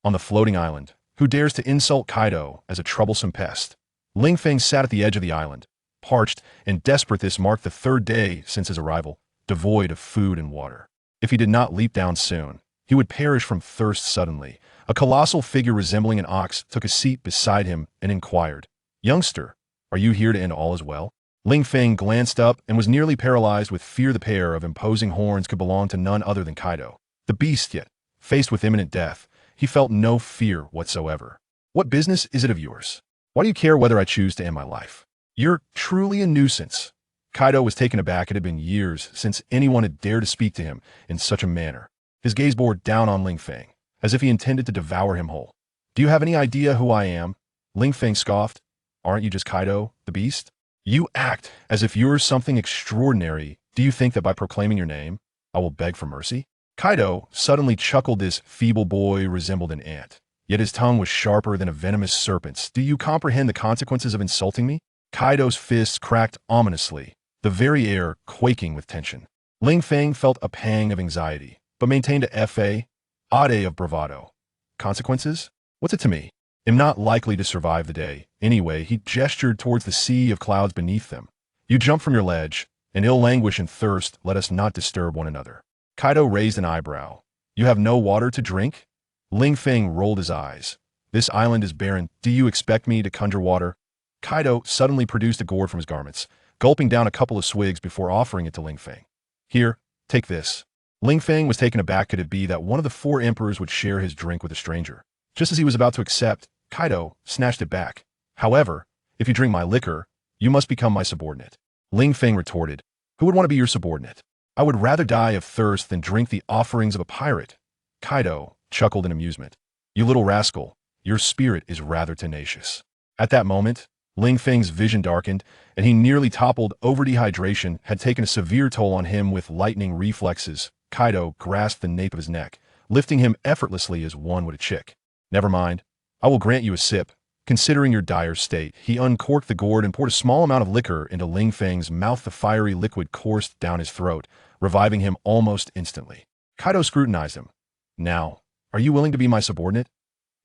on the floating island. Who dares to insult Kaido as a troublesome pest? Ling Feng sat at the edge of the island, parched and desperate. This marked the third day since his arrival, devoid of food and water. If he did not leap down soon, he would perish from thirst suddenly. A colossal figure resembling an ox took a seat beside him and inquired, "Youngster, are you here to end all as well?" Ling Feng glanced up and was nearly paralyzed with fear. The pair of imposing horns could belong to none other than Kaido, the beast. Yet, faced with imminent death, he felt no fear whatsoever. "What business is it of yours? Why do you care whether I choose to end my life? You're truly a nuisance." Kaido was taken aback. It had been years since anyone had dared to speak to him in such a manner. His gaze bore down on Ling Feng, as if he intended to devour him whole. "Do you have any idea who I am?" Ling Feng scoffed. "Aren't you just Kaido, the beast? You act as if you're something extraordinary. Do you think that by proclaiming your name, I will beg for mercy?" Kaido suddenly chuckled. This feeble boy resembled an ant, yet his tongue was sharper than a venomous serpent's. "Do you comprehend the consequences of insulting me?" Kaido's fists cracked ominously, the very air quaking with tension. Ling Feng felt a pang of anxiety, but maintained a ade of bravado. "Consequences? What's it to me? I'm not likely to survive the day. Anyway," he gestured towards the sea of clouds beneath them. "You jump from your ledge, and ill languish in thirst. Let us not disturb one another." Kaido raised an eyebrow. "You have no water to drink?" Ling Feng rolled his eyes. "This island is barren. Do you expect me to conjure water?" Kaido suddenly produced a gourd from his garments, gulping down a couple of swigs before offering it to Ling Feng. "Here, take this." Ling Feng was taken aback. Could it be that one of the four emperors would share his drink with a stranger? Just as he was about to accept, Kaido snatched it back. "However, if you drink my liquor, you must become my subordinate." Ling Feng retorted, "Who would want to be your subordinate? I would rather die of thirst than drink the offerings of a pirate." Kaido chuckled in amusement. "You little rascal, your spirit is rather tenacious." At that moment, Ling Feng's vision darkened, and he nearly toppled over. Dehydration had taken a severe toll on him. With lightning reflexes, Kaido grasped the nape of his neck, lifting him effortlessly as one would a chick. "Never mind. I will grant you a sip, considering your dire state." He uncorked the gourd and poured a small amount of liquor into Ling Feng's mouth. The fiery liquid coursed down his throat, reviving him almost instantly. Kaido scrutinized him. "Now, are you willing to be my subordinate?"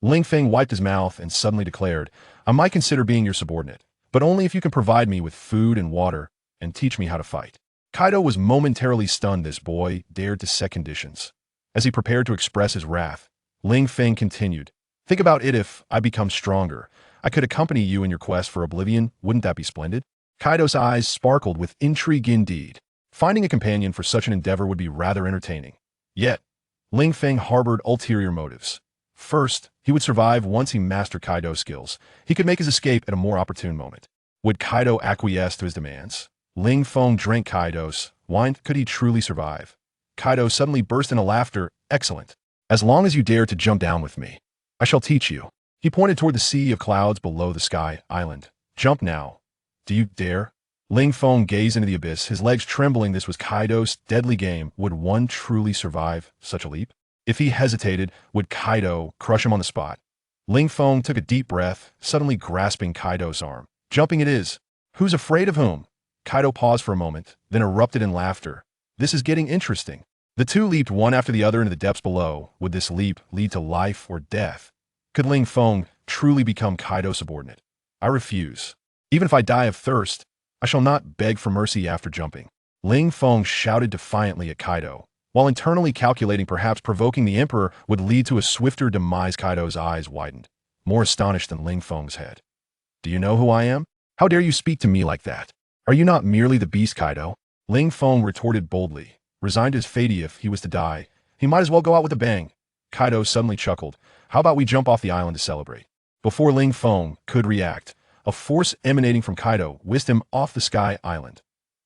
Ling Feng wiped his mouth and suddenly declared, "I might consider being your subordinate, but only if you can provide me with food and water and teach me how to fight." Kaido was momentarily stunned. This boy dared to set conditions. As he prepared to express his wrath, Ling Feng continued, "Think about it. If I become stronger, I could accompany you in your quest for oblivion. Wouldn't that be splendid?" Kaido's eyes sparkled with intrigue. Indeed, finding a companion for such an endeavor would be rather entertaining. Yet, Ling Feng harbored ulterior motives. First, he would survive once he mastered Kaido's skills. He could make his escape at a more opportune moment. Would Kaido acquiesce to his demands? Ling Feng drank Kaido's wine. Could he truly survive? Kaido suddenly burst into laughter. "Excellent. As long as you dare to jump down with me, I shall teach you." He pointed toward the sea of clouds below the sky island. "Jump now. Do you dare?" Ling Feng gazed into the abyss, his legs trembling. This was Kaido's deadly game. Would one truly survive such a leap? If he hesitated, would Kaido crush him on the spot? Ling Feng took a deep breath, suddenly grasping Kaido's arm. "Jumping it is. Who's afraid of whom?" Kaido paused for a moment, then erupted in laughter. "This is getting interesting." The two leaped one after the other into the depths below. Would this leap lead to life or death? Could Ling Feng truly become Kaido's subordinate? "I refuse. Even if I die of thirst, I shall not beg for mercy after jumping." Ling Feng shouted defiantly at Kaido, while internally calculating perhaps provoking the emperor would lead to a swifter demise. Kaido's eyes widened, more astonished than Ling Feng's head. "Do you know who I am? How dare you speak to me like that? Are you not merely the beast, Kaido?" Ling Feng retorted boldly, resigned to his fate. If he was to die, he might as well go out with a bang. Kaido suddenly chuckled. "How about we jump off the island to celebrate?" Before Ling Feng could react, a force emanating from Kaido whisked him off the sky island.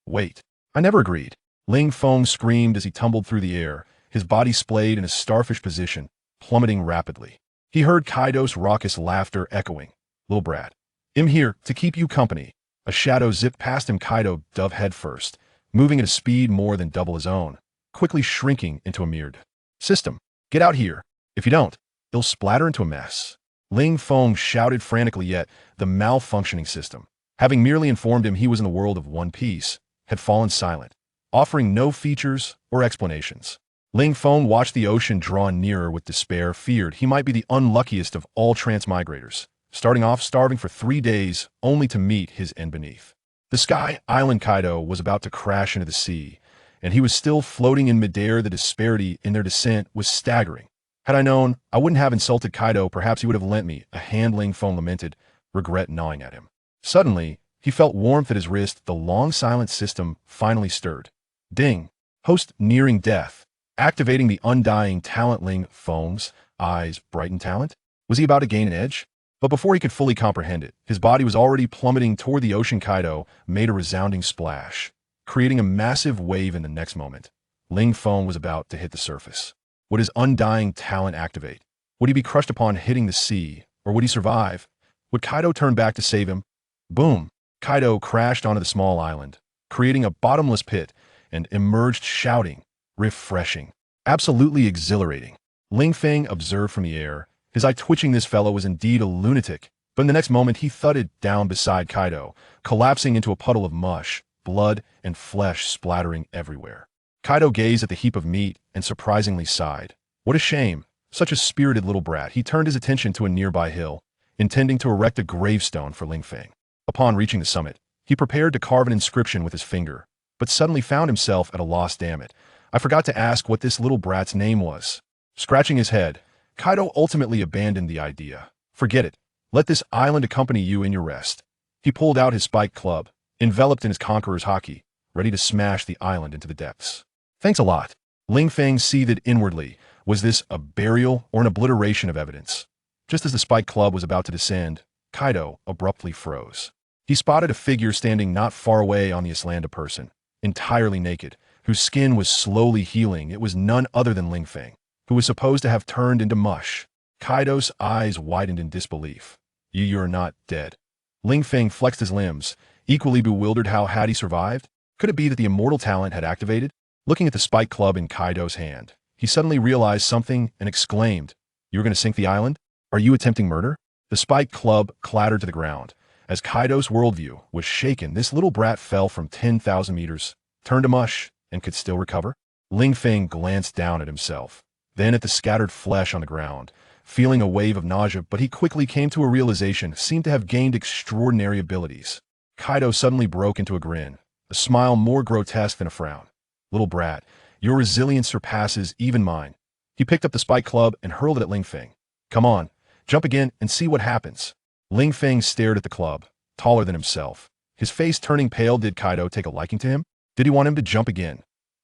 "Wait, I never agreed." Ling Feng screamed as he tumbled through the air, his body splayed in a starfish position, plummeting rapidly. He heard Kaido's raucous laughter echoing. "Little brat, I'm here to keep you company." A shadow zipped past him. Kaido dove headfirst, moving at a speed more than double his own, quickly shrinking into a mirrored system. "Get out here. If you don't, it'll splatter into a mess." Ling Feng shouted frantically, yet the malfunctioning system, having merely informed him he was in the world of One Piece, had fallen silent, offering no features or explanations. Ling Feng watched the ocean draw nearer with despair, feared he might be the unluckiest of all transmigrators, starting off starving for 3 days only to meet his end beneath. The sky island Kaido was about to crash into the sea, and he was still floating in midair. The disparity in their descent was staggering. Had I known, I wouldn't have insulted Kaido. Perhaps he would have lent me a hand, Ling Feng lamented, regret gnawing at him. Suddenly, he felt warmth at his wrist. The long silent system finally stirred. Ding! Host nearing death. Activating the undying talent. Ling Feng's eyes brightened. Talent? Was he about to gain an edge? But before he could fully comprehend it, his body was already plummeting toward the ocean. Kaido made a resounding splash, creating a massive wave. In the next moment, Ling Feng was about to hit the surface. Would his undying talent activate? Would he be crushed upon hitting the sea, or would he survive? Would Kaido turn back to save him? Boom! Kaido crashed onto the small island, creating a bottomless pit, and emerged shouting, refreshing, absolutely exhilarating. Ling Feng observed from the air, his eye twitching. This fellow was indeed a lunatic, but in the next moment he thudded down beside Kaido, collapsing into a puddle of mush, blood and flesh splattering everywhere. Kaido gazed at the heap of meat and surprisingly sighed. What a shame, such a spirited little brat. He turned his attention to a nearby hill, intending to erect a gravestone for Ling Feng. Upon reaching the summit, he prepared to carve an inscription with his finger, but suddenly found himself at a loss. Damn it, I forgot to ask what this little brat's name was. Scratching his head, Kaido ultimately abandoned the idea. Forget it. Let this island accompany you in your rest. He pulled out his spiked club, enveloped in his conqueror's haki, ready to smash the island into the depths. Thanks a lot. Ling Feng seethed inwardly. Was this a burial or an obliteration of evidence? Just as the spiked club was about to descend, Kaido abruptly froze. He spotted a figure standing not far away on the island, a person, entirely naked, whose skin was slowly healing. It was none other than Ling Feng, who was supposed to have turned into mush. Kaido's eyes widened in disbelief. You're not dead. Ling Feng flexed his limbs, equally bewildered. How had he survived? Could it be that the immortal talent had activated? Looking at the spiked club in Kaido's hand, he suddenly realized something and exclaimed, "You're going to sink the island? Are you attempting murder?" The spiked club clattered to the ground. As Kaido's worldview was shaken, this little brat fell from 10,000 meters, turned to mush, and could still recover. Ling Feng glanced down at himself, then at the scattered flesh on the ground, feeling a wave of nausea, but he quickly came to a realization. Seemed to have gained extraordinary abilities. Kaido suddenly broke into a grin, a smile more grotesque than a frown. Little brat, your resilience surpasses even mine. He picked up the spike club and hurled it at Ling Feng. Come on, jump again and see what happens. Ling Feng stared at the club, taller than himself, his face turning pale. Did Kaido take a liking to him? Did he want him to jump again?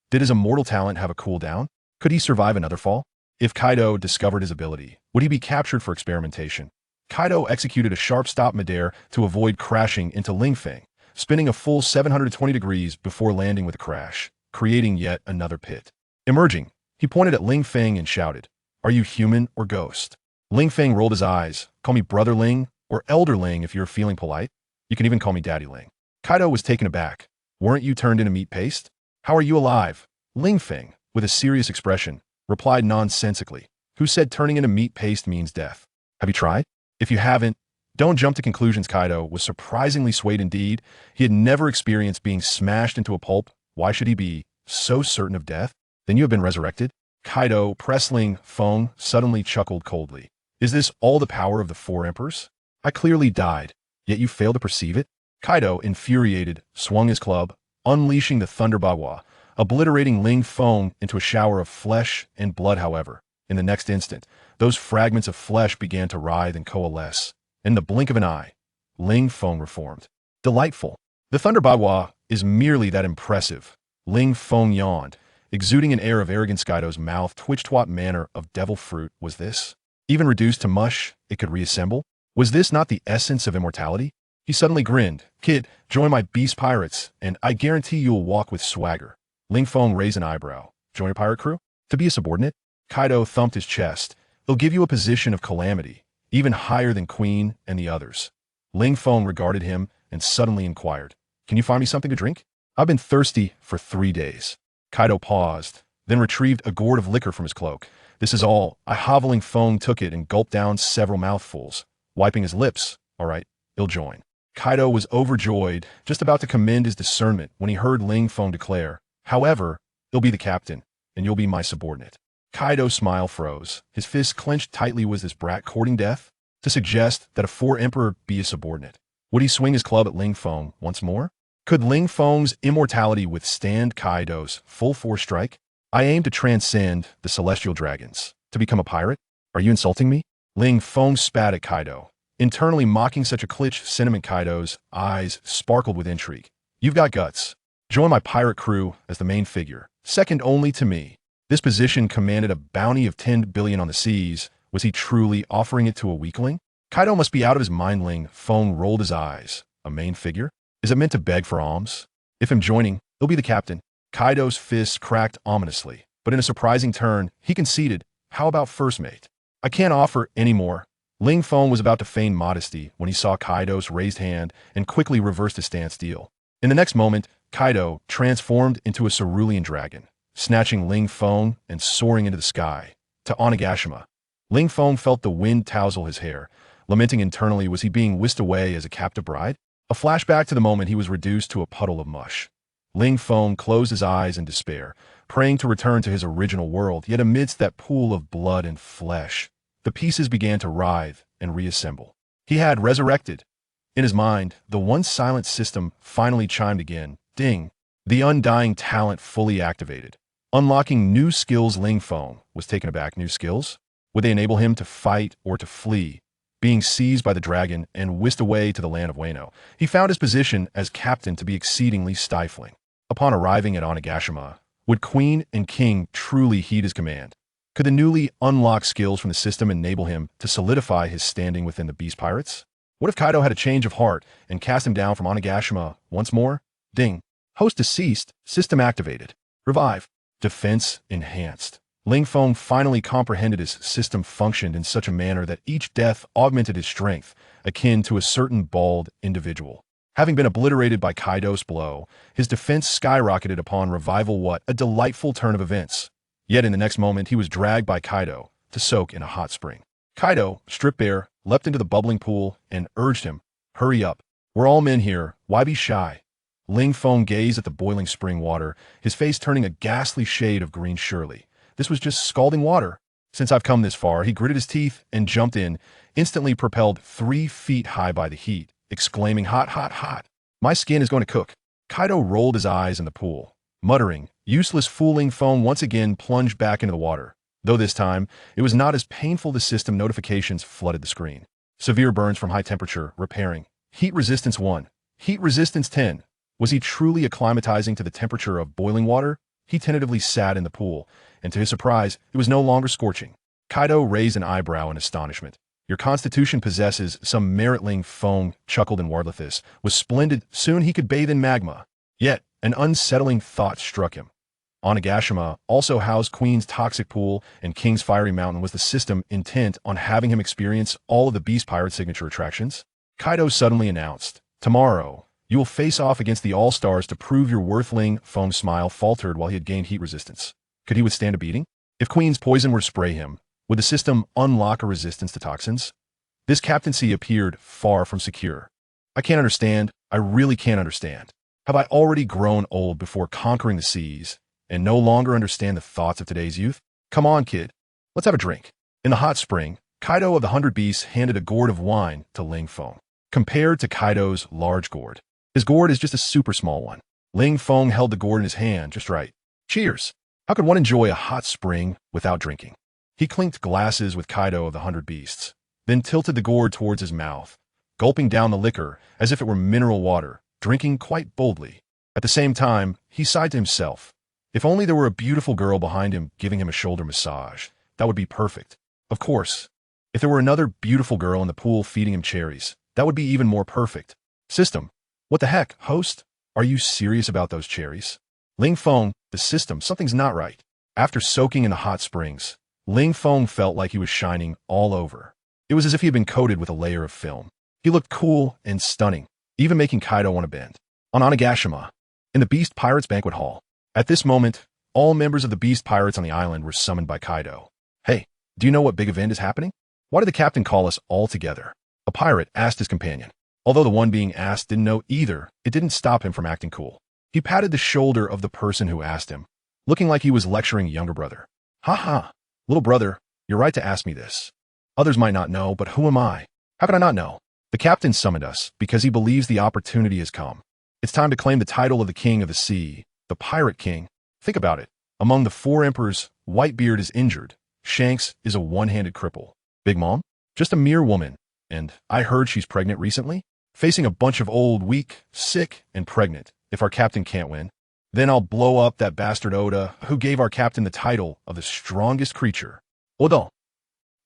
Did his immortal talent have a cooldown? Could he survive another fall? If Kaido discovered his ability, would he be captured for experimentation? Kaido executed a sharp stop midair to avoid crashing into Ling Feng, spinning a full 720 degrees before landing with a crash, creating yet another pit. Emerging, he pointed at Ling Feng and shouted, "Are you human or ghost?" Ling Feng rolled his eyes. "Call me Brother Ling, or Elder Ling if you're feeling polite. You can even call me Daddy Ling." Kaido was taken aback. "Weren't you turned into meat paste? How are you alive?" Ling Feng, with a serious expression, replied nonsensically, "Who said turning into meat paste means death? Have you tried? If you haven't, don't jump to conclusions." Kaido was surprisingly swayed indeed. He had never experienced being smashed into a pulp. Why should he be so certain of death? Then you have been resurrected? Kaido, pressed Ling Feng, suddenly chuckled coldly. Is this all the power of the four emperors? I clearly died, yet you fail to perceive it? Kaido, infuriated, swung his club, unleashing the Thunder Bagua, obliterating Ling Feng into a shower of flesh and blood. However, in the next instant, those fragments of flesh began to writhe and coalesce. In the blink of an eye, Ling Feng reformed. Delightful. The Thunder Bagua is merely that impressive. Ling Feng yawned, exuding an air of arrogance. Kaido's mouth twitched. What manner of devil fruit was this? Even reduced to mush, it could reassemble? Was this not the essence of immortality? He suddenly grinned. Kid, join my beast pirates, and I guarantee you'll walk with swagger. Ling Feng raised an eyebrow. Join a pirate crew? To be a subordinate? Kaido thumped his chest. They'll give you a position of calamity, even higher than Queen and the others. Ling Feng regarded him and suddenly inquired, Can you find me something to drink? I've been thirsty for 3 days. Kaido paused, then retrieved a gourd of liquor from his cloak. This is all. Ling Feng took it and gulped down several mouthfuls, wiping his lips. All right, he'll join. Kaido was overjoyed, just about to commend his discernment when he heard Ling Feng declare, however, he'll be the captain. and you'll be my subordinate. Kaido's smile froze. His fists clenched tightly. Was this brat courting death? To suggest that a four-emperor be a subordinate. Would he swing his club at Ling Feng once more? Could Ling Feng's immortality withstand Kaido's full-force strike? I aim to transcend the celestial dragons. To become a pirate? Are you insulting me? Ling Feng spat at Kaido, internally mocking such a clitch sentiment. Kaido's eyes sparkled with intrigue. You've got guts. Join my pirate crew as the main figure, second only to me. This position commanded a bounty of 10 billion on the seas. Was he truly offering it to a weakling? Kaido must be out of his mind. Ling Feng rolled his eyes. A main figure? Is it meant to beg for alms? If I'm joining, he'll be the captain. Kaido's fists cracked ominously, but in a surprising turn, he conceded. How about first mate? I can't offer any more. Ling Feng was about to feign modesty when he saw Kaido's raised hand and quickly reversed his stance deal. In the next moment, Kaido transformed into a cerulean dragon, snatching Ling Feng and soaring into the sky. To Onigashima. Ling Feng felt the wind tousle his hair, lamenting internally. Was he being whisked away as a captive bride? A flashback to the moment he was reduced to a puddle of mush. Ling Feng closed his eyes in despair, praying to return to his original world. Yet amidst that pool of blood and flesh, the pieces began to writhe and reassemble. He had resurrected. In his mind, the once silent system finally chimed again. Ding! The undying talent fully activated. Unlocking new skills. Ling Feng was taken aback. New skills? Would they enable him to fight or to flee? Being seized by the dragon and whisked away to the land of Wano, he found his position as captain to be exceedingly stifling. Upon arriving at Onigashima, would Queen and King truly heed his command? Could the newly unlocked skills from the system enable him to solidify his standing within the Beast Pirates? What if Kaido had a change of heart and cast him down from Onigashima once more? Ding. Host deceased. System activated. Revive. Defense enhanced. Ling Feng finally comprehended his system functioned in such a manner that each death augmented his strength, akin to a certain bald individual. Having been obliterated by Kaido's blow, his defense skyrocketed upon revival. What a delightful turn of events. Yet in the next moment he was dragged by Kaido to soak in a hot spring. Kaido, stripped bare, leapt into the bubbling pool and urged him, hurry up. We're all men here. Why be shy? Ling Feng gazed at the boiling spring water, his face turning a ghastly shade of green. Surely this was just scalding water. Since I've come this far, he gritted his teeth and jumped in, instantly propelled 3 feet high by the heat, exclaiming, hot, hot, hot. My skin is going to cook. Kaido rolled his eyes in the pool, muttering, useless fool. Ling Feng once again plunged back into the water, though this time it was not as painful. The system notifications flooded the screen. Severe burns from high temperature, repairing. Heat resistance 1. Heat resistance 10. Was he truly acclimatizing to the temperature of boiling water? He tentatively sat in the pool, and to his surprise, it was no longer scorching. Kaido raised an eyebrow in astonishment. Your constitution possesses some merit. Ling Feng chuckled in Wardlithus. Was splendid. Soon he could bathe in magma. Yet, an unsettling thought struck him. Onigashima also housed Queen's toxic pool and King's fiery mountain. Was the system intent on having him experience all of the Beast Pirate signature attractions? Kaido suddenly announced, tomorrow, you will face off against the All-Stars to prove your worth. Ling Feng's smile faltered while he had gained heat resistance. Could he withstand a beating? If Queen's poison were to spray him, would the system unlock a resistance to toxins? This captaincy appeared far from secure. I can't understand. I really can't understand. Have I already grown old before conquering the seas and no longer understand the thoughts of today's youth? Come on, kid. Let's have a drink. In the hot spring, Kaido of the 100 Beasts handed a gourd of wine to Ling Feng. Compared to Kaido's large gourd, his gourd is just a super small one. Ling Feng held the gourd in his hand just right. Cheers. How could one enjoy a hot spring without drinking? He clinked glasses with Kaido of the 100 Beasts, then tilted the gourd towards his mouth, gulping down the liquor as if it were mineral water, drinking quite boldly. At the same time, he sighed to himself. If only there were a beautiful girl behind him giving him a shoulder massage, that would be perfect. Of course, if there were another beautiful girl in the pool feeding him cherries, that would be even more perfect. System. What the heck, host? Are you serious about those cherries? Ling Feng, the system, something's not right. After soaking in the hot springs, Ling Feng felt like he was shining all over. It was as if he had been coated with a layer of film. He looked cool and stunning, even making Kaido want to bend. On Onigashima, in the Beast Pirates banquet hall. At this moment, all members of the Beast Pirates on the island were summoned by Kaido. Hey, do you know what big event is happening? Why did the captain call us all together? A pirate asked his companion. Although the one being asked didn't know either, it didn't stop him from acting cool. He patted the shoulder of the person who asked him. looking like he was lecturing younger brother. Ha ha, little brother, you're right to ask me this. Others might not know, but who am I? How could I not know? The captain summoned us because he believes the opportunity has come. It's time to claim the title of the king of the sea, the pirate king. Think about it. Among the 4 emperors, Whitebeard is injured. Shanks is a one-handed cripple. Big Mom? Just a mere woman. And I heard she's pregnant recently? Facing a bunch of old, weak, sick, and pregnant. If our captain can't win, then I'll blow up that bastard Oda who gave our captain the title of the strongest creature. Oda.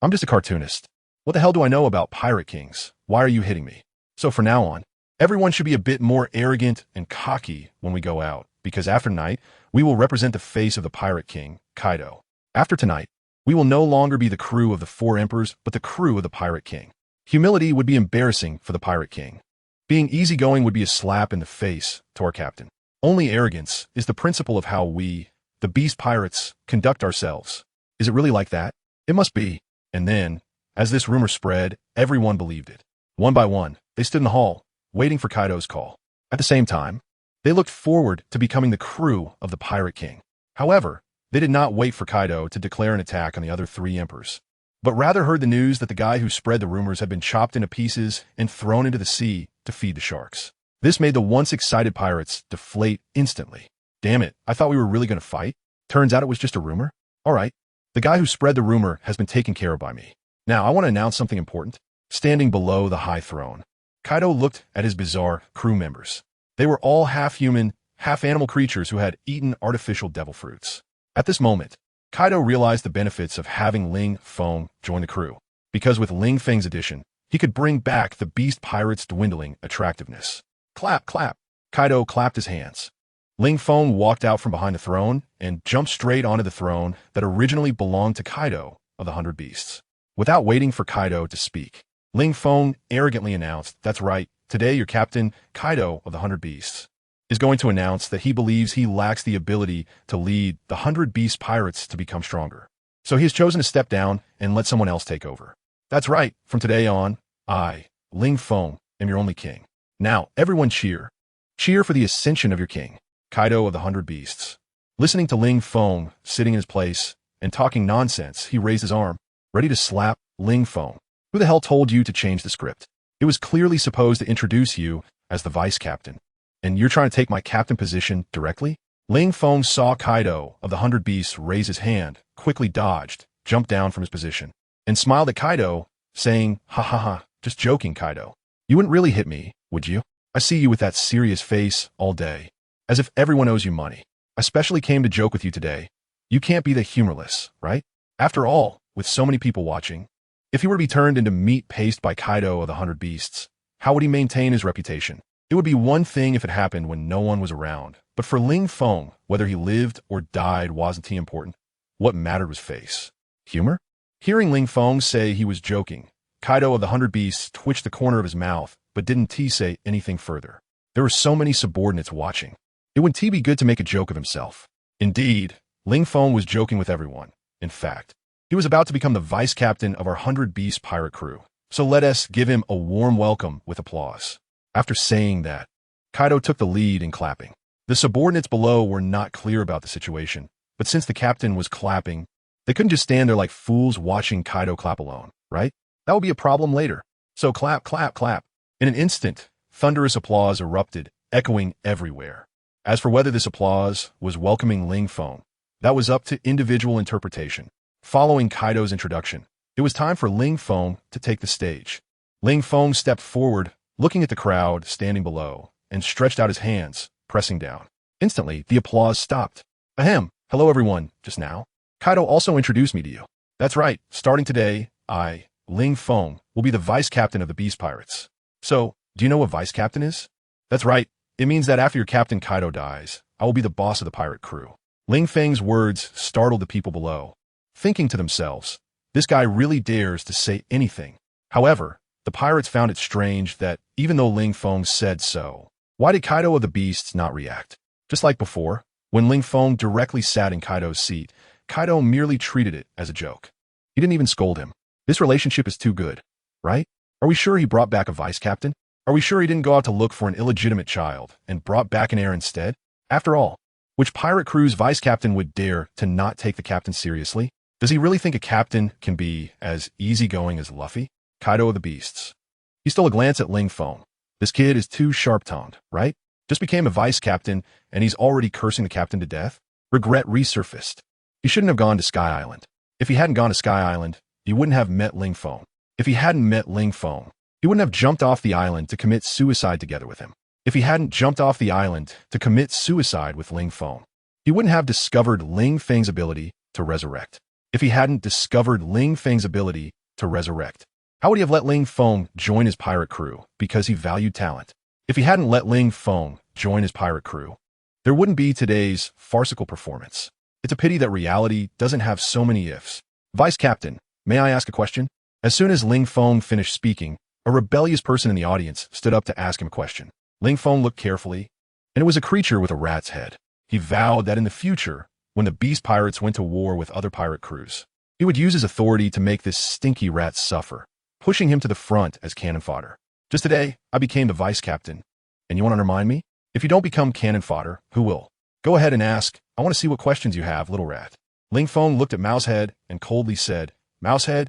I'm just a cartoonist. What the hell do I know about pirate kings? Why are you hitting me? So from now on, everyone should be a bit more arrogant and cocky when we go out, because after tonight, we will represent the face of the pirate king, Kaido. After tonight, we will no longer be the crew of the 4 emperors, but the crew of the pirate king. Humility would be embarrassing for the pirate king. Being easygoing would be a slap in the face to our captain. Only arrogance is the principle of how we, the beast pirates, conduct ourselves. Is it really like that? It must be. And then, as this rumor spread, everyone believed it. One by one, they stood in the hall, waiting for Kaido's call. At the same time, they looked forward to becoming the crew of the pirate king. However, they did not wait for Kaido to declare an attack on the other 3 emperors, but rather heard the news that the guy who spread the rumors had been chopped into pieces and thrown into the sea to feed the sharks. This made the once excited pirates deflate instantly. Damn it, I thought we were really going to fight. Turns out it was just a rumor. All right, the guy who spread the rumor has been taken care of by me. Now, I want to announce something important. Standing below the high throne, Kaido looked at his bizarre crew members. They were all half-human, half-animal creatures who had eaten artificial devil fruits. At this moment, Kaido realized the benefits of having Ling Feng join the crew, because with Ling Feng's addition, he could bring back the beast pirate's dwindling attractiveness. Clap, clap. Kaido clapped his hands. Ling Feng walked out from behind the throne and jumped straight onto the throne that originally belonged to Kaido of the 100 Beasts. Without waiting for Kaido to speak, Ling Feng arrogantly announced, "That's right, today your captain, Kaido of the 100 Beasts, is going to announce that he believes he lacks the ability to lead the 100 Beast pirates to become stronger. So he has chosen to step down and let someone else take over. That's right, from today on, I, Ling Feng, am your only king. Now, everyone cheer. Cheer for the ascension of your king, Kaido of the 100 Beasts." Listening to Ling Feng sitting in his place and talking nonsense, he raised his arm, ready to slap Ling Feng. Who the hell told you to change the script? It was clearly supposed to introduce you as the vice captain. And you're trying to take my captain position directly? Ling Feng saw Kaido of the 100 Beasts raise his hand, quickly dodged, jumped down from his position, and smiled at Kaido, saying, "Ha ha ha, just joking, Kaido. You wouldn't really hit me, would you? I see you with that serious face all day, as if everyone owes you money. I especially came to joke with you today. You can't be the humorless, right? After all, with so many people watching, if he were to be turned into meat paste by Kaido of the 100 Beasts, how would he maintain his reputation? It would be one thing if it happened when no one was around, but for Ling Feng, whether he lived or died wasn't he important. What mattered was face. Humor? Hearing Ling Feng say he was joking, Kaido of the 100 Beasts twitched the corner of his mouth, but didn't say anything further. There were so many subordinates watching. It would be good to make a joke of himself. Indeed, Ling Feng was joking with everyone. In fact, he was about to become the vice captain of our 100 Beast pirate crew. So let us give him a warm welcome with applause. After saying that, Kaido took the lead in clapping. The subordinates below were not clear about the situation, but since the captain was clapping, they couldn't just stand there like fools watching Kaido clap alone, right? That would be a problem later. So clap, clap, clap. In an instant, thunderous applause erupted, echoing everywhere. As for whether this applause was welcoming Ling Feng, that was up to individual interpretation. Following Kaido's introduction, it was time for Ling Feng to take the stage. Ling Feng stepped forward, looking at the crowd standing below, and stretched out his hands, pressing down. Instantly, the applause stopped. Ahem, hello everyone, just now. Kaido also introduced me to you. That's right, starting today, I, Ling Feng, will be the vice captain of the Beast Pirates. So, do you know what vice captain is? That's right, it means that after your captain Kaido dies, I will be the boss of the pirate crew. Ling Feng's words startled the people below, thinking to themselves, this guy really dares to say anything. However, the pirates found it strange that, even though Ling Feng said so, why did Kaido of the Beasts not react? Just like before, when Ling Feng directly sat in Kaido's seat, Kaido merely treated it as a joke. He didn't even scold him. This relationship is too good, right? Are we sure he brought back a vice captain? Are we sure he didn't go out to look for an illegitimate child and brought back an heir instead? After all, Which pirate crew's vice captain would dare to not take the captain seriously? Does he really think a captain can be as easygoing as Luffy? Kaido of the Beasts. He stole a glance at Ling Feng. This kid is too sharp-tongued, right? Just became a vice captain, and he's already cursing the captain to death? Regret resurfaced. He shouldn't have gone to Sky Island. If he hadn't gone to Sky Island, he wouldn't have met Ling Feng. If he hadn't met Ling Feng, he wouldn't have jumped off the island to commit suicide together with him. If he hadn't jumped off the island to commit suicide with Ling Feng, he wouldn't have discovered Ling Feng's ability to resurrect. If he hadn't discovered Ling Feng's ability to resurrect, how would he have let Ling Feng join his pirate crew because he valued talent? If he hadn't let Ling Feng join his pirate crew, there wouldn't be today's farcical performance. It's a pity that reality doesn't have so many ifs. Vice Captain, may I ask a question? As soon as Ling Feng finished speaking, a rebellious person in the audience stood up to ask him a question. Ling Feng looked carefully, and it was a creature with a rat's head. He vowed that in the future, when the beast pirates went to war with other pirate crews, he would use his authority to make this stinky rat suffer, pushing him to the front as cannon fodder. Just today, I became the vice captain, and you want to undermine me? If you don't become cannon fodder, who will? Go ahead and ask. I want to see what questions you have, little rat. Ling Feng looked at Mousehead and coldly said, Mousehead?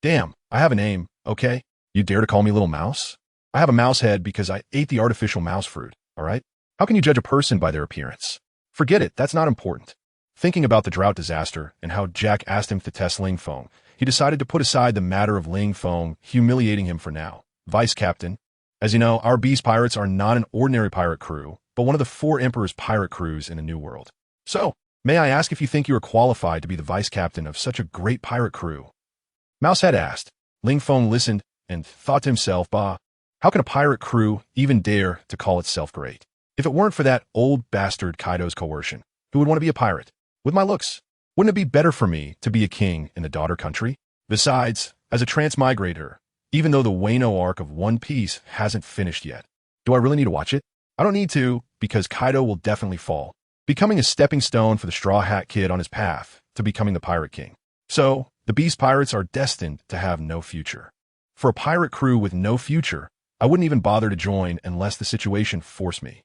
Damn, I have a name, okay? You dare to call me Little Mouse? I have a mouse head because I ate the artificial mouse fruit, all right? How can you judge a person by their appearance? Forget it, that's not important. Thinking about the drought disaster and how Jack asked him to test Ling Feng, he decided to put aside the matter of Ling Feng humiliating him for now. Vice Captain, as you know, our beast pirates are not an ordinary pirate crew, but one of the 4 Emperor's pirate crews in the New World. So, may I ask if you think you are qualified to be the vice captain of such a great pirate crew? Mousehead asked. Ling Feng listened and thought to himself, bah, how can a pirate crew even dare to call itself great? If it weren't for that old bastard Kaido's coercion, who would want to be a pirate? With my looks, wouldn't it be better for me to be a king in the daughter country? Besides, as a transmigrator, even though the Wano arc of One Piece hasn't finished yet, do I really need to watch it? I don't need to, because Kaido will definitely fall, becoming a stepping stone for the Straw Hat Kid on his path to becoming the Pirate King. So, the Beast Pirates are destined to have no future. For a pirate crew with no future, I wouldn't even bother to join unless the situation forced me.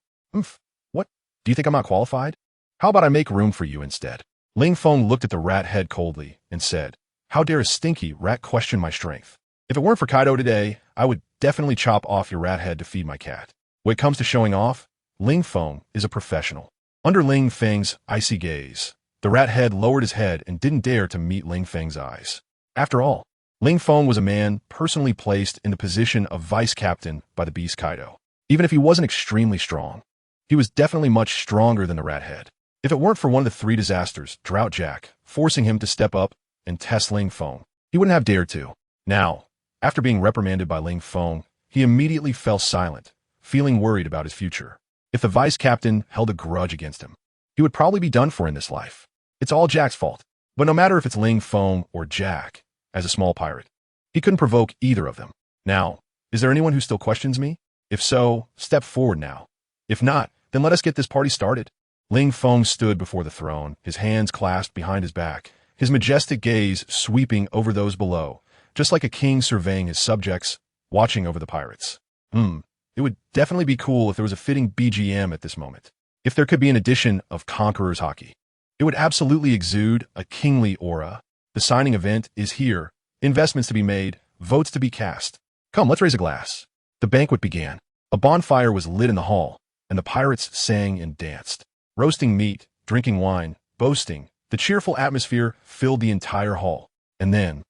What? Do you think I'm not qualified? How about I make room for you instead? Ling Feng looked at the rat head coldly and said, how dare a stinky rat question my strength? If it weren't for Kaido today, I would definitely chop off your rat head to feed my cat. When it comes to showing off, Ling Feng is a professional. Under Ling Feng's icy gaze, the rat head lowered his head and didn't dare to meet Ling Feng's eyes. After all, Ling Feng was a man personally placed in the position of vice captain by the Beast Kaido. Even if he wasn't extremely strong, he was definitely much stronger than the rat head. If it weren't for one of the 3 disasters, Drought Jack, forcing him to step up and test Ling Feng, he wouldn't have dared to. Now, after being reprimanded by Ling Feng, he immediately fell silent, feeling worried about his future. If the vice captain held a grudge against him, he would probably be done for in this life. It's all Jack's fault. But no matter if it's Ling Feng or Jack, as a small pirate, he couldn't provoke either of them. Now, is there anyone who still questions me? If so, step forward now. If not, then let us get this party started. Ling Feng stood before the throne, his hands clasped behind his back, his majestic gaze sweeping over those below, just like a king surveying his subjects, watching over the pirates. It would definitely be cool if there was a fitting BGM at this moment. If there could be an edition of Conqueror's Hockey, it would absolutely exude a kingly aura. The signing event is here. Investments to be made, votes to be cast. Come, let's raise a glass. The banquet began. A bonfire was lit in the hall, and the pirates sang and danced. Roasting meat, drinking wine, boasting, the cheerful atmosphere filled the entire hall. And then,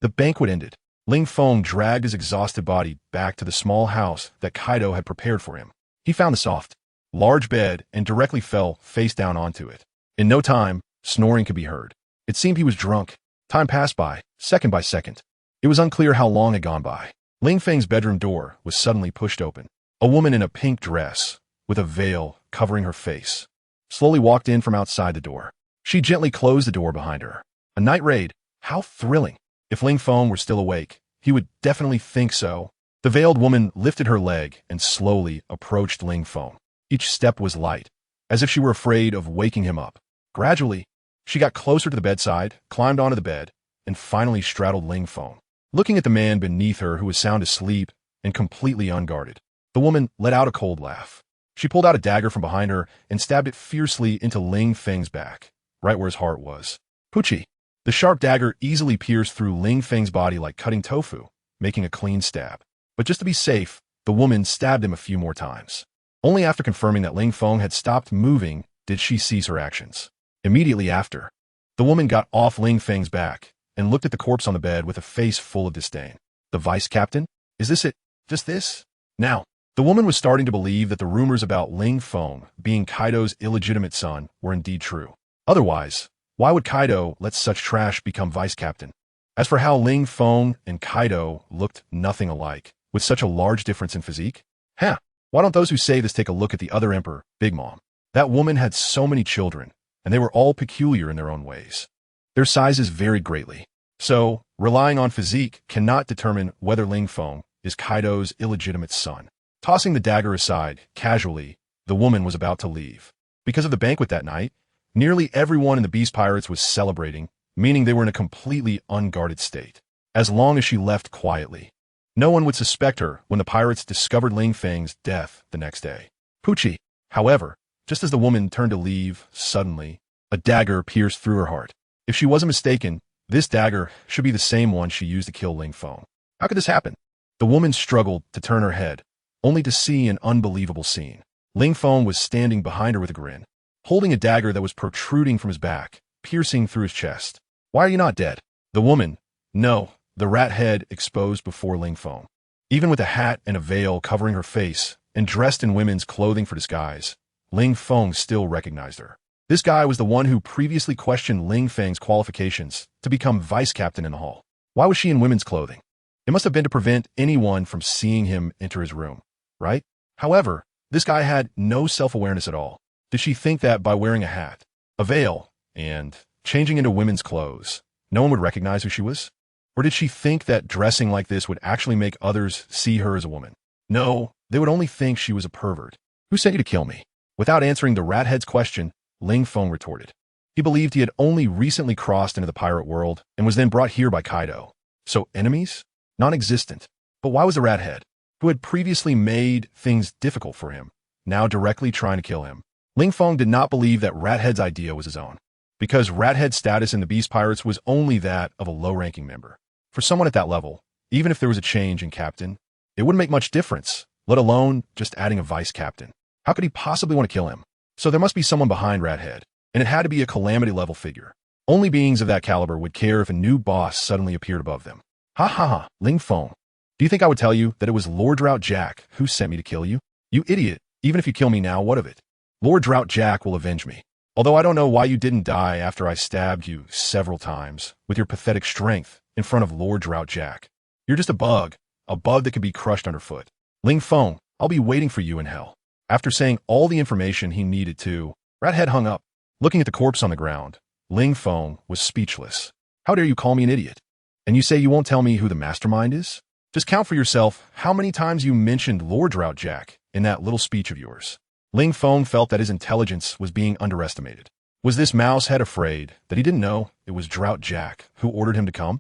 the banquet ended. Ling Feng dragged his exhausted body back to the small house that Kaido had prepared for him. He found the soft, large bed and directly fell face down onto it. In no time, snoring could be heard. It seemed he was drunk. Time passed by, second by second. It was unclear how long had gone by. Ling Feng's bedroom door was suddenly pushed open. A woman in a pink dress, with a veil covering her face, slowly walked in from outside the door. She gently closed the door behind her. A night raid? How thrilling! If Ling Feng were still awake, he would definitely think so. The veiled woman lifted her leg and slowly approached Ling Feng. Each step was light, as if she were afraid of waking him up. Gradually, she got closer to the bedside, climbed onto the bed, and finally straddled Ling Feng, looking at the man beneath her who was sound asleep and completely unguarded. The woman let out a cold laugh. She pulled out a dagger from behind her and stabbed it fiercely into Ling Feng's back, right where his heart was. Poochie! The sharp dagger easily pierced through Ling Feng's body like cutting tofu, making a clean stab. But just to be safe, the woman stabbed him a few more times. Only after confirming that Ling Feng had stopped moving did she cease her actions. Immediately after, the woman got off Ling Feng's back and looked at the corpse on the bed with a face full of disdain. The vice captain? Is this it? Just this? Now, the woman was starting to believe that the rumors about Ling Feng being Kaido's illegitimate son were indeed true. Otherwise, why would Kaido let such trash become vice captain? As for how Ling Feng and Kaido looked nothing alike, with such a large difference in physique, why don't those who say this take a look at the other emperor, Big Mom? That woman had so many children, and they were all peculiar in their own ways. Their sizes varied greatly. So, relying on physique cannot determine whether Ling Feng is Kaido's illegitimate son. Tossing the dagger aside, casually, the woman was about to leave. Because of the banquet that night, nearly everyone in the Beast Pirates was celebrating, meaning they were in a completely unguarded state. As long as she left quietly, no one would suspect her when the pirates discovered Ling Feng's death the next day. Poochie, however, just as the woman turned to leave, suddenly, a dagger pierced through her heart. If she wasn't mistaken, this dagger should be the same one she used to kill Ling Feng. How could this happen? The woman struggled to turn her head, only to see an unbelievable scene. Ling Feng was standing behind her with a grin, holding a dagger that was protruding from his back, piercing through his chest. Why are you not dead? The woman, no, the rat head exposed before Ling Feng. Even with a hat and a veil covering her face, and dressed in women's clothing for disguise, Ling Feng still recognized her. This guy was the one who previously questioned Ling Feng's qualifications to become vice captain in the hall. Why was she in women's clothing? It must have been to prevent anyone from seeing him enter his room, right? However, this guy had no self-awareness at all. Did she think that by wearing a hat, a veil, and changing into women's clothes, no one would recognize who she was? Or did she think that dressing like this would actually make others see her as a woman? No, they would only think she was a pervert. Who sent you to kill me? Without answering the rat head's question, Ling Feng retorted. He believed he had only recently crossed into the pirate world and was then brought here by Kaido. So enemies? Non-existent. But why was the rat head, who had previously made things difficult for him, now directly trying to kill him? Ling Feng did not believe that rat head's idea was his own, because rat head's status in the Beast Pirates was only that of a low-ranking member. For someone at that level, even if there was a change in captain, it wouldn't make much difference, let alone just adding a vice captain. How could he possibly want to kill him? So there must be someone behind rat head, and it had to be a calamity-level figure. Only beings of that caliber would care if a new boss suddenly appeared above them. Ha ha ha, Ling Feng. Do you think I would tell you that it was Lord Drought Jack who sent me to kill you? You idiot, even if you kill me now, what of it? Lord Drought Jack will avenge me. Although I don't know why you didn't die after I stabbed you several times with your pathetic strength in front of Lord Drought Jack. You're just a bug that could be crushed underfoot. Ling Feng, I'll be waiting for you in hell. After saying all the information he needed to, Rat Head hung up. Looking at the corpse on the ground, Ling Feng was speechless. How dare you call me an idiot? And you say you won't tell me who the mastermind is? Just count for yourself how many times you mentioned Lord Drought Jack in that little speech of yours. Ling Feng felt that his intelligence was being underestimated. Was this mouse head afraid that he didn't know it was Drought Jack who ordered him to come?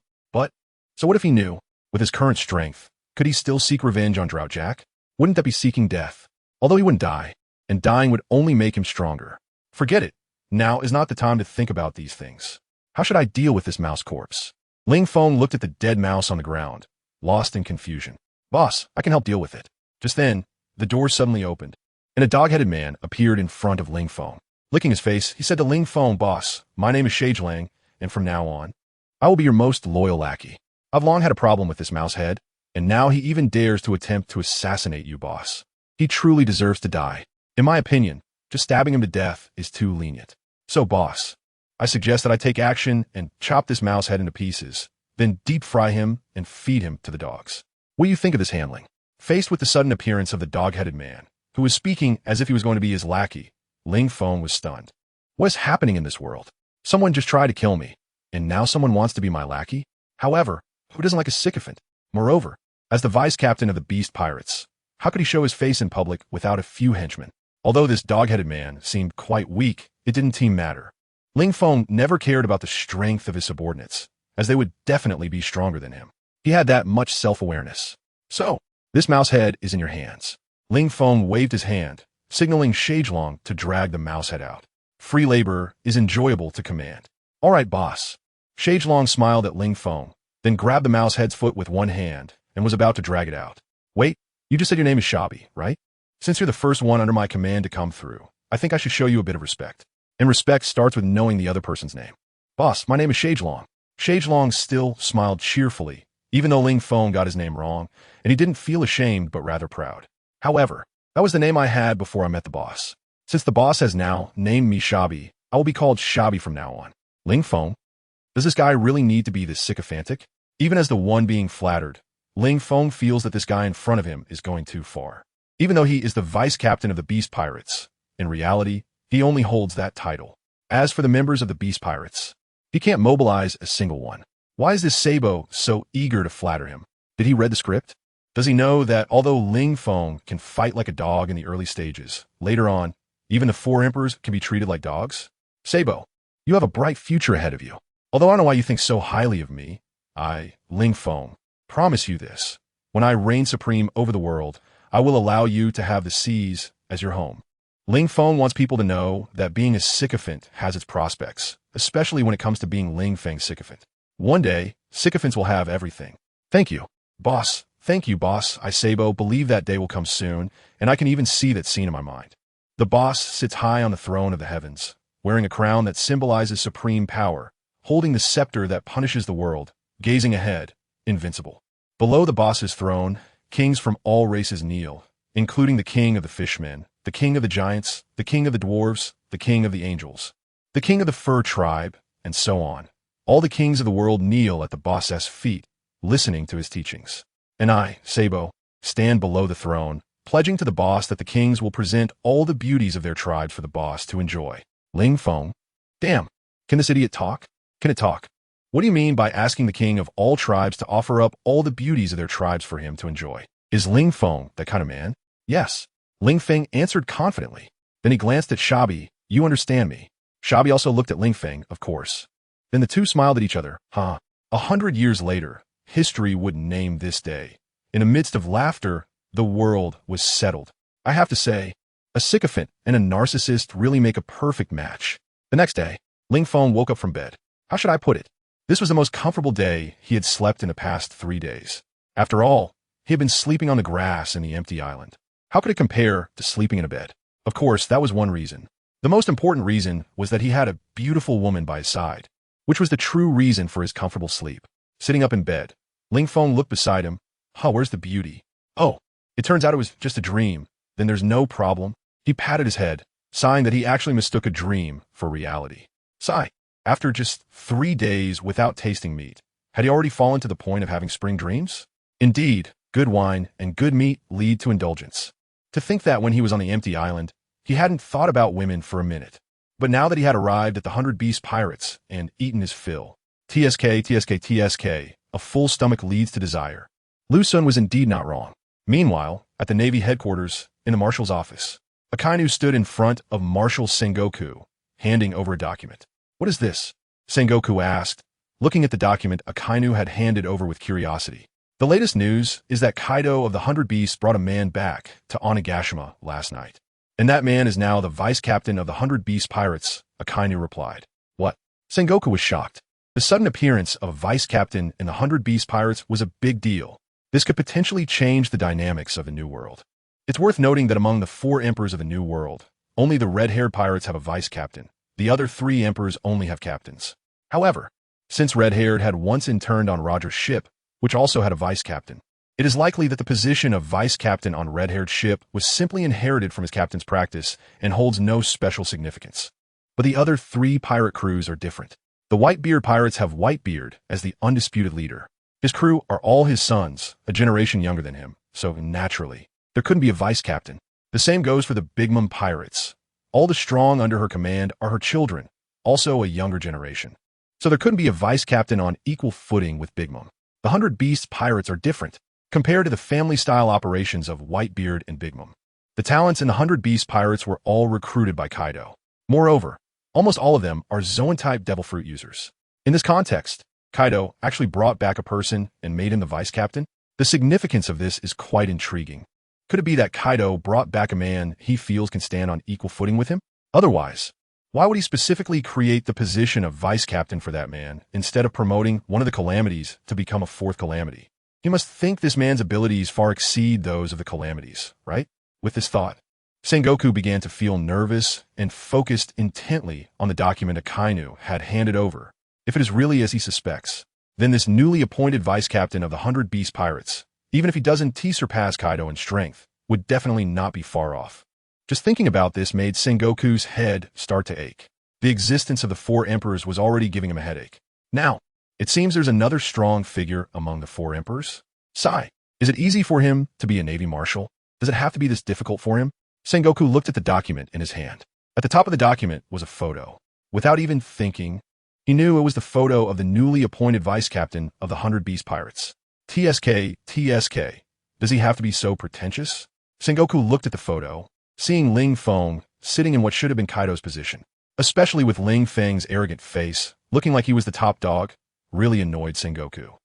So what if he knew, with his current strength, could he still seek revenge on Drought Jack? Wouldn't that be seeking death? Although he wouldn't die, and dying would only make him stronger. Forget it. Now is not the time to think about these things. How should I deal with this mouse corpse? Ling Feng looked at the dead mouse on the ground, lost in confusion. Boss, I can help deal with it. Just then, the door suddenly opened, and a dog-headed man appeared in front of Ling Feng. Licking his face, he said to Ling Feng, "Boss, my name is Shagelang, and from now on, I will be your most loyal lackey. I've long had a problem with this mouse head, and now he even dares to attempt to assassinate you, boss. He truly deserves to die. In my opinion, just stabbing him to death is too lenient. So, boss, I suggest that I take action and chop this mouse head into pieces, then deep fry him and feed him to the dogs. What do you think of this handling?" Faced with the sudden appearance of the dog-headed man, who was speaking as if he was going to be his lackey, Ling Feng was stunned. What is happening in this world? Someone just tried to kill me, and now someone wants to be my lackey? However, who doesn't like a sycophant? Moreover, as the vice captain of the Beast Pirates, how could he show his face in public without a few henchmen? Although this dog-headed man seemed quite weak, it didn't seem matter. Ling Feng never cared about the strength of his subordinates, as they would definitely be stronger than him. He had that much self-awareness. So, this mouse head is in your hands. Ling Feng waved his hand, signaling Shagelong to drag the mouse head out. Free labor is enjoyable to command. All right, boss. Shagelong smiled at Ling Feng, then grabbed the mouse head's foot with one hand and was about to drag it out. Wait, you just said your name is Shabi, right? Since you're the first one under my command to come through, I think I should show you a bit of respect. And respect starts with knowing the other person's name. Boss, my name is Shagelong. Shagelong still smiled cheerfully, even though Ling Feng got his name wrong, and he didn't feel ashamed but rather proud. However, that was the name I had before I met the boss. Since the boss has now named me Shabi, I will be called Shabi from now on. Ling Feng? Does this guy really need to be this sycophantic? Even as the one being flattered, Ling Feng feels that this guy in front of him is going too far. Even though he is the vice captain of the Beast Pirates, in reality, he only holds that title. As for the members of the Beast Pirates, he can't mobilize a single one. Why is this Sabo so eager to flatter him? Did he read the script? Does he know that although Ling Feng can fight like a dog in the early stages, later on, even the four emperors can be treated like dogs? Sabo, you have a bright future ahead of you. Although I don't know why you think so highly of me, I, Ling Feng, promise you this. When I reign supreme over the world, I will allow you to have the seas as your home. Ling Feng wants people to know that being a sycophant has its prospects, especially when it comes to being Ling Feng's sycophant. One day, sycophants will have everything. Thank you, boss. Thank you, boss. I, Sabo, believe that day will come soon, and I can even see that scene in my mind. The boss sits high on the throne of the heavens, wearing a crown that symbolizes supreme power, holding the scepter that punishes the world, gazing ahead, invincible. Below the boss's throne, kings from all races kneel, including the king of the fishmen, the king of the giants, the king of the dwarves, the king of the angels, the king of the fur tribe, and so on. All the kings of the world kneel at the boss's feet, listening to his teachings. And I, Sabo, stand below the throne, pledging to the boss that the kings will present all the beauties of their tribes for the boss to enjoy. Ling Feng? Damn, can this idiot talk? Can it talk? What do you mean by asking the king of all tribes to offer up all the beauties of their tribes for him to enjoy? Is Ling Feng that kind of man? Yes. Ling Feng answered confidently. Then he glanced at Shabi. You understand me. Shabi also looked at Ling Feng, of course. Then the two smiled at each other. 100 years later, history would name this day. In the midst of laughter, the world was settled. I have to say, a sycophant and a narcissist really make a perfect match. The next day, Ling Feng woke up from bed. How should I put it? This was the most comfortable day he had slept in the past 3 days. After all, he had been sleeping on the grass in the empty island. How could it compare to sleeping in a bed? Of course, that was one reason. The most important reason was that he had a beautiful woman by his side, which was the true reason for his comfortable sleep. Sitting up in bed, Ling Feng looked beside him. Where's the beauty? Oh, it turns out it was just a dream. Then there's no problem. He patted his head, sighing that he actually mistook a dream for reality. Sigh. After just 3 days without tasting meat, had he already fallen to the point of having spring dreams? Indeed, good wine and good meat lead to indulgence. To think that when he was on the empty island, he hadn't thought about women for a minute. But now that he had arrived at the 100 Beast Pirates and eaten his fill, TSK, a full stomach leads to desire. Lu Sun was indeed not wrong. Meanwhile, at the Navy headquarters, in the Marshal's office, Akainu stood in front of Marshal Sengoku, handing over a document. What is this? Sengoku asked, looking at the document Akainu had handed over with curiosity. The latest news is that Kaido of the 100 Beasts brought a man back to Onigashima last night. And that man is now the vice captain of the 100 Beast Pirates, Akainu replied. What? Sengoku was shocked. The sudden appearance of a vice captain in the 100 Beast Pirates was a big deal. This could potentially change the dynamics of the New World. It's worth noting that among the 4 emperors of the New World, only the red-haired pirates have a vice captain. The other 3 emperors only have captains. However, since Red-Haired had once interned on Roger's ship, which also had a vice captain, it is likely that the position of vice captain on Red-Haired's ship was simply inherited from his captain's practice and holds no special significance. But the other 3 pirate crews are different. The Whitebeard pirates have Whitebeard as the undisputed leader. His crew are all his sons, a generation younger than him, so naturally, there couldn't be a vice captain. The same goes for the Big Mom pirates. All the strong under her command are her children, also a younger generation. So there couldn't be a vice captain on equal footing with Big Mom. The 100 Beasts pirates are different, compared to the family-style operations of Whitebeard and Big Mom. The talents in the 100 Beast pirates were all recruited by Kaido. Moreover, almost all of them are Zoan-type devil fruit users. In this context, Kaido actually brought back a person and made him the vice captain. The significance of this is quite intriguing. Could it be that Kaido brought back a man he feels can stand on equal footing with him? Otherwise, why would he specifically create the position of vice captain for that man instead of promoting one of the calamities to become a fourth calamity? He must think this man's abilities far exceed those of the calamities, right? With this thought, Sengoku began to feel nervous and focused intently on the document Akainu had handed over. If it is really as he suspects, then this newly appointed vice captain of the 100 Beast Pirates, even if he doesn't surpass Kaido in strength, would definitely not be far off. Just thinking about this made Sengoku's head start to ache. The existence of the four emperors was already giving him a headache. Now, it seems there's another strong figure among the four emperors. Sigh. Is it easy for him to be a navy marshal? Does it have to be this difficult for him? Sengoku looked at the document in his hand. At the top of the document was a photo. Without even thinking, he knew it was the photo of the newly appointed vice captain of the 100 Beast Pirates. TSK. Does he have to be so pretentious? Sengoku looked at the photo, seeing Ling Feng sitting in what should have been Kaido's position. Especially with Ling Feng's arrogant face, looking like he was the top dog, really annoyed Sengoku.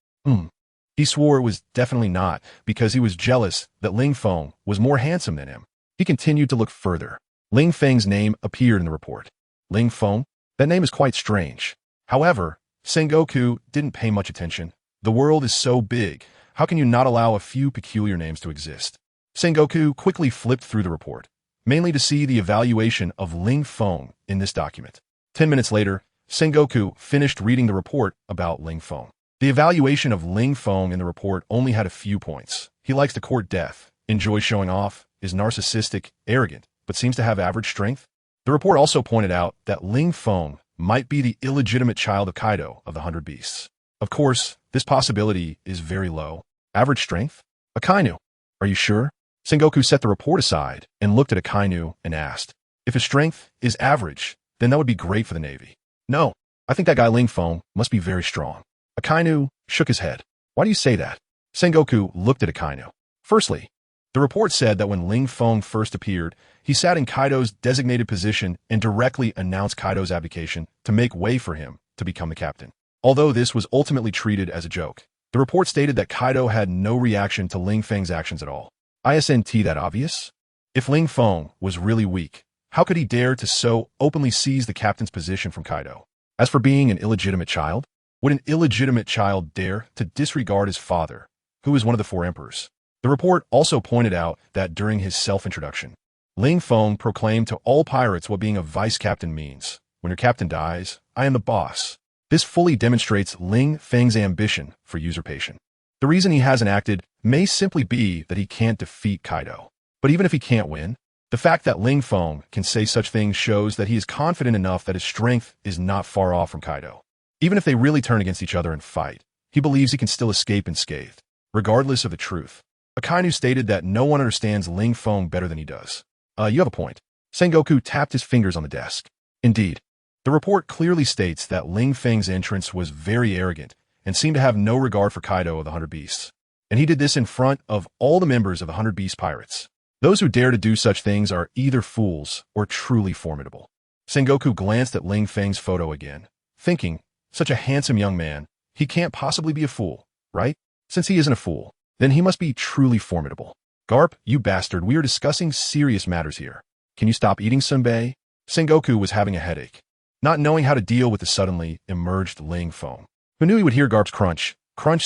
He swore it was definitely not, because he was jealous that Ling Feng was more handsome than him. He continued to look further. Ling Feng's name appeared in the report. Ling Feng? That name is quite strange. However, Sengoku didn't pay much attention. The world is so big, how can you not allow a few peculiar names to exist? Sengoku quickly flipped through the report, mainly to see the evaluation of Ling Feng in this document. 10 minutes later, Sengoku finished reading the report about Ling Feng. The evaluation of Ling Feng in the report only had a few points. He likes to court death, enjoys showing off, is narcissistic, arrogant, but seems to have average strength. The report also pointed out that Ling Feng might be the illegitimate child of Kaido of the 100 Beasts. Of course, this possibility is very low. Average strength? Akainu. Are you sure? Sengoku set the report aside and looked at Akainu and asked, if his strength is average, then that would be great for the Navy. No, I think that guy Ling Feng must be very strong. Akainu shook his head. Why do you say that? Sengoku looked at Akainu. Firstly, the report said that when Ling Feng first appeared, he sat in Kaido's designated position and directly announced Kaido's abdication to make way for him to become the captain. Although this was ultimately treated as a joke, the report stated that Kaido had no reaction to Ling Feng's actions at all. Isn't that obvious? If Ling Feng was really weak, how could he dare to so openly seize the captain's position from Kaido? As for being an illegitimate child, would an illegitimate child dare to disregard his father, who is one of the four emperors? The report also pointed out that during his self-introduction, Ling Feng proclaimed to all pirates what being a vice captain means. When your captain dies, I am the boss. This fully demonstrates Ling Feng's ambition for usurpation. The reason he hasn't acted may simply be that he can't defeat Kaido. But even if he can't win, the fact that Ling Feng can say such things shows that he is confident enough that his strength is not far off from Kaido. Even if they really turn against each other and fight, he believes he can still escape unscathed, regardless of the truth. Akainu stated that no one understands Ling Feng better than he does. You have a point. Sengoku tapped his fingers on the desk. Indeed, the report clearly states that Ling Feng's entrance was very arrogant and seemed to have no regard for Kaido of the 100 Beasts. And he did this in front of all the members of the 100 Beast Pirates. Those who dare to do such things are either fools or truly formidable. Sengoku glanced at Ling Feng's photo again, thinking, such a handsome young man, he can't possibly be a fool, right? Since he isn't a fool, then he must be truly formidable. Garp, you bastard, we are discussing serious matters here. Can you stop eating sunbae? Sengoku was having a headache, not knowing how to deal with the suddenly emerged Ling Feng, who knew he would hear Garp's crunch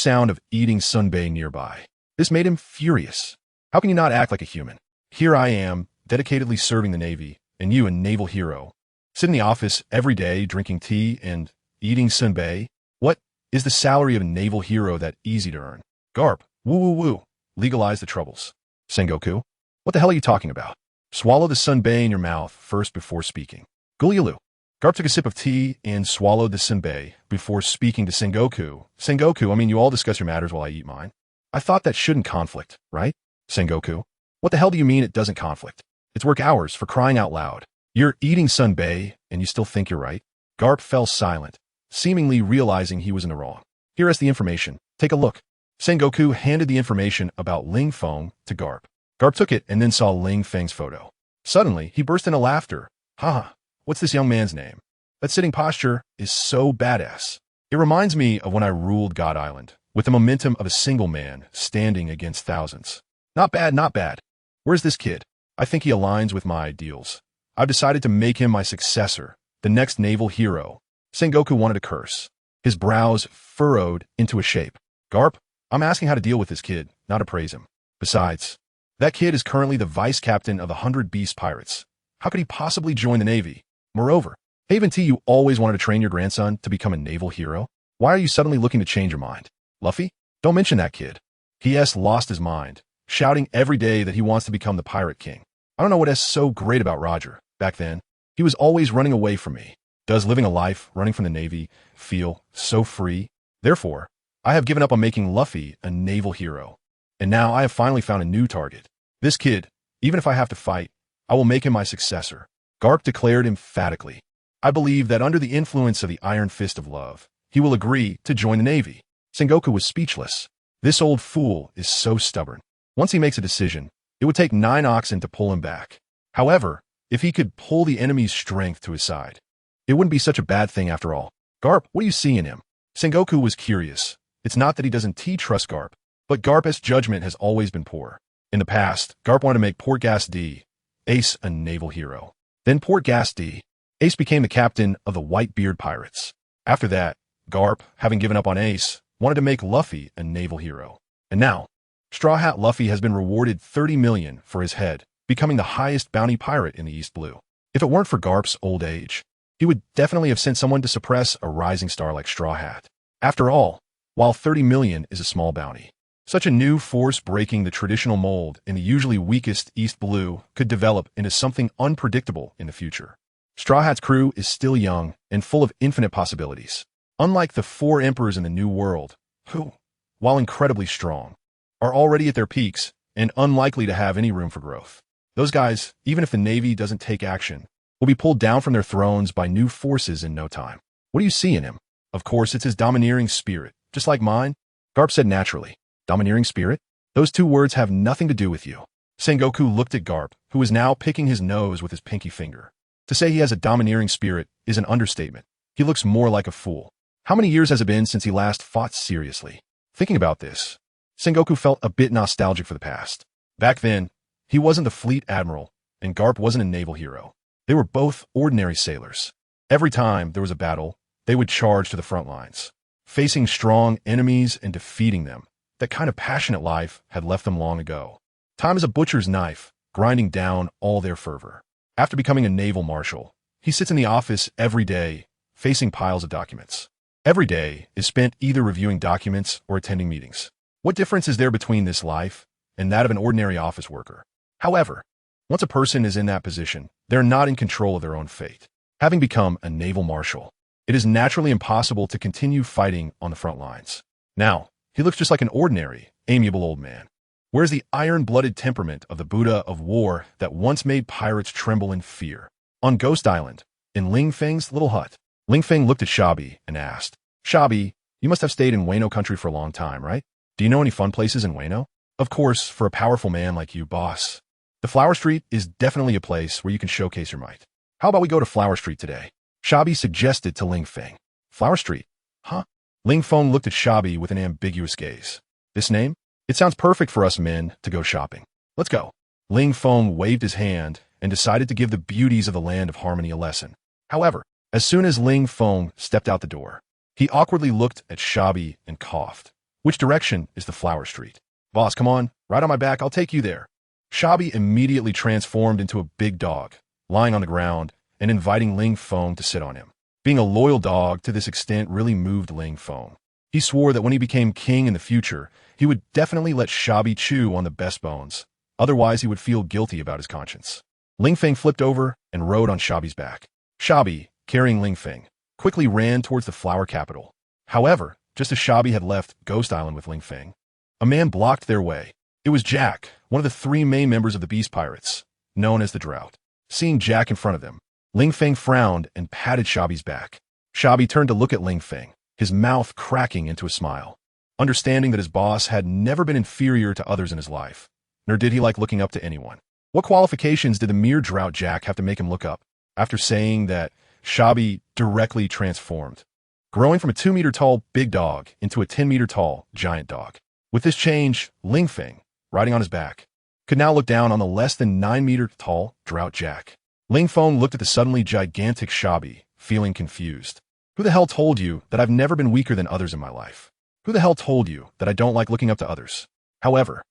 sound of eating sunbae nearby. This made him furious. How can you not act like a human? Here I am, dedicatedly serving the Navy, and you, a naval hero, sit in the office every day drinking tea and eating sunbae. What is the salary of a naval hero that easy to earn? Garp, woo. Legalize the troubles. Sengoku, what the hell are you talking about? Swallow the sunbae in your mouth first before speaking. Gulialu. Garp took a sip of tea and swallowed the sunbae before speaking to Sengoku. Sengoku, I mean, you all discuss your matters while I eat mine. I thought that shouldn't conflict, right? Sengoku, what the hell do you mean it doesn't conflict? It's work hours, for crying out loud. You're eating sunbae and you still think you're right? Garp fell silent, seemingly realizing he was in the wrong. Here is the information. Take a look. Sengoku handed the information about Ling Feng to Garp. Garp took it and then saw Ling Feng's photo. Suddenly, he burst into laughter. Haha, what's this young man's name? That sitting posture is so badass. It reminds me of when I ruled God Island, with the momentum of a single man standing against thousands. Not bad, not bad. Where's this kid? I think he aligns with my ideals. I've decided to make him my successor, the next naval hero. Sengoku wanted to curse. His brows furrowed into a shape. Garp, I'm asking how to deal with this kid, not to praise him. Besides, that kid is currently the vice captain of the 100 Beast Pirates. How could he possibly join the Navy? Moreover, Haven T, you always wanted to train your grandson to become a naval hero? Why are you suddenly looking to change your mind? Luffy? Don't mention that kid. He has lost his mind, shouting every day that he wants to become the Pirate King. I don't know what is so great about Roger. Back then, he was always running away from me. Does living a life running from the Navy feel so free? Therefore, I have given up on making Luffy a naval hero. And now I have finally found a new target. This kid, even if I have to fight, I will make him my successor. Garp declared emphatically. I believe that under the influence of the iron fist of love, he will agree to join the Navy. Sengoku was speechless. This old fool is so stubborn. Once he makes a decision, it would take 9 oxen to pull him back. However, if he could pull the enemy's strength to his side, it wouldn't be such a bad thing after all. Garp, what do you see in him? Sengoku was curious. It's not that he doesn't trust Garp, but Garp's judgment has always been poor. In the past, Garp wanted to make Port Gas D, Ace, a naval hero. Then Port Gas D, Ace became the captain of the Whitebeard Pirates. After that, Garp, having given up on Ace, wanted to make Luffy a naval hero. And now, Straw Hat Luffy has been rewarded 30 million for his head, becoming the highest bounty pirate in the East Blue. If it weren't for Garp's old age, he would definitely have sent someone to suppress a rising star like Straw Hat. After all, while 30 million is a small bounty, such a new force breaking the traditional mold in the usually weakest East Blue could develop into something unpredictable in the future. Straw Hat's crew is still young and full of infinite possibilities. Unlike the 4 emperors in the New World, who, while incredibly strong, are already at their peaks and unlikely to have any room for growth. Those guys, even if the Navy doesn't take action, will be pulled down from their thrones by new forces in no time. What do you see in him? Of course, it's his domineering spirit, just like mine. Garp said naturally. Domineering spirit? Those 2 words have nothing to do with you. Sengoku looked at Garp, who was now picking his nose with his pinky finger. To say he has a domineering spirit is an understatement. He looks more like a fool. How many years has it been since he last fought seriously? Thinking about this, Sengoku felt a bit nostalgic for the past. Back then, he wasn't the fleet admiral, and Garp wasn't a naval hero. They were both ordinary sailors. Every time there was a battle, they would charge to the front lines, facing strong enemies and defeating them. That kind of passionate life had left them long ago. Time is a butcher's knife, grinding down all their fervor. After becoming a naval marshal, he sits in the office every day, facing piles of documents. Every day is spent either reviewing documents or attending meetings. What difference is there between this life and that of an ordinary office worker? However, once a person is in that position, they're not in control of their own fate. Having become a naval marshal, it is naturally impossible to continue fighting on the front lines. Now, he looks just like an ordinary, amiable old man. Where's the iron-blooded temperament of the Buddha of war that once made pirates tremble in fear? On Ghost Island, in Ling Feng's little hut, Ling Feng looked at Shabi and asked, Shabi, you must have stayed in Wano country for a long time, right? Do you know any fun places in Wano? Of course, for a powerful man like you, boss. The Flower Street is definitely a place where you can showcase your might. How about we go to Flower Street today? Shabi suggested to Ling Feng. Flower Street? Huh? Ling Feng looked at Shabi with an ambiguous gaze. This name? It sounds perfect for us men to go shopping. Let's go. Ling Feng waved his hand and decided to give the beauties of the Land of Harmony a lesson. However, as soon as Ling Feng stepped out the door, he awkwardly looked at Shabi and coughed. Which direction is the Flower Street? Boss, come on, ride on my back, I'll take you there. Shabi immediately transformed into a big dog, lying on the ground and inviting Ling Feng to sit on him. Being a loyal dog to this extent really moved Ling Feng. He swore that when he became king in the future, he would definitely let Shabi chew on the best bones. Otherwise, he would feel guilty about his conscience. Ling Feng flipped over and rode on Shabi's back. Shabi, carrying Ling Feng, quickly ran towards the flower capital. However, just as Shabi had left Ghost Island with Ling Feng, a man blocked their way. It was Jack, one of the 3 main members of the Beast Pirates, known as the Drought. Seeing Jack in front of them, Ling Feng frowned and patted Shabi's back. Shabi turned to look at Ling Feng, his mouth cracking into a smile. Understanding that his boss had never been inferior to others in his life, nor did he like looking up to anyone. What qualifications did the mere Drought Jack have to make him look up, after saying that Shabi directly transformed, growing from a 2-meter-tall big dog into a 10-meter-tall giant dog? With this change, Ling Feng, riding on his back, could now look down on the less than 9-meter tall Drought Jack. Ling Feng looked at the suddenly gigantic Shabi, feeling confused. Who the hell told you that I've never been weaker than others in my life? Who the hell told you that I don't like looking up to others? However,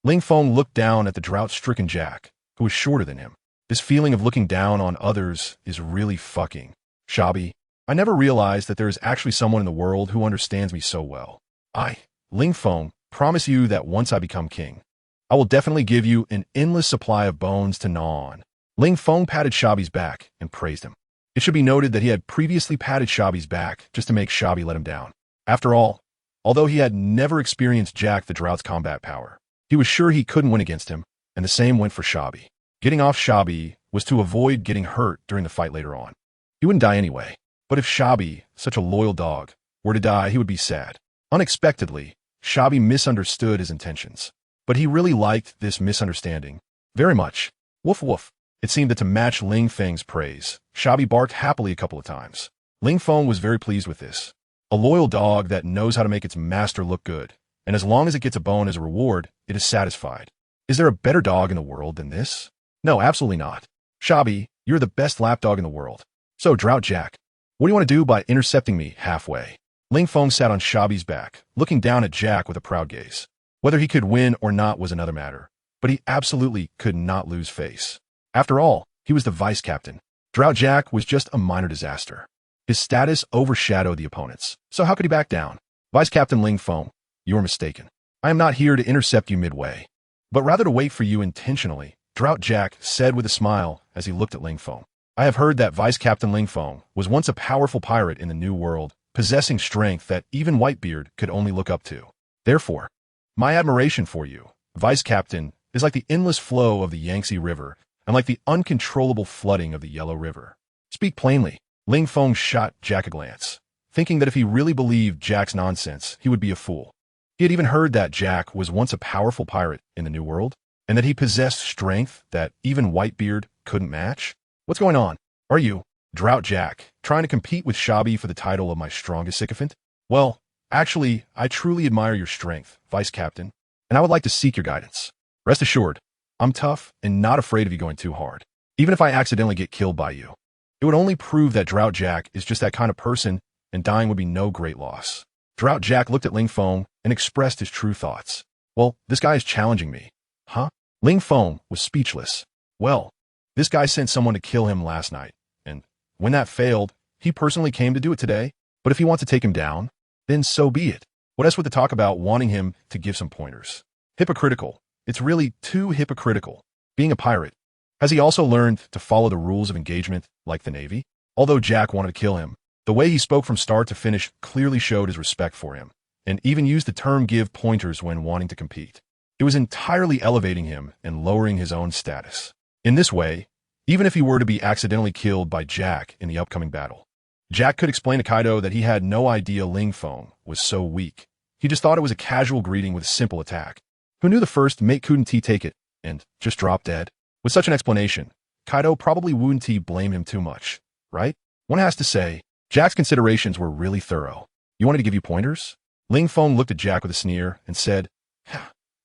Ling Feng looked down at the drought-stricken Jack, who was shorter than him. This feeling of looking down on others is really fucking. Shabi, I never realized that there is actually someone in the world who understands me so well. I, Ling Feng, promise you that once I become king, I will definitely give you an endless supply of bones to gnaw on. Ling Feng patted Shabi's back and praised him. It should be noted that he had previously patted Shabi's back just to make Shabi let him down. After all, although he had never experienced Jack the Drought's combat power, he was sure he couldn't win against him, and the same went for Shabi. Getting off Shabi was to avoid getting hurt during the fight later on. He wouldn't die anyway, but if Shabi, such a loyal dog, were to die, he would be sad. Unexpectedly, Shabi misunderstood his intentions, but he really liked this misunderstanding very much. Woof woof. It seemed that to match Ling Feng's praise, Shabi barked happily a couple of times. Ling Feng was very pleased with this. A loyal dog that knows how to make its master look good, and as long as it gets a bone as a reward, it is satisfied. Is there a better dog in the world than this? No, absolutely not. Shabi, you're the best lapdog in the world. So, Drought Jack, what do you want to do by intercepting me halfway? Ling Feng sat on Shabi's back, looking down at Jack with a proud gaze. Whether he could win or not was another matter, but he absolutely could not lose face. After all, he was the vice captain. Drought Jack was just a minor disaster. His status overshadowed the opponents, so how could he back down? Vice Captain Ling Feng, you are mistaken. I am not here to intercept you midway, but rather to wait for you intentionally, Drought Jack said with a smile as he looked at Ling Feng. I have heard that Vice Captain Ling Feng was once a powerful pirate in the New World, possessing strength that even Whitebeard could only look up to. Therefore, my admiration for you, Vice Captain, is like the endless flow of the Yangtze River and like the uncontrollable flooding of the Yellow River. Speak plainly. Ling Feng shot Jack a glance, thinking that if he really believed Jack's nonsense, he would be a fool. He had even heard that Jack was once a powerful pirate in the New World, and that he possessed strength that even Whitebeard couldn't match. What's going on? Are you, Drought Jack, trying to compete with Shabi for the title of my strongest sycophant? Well, actually, I truly admire your strength, Vice Captain, and I would like to seek your guidance. Rest assured, I'm tough and not afraid of you going too hard. Even if I accidentally get killed by you, it would only prove that Drought Jack is just that kind of person, and dying would be no great loss. Drought Jack looked at Ling Feng and expressed his true thoughts. Well, this guy is challenging me. Huh? Ling Feng was speechless. Well, this guy sent someone to kill him last night, and when that failed, he personally came to do it today. But if you want to take him down, then so be it. What else would to talk about wanting him to give some pointers? Hypocritical. It's really too hypocritical. Being a pirate. Has he also learned to follow the rules of engagement like the Navy? Although Jack wanted to kill him, the way he spoke from start to finish clearly showed his respect for him, and even used the term give pointers when wanting to compete. It was entirely elevating him and lowering his own status. In this way, even if he were to be accidentally killed by Jack in the upcoming battle, Jack could explain to Kaido that he had no idea Ling Feng was so weak. He just thought it was a casual greeting with a simple attack. Who knew the first mate couldn't take it and just drop dead? With such an explanation, Kaido probably wouldn't blame him too much, right? One has to say, Jack's considerations were really thorough. You wanted to give you pointers? Ling Feng looked at Jack with a sneer and said,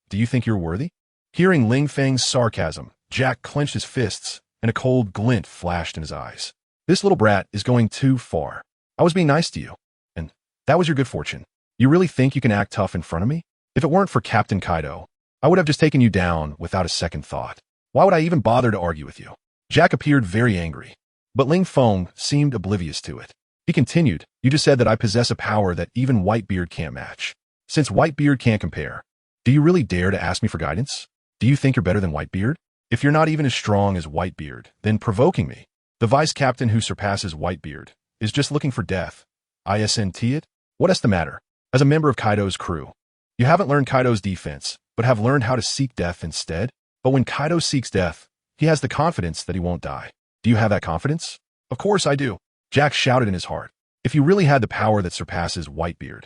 do you think you're worthy? Hearing Ling Feng's sarcasm, Jack clenched his fists and a cold glint flashed in his eyes. This little brat is going too far. I was being nice to you, and that was your good fortune. You really think you can act tough in front of me? If it weren't for Captain Kaido, I would have just taken you down without a second thought. Why would I even bother to argue with you? Jack appeared very angry, but Ling Feng seemed oblivious to it. He continued, you just said that I possess a power that even Whitebeard can't match. Since Whitebeard can't compare, do you really dare to ask me for guidance? Do you think you're better than Whitebeard? If you're not even as strong as Whitebeard, then provoking me. The vice captain who surpasses Whitebeard is just looking for death. Isn't it? What is the matter? As a member of Kaido's crew, you haven't learned Kaido's defense, but have learned how to seek death instead? But when Kaido seeks death, he has the confidence that he won't die. Do you have that confidence? Of course I do. Jack shouted in his heart. If you really had the power that surpasses Whitebeard,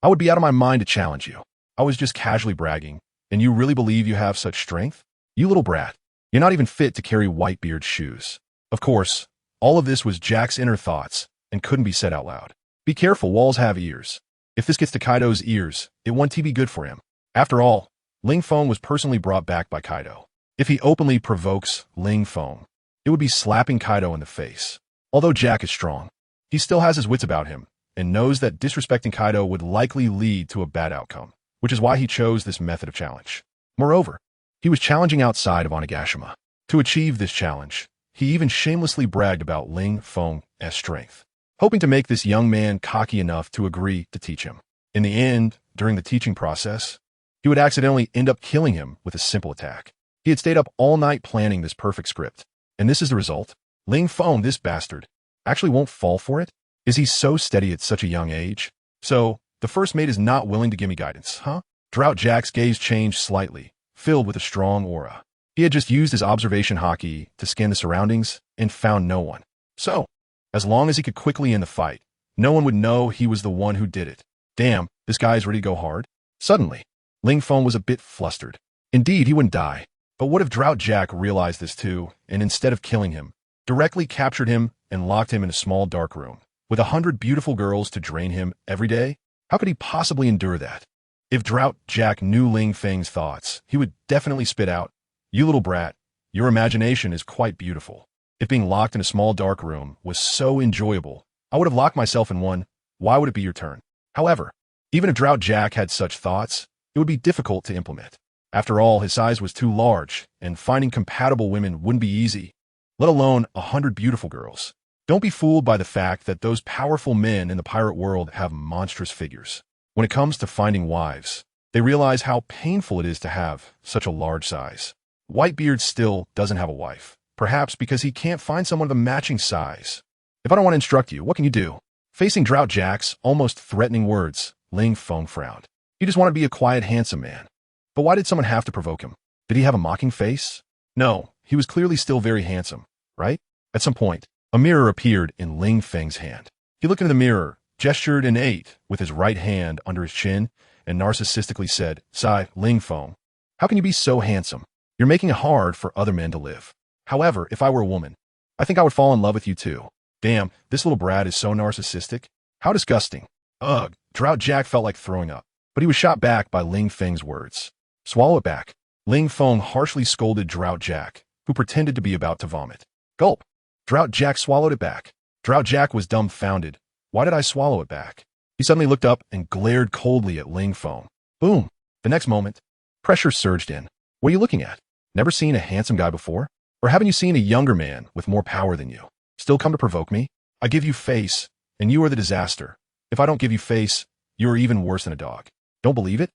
I would be out of my mind to challenge you. I was just casually bragging, and you really believe you have such strength? You little brat. You're not even fit to carry Whitebeard's shoes. Of course, all of this was Jack's inner thoughts and couldn't be said out loud. Be careful, walls have ears. If this gets to Kaido's ears, it won't be good for him. After all, Ling Feng was personally brought back by Kaido. If he openly provokes Ling Feng, it would be slapping Kaido in the face. Although Jack is strong, he still has his wits about him and knows that disrespecting Kaido would likely lead to a bad outcome, which is why he chose this method of challenge. Moreover, he was challenging outside of Onigashima. To achieve this challenge, he even shamelessly bragged about Ling Feng's strength, hoping to make this young man cocky enough to agree to teach him. In the end, during the teaching process, he would accidentally end up killing him with a simple attack. He had stayed up all night planning this perfect script. And this is the result? Ling Feng, this bastard, actually won't fall for it? Is he so steady at such a young age? So, the first mate is not willing to give me guidance, huh? Drought Jack's gaze changed slightly, filled with a strong aura. He had just used his observation haki to scan the surroundings and found no one. So, as long as he could quickly end the fight, no one would know he was the one who did it. Damn, this guy is ready to go hard? Suddenly, Ling Feng was a bit flustered. Indeed, he wouldn't die. But what if Drought Jack realized this too, and instead of killing him, directly captured him and locked him in a small dark room, with 100 beautiful girls to drain him every day? How could he possibly endure that? If Drought Jack knew Ling Feng's thoughts, he would definitely spit out, "You little brat, your imagination is quite beautiful. If being locked in a small dark room was so enjoyable, I would have locked myself in one. Why would it be your turn?" However, even if Drought Jack had such thoughts, it would be difficult to implement. After all, his size was too large, and finding compatible women wouldn't be easy, let alone 100 beautiful girls. Don't be fooled by the fact that those powerful men in the pirate world have monstrous figures. When it comes to finding wives, they realize how painful it is to have such a large size. Whitebeard still doesn't have a wife, perhaps because he can't find someone of a matching size. If I don't want to instruct you, what can you do? Facing Drought Jack's almost threatening words, Ling Feng frowned. He just wanted to be a quiet, handsome man. But why did someone have to provoke him? Did he have a mocking face? No, he was clearly still very handsome, right? At some point, a mirror appeared in Ling Feng's hand. He looked into the mirror, gestured and ate with his right hand under his chin, and narcissistically said, "Sigh, Ling Feng, how can you be so handsome? You're making it hard for other men to live. However, if I were a woman, I think I would fall in love with you too." Damn, this little brat is so narcissistic. How disgusting. Ugh, Drought Jack felt like throwing up, but he was shot back by Ling Feng's words. "Swallow it back." Ling Feng harshly scolded Drought Jack, who pretended to be about to vomit. Gulp. Drought Jack swallowed it back. Drought Jack was dumbfounded. Why did I swallow it back? He suddenly looked up and glared coldly at Ling Feng. Boom. The next moment, pressure surged in. What are you looking at? Never seen a handsome guy before? Or haven't you seen a younger man with more power than you? Still come to provoke me? I give you face, and you are the disaster. If I don't give you face, you are even worse than a dog. Don't believe it?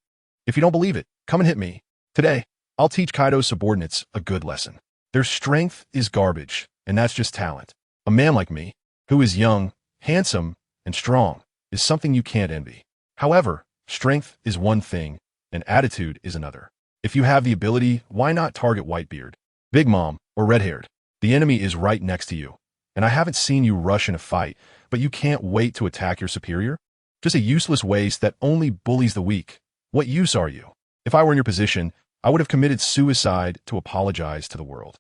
If you don't believe it, come and hit me. Today, I'll teach Kaido's subordinates a good lesson. Their strength is garbage, and that's just talent. A man like me, who is young, handsome, and strong, is something you can't envy. However, strength is one thing, and attitude is another. If you have the ability, why not target Whitebeard, Big Mom, or Red-Haired? The enemy is right next to you, and I haven't seen you rush in a fight, but you can't wait to attack your superior? Just a useless waste that only bullies the weak. What use are you? If I were in your position, I would have committed suicide to apologize to the world.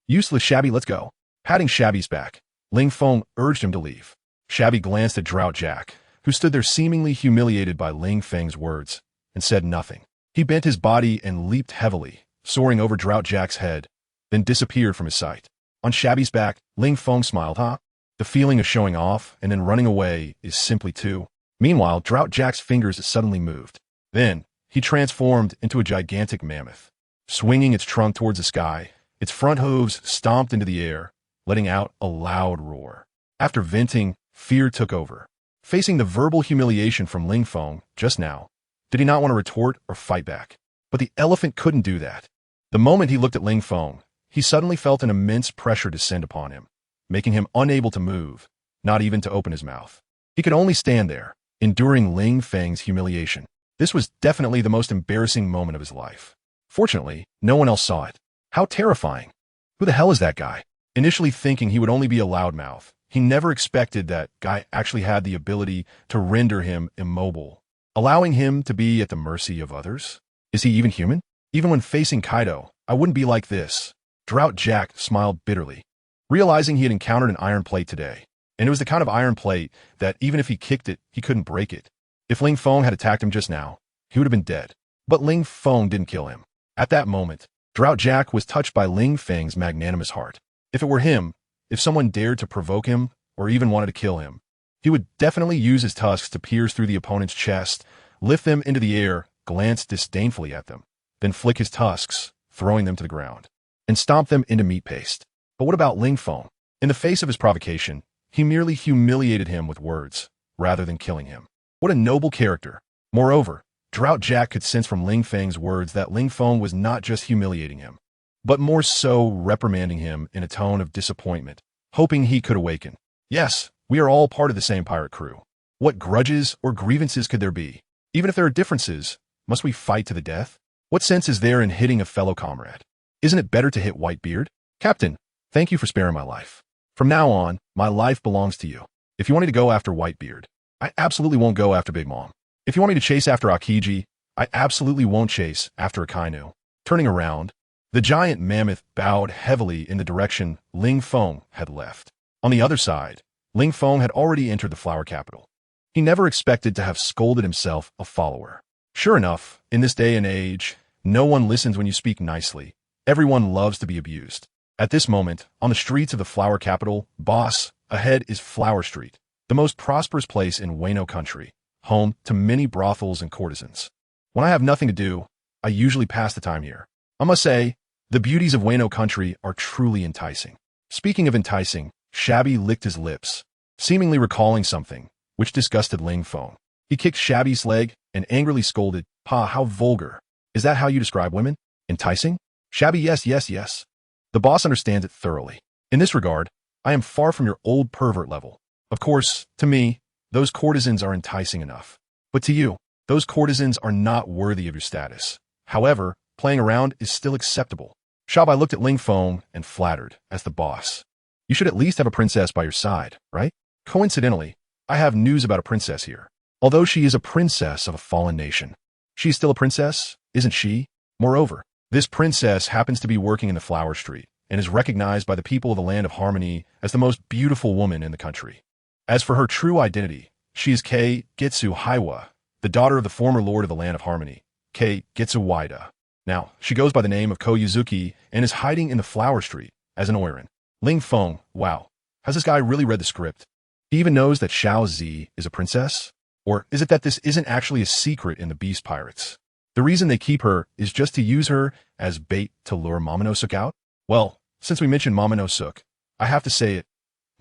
Useless Shabby, let's go. Patting Shabby's back, Ling Feng urged him to leave. Shabby glanced at Drought Jack, who stood there seemingly humiliated by Ling Feng's words, and said nothing. He bent his body and leaped heavily, soaring over Drought Jack's head, then disappeared from his sight. On Shabby's back, Ling Feng smiled, huh? The feeling of showing off and then running away is simply too. Meanwhile, Drought Jack's fingers suddenly moved. Then, he transformed into a gigantic mammoth. Swinging its trunk towards the sky, its front hooves stomped into the air, letting out a loud roar. After venting, fear took over. Facing the verbal humiliation from Ling Feng just now, did he not want to retort or fight back? But the elephant couldn't do that. The moment he looked at Ling Feng, he suddenly felt an immense pressure descend upon him, making him unable to move, not even to open his mouth. He could only stand there, enduring Ling Feng's humiliation. This was definitely the most embarrassing moment of his life. Fortunately, no one else saw it. How terrifying. Who the hell is that guy? Initially thinking he would only be a loudmouth, he never expected that guy actually had the ability to render him immobile, allowing him to be at the mercy of others. Is he even human? Even when facing Kaido, I wouldn't be like this. Drought Jack smiled bitterly, realizing he had encountered an iron plate today, and it was the kind of iron plate that even if he kicked it, he couldn't break it. If Ling Feng had attacked him just now, he would have been dead. But Ling Feng didn't kill him. At that moment, Drought Jack was touched by Ling Feng's magnanimous heart. If it were him, if someone dared to provoke him, or even wanted to kill him, he would definitely use his tusks to pierce through the opponent's chest, lift them into the air, glance disdainfully at them, then flick his tusks, throwing them to the ground, and stomp them into meat paste. But what about Ling Feng? In the face of his provocation, he merely humiliated him with words, rather than killing him. What a noble character. Moreover, Drought Jack could sense from Ling Feng's words that Ling Feng was not just humiliating him, but more so reprimanding him in a tone of disappointment, hoping he could awaken. Yes, we are all part of the same pirate crew. What grudges or grievances could there be? Even if there are differences, must we fight to the death? What sense is there in hitting a fellow comrade? Isn't it better to hit Whitebeard? Captain, thank you for sparing my life. From now on, my life belongs to you. If you want me to go after Whitebeard, I absolutely won't go after Big Mom. If you want me to chase after Akiji, I absolutely won't chase after a Kainu. Turning around, the giant mammoth bowed heavily in the direction Ling Feng had left. On the other side, Ling Feng had already entered the flower capital. He never expected to have scolded himself a follower. Sure enough, in this day and age, no one listens when you speak nicely. Everyone loves to be abused. At this moment, on the streets of the flower capital, boss, ahead is Flower Street, the most prosperous place in Wano country, home to many brothels and courtesans. When I have nothing to do, I usually pass the time here. I must say, the beauties of Wano country are truly enticing. Speaking of enticing, Shabby licked his lips, seemingly recalling something, which disgusted Ling Feng. He kicked Shabby's leg and angrily scolded, "Pa, how vulgar. Is that how you describe women? Enticing?" Shabby, yes. The boss understands it thoroughly. In this regard, I am far from your old pervert level. Of course, to me, those courtesans are enticing enough. But to you, those courtesans are not worthy of your status. However, playing around is still acceptable. Shabai looked at Ling Feng and flattered, as the boss. You should at least have a princess by your side, right? Coincidentally, I have news about a princess here. Although she is a princess of a fallen nation, she is still a princess, isn't she? Moreover, this princess happens to be working in the Flower Street and is recognized by the people of the Land of Harmony as the most beautiful woman in the country. As for her true identity, she is Kei Gitsu Haiwa, the daughter of the former lord of the Land of Harmony, Kei Gitsu Waida. Now, she goes by the name of Koyuzuki and is hiding in the Flower Street as an Oiran. Ling Feng, wow, has this guy really read the script? He even knows that Xiao Zi is a princess? Or is it that this isn't actually a secret in the Beast Pirates? The reason they keep her is just to use her as bait to lure Momonosuke out? Well, since we mentioned Momonosuke, I have to say it.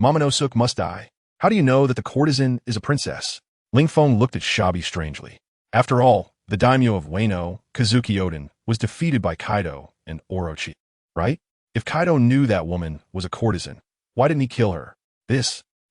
Momonosuke must die. How do you know that the courtesan is a princess? Ling Feng looked at Shabi strangely. After all, the daimyo of Wano, Kazuki Oden, was defeated by Kaido and Orochi, right? If Kaido knew that woman was a courtesan, why didn't he kill her?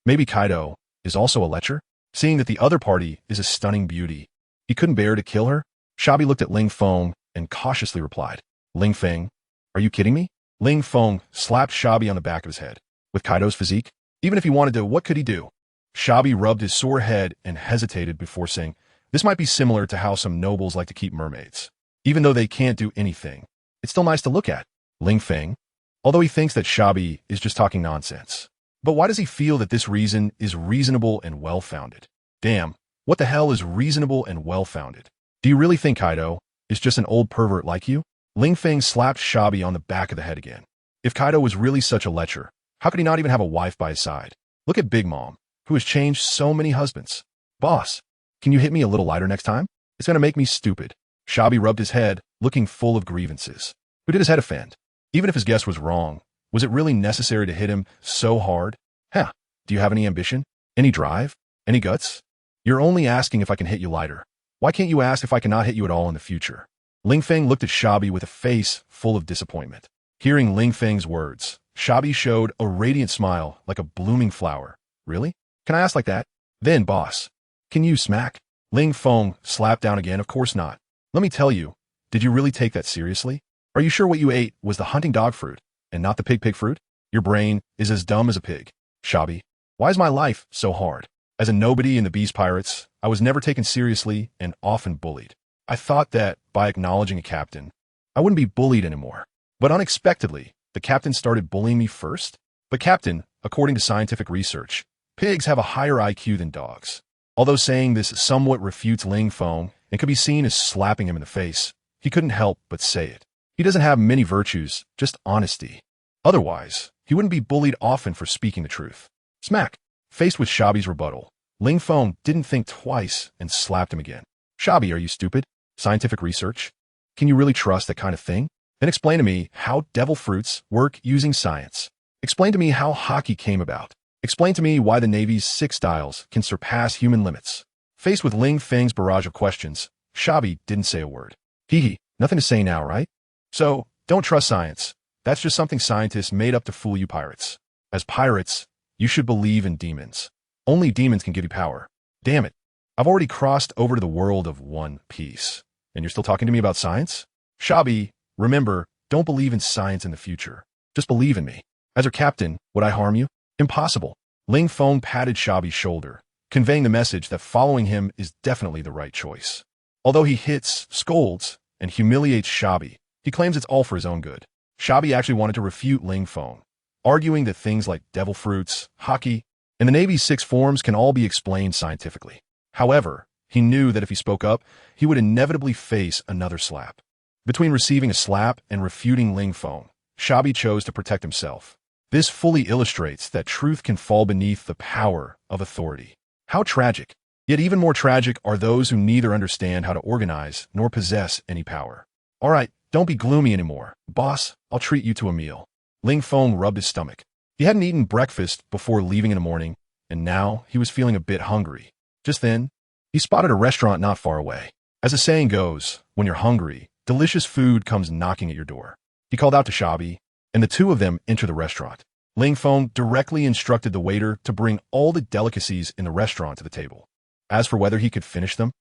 Maybe Kaido is also a lecher? Seeing that the other party is a stunning beauty, he couldn't bear to kill her? Shabi looked at Ling Feng and cautiously replied, Ling Feng, are you kidding me? Ling Feng slapped Shabi on the back of his head. With Kaido's physique, even if he wanted to, what could he do? Shabi rubbed his sore head and hesitated before saying, this might be similar to how some nobles like to keep mermaids. Even though they can't do anything, it's still nice to look at. Ling Feng, although he thinks that Shabi is just talking nonsense. But why does he feel that this reason is reasonable and well-founded? Damn, what the hell is reasonable and well-founded? Do you really think Kaido is just an old pervert like you? Ling Feng slapped Shabi on the back of the head again. If Kaido was really such a lecher, how could he not even have a wife by his side? Look at Big Mom, who has changed so many husbands. Boss, can you hit me a little lighter next time? It's gonna make me stupid. Shabi rubbed his head, looking full of grievances. Who did his head offend? Even if his guess was wrong, was it really necessary to hit him so hard? Huh, do you have any ambition? Any drive? Any guts? You're only asking if I can hit you lighter. Why can't you ask if I cannot hit you at all in the future? Ling Feng looked at Shabi with a face full of disappointment. Hearing Ling Feng's words, Shabi showed a radiant smile like a blooming flower. Really? Can I ask like that? Then, boss, can you smack? Ling Feng slapped down again. Of course not. Let me tell you, did you really take that seriously? Are you sure what you ate was the hunting dog fruit and not the pig fruit? Your brain is as dumb as a pig. Shabi, why is my life so hard? As a nobody in the Beast Pirates, I was never taken seriously and often bullied. I thought that, by acknowledging a captain, I wouldn't be bullied anymore. But unexpectedly, the captain started bullying me first. But captain, according to scientific research, pigs have a higher IQ than dogs. Although saying this somewhat refutes Ling Feng and could be seen as slapping him in the face. He couldn't help but say it. He doesn't have many virtues, just honesty. Otherwise, he wouldn't be bullied often for speaking the truth. Smack! Faced with Shabi's rebuttal, Ling Feng didn't think twice and slapped him again. Shabi, are you stupid? Scientific research? Can you really trust that kind of thing? Then explain to me how devil fruits work using science. Explain to me how hockey came about. Explain to me why the Navy's 6 styles can surpass human limits. Faced with Ling Feng's barrage of questions, Shabi didn't say a word. Hee, nothing to say now, right? So, don't trust science. That's just something scientists made up to fool you pirates. As pirates, you should believe in demons. Only demons can give you power. Damn it. I've already crossed over to the world of One Piece. And you're still talking to me about science? Shabi, remember, don't believe in science in the future. Just believe in me. As your captain, would I harm you? Impossible. Ling Feng patted Shabi's shoulder, conveying the message that following him is definitely the right choice. Although he hits, scolds, and humiliates Shabi, he claims it's all for his own good. Shabi actually wanted to refute Ling Feng, arguing that things like devil fruits, hockey, and the Navy's 6 forms can all be explained scientifically. However, he knew that if he spoke up, he would inevitably face another slap. Between receiving a slap and refuting Ling Feng, Shabi chose to protect himself. This fully illustrates that truth can fall beneath the power of authority. How tragic. Yet even more tragic are those who neither understand how to organize nor possess any power. All right, don't be gloomy anymore. Boss, I'll treat you to a meal. Ling Feng rubbed his stomach. He hadn't eaten breakfast before leaving in the morning, and now he was feeling a bit hungry. Just then, he spotted a restaurant not far away. As the saying goes, when you're hungry, delicious food comes knocking at your door. He called out to Shabi, and the two of them entered the restaurant. Ling Feng directly instructed the waiter to bring all the delicacies in the restaurant to the table. As for whether he could finish them,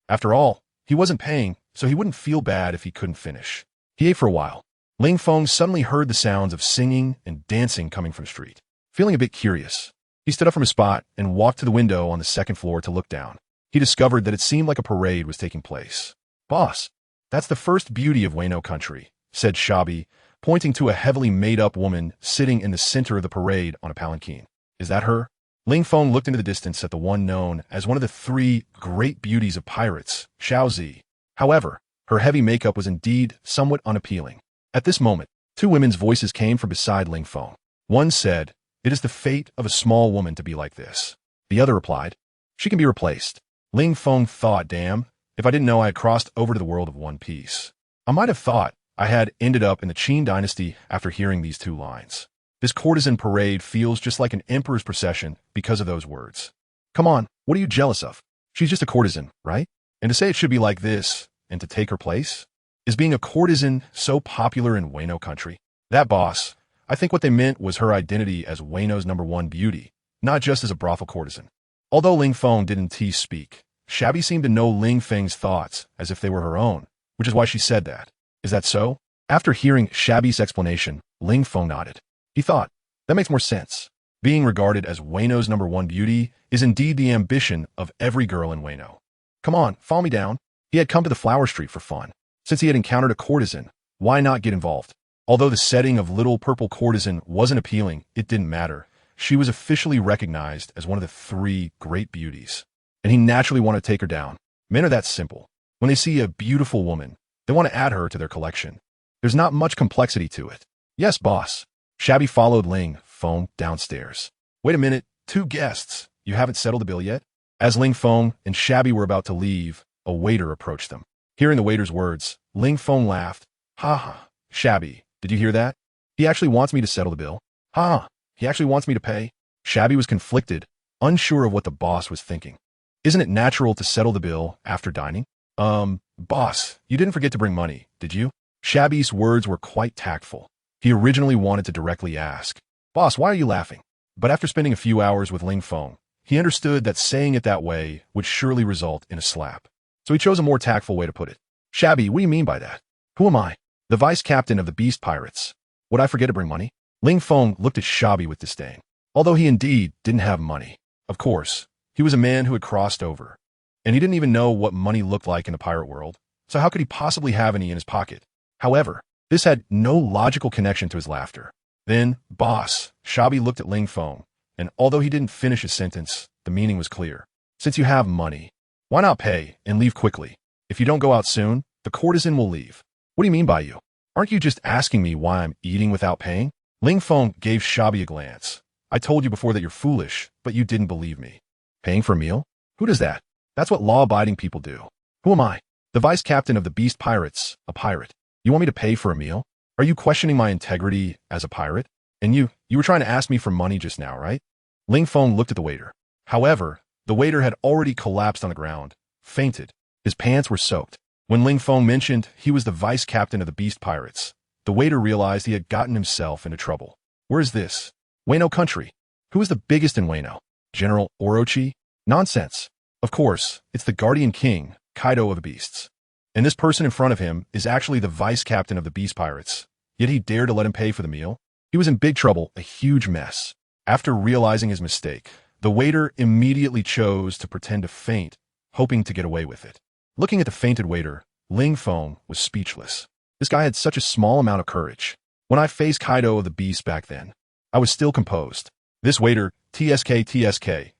after all, he wasn't paying, so he wouldn't feel bad if he couldn't finish. He ate for a while. Ling Feng suddenly heard the sounds of singing and dancing coming from the street. Feeling a bit curious, he stood up from his spot and walked to the window on the 2nd floor to look down. He discovered that it seemed like a parade was taking place. Boss, that's the first beauty of Wano country, said Shabi, pointing to a heavily made-up woman sitting in the center of the parade on a palanquin. Is that her? Ling Feng looked into the distance at the one known as one of the 3 great beauties of pirates, Xiaozi. However, her heavy makeup was indeed somewhat unappealing. At this moment, 2 women's voices came from beside Ling Feng. One said, "It is the fate of a small woman to be like this." The other replied, "She can be replaced." Ling Feng thought, damn, if I didn't know I had crossed over to the world of One Piece. I might have thought I had ended up in the Qin dynasty after hearing these 2 lines. This courtesan parade feels just like an emperor's procession because of those words. Come on, what are you jealous of? She's just a courtesan, right? And to say it should be like this, and to take her place? Is being a courtesan so popular in Wano country? That boss, I think what they meant was her identity as Wano's #1 beauty, not just as a brothel courtesan. Although Ling Feng didn't speak, Shabi seemed to know Ling Feng's thoughts as if they were her own, which is why she said that. Is that so? After hearing Shabi's explanation, Ling Feng nodded. He thought, that makes more sense. Being regarded as Wano's #1 beauty is indeed the ambition of every girl in Wano. Come on, follow me down. He had come to the Flower Street for fun. Since he had encountered a courtesan, why not get involved? Although the setting of Little Purple Courtesan wasn't appealing, it didn't matter. She was officially recognized as one of the 3 great beauties. And he naturally wanted to take her down. Men are that simple. When they see a beautiful woman, they want to add her to their collection. There's not much complexity to it. Yes, boss. Shabi followed Ling Feng downstairs. Wait a minute, 2 guests. You haven't settled the bill yet? As Ling Feng and Shabi were about to leave, a waiter approached them. Hearing the waiter's words, Ling Feng laughed. Ha ha, Shabi, did you hear that? He actually wants me to settle the bill. Ha, he actually wants me to pay. Shabi was conflicted, unsure of what the boss was thinking. Isn't it natural to settle the bill after dining? Boss, you didn't forget to bring money, did you? Shabi's words were quite tactful. He originally wanted to directly ask, Boss, why are you laughing? But after spending a few hours with Ling Feng, he understood that saying it that way would surely result in a slap. So he chose a more tactful way to put it. Shabi, what do you mean by that? Who am I? The vice captain of the Beast Pirates. Would I forget to bring money? Ling Feng looked at Shabi with disdain. Although he indeed didn't have money. Of course, he was a man who had crossed over. And he didn't even know what money looked like in the pirate world. So how could he possibly have any in his pocket? However, this had no logical connection to his laughter. Then, boss, Shabi looked at Ling Feng, and although he didn't finish his sentence, the meaning was clear. Since you have money, Why not pay and leave quickly? If you don't go out soon, the courtesan will leave. What do you mean by you? Aren't you just asking me why I'm eating without paying? Ling Feng gave Shabby a glance. I told you before that you're foolish, but you didn't believe me. Paying for a meal? Who does that? That's what law-abiding people do. Who am I? The vice captain of the Beast Pirates, a pirate. You want me to pay for a meal? Are you questioning my integrity as a pirate? And you were trying to ask me for money just now, right? Ling Feng looked at the waiter. However, the waiter had already collapsed on the ground, fainted. His pants were soaked. When Ling Feng mentioned he was the vice captain of the Beast Pirates, the waiter realized he had gotten himself into trouble. Where is this? Wano country. Who is the biggest in Wano? General Orochi? Nonsense. Of course, it's the Guardian King, Kaido of the Beasts. And this person in front of him is actually the vice captain of the Beast Pirates. Yet he dared to let him pay for the meal? He was in big trouble, a huge mess. After realizing his mistake, the waiter immediately chose to pretend to faint, hoping to get away with it. Looking at the fainted waiter, Ling Feng was speechless. This guy had such a small amount of courage. When I faced Kaido of the Beast back then, I was still composed. This waiter, TSK,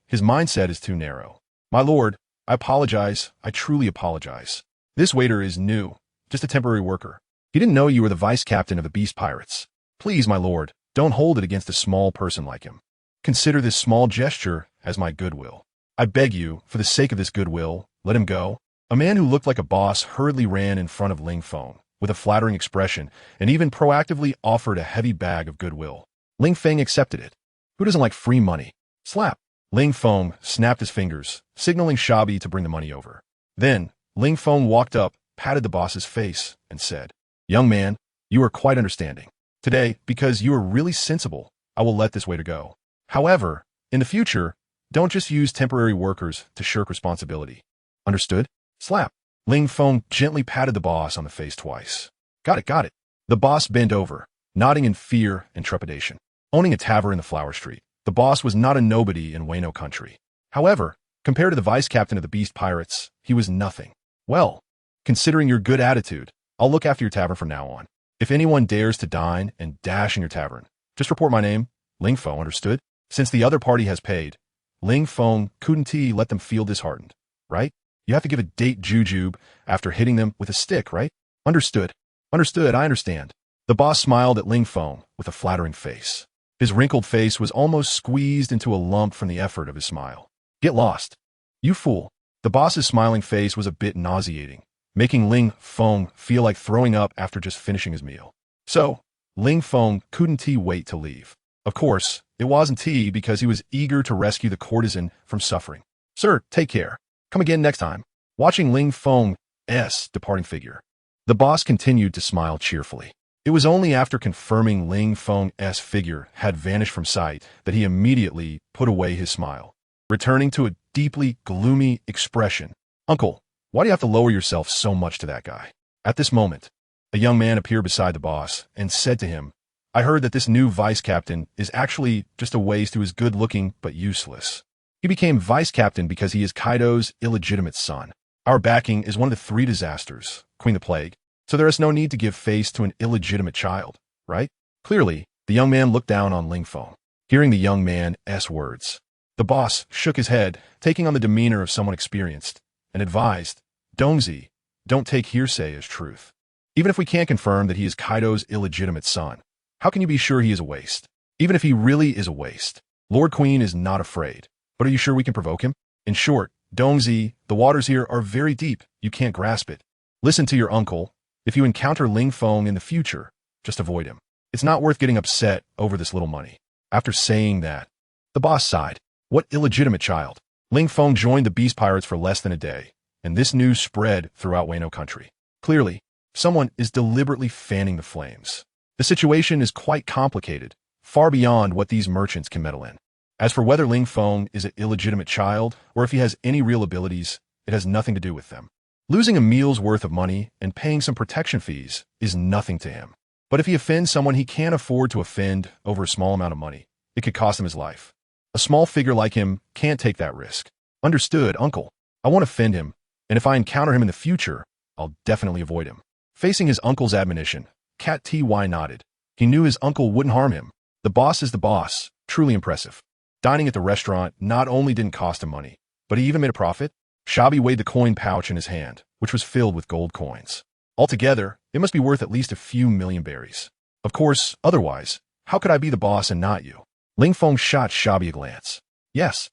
his mindset is too narrow. My lord, I apologize. I truly apologize. This waiter is new, just a temporary worker. He didn't know you were the vice captain of the Beast Pirates. Please, my lord, don't hold it against a small person like him. Consider this small gesture as my goodwill. I beg you, for the sake of this goodwill, let him go. A man who looked like a boss hurriedly ran in front of Ling Feng with a flattering expression and even proactively offered a heavy bag of goodwill. Ling Feng accepted it. Who doesn't like free money? Slap. Ling Feng snapped his fingers, signaling Shabby to bring the money over. Then, Ling Feng walked up, patted the boss's face, and said, "Young man, you are quite understanding. Today, because you are really sensible, I will let this waiter go. However, in the future, don't just use temporary workers to shirk responsibility. Understood?" Slap. Ling Feng gently patted the boss on the face twice. Got it. The boss bent over, nodding in fear and trepidation. Owning a tavern in the Flower Street, the boss was not a nobody in Wano country. However, compared to the vice captain of the Beast Pirates, he was nothing. Well, considering your good attitude, I'll look after your tavern from now on. If anyone dares to dine and dash in your tavern, just report my name, Ling Feng, understood? Since the other party has paid, Ling Feng couldn't let them feel disheartened, right? You have to give a date jujube after hitting them with a stick, right? Understood, I understand. The boss smiled at Ling Feng with a flattering face. His wrinkled face was almost squeezed into a lump from the effort of his smile. Get lost. You fool. The boss's smiling face was a bit nauseating, making Ling Feng feel like throwing up after just finishing his meal. So, Ling Feng couldn't wait to leave. Of course, it wasn't tea because he was eager to rescue the courtesan from suffering. Sir, take care. Come again next time. Watching Ling Feng's departing figure, the boss continued to smile cheerfully. It was only after confirming Ling Feng's figure had vanished from sight that he immediately put away his smile, returning to a deeply gloomy expression. Uncle, why do you have to lower yourself so much to that guy? At this moment, a young man appeared beside the boss and said to him, I heard that this new vice captain is actually just a waste who is good-looking but useless. He became vice captain because he is Kaido's illegitimate son. Our backing is one of the 3 disasters, Queen the Plague, so there is no need to give face to an illegitimate child, right? Clearly, the young man looked down on Ling Feng. Hearing the young man's words, the boss shook his head, taking on the demeanor of someone experienced, and advised, Dongzi, don't take hearsay as truth. Even if we can't confirm that he is Kaido's illegitimate son, how can you be sure he is a waste? Even if he really is a waste, Lord Queen is not afraid. But are you sure we can provoke him? In short, Dongzi, the waters here are very deep. You can't grasp it. Listen to your uncle. If you encounter Ling Feng in the future, just avoid him. It's not worth getting upset over this little money. After saying that, the boss sighed. What illegitimate child? Ling Feng joined the Beast Pirates for less than a day, and this news spread throughout Wano country. Clearly, someone is deliberately fanning the flames. The situation is quite complicated, far beyond what these merchants can meddle in. As for whether Ling Feng is an illegitimate child or if he has any real abilities, it has nothing to do with them. Losing a meal's worth of money and paying some protection fees is nothing to him. But if he offends someone he can't afford to offend over a small amount of money, it could cost him his life. A small figure like him can't take that risk. Understood, uncle. I won't offend him, and if I encounter him in the future, I'll definitely avoid him. Facing his uncle's admonition, Cat Ty nodded. He knew his uncle wouldn't harm him. The boss is the boss. Truly impressive. Dining at the restaurant not only didn't cost him money, but he even made a profit. Shabi weighed the coin pouch in his hand, which was filled with gold coins. Altogether, it must be worth at least a few million berries. Of course, otherwise, how could I be the boss and not you? Ling Feng shot Shabi a glance. Yes,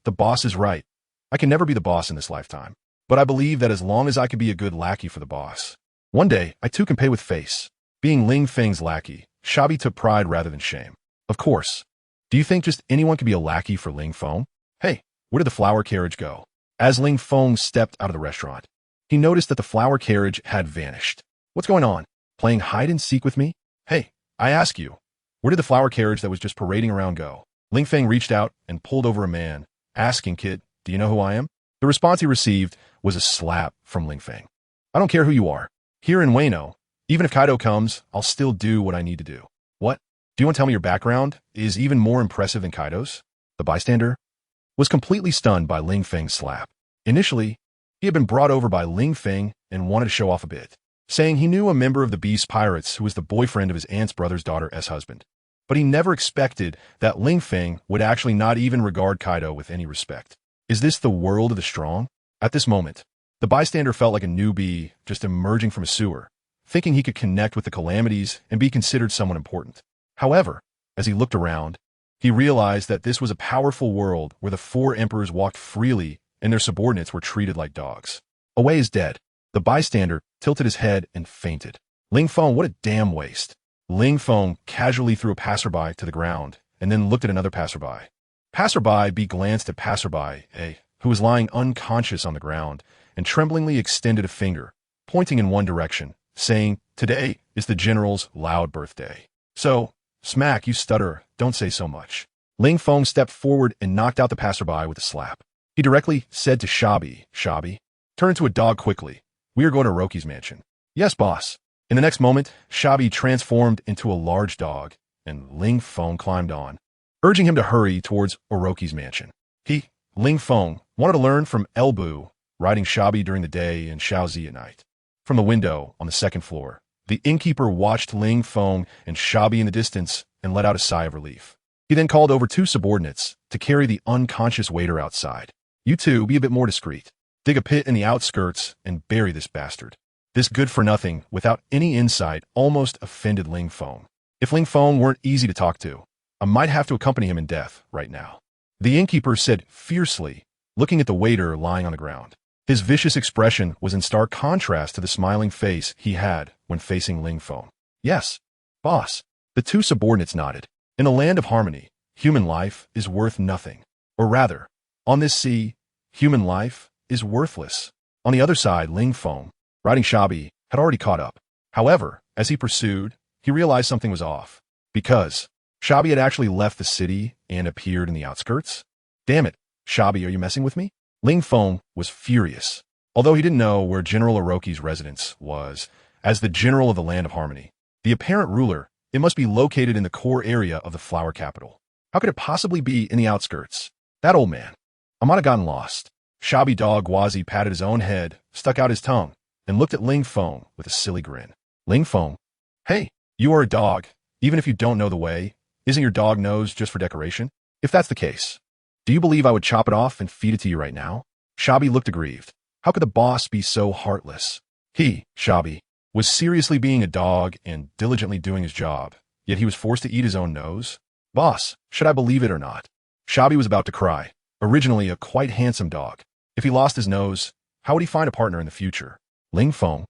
the boss is right. I can never be the boss in this lifetime. But I believe that as long as I could be a good lackey for the boss. One day, I too can pay with face. Being Ling Feng's lackey, Shabi took pride rather than shame. Of course. Do you think just anyone could be a lackey for Ling Feng? Hey, where did the flower carriage go? As Ling Feng stepped out of the restaurant, he noticed that the flower carriage had vanished. What's going on? Playing hide and seek with me? Hey, I ask you, where did the flower carriage that was just parading around go? Ling Feng reached out and pulled over a man, asking, "Kid, do you know who I am?" The response he received was a slap from Ling Feng. "I don't care who you are. Here in Wano, even if Kaido comes, I'll still do what I need to do." "What? Do you want to tell me your background is even more impressive than Kaido's?" The bystander was completely stunned by Ling Feng's slap. Initially, he had been brought over by Ling Feng and wanted to show off a bit, saying he knew a member of the Beast Pirates who was the boyfriend of his aunt's brother's daughter's husband. But he never expected that Ling Feng would actually not even regard Kaido with any respect. Is this the world of the strong? At this moment, the bystander felt like a newbie just emerging from a sewer, thinking he could connect with the calamities and be considered someone important. However, as he looked around, he realized that this was a powerful world where the four emperors walked freely and their subordinates were treated like dogs. Away is dead. The bystander tilted his head and fainted. Ling Feng, what a damn waste. Ling Feng casually threw a passerby to the ground and then looked at another passerby. Passerby B glanced at passerby A, who was lying unconscious on the ground, and tremblingly extended a finger, pointing in one direction, saying, "Today is the general's loud birthday. So, smack, you stutterer, don't say so much." Ling Feng stepped forward and knocked out the passerby with a slap. He directly said to Shabi, "Shabi, turn to a dog quickly. We are going to Roki's mansion." "Yes, boss." In the next moment, Shabi transformed into a large dog, and Ling Feng climbed on, urging him to hurry towards Oroki's mansion. He, Ling Feng, wanted to learn from Elbu, riding Shabi during the day and Xiaozi at night. From the window on the second floor, the innkeeper watched Ling Feng and Shabi in the distance and let out a sigh of relief. He then called over two subordinates to carry the unconscious waiter outside. "You two, be a bit more discreet. Dig a pit in the outskirts and bury this bastard." This good-for-nothing, without any insight, almost offended Ling Feng. If Ling Feng weren't easy to talk to, I might have to accompany him in death right now. The innkeeper said fiercely, looking at the waiter lying on the ground. His vicious expression was in stark contrast to the smiling face he had when facing Ling Feng. "Yes, boss." The two subordinates nodded. In a land of harmony, human life is worth nothing. Or rather, on this sea, human life is worthless. On the other side, Ling Feng, riding Shabi, had already caught up. However, as he pursued, he realized something was off. Because Shabi had actually left the city and appeared in the outskirts. "Damn it, Shabi, are you messing with me?" Ling Feng was furious, although he didn't know where General Oroki's residence was. As the general of the Land of Harmony, the apparent ruler, it must be located in the core area of the flower capital. How could it possibly be in the outskirts? That old man. I might have gotten lost. Shabi dog Wazi patted his own head, stuck out his tongue, and looked at Ling Feng with a silly grin. "Ling Feng, hey, you are a dog, even if you don't know the way. Isn't your dog nose just for decoration? If that's the case, do you believe I would chop it off and feed it to you right now?" Shabi looked aggrieved. How could the boss be so heartless? He, Shabi, was seriously being a dog and diligently doing his job, yet he was forced to eat his own nose? "Boss, should I believe it or not?" Shabi was about to cry. Originally a quite handsome dog. If he lost his nose, how would he find a partner in the future? "Ling Feng,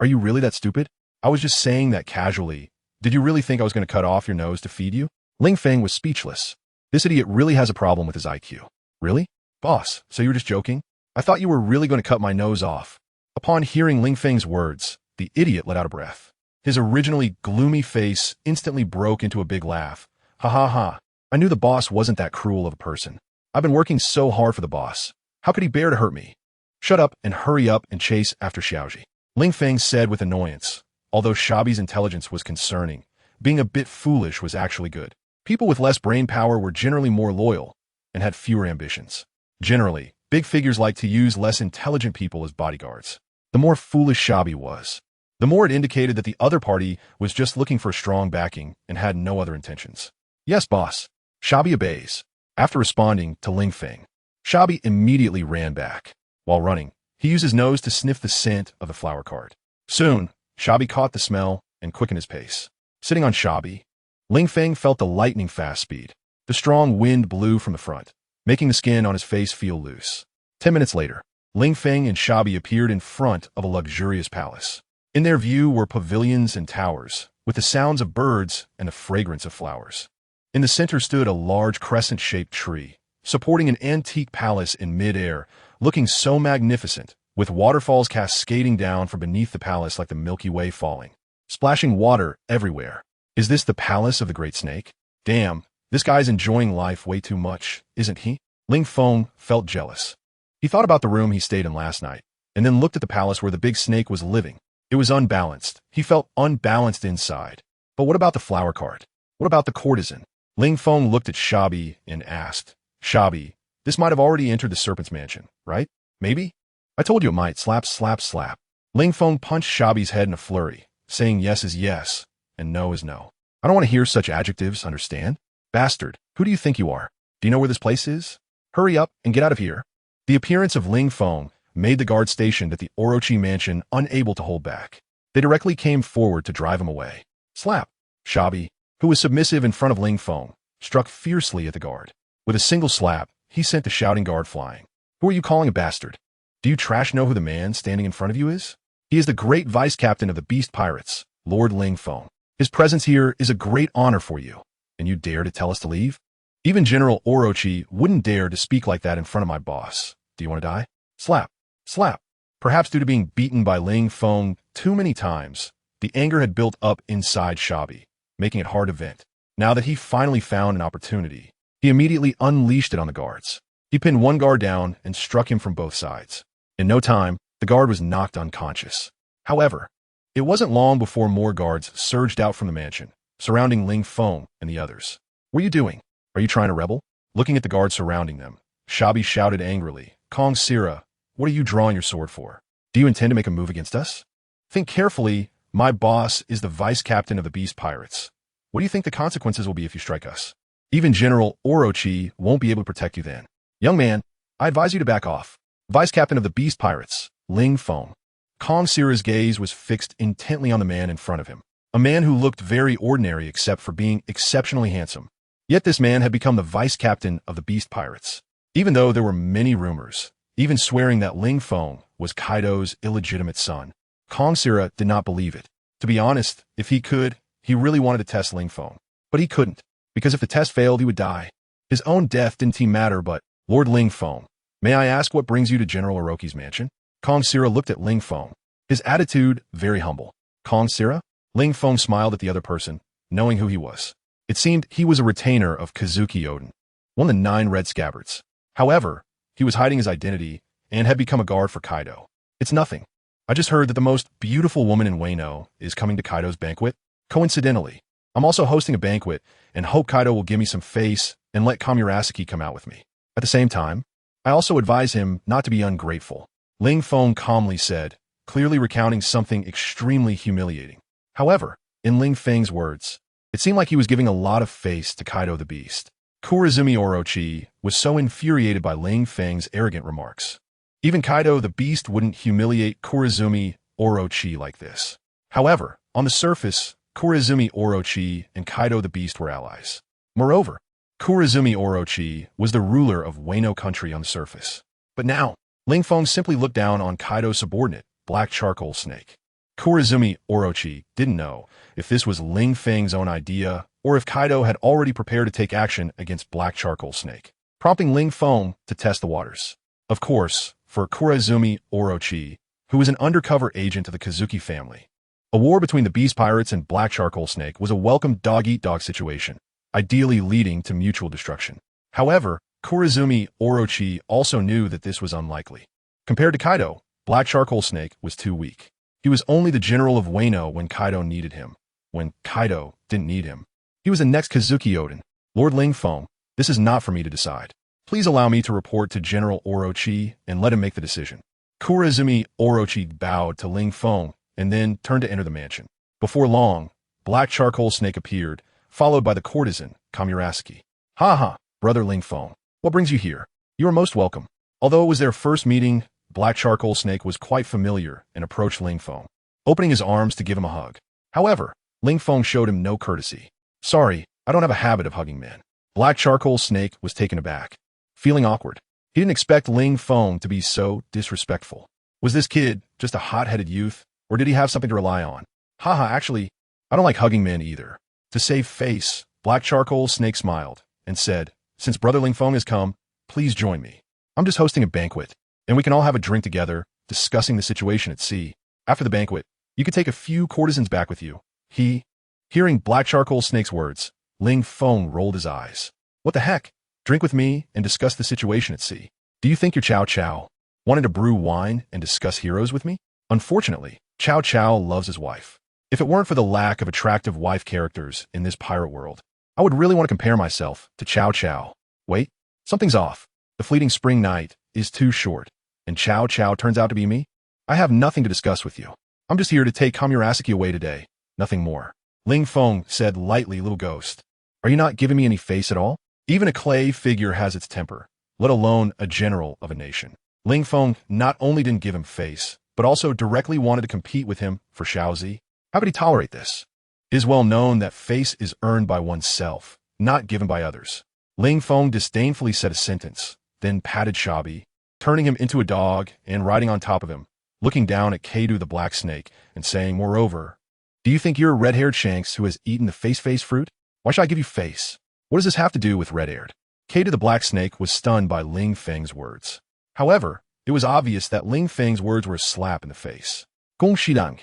are you really that stupid? I was just saying that casually. Did you really think I was going to cut off your nose to feed you?" Ling Feng was speechless. This idiot really has a problem with his IQ. "Really? Boss, so you were just joking? I thought you were really going to cut my nose off." Upon hearing Ling Feng's words, the idiot let out a breath. His originally gloomy face instantly broke into a big laugh. "Ha ha ha. I knew the boss wasn't that cruel of a person. I've been working so hard for the boss. How could he bear to hurt me? Shut up and hurry up and chase after Xiaoji." Ling Feng said with annoyance. Although Shabi's intelligence was concerning, being a bit foolish was actually good. People with less brain power were generally more loyal and had fewer ambitions. Generally, big figures like to use less intelligent people as bodyguards. The more foolish Shabi was, the more it indicated that the other party was just looking for strong backing and had no other intentions. "Yes, boss." Shabi obeys. After responding to Ling Feng, Shabi immediately ran back. While running, he used his nose to sniff the scent of the flower cart. Soon, Shabi caught the smell and quickened his pace. Sitting on Shabi, Ling Feng felt the lightning-fast speed. The strong wind blew from the front, making the skin on his face feel loose. 10 minutes later, Ling Feng and Shabi appeared in front of a luxurious palace. In their view were pavilions and towers, with the sounds of birds and the fragrance of flowers. In the center stood a large crescent-shaped tree, supporting an antique palace in mid-air, looking so magnificent, with waterfalls cascading down from beneath the palace like the Milky Way falling, splashing water everywhere. Is this the palace of the Great Snake? Damn, this guy's enjoying life way too much, isn't he? Ling Feng felt jealous. He thought about the room he stayed in last night, and then looked at the palace where the big snake was living. It was unbalanced. He felt unbalanced inside. But what about the flower cart? What about the courtesan? Ling Feng looked at Shabi and asked, Shabi, this might have already entered the serpent's mansion, right? Maybe? I told you it might. Slap, slap, slap. Ling Feng punched Shabi's head in a flurry, saying yes is yes, and no is no. I don't want to hear such adjectives, understand? Bastard, who do you think you are? Do you know where this place is? Hurry up and get out of here. The appearance of Ling Feng made the guard stationed at the Orochi mansion unable to hold back. They directly came forward to drive him away. Slap. Shabi, who was submissive in front of Ling Feng, struck fiercely at the guard. With a single slap, he sent the shouting guard flying. Who are you calling a bastard? Do you trash know who the man standing in front of you is? He is the great vice captain of the beast pirates, Lord Ling Feng. His presence here is a great honor for you, and you dare to tell us to leave? Even General Orochi wouldn't dare to speak like that in front of my boss. Do you want to die? Slap. Slap. Perhaps due to being beaten by Ling Feng too many times, the anger had built up inside Shabi, making it hard to vent. Now that he finally found an opportunity, he immediately unleashed it on the guards. He pinned one guard down and struck him from both sides. In no time, the guard was knocked unconscious. However, it wasn't long before more guards surged out from the mansion, surrounding Ling Feng and the others. What are you doing? Are you trying to rebel? Looking at the guards surrounding them, Shabi shouted angrily, Kong Sira, what are you drawing your sword for? Do you intend to make a move against us? Think carefully. My boss is the vice captain of the beast pirates. What do you think the consequences will be if you strike us? Even General Orochi won't be able to protect you then. Young man, I advise you to back off. Vice captain of the beast pirates, Ling Feng. Kong Sira's gaze was fixed intently on the man in front of him, a man who looked very ordinary except for being exceptionally handsome. Yet this man had become the vice captain of the beast pirates. Even though there were many rumors, even swearing that Ling Feng was Kaido's illegitimate son, Kong Sira did not believe it. To be honest, if he could, he really wanted to test Ling Feng. But he couldn't, because if the test failed, he would die. His own death didn't matter, but, Lord Ling Feng, may I ask what brings you to General Orochi's mansion? Kong Sira looked at Ling Feng, his attitude very humble. Kong Sira? Ling Feng smiled at the other person, knowing who he was. It seemed he was a retainer of Kazuki Oden, one of the 9 red scabbards. However, he was hiding his identity and had become a guard for Kaido. It's nothing. I just heard that the most beautiful woman in Wano is coming to Kaido's banquet. Coincidentally, I'm also hosting a banquet and hope Kaido will give me some face and let Komurasaki come out with me. At the same time, I also advise him not to be ungrateful. Ling Feng calmly said, clearly recounting something extremely humiliating. However, in Ling Feng's words, it seemed like he was giving a lot of face to Kaido the Beast. Kurizumi Orochi was so infuriated by Ling Feng's arrogant remarks. Even Kaido the Beast wouldn't humiliate Kurizumi Orochi like this. However, on the surface, Kurizumi Orochi and Kaido the Beast were allies. Moreover, Kurizumi Orochi was the ruler of Wano country on the surface. But now, Ling Feng simply looked down on Kaido's subordinate, Black Charcoal Snake. Kurizumi Orochi didn't know if this was Ling Feng's own idea or if Kaido had already prepared to take action against Black Charcoal Snake, prompting Ling Feng to test the waters. Of course, for Kurizumi Orochi, who was an undercover agent of the Kazuki family, a war between the Beast Pirates and Black Charcoal Snake was a welcome dog-eat-dog situation, ideally leading to mutual destruction. However, Kurizumi Orochi also knew that this was unlikely. Compared to Kaido, Black Charcoal Snake was too weak. He was only the general of Wano when Kaido needed him. When Kaido didn't need him, he was the next Kazuki Oden. Lord Ling Feng, this is not for me to decide. Please allow me to report to General Orochi and let him make the decision. Kurizumi Orochi bowed to Ling Feng and then turned to enter the mansion. Before long, Black Charcoal Snake appeared, followed by the courtesan, Komurasaki. Ha ha, brother Ling Feng, what brings you here? You are most welcome. Although it was their first meeting, Black Charcoal Snake was quite familiar and approached Ling Feng, opening his arms to give him a hug. However, Ling Feng showed him no courtesy. Sorry, I don't have a habit of hugging men. Black Charcoal Snake was taken aback, feeling awkward. He didn't expect Ling Feng to be so disrespectful. Was this kid just a hot-headed youth, or did he have something to rely on? Haha, actually, I don't like hugging men either. To save face, Black Charcoal Snake smiled and said, since Brother Ling Feng has come, please join me. I'm just hosting a banquet, and we can all have a drink together, discussing the situation at sea. After the banquet, you could take a few courtesans back with you. Hearing Black Charcoal Snake's words, Ling Feng rolled his eyes. What the heck? Drink with me and discuss the situation at sea. Do you think your Chow Chow wanted to brew wine and discuss heroes with me? Unfortunately, Chow Chow loves his wife. If it weren't for the lack of attractive wife characters in this pirate world, I would really want to compare myself to Chow Chow. Wait, something's off. The fleeting spring night is too short, and Chow Chow turns out to be me? I have nothing to discuss with you. I'm just here to take Kamurasaki away today, nothing more. Ling Feng said lightly, little ghost. Are you not giving me any face at all? Even a clay figure has its temper, let alone a general of a nation. Ling Feng not only didn't give him face, but also directly wanted to compete with him for Shaozi. How could he tolerate this? It is well known that face is earned by oneself, not given by others. Ling Feng disdainfully said a sentence, then patted Shabi, turning him into a dog and riding on top of him, looking down at Kaido the Black Snake and saying, moreover, do you think you're a red-haired Shanks who has eaten the face fruit? Why should I give you face? What does this have to do with red-haired? Kaido the Black Snake was stunned by Ling Feng's words. However, it was obvious that Ling Feng's words were a slap in the face. Gong Shidang,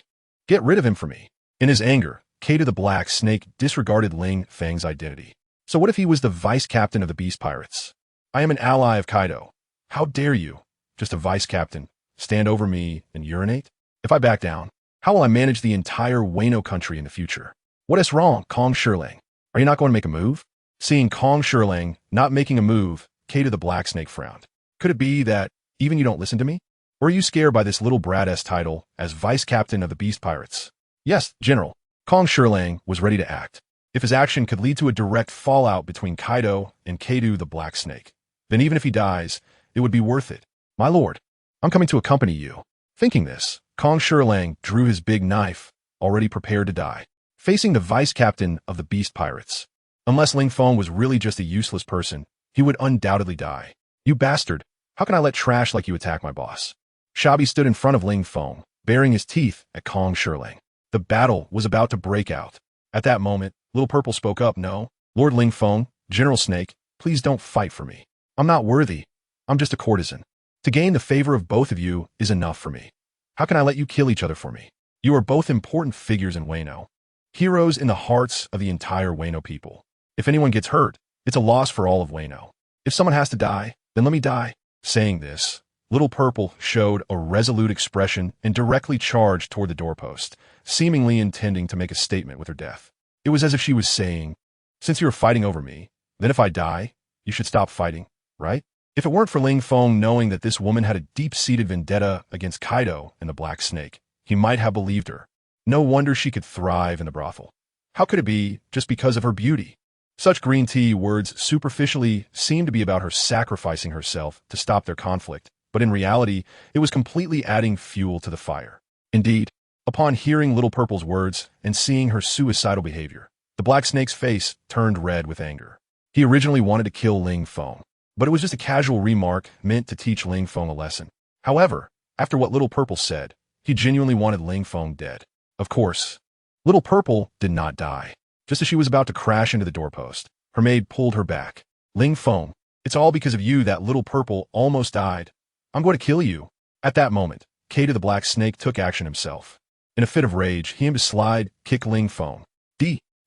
get rid of him for me. In his anger, Kaido the Black Snake disregarded Ling Feng's identity. So what if he was the vice captain of the Beast Pirates? I am an ally of Kaido. How dare you, just a vice captain, stand over me and urinate? If I back down, how will I manage the entire Wano country in the future? What is wrong, Kong Shilang? Are you not going to make a move? Seeing Kong Shilang not making a move, Kaido the Black Snake frowned. Could it be that even you don't listen to me? Or are you scared by this little brat-ass title as vice captain of the Beast Pirates? Yes, General. Kong Shilang was ready to act. If his action could lead to a direct fallout between Kaido and Kaido the Black Snake, then even if he dies, it would be worth it. My lord, I'm coming to accompany you. Thinking this, Kong Shilang drew his big knife, already prepared to die, facing the vice captain of the Beast Pirates. Unless Ling Feng was really just a useless person, he would undoubtedly die. You bastard, how can I let trash like you attack my boss? Shabi stood in front of Ling Feng, baring his teeth at Kong Shilang. The battle was about to break out. At that moment, Little Purple spoke up, no, Lord Ling Feng, General Snake, please don't fight for me. I'm not worthy. I'm just a courtesan. To gain the favor of both of you is enough for me. How can I let you kill each other for me? You are both important figures in Wano. Heroes in the hearts of the entire Wano people. If anyone gets hurt, it's a loss for all of Wano. If someone has to die, then let me die. Saying this, Little Purple showed a resolute expression and directly charged toward the doorpost, seemingly intending to make a statement with her death. It was as if she was saying, since you are fighting over me, then if I die, you should stop fighting, right? If it weren't for Ling Feng knowing that this woman had a deep-seated vendetta against Kaido and the Black Snake, he might have believed her. No wonder she could thrive in the brothel. How could it be just because of her beauty? Such green tea words superficially seemed to be about her sacrificing herself to stop their conflict, but in reality, it was completely adding fuel to the fire. Indeed, upon hearing Little Purple's words and seeing her suicidal behavior, the Black Snake's face turned red with anger. He originally wanted to kill Ling Feng, but it was just a casual remark meant to teach Ling Feng a lesson. However, after what Little Purple said, he genuinely wanted Ling Feng dead. Of course, Little Purple did not die. Just as she was about to crash into the doorpost, her maid pulled her back. Ling Feng, it's all because of you that Little Purple almost died. I'm going to kill you. At that moment, Kaido the Black Snake took action himself. In a fit of rage, he aimed to slide kick Ling Feng.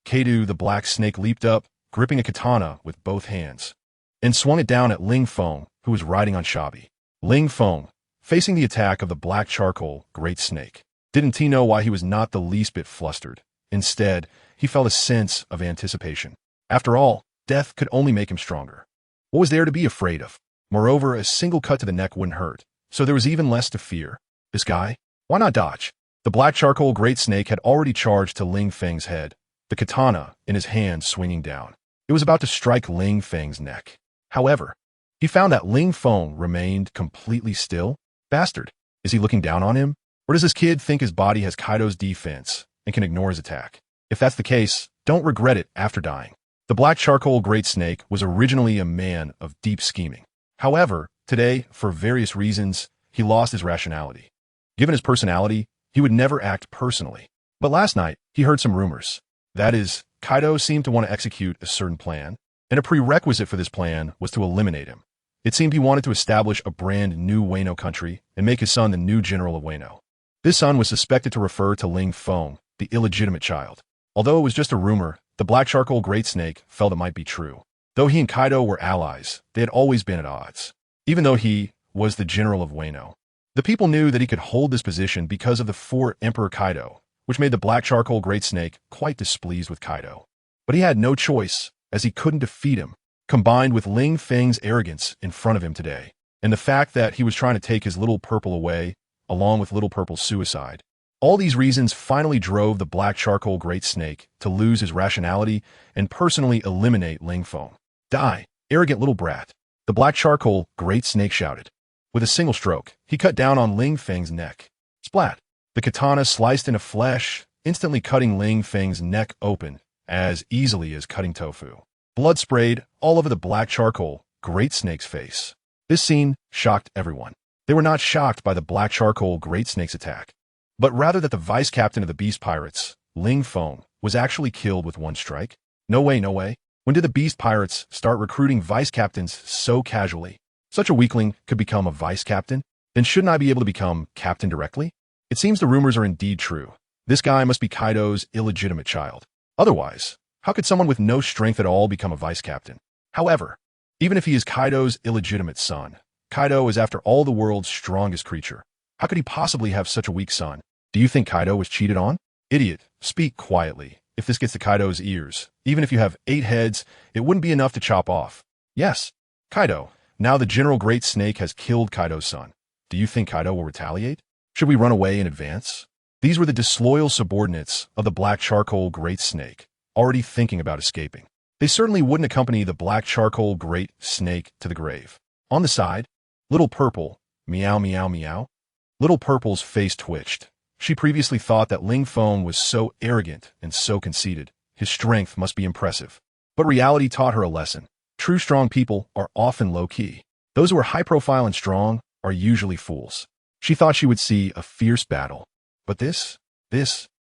Kaido the Black Snake leaped up, gripping a katana with both hands, and swung it down at Ling Feng, who was riding on Shabi. Ling Feng, facing the attack of the Black Charcoal Great Snake, didn't he know why he was not the least bit flustered. Instead, he felt a sense of anticipation. After all, death could only make him stronger. What was there to be afraid of? Moreover, a single cut to the neck wouldn't hurt, so there was even less to fear. This guy? Why not dodge? The Black Charcoal Great Snake had already charged to Ling Feng's head, the katana in his hand swinging down. It was about to strike Ling Feng's neck. However, he found that Ling Feng remained completely still. Bastard. Is he looking down on him? Or does this kid think his body has Kaido's defense and can ignore his attack? If that's the case, don't regret it after dying. The Black Charcoal Great Snake was originally a man of deep scheming. However, today, for various reasons, he lost his rationality. Given his personality, he would never act personally. But last night, he heard some rumors. That is, Kaido seemed to want to execute a certain plan, and a prerequisite for this plan was to eliminate him. It seemed he wanted to establish a brand new Wano country and make his son the new general of Wano. This son was suspected to refer to Ling Feng, the illegitimate child. Although it was just a rumor, the Black Charcoal Great Snake felt it might be true. Though he and Kaido were allies, they had always been at odds. Even though he was the general of Wano, the people knew that he could hold this position because of the four Emperor Kaido, which made the Black Charcoal Great Snake quite displeased with Kaido. But he had no choice, as he couldn't defeat him, combined with Ling Feng's arrogance in front of him today, and the fact that he was trying to take his Little Purple away, along with Little Purple's suicide. All these reasons finally drove the Black Charcoal Great Snake to lose his rationality and personally eliminate Ling Feng. Die, arrogant little brat, the Black Charcoal Great Snake shouted. With a single stroke, he cut down on Ling Feng's neck. Splat! The katana sliced into flesh, instantly cutting Ling Feng's neck open as easily as cutting tofu. Blood sprayed all over the Black Charcoal Great Snake's face. This scene shocked everyone. They were not shocked by the Black Charcoal Great Snake's attack, but rather that the vice captain of the Beast Pirates, Ling Feng, was actually killed with one strike. No way, no way. When did the Beast Pirates start recruiting vice captains so casually? Such a weakling could become a vice captain? Then shouldn't I be able to become captain directly? It seems the rumors are indeed true. This guy must be Kaido's illegitimate child. Otherwise, how could someone with no strength at all become a vice captain? However, even if he is Kaido's illegitimate son, Kaido is after all the world's strongest creature. How could he possibly have such a weak son? Do you think Kaido was cheated on? Idiot, speak quietly. If this gets to Kaido's ears, even if you have 8 heads, it wouldn't be enough to chop off. Yes, Kaido. Now the General Great Snake has killed Kaido's son. Do you think Kaido will retaliate? Should we run away in advance? These were the disloyal subordinates of the Black Charcoal Great Snake, already thinking about escaping. They certainly wouldn't accompany the Black Charcoal Great Snake to the grave. On the side, Little Purple, meow meow meow. Little Purple's face twitched. She previously thought that Ling Feng was so arrogant and so conceited. His strength must be impressive. But reality taught her a lesson. True strong people are often low-key. Those who are high-profile and strong are usually fools. She thought she would see a fierce battle. But this,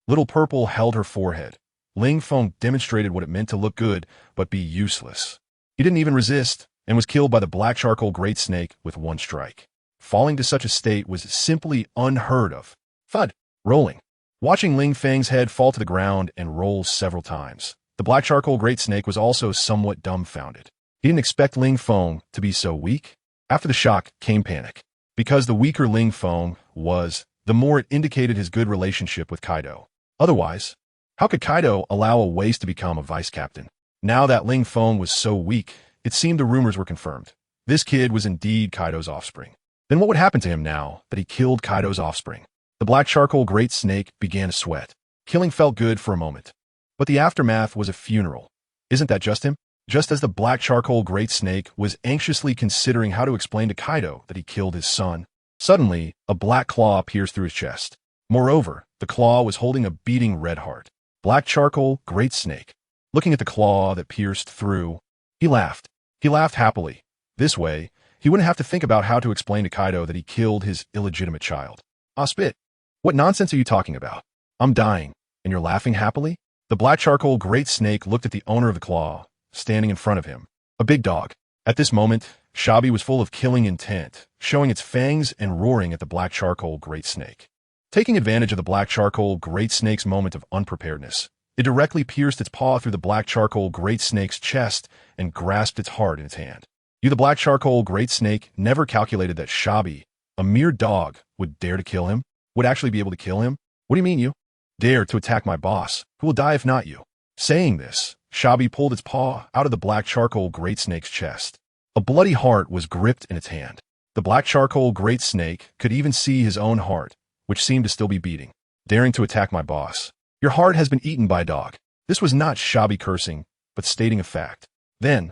Little Purple held her forehead. Ling Feng demonstrated what it meant to look good, but be useless. He didn't even resist, and was killed by the Black Charcoal Great Snake with one strike. Falling to such a state was simply unheard of. Thud. Rolling. Watching Ling Feng's head fall to the ground and roll several times, the Black Charcoal Great Snake was also somewhat dumbfounded. He didn't expect Ling Feng to be so weak. After the shock came panic. Because the weaker Ling Feng was, the more it indicated his good relationship with Kaido. Otherwise, how could Kaido allow a waste to become a vice captain? Now that Ling Feng was so weak, it seemed the rumors were confirmed. This kid was indeed Kaido's offspring. Then what would happen to him now that he killed Kaido's offspring? The Black Charcoal Great Snake began to sweat. Killing felt good for a moment. But the aftermath was a funeral. Isn't that just him? Just as the Black Charcoal Great Snake was anxiously considering how to explain to Kaido that he killed his son, suddenly, a black claw pierced through his chest. Moreover, the claw was holding a beating red heart. Black Charcoal Great Snake. Looking at the claw that pierced through, he laughed. He laughed happily. This way, he wouldn't have to think about how to explain to Kaido that he killed his illegitimate child. Ah, spit. What nonsense are you talking about? I'm dying, and you're laughing happily? The Black Charcoal Great Snake looked at the owner of the claw, standing in front of him. A big dog. At this moment, Shabi was full of killing intent, showing its fangs and roaring at the Black Charcoal Great Snake. Taking advantage of the Black Charcoal Great Snake's moment of unpreparedness, it directly pierced its paw through the Black Charcoal Great Snake's chest and grasped its heart in its hand. The Black Charcoal Great Snake never calculated that Shabi, a mere dog, would dare to kill him, would actually be able to kill him. What do you mean you dare to attack my boss, who will die if not you? Saying this, Shabi pulled its paw out of the Black Charcoal Great Snake's chest. A bloody heart was gripped in its hand. The Black Charcoal Great Snake could even see his own heart, which seemed to still be beating. Daring to attack my boss. Your heart has been eaten by a dog. This was not Shabi cursing, but stating a fact. Then,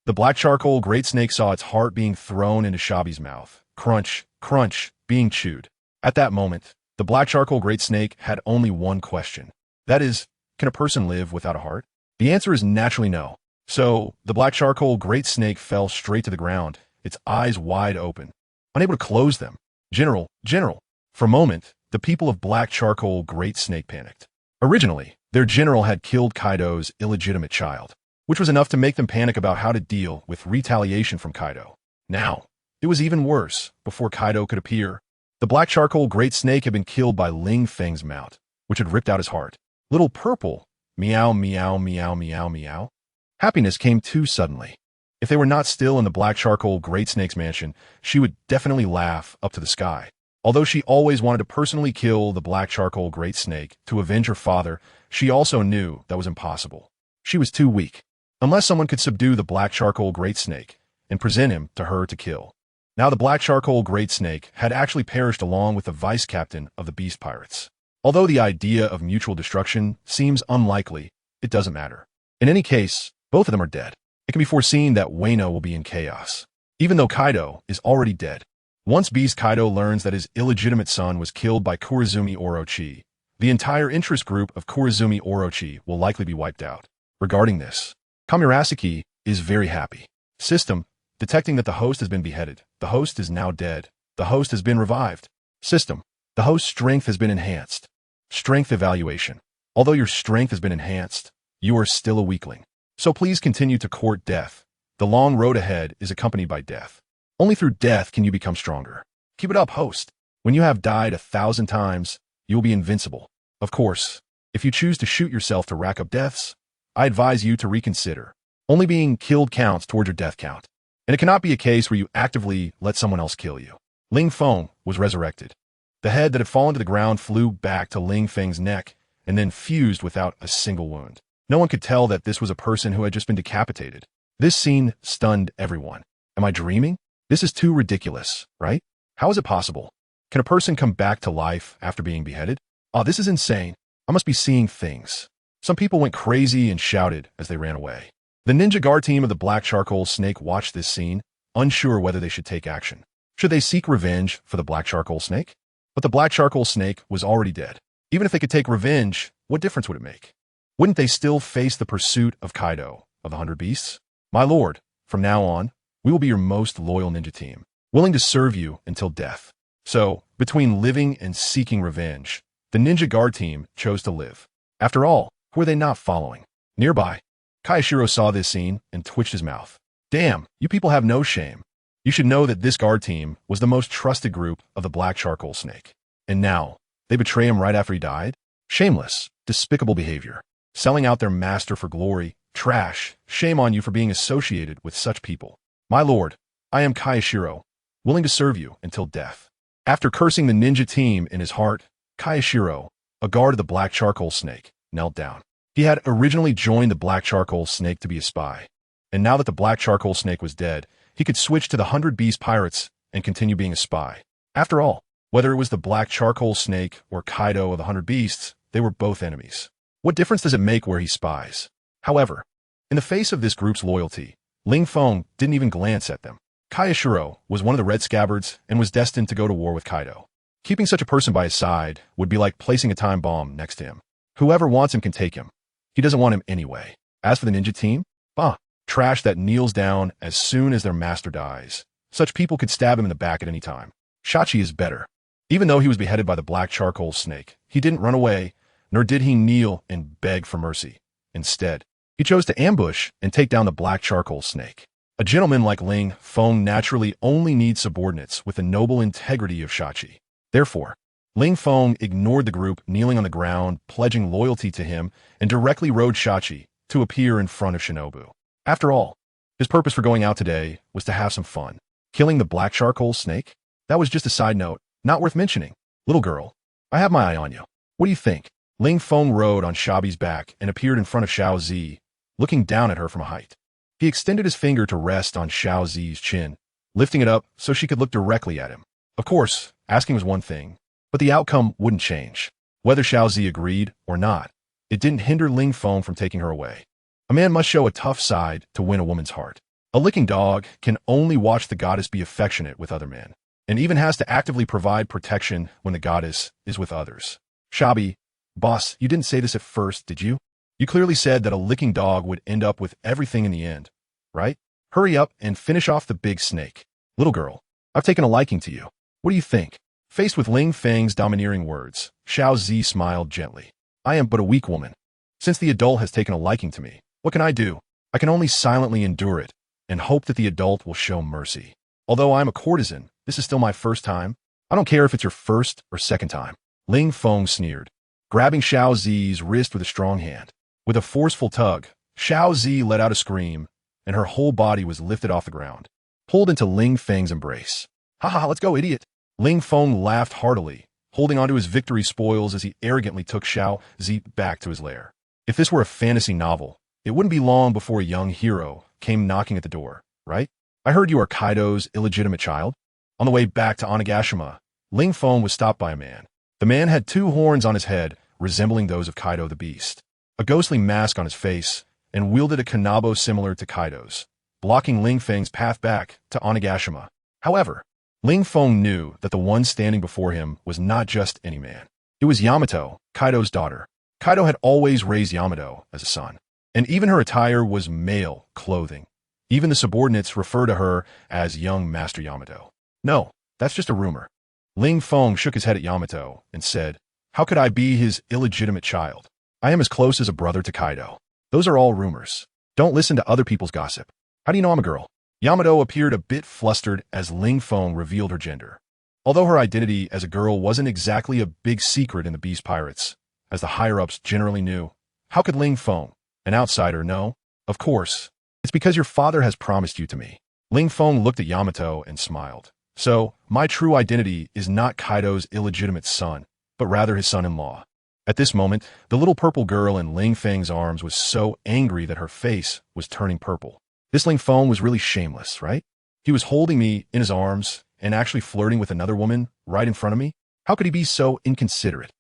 The black charcoal great snake saw its heart being thrown into Shabi's mouth. Crunch, crunch, being chewed. At that moment, the black charcoal great snake had only one question. That is, can a person live without a heart? The answer is naturally no. So, the black charcoal great snake fell straight to the ground, its eyes wide open, unable to close them. General, General. For a moment, the people of black charcoal great snake panicked. Originally, their general had killed Kaido's illegitimate child, which was enough to make them panic about how to deal with retaliation from Kaido. Now, it was even worse. Before Kaido could appear, the black charcoal great snake had been killed by Ling Feng's mount, which had ripped out his heart. Little purple, meow, meow, meow, meow, meow. Happiness came too suddenly. If they were not still in the black charcoal great snake's mansion, she would definitely laugh up to the sky. Although she always wanted to personally kill the black charcoal great snake to avenge her father, she also knew that was impossible. She was too weak. Unless someone could subdue the black charcoal great snake and present him to her to kill. Now the black charcoal great snake had actually perished along with the vice captain of the beast pirates. Although the idea of mutual destruction seems unlikely, it doesn't matter. In any case, both of them are dead. It can be foreseen that Wano will be in chaos, even though Kaido is already dead. Once Beast Kaido learns that his illegitimate son was killed by Kurizumi Orochi, the entire interest group of Kurizumi Orochi will likely be wiped out. Regarding this, Kaido'saudacity is very happy. System, detecting that the host has been beheaded. The host is now dead. The host has been revived. System, the host's strength has been enhanced. Strength evaluation. Although your strength has been enhanced, you are still a weakling. So please continue to court death. The long road ahead is accompanied by death. Only through death can you become stronger. Keep it up, host. When you have died 1,000 times, you will be invincible. Of course, if you choose to shoot yourself to rack up deaths, I advise you to reconsider. Only being killed counts towards your death count. And it cannot be a case where you actively let someone else kill you. Ling Feng was resurrected. The head that had fallen to the ground flew back to Ling Feng's neck and then fused without a single wound. No one could tell that this was a person who had just been decapitated. This scene stunned everyone. Am I dreaming? This is too ridiculous, right? How is it possible? Can a person come back to life after being beheaded? Oh, this is insane. I must be seeing things. Some people went crazy and shouted as they ran away. The ninja guard team of the Black Charcoal Snake watched this scene, unsure whether they should take action. Should they seek revenge for the Black Charcoal Snake? But the Black Charcoal Snake was already dead. Even if they could take revenge, what difference would it make? Wouldn't they still face the pursuit of Kaido, of the 100 Beasts? My lord, from now on, we will be your most loyal ninja team, willing to serve you until death. So, between living and seeking revenge, the ninja guard team chose to live. After all, who were they not following? Nearby, Kaido'saudacity saw this scene and twitched his mouth. Damn, you people have no shame. You should know that this guard team was the most trusted group of the Black Charcoal Snake. And now, they betray him right after he died? Shameless, despicable behavior. Selling out their master for glory. Trash. Shame on you for being associated with such people. My lord, I am Kaido'saudacity, willing to serve you until death. After cursing the ninja team in his heart, Kaido'saudacity, a guard of the Black Charcoal Snake, knelt down. He had originally joined the Black Charcoal Snake to be a spy. And now that the Black Charcoal Snake was dead, he could switch to the 100 Beast Pirates and continue being a spy. After all, whether it was the Black Charcoal Snake or Kaido of the 100 Beasts, they were both enemies. What difference does it make where he spies? However, in the face of this group's loyalty, Ling Feng didn't even glance at them. Kaido'saudacity was one of the Red Scabbards and was destined to go to war with Kaido. Keeping such a person by his side would be like placing a time bomb next to him. Whoever wants him can take him. He doesn't want him anyway. As for the ninja team, trash that kneels down as soon as their master dies. Such people could stab him in the back at any time. Shachi is better. Even though he was beheaded by the Black Charcoal Snake, he didn't run away, nor did he kneel and beg for mercy. Instead, he chose to ambush and take down the Black Charcoal Snake. A gentleman like Ling Feng naturally only needs subordinates with the noble integrity of Shachi. Therefore, Ling Feng ignored the group kneeling on the ground, pledging loyalty to him, and directly rode Shachi to appear in front of Shinobu. After all, his purpose for going out today was to have some fun. Killing the Black Charcoal Snake? That was just a side note, not worth mentioning. Little girl, I have my eye on you. What do you think? Ling Feng rode on Shabi's back and appeared in front of Xiao Zi, looking down at her from a height. He extended his finger to rest on Xiao Zi's chin, lifting it up so she could look directly at him. Of course, asking was one thing, but the outcome wouldn't change. Whether Xiao Zi agreed or not, it didn't hinder Ling Feng from taking her away. A man must show a tough side to win a woman's heart. A licking dog can only watch the goddess be affectionate with other men, and even has to actively provide protection when the goddess is with others. Shabi, boss, you didn't say this at first, did you? You clearly said that a licking dog would end up with everything in the end, right? Hurry up and finish off the big snake. Little girl, I've taken a liking to you. What do you think? Faced with Ling Feng's domineering words, Xiao Zi smiled gently. I am but a weak woman. Since the adult has taken a liking to me, what can I do? I can only silently endure it and hope that the adult will show mercy. Although I am a courtesan, this is still my first time. I don't care if it's your first or second time. Ling Feng sneered, grabbing Xiao Zi's wrist with a strong hand. With a forceful tug, Xiao Zi let out a scream, and her whole body was lifted off the ground, pulled into Ling Feng's embrace. Ha, let's go, idiot. Ling Feng laughed heartily, holding onto his victory spoils as he arrogantly took Xiao Zi back to his lair. If this were a fantasy novel, it wouldn't be long before a young hero came knocking at the door, right? I heard you are Kaido's illegitimate child. On the way back to Onigashima, Ling Feng was stopped by a man. The man had two horns on his head, resembling those of Kaido the Beast, a ghostly mask on his face, and wielded a kanabo similar to Kaido's, blocking Ling Feng's path back to Onigashima. However, Ling Feng knew that the one standing before him was not just any man. It was Yamato, Kaido's daughter. Kaido had always raised Yamato as a son, and even her attire was male clothing. Even the subordinates refer to her as young Master Yamato. No, that's just a rumor. Ling Feng shook his head at Yamato and said, how could I be his illegitimate child? I am as close as a brother to Kaido. Those are all rumors. Don't listen to other people's gossip. How do you know I'm a girl? Yamato appeared a bit flustered as Ling Feng revealed her gender. Although her identity as a girl wasn't exactly a big secret in the Beast Pirates, as the higher-ups generally knew, how could Ling Feng, an outsider, know? Of course, it's because your father has promised you to me. Ling Feng looked at Yamato and smiled. So, my true identity is not Kaido's illegitimate son, but rather his son-in-law. At this moment, the little purple girl in Ling Feng's arms was so angry that her face was turning purple. This Ling Feng was really shameless, right? He was holding me in his arms and actually flirting with another woman right in front of me. How could he be so inconsiderate?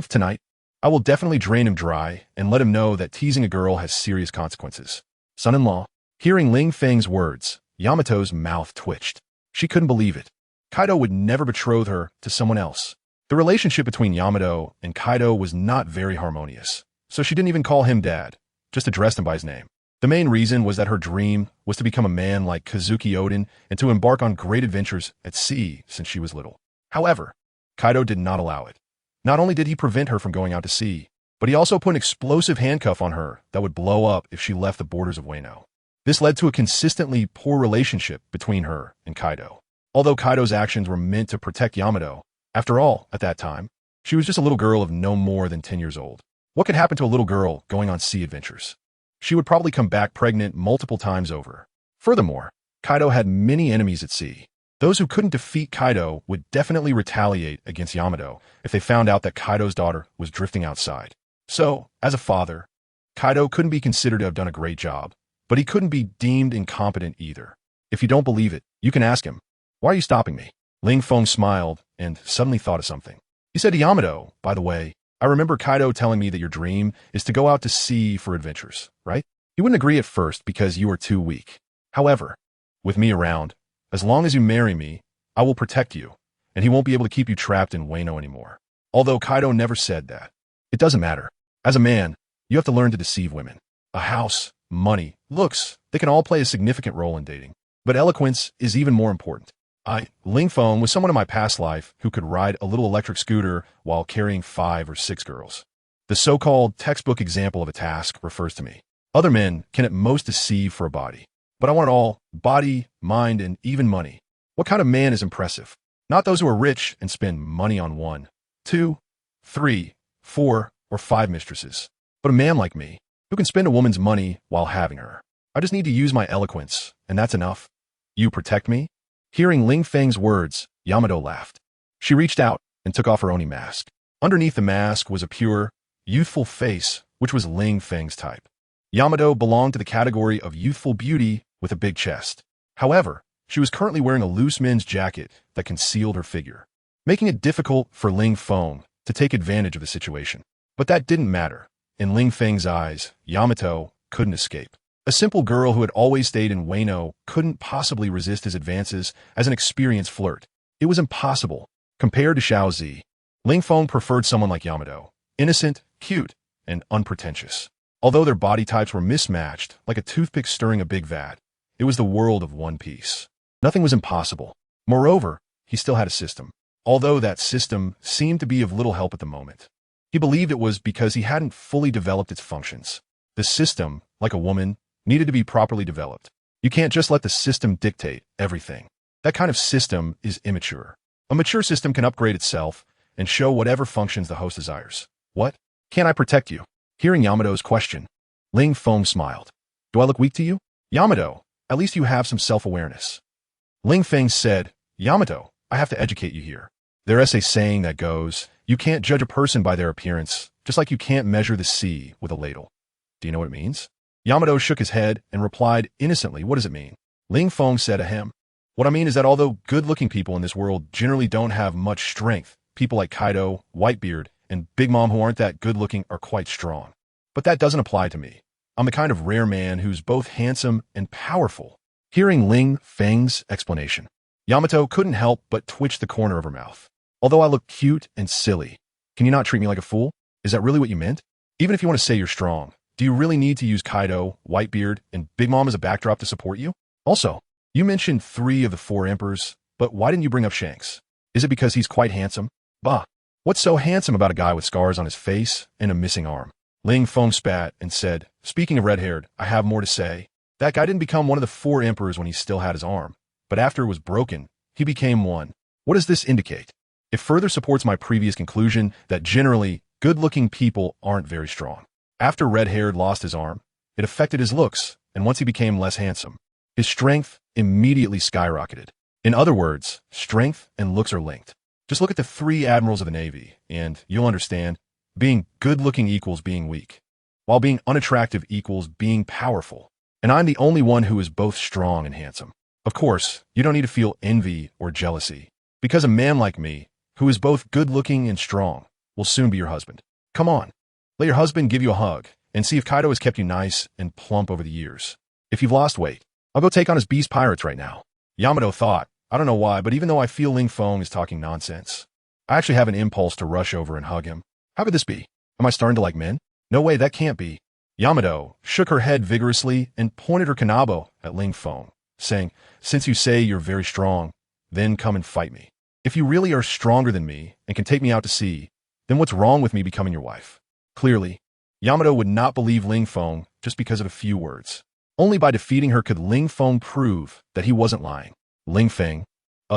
Tonight, I will definitely drain him dry and let him know that teasing a girl has serious consequences. Son-in-law. Hearing Ling Feng's words, Yamato's mouth twitched. She couldn't believe it. Kaido would never betroth her to someone else. The relationship between Yamato and Kaido was not very harmonious, so she didn't even call him dad, just addressed him by his name. The main reason was that her dream was to become a man like Kazuki Odin and to embark on great adventures at sea since she was little. However, Kaido did not allow it. Not only did he prevent her from going out to sea, but he also put an explosive handcuff on her that would blow up if she left the borders of Wano. This led to a consistently poor relationship between her and Kaido. Although Kaido's actions were meant to protect Yamato, after all, at that time, she was just a little girl of no more than 10 years old. What could happen to a little girl going on sea adventures? She would probably come back pregnant multiple times over. Furthermore, Kaido had many enemies at sea. Those who couldn't defeat Kaido would definitely retaliate against Yamato if they found out that Kaido's daughter was drifting outside. So, as a father, Kaido couldn't be considered to have done a great job, but he couldn't be deemed incompetent either. If you don't believe it, you can ask him. Why are you stopping me? Ling Feng smiled and suddenly thought of something. He said to Yamato, by the way, I remember Kaido telling me that your dream is to go out to sea for adventures, right? You wouldn't agree at first because you are too weak. However, with me around, as long as you marry me, I will protect you, and he won't be able to keep you trapped in Wano anymore. Although Kaido never said that. It doesn't matter. As a man, you have to learn to deceive women. A house, money, looks, they can all play a significant role in dating. But eloquence is even more important. Ling Feng, was someone in my past life who could ride a little electric scooter while carrying 5 or 6 girls. The so-called textbook example of a task refers to me. Other men can at most deceive for a body. But I want it all, body, mind, and even money. What kind of man is impressive? Not those who are rich and spend money on 1, 2, 3, 4, or 5 mistresses, but a man like me, who can spend a woman's money while having her. I just need to use my eloquence, and that's enough. You protect me? Hearing Ling Feng's words, Yamato laughed. She reached out and took off her oni mask. Underneath the mask was a pure, youthful face, which was Ling Feng's type. Yamato belonged to the category of youthful beauty with a big chest. However, she was currently wearing a loose men's jacket that concealed her figure, making it difficult for Ling Feng to take advantage of the situation. But that didn't matter. In Ling Feng's eyes, Yamato couldn't escape. A simple girl who had always stayed in Wano couldn't possibly resist his advances as an experienced flirt. It was impossible. Compared to Xiao Zi, Ling Feng preferred someone like Yamato, innocent, cute, and unpretentious. Although their body types were mismatched, like a toothpick stirring a big vat, it was the world of one piece. Nothing was impossible. Moreover, he still had a system. Although that system seemed to be of little help at the moment. He believed it was because he hadn't fully developed its functions. The system, like a woman, needed to be properly developed. You can't just let the system dictate everything. That kind of system is immature. A mature system can upgrade itself and show whatever functions the host desires. What? Can't I protect you? Hearing Yamato's question, Ling Feng smiled. Do I look weak to you? Yamato, at least you have some self-awareness. Ling Feng said, Yamato, I have to educate you here. There's a saying that goes, you can't judge a person by their appearance, just like you can't measure the sea with a ladle. Do you know what it means? Yamato shook his head and replied innocently, what does it mean? Ling Feng said ahem. What I mean is that although good-looking people in this world generally don't have much strength, people like Kaido, Whitebeard, and Big Mom who aren't that good-looking are quite strong. But that doesn't apply to me. I'm the kind of rare man who's both handsome and powerful. Hearing Ling Feng's explanation, Yamato couldn't help but twitch the corner of her mouth. Although I look cute and silly, can you not treat me like a fool? Is that really what you meant? Even if you want to say you're strong, do you really need to use Kaido, Whitebeard, and Big Mom as a backdrop to support you? Also, you mentioned 3 of the 4 emperors, but why didn't you bring up Shanks? Is it because he's quite handsome? Bah! What's so handsome about a guy with scars on his face and a missing arm? Ling Feng spat and said, speaking of red-haired, I have more to say. That guy didn't become one of the 4 emperors when he still had his arm, but after it was broken, he became one. What does this indicate? It further supports my previous conclusion that generally, good-looking people aren't very strong. After red-haired lost his arm, it affected his looks, and once he became less handsome, his strength immediately skyrocketed. In other words, strength and looks are linked. Just look at the 3 admirals of the Navy, and you'll understand, being good-looking equals being weak, while being unattractive equals being powerful. And I'm the only one who is both strong and handsome. Of course, you don't need to feel envy or jealousy, because a man like me, who is both good-looking and strong, will soon be your husband. Come on, let your husband give you a hug, and see if Kaido has kept you nice and plump over the years. If you've lost weight, I'll go take on his beast pirates right now. Yamato thought, I don't know why, but even though I feel Ling Feng is talking nonsense, I actually have an impulse to rush over and hug him. How could this be? Am I starting to like men? No way, that can't be. Yamato shook her head vigorously and pointed her kanabo at Ling Feng, saying, since you say you're very strong, then come and fight me. If you really are stronger than me and can take me out to sea, then what's wrong with me becoming your wife? Clearly, Yamato would not believe Ling Feng just because of a few words. Only by defeating her could Ling Feng prove that he wasn't lying. Ling Feng,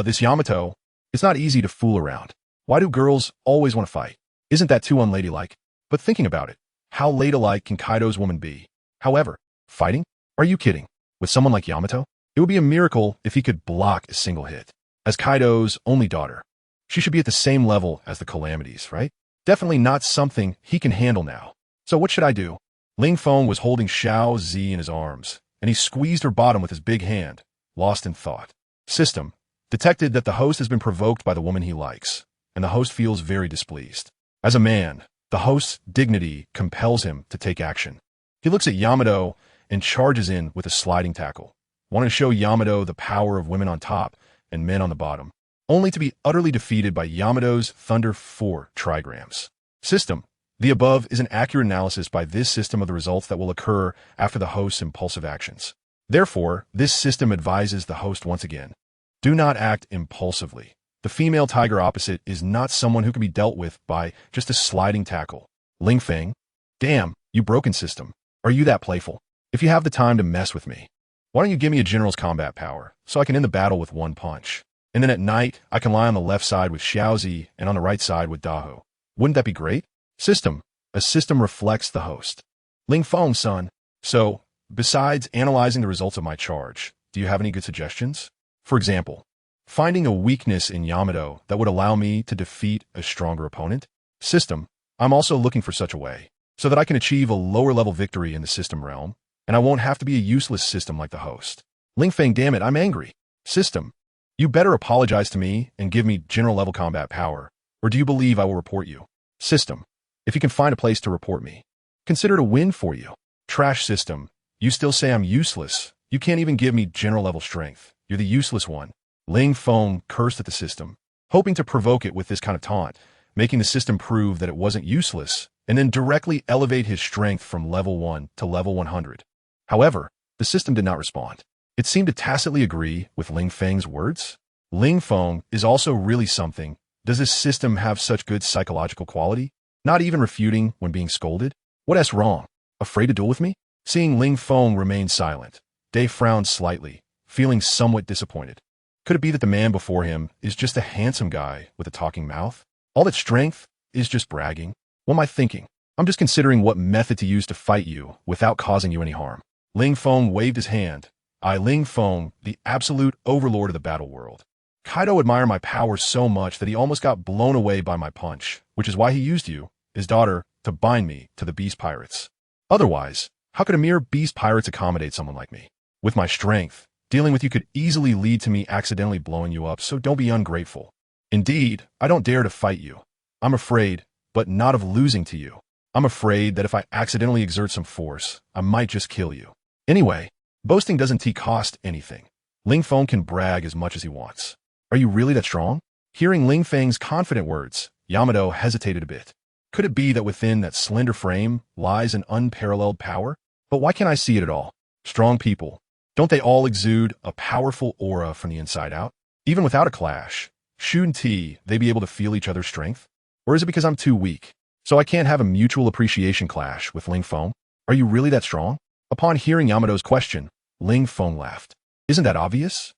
this Yamato, it's not easy to fool around. Why do girls always want to fight? Isn't that too unladylike? But thinking about it, how ladylike can Kaido's woman be? However, fighting? Are you kidding? With someone like Yamato? It would be a miracle if he could block a single hit. As Kaido's only daughter, she should be at the same level as the Calamities, right? Definitely not something he can handle now. So what should I do? Ling Feng was holding Xiao Zi in his arms, and he squeezed her bottom with his big hand, lost in thought. System detected that the host has been provoked by the woman he likes, and the host feels very displeased. As a man, the host's dignity compels him to take action. He looks at Yamato and charges in with a sliding tackle, wanting to show Yamato the power of women on top and men on the bottom, only to be utterly defeated by Yamato's Thunder 4 trigrams. System. The above is an accurate analysis by this system of the results that will occur after the host's impulsive actions. Therefore, this system advises the host once again, do not act impulsively. The female tiger opposite is not someone who can be dealt with by just a sliding tackle. Ling Feng, damn, you broken system. Are you that playful? If you have the time to mess with me, why don't you give me a general's combat power so I can end the battle with one punch? And then at night, I can lie on the left side with Xiaozi and on the right side with Dahu. Wouldn't that be great? System. A system reflects the host. Ling Feng, son. So, besides analyzing the results of my charge, do you have any good suggestions? For example, finding a weakness in Yamato that would allow me to defeat a stronger opponent? System. I'm also looking for such a way, so that I can achieve a lower level victory in the system realm, and I won't have to be a useless system like the host. Ling Feng, damn it, I'm angry. System. You better apologize to me and give me general level combat power, or do you believe I will report you? System. If you can find a place to report me, consider it a win for you. Trash system. You still say I'm useless. You can't even give me general-level strength. You're the useless one. Ling Feng cursed at the system, hoping to provoke it with this kind of taunt, making the system prove that it wasn't useless, and then directly elevate his strength from level 1 to level 100. However, the system did not respond. It seemed to tacitly agree with Ling Feng's words. Ling Feng is also really something. Does this system have such good psychological quality? Not even refuting when being scolded? What's wrong? Afraid to duel with me? Seeing Ling Feng remain silent, Day frowned slightly, feeling somewhat disappointed. Could it be that the man before him is just a handsome guy with a talking mouth? All that strength is just bragging? What am I thinking? I'm just considering what method to use to fight you without causing you any harm. Ling Feng waved his hand. I, Ling Feng, the absolute overlord of the battle world. Kaido admired my power so much that he almost got blown away by my punch, which is why he used you, his daughter, to bind me to the beast pirates. Otherwise, how could a mere beast pirates accommodate someone like me? With my strength, dealing with you could easily lead to me accidentally blowing you up, so don't be ungrateful. Indeed, I don't dare to fight you. I'm afraid, but not of losing to you. I'm afraid that if I accidentally exert some force, I might just kill you. Anyway, boasting doesn't cost anything. Ling Feng can brag as much as he wants. Are you really that strong? Hearing Ling Feng's confident words, Yamato hesitated a bit. Could it be that within that slender frame lies an unparalleled power? But why can't I see it at all? Strong people, don't they all exude a powerful aura from the inside out? Even without a clash, shouldn't they be able to feel each other's strength? Or is it because I'm too weak, so I can't have a mutual appreciation clash with Ling Feng? Are you really that strong? Upon hearing Yamato's question, Ling Feng laughed. Isn't that obvious?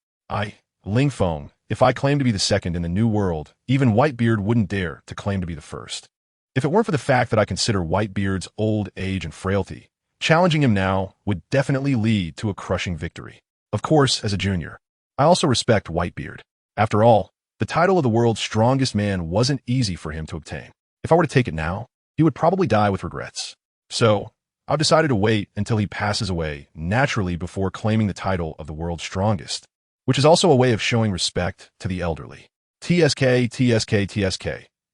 Ling Feng, if I claim to be the second in the New World, even Whitebeard wouldn't dare to claim to be the first. If it weren't for the fact that I consider Whitebeard's old age and frailty, challenging him now would definitely lead to a crushing victory. Of course, as a junior, I also respect Whitebeard. After all, the title of the world's strongest man wasn't easy for him to obtain. If I were to take it now, he would probably die with regrets. So, I've decided to wait until he passes away naturally before claiming the title of the world's strongest, which is also a way of showing respect to the elderly. TSK.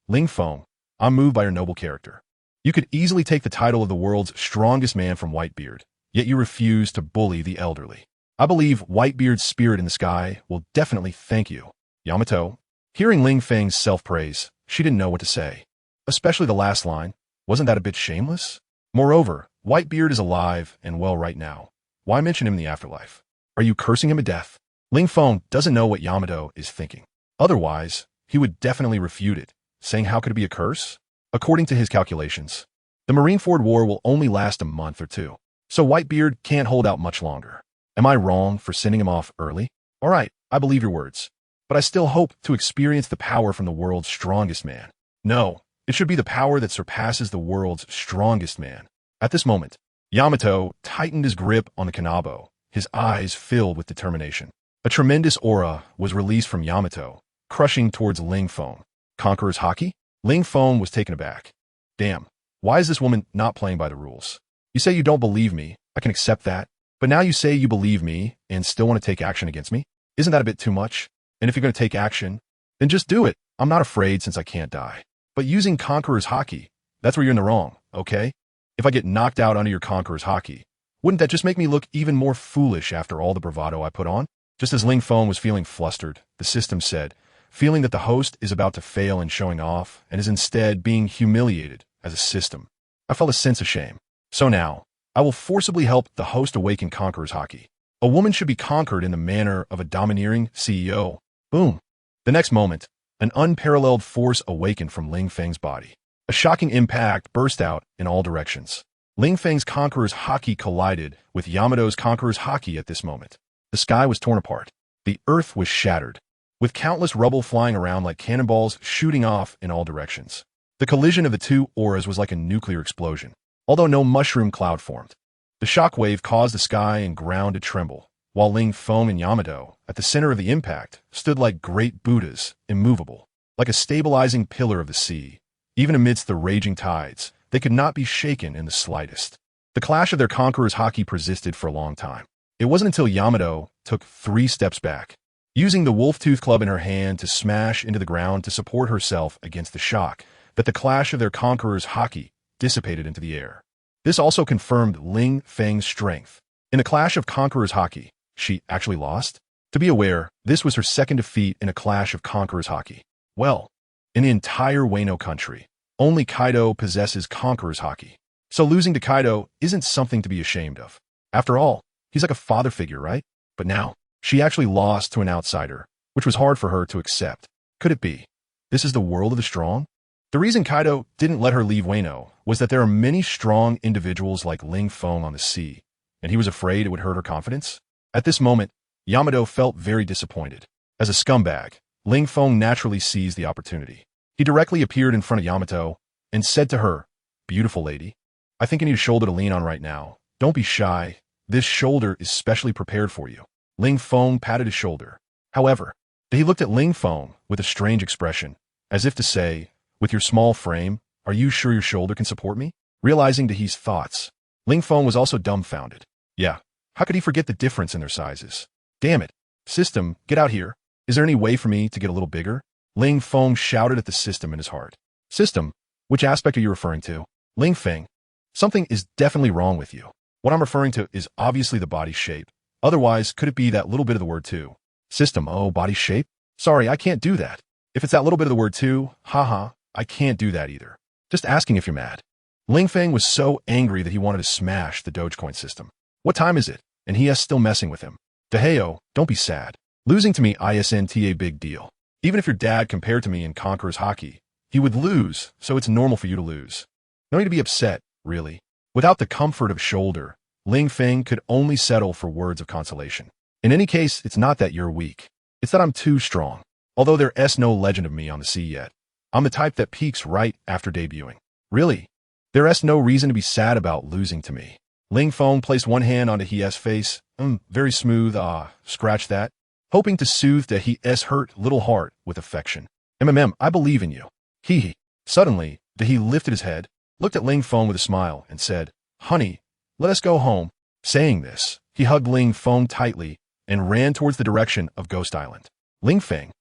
Ling Feng, I'm moved by your noble character. You could easily take the title of the world's strongest man from Whitebeard, yet you refuse to bully the elderly. I believe Whitebeard's spirit in the sky will definitely thank you. Yamato, hearing Ling Feng's self-praise, she didn't know what to say. Especially the last line. Wasn't that a bit shameless? Moreover, Whitebeard is alive and well right now. Why mention him in the afterlife? Are you cursing him to death? Ling Feng doesn't know what Yamato is thinking. Otherwise, he would definitely refute it, saying how could it be a curse? According to his calculations, the Marineford War will only last a month or two, so Whitebeard can't hold out much longer. Am I wrong for sending him off early? All right, I believe your words, but I still hope to experience the power from the world's strongest man. No, it should be the power that surpasses the world's strongest man. At this moment, Yamato tightened his grip on the kanabo, his eyes filled with determination. A tremendous aura was released from Yamato, crushing towards Ling Feng. Conqueror's Haki? Ling Feng was taken aback. Damn, why is this woman not playing by the rules? You say you don't believe me, I can accept that, but now you say you believe me and still want to take action against me? Isn't that a bit too much? And if you're going to take action, then just do it. I'm not afraid since I can't die. But using Conqueror's Haki, that's where you're in the wrong, okay? If I get knocked out under your Conqueror's Haki, wouldn't that just make me look even more foolish after all the bravado I put on? Just as Ling Feng was feeling flustered, the system said, feeling that the host is about to fail in showing off and is instead being humiliated as a system. I felt a sense of shame. So now, I will forcibly help the host awaken Conqueror's Haki. A woman should be conquered in the manner of a domineering CEO. Boom. The next moment, an unparalleled force awakened from Ling Feng's body. A shocking impact burst out in all directions. Ling Feng's Conqueror's Haki collided with Yamato's Conqueror's Haki at this moment. The sky was torn apart. The earth was shattered, with countless rubble flying around like cannonballs shooting off in all directions. The collision of the two auras was like a nuclear explosion, although no mushroom cloud formed. The shockwave caused the sky and ground to tremble, while Ling Feng and Yamato, at the center of the impact, stood like great Buddhas, immovable, like a stabilizing pillar of the sea. Even amidst the raging tides, they could not be shaken in the slightest. The clash of their Conqueror's Haki persisted for a long time. It wasn't until Yamato took 3 steps back, using the wolf-tooth club in her hand to smash into the ground to support herself against the shock, that the clash of their Conqueror's Haki dissipated into the air. This also confirmed Ling Feng's strength. In a clash of Conquerors hockey, she actually lost? To be aware, this was her second defeat in a clash of Conquerors hockey. Well, in the entire Wano country, only Kaido possesses Conquerors hockey. So losing to Kaido isn't something to be ashamed of. After all, he's like a father figure, right? But now, she actually lost to an outsider, which was hard for her to accept. Could it be? This is the world of the strong? The reason Kaido didn't let her leave Wano was that there are many strong individuals like Ling Feng on the sea, and he was afraid it would hurt her confidence. At this moment, Yamato felt very disappointed. As a scumbag, Ling Feng naturally seized the opportunity. He directly appeared in front of Yamato and said to her, "Beautiful lady, I think I need a shoulder to lean on right now. Don't be shy. This shoulder is specially prepared for you." Ling Feng patted his shoulder. However, he looked at Ling Feng with a strange expression, as if to say, "With your small frame, are you sure your shoulder can support me?" Realizing Dahi's thoughts, Ling Feng was also dumbfounded. Yeah, how could he forget the difference in their sizes? Damn it. System, get out here. Is there any way for me to get a little bigger? Ling Feng shouted at the system in his heart. System, which aspect are you referring to? Ling Feng, something is definitely wrong with you. What I'm referring to is obviously the body shape. Otherwise, could it be that little bit of the word too? System, oh, body shape? Sorry, I can't do that. If it's that little bit of the word too, haha, I can't do that either. Just asking if you're mad. Ling Feng was so angry that he wanted to smash the Dogecoin system. What time is it? And he is still messing with him. Deheo, don't be sad. Losing to me isn't a big deal. Even if your dad compared to me in Conquerors hockey, he would lose, so it's normal for you to lose. No need to be upset, really. Without the comfort of shoulder, Ling Feng could only settle for words of consolation. In any case, it's not that you're weak. It's that I'm too strong. Although there's no legend of me on the sea yet, I'm the type that peaks right after debuting. Really? There's no reason to be sad about losing to me. Ling Feng placed one hand onto his face. Very smooth, scratch that. Hoping to soothe his hurt little heart with affection. I believe in you. Hee. Suddenly, he lifted his head, looked at Ling Feng with a smile, and said, "Honey, let us go home." Saying this, he hugged Ling Feng tightly and ran towards the direction of Ghost Island. Ling Feng,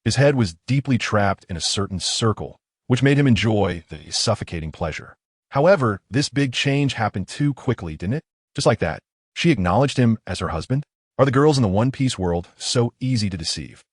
his head was deeply trapped in a certain circle, which made him enjoy the suffocating pleasure. However, this big change happened too quickly, didn't it? Just like that, she acknowledged him as her husband? Are the girls in the One Piece world so easy to deceive?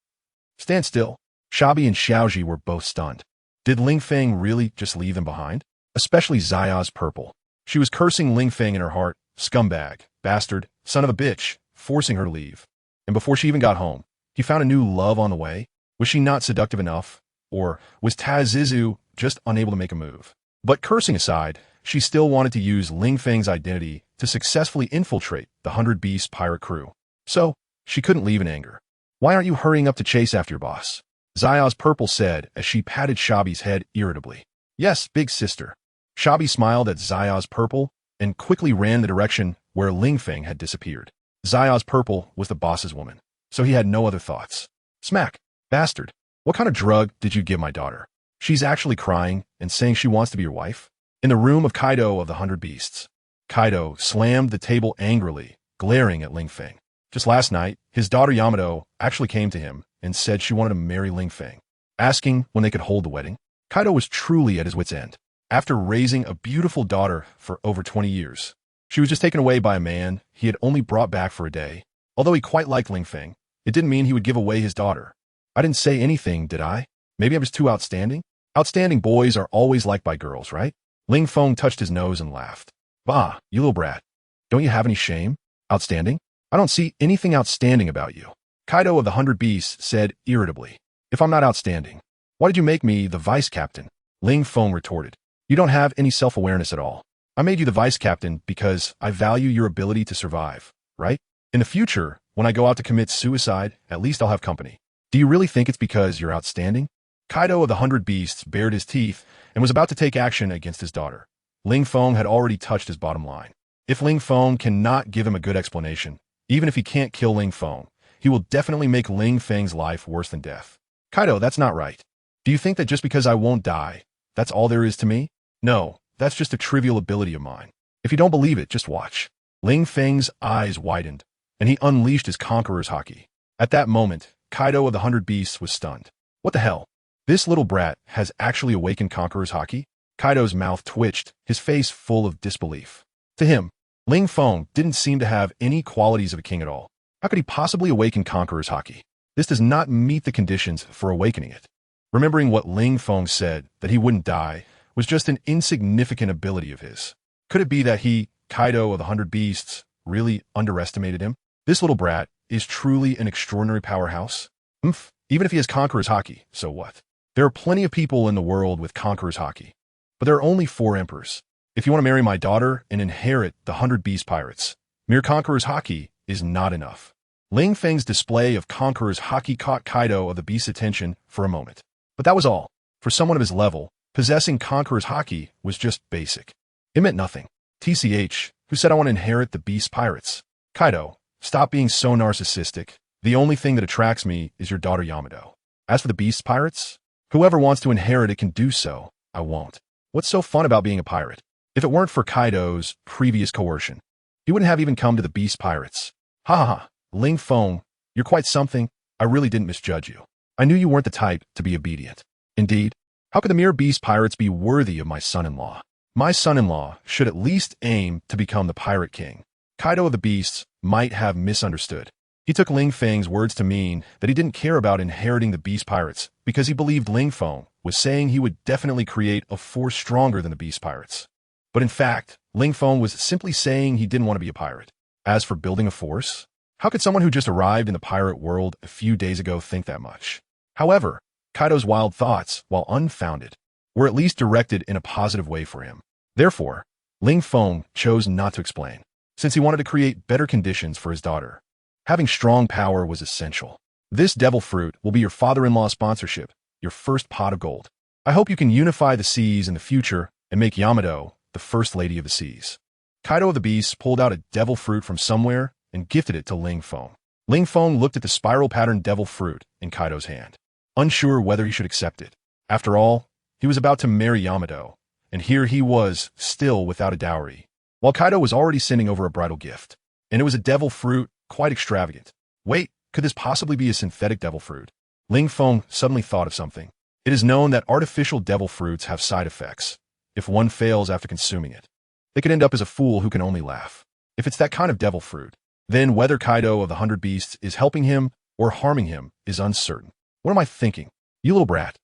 Stand still. Shabi and Xiaoji were both stunned. Did Ling Feng really just leave them behind? Especially Zaya's Purple. She was cursing Ling Feng in her heart, scumbag, bastard, son of a bitch, forcing her to leave. And before she even got home, he found a new love on the way. Was she not seductive enough? Or was Tazizu just unable to make a move? But cursing aside, she still wanted to use Ling Feng's identity to successfully infiltrate the 100 Beast pirate crew. So, she couldn't leave in anger. "Why aren't you hurrying up to chase after your boss?" Zaya's Purple said as she patted Shabi's head irritably. "Yes, big sister." Shabi smiled at Zaya's Purple and quickly ran in the direction where Ling Feng had disappeared. Zaya's Purple was the boss's woman, so he had no other thoughts. Smack. Bastard. What kind of drug did you give my daughter? She's actually crying and saying she wants to be your wife? In the room of Kaido of the 100 Beasts, Kaido slammed the table angrily, glaring at Ling Feng. Just last night, his daughter Yamato actually came to him and said she wanted to marry Ling Feng, asking when they could hold the wedding. Kaido was truly at his wit's end. After raising a beautiful daughter for over 20 years, she was just taken away by a man he had only brought back for a day. Although he quite liked Ling Feng, it didn't mean he would give away his daughter. I didn't say anything, did I? Maybe I was too outstanding? Outstanding boys are always liked by girls, right? Ling Feng touched his nose and laughed. Bah, you little brat. Don't you have any shame? Outstanding? I don't see anything outstanding about you. Kaido of the 100 Beasts said irritably. If I'm not outstanding, why did you make me the vice captain? Ling Feng retorted. You don't have any self-awareness at all. I made you the vice captain because I value your ability to survive, right? In the future, when I go out to commit suicide, at least I'll have company. Do you really think it's because you're outstanding? Kaido of the 100 Beasts bared his teeth and was about to take action against his daughter. Ling Feng had already touched his bottom line. If Ling Feng cannot give him a good explanation, even if he can't kill Ling Feng, he will definitely make Ling Feng's life worse than death. Kaido, that's not right. Do you think that just because I won't die, that's all there is to me? No, that's just a trivial ability of mine. If you don't believe it, just watch. Ling Feng's eyes widened, and he unleashed his Conqueror's haki. At that moment, Kaido of the 100 Beasts was stunned. What the hell? This little brat has actually awakened Conqueror's haki? Kaido's mouth twitched, his face full of disbelief. To him, Ling Feng didn't seem to have any qualities of a king at all. How could he possibly awaken Conqueror's Haki? This does not meet the conditions for awakening it. Remembering what Ling Feng said, that he wouldn't die, was just an insignificant ability of his. Could it be that he, Kaido of the 100 Beasts, really underestimated him? This little brat is truly an extraordinary powerhouse. Even if he has Conqueror's Haki, so what? There are plenty of people in the world with Conqueror's Haki, but there are only 4 emperors. If you want to marry my daughter and inherit the 100 Beast Pirates, mere Conqueror's Haki is not enough. Ling Feng's display of Conqueror's Haki caught Kaido of the Beast's attention for a moment. But that was all. For someone of his level, possessing Conqueror's Haki was just basic. It meant nothing. TCH, who said I want to inherit the Beast Pirates? Kaido, stop being so narcissistic. The only thing that attracts me is your daughter Yamato. As for the Beast Pirates, whoever wants to inherit it can do so. I won't. What's so fun about being a pirate? If it weren't for Kaido's previous coercion, he wouldn't have even come to the Beast Pirates. Ha ha ha. Ling Feng, you're quite something. I really didn't misjudge you. I knew you weren't the type to be obedient. Indeed, how could the mere Beast Pirates be worthy of my son-in-law? My son-in-law should at least aim to become the Pirate King. Kaido of the Beasts might have misunderstood. He took Ling Feng's words to mean that he didn't care about inheriting the Beast Pirates because he believed Ling Feng was saying he would definitely create a force stronger than the Beast Pirates. But in fact, Ling Feng was simply saying he didn't want to be a pirate. As for building a force, how could someone who just arrived in the pirate world a few days ago think that much? However, Kaido's wild thoughts, while unfounded, were at least directed in a positive way for him. Therefore, Ling Feng chose not to explain, since he wanted to create better conditions for his daughter. Having strong power was essential. This devil fruit will be your father-in-law sponsorship, your first pot of gold. I hope you can unify the seas in the future and make Yamato the first lady of the seas. Kaido of the Beasts pulled out a devil fruit from somewhere and gifted it to Ling Feng. Ling Feng looked at the spiral-patterned devil fruit in Kaido's hand, unsure whether he should accept it. After all, he was about to marry Yamato, and here he was, still without a dowry, while Kaido was already sending over a bridal gift. And it was a devil fruit, quite extravagant. Wait, could this possibly be a synthetic devil fruit? Ling Feng suddenly thought of something. It is known that artificial devil fruits have side effects. If one fails after consuming it, they could end up as a fool who can only laugh. If it's that kind of devil fruit, then whether Kaido of the 100 Beasts is helping him or harming him is uncertain. What am I thinking? You little brat.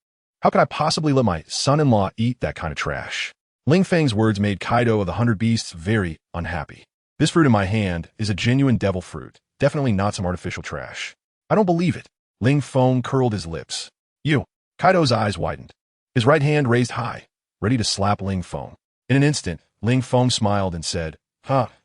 How could I possibly let my son-in-law eat that kind of trash? Ling Feng's words made Kaido of the 100 Beasts very unhappy. This fruit in my hand is a genuine devil fruit, definitely not some artificial trash. I don't believe it. Ling Feng curled his lips. You. Kaido's eyes widened. His right hand raised high, ready to slap Ling Feng. In an instant, Ling Feng smiled and said,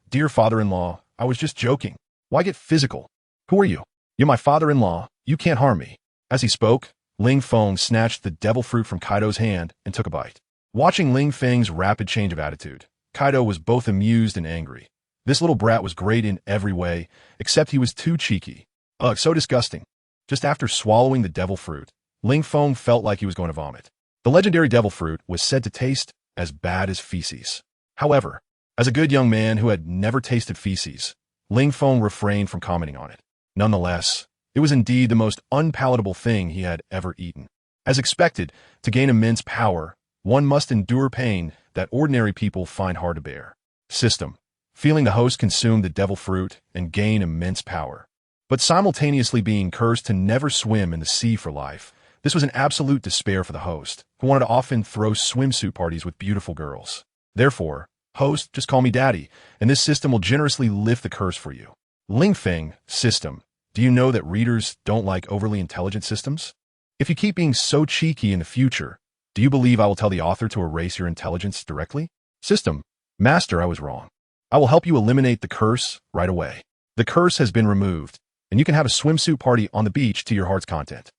dear father-in-law, I was just joking. Why get physical? Who are you? You're my father-in-law. You can't harm me. As he spoke, Ling Feng snatched the devil fruit from Kaido's hand and took a bite. Watching Ling Feng's rapid change of attitude, Kaido was both amused and angry. This little brat was great in every way, except he was too cheeky. Ugh, so disgusting. Just after swallowing the devil fruit, Ling Feng felt like he was going to vomit. The legendary devil fruit was said to taste as bad as feces. However, as a good young man who had never tasted feces, Ling Feng refrained from commenting on it. Nonetheless, it was indeed the most unpalatable thing he had ever eaten. As expected, to gain immense power, one must endure pain that ordinary people find hard to bear. System. Feeling the host consume the devil fruit and gain immense power, but simultaneously being cursed to never swim in the sea for life. This was an absolute despair for the host, who wanted to often throw swimsuit parties with beautiful girls. Therefore, host, just call me daddy, and this system will generously lift the curse for you. Ling Feng, system. Do you know that readers don't like overly intelligent systems? If you keep being so cheeky in the future, do you believe I will tell the author to erase your intelligence directly? System. Master, I was wrong. I will help you eliminate the curse right away. The curse has been removed, and you can have a swimsuit party on the beach to your heart's content.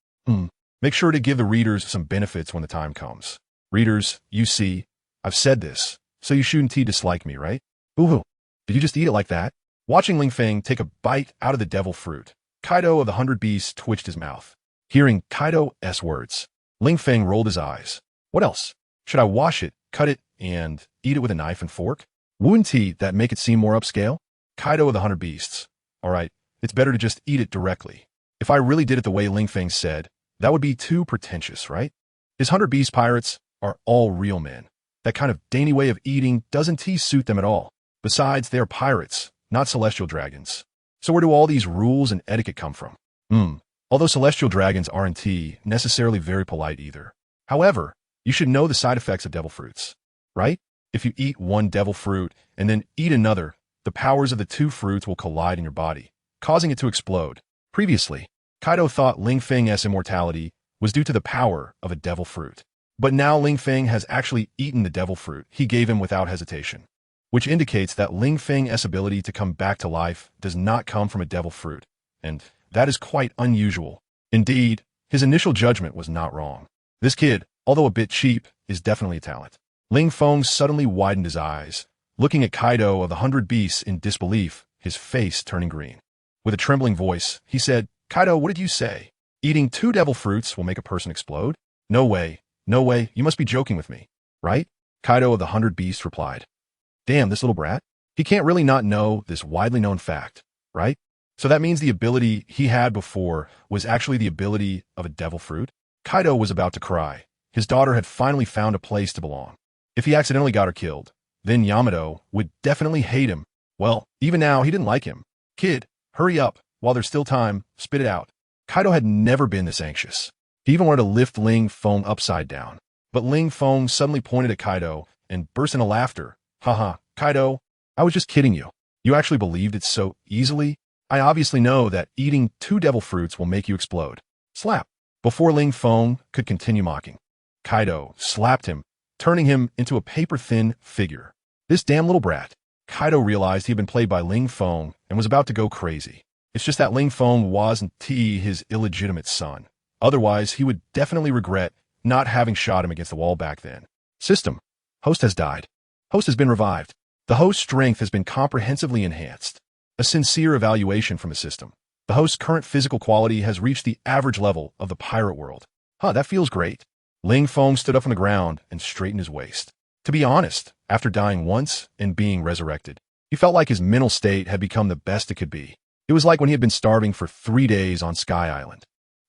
Make sure to give the readers some benefits when the time comes. Readers, you see, I've said this, so you shouldn't dislike me, right? Ooh, did you just eat it like that? Watching Ling Feng take a bite out of the devil fruit, Kaido of the 100 Beasts twitched his mouth. Hearing Kaido's words, Ling Feng rolled his eyes. What else? Should I wash it, cut it, and eat it with a knife and fork? Wouldn't that make it seem more upscale? Kaido of the 100 Beasts. Alright, it's better to just eat it directly. If I really did it the way Ling Feng said, that would be too pretentious, right? His 100 Beast pirates are all real men. That kind of dainty way of eating doesn't suit them at all. Besides, they are pirates, not celestial dragons. So where do all these rules and etiquette come from? Although celestial dragons aren't necessarily very polite either. However, you should know the side effects of devil fruits, right? If you eat one devil fruit and then eat another, the powers of the two fruits will collide in your body, causing it to explode. Previously, Kaido thought Ling Feng's immortality was due to the power of a devil fruit. But now Ling Feng has actually eaten the devil fruit he gave him without hesitation, which indicates that Ling Feng's ability to come back to life does not come from a devil fruit, and that is quite unusual. Indeed, his initial judgment was not wrong. This kid, although a bit cheap, is definitely a talent. Ling Feng suddenly widened his eyes, looking at Kaido of the 100 Beasts in disbelief, his face turning green. With a trembling voice, he said, "Kaido, what did you say? Eating 2 devil fruits will make a person explode? No way, no way, you must be joking with me, right?" Kaido of the 100 Beasts replied. Damn, this little brat. He can't really not know this widely known fact, right? So that means the ability he had before was actually the ability of a devil fruit? Kaido was about to cry. His daughter had finally found a place to belong. If he accidentally got her killed, then Yamato would definitely hate him. Well, even now, he didn't like him. Kid, hurry up. While there's still time, spit it out. Kaido had never been this anxious. He even wanted to lift Ling Feng upside down. But Ling Feng suddenly pointed at Kaido and burst into laughter. Haha, Kaido, I was just kidding you. You actually believed it so easily? I obviously know that eating 2 devil fruits will make you explode. Slap. Before Ling Feng could continue mocking, Kaido slapped him, turning him into a paper-thin figure. This damn little brat. Kaido realized he had been played by Ling Feng and was about to go crazy. It's just that Ling Feng wasn't his illegitimate son. Otherwise, he would definitely regret not having shot him against the wall back then. System. Host has died. Host has been revived. The host's strength has been comprehensively enhanced. A sincere evaluation from the system. The host's current physical quality has reached the average level of the pirate world. That feels great. Ling Feng stood up from the ground and straightened his waist. To be honest, after dying once and being resurrected, he felt like his mental state had become the best it could be. It was like when he had been starving for 3 days on Sky Island.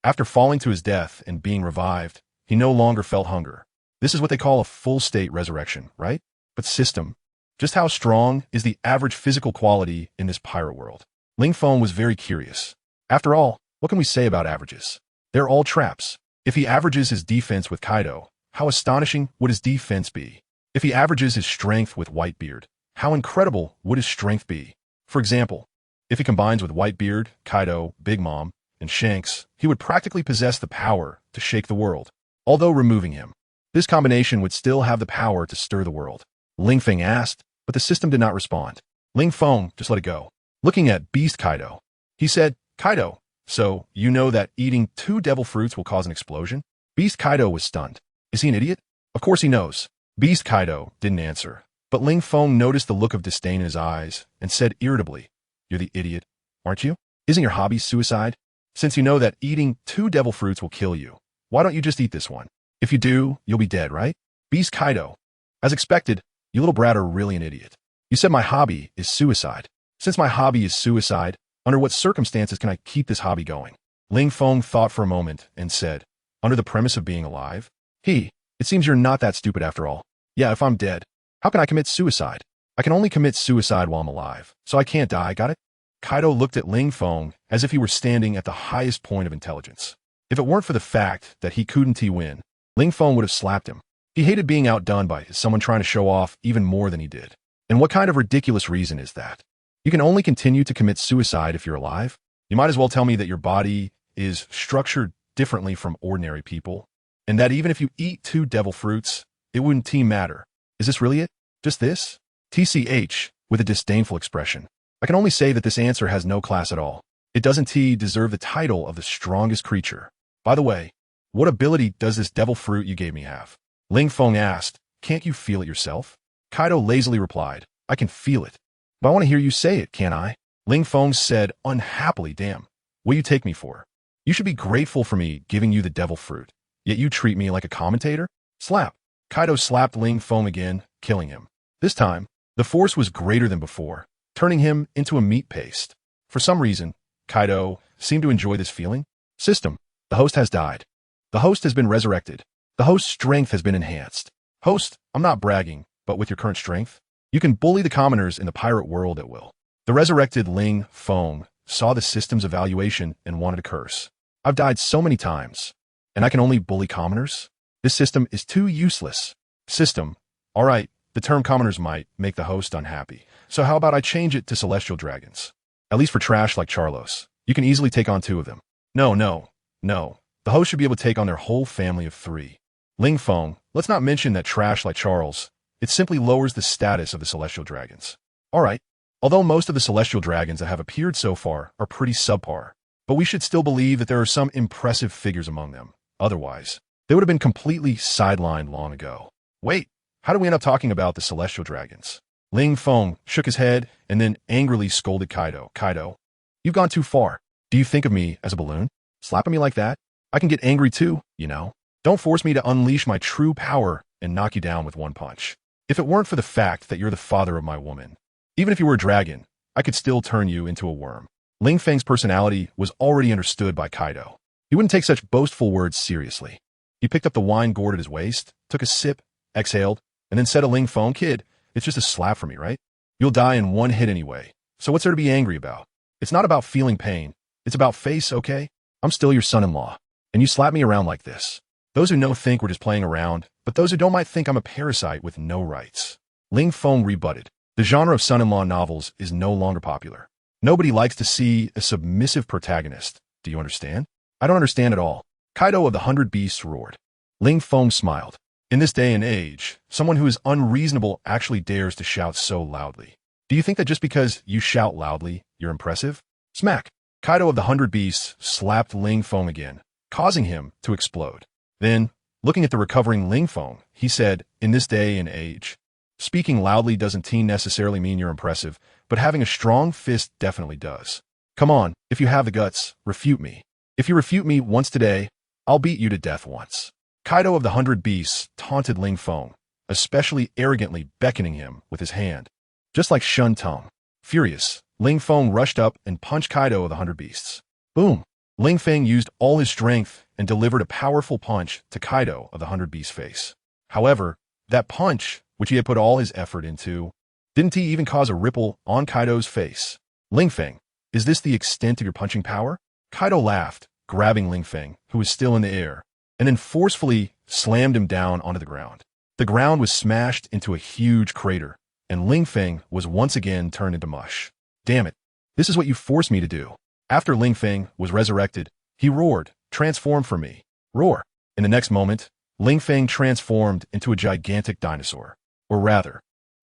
After falling to his death and being revived, he no longer felt hunger. This is what they call a full-state resurrection, right? But system. Just how strong is the average physical quality in this pirate world? Ling Feng was very curious. After all, what can we say about averages? They're all traps. If he averages his defense with Kaido, how astonishing would his defense be? If he averages his strength with Whitebeard, how incredible would his strength be? For example, if he combines with Whitebeard, Kaido, Big Mom, and Shanks, he would practically possess the power to shake the world. Although removing him, this combination would still have the power to stir the world. Ling Feng asked, but the system did not respond. Ling Feng just let it go. Looking at Beast Kaido, he said, "Kaido, so you know that eating 2 devil fruits will cause an explosion?" Beast Kaido was stunned. Is he an idiot? Of course he knows. Beast Kaido didn't answer, but Ling Feng noticed the look of disdain in his eyes and said irritably, "You're the idiot, aren't you? Isn't your hobby suicide? Since you know that eating 2 devil fruits will kill you, why don't you just eat this one? If you do, you'll be dead, right?" Beast Kaido, as expected, you little brat are really an idiot. You said my hobby is suicide. Since my hobby is suicide, under what circumstances can I keep this hobby going? Ling Feng thought for a moment and said, under the premise of being alive? It seems you're not that stupid after all. Yeah, if I'm dead, how can I commit suicide? I can only commit suicide while I'm alive, so I can't die, got it? Kaido looked at Ling Feng as if he were standing at the highest point of intelligence. If it weren't for the fact that he couldn't win, Ling Feng would have slapped him. He hated being outdone by someone trying to show off even more than he did. And what kind of ridiculous reason is that? You can only continue to commit suicide if you're alive? You might as well tell me that your body is structured differently from ordinary people, and that even if you eat 2 devil fruits, it wouldn't matter. Is this really it? Just this? TCH, with a disdainful expression. I can only say that this answer has no class at all. It doesn't deserve the title of the strongest creature. By the way, what ability does this devil fruit you gave me have? Ling Feng asked, can't you feel it yourself? Kaido lazily replied, I can feel it. But I want to hear you say it, can't I? Ling Feng said unhappily, damn, what do you take me for? You should be grateful for me giving you the devil fruit, yet you treat me like a commentator? Slap. Kaido slapped Ling Feng again, killing him. This time, the force was greater than before, turning him into a meat paste. For some reason, Kaido seemed to enjoy this feeling. System. The host has died. The host has been resurrected. The host's strength has been enhanced. Host, I'm not bragging, but with your current strength, You can bully the commoners in the pirate world at will. The resurrected Ling Feng saw the system's evaluation and wanted to curse. I've died so many times, and I can only bully commoners? This system is too useless. System. All right, the term commoners might make the host unhappy. So how about I change it to celestial dragons? At least for trash like Charlos. You can easily take on 2 of them. No. The host should be able to take on their whole family of 3. Ling Feng, let's not mention that trash like Charles. It simply lowers the status of the celestial dragons. All right, although most of the celestial dragons that have appeared so far are pretty subpar, but we should still believe that there are some impressive figures among them. Otherwise, they would have been completely sidelined long ago. Wait, how did we end up talking about the celestial dragons? Ling Feng shook his head and then angrily scolded Kaido. Kaido, you've gone too far. Do you think of me as a balloon? Slapping me like that? I can get angry too, you know. Don't force me to unleash my true power and knock you down with one punch. If it weren't for the fact that you're the father of my woman, even if you were a dragon, I could still turn you into a worm. Ling Feng's personality was already understood by Kaido. He wouldn't take such boastful words seriously. He picked up the wine gourd at his waist, took a sip, exhaled, and then said to Ling Feng, "Kid, it's just a slap for me, right? You'll die in one hit anyway. So what's there to be angry about? It's not about feeling pain. It's about face, okay? I'm still your son-in-law, and you slap me around like this. Those who know think we're just playing around, but those who don't might think I'm a parasite with no rights." Ling Feng rebutted. The genre of son-in-law novels is no longer popular. Nobody likes to see a submissive protagonist. Do you understand? I don't understand at all. Kaido of the 100 Beasts roared. Ling Feng smiled. In this day and age, someone who is unreasonable actually dares to shout so loudly. Do you think that just because you shout loudly, you're impressive? Smack! Kaido of the 100 Beasts slapped Ling Feng again, causing him to explode. Then, looking at the recovering Ling Feng, he said, "In this day and age, speaking loudly doesn't necessarily mean you're impressive, but having a strong fist definitely does. Come on, if you have the guts, refute me. If you refute me once today, I'll beat you to death once." Kaido of the 100 Beasts taunted Ling Feng, especially arrogantly beckoning him with his hand, just like Shun Tung. Furious, Ling Feng rushed up and punched Kaido of the 100 Beasts. Boom! Ling Feng used all his strength and delivered a powerful punch to Kaido of the 100 Beasts' face. However, that punch, which he had put all his effort into, didn't even cause a ripple on Kaido's face. Ling Feng, is this the extent of your punching power? Kaido laughed, grabbing Ling Feng, who was still in the air, and then forcefully slammed him down onto the ground. The ground was smashed into a huge crater, and Ling Feng was once again turned into mush. Damn it, this is what you forced me to do. After Ling Feng was resurrected, he roared, "Transform for me." Roar. In the next moment, Ling Feng transformed into a gigantic dinosaur, or rather,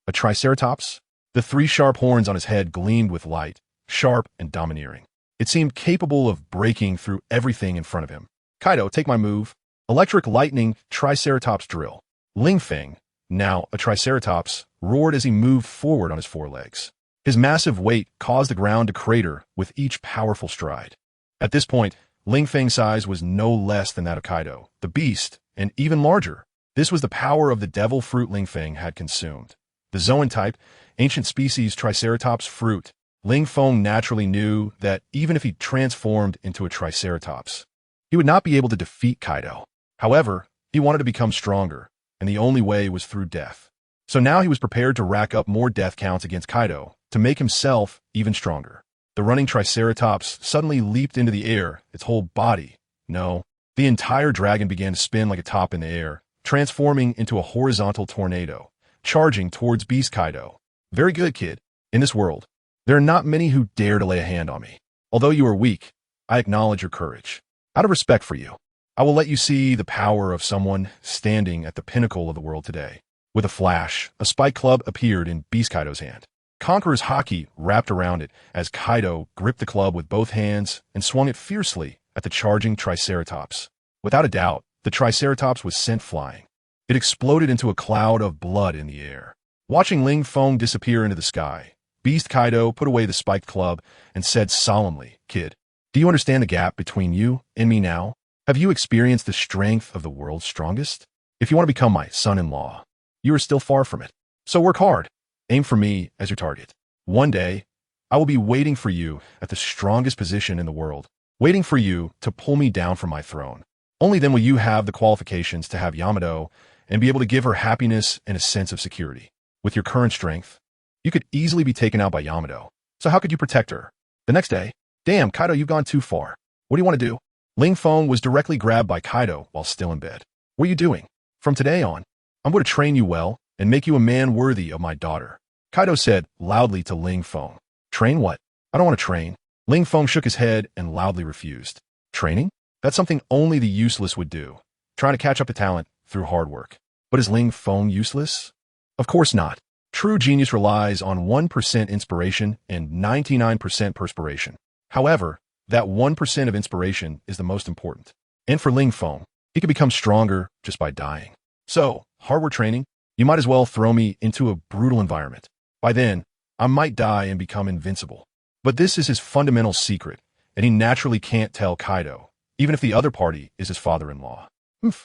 a triceratops. The 3 sharp horns on his head gleamed with light, sharp and domineering. It seemed capable of breaking through everything in front of him. Kaido, take my move. Electric lightning triceratops drill. Ling Feng, now a triceratops, roared as he moved forward on his 4 legs. His massive weight caused the ground to crater with each powerful stride. At this point, Ling Feng's size was no less than that of Kaido, the beast, and even larger. This was the power of the devil fruit Ling Feng had consumed. The Zoan-type, ancient species triceratops fruit. Ling Feng naturally knew that even if he transformed into a triceratops, he would not be able to defeat Kaido. However, he wanted to become stronger, and the only way was through death. So now he was prepared to rack up more death counts against Kaido to make himself even stronger. The running triceratops suddenly leaped into the air, its whole body. No, the entire dragon began to spin like a top in the air, transforming into a horizontal tornado, charging towards Beast Kaido. Very good, kid. In this world, there are not many who dare to lay a hand on me. Although you are weak, I acknowledge your courage. Out of respect for you, I will let you see the power of someone standing at the pinnacle of the world today. With a flash, a spike club appeared in Beast Kaido's hand. Conqueror's haki wrapped around it as Kaido gripped the club with both hands and swung it fiercely at the charging triceratops. Without a doubt, the triceratops was sent flying. It exploded into a cloud of blood in the air. Watching Ling Feng disappear into the sky, Beast Kaido put away the spiked club and said solemnly, "Kid, do you understand the gap between you and me now? Have you experienced the strength of the world's strongest? If you want to become my son-in-law, you are still far from it. So work hard. Aim for me as your target. One day, I will be waiting for you at the strongest position in the world, waiting for you to pull me down from my throne. Only then will you have the qualifications to have Yamato and be able to give her happiness and a sense of security. With your current strength, You could easily be taken out by Yamato. So how could you protect her? The next day, damn, Kaido, you've gone too far. What do you want to do? Ling Feng was directly grabbed by Kaido while still in bed. What are you doing? From today on, I'm going to train you well and make you a man worthy of my daughter. Kaido said loudly to Ling Feng. Train what? I don't want to train. Ling Feng shook his head and loudly refused. Training? That's something only the useless would do. Trying to catch up to talent through hard work. But is Ling Feng useless? Of course not. True genius relies on 1% inspiration and 99% perspiration. However, that 1% of inspiration is the most important. And for Ling Feng, he could become stronger just by dying. So, hardware training, you might as well throw me into a brutal environment. By then, I might die and become invincible. But this is his fundamental secret, and he naturally can't tell Kaido, even if the other party is his father-in-law.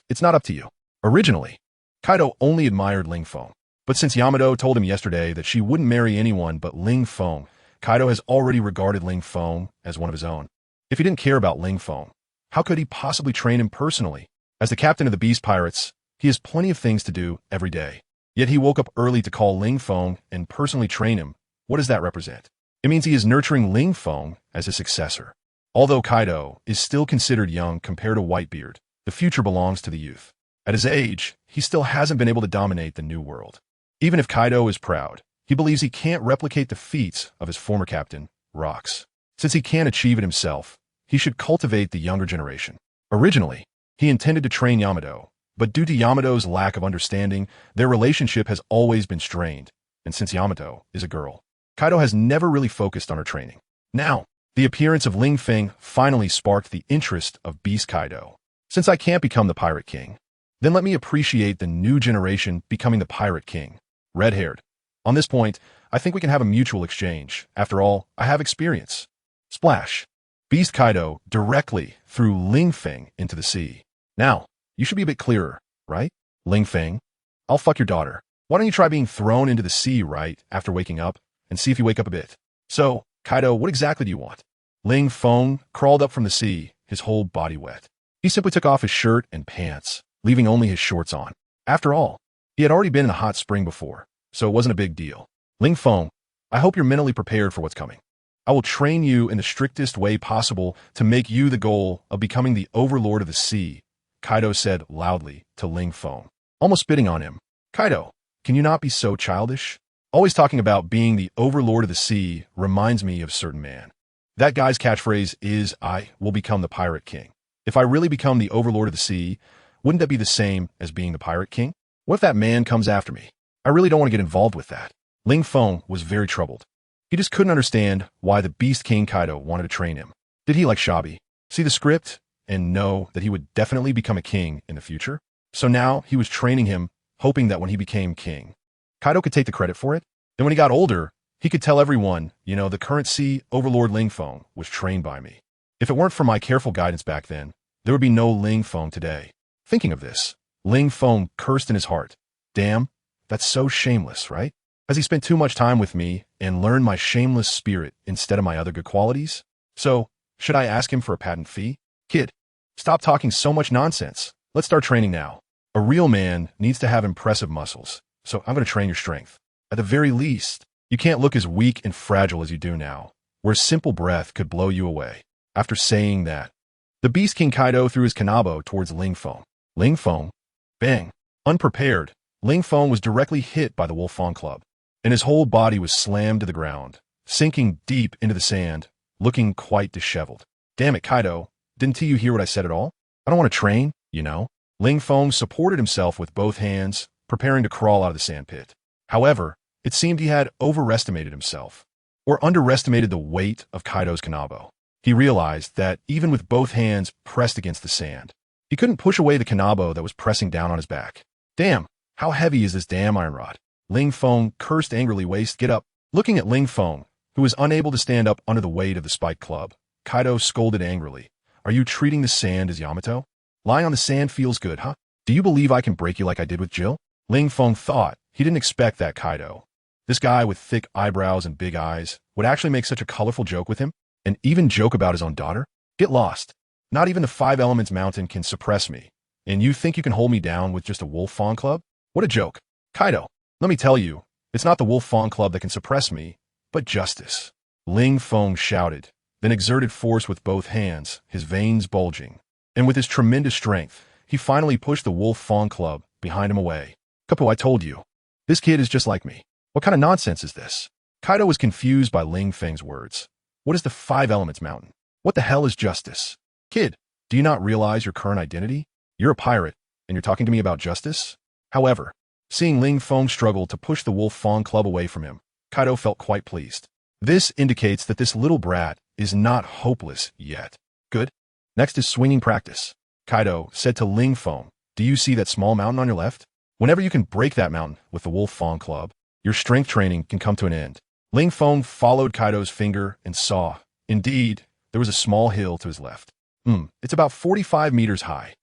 It's not up to you. Originally, Kaido only admired Ling Feng. But since Yamato told him yesterday that she wouldn't marry anyone but Ling Feng, Kaido has already regarded Ling Feng as one of his own. If he didn't care about Ling Feng, how could he possibly train him personally? As the captain of the Beast Pirates, he has plenty of things to do every day. Yet he woke up early to call Ling Feng and personally train him. What does that represent? It means he is nurturing Ling Feng as his successor. Although Kaido is still considered young compared to Whitebeard, the future belongs to the youth. At his age, he still hasn't been able to dominate the new world. Even if Kaido is proud, he believes he can't replicate the feats of his former captain, Rox. Since he can't achieve it himself, he should cultivate the younger generation. Originally, he intended to train Yamato, but due to Yamato's lack of understanding, their relationship has always been strained, and since Yamato is a girl, Kaido has never really focused on her training. Now, the appearance of Ling Feng finally sparked the interest of Beast Kaido. Since I can't become the Pirate King, then let me appreciate the new generation becoming the Pirate King. Red-haired. On this point, I think we can have a mutual exchange. After all, I have experience. Splash. Beast Kaido directly threw Ling Feng into the sea. Now, you should be a bit clearer, right? Ling Feng, I'll fuck your daughter. Why don't you try being thrown into the sea right after waking up and see if you wake up a bit? So, Kaido, what exactly do you want? Ling Feng crawled up from the sea, his whole body wet. He simply took off his shirt and pants, leaving only his shorts on. After all, he had already been in a hot spring before, so it wasn't a big deal. Ling Feng, I hope you're mentally prepared for what's coming. I will train you in the strictest way possible to make you the goal of becoming the overlord of the sea, Kaido said loudly to Ling Feng, almost spitting on him. Kaido, can you not be so childish? Always talking about being the overlord of the sea reminds me of a certain man. That guy's catchphrase is, I will become the Pirate King. If I really become the overlord of the sea, wouldn't that be the same as being the Pirate King? What if that man comes after me? I really don't want to get involved with that. Ling Feng was very troubled. He just couldn't understand why the Beast King Kaido wanted to train him. Did he, like Shabi, see the script and know that he would definitely become a king in the future? So now he was training him, hoping that when he became king, Kaido could take the credit for it. Then when he got older, he could tell everyone, the current sea overlord Ling Feng was trained by me. If it weren't for my careful guidance back then, there would be no Ling Feng today. Thinking of this, Ling Feng cursed in his heart. Damn, that's so shameless, right? Has he spent too much time with me and learned my shameless spirit instead of my other good qualities? So, should I ask him for a patent fee? Kid, stop talking so much nonsense. Let's start training now. A real man needs to have impressive muscles, so I'm going to train your strength. At the very least, you can't look as weak and fragile as you do now, where a simple breath could blow you away. After saying that, the Beast King Kaido threw his kanabo towards Ling Feng. Ling Feng, bang. Unprepared, Ling Feng was directly hit by the Wolf Fang Club, and his whole body was slammed to the ground, sinking deep into the sand, looking quite disheveled. Damn it, Kaido, didn't you hear what I said at all? I don't want to train, Ling Feng supported himself with both hands, preparing to crawl out of the sandpit. However, it seemed he had overestimated himself, or underestimated the weight of Kaido's kanabo. He realized that even with both hands pressed against the sand, he couldn't push away the kanabo that was pressing down on his back. Damn, how heavy is this damn iron rod? Ling Feng cursed angrily. Waste, get up. Looking at Ling Feng, who was unable to stand up under the weight of the spiked club, Kaido scolded angrily. Are you treating the sand as Yamato? Lying on the sand feels good, huh? Do you believe I can break you like I did with Jill? Ling Feng thought he didn't expect that Kaido, this guy with thick eyebrows and big eyes, would actually make such a colorful joke with him, and even joke about his own daughter? Get lost. Not even the 5 Elements Mountain can suppress me, and you think you can hold me down with just a Wolf Fang Club? What a joke. Kaido, let me tell you, It's not the Wolf Fong Club that can suppress me, but justice. Ling Feng shouted, then exerted force with both hands, his veins bulging. And with his tremendous strength, he finally pushed the Wolf Fong Club behind him away. Kapu, I told you. This kid is just like me. What kind of nonsense is this? Kaido was confused by Ling Feng's words. What is the Five Elements Mountain? What the hell is justice? Kid, do you not realize your current identity? You're a pirate, and you're talking to me about justice? However, seeing Ling Feng struggle to push the Wolf Fong Club away from him, Kaido felt quite pleased. This indicates that this little brat is not hopeless yet. Good. Next is swinging practice. Kaido said to Ling Feng, do you see that small mountain on your left? Whenever you can break that mountain with the Wolf Fong Club, your strength training can come to an end. Ling Feng followed Kaido's finger and saw, indeed, there was a small hill to his left. It's about 45 meters high.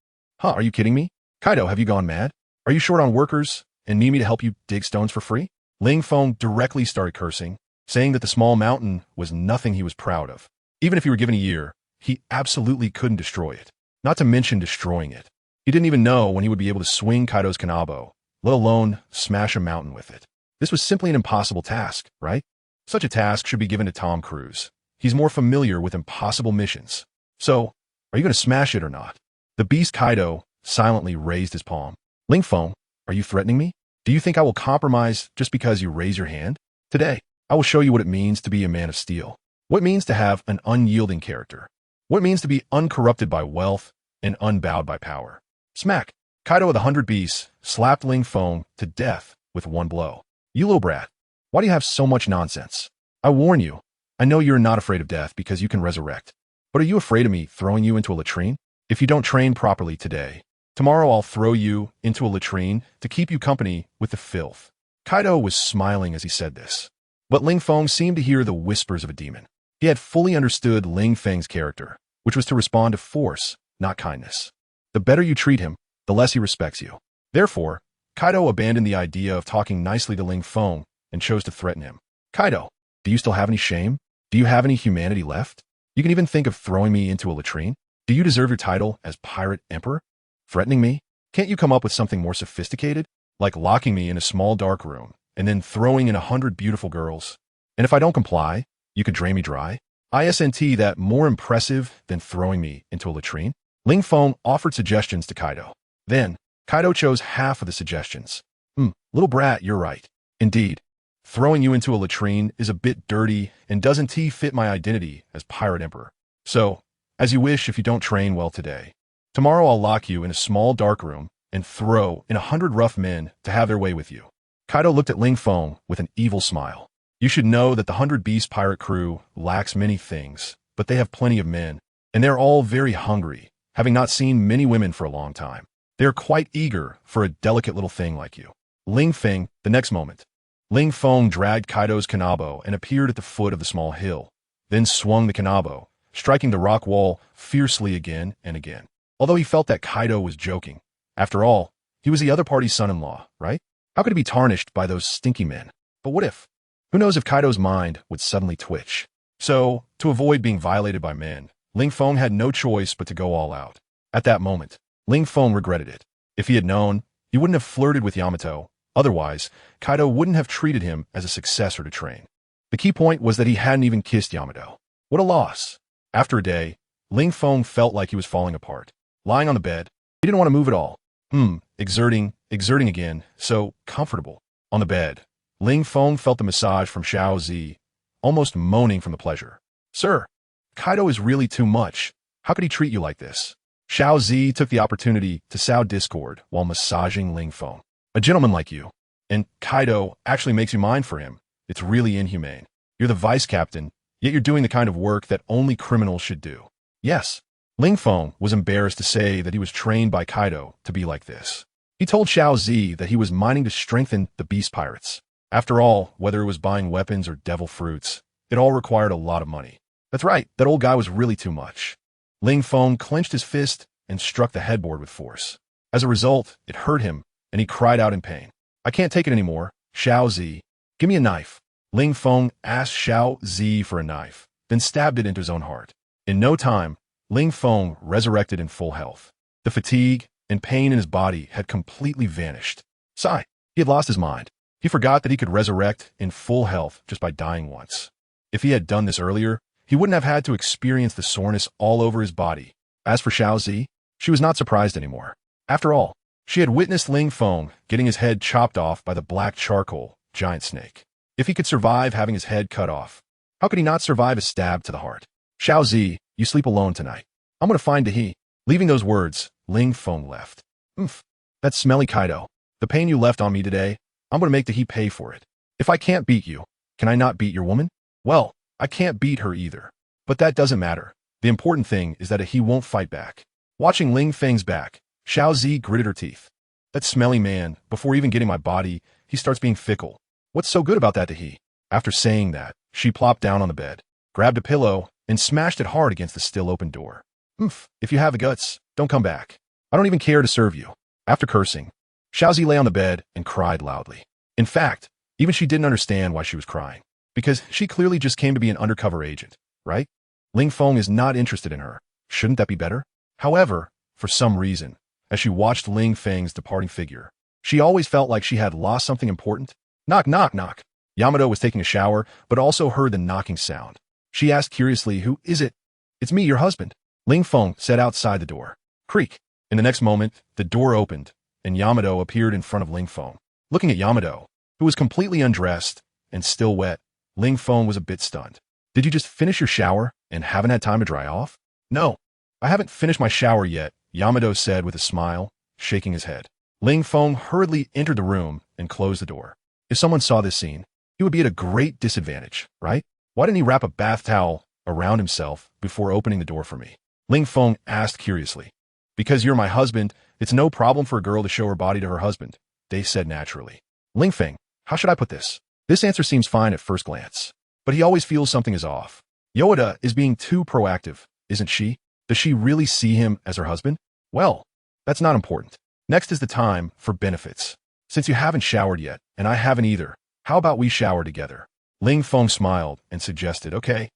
Huh, are you kidding me? Kaido, have you gone mad? Are you short on workers and need me to help you dig stones for free? Ling Feng directly started cursing, saying that the small mountain was nothing he was proud of. Even if he were given a year, he absolutely couldn't destroy it, not to mention destroying it. He didn't even know when he would be able to swing Kaido's kanabo, let alone smash a mountain with it. This was simply an impossible task, right? Such a task should be given to Tom Cruise. He's more familiar with impossible missions. So, are you going to smash it or not? The beast Kaido silently raised his palm. Ling Feng, are you threatening me? Do you think I will compromise just because you raise your hand? Today, I will show you what it means to be a man of steel. What it means to have an unyielding character. What it means to be uncorrupted by wealth and unbowed by power. Smack! Kaido of the 100 Beasts slapped Ling Feng to death with one blow. You little brat. Why do you have so much nonsense? I warn you. I know you're not afraid of death because you can resurrect. But are you afraid of me throwing you into a latrine? If you don't train properly today, tomorrow I'll throw you into a latrine to keep you company with the filth. Kaido was smiling as he said this. But Ling Feng seemed to hear the whispers of a demon. He had fully understood Ling Feng's character, which was to respond to force, not kindness. The better you treat him, the less he respects you. Therefore, Kaido abandoned the idea of talking nicely to Ling Feng and chose to threaten him. Kaido, do you still have any shame? Do you have any humanity left? You can even think of throwing me into a latrine? Do you deserve your title as Pirate Emperor? Threatening me? Can't you come up with something more sophisticated? Like locking me in a small dark room and then throwing in 100 beautiful girls? And if I don't comply, you could drain me dry? Isn't that more impressive than throwing me into a latrine? Ling Feng offered suggestions to Kaido. Then, Kaido chose half of the suggestions. Little brat, you're right. Indeed, throwing you into a latrine is a bit dirty and doesn't fit my identity as Pirate Emperor. So, as you wish if you don't train well today. Tomorrow I'll lock you in a small dark room and throw in 100 rough men to have their way with you. Kaido looked at Ling Feng with an evil smile. You should know that the 100 Beast pirate crew lacks many things, but they have plenty of men, and they're all very hungry, having not seen many women for a long time. They're quite eager for a delicate little thing like you. Ling Feng, the next moment. Ling Feng dragged Kaido's kanabo and appeared at the foot of the small hill, then swung the kanabo, striking the rock wall fiercely again and again. Although he felt that Kaido was joking. After all, he was the other party's son-in-law, right? How could he be tarnished by those stinky men? But what if? Who knows if Kaido's mind would suddenly twitch? So, to avoid being violated by men, Ling Feng had no choice but to go all out. At that moment, Ling Feng regretted it. If he had known, he wouldn't have flirted with Yamato. Otherwise, Kaido wouldn't have treated him as a successor to train. The key point was that he hadn't even kissed Yamato. What a loss. After a day, Ling Feng felt like he was falling apart. Lying on the bed, he didn't want to move at all. Exerting again, so comfortable. On the bed, Ling Feng felt the massage from Xiao Zi, almost moaning from the pleasure. Sir, Kaido is really too much. How could he treat you like this? Xiao Zi took the opportunity to sow discord while massaging Ling Feng. A gentleman like you. And Kaido actually makes you mind for him. It's really inhumane. You're the vice captain, yet you're doing the kind of work that only criminals should do. Yes. Ling Feng was embarrassed to say that he was trained by Kaido to be like this. He told Xiao Zi that he was mining to strengthen the beast pirates. After all, whether it was buying weapons or devil fruits, it all required a lot of money. That's right, that old guy was really too much. Ling Feng clenched his fist and struck the headboard with force. As a result, it hurt him, and he cried out in pain. I can't take it anymore. Xiao Zi, give me a knife. Ling Feng asked Xiao Zi for a knife, then stabbed it into his own heart. In no time, Ling Feng resurrected in full health. The fatigue and pain in his body had completely vanished. Sigh, he had lost his mind. He forgot that he could resurrect in full health just by dying once. If he had done this earlier, he wouldn't have had to experience the soreness all over his body. As for Xiao Zi, she was not surprised anymore. After all, she had witnessed Ling Feng getting his head chopped off by the black charcoal giant snake. If he could survive having his head cut off, how could he not survive a stab to the heart? Xiao Zi, you sleep alone tonight. I'm going to find He. Leaving those words, Ling Feng left. That smelly Kaido. The pain you left on me today, I'm going to make He pay for it. If I can't beat you, can I not beat your woman? Well, I can't beat her either. But that doesn't matter. The important thing is that He won't fight back. Watching Ling Feng's back, Xiao Zi gritted her teeth. That smelly man, before even getting my body, he starts being fickle. What's so good about that He? After saying that, she plopped down on the bed, grabbed a pillow, and smashed it hard against the still open door. If you have the guts, don't come back. I don't even care to serve you. After cursing, Xiao Zi lay on the bed and cried loudly. In fact, even she didn't understand why she was crying. Because she clearly just came to be an undercover agent, right? Ling Feng is not interested in her. Shouldn't that be better? However, for some reason, as she watched Ling Feng's departing figure, she always felt like she had lost something important. Knock, knock, knock. Yamato was taking a shower, but also heard the knocking sound. She asked curiously, who is it? It's me, your husband. Ling Feng said outside the door. Creak. In the next moment, the door opened, and Yamato appeared in front of Ling Feng. Looking at Yamato, who was completely undressed and still wet, Ling Feng was a bit stunned. Did you just finish your shower and haven't had time to dry off? No, I haven't finished my shower yet, Yamato said with a smile, shaking his head. Ling Feng hurriedly entered the room and closed the door. If someone saw this scene, he would be at a great disadvantage, right? Why didn't he wrap a bath towel around himself before opening the door for me? Ling Feng asked curiously. Because you're my husband, it's no problem for a girl to show her body to her husband, they said naturally. Ling Feng, how should I put this? This answer seems fine at first glance, but he always feels something is off. Yoda is being too proactive, isn't she? Does she really see him as her husband? Well, that's not important. Next is the time for benefits. Since you haven't showered yet, and I haven't either, how about we shower together? Ling Feng smiled and suggested, okay.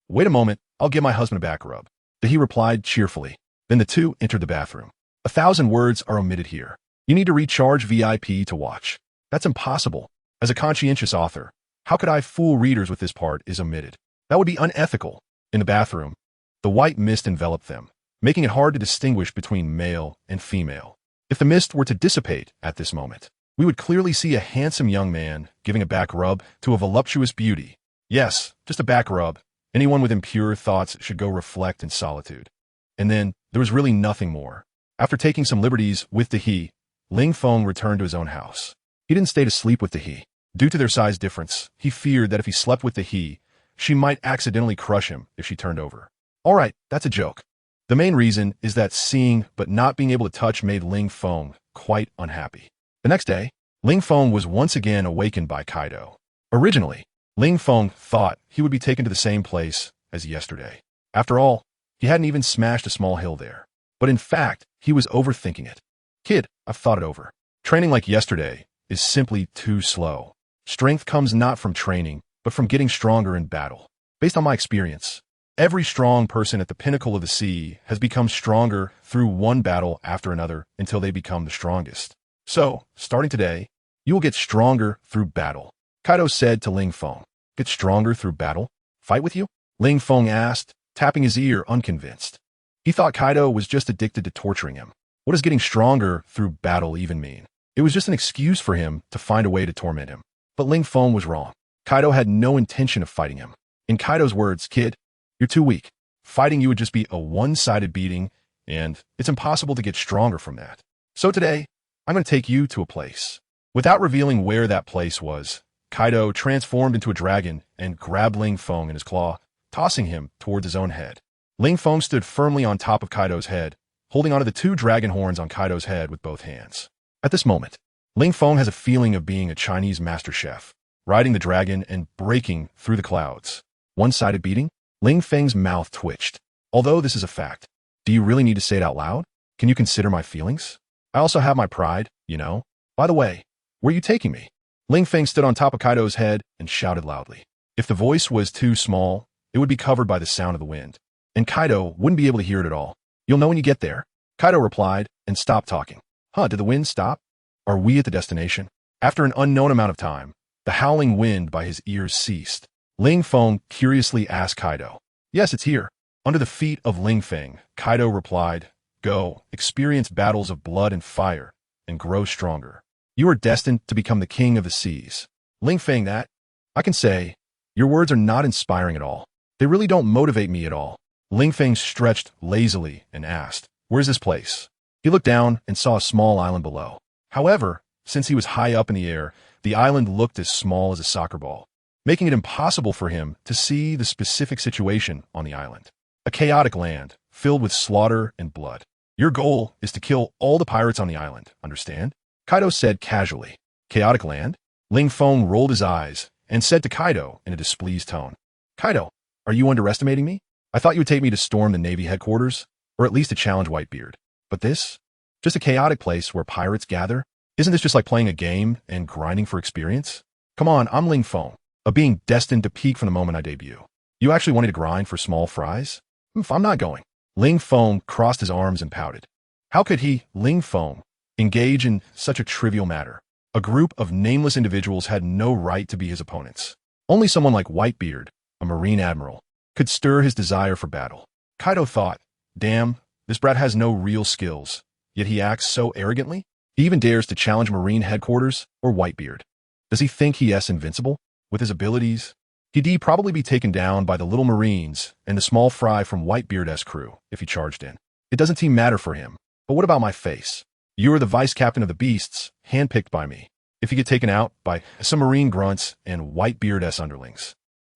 Wait a moment, I'll give my husband a back rub. He replied cheerfully. Then the two entered the bathroom. 1,000 words are omitted here. You need to recharge VIP to watch. That's impossible. As a conscientious author, how could I fool readers with this part is omitted? That would be unethical. In the bathroom, the white mist enveloped them, making it hard to distinguish between male and female. If the mist were to dissipate at this moment, we would clearly see a handsome young man giving a back rub to a voluptuous beauty. Yes, just a back rub. Anyone with impure thoughts should go reflect in solitude. And then, there was really nothing more. After taking some liberties with He, Ling Feng returned to his own house. He didn't stay to sleep with He. Due to their size difference, he feared that if he slept with He, she might accidentally crush him if she turned over. Alright, that's a joke. The main reason is that seeing but not being able to touch made Ling Feng quite unhappy. The next day, Ling Feng was once again awakened by Kaido. Originally, Ling Feng thought he would be taken to the same place as yesterday. After all, he hadn't even smashed a small hill there. But in fact, he was overthinking it. Kid, I've thought it over. Training like yesterday is simply too slow. Strength comes not from training, but from getting stronger in battle. Based on my experience, every strong person at the pinnacle of the sea has become stronger through one battle after another until they become the strongest. So, starting today, you will get stronger through battle. Kaido said to Ling Feng. Get stronger through battle? Fight with you? Ling Feng asked, tapping his ear unconvinced. He thought Kaido was just addicted to torturing him. What does getting stronger through battle even mean? It was just an excuse for him to find a way to torment him. But Ling Feng was wrong. Kaido had no intention of fighting him. In Kaido's words, kid, you're too weak. Fighting you would just be a one-sided beating, and it's impossible to get stronger from that. So today, I'm going to take you to a place. Without revealing where that place was, Kaido transformed into a dragon and grabbed Ling Feng in his claw, tossing him towards his own head. Ling Feng stood firmly on top of Kaido's head, holding onto the two dragon horns on Kaido's head with both hands. At this moment, Ling Feng has a feeling of being a Chinese master chef, riding the dragon and breaking through the clouds. One-sided beating? Ling Feng's mouth twitched. Although this is a fact, do you really need to say it out loud? Can you consider my feelings? I also have my pride, you know. By the way, where are you taking me? Ling Feng stood on top of Kaido's head and shouted loudly. If the voice was too small, it would be covered by the sound of the wind, and Kaido wouldn't be able to hear it at all. You'll know when you get there, Kaido replied and stopped talking. Huh, did the wind stop? Are we at the destination? After an unknown amount of time, the howling wind by his ears ceased. Ling Feng curiously asked Kaido. Yes, it's here. Under the feet of Ling Feng, Kaido replied, Go, experience battles of blood and fire, and grow stronger. You are destined to become the king of the seas. Ling Feng, that, I can say, your words are not inspiring at all. They really don't motivate me at all. Ling Feng stretched lazily and asked, Where's this place? He looked down and saw a small island below. However, since he was high up in the air, the island looked as small as a soccer ball, making it impossible for him to see the specific situation on the island. A chaotic land, filled with slaughter and blood. Your goal is to kill all the pirates on the island, understand? Kaido said casually. Chaotic land? Ling Feng rolled his eyes and said to Kaido in a displeased tone, Kaido, are you underestimating me? I thought you would take me to storm the Navy headquarters, or at least to challenge Whitebeard. But this? Just a chaotic place where pirates gather? Isn't this just like playing a game and grinding for experience? Come on, I'm Ling Feng, a being destined to peak from the moment I debut. You actually wanted to grind for small fries? I'm not going. Ling Feng crossed his arms and pouted. How could he, Ling Feng, engage in such a trivial matter? A group of nameless individuals had no right to be his opponents. Only someone like Whitebeard, a Marine admiral, could stir his desire for battle. Kaido thought, damn, this brat has no real skills, yet he acts so arrogantly? He even dares to challenge Marine headquarters or Whitebeard. Does he think he is invincible? With his abilities? He'd probably be taken down by the little Marines and the small fry from Whitebeard's crew if he charged in. It doesn't seem matter for him. But what about my face? You are the vice captain of the beasts, handpicked by me. If you get taken out by some Marine grunts and Whitebeard's underlings,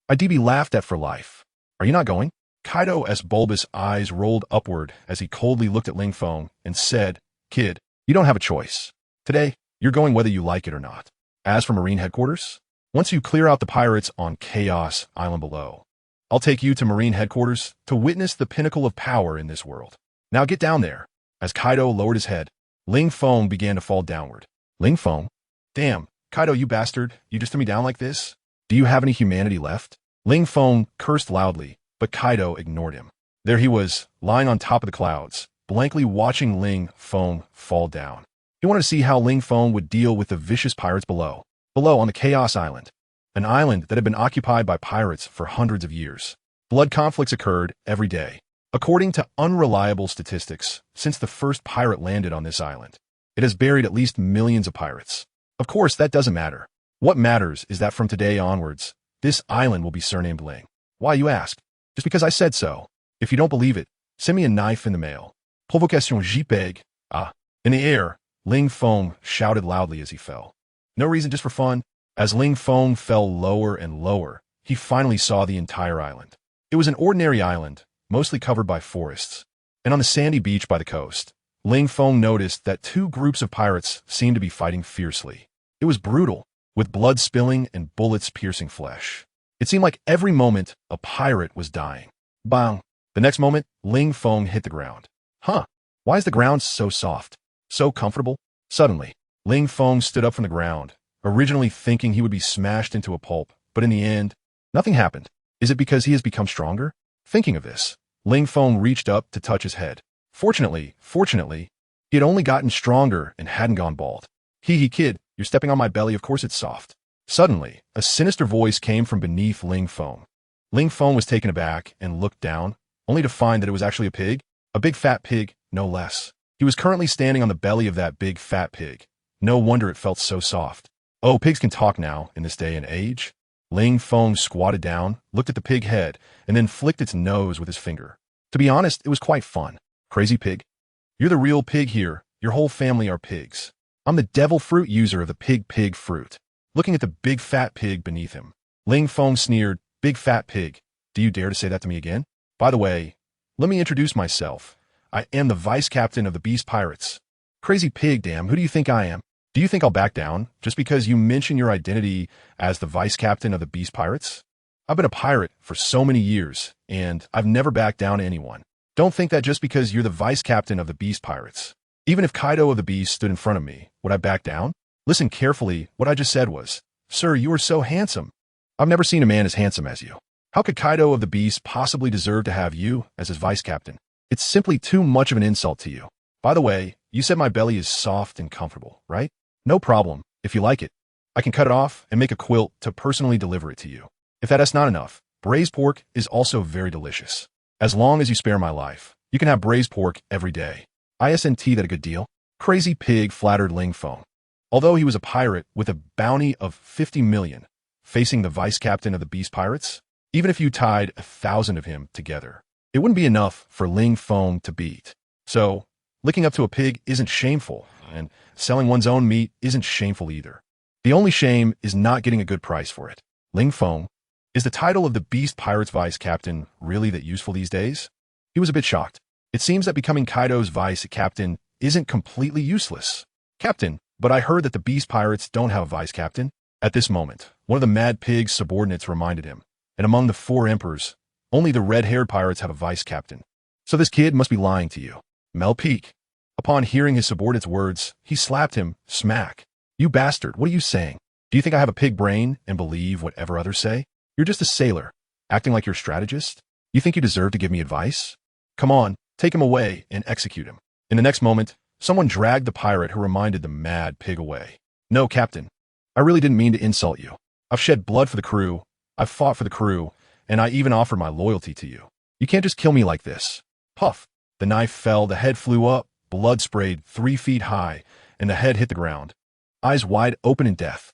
I'd be laughed at for life. Are you not going? Kaido's bulbous eyes rolled upward as he coldly looked at Ling Feng and said, Kid, you don't have a choice. Today, you're going whether you like it or not. As for Marine headquarters, once you clear out the pirates on Chaos Island below, I'll take you to Marine headquarters to witness the pinnacle of power in this world. Now get down there. As Kaido lowered his head, Ling Feng began to fall downward. Ling Feng? Damn, Kaido, you bastard, you just threw me down like this? Do you have any humanity left? Ling Feng cursed loudly, but Kaido ignored him. There he was, lying on top of the clouds, blankly watching Ling Feng fall down. He wanted to see how Ling Feng would deal with the vicious pirates below. Below on the Chaos Island, an island that had been occupied by pirates for hundreds of years. Blood conflicts occurred every day. According to unreliable statistics, since the first pirate landed on this island, it has buried at least millions of pirates. Of course, that doesn't matter. What matters is that from today onwards, this island will be surnamed Ling. Why, you ask? Just because I said so. If you don't believe it, send me a knife in the mail. Provocation JPEG. In the air, Ling Feng shouted loudly as he fell. No reason, just for fun. As Ling Feng fell lower and lower, he finally saw the entire island. It was an ordinary island, mostly covered by forests. And on the sandy beach by the coast, Ling Feng noticed that two groups of pirates seemed to be fighting fiercely. It was brutal, with blood spilling and bullets piercing flesh. It seemed like every moment a pirate was dying. Bang! The next moment, Ling Feng hit the ground. Why is the ground so soft? So comfortable? Suddenly, Ling Feng stood up from the ground, originally thinking he would be smashed into a pulp, but in the end, nothing happened. Is it because he has become stronger? Thinking of this, Ling Feng reached up to touch his head. Fortunately, he had only gotten stronger and hadn't gone bald. Hee kid, you're stepping on my belly, of course it's soft. Suddenly, a sinister voice came from beneath Ling Feng. Ling Feng was taken aback and looked down, only to find that it was actually a pig. A big fat pig, no less. He was currently standing on the belly of that big fat pig. No wonder it felt so soft. Oh, pigs can talk now, in this day and age. Ling Feng squatted down, looked at the pig head, and then flicked its nose with his finger. To be honest, it was quite fun. Crazy pig. You're the real pig here. Your whole family are pigs. I'm the devil fruit user of the pig fruit. Looking at the big fat pig beneath him, Ling Feng sneered, Big fat pig. Do you dare to say that to me again? By the way, let me introduce myself. I am the vice captain of the Beast Pirates. Crazy pig, damn, who do you think I am? Do you think I'll back down just because you mention your identity as the vice captain of the Beast Pirates? I've been a pirate for so many years, and I've never backed down to anyone. Don't think that just because you're the vice captain of the Beast Pirates. Even if Kaido of the Beast stood in front of me, would I back down? Listen carefully, what I just said was, Sir, you are so handsome. I've never seen a man as handsome as you. How could Kaido of the Beast possibly deserve to have you as his vice captain? It's simply too much of an insult to you. By the way, you said my belly is soft and comfortable, right? No problem. If you like it, I can cut it off and make a quilt to personally deliver it to you. If that is not enough, braised pork is also very delicious. As long as you spare my life, you can have braised pork every day. Isn't that a good deal? Crazy Pig flattered Ling Feng. Although he was a pirate with a bounty of 50 million, facing the vice captain of the beast pirates, even if you tied 1,000 of him together, it wouldn't be enough for Ling Feng to beat. So, licking up to a pig isn't shameful, and selling one's own meat isn't shameful either. The only shame is not getting a good price for it. Ling Feng, is the title of the beast pirate's vice captain really that useful these days? He was a bit shocked. It seems that becoming Kaido's vice captain isn't completely useless. Captain, but I heard that the beast pirates don't have a vice captain. At this moment, one of the Mad Pig's subordinates reminded him, and among the 4 emperors, only the red-haired pirates have a vice captain. So this kid must be lying to you. Mel Peak. Upon hearing his subordinate's words, he slapped him, smack. You bastard, what are you saying? Do you think I have a pig brain and believe whatever others say? You're just a sailor, acting like you're a strategist? You think you deserve to give me advice? Come on, take him away and execute him. In the next moment, someone dragged the pirate who reminded the Mad Pig away. No, Captain. I really didn't mean to insult you. I've shed blood for the crew, I've fought for the crew, and I even offered my loyalty to you. You can't just kill me like this. Puff. The knife fell, the head flew up, blood sprayed 3 feet high, and the head hit the ground. Eyes wide open in death.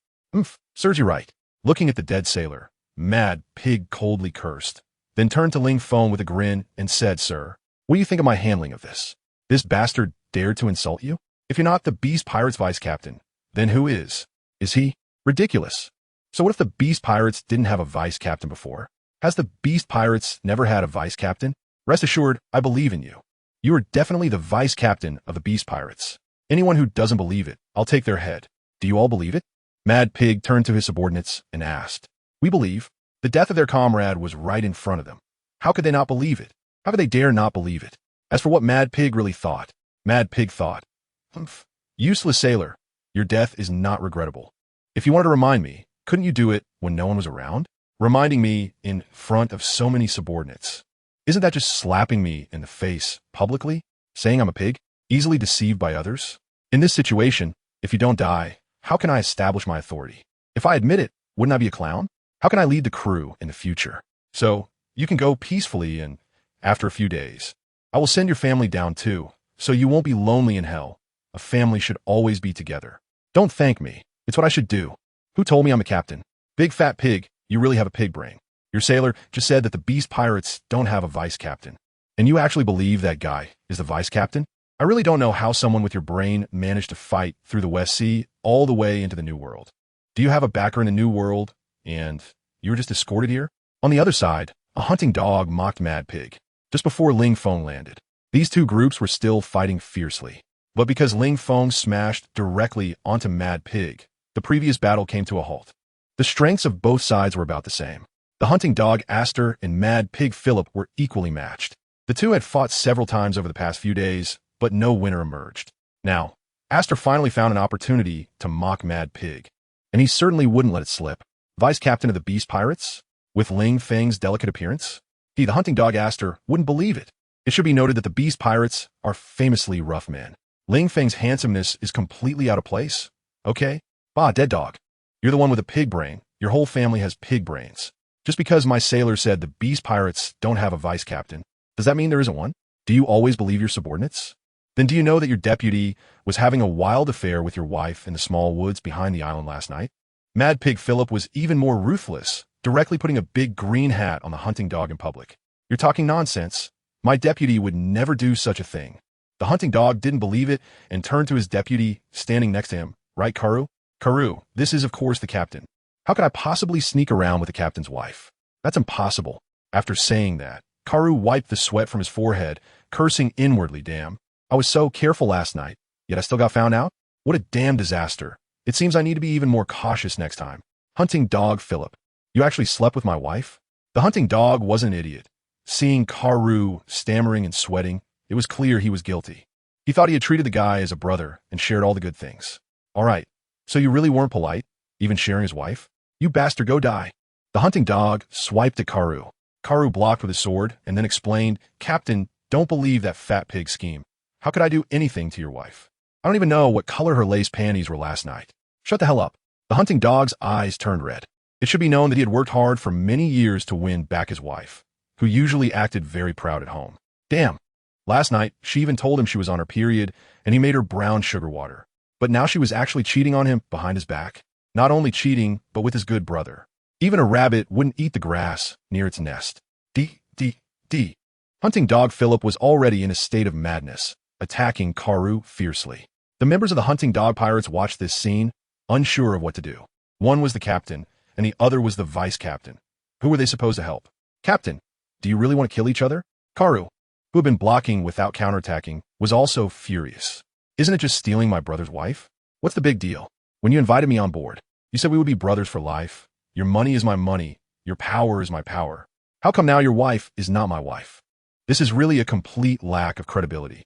Serves you right. Looking at the dead sailor, Mad Pig coldly cursed, then turned to Ling Feng with a grin and said, Sir, what do you think of my handling of this? This bastard dared to insult you? If you're not the beast pirate's vice captain, then who is? Is he? Ridiculous. So what if the beast pirates didn't have a vice captain before? Has the beast pirates never had a vice captain? Rest assured, I believe in you. You are definitely the vice captain of the beast pirates. Anyone who doesn't believe it, I'll take their head. Do you all believe it? Mad Pig turned to his subordinates and asked. We believe. The death of their comrade was right in front of them. How could they not believe it? How could they dare not believe it? As for what Mad Pig really thought, Mad Pig thought, useless sailor, your death is not regrettable. If you wanted to remind me, couldn't you do it when no one was around? Reminding me in front of so many subordinates. Isn't that just slapping me in the face publicly? Saying I'm a pig? Easily deceived by others? In this situation, if you don't die, how can I establish my authority? If I admit it, wouldn't I be a clown? How can I lead the crew in the future? So, you can go peacefully and, after a few days, I will send your family down too, so you won't be lonely in hell. A family should always be together. Don't thank me. It's what I should do. Who told me I'm a captain? Big fat pig, you really have a pig brain. Your sailor just said that the beast pirates don't have a vice captain. And you actually believe that guy is the vice captain? I really don't know how someone with your brain managed to fight through the West Sea all the way into the New World. Do you have a backer in the New World, and you were just escorted here? On the other side, a hunting dog mocked Mad Pig, just before Ling Feng landed. These 2 groups were still fighting fiercely. But because Ling Feng smashed directly onto Mad Pig, the previous battle came to a halt. The strengths of both sides were about the same. The hunting dog Aster and Mad Pig Philip were equally matched. The 2 had fought several times over the past few days, but no winner emerged. Now, Aster finally found an opportunity to mock Mad Pig, and he certainly wouldn't let it slip. Vice captain of the beast pirates? With Ling Feng's delicate appearance? He, the hunting dog Aster, wouldn't believe it. It should be noted that the beast pirates are famously rough men. Ling Feng's handsomeness is completely out of place. Okay? Dead dog. You're the one with a pig brain. Your whole family has pig brains. Just because my sailor said the beast pirates don't have a vice captain, does that mean there isn't one? Do you always believe your subordinates? Then do you know that your deputy was having a wild affair with your wife in the small woods behind the island last night? Mad Pig Philip was even more ruthless, directly putting a big green hat on the hunting dog in public. You're talking nonsense. My deputy would never do such a thing. The hunting dog didn't believe it and turned to his deputy standing next to him. Right, Karu? Karu, this is of course the captain. How could I possibly sneak around with the captain's wife? That's impossible. After saying that, Karu wiped the sweat from his forehead, cursing inwardly, damn. I was so careful last night, yet I still got found out? What a damn disaster. It seems I need to be even more cautious next time. Hunting dog Philip. You actually slept with my wife? The hunting dog wasn't an idiot. Seeing Karu stammering and sweating, it was clear he was guilty. He thought he had treated the guy as a brother and shared all the good things. All right, so you really weren't polite, even sharing his wife? You bastard, go die. The hunting dog swiped at Karu. Karu blocked with his sword and then explained, Captain, don't believe that fat pig scheme. How could I do anything to your wife? I don't even know what color her lace panties were last night. Shut the hell up. The hunting dog's eyes turned red. It should be known that he had worked hard for many years to win back his wife, who usually acted very proud at home. Damn. Last night, she even told him she was on her period, and he made her brown sugar water. But now she was actually cheating on him behind his back. Not only cheating, but with his good brother. Even a rabbit wouldn't eat the grass near its nest. D. Hunting dog Philip was already in a state of madness, attacking Karoo fiercely. The members of the hunting dog pirates watched this scene, unsure of what to do. One was the captain, and the other was the vice captain. Who were they supposed to help? Captain, do you really want to kill each other? Karoo, who had been blocking without counterattacking, was also furious. Isn't it just stealing my brother's wife? What's the big deal? When you invited me on board, you said we would be brothers for life. Your money is my money. Your power is my power. How come now your wife is not my wife? This is really a complete lack of credibility.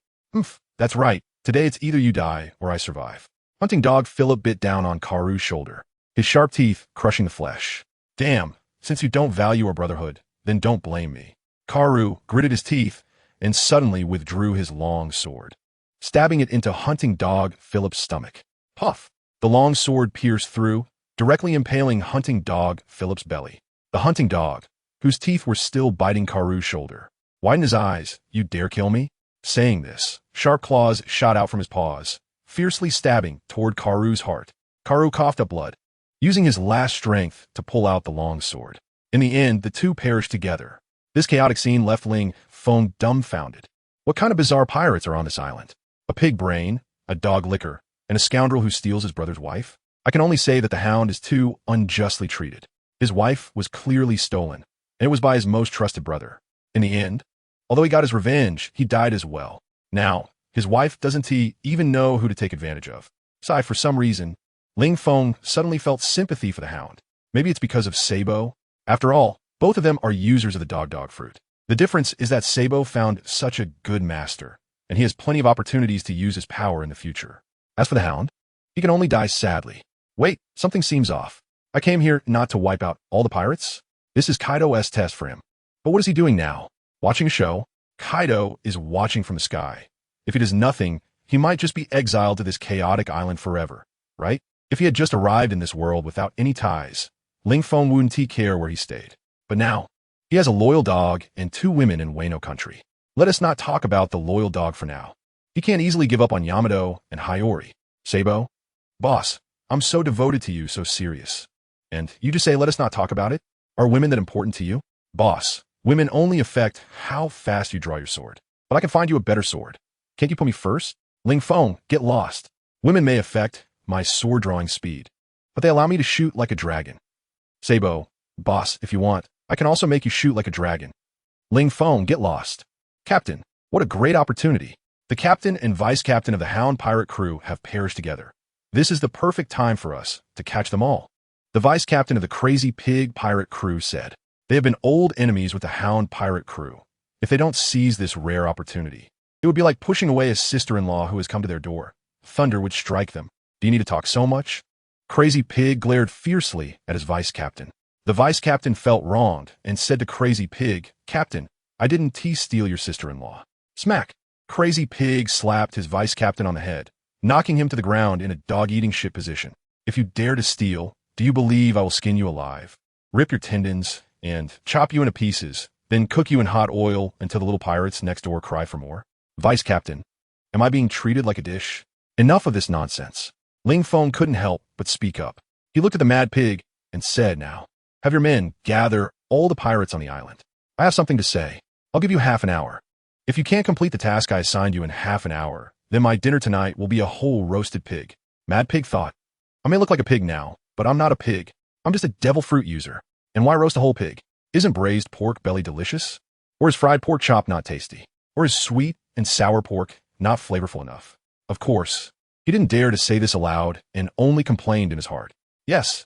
That's right. Today it's either you die or I survive. Hunting dog Philip bit down on Karoo's shoulder, his sharp teeth crushing the flesh. Damn, since you don't value our brotherhood, then don't blame me. Karoo gritted his teeth and suddenly withdrew his long sword, stabbing it into hunting dog Philip's stomach. Puff! The long sword pierced through, directly impaling hunting dog Philip's belly. The hunting dog, whose teeth were still biting Karoo's shoulder, widened his eyes. You dare kill me? Saying this, sharp claws shot out from his paws, fiercely stabbing toward Karoo's heart. Karoo coughed up blood, using his last strength to pull out the long sword. In the end, the two perished together. This chaotic scene left Ling Feng dumbfounded. What kind of bizarre pirates are on this island? A pig brain, a dog liquor, and a scoundrel who steals his brother's wife? I can only say that the hound is too unjustly treated. His wife was clearly stolen, and it was by his most trusted brother. In the end, although he got his revenge, he died as well. Now, his wife doesn't even know who to take advantage of. Besides, for some reason, Ling Feng suddenly felt sympathy for the hound. Maybe it's because of Sabo. After all, both of them are users of the dog fruit. The difference is that Sabo found such a good master, and he has plenty of opportunities to use his power in the future. As for the hound, he can only die sadly. Wait, something seems off. I came here not to wipe out all the pirates. This is Kaido's test for him. But what is he doing now? Watching a show? Kaido is watching from the sky. If he does nothing, he might just be exiled to this chaotic island forever, right? If he had just arrived in this world without any ties, Ling Feng wouldn't care where he stayed. But now, he has a loyal dog and 2 women in Wano country. Let us not talk about the loyal dog for now. He can't easily give up on Yamato and Hiyori. Sabo? Boss, I'm so devoted to you, so serious. And you just say let us not talk about it? Are women that important to you? Boss, women only affect how fast you draw your sword. But I can find you a better sword. Can't you put me first? Ling Feng, get lost. Women may affect my sword drawing speed, but they allow me to shoot like a dragon. Sabo, boss, if you want, I can also make you shoot like a dragon. Ling Feng, get lost. Captain, what a great opportunity. The captain and vice captain of the Hound pirate crew have perished together. This is the perfect time for us to catch them all. The vice captain of the Crazy Pig pirate crew said, they have been old enemies with the Hound pirate crew. If they don't seize this rare opportunity, it would be like pushing away a sister-in-law who has come to their door. Thunder would strike them. Do you need to talk so much? Crazy Pig glared fiercely at his vice captain. The vice captain felt wronged and said to Crazy Pig, Captain, I didn't steal your sister-in-law. Smack! Crazy Pig slapped his vice captain on the head, knocking him to the ground in a dog-eating shit position. If you dare to steal, do you believe I will skin you alive, rip your tendons, and chop you into pieces, then cook you in hot oil until the little pirates next door cry for more? Vice Captain, am I being treated like a dish? Enough of this nonsense. Ling Feng couldn't help but speak up. He looked at the mad pig and said, now, have your men gather all the pirates on the island. I have something to say. I'll give you half an hour. If you can't complete the task I assigned you in half an hour, then my dinner tonight will be a whole roasted pig. Mad Pig thought, I may look like a pig now, but I'm not a pig. I'm just a devil fruit user. And why roast a whole pig? Isn't braised pork belly delicious? Or is fried pork chop not tasty? Or is sweet and sour pork not flavorful enough? Of course, he didn't dare to say this aloud and only complained in his heart. Yes,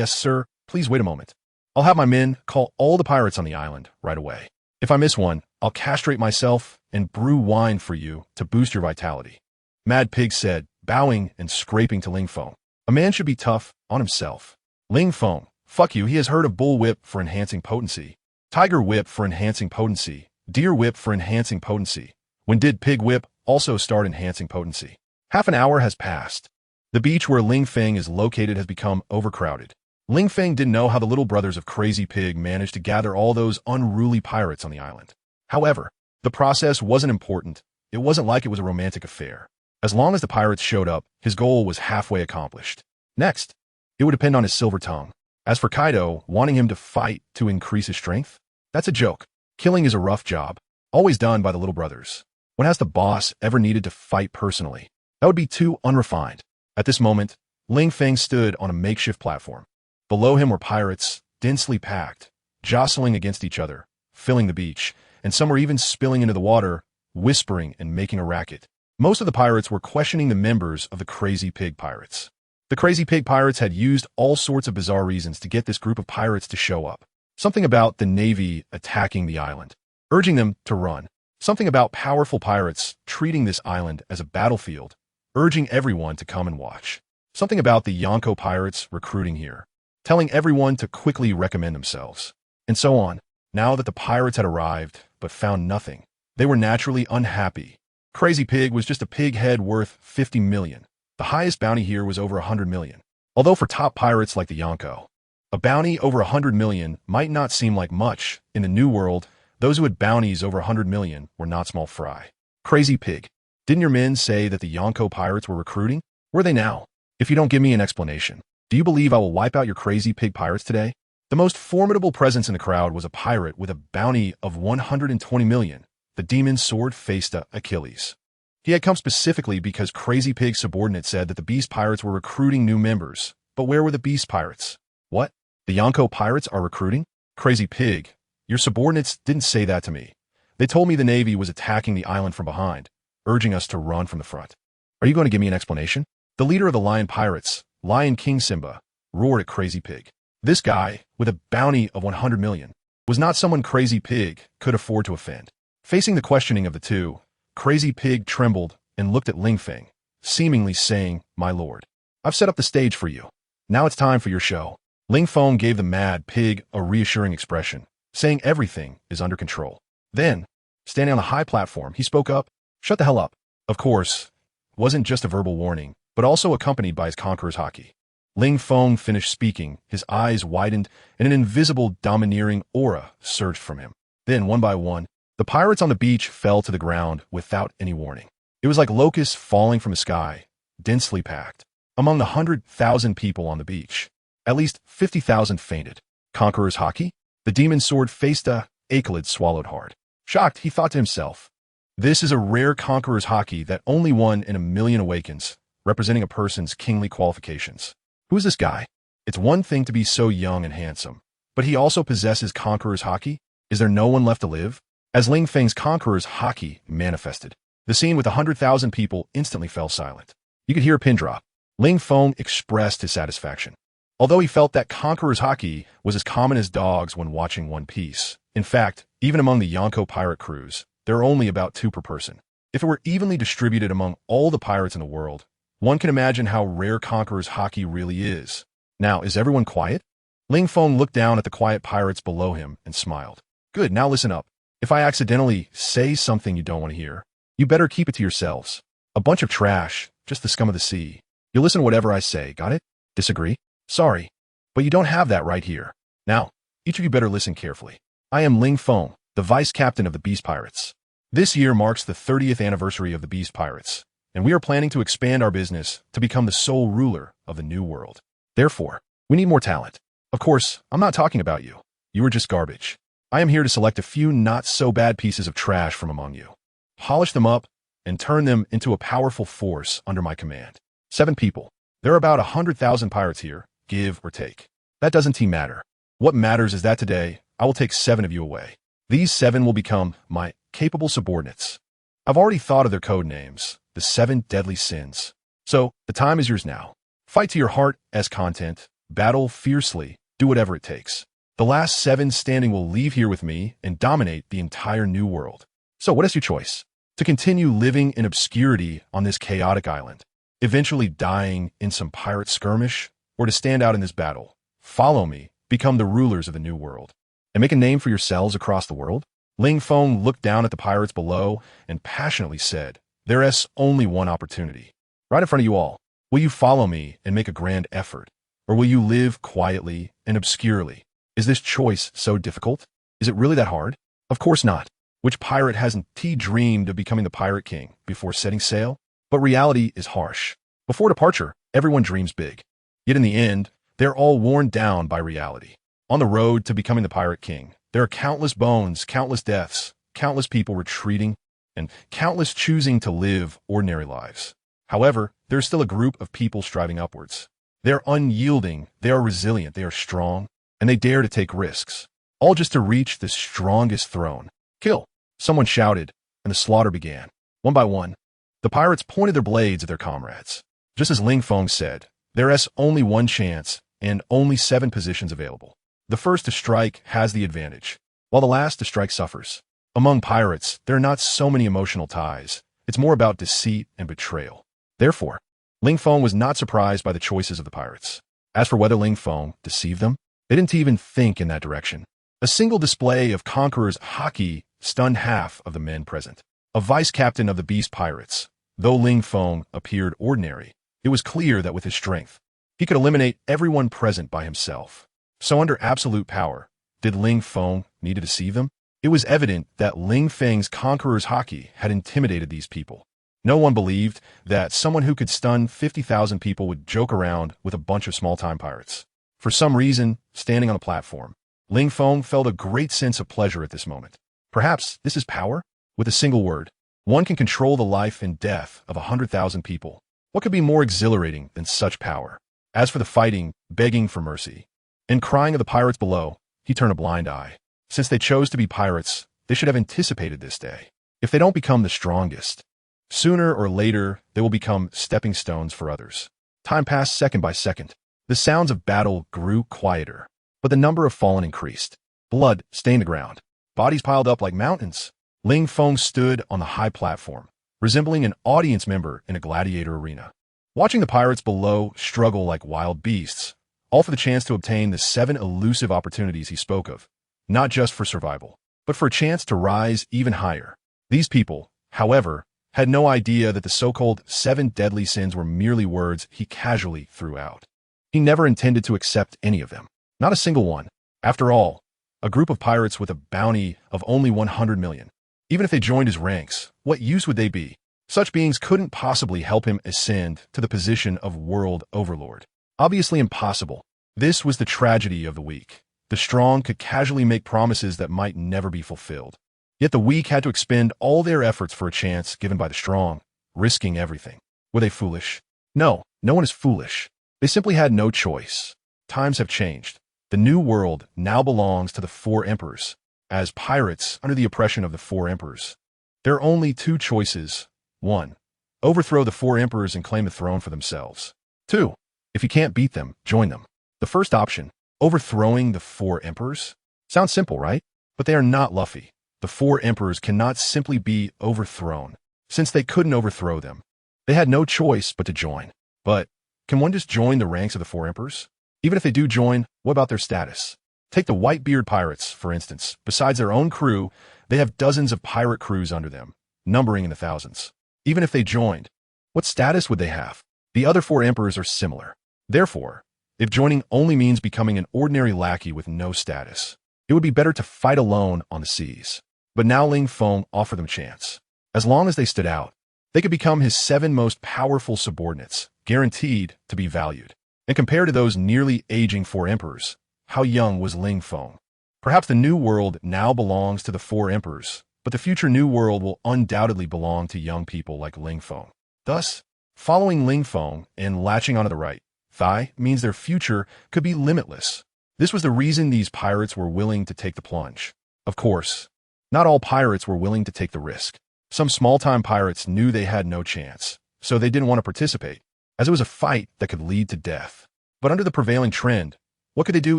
sir, please wait a moment. I'll have my men call all the pirates on the island right away. If I miss one, I'll castrate myself and brew wine for you to boost your vitality. Mad Pig said, bowing and scraping to Ling Feng. A man should be tough on himself. Ling Feng, fuck you, he has heard of Bull Whip for enhancing potency, Tiger Whip for enhancing potency, Deer Whip for enhancing potency. When did Pig Whip also start enhancing potency? Half an hour has passed. The beach where Ling Feng is located has become overcrowded. Ling Feng didn't know how the little brothers of Crazy Pig managed to gather all those unruly pirates on the island. However, the process wasn't important. It wasn't like it was a romantic affair. As long as the pirates showed up, his goal was halfway accomplished. Next, it would depend on his silver tongue. As for Kaido, wanting him to fight to increase his strength? That's a joke. Killing is a rough job, always done by the little brothers. When has the boss ever needed to fight personally? That would be too unrefined. At this moment, Ling Feng stood on a makeshift platform. Below him were pirates, densely packed, jostling against each other, filling the beach, and some were even spilling into the water, whispering and making a racket. Most of the pirates were questioning the members of the Crazy Pig Pirates. The Crazy Pig Pirates had used all sorts of bizarre reasons to get this group of pirates to show up. Something about the Navy attacking the island, urging them to run. Something about powerful pirates treating this island as a battlefield, urging everyone to come and watch. Something about the Yonko pirates recruiting here, telling everyone to quickly recommend themselves, and so on. Now that the pirates had arrived, but found nothing, they were naturally unhappy. Crazy Pig was just a pig head worth 50 million. The highest bounty here was over 100 million. Although for top pirates like the Yonko, a bounty over 100 million might not seem like much. In the New World, those who had bounties over 100 million were not small fry. Crazy Pig, didn't your men say that the Yonko pirates were recruiting? Where are they now? If you don't give me an explanation, do you believe I will wipe out your Crazy Pig pirates today? The most formidable presence in the crowd was a pirate with a bounty of 120 million, the demon sword-faced Achilles. He had come specifically because Crazy Pig's subordinate said that the Beast Pirates were recruiting new members. But where were the Beast Pirates? What? The Yonko pirates are recruiting? Crazy Pig, your subordinates didn't say that to me. They told me the Navy was attacking the island from behind, urging us to run from the front. Are you going to give me an explanation? The leader of the Lion Pirates, Lion King Simba, roared at Crazy Pig. This guy, with a bounty of 100 million, was not someone Crazy Pig could afford to offend. Facing the questioning of the two, Crazy Pig trembled and looked at Ling Feng, seemingly saying, "My lord, I've set up the stage for you. Now it's time for your show." Ling Feng gave the mad pig a reassuring expression, saying everything is under control. Then, standing on a high platform, he spoke up, "Shut the hell up." Of course, it wasn't just a verbal warning, but also accompanied by his conqueror's haki. Ling Feng finished speaking, his eyes widened, and an invisible, domineering aura surged from him. Then, one by one, the pirates on the beach fell to the ground without any warning. It was like locusts falling from the sky, densely packed. Among the 100,000 people on the beach, at least 50,000 fainted. Conqueror's haki? The demon sword-faced Achilles swallowed hard. Shocked, he thought to himself, "This is a rare conqueror's haki that only one in a million awakens, representing a person's kingly qualifications. Who is this guy? It's one thing to be so young and handsome, but he also possesses conqueror's haki? Is there no one left to live?" As Ling Feng's conqueror's haki manifested, the scene with 100,000 people instantly fell silent. You could hear a pin drop. Ling Feng expressed his satisfaction. Although he felt that conqueror's haki was as common as dogs when watching One Piece. In fact, even among the Yonko pirate crews, there are only about 2 per person. If it were evenly distributed among all the pirates in the world, one can imagine how rare conqueror's haki really is. Now, is everyone quiet? Ling Feng looked down at the quiet pirates below him and smiled. Good, now listen up. If I accidentally say something you don't want to hear, you better keep it to yourselves. A bunch of trash, just the scum of the sea. You'll listen to whatever I say, got it? Disagree? Sorry, but you don't have that right here. Now, each of you better listen carefully. I am Ling Feng, the vice captain of the Beast Pirates. This year marks the 30th anniversary of the Beast Pirates, and we are planning to expand our business to become the sole ruler of the New World. Therefore, we need more talent. Of course, I'm not talking about you. You are just garbage. I am here to select a few not-so-bad pieces of trash from among you, polish them up, and turn them into a powerful force under my command. 7 people. There are about 100,000 pirates here, give or take. That doesn't matter. What matters is that today, I will take 7 of you away. These 7 will become my capable subordinates. I've already thought of their code names, the 7 deadly sins. So, the time is yours now. Fight to your heart as content, battle fiercely, do whatever it takes. The last 7 standing will leave here with me and dominate the entire New World. So what is your choice? To continue living in obscurity on this chaotic island, eventually dying in some pirate skirmish, or to stand out in this battle, follow me, become the rulers of the New World, and make a name for yourselves across the world? Ling Feng looked down at the pirates below and passionately said, "There is only one opportunity, right in front of you all. Will you follow me and make a grand effort? Or will you live quietly and obscurely? Is this choice so difficult? Is it really that hard? Of course not. Which pirate hasn't dreamed of becoming the pirate king before setting sail? But reality is harsh. Before departure, everyone dreams big. Yet in the end, they're all worn down by reality. On the road to becoming the pirate king, there are countless bones, countless deaths, countless people retreating, and countless choosing to live ordinary lives. However, there's still a group of people striving upwards. They're unyielding, they are resilient, they are strong, and they dare to take risks, all just to reach the strongest throne. Kill! Someone shouted, and the slaughter began. One by one, the pirates pointed their blades at their comrades. Just as Ling Feng said, there's only one chance, and only 7 positions available. The first to strike has the advantage, while the last to strike suffers. Among pirates, there are not so many emotional ties. It's more about deceit and betrayal. Therefore, Ling Feng was not surprised by the choices of the pirates. As for whether Ling Feng deceived them, they didn't even think in that direction. A single display of Conqueror's haki stunned half of the men present. A vice-captain of the Beast Pirates, though Ling Feng appeared ordinary, it was clear that with his strength, he could eliminate everyone present by himself. So under absolute power, did Ling Feng need to deceive them? It was evident that Ling Feng's Conqueror's haki had intimidated these people. No one believed that someone who could stun 50,000 people would joke around with a bunch of small-time pirates. For some reason, standing on the platform, Ling Feng felt a great sense of pleasure at this moment. Perhaps this is power? With a single word, one can control the life and death of 100,000 people. What could be more exhilarating than such power? As for the fighting, begging for mercy, and crying of the pirates below, he turned a blind eye. Since they chose to be pirates, they should have anticipated this day. If they don't become the strongest, sooner or later, they will become stepping stones for others. Time passed second by second. The sounds of battle grew quieter, but the number of fallen increased. Blood stained the ground. Bodies piled up like mountains. Ling Feng stood on the high platform, resembling an audience member in a gladiator arena, watching the pirates below struggle like wild beasts, all for the chance to obtain the 7 elusive opportunities he spoke of, not just for survival, but for a chance to rise even higher. These people, however, had no idea that the so-called 7 deadly sins were merely words he casually threw out. He never intended to accept any of them, not a single one. After all, a group of pirates with a bounty of only 100 million. Even if they joined his ranks, what use would they be? Such beings couldn't possibly help him ascend to the position of world overlord. Obviously impossible. This was the tragedy of the weak. The strong could casually make promises that might never be fulfilled. Yet the weak had to expend all their efforts for a chance given by the strong, risking everything. Were they foolish? No, no one is foolish. They simply had no choice. Times have changed. The new world now belongs to the 4 emperors. As pirates under the oppression of the 4 emperors, there are only 2 choices. 1. Overthrow the 4 emperors and claim the throne for themselves. 2. If you can't beat them, join them. The first option, overthrowing the 4 emperors, sounds simple, right? But they are not Luffy. The 4 emperors cannot simply be overthrown, since they couldn't overthrow them. They had no choice but to join. But can one just join the ranks of the 4 emperors? Even if they do join, what about their status? Take the Whitebeard pirates, for instance. Besides their own crew, they have dozens of pirate crews under them, numbering in the thousands. Even if they joined, what status would they have? The other 4 emperors are similar. Therefore, if joining only means becoming an ordinary lackey with no status, it would be better to fight alone on the seas. But now Ling Feng offered them a chance. As long as they stood out, they could become his 7 most powerful subordinates, guaranteed to be valued. And compared to those nearly aging 4 emperors, how young was Ling Feng? Perhaps the new world now belongs to the 4 emperors, but the future new world will undoubtedly belong to young people like Ling Feng. Thus, following Ling Feng and latching onto the right thigh means their future could be limitless. This was the reason these pirates were willing to take the plunge. Of course, not all pirates were willing to take the risk. Some small-time pirates knew they had no chance, so they didn't want to participate, as it was a fight that could lead to death. But under the prevailing trend, what could they do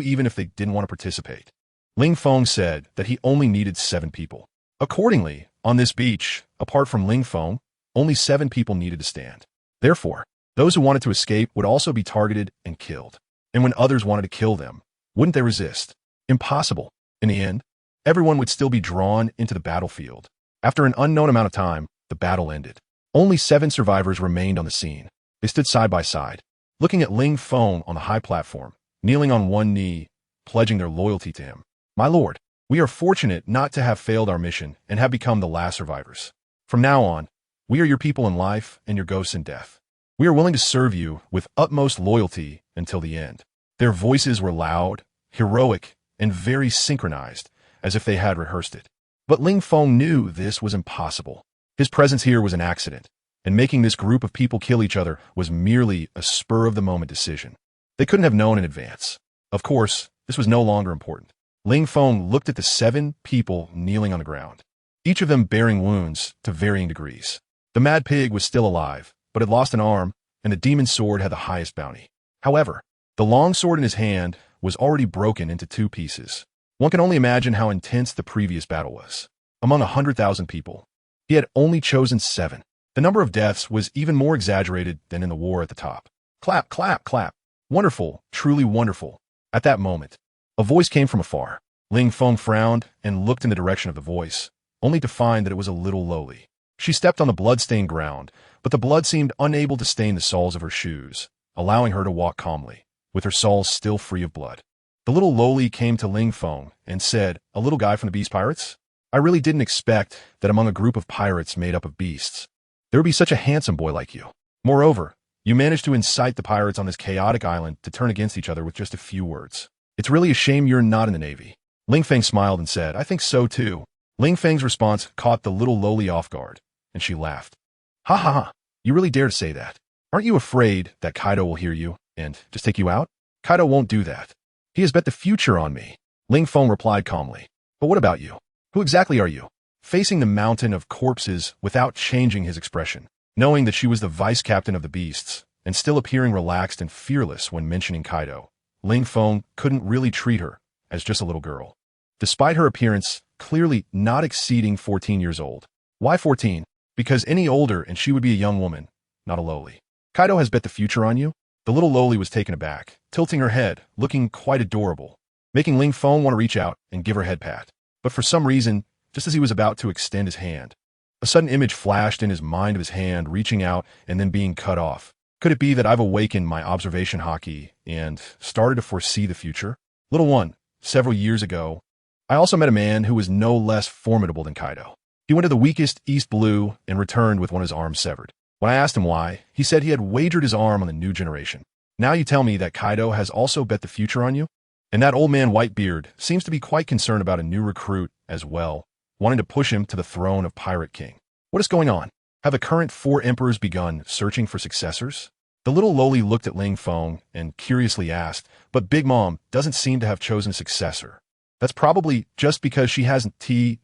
even if they didn't want to participate? Ling Feng said that he only needed 7 people. Accordingly, on this beach, apart from Ling Feng, only 7 people needed to stand. Therefore, those who wanted to escape would also be targeted and killed. And when others wanted to kill them, wouldn't they resist? Impossible. In the end, everyone would still be drawn into the battlefield. After an unknown amount of time, the battle ended. Only 7 survivors remained on the scene. They stood side by side, looking at Ling Feng on the high platform, kneeling on one knee, pledging their loyalty to him. My lord, we are fortunate not to have failed our mission and have become the last survivors. From now on, we are your people in life and your ghosts in death. We are willing to serve you with utmost loyalty until the end. Their voices were loud, heroic, and very synchronized, as if they had rehearsed it. But Ling Feng knew this was impossible. His presence here was an accident, and making this group of people kill each other was merely a spur-of-the-moment decision. They couldn't have known in advance. Of course, this was no longer important. Ling Feng looked at the 7 people kneeling on the ground, each of them bearing wounds to varying degrees. The mad pig was still alive, but had lost an arm, and the demon sword had the highest bounty. However, the long sword in his hand was already broken into 2 pieces. One can only imagine how intense the previous battle was. Among 100,000 people, he had only chosen 7. The number of deaths was even more exaggerated than in the war at the top. Clap, clap, clap. Wonderful, truly wonderful. At that moment, a voice came from afar. Ling Feng frowned and looked in the direction of the voice, only to find that it was a little lowly. She stepped on the blood-stained ground, but the blood seemed unable to stain the soles of her shoes, allowing her to walk calmly, with her soles still free of blood. The little lowly came to Ling Feng and said, "A little guy from the Beast Pirates? I really didn't expect that among a group of pirates made up of beasts, there would be such a handsome boy like you. Moreover, you managed to incite the pirates on this chaotic island to turn against each other with just a few words. It's really a shame you're not in the Navy." Ling Feng smiled and said, "I think so too." Ling Feng's response caught the little lowly off guard, and she laughed. "Ha ha ha, you really dare to say that? Aren't you afraid that Kaido will hear you and just take you out? Kaido won't do that. He has bet the future on me." Ling Feng replied calmly. "But what about you? Who exactly are you?" Facing the mountain of corpses without changing his expression, knowing that she was the vice captain of the beasts, and still appearing relaxed and fearless when mentioning Kaido, Ling Feng couldn't really treat her as just a little girl. Despite her appearance clearly not exceeding 14 years old. Why 14? Because any older and she would be a young woman, not a lowly. "Kaido has bet the future on you?" The little lowly was taken aback, tilting her head, looking quite adorable, making Ling Feng want to reach out and give her a head pat. But for some reason, just as he was about to extend his hand, a sudden image flashed in his mind of his hand reaching out and then being cut off. Could it be that I've awakened my observation hockey and started to foresee the future? Little one, several years ago, I also met a man who was no less formidable than Kaido. He went to the weakest East Blue and returned with one of his arms severed. When I asked him why, he said he had wagered his arm on the new generation. Now you tell me that Kaido has also bet the future on you? And that old man Whitebeard seems to be quite concerned about a new recruit as well, wanting to push him to the throne of Pirate King. What is going on? Have the current 4 emperors begun searching for successors? The little lowly looked at Ling Feng and curiously asked, "But Big Mom doesn't seem to have chosen a successor. That's probably just because she hasn't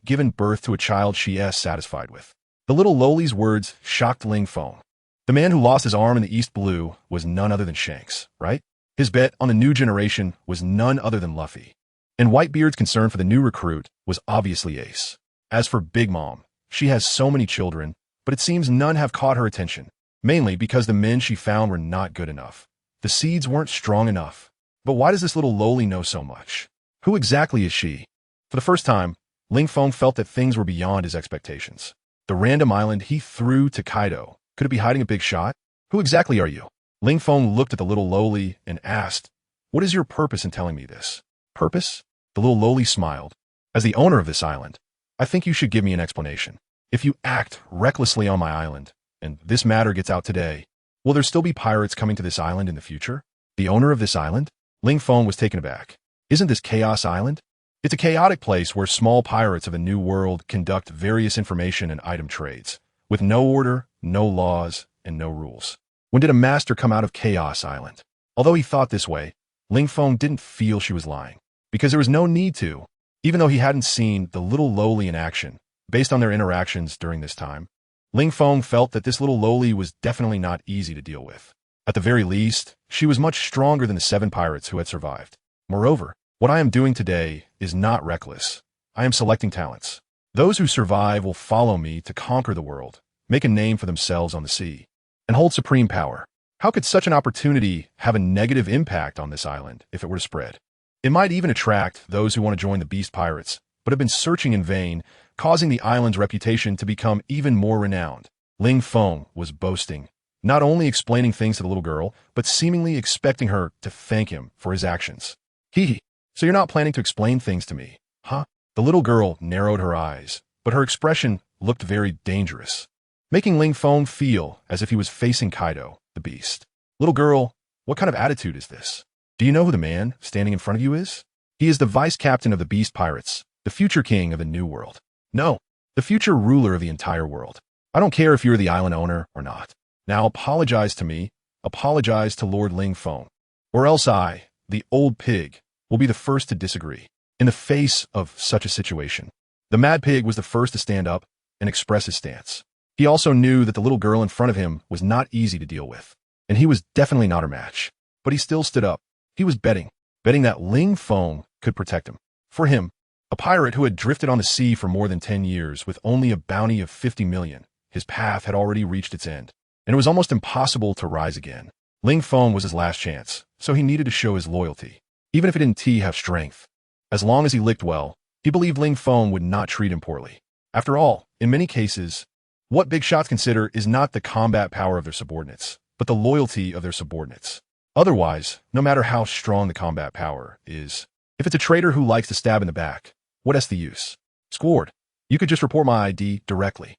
given birth to a child she is satisfied with." The little lowly's words shocked Ling Feng. The man who lost his arm in the East Blue was none other than Shanks, right? His bet on the new generation was none other than Luffy. And Whitebeard's concern for the new recruit was obviously Ace. As for Big Mom, she has so many children, but it seems none have caught her attention, mainly because the men she found were not good enough. The seeds weren't strong enough. But why does this little lowly know so much? Who exactly is she? For the first time, Ling Feng felt that things were beyond his expectations. The random island he threw to Kaido, could it be hiding a big shot? Who exactly are you? Ling Feng looked at the little lowly and asked, "What is your purpose in telling me this?" "Purpose?" The little lowly smiled. "As the owner of this island, I think you should give me an explanation. If you act recklessly on my island, and this matter gets out today, will there still be pirates coming to this island in the future?" "The owner of this island?" Ling Feng was taken aback. "Isn't this Chaos Island? It's a chaotic place where small pirates of a new world conduct various information and item trades, with no order, no laws, and no rules. When did a master come out of Chaos Island?" Although he thought this way, Ling Feng didn't feel she was lying, because there was no need to, even though he hadn't seen the little lowly in action. Based on their interactions during this time, Ling Feng felt that this little lowly was definitely not easy to deal with. At the very least, she was much stronger than the 7 pirates who had survived. Moreover, what I am doing today is not reckless. I am selecting talents. Those who survive will follow me to conquer the world, make a name for themselves on the sea, and hold supreme power. How could such an opportunity have a negative impact on this island if it were to spread? It might even attract those who want to join the Beast Pirates, but have been searching in vain, causing the island's reputation to become even more renowned. Ling Feng was boasting, not only explaining things to the little girl, but seemingly expecting her to thank him for his actions. Hee, so you're not planning to explain things to me, huh? The little girl narrowed her eyes, but her expression looked very dangerous, making Ling Feng feel as if he was facing Kaido, the beast. Little girl, what kind of attitude is this? Do you know who the man standing in front of you is? He is the vice captain of the Beast Pirates, the future king of the New World. No, the future ruler of the entire world. I don't care if you're the island owner or not. Now apologize to me, apologize to Lord Ling Feng, or else I, the old pig, will be the first to disagree. In the face of such a situation, the mad pig was the first to stand up and express his stance. He also knew that the little girl in front of him was not easy to deal with, and he was definitely not her match. But he still stood up. He was betting that Ling Feng could protect him. For him, a pirate who had drifted on the sea for more than 10 years with only a bounty of 50 million, his path had already reached its end, and it was almost impossible to rise again. Ling Feng was his last chance, so he needed to show his loyalty, even if it didn't have strength. As long as he licked well, he believed Ling Feng would not treat him poorly. After all, in many cases, what big shots consider is not the combat power of their subordinates, but the loyalty of their subordinates. Otherwise, no matter how strong the combat power is, if it's a traitor who likes to stab in the back, what's the use? Squad, you could just report my ID directly.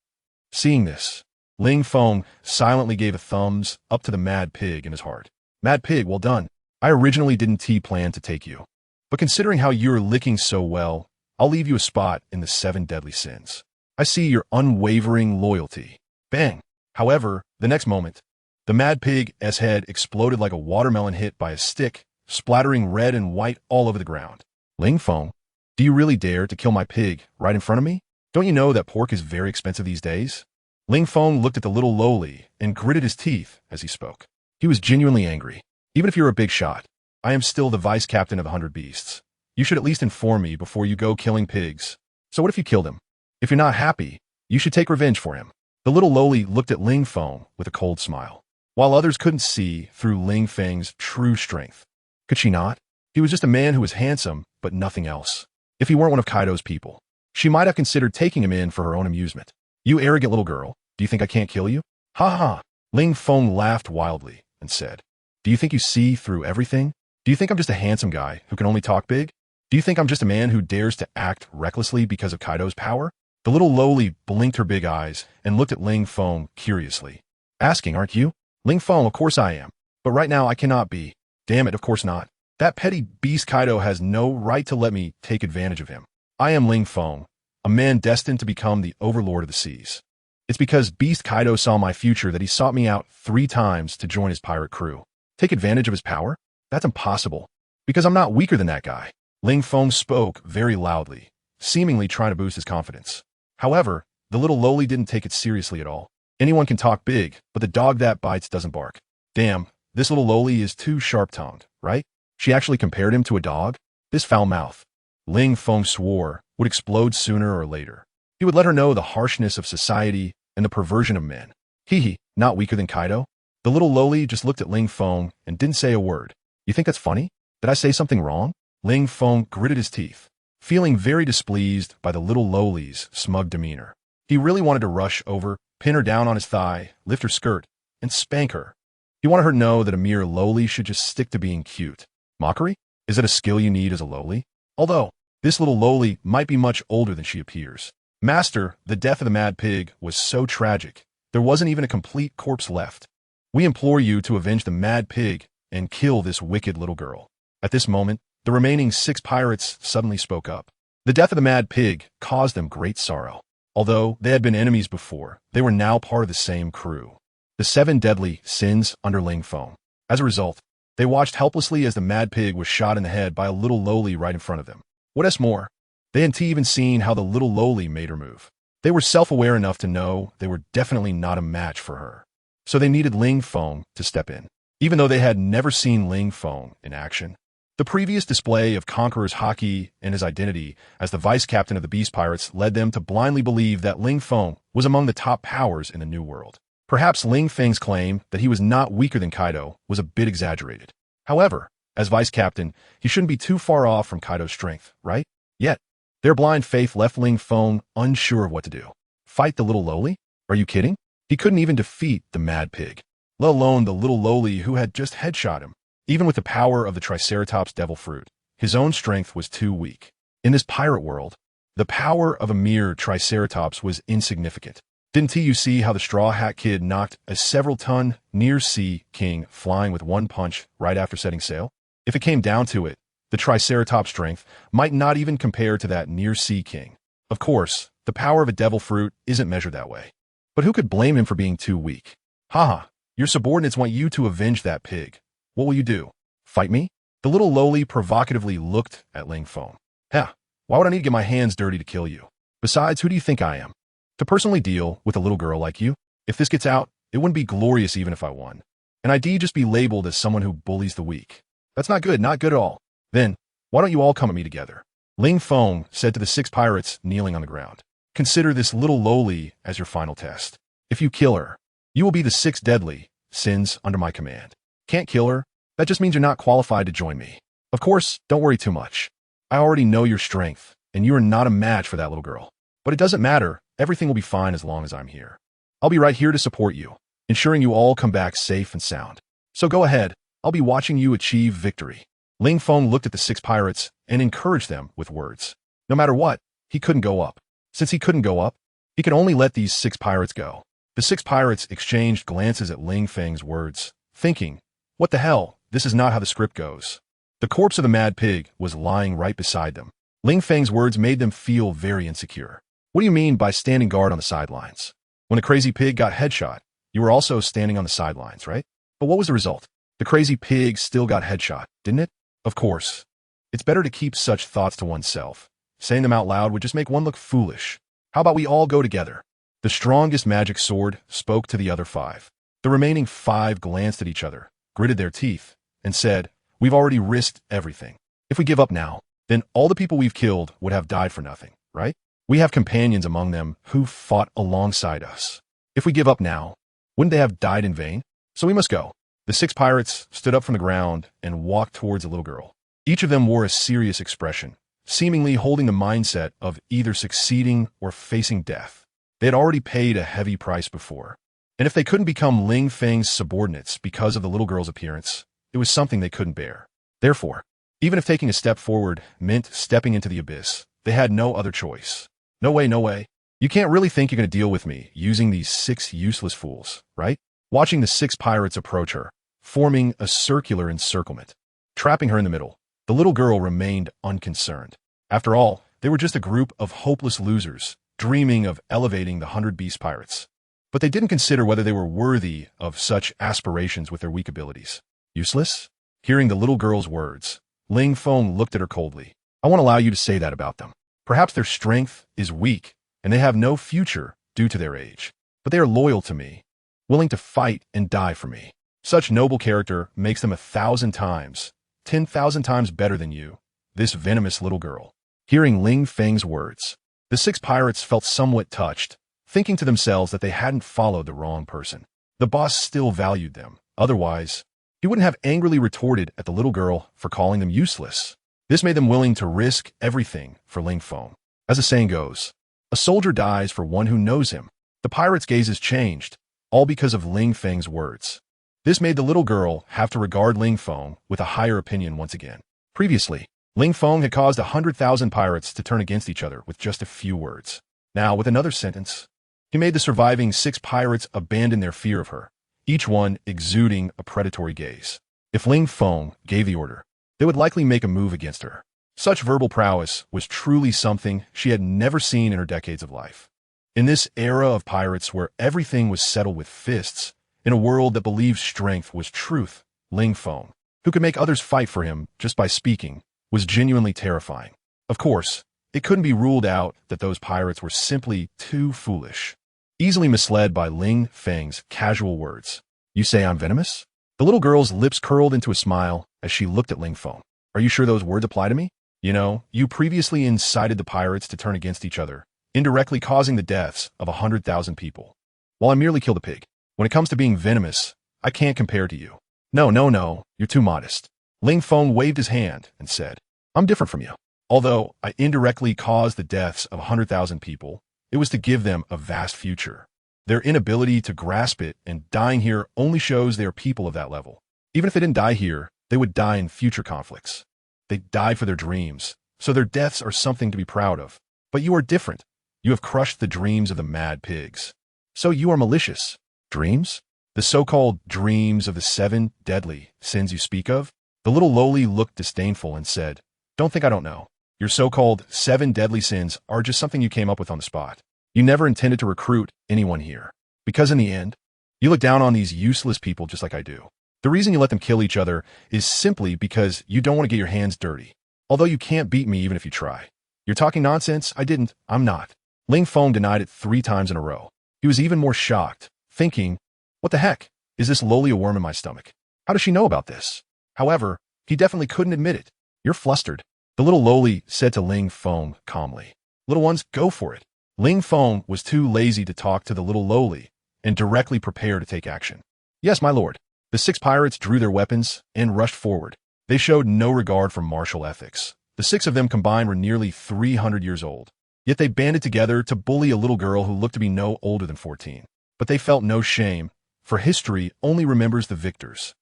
Seeing this, Ling Feng silently gave a thumbs up to the mad pig in his heart. Mad pig, well done. I originally didn't plan to take you. But considering how you're licking so well, I'll leave you a spot in the 7 deadly sins. I see your unwavering loyalty. Bang. However, the next moment, the mad pig's head exploded like a watermelon hit by a stick, splattering red and white all over the ground. Ling Feng, do you really dare to kill my pig right in front of me? Don't you know that pork is very expensive these days? Ling Feng looked at the little lowly and gritted his teeth as he spoke. He was genuinely angry. Even if you're a big shot, I am still the vice captain of 100 beasts. You should at least inform me before you go killing pigs. So what if you killed him? If you're not happy, you should take revenge for him. The little lowly looked at Ling Feng with a cold smile, while others couldn't see through Ling Feng's true strength. Could she not? He was just a man who was handsome, but nothing else. If he weren't one of Kaido's people, she might have considered taking him in for her own amusement. You arrogant little girl, do you think I can't kill you? Ha ha! Ling Feng laughed wildly and said, do you think you see through everything? Do you think I'm just a handsome guy who can only talk big? Do you think I'm just a man who dares to act recklessly because of Kaido's power? The little lowly blinked her big eyes and looked at Ling Feng curiously, asking, aren't you? Ling Feng, of course I am. But right now I cannot be. Damn it, of course not. That petty beast Kaido has no right to let me take advantage of him. I am Ling Feng, a man destined to become the overlord of the seas. It's because Beast Kaido saw my future that he sought me out 3 times to join his pirate crew. Take advantage of his power? That's impossible, because I'm not weaker than that guy. Ling Feng spoke very loudly, seemingly trying to boost his confidence. However, the little lowly didn't take it seriously at all. Anyone can talk big, but the dog that bites doesn't bark. Damn, this little lowly is too sharp-tongued, right? She actually compared him to a dog? This foul mouth, Ling Feng swore, would explode sooner or later. He would let her know the harshness of society and the perversion of men. Hee, not weaker than Kaido? The little lowly just looked at Ling Feng and didn't say a word. You think that's funny? Did I say something wrong? Ling Feng gritted his teeth, feeling very displeased by the little lowly's smug demeanor. He really wanted to rush over, pin her down on his thigh, lift her skirt, and spank her. He wanted her to know that a mere lowly should just stick to being cute. Mockery? Is it a skill you need as a lowly? Although, this little lowly might be much older than she appears. Master, the death of the mad pig was so tragic, there wasn't even a complete corpse left. We implore you to avenge the mad pig and kill this wicked little girl. At this moment, the remaining 6 pirates suddenly spoke up. The death of the mad pig caused them great sorrow. Although they had been enemies before, they were now part of the same crew. The 7 deadly sins under Ling Feng. As a result, they watched helplessly as the mad pig was shot in the head by a little lowly right in front of them. What's more, they hadn't even seen how the little lowly made her move. They were self-aware enough to know they were definitely not a match for her. So they needed Ling Feng to step in, even though they had never seen Ling Feng in action. The previous display of Conqueror's haki and his identity as the vice captain of the Beast Pirates led them to blindly believe that Ling Feng was among the top powers in the New World. Perhaps Ling Feng's claim that he was not weaker than Kaido was a bit exaggerated. However, as vice captain, he shouldn't be too far off from Kaido's strength, right? Yet, their blind faith left Ling Feng unsure of what to do. Fight the little lowly? Are you kidding? He couldn't even defeat the mad pig. let alone the little lowly who had just headshot him. Even with the power of the Triceratops devil fruit, his own strength was too weak. In this pirate world, the power of a mere Triceratops was insignificant. Didn't you see how the Straw Hat Kid knocked a several-ton near-sea king flying with one punch right after setting sail? If it came down to it, the Triceratops' strength might not even compare to that near-sea king. Of course, the power of a devil fruit isn't measured that way. But who could blame him for being too weak? Haha, your subordinates want you to avenge that pig. What will you do? Fight me? The little lowly provocatively looked at Ling Feng. Heh, why would I need to get my hands dirty to kill you? Besides, who do you think I am? To personally deal with a little girl like you? If this gets out, it wouldn't be glorious even if I won. And I'd just be labeled as someone who bullies the weak. That's not good at all. Then, why don't you all come at me together? Ling Feng said to the 6 pirates kneeling on the ground. Consider this little lowly as your final test. If you kill her, you will be the 6 deadly sins under my command. Can't kill her? That just means you're not qualified to join me. Of course, don't worry too much. I already know your strength, and you are not a match for that little girl. But it doesn't matter. Everything will be fine as long as I'm here. I'll be right here to support you, ensuring you all come back safe and sound. So go ahead. I'll be watching you achieve victory. Ling Feng looked at the 6 pirates and encouraged them with words. No matter what, he couldn't go up. Since he couldn't go up, he could only let these 6 pirates go. The 6 pirates exchanged glances at Ling Feng's words, thinking, what the hell, this is not how the script goes. The corpse of the mad pig was lying right beside them. Ling Feng's words made them feel very insecure. What do you mean by standing guard on the sidelines? When a crazy pig got headshot, you were also standing on the sidelines, right? But what was the result? The crazy pig still got headshot, didn't it? Of course. It's better to keep such thoughts to oneself. Saying them out loud would just make one look foolish. How about we all go together? The strongest magic sword spoke to the other 5. The remaining 5 glanced at each other, gritted their teeth, and said, we've already risked everything. If we give up now, then all the people we've killed would have died for nothing, right? We have companions among them who fought alongside us. If we give up now, wouldn't they have died in vain? So we must go. The 6 pirates stood up from the ground and walked towards the little girl. Each of them wore a serious expression, seemingly holding the mindset of either succeeding or facing death. They had already paid a heavy price before. And if they couldn't become Ling Feng's subordinates because of the little girl's appearance, it was something they couldn't bear. Therefore, even if taking a step forward meant stepping into the abyss, they had no other choice. No way, no way. You can't really think you're going to deal with me using these 6 useless fools, right? Watching the 6 pirates approach her, forming a circular encirclement, trapping her in the middle, the little girl remained unconcerned. After all, they were just a group of hopeless losers, dreaming of elevating the 100 Beast Pirates. But they didn't consider whether they were worthy of such aspirations with their weak abilities. Useless? Hearing the little girl's words, Ling Feng looked at her coldly. I won't allow you to say that about them. Perhaps their strength is weak, and they have no future due to their age. But they are loyal to me, willing to fight and die for me. Such noble character makes them 1,000 times, 10,000 times better than you, this venomous little girl. Hearing Ling Feng's words, the 6 pirates felt somewhat touched, thinking to themselves that they hadn't followed the wrong person. The boss still valued them. Otherwise, he wouldn't have angrily retorted at the little girl for calling them useless. This made them willing to risk everything for Ling Feng. As the saying goes, a soldier dies for one who knows him. The pirate's gazes changed, all because of Ling Feng's words. This made the little girl have to regard Ling Feng with a higher opinion once again. Previously, Ling Feng had caused 100,000 pirates to turn against each other with just a few words. Now, with another sentence, he made the surviving 6 pirates abandon their fear of her, each one exuding a predatory gaze. If Ling Feng gave the order, they would likely make a move against her. Such verbal prowess was truly something she had never seen in her decades of life. In this era of pirates where everything was settled with fists, in a world that believed strength was truth, Ling Feng, who could make others fight for him just by speaking, was genuinely terrifying. Of course, it couldn't be ruled out that those pirates were simply too foolish, easily misled by Ling Feng's casual words. You say I'm venomous? The little girl's lips curled into a smile as she looked at Ling Feng. Are you sure those words apply to me? You know, you previously incited the pirates to turn against each other, indirectly causing the deaths of 100,000 people. While I merely killed a pig, when it comes to being venomous, I can't compare to you. No, you're too modest. Ling Feng waved his hand and said, I'm different from you. Although I indirectly caused the deaths of 100,000 people, it was to give them a vast future. Their inability to grasp it and dying here only shows they are people of that level. Even if they didn't die here, they would die in future conflicts. They died for their dreams, so their deaths are something to be proud of. But you are different. You have crushed the dreams of the mad pigs. So you are malicious. Dreams? The so-called dreams of the 7 deadly sins you speak of? The little lowly looked disdainful and said, "Don't think I don't know. Your so-called 7 deadly sins are just something you came up with on the spot. You never intended to recruit anyone here. Because in the end, you look down on these useless people just like I do. The reason you let them kill each other is simply because you don't want to get your hands dirty. Although you can't beat me even if you try. You're talking nonsense? I didn't. I'm not." Ling Feng denied it 3 times in a row. He was even more shocked, thinking, what the heck? Is this lowly a worm in my stomach? How does she know about this? However, he definitely couldn't admit it. You're flustered. The little lowly said to Ling Feng calmly. Little ones, go for it. Ling Feng was too lazy to talk to the little lowly and directly prepare to take action. Yes, my lord. The 6 pirates drew their weapons and rushed forward. They showed no regard for martial ethics. The 6 of them combined were nearly 300 years old. Yet they banded together to bully a little girl who looked to be no older than 14. But they felt no shame, for history only remembers the victors.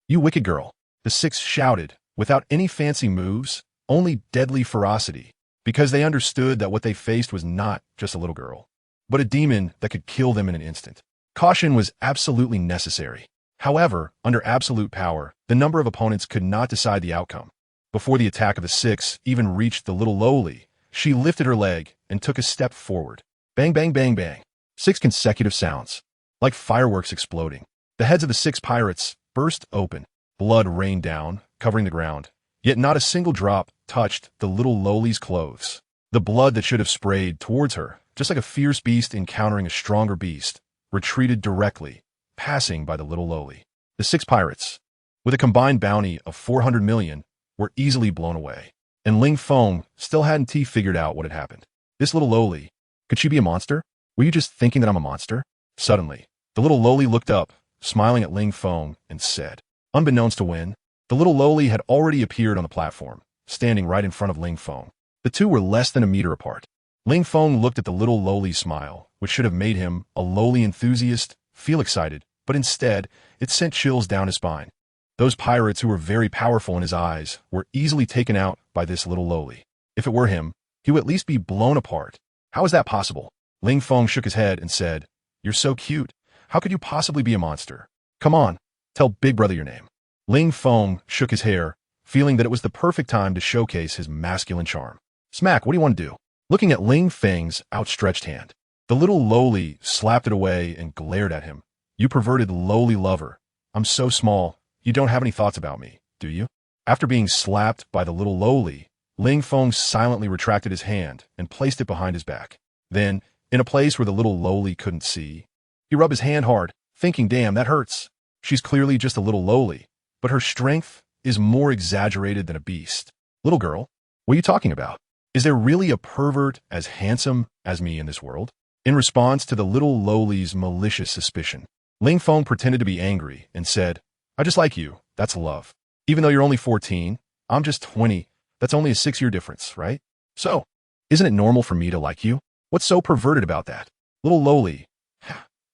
You wicked girl. The 6 shouted, without any fancy moves, only deadly ferocity, because they understood that what they faced was not just a little girl, but a demon that could kill them in an instant. Caution was absolutely necessary. However, under absolute power, the number of opponents could not decide the outcome. Before the attack of the 6 even reached the little lowly, she lifted her leg and took a step forward. Bang, bang, bang, bang. 6 consecutive sounds, like fireworks exploding. The heads of the 6 pirates burst open. Blood rained down, covering the ground. Yet not a single drop touched the little lowly's clothes. The blood that should have sprayed towards her, just like a fierce beast encountering a stronger beast, retreated directly, passing by the little lowly. The 6 pirates, with a combined bounty of 400 million, were easily blown away. And Ling Feng still hadn't figured out what had happened. This little lowly, could she be a monster? Were you just thinking that I'm a monster? Suddenly, the little lowly looked up, smiling at Ling Feng, and said, unbeknownst to Wen, the little lowly had already appeared on the platform, standing right in front of Ling Feng. The two were less than a meter apart. Ling Feng looked at the little lowly's smile, which should have made him, a lowly enthusiast, feel excited, but instead, it sent chills down his spine. Those pirates who were very powerful in his eyes were easily taken out by this little lowly. If it were him, he would at least be blown apart. How is that possible? Ling Feng shook his head and said, "You're so cute. How could you possibly be a monster? Come on, tell Big Brother your name." Ling Feng shook his hair, feeling that it was the perfect time to showcase his masculine charm. Smack, what do you want to do? Looking at Ling Feng's outstretched hand, the little lowly slapped it away and glared at him. You perverted lowly lover. I'm so small, you don't have any thoughts about me, do you? After being slapped by the little lowly, Ling Feng silently retracted his hand and placed it behind his back. Then, in a place where the little lowly couldn't see, he rubbed his hand hard, thinking, damn, that hurts. She's clearly just a little lowly, but her strength is more exaggerated than a beast. Little girl, what are you talking about? Is there really a pervert as handsome as me in this world? In response to the little lowly's malicious suspicion, Ling Feng pretended to be angry and said, I just like you, that's love. Even though you're only 14, I'm just 20, that's only a 6-year difference, right? So, isn't it normal for me to like you? What's so perverted about that? Little lowly,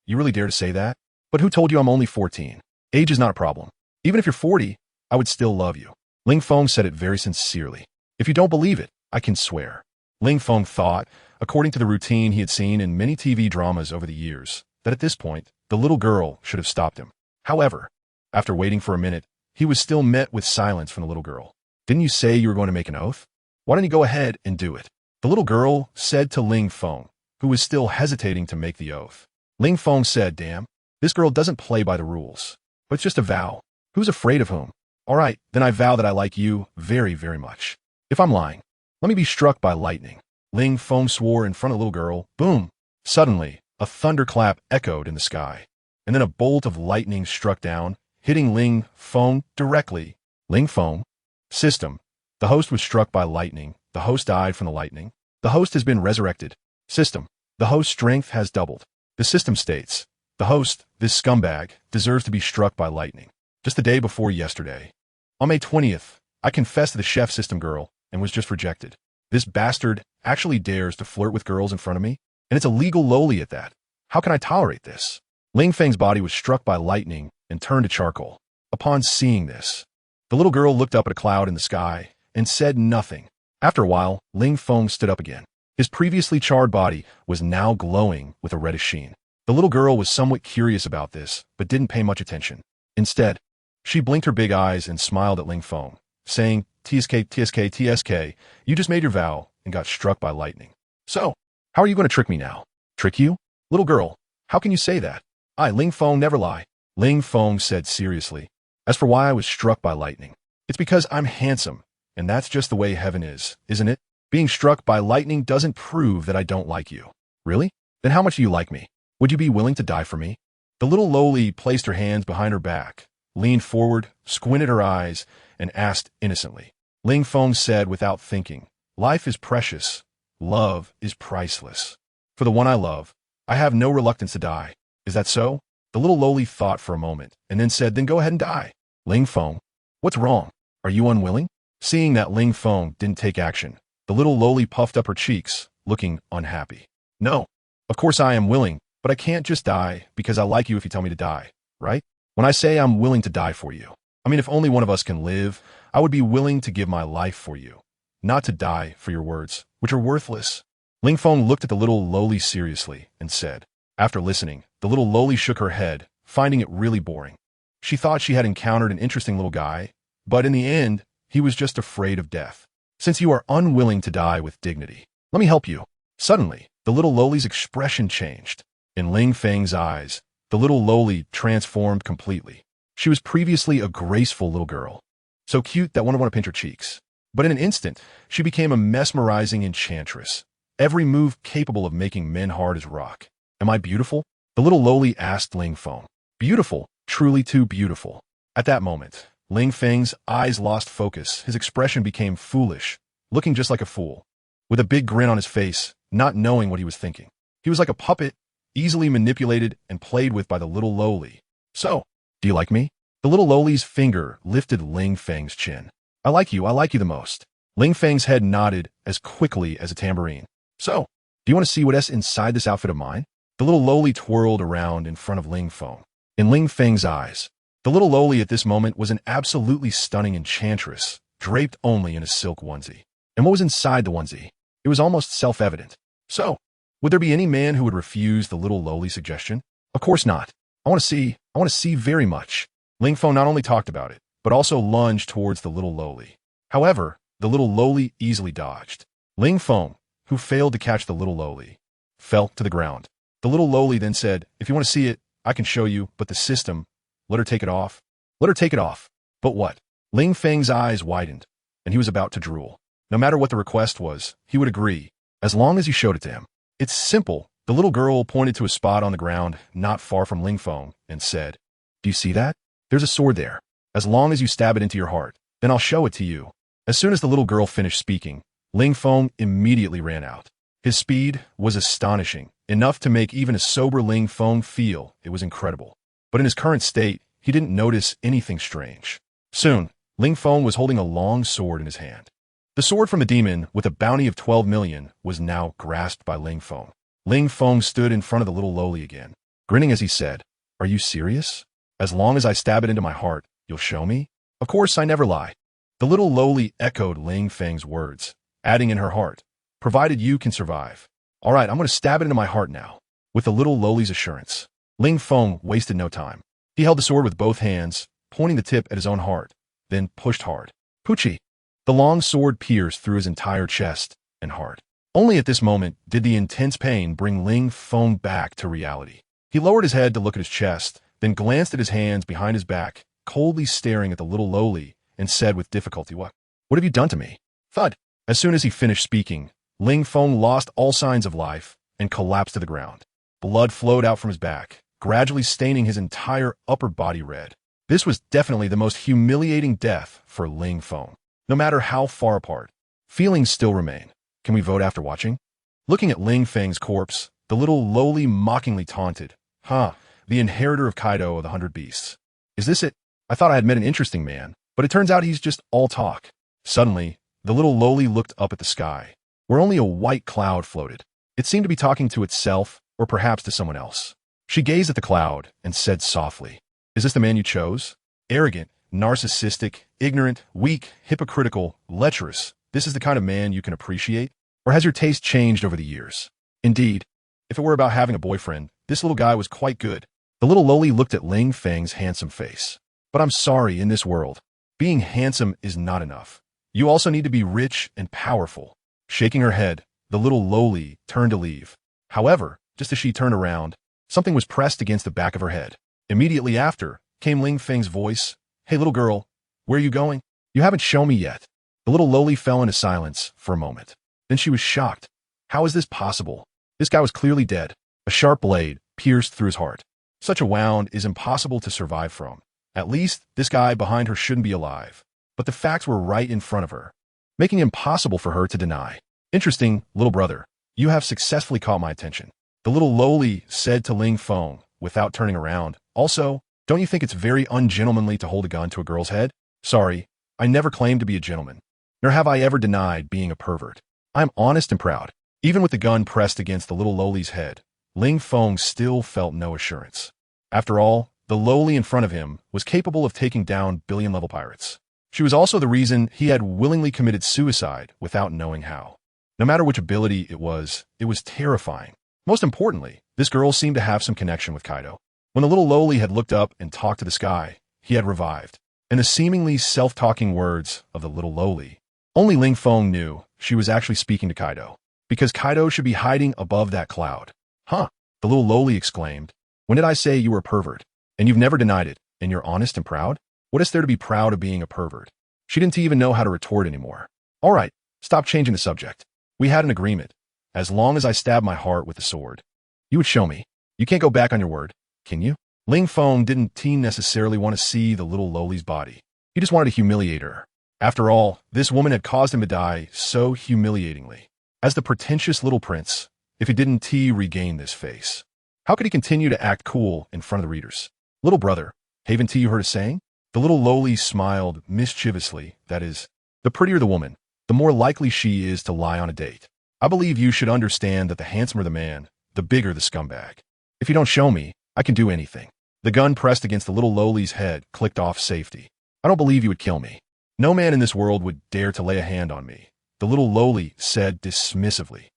you really dare to say that? But who told you I'm only 14? Age is not a problem. Even if you're 40, I would still love you. Ling Feng said it very sincerely. If you don't believe it, I can swear. Ling Feng thought, according to the routine he had seen in many TV dramas over the years, that at this point, the little girl should have stopped him. However, after waiting for a minute, he was still met with silence from the little girl. Didn't you say you were going to make an oath? Why don't you go ahead and do it? The little girl said to Ling Feng, who was still hesitating to make the oath. Ling Feng said, damn, this girl doesn't play by the rules, but it's just a vow. Who's afraid of whom? All right, then I vow that I like you very, very much. If I'm lying, let me be struck by lightning. Ling Feng swore in front of the little girl. Boom! Suddenly, a thunderclap echoed in the sky, and then a bolt of lightning struck down, hitting Ling Feng directly. Ling Feng. System. The host was struck by lightning. The host died from the lightning. The host has been resurrected. System. The host's strength has doubled. The system states, the host, this scumbag, deserves to be struck by lightning. Just the day before yesterday. On May 20th, I confessed to the chef system girl and was just rejected. This bastard actually dares to flirt with girls in front of me, and it's a legal lowly at that. How can I tolerate this? Ling Feng's body was struck by lightning and turned to charcoal. Upon seeing this, the little girl looked up at a cloud in the sky and said nothing. After a while, Ling Feng stood up again. His previously charred body was now glowing with a reddish sheen. The little girl was somewhat curious about this, but didn't pay much attention. Instead, she blinked her big eyes and smiled at Ling Feng, saying, "TSK, TSK, TSK, you just made your vow and got struck by lightning. So, how are you going to trick me now?" "Trick you? Little girl, how can you say that? I, Ling Feng, never lie," Ling Feng said seriously. "As for why I was struck by lightning, it's because I'm handsome, and that's just the way heaven is, isn't it? Being struck by lightning doesn't prove that I don't like you." "Really? Then how much do you like me? Would you be willing to die for me?" The little lowly placed her hands behind her back, leaned forward, squinted her eyes, and asked innocently. Ling Feng said without thinking, "Life is precious. Love is priceless. For the one I love, I have no reluctance to die. Is that so?" The little lowly thought for a moment, and then said, "Then go ahead and die." "Ling Feng, what's wrong? Are you unwilling?" Seeing that Ling Feng didn't take action, the little lowly puffed up her cheeks, looking unhappy. "No, of course I am willing, but I can't just die because I like you if you tell me to die, right? When I say I'm willing to die for you, I mean if only one of us can live, I would be willing to give my life for you, not to die for your words, which are worthless." Ling Feng looked at the little lowly seriously and said. After listening, the little lowly shook her head, finding it really boring. She thought she had encountered an interesting little guy, but in the end, he was just afraid of death. "Since you are unwilling to die with dignity, let me help you." Suddenly, the little lowly's expression changed. In Ling Feng's eyes, the little lowly transformed completely. She was previously a graceful little girl, so cute that one would want to pinch her cheeks. But in an instant, she became a mesmerizing enchantress, every move capable of making men hard as rock. "Am I beautiful?" the little lowly asked Ling Feng. "Beautiful, truly too beautiful." At that moment, Ling Feng's eyes lost focus. His expression became foolish, looking just like a fool, with a big grin on his face, not knowing what he was thinking. He was like a puppet, easily manipulated and played with by the little lowly. "So, do you like me?" The little lowly's finger lifted Ling Feng's chin. I like you the most." Ling Feng's head nodded as quickly as a tambourine. "So, do you want to see what's inside this outfit of mine?" The little lowly twirled around in front of Ling Feng. In Ling Feng's eyes, the little lowly at this moment was an absolutely stunning enchantress, draped only in a silk onesie. And what was inside the onesie? It was almost self-evident. So, would there be any man who would refuse the little lowly suggestion? Of course not. I want to see very much." Ling Feng not only talked about it, but also lunged towards the little lowly. However, the little lowly easily dodged. Ling Feng, who failed to catch the little lowly, fell to the ground. The little lowly then said, "If you want to see it, I can show you, but the system, let her take it off." "Let her take it off." "But what?" Ling Feng's eyes widened, and he was about to drool. No matter what the request was, he would agree, as long as he showed it to him. "It's simple." The little girl pointed to a spot on the ground not far from Ling Feng and said, "Do you see that? There's a sword there. As long as you stab it into your heart, then I'll show it to you." As soon as the little girl finished speaking, Ling Feng immediately ran out. His speed was astonishing, enough to make even a sober Ling Feng feel it was incredible. But in his current state, he didn't notice anything strange. Soon, Ling Feng was holding a long sword in his hand. The sword from the demon, with a bounty of 12 million, was now grasped by Ling Feng. Ling Feng stood in front of the little lowly again, grinning as he said, "Are you serious? As long as I stab it into my heart, you'll show me?" "Of course, I never lie." The little lowly echoed Ling Feng's words, adding in her heart, "Provided you can survive." "All right, I'm going to stab it into my heart now." With the little lowly's assurance, Ling Feng wasted no time. He held the sword with both hands, pointing the tip at his own heart, then pushed hard. Poochie! The long sword pierced through his entire chest and heart. Only at this moment did the intense pain bring Ling Feng back to reality. He lowered his head to look at his chest, then glanced at his hands behind his back, coldly staring at the little lowly, and said with difficulty, What have you done to me?" Thud! As soon as he finished speaking, Ling Feng lost all signs of life and collapsed to the ground. Blood flowed out from his back, gradually staining his entire upper body red. This was definitely the most humiliating death for Ling Feng. No matter how far apart, feelings still remain. Can we vote after watching? Looking at Ling Feng's corpse, the little lowly mockingly taunted, the inheritor of Kaido of the 100 Beasts. Is this it? I thought I had met an interesting man, but it turns out he's just all talk." Suddenly, the little lowly looked up at the sky, where only a white cloud floated. It seemed to be talking to itself or perhaps to someone else. She gazed at the cloud and said softly, "Is this the man you chose? Arrogant, narcissistic, ignorant, weak, hypocritical, lecherous. This is the kind of man you can appreciate? Or has your taste changed over the years? Indeed, if it were about having a boyfriend, this little guy was quite good." The little lowly looked at Ling Feng's handsome face. "But I'm sorry, in this world, being handsome is not enough. You also need to be rich and powerful." Shaking her head, the little lowly turned to leave. However, just as she turned around, something was pressed against the back of her head. Immediately after came Ling Feng's voice. "Hey, little girl, where are you going? You haven't shown me yet." The little lowly fell into silence for a moment. Then she was shocked. How is this possible? This guy was clearly dead. A sharp blade pierced through his heart. Such a wound is impossible to survive from. At least, this guy behind her shouldn't be alive. But the facts were right in front of her, making it impossible for her to deny. "Interesting, little brother. You have successfully caught my attention," the little lowly said to Ling Feng without turning around. "Also, don't you think it's very ungentlemanly to hold a gun to a girl's head? Sorry, I never claimed to be a gentleman, nor have I ever denied being a pervert. I am honest and proud." Even with the gun pressed against the little lowly's head, Ling Feng still felt no assurance. After all, the lowly in front of him was capable of taking down billion-level pirates. She was also the reason he had willingly committed suicide without knowing how. No matter which ability it was terrifying. Most importantly, this girl seemed to have some connection with Kaido. When the little lowly had looked up and talked to the sky, he had revived. And the seemingly self-talking words of the little lowly, only Ling Feng knew she was actually speaking to Kaido, because Kaido should be hiding above that cloud. "Huh," the little lowly exclaimed. "When did I say you were a pervert? And you've never denied it, and you're honest and proud? What is there to be proud of being a pervert?" She didn't even know how to retort anymore. "All right, stop changing the subject. We had an agreement. As long as I stabbed my heart with the sword, you would show me. You can't go back on your word, can you?" Ling Feng didn't necessarily want to see the little lowly's body. He just wanted to humiliate her. After all, this woman had caused him to die so humiliatingly. As the pretentious little prince, if he didn't regain this face, how could he continue to act cool in front of the readers? "Little brother, haven't you heard a saying?" The little lowly smiled mischievously. "That is, the prettier the woman, the more likely she is to lie on a date. I believe you should understand that the handsomer the man, the bigger the scumbag. If you don't show me, I can do anything." The gun pressed against the little lowly's head clicked off safety. "I don't believe you would kill me. No man in this world would dare to lay a hand on me," the little lowly said dismissively.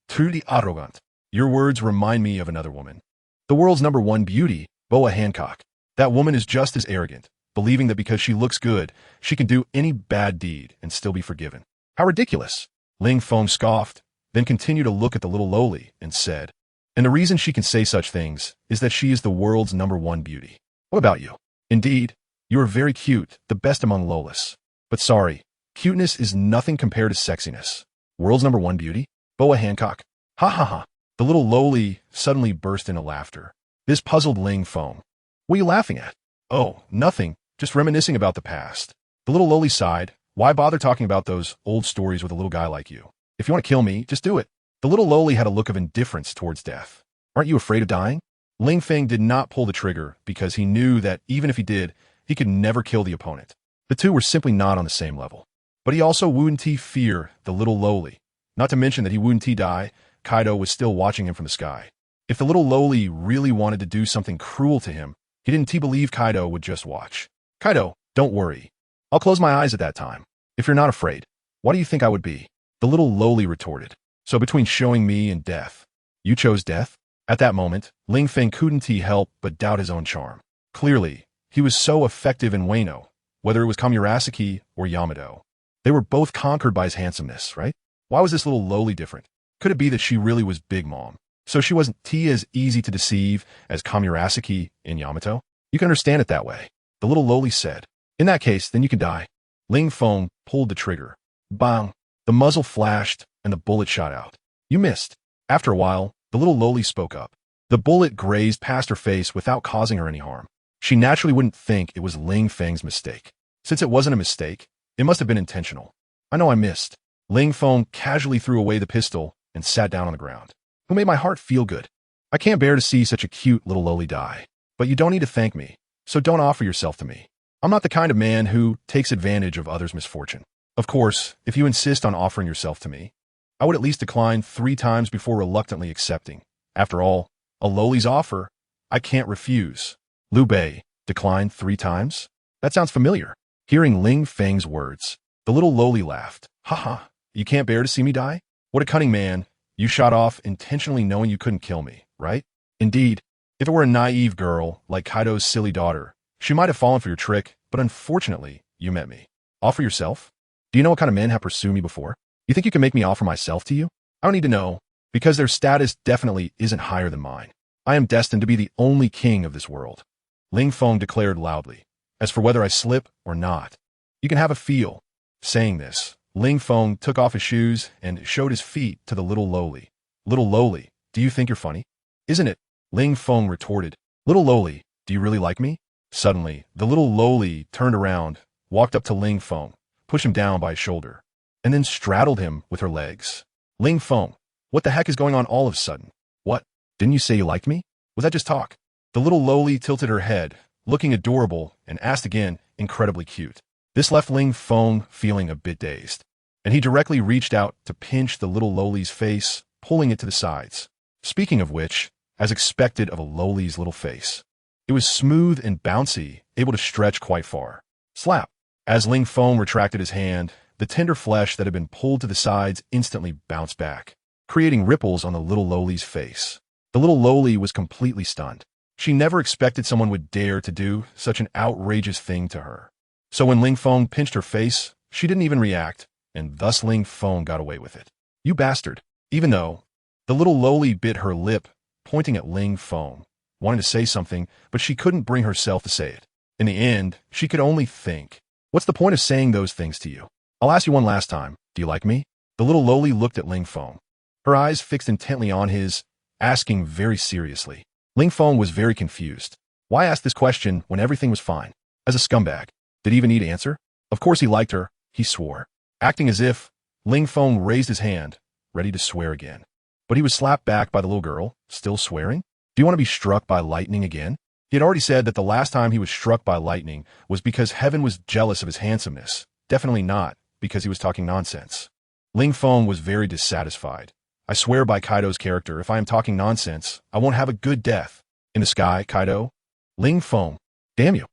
"Truly arrogant. Your words remind me of another woman. The world's #1 beauty, Boa Hancock. That woman is just as arrogant, believing that because she looks good, she can do any bad deed and still be forgiven." "How ridiculous!" Ling Feng scoffed, then continued to look at the little lowly and said, "And the reason she can say such things is that she is the world's #1 beauty. What about you? Indeed, you are very cute, the best among Lolas. But sorry, cuteness is nothing compared to sexiness. World's #1 beauty? Boa Hancock. Ha ha ha." The little lowly suddenly burst into laughter. This puzzled Ling Feng. "What are you laughing at?" "Oh, nothing, just reminiscing about the past." The little lowly sighed. "Why bother talking about those old stories with a little guy like you? If you want to kill me, just do it." The little lowly had a look of indifference towards death. "Aren't you afraid of dying?" Ling Feng did not pull the trigger because he knew that even if he did, he could never kill the opponent. The two were simply not on the same level. But he also wouldn't fear the little lowly. Not to mention that he wouldn't die, Kaido was still watching him from the sky. If the little lowly really wanted to do something cruel to him, he didn't believe Kaido would just watch. "Kaido, don't worry. I'll close my eyes at that time. If you're not afraid, what do you think I would be?" The little lowly retorted. "So between showing me and death, you chose death?" At that moment, Ling Feng couldn't help but doubt his own charm. Clearly, he was so effective in Wano, whether it was Kaido'saudacity or Yamato. They were both conquered by his handsomeness, right? Why was this little lowly different? Could it be that she really was Big Mom, so she wasn't as easy to deceive as Kaido'saudacity in Yamato? "You can understand it that way," the little lowly said. "In that case, then you can die." Ling Feng pulled the trigger. Bang! The muzzle flashed, and the bullet shot out. "You missed." After a while, the little lowly spoke up. The bullet grazed past her face without causing her any harm. She naturally wouldn't think it was Ling Feng's mistake. Since it wasn't a mistake, it must have been intentional. "I know I missed." Ling Feng casually threw away the pistol and sat down on the ground. "Who made my heart feel good? I can't bear to see such a cute little lowly die. But you don't need to thank me, so don't offer yourself to me. I'm not the kind of man who takes advantage of others' misfortune. Of course, if you insist on offering yourself to me, I would at least decline 3 times before reluctantly accepting. After all, a lowly's offer, I can't refuse. Liu Bei declined 3 times? That sounds familiar. Hearing Ling Feng's words, the little lowly laughed. Ha, you can't bear to see me die? What a cunning man. You shot off intentionally knowing you couldn't kill me, right? Indeed, if it were a naive girl like Kaido's silly daughter, she might have fallen for your trick, but unfortunately, you met me. Offer yourself? Do you know what kind of men have pursued me before? You think you can make me offer myself to you? I don't need to know, because their status definitely isn't higher than mine. I am destined to be the only king of this world. Ling Feng declared loudly. As for whether I slip or not, you can have a feel. Saying this, Ling Feng took off his shoes and showed his feet to the little lowly. Little lowly, do you think you're funny? Isn't it? Ling Feng retorted. Little lowly, do you really like me? Suddenly, the little lowly turned around, walked up to Ling Feng, pushed him down by his shoulder, and then straddled him with her legs. Ling Feng, what the heck is going on all of a sudden? What? Didn't you say you liked me? Was that just talk? The little lowly tilted her head, looking adorable, and asked again, incredibly cute. This left Ling Feng feeling a bit dazed, and he directly reached out to pinch the little lowly's face, pulling it to the sides. Speaking of which, as expected of a lowly's little face, it was smooth and bouncy, able to stretch quite far. Slap! As Ling Feng retracted his hand, the tender flesh that had been pulled to the sides instantly bounced back, creating ripples on the little lowly's face. The little lowly was completely stunned. She never expected someone would dare to do such an outrageous thing to her. So when Ling Feng pinched her face, she didn't even react, and thus Ling Feng got away with it. You bastard! Even though the little lowly bit her lip, pointing at Ling Feng, wanting to say something, but she couldn't bring herself to say it. In the end, she could only think, what's the point of saying those things to you? I'll ask you one last time, do you like me? The little lowly looked at Ling Feng, her eyes fixed intently on his, asking very seriously. Ling Feng was very confused. Why ask this question when everything was fine? As a scumbag, did he even need to answer? Of course he liked her, he swore. Acting as if, Ling Feng raised his hand, ready to swear again. But he was slapped back by the little girl, still swearing. Do you want to be struck by lightning again? He had already said that the last time he was struck by lightning was because heaven was jealous of his handsomeness. Definitely not because he was talking nonsense. Ling Feng was very dissatisfied. I swear by Kaido's character, if I am talking nonsense, I won't have a good death. In the sky, Kaido? Ling Feng. Damn you.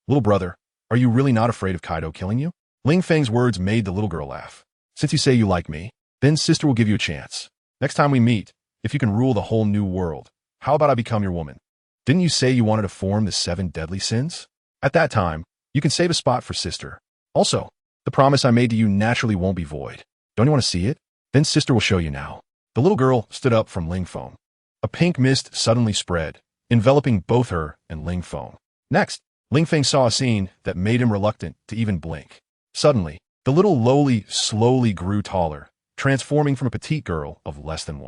Little brother, are you really not afraid of Kaido killing you? Ling Feng's words made the little girl laugh. Since you say you like me, then sister will give you a chance. Next time we meet, if you can rule the whole new world, how about I become your woman? Didn't you say you wanted to form the 7 deadly sins? At that time, you can save a spot for sister. Also, the promise I made to you naturally won't be void. Don't you want to see it? Then sister will show you now. The little girl stood up from Ling Feng. A pink mist suddenly spread, enveloping both her and Ling Feng. Next, Ling Feng saw a scene that made him reluctant to even blink. Suddenly, the little lowly slowly grew taller, transforming from a petite girl of less than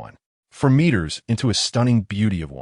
4 meters into a stunning beauty of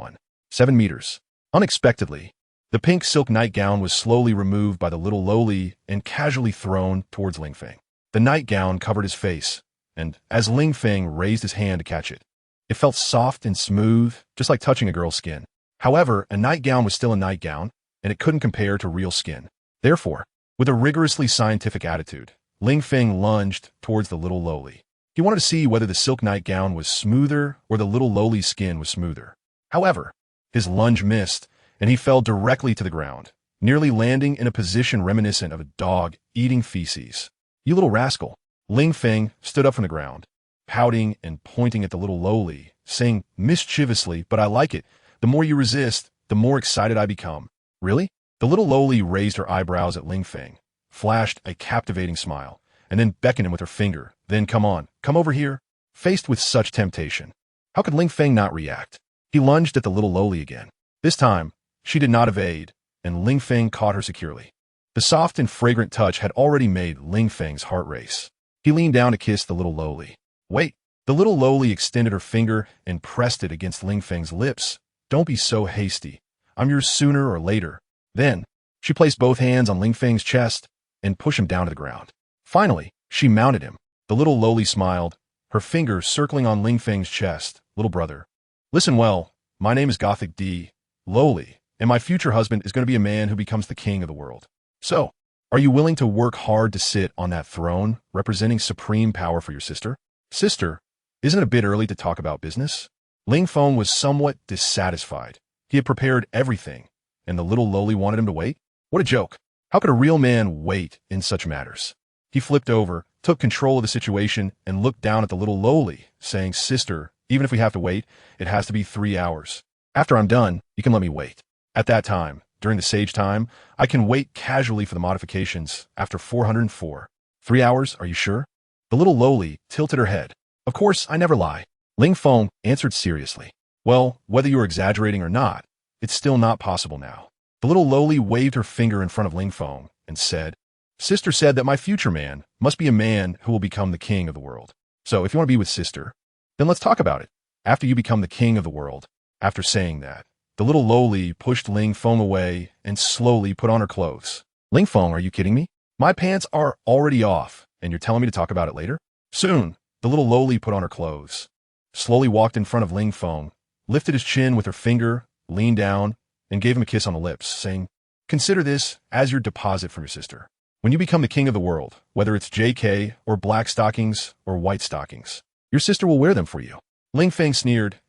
7 meters. Unexpectedly, the pink silk nightgown was slowly removed by the little lowly and casually thrown towards Ling Feng. The nightgown covered his face, and as Ling Feng raised his hand to catch it, it felt soft and smooth, just like touching a girl's skin. However, a nightgown was still a nightgown, and it couldn't compare to real skin. Therefore, with a rigorously scientific attitude, Ling Feng lunged towards the little lowly. He wanted to see whether the silk nightgown was smoother or the little lowly's skin was smoother. However, his lunge missed, and he fell directly to the ground, nearly landing in a position reminiscent of a dog eating feces. You little rascal. Ling Feng stood up from the ground, pouting and pointing at the little lowly, saying mischievously, but I like it. The more you resist, the more excited I become. Really? The little lowly raised her eyebrows at Ling Feng, flashed a captivating smile, and then beckoned him with her finger. Then come on, come over here. Faced with such temptation, how could Ling Feng not react? He lunged at the little lowly again. This time, she did not evade, and Ling Feng caught her securely. The soft and fragrant touch had already made Ling Feng's heart race. He leaned down to kiss the little lowly. Wait. The little lowly extended her finger and pressed it against Ling Feng's lips. Don't be so hasty. I'm yours sooner or later. Then, she placed both hands on Ling Feng's chest and pushed him down to the ground. Finally, she mounted him. The little lowly smiled, her fingers circling on Ling Feng's chest. Little brother, listen well. My name is Gothic D. Lowly, and my future husband is going to be a man who becomes the king of the world. So, are you willing to work hard to sit on that throne, representing supreme power for your sister? Sister, isn't it a bit early to talk about business? Ling Feng was somewhat dissatisfied. He had prepared everything, and the little lowly wanted him to wait? What a joke. How could a real man wait in such matters? He flipped over, took control of the situation, and looked down at the little lowly, saying, "Sister, even if we have to wait, it has to be 3 hours. After I'm done, you can let me wait. At that time, during the sage time, I can wait casually for the modifications after 404. 3 hours, are you sure?" The little lowly tilted her head. "Of course, I never lie." Ling Feng answered seriously. "Well, whether you are exaggerating or not, it's still not possible now." The little lowly waved her finger in front of Ling Feng and said, "Sister said that my future man must be a man who will become the king of the world. So if you want to be with Sister, then let's talk about it. After you become the king of the world." After saying that, the little lowly pushed Ling Feng away and slowly put on her clothes. "Ling Feng, are you kidding me? My pants are already off, and you're telling me to talk about it later?" Soon, the little lowly put on her clothes, slowly walked in front of Ling Feng, lifted his chin with her finger, leaned down, and gave him a kiss on the lips, saying, "Consider this as your deposit from your sister. When you become the king of the world, whether it's JK or black stockings or white stockings, your sister will wear them for you." Ling Feng sneered,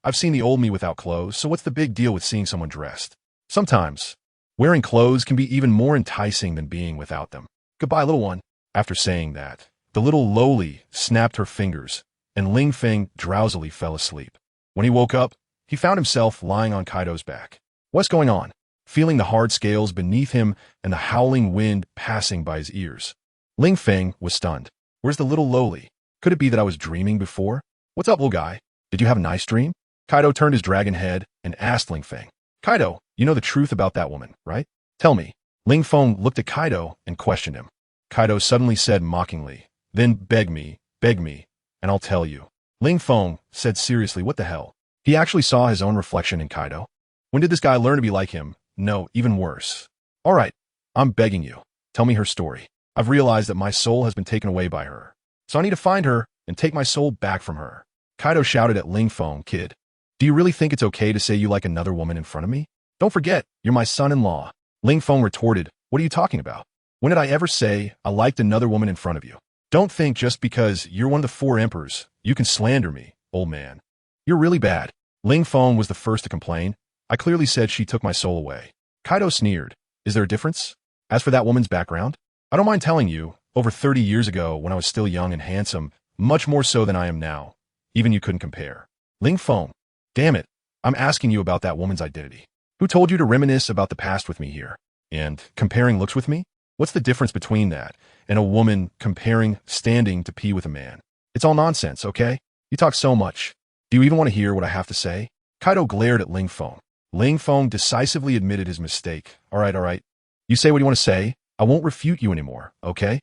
"I've seen the old me without clothes, so what's the big deal with seeing someone dressed? Sometimes, wearing clothes can be even more enticing than being without them. Goodbye, little one." After saying that, the little lowly snapped her fingers, and Ling Feng drowsily fell asleep. When he woke up, he found himself lying on Kaido's back. What's going on? Feeling the hard scales beneath him and the howling wind passing by his ears, Ling Feng was stunned. "Where's the little lowly? Could it be that I was dreaming before? What's up, little guy? Did you have a nice dream?" Kaido turned his dragon head and asked Ling Feng. "Kaido, you know the truth about that woman, right? Tell me." Ling Feng looked at Kaido and questioned him. Kaido suddenly said mockingly, "Then beg me, and I'll tell you." Ling Feng said seriously, "What the hell?" He actually saw his own reflection in Kaido. When did this guy learn to be like him? No, even worse. "All right, I'm begging you. Tell me her story. I've realized that my soul has been taken away by her. So I need to find her and take my soul back from her." Kaido shouted at Ling Feng, "Kid, do you really think it's okay to say you like another woman in front of me? Don't forget, you're my son-in-law." Ling Feng retorted, "What are you talking about? When did I ever say I liked another woman in front of you? Don't think just because you're one of the 4 emperors, you can slander me, old man. You're really bad." Ling Feng was the first to complain. "I clearly said she took my soul away." Kaido sneered. "Is there a difference? As for that woman's background, I don't mind telling you, over 30 years ago when I was still young and handsome, much more so than I am now, even you couldn't compare." Ling Feng, "Damn it, I'm asking you about that woman's identity. Who told you to reminisce about the past with me here? And comparing looks with me? What's the difference between that and a woman comparing standing to pee with a man? It's all nonsense, okay? You talk so much. Do you even want to hear what I have to say?" Kaido glared at Ling Feng. Ling Feng decisively admitted his mistake. All right. You say what you want to say. I won't refute you anymore, okay?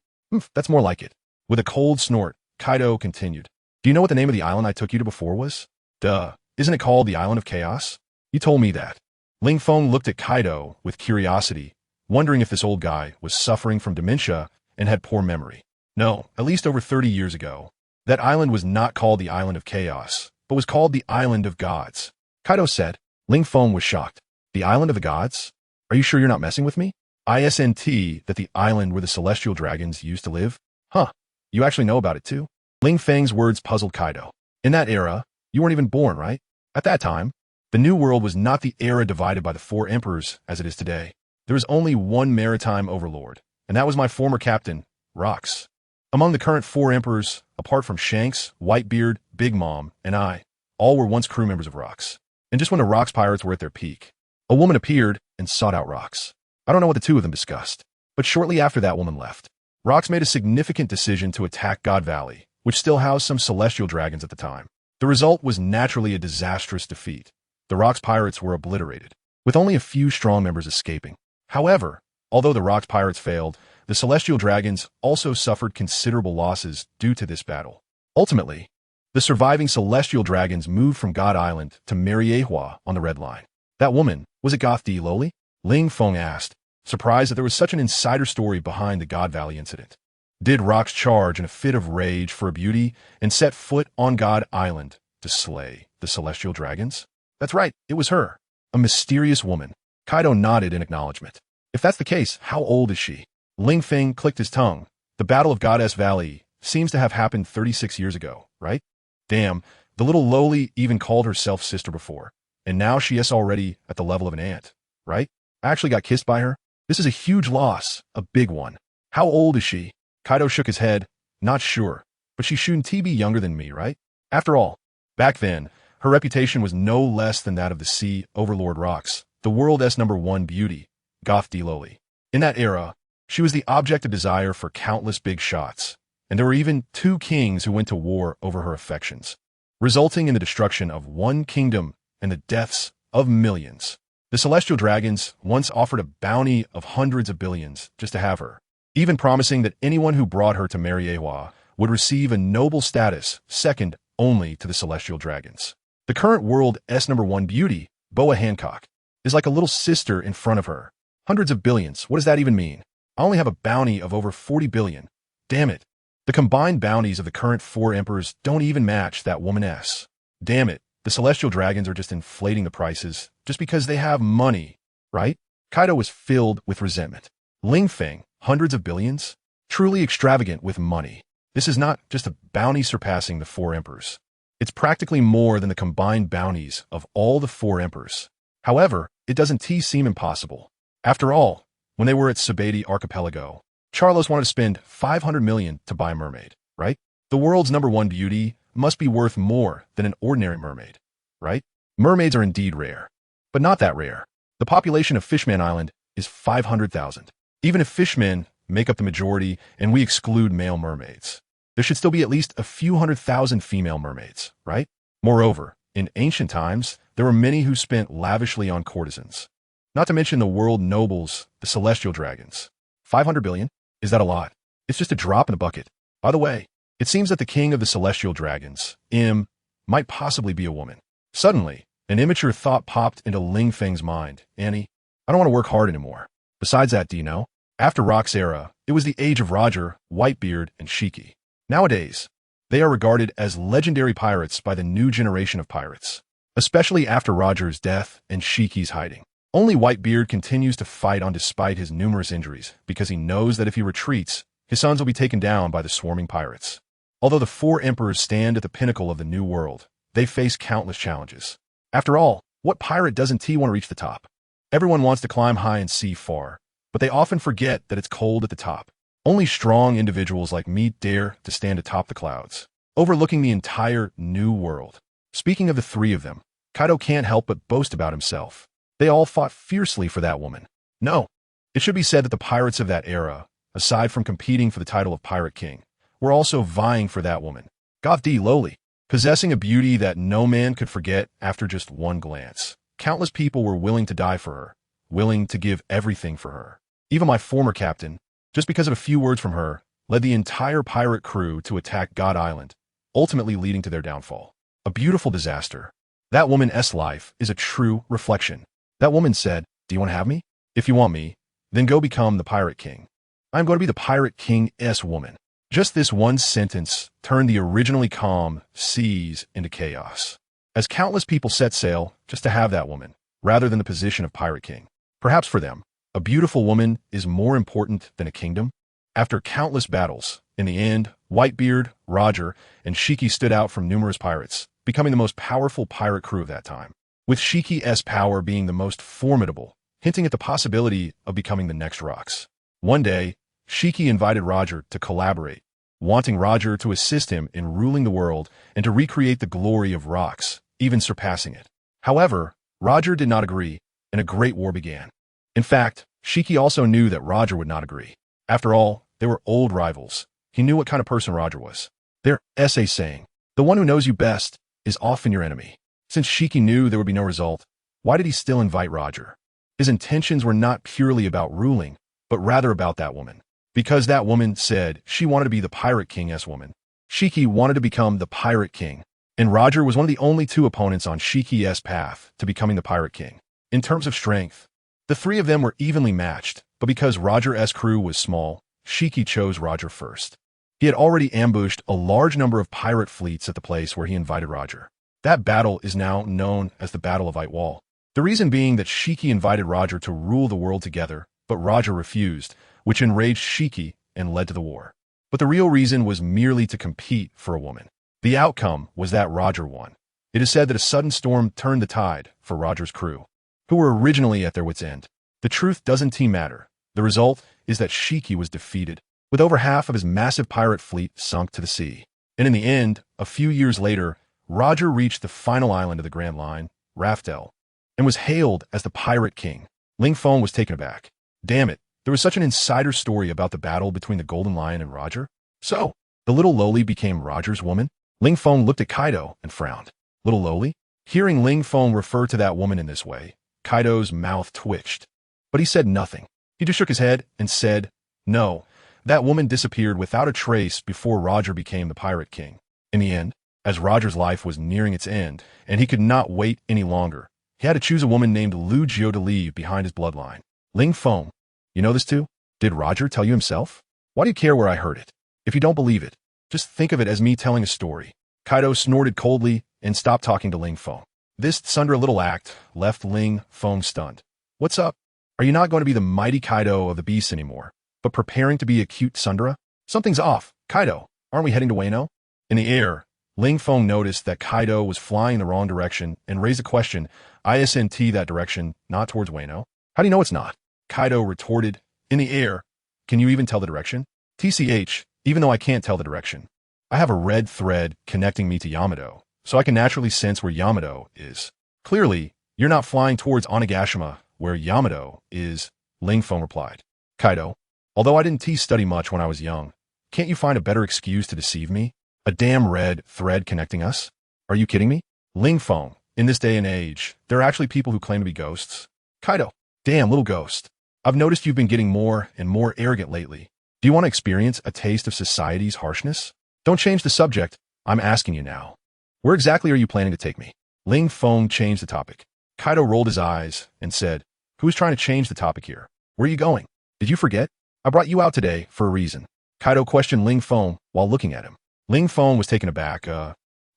That's more like it." With a cold snort, Kaido continued. "Do you know what the name of the island I took you to before was? Duh. Isn't it called the Island of Chaos? You told me that." Ling Feng looked at Kaido with curiosity, wondering if this old guy was suffering from dementia and had poor memory. No, at least over 30 years ago, that island was not called the Island of Chaos, but was called the Island of Gods. Kaido said. Ling Feng was shocked. "The Island of the Gods? Are you sure you're not messing with me? Isn't that the island where the celestial dragons used to live? Huh, you actually know about it too?" Ling Feng's words puzzled Kaido. "In that era, you weren't even born, right? At that time, the New World was not the era divided by the 4 emperors as it is today. There was only one maritime overlord, and that was my former captain, Rox. Among the current 4 emperors, apart from Shanks, Whitebeard, Big Mom, and I, all were once crew members of Rox. And just when the Rox pirates were at their peak, a woman appeared and sought out Rox. I don't know what the two of them discussed, but shortly after that woman left, Rox made a significant decision to attack God Valley, which still housed some celestial dragons at the time. The result was naturally a disastrous defeat. The Rox pirates were obliterated, with only a few strong members escaping. However, although the Rox pirates failed, the celestial dragons also suffered considerable losses due to this battle. Ultimately, the surviving celestial dragons moved from God Island to Mariehua on the Red Line. "That woman, was it Goth D. Lowly?" Ling Feng asked, surprised that there was such an insider story behind the God Valley incident. Did Rox charge in a fit of rage for a beauty and set foot on God Island to slay the celestial dragons? That's right, it was her. A mysterious woman. Kaido nodded in acknowledgement. "If that's the case, how old is she?" Ling Feng clicked his tongue. "The Battle of Goddess Valley seems to have happened 36 years ago, right? Damn, The little lowly even called herself sister before, and now she is already at the level of an aunt, right? I actually got kissed by her. This is a huge loss, a big one. How old is she? Kaido shook his head. Not sure, but she shouldn't be younger than me, right? After all, back then, her reputation was no less than that of the sea overlord Rocks, the world's #1 beauty, Goth D. Lowly. In that era, she was the object of desire for countless big shots, and there were even 2 kings who went to war over her affections, resulting in the destruction of 1 kingdom and the deaths of millions. The celestial dragons once offered a bounty of hundreds of billions just to have her, even promising that anyone who brought her to Mariewa would receive a noble status second only to the celestial dragons. The current world's #1 beauty, Boa Hancock, is like a little sister in front of her. Hundreds of billions, what does that even mean? I only have a bounty of over 40 billion. Damn it. The combined bounties of the current 4 emperors don't even match that woman's. Damn it. The celestial dragons are just inflating the prices just because they have money, right? Kaido was filled with resentment. Ling Feng, hundreds of billions? Truly extravagant with money. This is not just a bounty surpassing the 4 emperors. It's practically more than the combined bounties of all the 4 emperors. However, it doesn't seem impossible. After all, when they were at Sabati Archipelago, Charlos wanted to spend 500 million to buy a mermaid, right? The world's #1 beauty must be worth more than an ordinary mermaid, right? Mermaids are indeed rare, but not that rare. The population of Fishman Island is 500,000. Even if fishmen make up the majority and we exclude male mermaids, there should still be at least a few 100,000 female mermaids, right? Moreover, in ancient times, there were many who spent lavishly on courtesans. Not to mention the world nobles, the celestial dragons. 500 billion? Is that a lot? It's just a drop in the bucket. By the way, it seems that the king of the celestial dragons, might possibly be a woman. Suddenly, an immature thought popped into Ling Feng's mind. Annie, I don't want to work hard anymore. Besides that, do you know? After Rock's era, it was the age of Roger, Whitebeard, and Shiki. Nowadays, they are regarded as legendary pirates by the new generation of pirates, especially after Roger's death and Shiki's hiding. Only Whitebeard continues to fight on despite his numerous injuries because he knows that if he retreats, his sons will be taken down by the swarming pirates. Although the 4 emperors stand at the pinnacle of the new world, they face countless challenges. After all, what pirate doesn't want to reach the top? Everyone wants to climb high and see far, but they often forget that it's cold at the top. Only strong individuals like me dare to stand atop the clouds, overlooking the entire new world. Speaking of the 3 of them, Kaido can't help but boast about himself. They all fought fiercely for that woman. No, it should be said that the pirates of that era, aside from competing for the title of Pirate King, were also vying for that woman. Goth D. Lowly, possessing a beauty that no man could forget after just one glance. Countless people were willing to die for her, willing to give everything for her. Even my former captain, just because of a few words from her, led the entire pirate crew to attack God Island, ultimately leading to their downfall. A beautiful disaster. That woman's life is a true reflection. That woman said, "Do you want to have me? If you want me, then go become the Pirate King. I'm going to be the Pirate King's woman." Just this one sentence turned the originally calm seas into chaos, as countless people set sail just to have that woman, rather than the position of Pirate King. Perhaps for them, a beautiful woman is more important than a kingdom. After countless battles, in the end, Whitebeard, Roger, and Shiki stood out from numerous pirates, becoming the most powerful pirate crew of that time, with Shiki's power being the most formidable, hinting at the possibility of becoming the next Rocks. One day, Shiki invited Roger to collaborate, wanting Roger to assist him in ruling the world and to recreate the glory of Rocks, even surpassing it. However, Roger did not agree, and a great war began. In fact, Shiki also knew that Roger would not agree. After all, they were old rivals. He knew what kind of person Roger was. Their essay saying, "The one who knows you best is often your enemy." Since Shiki knew there would be no result, why did he still invite Roger? His intentions were not purely about ruling, but rather about that woman. Because that woman said she wanted to be the Pirate King's woman, Shiki wanted to become the Pirate King, and Roger was one of the only 2 opponents on Shiki's path to becoming the Pirate King. In terms of strength, the 3 of them were evenly matched, but because Roger's crew was small, Shiki chose Roger first. He had already ambushed a large number of pirate fleets at the place where he invited Roger. That battle is now known as the Battle of White Wall. The reason being that Shiki invited Roger to rule the world together, but Roger refused, which enraged Shiki and led to the war. But the real reason was merely to compete for a woman. The outcome was that Roger won. It is said that a sudden storm turned the tide for Roger's crew, who were originally at their wits' end. The truth doesn't matter. The result is that Shiki was defeated, with over half of his massive pirate fleet sunk to the sea. And in the end, a few years later, Roger reached the final island of the Grand Line, Raftel, and was hailed as the Pirate King. Ling Feng was taken aback. Damn it, there was such an insider story about the battle between the Golden Lion and Roger. So, the little lowly became Roger's woman? Ling Feng looked at Kaido and frowned. Little lowly? Hearing Ling Feng refer to that woman in this way, Kaido's mouth twitched. But he said nothing. He just shook his head and said, no, that woman disappeared without a trace before Roger became the Pirate King. In the end, as Roger's life was nearing its end, and he could not wait any longer, he had to choose a woman named Lu Jiu to leave behind his bloodline. Ling Feng, you know this too? Did Roger tell you himself? Why do you care where I heard it? If you don't believe it, just think of it as me telling a story. Kaido snorted coldly and stopped talking to Ling Feng. This tsundere little act left Ling Feng stunned. What's up? Are you not going to be the mighty Kaido of the beasts anymore, but preparing to be a cute tsundere? Something's off. Kaido, aren't we heading to Wano? In the air, Ling Feng noticed that Kaido was flying the wrong direction and raised a question. Isn't that direction, not towards Wano? How do you know it's not? Kaido retorted. In the air, can you even tell the direction? TCH, even though I can't tell the direction, I have a red thread connecting me to Yamato, so I can naturally sense where Yamato is. Clearly, you're not flying towards Onigashima, where Yamato is, Ling Feng replied. Kaido, although I didn't study much when I was young, can't you find a better excuse to deceive me? A damn red thread connecting us? Are you kidding me? Ling Feng, in this day and age, there are actually people who claim to be ghosts. Kaido, damn little ghost. I've noticed you've been getting more and more arrogant lately. Do you want to experience a taste of society's harshness? Don't change the subject. I'm asking you now. Where exactly are you planning to take me? Ling Feng changed the topic. Kaido rolled his eyes and said, who's trying to change the topic here? Where are you going? Did you forget? I brought you out today for a reason. Kaido questioned Ling Feng while looking at him. Ling Feng was taken aback.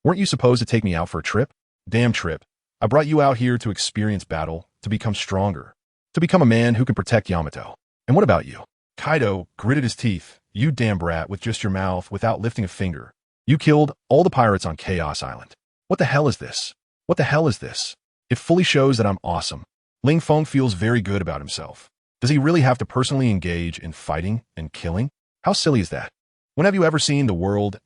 Weren't you supposed to take me out for a trip? Damn trip. I brought you out here to experience battle, to become stronger, to become a man who can protect Yamato. And what about you? Kaido gritted his teeth. You damn brat with just your mouth without lifting a finger. You killed all the pirates on Chaos Island. What the hell is this? What the hell is this? It fully shows that I'm awesome. Ling Feng feels very good about himself. Does he really have to personally engage in fighting and killing? How silly is that? When have you ever seen the world's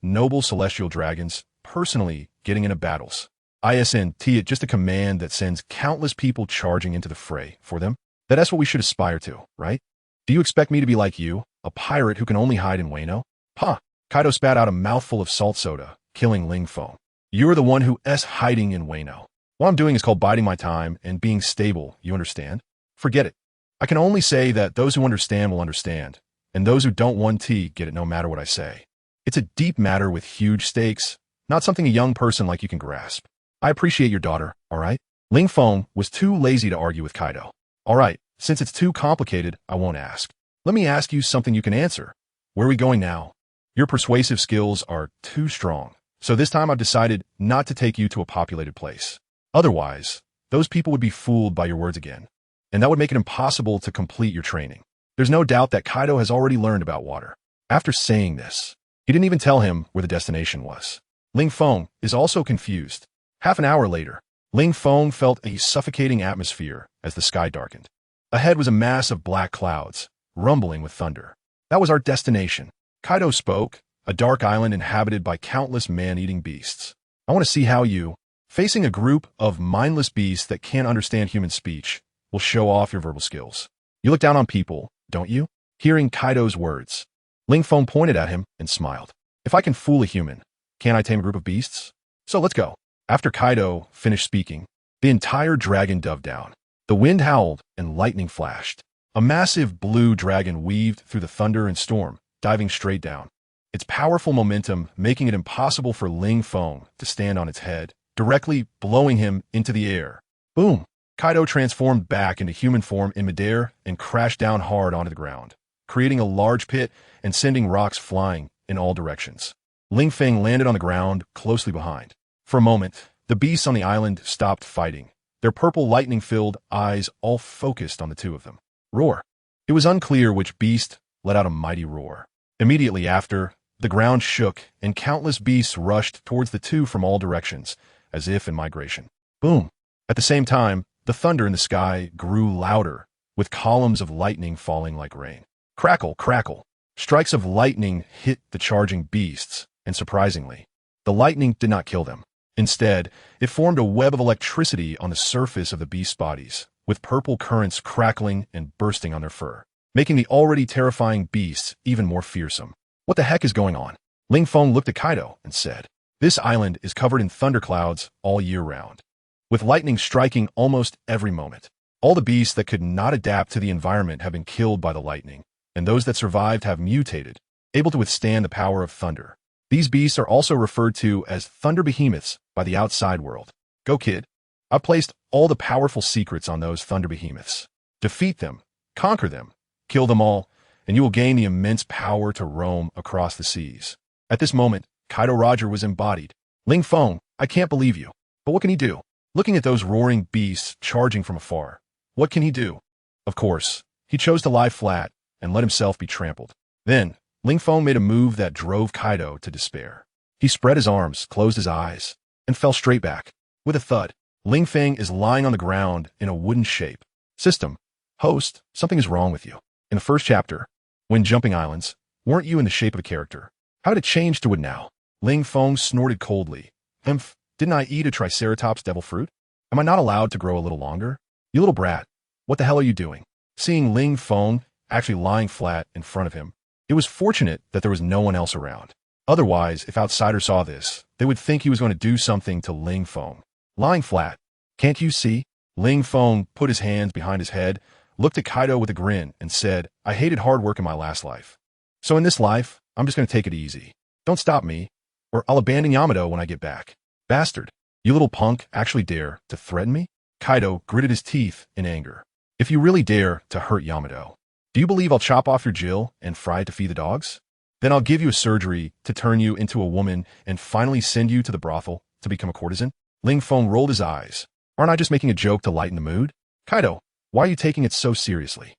noble celestial dragons personally getting into battles? Isn't it just a command that sends countless people charging into the fray for them? That's what we should aspire to, right? Do you expect me to be like you, a pirate who can only hide in Wano? Huh. Kaido spat out a mouthful of salt soda, killing Ling Feng. You're the one who's hiding in Wano. What I'm doing is called biding my time and being stable, you understand? Forget it. I can only say that those who understand will understand, and those who don't want to get it no matter what I say. It's a deep matter with huge stakes, not something a young person like you can grasp. I appreciate your daughter, all right? Ling Feng was too lazy to argue with Kaido. All right, since it's too complicated, I won't ask. Let me ask you something you can answer. Where are we going now? Your persuasive skills are too strong, so this time I've decided not to take you to a populated place. Otherwise, those people would be fooled by your words again, and that would make it impossible to complete your training. There's no doubt that Kaido has already learned about water. After saying this, he didn't even tell him where the destination was. Ling Feng is also confused. Half an hour later, Ling Feng felt a suffocating atmosphere as the sky darkened. Ahead was a mass of black clouds, rumbling with thunder. That was our destination. Kaido spoke, a dark island inhabited by countless man-eating beasts. I want to see how you, facing a group of mindless beasts that can't understand human speech, will show off your verbal skills. You look down on people, don't you? Hearing Kaido's words, Ling Feng pointed at him and smiled. If I can fool a human, can't I tame a group of beasts? So let's go. After Kaido finished speaking, the entire dragon dove down. The wind howled and lightning flashed. A massive blue dragon weaved through the thunder and storm, diving straight down. Its powerful momentum making it impossible for Ling Feng to stand on its head, directly blowing him into the air. Boom! Kaido transformed back into human form in midair and crashed down hard onto the ground, creating a large pit and sending rocks flying in all directions. Ling Feng landed on the ground closely behind. For a moment, the beasts on the island stopped fighting, their purple lightning-filled eyes all focused on the two of them. Roar. It was unclear which beast let out a mighty roar. Immediately after, The ground shook, and countless beasts rushed towards the two from all directions, as if in migration. Boom! At the same time, the thunder in the sky grew louder, with columns of lightning falling like rain. Crackle, crackle. Strikes of lightning hit the charging beasts, and surprisingly, the lightning did not kill them. Instead, it formed a web of electricity on the surface of the beasts' bodies, with purple currents crackling and bursting on their fur, making the already terrifying beasts even more fearsome. What the heck is going on? Ling Feng looked at Kaido and said, "This island is covered in thunderclouds all year round, with lightning striking almost every moment. All the beasts that could not adapt to the environment have been killed by the lightning, and those that survived have mutated, able to withstand the power of thunder. These beasts are also referred to as thunder behemoths by the outside world. Go, kid. I've placed all the powerful secrets on those thunder behemoths. Defeat them, conquer them, kill them all, and you will gain the immense power to roam across the seas." At this moment, Kaido Roger was embodied. "Ling Feng, I can't believe you. But what can he do?" Looking at those roaring beasts charging from afar, what can he do? Of course, he chose to lie flat and let himself be trampled. Then, Ling Feng made a move that drove Kaido to despair. He spread his arms, closed his eyes, and fell straight back. With a thud, Ling Feng is lying on the ground in a wooden shape. System. Host, something is wrong with you. In the first chapter, when jumping islands, weren't you in the shape of a character? How did it change to it now? Ling Feng snorted coldly. Didn't I eat a triceratops devil fruit? Am I not allowed to grow a little longer? You little brat, what the hell are you doing? Seeing Ling Feng actually lying flat in front of him, it was fortunate that there was no one else around. Otherwise, if outsiders saw this, they would think he was going to do something to Ling Feng. Lying flat. Can't you see? Ling Feng put his hands behind his head, looked at Kaido with a grin, and said, "I hated hard work in my last life. So in this life, I'm just going to take it easy. Don't stop me, or I'll abandon Yamato when I get back." Bastard, you little punk actually dare to threaten me? Kaido gritted his teeth in anger. If you really dare to hurt Yamato, do you believe I'll chop off your Jill and fry it to feed the dogs? Then I'll give you a surgery to turn you into a woman and finally send you to the brothel to become a courtesan? Ling Feng rolled his eyes. Aren't I just making a joke to lighten the mood? Kaido, why are you taking it so seriously?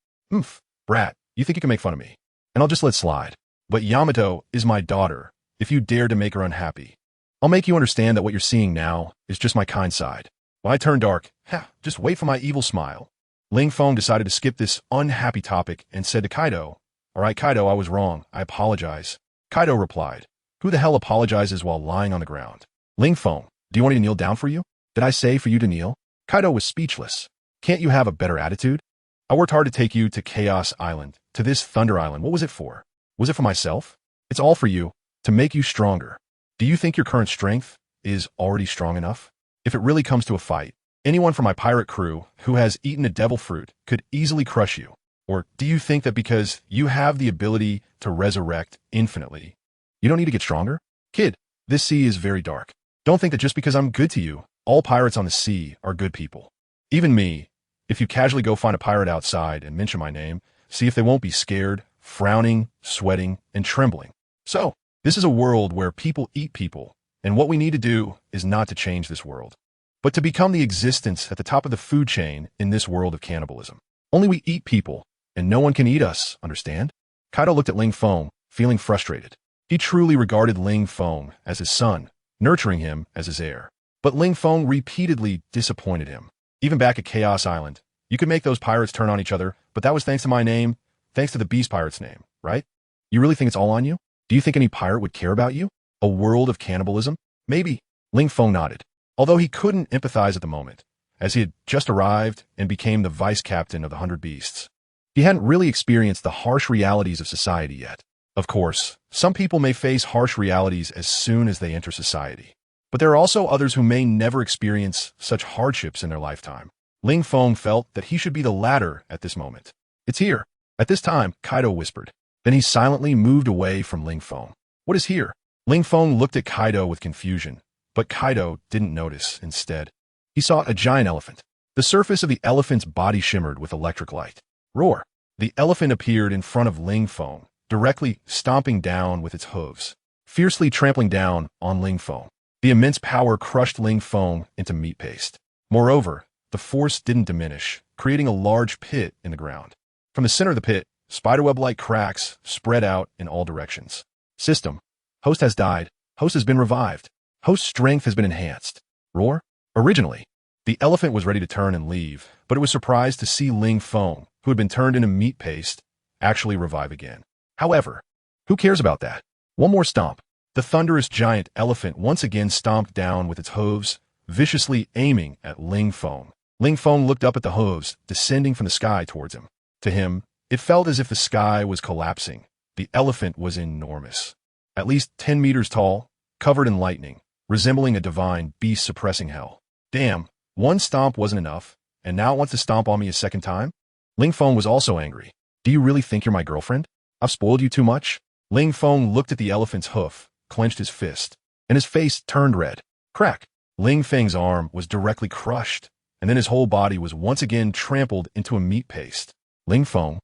Brat, you think you can make fun of me, and I'll just let slide. But Yamato is my daughter. If you dare to make her unhappy, I'll make you understand that what you're seeing now is just my kind side. When I turn dark, just wait for my evil smile. Ling Feng decided to skip this unhappy topic and said to Kaido, "All right, Kaido, I was wrong. I apologize." Kaido replied, "Who the hell apologizes while lying on the ground? Ling Feng, do you want me to kneel down for you? Did I say for you to kneel?" Kaido was speechless. "Can't you have a better attitude? I worked hard to take you to Chaos Island, to this Thunder Island. What was it for? Was it for myself? It's all for you, to make you stronger. Do you think your current strength is already strong enough? If it really comes to a fight, anyone from my pirate crew who has eaten a devil fruit could easily crush you. Or do you think that because you have the ability to resurrect infinitely, you don't need to get stronger? Kid, this sea is very dark. Don't think that just because I'm good to you, all pirates on the sea are good people. Even me, if you casually go find a pirate outside and mention my name, see if they won't be scared, frowning, sweating, and trembling. So, this is a world where people eat people, and what we need to do is not to change this world, but to become the existence at the top of the food chain in this world of cannibalism. Only we eat people, and no one can eat us, understand?" Kaido looked at Ling Feng, feeling frustrated. He truly regarded Ling Feng as his son, nurturing him as his heir. But Ling Feng repeatedly disappointed him. Even back at Chaos Island, you could make those pirates turn on each other, but that was thanks to my name, thanks to the Beast Pirate's name, right? You really think it's all on you? Do you think any pirate would care about you? A world of cannibalism? Maybe. Ling Feng nodded, although he couldn't empathize at the moment, as he had just arrived and became the vice captain of the 100 Beasts. He hadn't really experienced the harsh realities of society yet. Of course, some people may face harsh realities as soon as they enter society, but there are also others who may never experience such hardships in their lifetime. Ling Feng felt that he should be the latter at this moment. "It's here." At this time, Kaido whispered. Then he silently moved away from Ling Feng. "What is here?" Ling Feng looked at Kaido with confusion, but Kaido didn't notice. Instead, he saw a giant elephant. The surface of the elephant's body shimmered with electric light. Roar! The elephant appeared in front of Ling Feng, directly stomping down with its hooves, fiercely trampling down on Ling Feng. The immense power crushed Ling Feng into meat paste. Moreover, the force didn't diminish, creating a large pit in the ground. From the center of the pit, spiderweb-like cracks spread out in all directions. System. Host has died. Host has been revived. Host's strength has been enhanced. Roar? Originally, the elephant was ready to turn and leave, but it was surprised to see Ling Feng, who had been turned into meat paste, actually revive again. However, who cares about that? One more stomp. The thunderous giant elephant once again stomped down with its hooves, viciously aiming at Ling Feng. Ling Feng looked up at the hooves, descending from the sky towards him. To him, it felt as if the sky was collapsing. The elephant was enormous. At least 10 meters tall, covered in lightning, resembling a divine beast suppressing hell. Damn, one stomp wasn't enough, and now it wants to stomp on me a second time? Ling Feng was also angry. Do you really think you're my girlfriend? I've spoiled you too much? Ling Feng looked at the elephant's hoof, clenched his fist, and his face turned red. Crack! Ling Feng's arm was directly crushed, and then his whole body was once again trampled into a meat paste. Ling Feng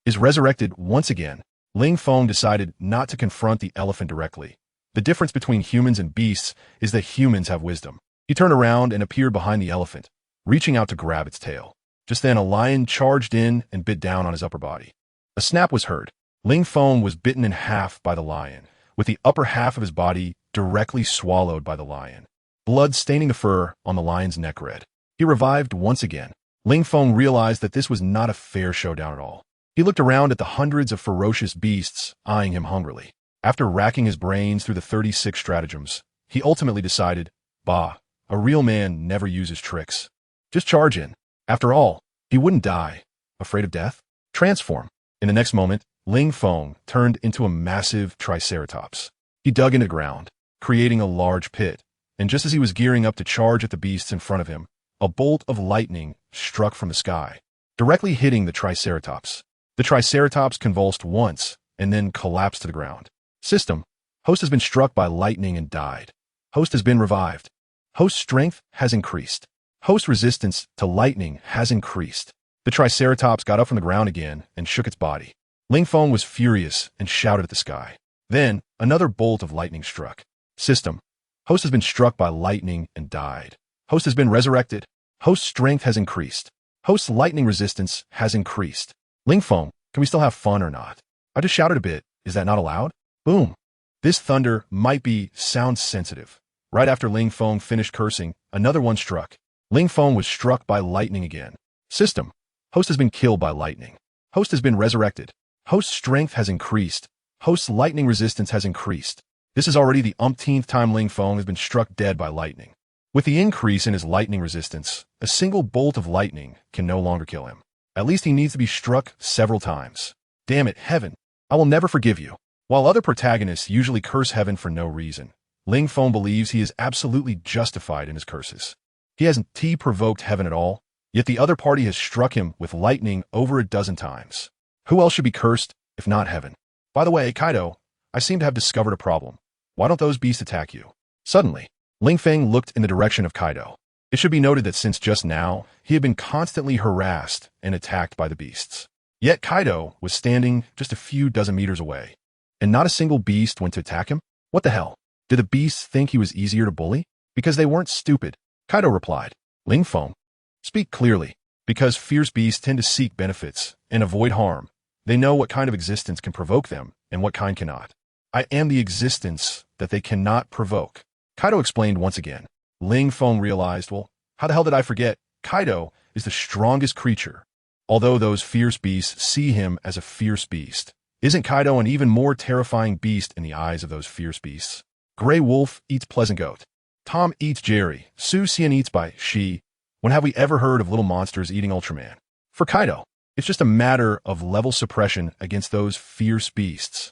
is resurrected once again. Ling Feng decided not to confront the elephant directly. The difference between humans and beasts is that humans have wisdom. He turned around and appeared behind the elephant, reaching out to grab its tail. Just then, a lion charged in and bit down on his upper body. A snap was heard. Ling Feng was bitten in half by the lion, with the upper half of his body directly swallowed by the lion, blood staining the fur on the lion's neck red. He revived once again. Ling Feng realized that this was not a fair showdown at all. He looked around at the hundreds of ferocious beasts eyeing him hungrily. After racking his brains through the 36 stratagems, he ultimately decided, bah, a real man never uses tricks. Just charge in. After all, he wouldn't die. Afraid of death? Transform. In the next moment, Ling Feng turned into a massive triceratops. He dug into the ground, creating a large pit, and just as he was gearing up to charge at the beasts in front of him, a bolt of lightning struck from the sky, directly hitting the triceratops. The triceratops convulsed once and then collapsed to the ground. System: Host has been struck by lightning and died. Host has been revived. Host strength has increased. Host resistance to lightning has increased. The triceratops got up from the ground again and shook its body. Ling Feng was furious and shouted at the sky. Then, another bolt of lightning struck. System: Host has been struck by lightning and died. Host has been resurrected. Host strength has increased. Host's lightning resistance has increased. Ling Feng, can we still have fun or not? I just shouted a bit. Is that not allowed? Boom. This thunder might be sound sensitive. Right after Ling Feng finished cursing, another one struck. Ling Feng was struck by lightning again. System: Host has been killed by lightning. Host has been resurrected. Host's strength has increased. Host's lightning resistance has increased. This is already the umpteenth time Ling Feng has been struck dead by lightning. With the increase in his lightning resistance, a single bolt of lightning can no longer kill him. At least he needs to be struck several times. Damn it, heaven. I will never forgive you. While other protagonists usually curse heaven for no reason, Ling Feng believes he is absolutely justified in his curses. He hasn't provoked heaven at all, yet the other party has struck him with lightning over a dozen times. Who else should be cursed, if not heaven? By the way, Kaido, I seem to have discovered a problem. Why don't those beasts attack you? Suddenly, Ling Feng looked in the direction of Kaido. It should be noted that since just now, he had been constantly harassed and attacked by the beasts. Yet Kaido was standing just a few dozen meters away, and not a single beast went to attack him? What the hell? Did the beasts think he was easier to bully? Because they weren't stupid. Kaido replied, Ling Feng, speak clearly. Because fierce beasts tend to seek benefits and avoid harm. They know what kind of existence can provoke them and what kind cannot. I am the existence that they cannot provoke. Kaido explained once again. Ling Feng realized, well, how the hell did I forget? Kaido is the strongest creature. Although those fierce beasts see him as a fierce beast, isn't Kaido an even more terrifying beast in the eyes of those fierce beasts? Gray Wolf eats Pleasant Goat. Tom eats Jerry. Su Xian eats by She. When have we ever heard of little monsters eating Ultraman? For Kaido, it's just a matter of level suppression against those fierce beasts.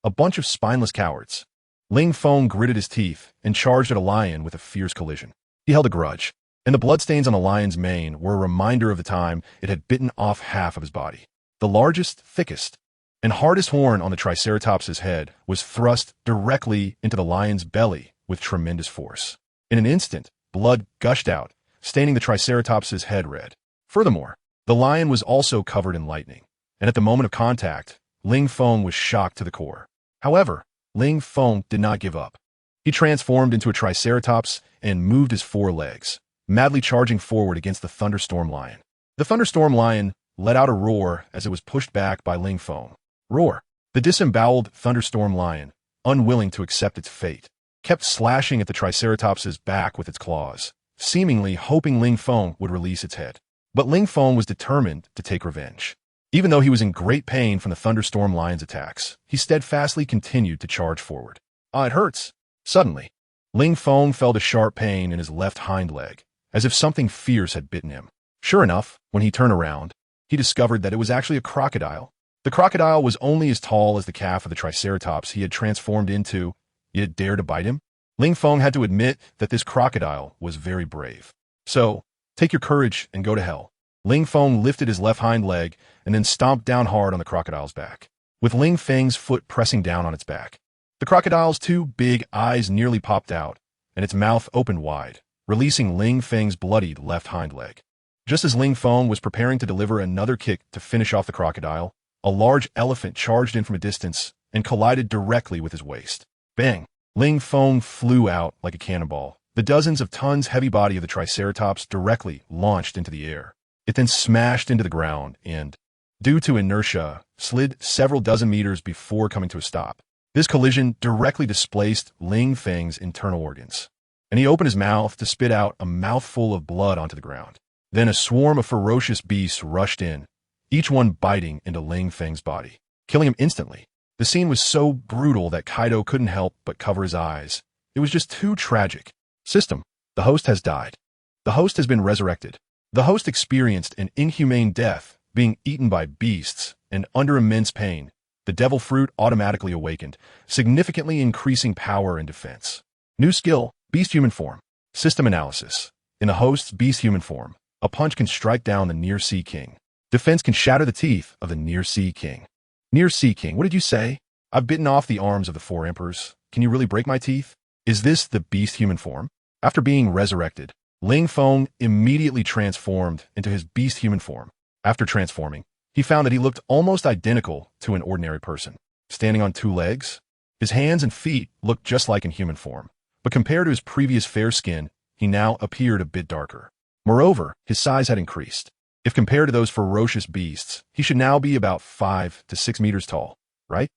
A bunch of spineless cowards. Ling Feng gritted his teeth and charged at a lion with a fierce collision. He held a grudge, and the bloodstains on the lion's mane were a reminder of the time it had bitten off half of his body. The largest, thickest, and hardest horn on the Triceratops's head was thrust directly into the lion's belly with tremendous force. In an instant, blood gushed out, staining the Triceratops's head red. Furthermore, the lion was also covered in lightning, and at the moment of contact, Ling Feng was shocked to the core. However, Ling Feng did not give up. He transformed into a Triceratops and moved his four legs, madly charging forward against the Thunderstorm Lion. The Thunderstorm Lion let out a roar as it was pushed back by Ling Feng. Roar! The disemboweled Thunderstorm Lion unwilling to accept its fate, kept slashing at the Triceratops's back with its claws, seemingly hoping Ling Feng would release its head. But Ling Feng was determined to take revenge. Even though he was in great pain from the thunderstorm lion's attacks, he steadfastly continued to charge forward. "Ah, it hurts." Suddenly, Ling Feng felt a sharp pain in his left hind leg, as if something fierce had bitten him. Sure enough, when he turned around, he discovered that it was actually a crocodile. The crocodile was only as tall as the calf of the Triceratops he had transformed into, yet it dared to bite him. Ling Feng had to admit that this crocodile was very brave. "So, take your courage and go to hell." Ling Feng lifted his left hind leg and then stomped down hard on the crocodile's back, with Ling Feng's foot pressing down on its back. The crocodile's two big eyes nearly popped out, and its mouth opened wide, releasing Ling Feng's bloodied left hind leg. Just as Ling Feng was preparing to deliver another kick to finish off the crocodile, a large elephant charged in from a distance and collided directly with his waist. Bang! Ling Feng flew out like a cannonball. The dozens of tons heavy body of the Triceratops directly launched into the air. It then smashed into the ground and, due to inertia, slid several dozen meters before coming to a stop. This collision directly displaced Ling Feng's internal organs, and he opened his mouth to spit out a mouthful of blood onto the ground. Then a swarm of ferocious beasts rushed in, each one biting into Ling Feng's body, killing him instantly. The scene was so brutal that Kaido couldn't help but cover his eyes. It was just too tragic. System: the host has died. The host has been resurrected. The host experienced an inhumane death, being eaten by beasts, and under immense pain. The devil fruit automatically awakened, significantly increasing power and defense. New skill: beast human form. System analysis: in the host's beast human form, a punch can strike down the Near Sea King. Defense can shatter the teeth of the Near Sea King. Near Sea King, what did you say? I've bitten off the arms of the 4 emperors. Can you really break my teeth? Is this the beast human form? After being resurrected, Ling Feng immediately transformed into his beast human form. After transforming, he found that he looked almost identical to an ordinary person. Standing on 2 legs, his hands and feet looked just like in human form, but compared to his previous fair skin, he now appeared a bit darker. Moreover, his size had increased. If compared to those ferocious beasts, he should now be about 5 to 6 meters tall, right?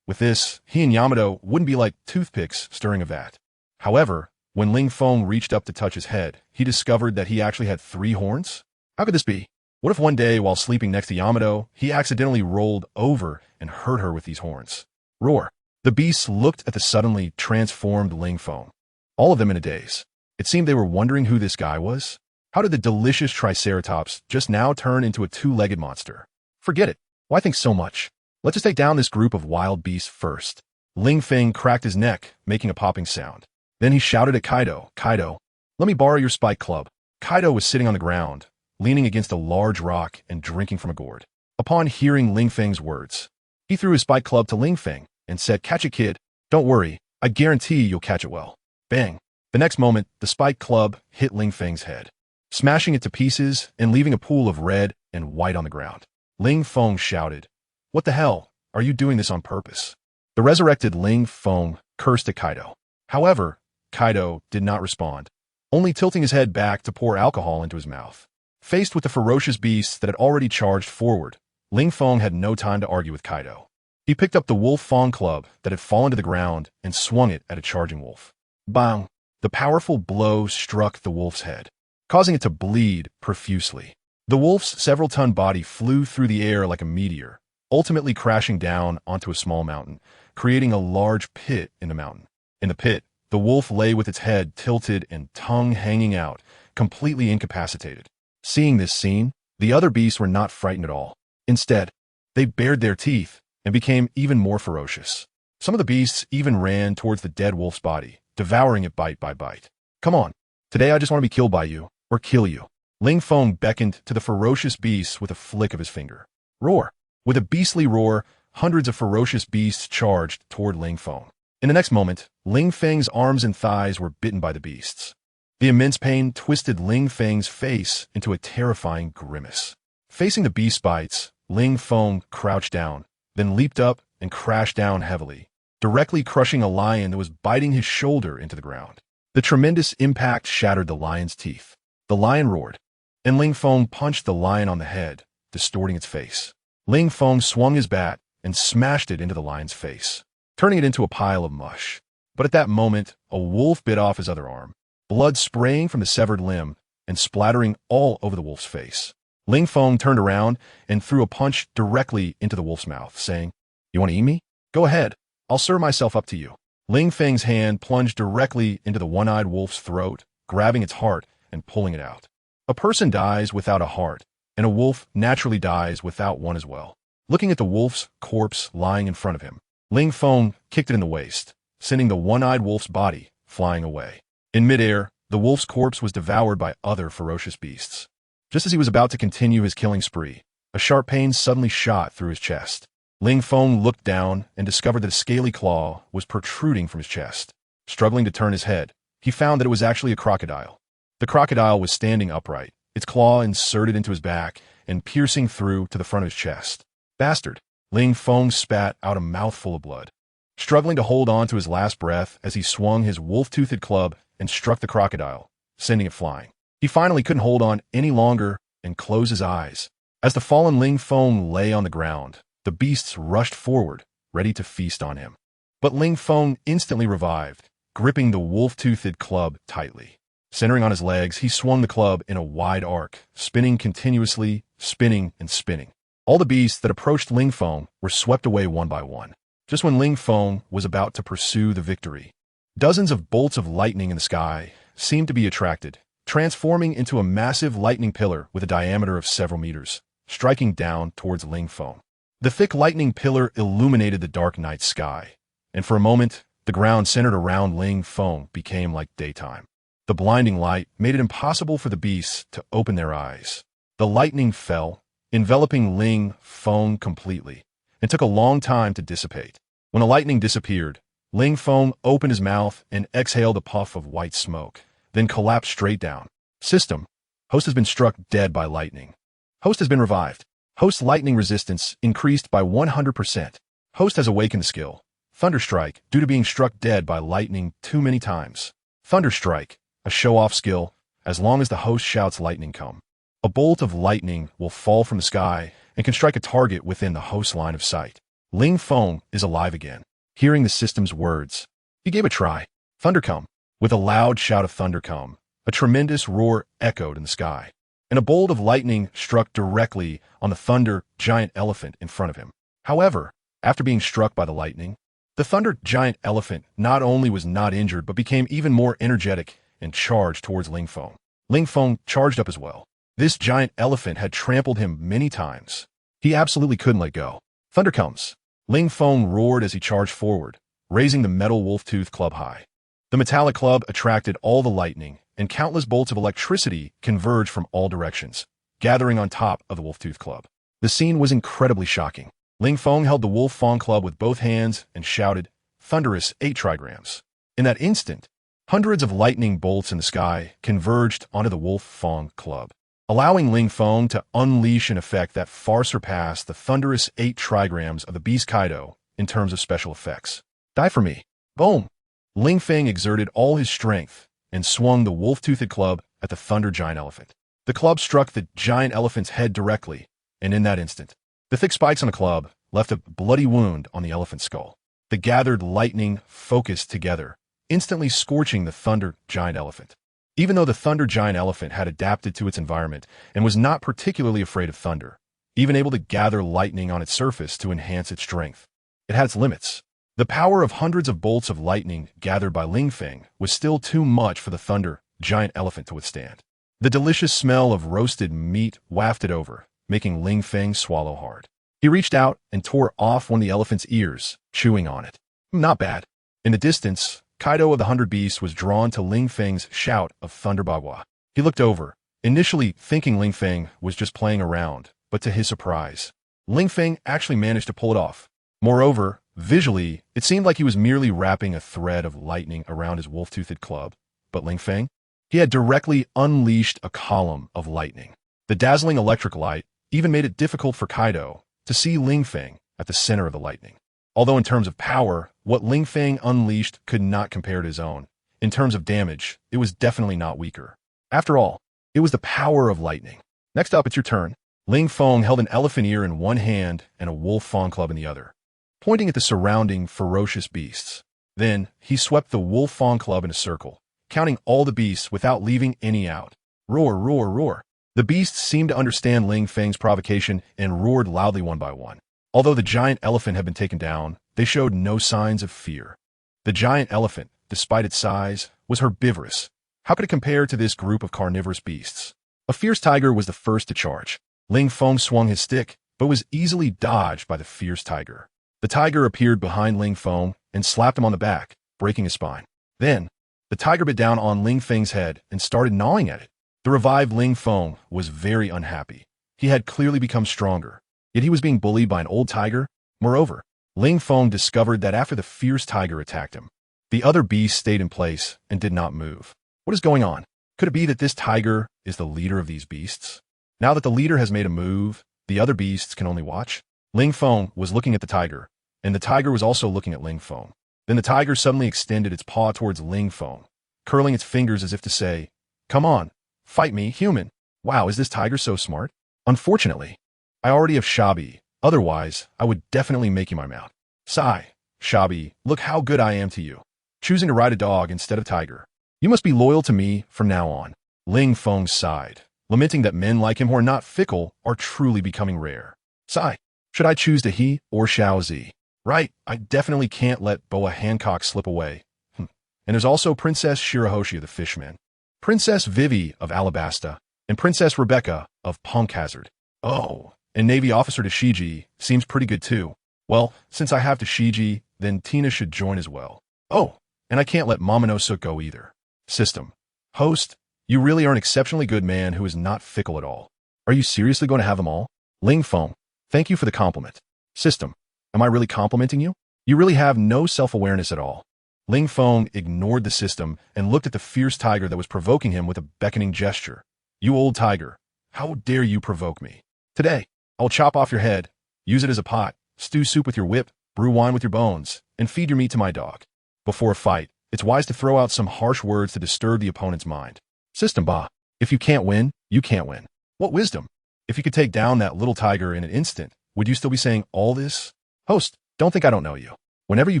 With this, he and Yamato wouldn't be like toothpicks stirring a vat. However, when Ling Feng reached up to touch his head, he discovered that he actually had 3 horns. How could this be? What if one day, while sleeping next to Yamato, he accidentally rolled over and hurt her with these horns? Roar! The beasts looked at the suddenly transformed Ling Feng, all of them in a daze. It seemed they were wondering who this guy was. How did the delicious Triceratops just now turn into a 2-legged monster? Forget it. Why think so much? Let's just take down this group of wild beasts first. Ling Feng cracked his neck, making a popping sound. Then he shouted at Kaido, "Kaido, let me borrow your spike club." Kaido was sitting on the ground, leaning against a large rock and drinking from a gourd. Upon hearing Ling Feng's words, he threw his spike club to Ling Feng and said, "Catch it, kid. Don't worry. I guarantee you'll catch it well." Bang! The next moment, the spike club hit Ling Feng's head, smashing it to pieces and leaving a pool of red and white on the ground. Ling Feng shouted, "What the hell? Are you doing this on purpose?" The resurrected Ling Feng cursed at Kaido. However, Kaido did not respond, only tilting his head back to pour alcohol into his mouth. Faced with the ferocious beasts that had already charged forward, Ling Feng had no time to argue with Kaido. He picked up the Wolf Fang club that had fallen to the ground and swung it at a charging wolf. Bang! The powerful blow struck the wolf's head, causing it to bleed profusely. The wolf's several-ton body flew through the air like a meteor, ultimately crashing down onto a small mountain, creating a large pit in the mountain. In the pit, the wolf lay with its head tilted and tongue hanging out, completely incapacitated. Seeing this scene, the other beasts were not frightened at all. Instead, they bared their teeth and became even more ferocious. Some of the beasts even ran towards the dead wolf's body, devouring it bite by bite. "Come on, today I just want to be killed by you, or kill you." Ling Feng beckoned to the ferocious beasts with a flick of his finger. Roar! With a beastly roar, hundreds of ferocious beasts charged toward Ling Feng. In the next moment, Ling Feng's arms and thighs were bitten by the beasts. The immense pain twisted Ling Feng's face into a terrifying grimace. Facing the beast bites, Ling Feng crouched down, then leaped up and crashed down heavily, directly crushing a lion that was biting his shoulder into the ground. The tremendous impact shattered the lion's teeth. The lion roared, and Ling Feng punched the lion on the head, distorting its face. Ling Feng swung his bat and smashed it into the lion's face. turning it into a pile of mush. But at that moment, a wolf bit off his other arm, blood spraying from the severed limb and splattering all over the wolf's face. Ling Feng turned around and threw a punch directly into the wolf's mouth, saying, "You want to eat me? Go ahead. I'll serve myself up to you." Ling Feng's hand plunged directly into the one-eyed wolf's throat, grabbing its heart and pulling it out. A person dies without a heart, and a wolf naturally dies without one as well. Looking at the wolf's corpse lying in front of him, Ling Feng kicked it in the waist, sending the one-eyed wolf's body flying away. In midair, the wolf's corpse was devoured by other ferocious beasts. Just as he was about to continue his killing spree, a sharp pain suddenly shot through his chest. Ling Feng looked down and discovered that a scaly claw was protruding from his chest. Struggling to turn his head, he found that it was actually a crocodile. The crocodile was standing upright, its claw inserted into his back and piercing through to the front of his chest. "Bastard!" Ling Feng spat out a mouthful of blood. Struggling to hold on to his last breath as he swung his wolf-toothed club and struck the crocodile, sending it flying. He finally couldn't hold on any longer and closed his eyes. As the fallen Ling Feng lay on the ground, the beasts rushed forward, ready to feast on him. But Ling Feng instantly revived, gripping the wolf-toothed club tightly. Centering on his legs, he swung the club in a wide arc, spinning continuously, spinning and spinning. All the beasts that approached Ling Feng were swept away one by one. Just when Ling Feng was about to pursue the victory, dozens of bolts of lightning in the sky seemed to be attracted, transforming into a massive lightning pillar with a diameter of several meters, striking down towards Ling Feng. The thick lightning pillar illuminated the dark night sky, and for a moment, the ground centered around Ling Feng became like daytime. The blinding light made it impossible for the beasts to open their eyes. The lightning fell, enveloping Ling Feng completely, and took a long time to dissipate. When the lightning disappeared, Ling Feng opened his mouth and exhaled a puff of white smoke, then collapsed straight down. System: Host has been struck dead by lightning. Host has been revived. Host's lightning resistance increased by 100%. Host has awakened the skill Thunderstrike due to being struck dead by lightning too many times. Thunderstrike, a show-off skill, as long as the host shouts lightning come. A bolt of lightning will fall from the sky and can strike a target within the host's line of sight. Ling Feng is alive again. Hearing the system's words, he gave a try. Thundercome. With a loud shout of thundercome, a tremendous roar echoed in the sky, and a bolt of lightning struck directly on the thunder giant elephant in front of him. However, after being struck by the lightning, the thunder giant elephant not only was not injured but became even more energetic and charged towards Ling Feng. Ling Feng charged up as well. This giant elephant had trampled him many times. He absolutely couldn't let go. Thunder comes. Ling Feng roared as he charged forward, raising the metal wolf-tooth club high. The metallic club attracted all the lightning, and countless bolts of electricity converged from all directions, gathering on top of the wolf-tooth club. The scene was incredibly shocking. Ling Feng held the wolf-fang club with both hands and shouted, "Thunderous 8 trigrams." In that instant, hundreds of lightning bolts in the sky converged onto the wolf-fang club, allowing Ling Feng to unleash an effect that far surpassed the thunderous 8 trigrams of the beast Kaido in terms of special effects. "Die for me." Boom! Ling Feng exerted all his strength and swung the wolf-toothed club at the thunder giant elephant. The club struck the giant elephant's head directly, and in that instant, the thick spikes on the club left a bloody wound on the elephant's skull. The gathered lightning focused together, instantly scorching the thunder giant elephant. Even though the thunder giant elephant had adapted to its environment and was not particularly afraid of thunder, even able to gather lightning on its surface to enhance its strength, it had its limits. The power of hundreds of bolts of lightning gathered by Ling Feng was still too much for the thunder giant elephant to withstand. The delicious smell of roasted meat wafted over, making Ling Feng swallow hard. He reached out and tore off one of the elephant's ears, chewing on it. Not bad. In the distance, Kaido of the 100 Beasts was drawn to Ling Feng's shout of Thunder Bagua. He looked over, initially thinking Ling Feng was just playing around, but to his surprise, Ling Feng actually managed to pull it off. Moreover, visually, it seemed like he was merely wrapping a thread of lightning around his wolf-toothed club. But Ling Feng? He had directly unleashed a column of lightning. The dazzling electric light even made it difficult for Kaido to see Ling Feng at the center of the lightning. Although in terms of power, what Ling Feng unleashed could not compare to his own. In terms of damage, it was definitely not weaker. After all, it was the power of lightning. Next up, it's your turn. Ling Feng held an elephant ear in one hand and a wolf-fang club in the other. pointing at the surrounding ferocious beasts. Then, he swept the wolf fawn club in a circle, counting all the beasts without leaving any out. Roar, roar, roar. The beasts seemed to understand Ling Feng's provocation and roared loudly one by one. Although the giant elephant had been taken down, they showed no signs of fear. The giant elephant, despite its size, was herbivorous. How could it compare to this group of carnivorous beasts? A fierce tiger was the first to charge. Ling Feng swung his stick, but was easily dodged by the fierce tiger. The tiger appeared behind Ling Feng and slapped him on the back, breaking his spine. Then, the tiger bit down on Ling Feng's head and started gnawing at it. The revived Ling Feng was very unhappy. He had clearly become stronger, yet he was being bullied by an old tiger. Moreover, Ling Feng discovered that after the fierce tiger attacked him, the other beasts stayed in place and did not move. What is going on? Could it be that this tiger is the leader of these beasts? Now that the leader has made a move, the other beasts can only watch? Ling Feng was looking at the tiger, and the tiger was also looking at Ling Feng. Then the tiger suddenly extended its paw towards Ling Feng, curling its fingers as if to say, "Come on, fight me, human." Wow, is this tiger so smart? Unfortunately, I already have Shabi. Otherwise, I would definitely make you my mount. Sigh, Shabi, look how good I am to you. Choosing to ride a dog instead of tiger. You must be loyal to me from now on. Ling Feng sighed, lamenting that men like him who are not fickle are truly becoming rare. Sigh, should I choose to he or Xiaozi? Right, I definitely can't let Boa Hancock slip away. And there's also Princess Shirahoshi of the Fishman, Princess Vivi of Alabasta, and Princess Rebecca of Punk Hazard. Oh, and Navy Officer Tashiji seems pretty good too. Well, since I have Tashiji, then Tina should join as well. Oh, and I can't let Momonosuke go either. System. Host, you really are an exceptionally good man who is not fickle at all. Are you seriously going to have them all? Ling Feng, thank you for the compliment. System. Am I really complimenting you? You really have no self-awareness at all. Ling Feng ignored the system and looked at the fierce tiger that was provoking him with a beckoning gesture. You old tiger, how dare you provoke me? Today, I'll chop off your head, use it as a pot, stew soup with your whip, brew wine with your bones, and feed your meat to my dog. Before a fight, it's wise to throw out some harsh words to disturb the opponent's mind. System Ba, if you can't win, you can't win. What wisdom? If you could take down that little tiger in an instant, would you still be saying all this? Host, don't think I don't know you. Whenever you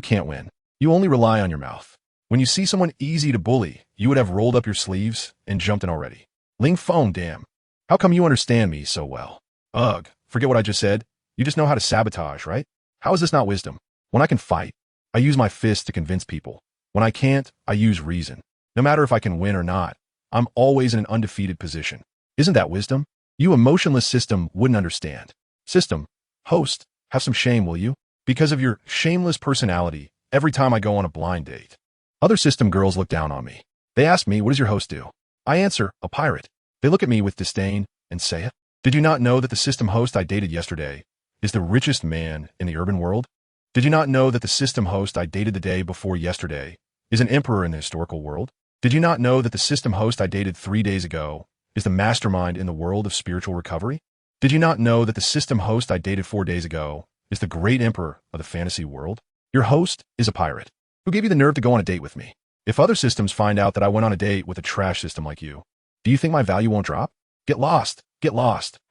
can't win, you only rely on your mouth. When you see someone easy to bully, you would have rolled up your sleeves and jumped in already. Ling Feng, damn. How come you understand me so well? Ugh, forget what I just said. You just know how to sabotage, right? How is this not wisdom? When I can fight, I use my fists to convince people. When I can't, I use reason. No matter if I can win or not, I'm always in an undefeated position. Isn't that wisdom? You emotionless system wouldn't understand. System, host, have some shame, will you? Because of your shameless personality, every time I go on a blind date, other system girls look down on me. They ask me, what does your host do? I answer, a pirate. They look at me with disdain and say, did you not know that the system host I dated yesterday is the richest man in the urban world? Did you not know that the system host I dated the day before yesterday is an emperor in the historical world? Did you not know that the system host I dated 3 days ago is the mastermind in the world of spiritual recovery? Did you not know that the system host I dated 4 days ago is the great emperor of the fantasy world? Your host is a pirate. Who gave you the nerve to go on a date with me? If other systems find out that I went on a date with a trash system like you, do you think my value won't drop? Get lost,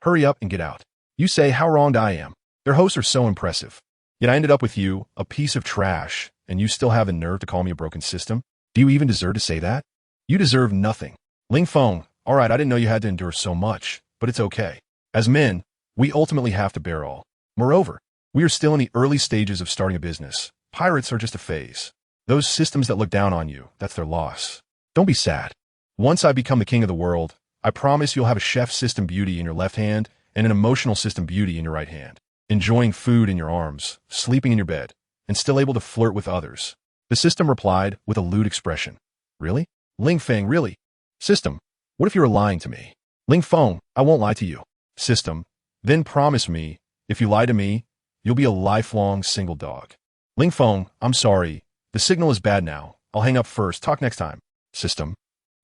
hurry up and get out. You say how wronged I am. Their hosts are so impressive. Yet I ended up with you, a piece of trash, and you still have the nerve to call me a broken system? Do you even deserve to say that? You deserve nothing. Ling Feng, all right, I didn't know you had to endure so much, but it's okay. As men, we ultimately have to bear all. Moreover, we are still in the early stages of starting a business. Pirates are just a phase. Those systems that look down on you, that's their loss. Don't be sad. Once I become the king of the world, I promise you'll have a chef system beauty in your left hand and an emotional system beauty in your right hand, enjoying food in your arms, sleeping in your bed, and still able to flirt with others. The system replied with a lewd expression. Really? Ling Feng, really? System, what if you were lying to me? Ling Feng, I won't lie to you. System, then promise me, if you lie to me, you'll be a lifelong single dog. Ling Feng, I'm sorry. The signal is bad now. I'll hang up first. Talk next time. System,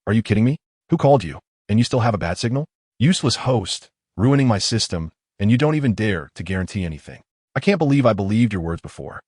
are you kidding me? Who called you? And you still have a bad signal? Useless host, ruining my system, and you don't even dare to guarantee anything. I can't believe I believed your words before.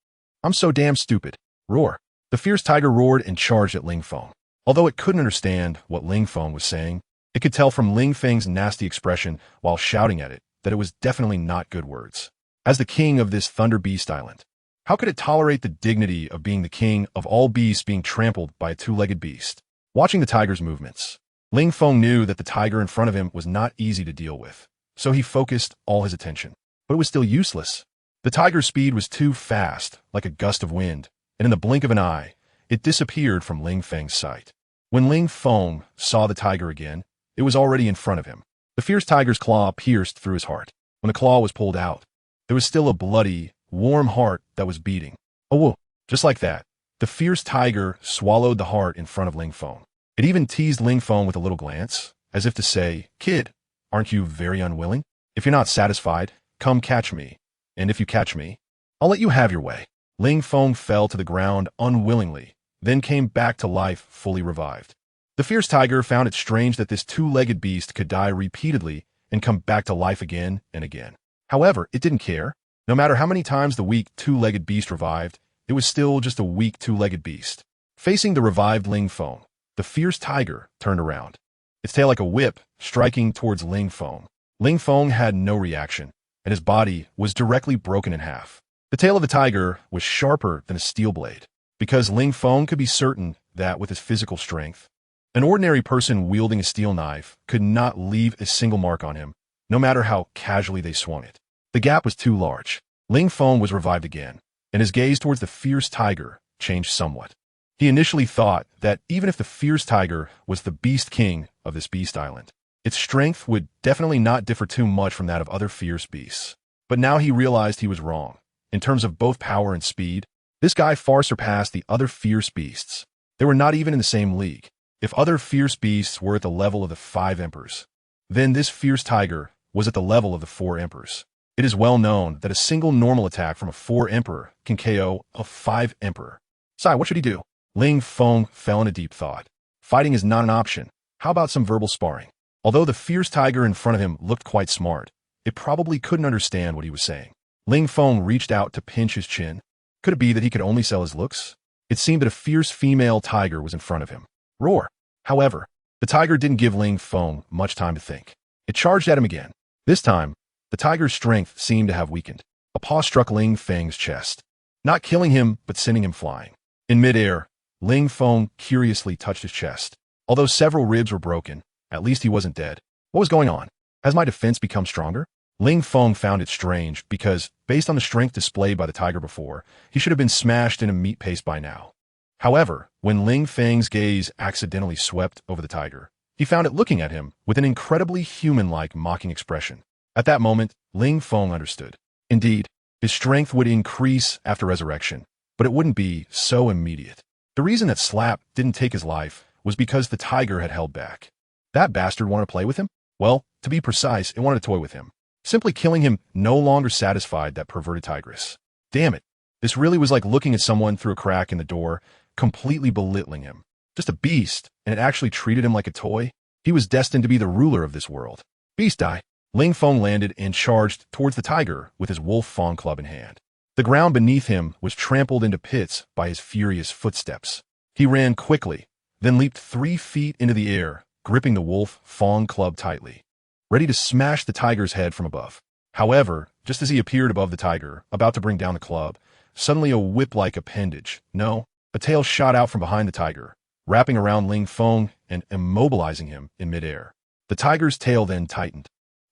I'm so damn stupid. Roar. The fierce tiger roared and charged at Ling Feng. Although it couldn't understand what Ling Feng was saying, it could tell from Ling Feng's nasty expression while shouting at it that it was definitely not good words. As the king of this Thunder Beast Island, How could it tolerate the dignity of being the king of all beasts being trampled by a two-legged beast? Watching the tiger's movements, Ling Feng knew that the tiger in front of him was not easy to deal with, so he focused all his attention. But it was still useless. The tiger's speed was too fast, like a gust of wind, and in the blink of an eye, it disappeared from Ling Feng's sight. When Ling Feng saw the tiger again, it was already in front of him. The fierce tiger's claw pierced through his heart. When the claw was pulled out, there was still a bloody, warm heart that was beating. Oh, whoa. Just like that, the fierce tiger swallowed the heart in front of Ling Feng. It even teased Ling Feng with a little glance, as if to say, "Kid, aren't you very unwilling? If you're not satisfied, come catch me. And if you catch me, I'll let you have your way." Ling Feng fell to the ground unwillingly, then came back to life fully revived. The fierce tiger found it strange that this two-legged beast could die repeatedly and come back to life again and again. However, it didn't care. No matter how many times the weak two-legged beast revived, it was still just a weak two-legged beast. Facing the revived Ling Feng, the fierce tiger turned around, its tail like a whip, striking towards Ling Feng. Ling Feng had no reaction, and his body was directly broken in half. The tail of the tiger was sharper than a steel blade, because Ling Feng could be certain that with his physical strength, an ordinary person wielding a steel knife could not leave a single mark on him, no matter how casually they swung it. The gap was too large. Ling Feng was revived again, and his gaze towards the fierce tiger changed somewhat. He initially thought that even if the fierce tiger was the beast king of this beast island, its strength would definitely not differ too much from that of other fierce beasts. But now he realized he was wrong. In terms of both power and speed, this guy far surpassed the other fierce beasts. They were not even in the same league. If other fierce beasts were at the level of the 5 emperors, then this fierce tiger was at the level of the 4 emperors. It is well known that a single normal attack from a 4 emperor can KO a 5 emperor. Sai, what should he do? Ling Feng fell into deep thought. Fighting is not an option. How about some verbal sparring? Although the fierce tiger in front of him looked quite smart, it probably couldn't understand what he was saying. Ling Feng reached out to pinch his chin. Could it be that he could only sell his looks? It seemed that a fierce female tiger was in front of him. Roar! However, the tiger didn't give Ling Feng much time to think. It charged at him again. This time, the tiger's strength seemed to have weakened. A paw struck Ling Feng's chest, not killing him, but sending him flying. In midair, Ling Feng curiously touched his chest. Although several ribs were broken, at least he wasn't dead. What was going on? Has my defense become stronger? Ling Feng found it strange because, based on the strength displayed by the tiger before, he should have been smashed into meat paste by now. However, when Ling Feng's gaze accidentally swept over the tiger, he found it looking at him with an incredibly human-like mocking expression. At that moment, Ling Feng understood. Indeed, his strength would increase after resurrection, but it wouldn't be so immediate. The reason that Slap didn't take his life was because the tiger had held back. That bastard wanted to play with him? Well, to be precise, it wanted to toy with him. Simply killing him no longer satisfied that perverted tigress. Damn it. This really was like looking at someone through a crack in the door, completely belittling him. Just a beast, and it actually treated him like a toy. He was destined to be the ruler of this world. Beast die. Ling Feng landed and charged towards the tiger with his wolf fawn club in hand. The ground beneath him was trampled into pits by his furious footsteps. He ran quickly, then leaped 3 feet into the air, gripping the wolf fawn club tightly, ready to smash the tiger's head from above. However, just as he appeared above the tiger, about to bring down the club, suddenly a whip-like appendage, no, a tail shot out from behind the tiger, wrapping around Ling Feng and immobilizing him in midair. The tiger's tail then tightened,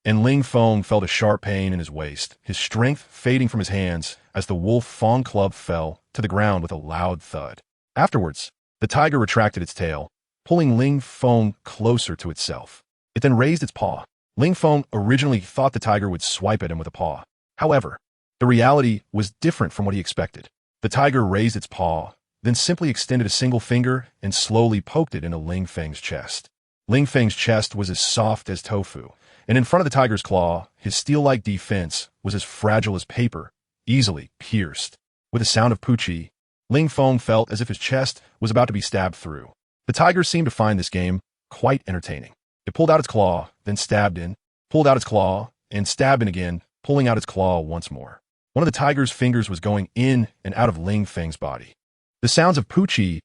and Ling Feng felt a sharp pain in his waist, his strength fading from his hands as the wolf fawn club fell to the ground with a loud thud. Afterwards, the tiger retracted its tail, pulling Ling Feng closer to itself. It then raised its paw. Ling Feng originally thought the tiger would swipe at him with a paw. However, the reality was different from what he expected. The tiger raised its paw, then simply extended a single finger and slowly poked it into Ling Feng's chest. Ling Feng's chest was as soft as tofu, and in front of the tiger's claw, his steel-like defense was as fragile as paper, easily pierced. With a sound of poochie, Ling Feng felt as if his chest was about to be stabbed through. The tiger seemed to find this game quite entertaining. It pulled out its claw, then stabbed in, pulled out its claw, and stabbed in again, pulling out its claw once more. One of the tiger's fingers was going in and out of Ling Feng's body. The sounds of poochie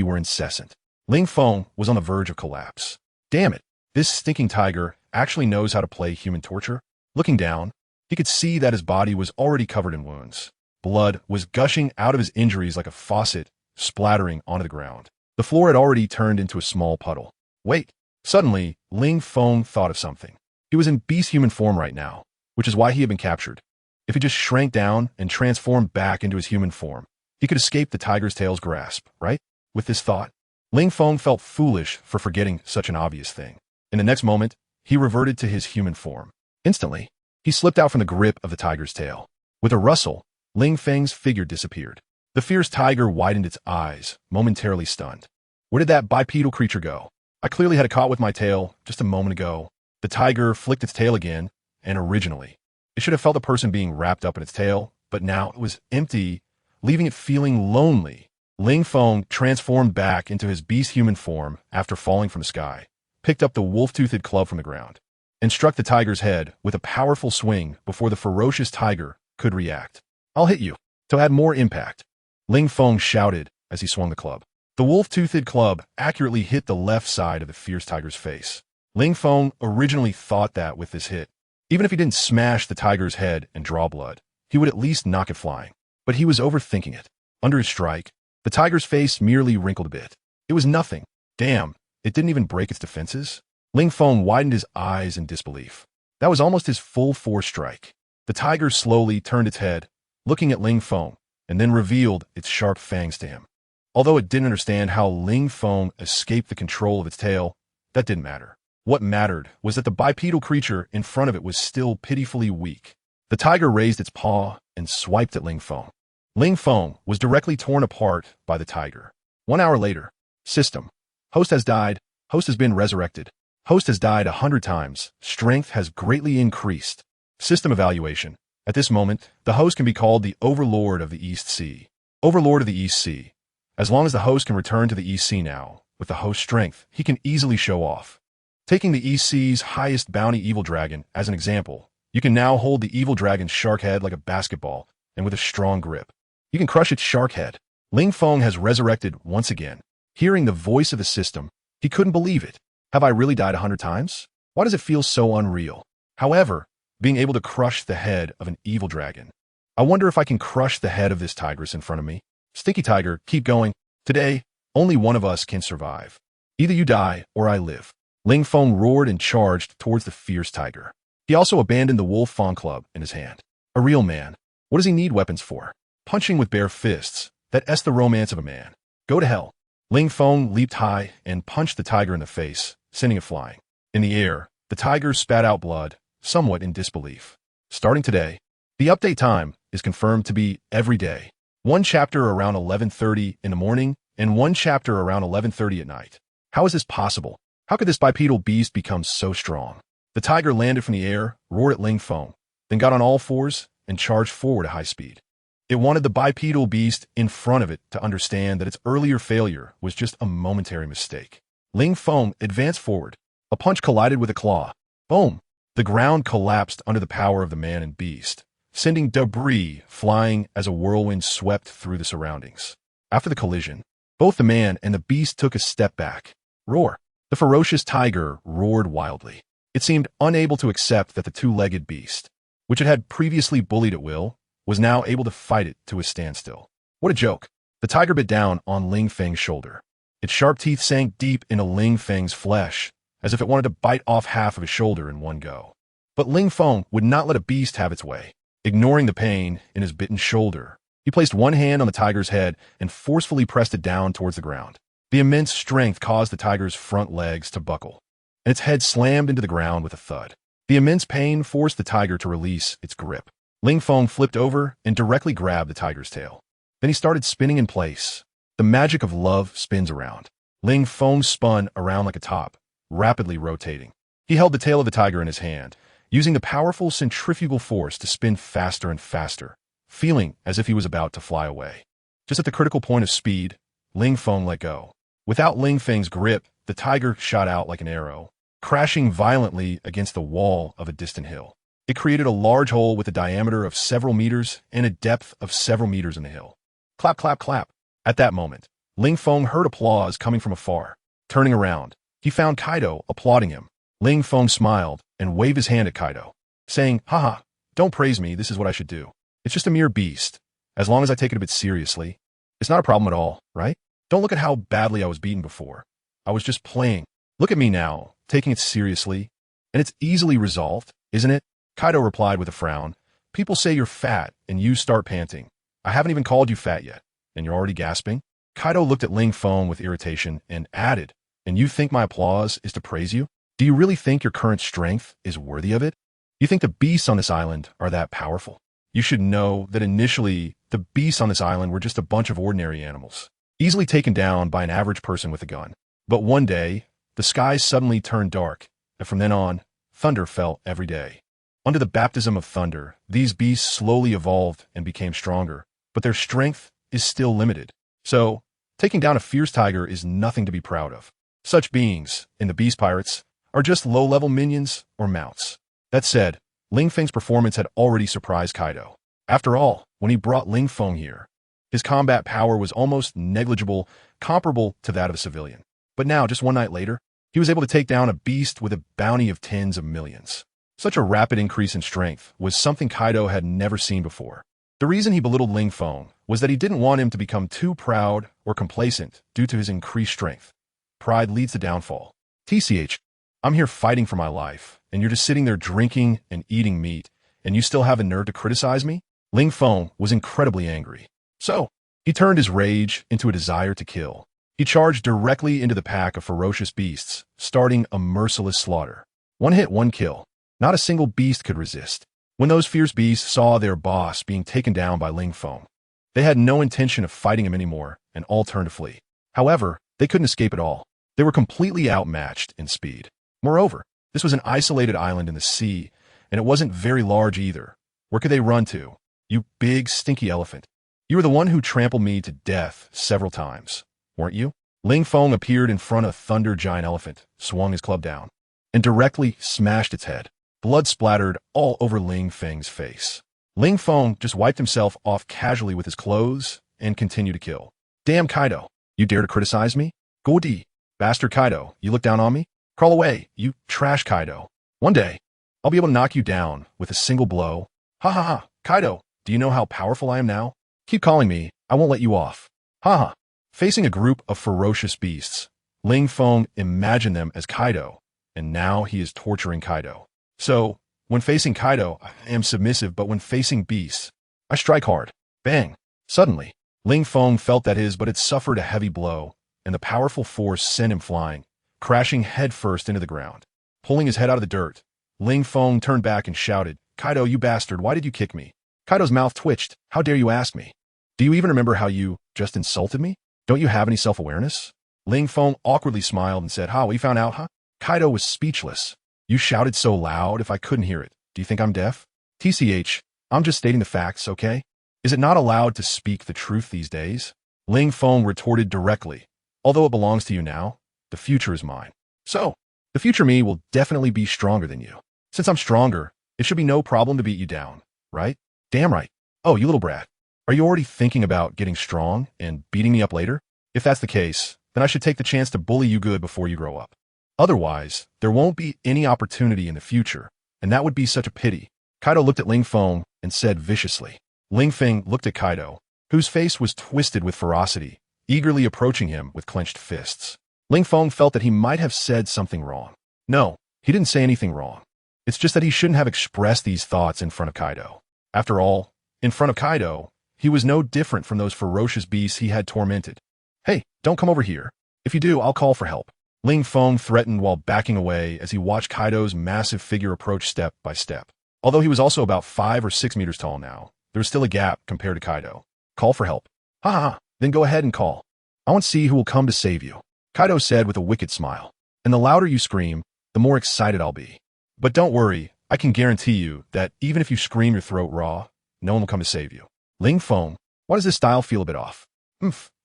were incessant. Ling Feng was on the verge of collapse. Damn it, this stinking tiger actually knows how to play human torture. Looking down, he could see that his body was already covered in wounds. Blood was gushing out of his injuries like a faucet, splattering onto the ground. The floor had already turned into a small puddle. Wait. Suddenly, Ling Feng thought of something. He was in beast human form right now, which is why he had been captured. If he just shrank down and transformed back into his human form, he could escape the tiger's tail's grasp, right? With this thought, Ling Feng felt foolish for forgetting such an obvious thing. In the next moment, he reverted to his human form. Instantly, he slipped out from the grip of the tiger's tail. With a rustle, Ling Feng's figure disappeared. The fierce tiger widened its eyes, momentarily stunned. Where did that bipedal creature go? I clearly had it caught with my tail just a moment ago. The tiger flicked its tail again, and originally, it should have felt the person being wrapped up in its tail, but now it was empty, leaving it feeling lonely. Ling Feng transformed back into his beast human form after falling from the sky, picked up the wolf-toothed club from the ground, and struck the tiger's head with a powerful swing before the ferocious tiger could react. I'll hit you, to add more impact, Ling Feng shouted as he swung the club. The wolf-toothed club accurately hit the left side of the fierce tiger's face. Ling Feng originally thought that with this hit, even if he didn't smash the tiger's head and draw blood, he would at least knock it flying. But he was overthinking it. Under his strike, the tiger's face merely wrinkled a bit. It was nothing. Damn, it didn't even break its defenses? Ling Feng widened his eyes in disbelief. That was almost his full force strike. The tiger slowly turned its head, looking at Ling Feng, and then revealed its sharp fangs to him. Although it didn't understand how Ling Feng escaped the control of its tail, that didn't matter. What mattered was that the bipedal creature in front of it was still pitifully weak. The tiger raised its paw and swiped at Ling Feng. Ling Feng was directly torn apart by the tiger. 1 hour later, system. Host has died. Host has been resurrected. Host has died 100 times. Strength has greatly increased. System evaluation. At this moment, the host can be called the Overlord of the East Sea. Overlord of the East Sea. As long as the host can return to the East Sea now, with the host's strength, he can easily show off. Taking the East Sea's highest bounty evil dragon as an example, you can now hold the evil dragon's shark head like a basketball and with a strong grip. You can crush its shark head. Ling Feng has resurrected once again. Hearing the voice of the system, he couldn't believe it. Have I really died 100 times? Why does it feel so unreal? However, being able to crush the head of an evil dragon. I wonder if I can crush the head of this tigress in front of me. Stinky tiger, keep going. Today, only one of us can survive. Either you die or I live. Ling Feng roared and charged towards the fierce tiger. He also abandoned the wolf fawn club in his hand. A real man. What does he need weapons for? Punching with bare fists. That's the romance of a man. Go to hell. Ling Feng leaped high and punched the tiger in the face, sending it flying. In the air, the tiger spat out blood, somewhat in disbelief. Starting today, the update time is confirmed to be every day. One chapter around 11:30 in the morning and one chapter around 11:30 at night. How is this possible? How could this bipedal beast become so strong? The tiger landed from the air, roared at Ling Feng, then got on all fours and charged forward at high speed. It wanted the bipedal beast in front of it to understand that its earlier failure was just a momentary mistake. Ling Feng advanced forward. A punch collided with a claw. Boom! The ground collapsed under the power of the man and beast, sending debris flying as a whirlwind swept through the surroundings. After the collision, both the man and the beast took a step back. Roar! The ferocious tiger roared wildly. It seemed unable to accept that the two-legged beast, which it had previously bullied at will, was now able to fight it to a standstill. What a joke! The tiger bit down on Ling Feng's shoulder. Its sharp teeth sank deep into Ling Feng's flesh, as if it wanted to bite off half of his shoulder in one go. But Ling Feng would not let a beast have its way. Ignoring the pain in his bitten shoulder, he placed one hand on the tiger's head and forcefully pressed it down towards the ground. The immense strength caused the tiger's front legs to buckle, and its head slammed into the ground with a thud. The immense pain forced the tiger to release its grip. Ling Feng flipped over and directly grabbed the tiger's tail. Then he started spinning in place. The magic of love spins around. Ling Feng spun around like a top, rapidly rotating. He held the tail of the tiger in his hand, using the powerful centrifugal force to spin faster and faster, feeling as if he was about to fly away. Just at the critical point of speed, Ling Feng let go. Without Ling Feng's grip, the tiger shot out like an arrow, crashing violently against the wall of a distant hill. It created a large hole with a diameter of several meters and a depth of several meters in the hill. Clap, clap, clap. At that moment, Ling Feng heard applause coming from afar. Turning around, he found Kaido applauding him. Ling Feng smiled and waved his hand at Kaido, saying, "Haha, don't praise me, this is what I should do. It's just a mere beast. As long as I take it a bit seriously, it's not a problem at all, right? Don't look at how badly I was beaten before. I was just playing. Look at me now, taking it seriously. And it's easily resolved, isn't it? Kaido replied with a frown. People say you're fat, and you start panting. I haven't even called you fat yet, and you're already gasping? Kaido looked at Ling Feng with irritation and added, and you think my applause is to praise you? Do you really think your current strength is worthy of it? You think the beasts on this island are that powerful? You should know that initially, the beasts on this island were just a bunch of ordinary animals, easily taken down by an average person with a gun. But one day, the skies suddenly turned dark, and from then on, thunder fell every day. Under the baptism of thunder, these beasts slowly evolved and became stronger, but their strength is still limited. So, taking down a fierce tiger is nothing to be proud of. Such beings, in the Beast Pirates, are just low-level minions or mounts. That said, Ling Feng's performance had already surprised Kaido. After all, when he brought Ling Feng here, his combat power was almost negligible, comparable to that of a civilian. But now, just one night later, he was able to take down a beast with a bounty of tens of millions. Such a rapid increase in strength was something Kaido had never seen before. The reason he belittled Ling Feng was that he didn't want him to become too proud or complacent due to his increased strength. Pride leads to downfall. TCH, I'm here fighting for my life, and you're just sitting there drinking and eating meat, and you still have the nerve to criticize me? Ling Feng was incredibly angry. So, he turned his rage into a desire to kill. He charged directly into the pack of ferocious beasts, starting a merciless slaughter. One hit, one kill. Not a single beast could resist. When those fierce beasts saw their boss being taken down by Ling Feng, they had no intention of fighting him anymore and all turned to flee. However, they couldn't escape at all. They were completely outmatched in speed. Moreover, this was an isolated island in the sea, and it wasn't very large either. Where could they run to? You big, stinky elephant. You were the one who trampled me to death several times, weren't you? Ling Feng appeared in front of a thunder giant elephant, swung his club down, and directly smashed its head. Blood splattered all over Ling Feng's face. Ling Feng just wiped himself off casually with his clothes and continued to kill. Damn Kaido, you dare to criticize me? Godi, bastard Kaido, you look down on me? Crawl away, you trash Kaido. One day, I'll be able to knock you down with a single blow. Ha ha ha, Kaido, do you know how powerful I am now? Keep calling me, I won't let you off. Ha ha. Facing a group of ferocious beasts, Ling Feng imagined them as Kaido, and now he is torturing Kaido. So, when facing Kaido, I am submissive, but when facing beasts, I strike hard. Bang! Suddenly, Ling Feng felt that his but had suffered a heavy blow, and the powerful force sent him flying, crashing headfirst into the ground. Pulling his head out of the dirt, Ling Feng turned back and shouted, Kaido, you bastard, why did you kick me? Kaido's mouth twitched. How dare you ask me? Do you even remember how you just insulted me? Don't you have any self-awareness? Ling Feng awkwardly smiled and said, Ha, we found out, huh? Kaido was speechless. You shouted so loud if I couldn't hear it. Do you think I'm deaf? TCH, I'm just stating the facts, okay? Is it not allowed to speak the truth these days? Ling Feng retorted directly. Although it belongs to you now, the future is mine. So, the future me will definitely be stronger than you. Since I'm stronger, it should be no problem to beat you down, right? Damn right. Oh, you little brat. Are you already thinking about getting strong and beating me up later? If that's the case, then I should take the chance to bully you good before you grow up. Otherwise, there won't be any opportunity in the future, and that would be such a pity. Kaido looked at Ling Feng and said viciously. Ling Feng looked at Kaido, whose face was twisted with ferocity, eagerly approaching him with clenched fists. Ling Feng felt that he might have said something wrong. No, he didn't say anything wrong. It's just that he shouldn't have expressed these thoughts in front of Kaido. After all, in front of Kaido, he was no different from those ferocious beasts he had tormented. Hey, don't come over here. If you do, I'll call for help. Ling Feng threatened while backing away as he watched Kaido's massive figure approach step by step. Although he was also about 5 or 6 meters tall now, there was still a gap compared to Kaido. Call for help. Ha ha ha, then go ahead and call. I want to see who will come to save you. Kaido said with a wicked smile. And the louder you scream, the more excited I'll be. But don't worry, I can guarantee you that even if you scream your throat raw, no one will come to save you. Ling Feng, why does this style feel a bit off?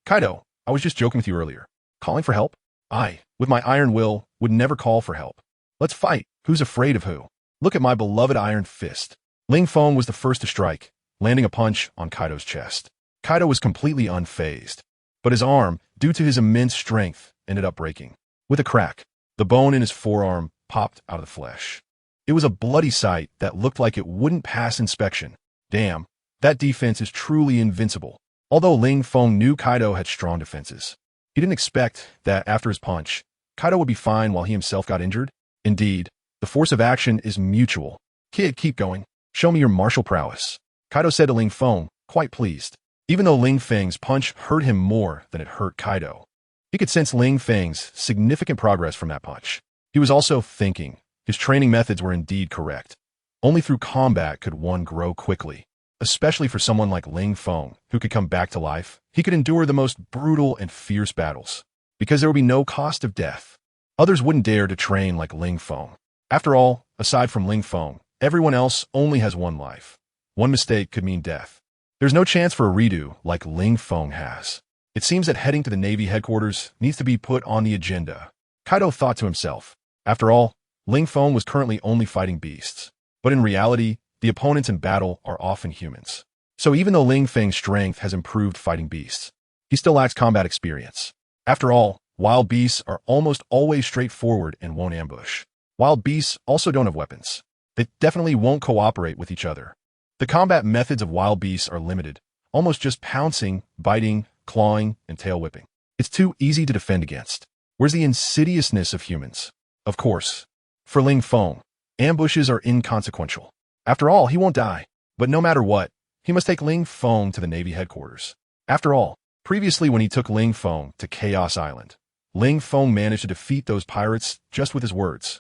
Kaido, I was just joking with you earlier. Calling for help? I, with my iron will, would never call for help. Let's fight. Who's afraid of who? Look at my beloved iron fist. Ling Feng was the first to strike, landing a punch on Kaido's chest. Kaido was completely unfazed, but his arm, due to his immense strength, ended up breaking. With a crack, the bone in his forearm popped out of the flesh. It was a bloody sight that looked like it wouldn't pass inspection. Damn, That defense is truly invincible. Although Ling Feng knew Kaido had strong defenses, he didn't expect that after his punch, Kaido would be fine while he himself got injured. Indeed, the force of action is mutual. Kid, keep going. Show me your martial prowess, Kaido said to Ling Feng, quite pleased. Even though Ling Feng's punch hurt him more than it hurt Kaido, he could sense Ling Feng's significant progress from that punch. He was also thinking his training methods were indeed correct. Only through combat could one grow quickly, especially for someone like Ling Feng, who could come back to life. He could endure the most brutal and fierce battles, because there would be no cost of death. Others wouldn't dare to train like Ling Feng. After all, aside from Ling Feng, everyone else only has one life. One mistake could mean death. There's no chance for a redo like Ling Feng has. It seems that heading to the Navy headquarters needs to be put on the agenda, Kaido thought to himself. After all, Ling Feng was currently only fighting beasts. But in reality, the opponents in battle are often humans. So even though Ling Feng's strength has improved fighting beasts, he still lacks combat experience. After all, wild beasts are almost always straightforward and won't ambush. Wild beasts also don't have weapons. They definitely won't cooperate with each other. The combat methods of wild beasts are limited, almost just pouncing, biting, clawing, and tail whipping. It's too easy to defend against. Where's the insidiousness of humans? Of course, for Ling Feng, ambushes are inconsequential. After all, he won't die. But no matter what, he must take Ling Feng to the Navy headquarters. After all, previously when he took Ling Feng to Chaos Island, Ling Feng managed to defeat those pirates just with his words.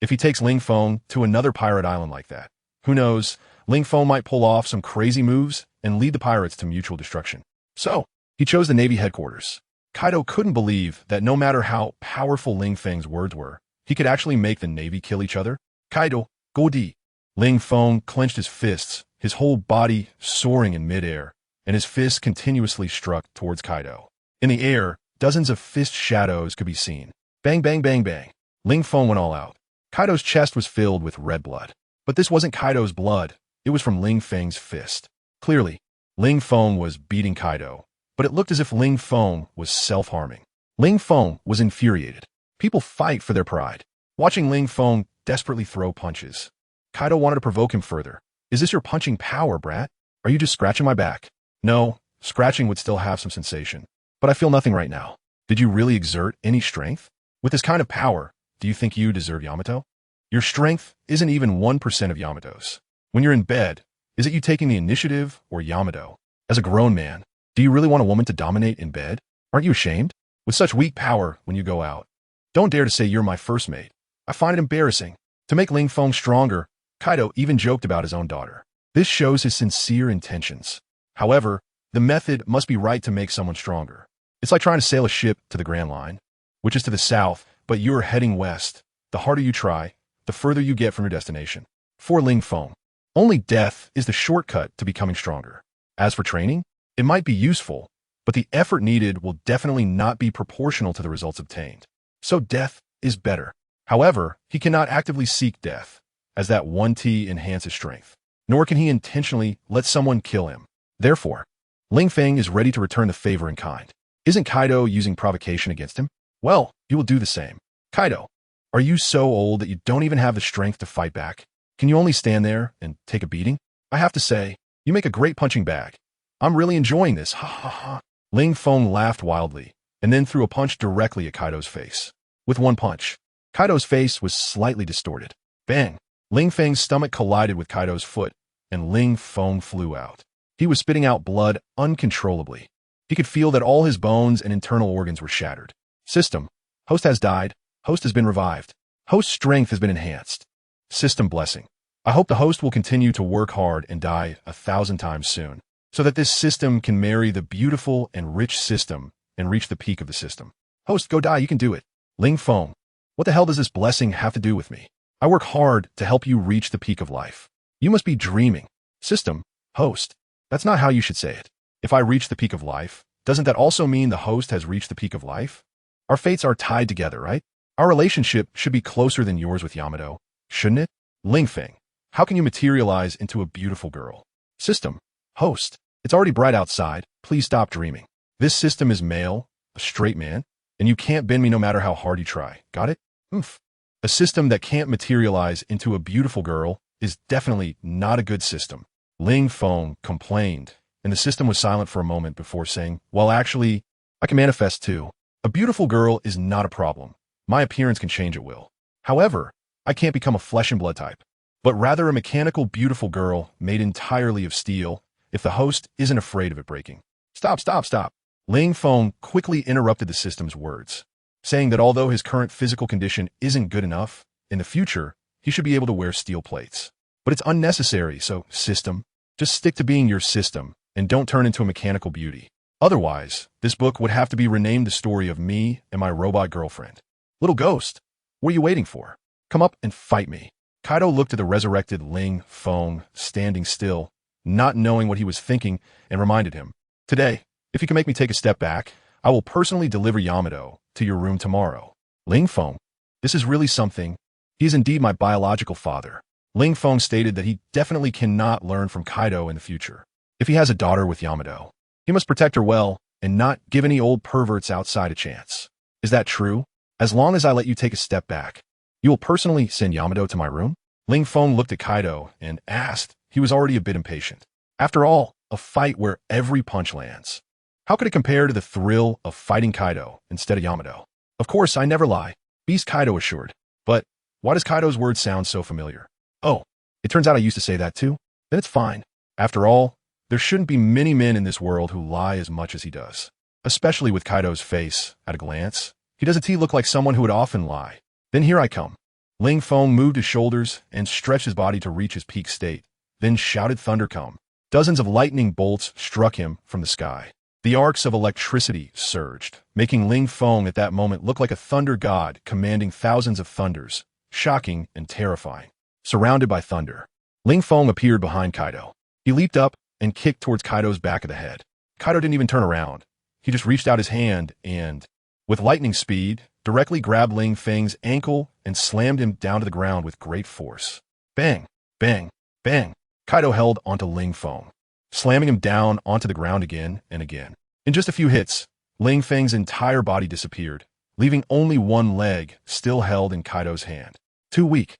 If he takes Ling Feng to another pirate island like that, who knows, Ling Feng might pull off some crazy moves and lead the pirates to mutual destruction. So, he chose the Navy headquarters. Kaido couldn't believe that no matter how powerful Ling Feng's words were, he could actually make the Navy kill each other. Kaido, go D. Ling Feng clenched his fists, his whole body soaring in midair, and his fists continuously struck towards Kaido. In the air, dozens of fist shadows could be seen. Bang, bang, bang, bang. Ling Feng went all out. Kaido's chest was filled with red blood. But this wasn't Kaido's blood. It was from Ling Feng's fist. Clearly, Ling Feng was beating Kaido, but it looked as if Ling Feng was self-harming. Ling Feng was infuriated. People fight for their pride. Watching Ling Feng desperately throw punches, Kaido wanted to provoke him further. Is this your punching power, brat? Are you just scratching my back? No, scratching would still have some sensation. But I feel nothing right now. Did you really exert any strength? With this kind of power, do you think you deserve Yamato? Your strength isn't even 1% of Yamato's. When you're in bed, is it you taking the initiative or Yamato? As a grown man, do you really want a woman to dominate in bed? Aren't you ashamed? With such weak power when you go out. Don't dare to say you're my first mate. I find it embarrassing. To make Ling Feng stronger, Kaido even joked about his own daughter. This shows his sincere intentions. However, the method must be right to make someone stronger. It's like trying to sail a ship to the Grand Line, which is to the south, but you're heading west. The harder you try, the further you get from your destination. For Ling Feng, only death is the shortcut to becoming stronger. As for training, it might be useful, but the effort needed will definitely not be proportional to the results obtained. So death is better. However, he cannot actively seek death, as that 1T enhances strength. Nor can he intentionally let someone kill him. Therefore, Ling Feng is ready to return the favor in kind. Isn't Kaido using provocation against him? Well, he will do the same. Kaido, are you so old that you don't even have the strength to fight back? Can you only stand there and take a beating? I have to say, you make a great punching bag. I'm really enjoying this, ha ha ha. Ling Feng laughed wildly, and then threw a punch directly at Kaido's face. With one punch, Kaido's face was slightly distorted. Bang! Ling Feng's stomach collided with Kaido's foot, and Ling Feng flew out. He was spitting out blood uncontrollably. He could feel that all his bones and internal organs were shattered. System. Host has died. Host has been revived. Host's strength has been enhanced. System blessing. I hope the host will continue to work hard and die 1,000 times soon, so that this system can marry the beautiful and rich system and reach the peak of the system. Host, go die, you can do it. Ling Feng, what the hell does this blessing have to do with me? I work hard to help you reach the peak of life. You must be dreaming. System, host, that's not how you should say it. If I reach the peak of life, doesn't that also mean the host has reached the peak of life? Our fates are tied together, right? Our relationship should be closer than yours with Yamato, shouldn't it? Ling Feng, how can you materialize into a beautiful girl? System, host, it's already bright outside. Please stop dreaming. This system is male, a straight man, and you can't bend me no matter how hard you try. Got it? Oomph. A system that can't materialize into a beautiful girl is definitely not a good system. Ling Feng complained, and the system was silent for a moment before saying, well, actually, I can manifest too. A beautiful girl is not a problem. My appearance can change at will. However, I can't become a flesh and blood type, but rather a mechanical beautiful girl made entirely of steel if the host isn't afraid of it breaking. Stop, stop, stop. Ling Feng quickly interrupted the system's words, saying that although his current physical condition isn't good enough, in the future, he should be able to wear steel plates. But it's unnecessary, so, system, just stick to being your system and don't turn into a mechanical beauty. Otherwise, this book would have to be renamed The Story of Me and My Robot Girlfriend. Little ghost, what are you waiting for? Come up and fight me. Kaido looked at the resurrected Ling Feng standing still, not knowing what he was thinking, and reminded him, today, if you can make me take a step back, I will personally deliver Yamato to your room tomorrow. Ling Feng, this is really something. He is indeed my biological father. Ling Feng stated that he definitely cannot learn from Kaido in the future. If he has a daughter with Yamato, he must protect her well and not give any old perverts outside a chance. Is that true? As long as I let you take a step back, you will personally send Yamato to my room? Ling Feng looked at Kaido and asked. He was already a bit impatient. After all, a fight where every punch lands. How could it compare to the thrill of fighting Kaido instead of Yamato? Of course, I never lie, Beast Kaido assured. But why does Kaido's words sound so familiar? Oh, it turns out I used to say that too? Then it's fine. After all, there shouldn't be many men in this world who lie as much as he does. Especially with Kaido's face, at a glance. He doesn't look like someone who would often lie. Then here I come. Ling Feng moved his shoulders and stretched his body to reach his peak state, then shouted thunder come. Dozens of lightning bolts struck him from the sky. The arcs of electricity surged, making Ling Feng at that moment look like a thunder god commanding thousands of thunders, shocking and terrifying. Surrounded by thunder, Ling Feng appeared behind Kaido. He leaped up and kicked towards Kaido's back of the head. Kaido didn't even turn around. He just reached out his hand and, with lightning speed, directly grabbed Ling Feng's ankle and slammed him down to the ground with great force. Bang, bang, bang. Kaido held onto Ling Feng, slamming him down onto the ground again and again. In just a few hits, Ling Feng's entire body disappeared, leaving only one leg still held in Kaido's hand. Too weak,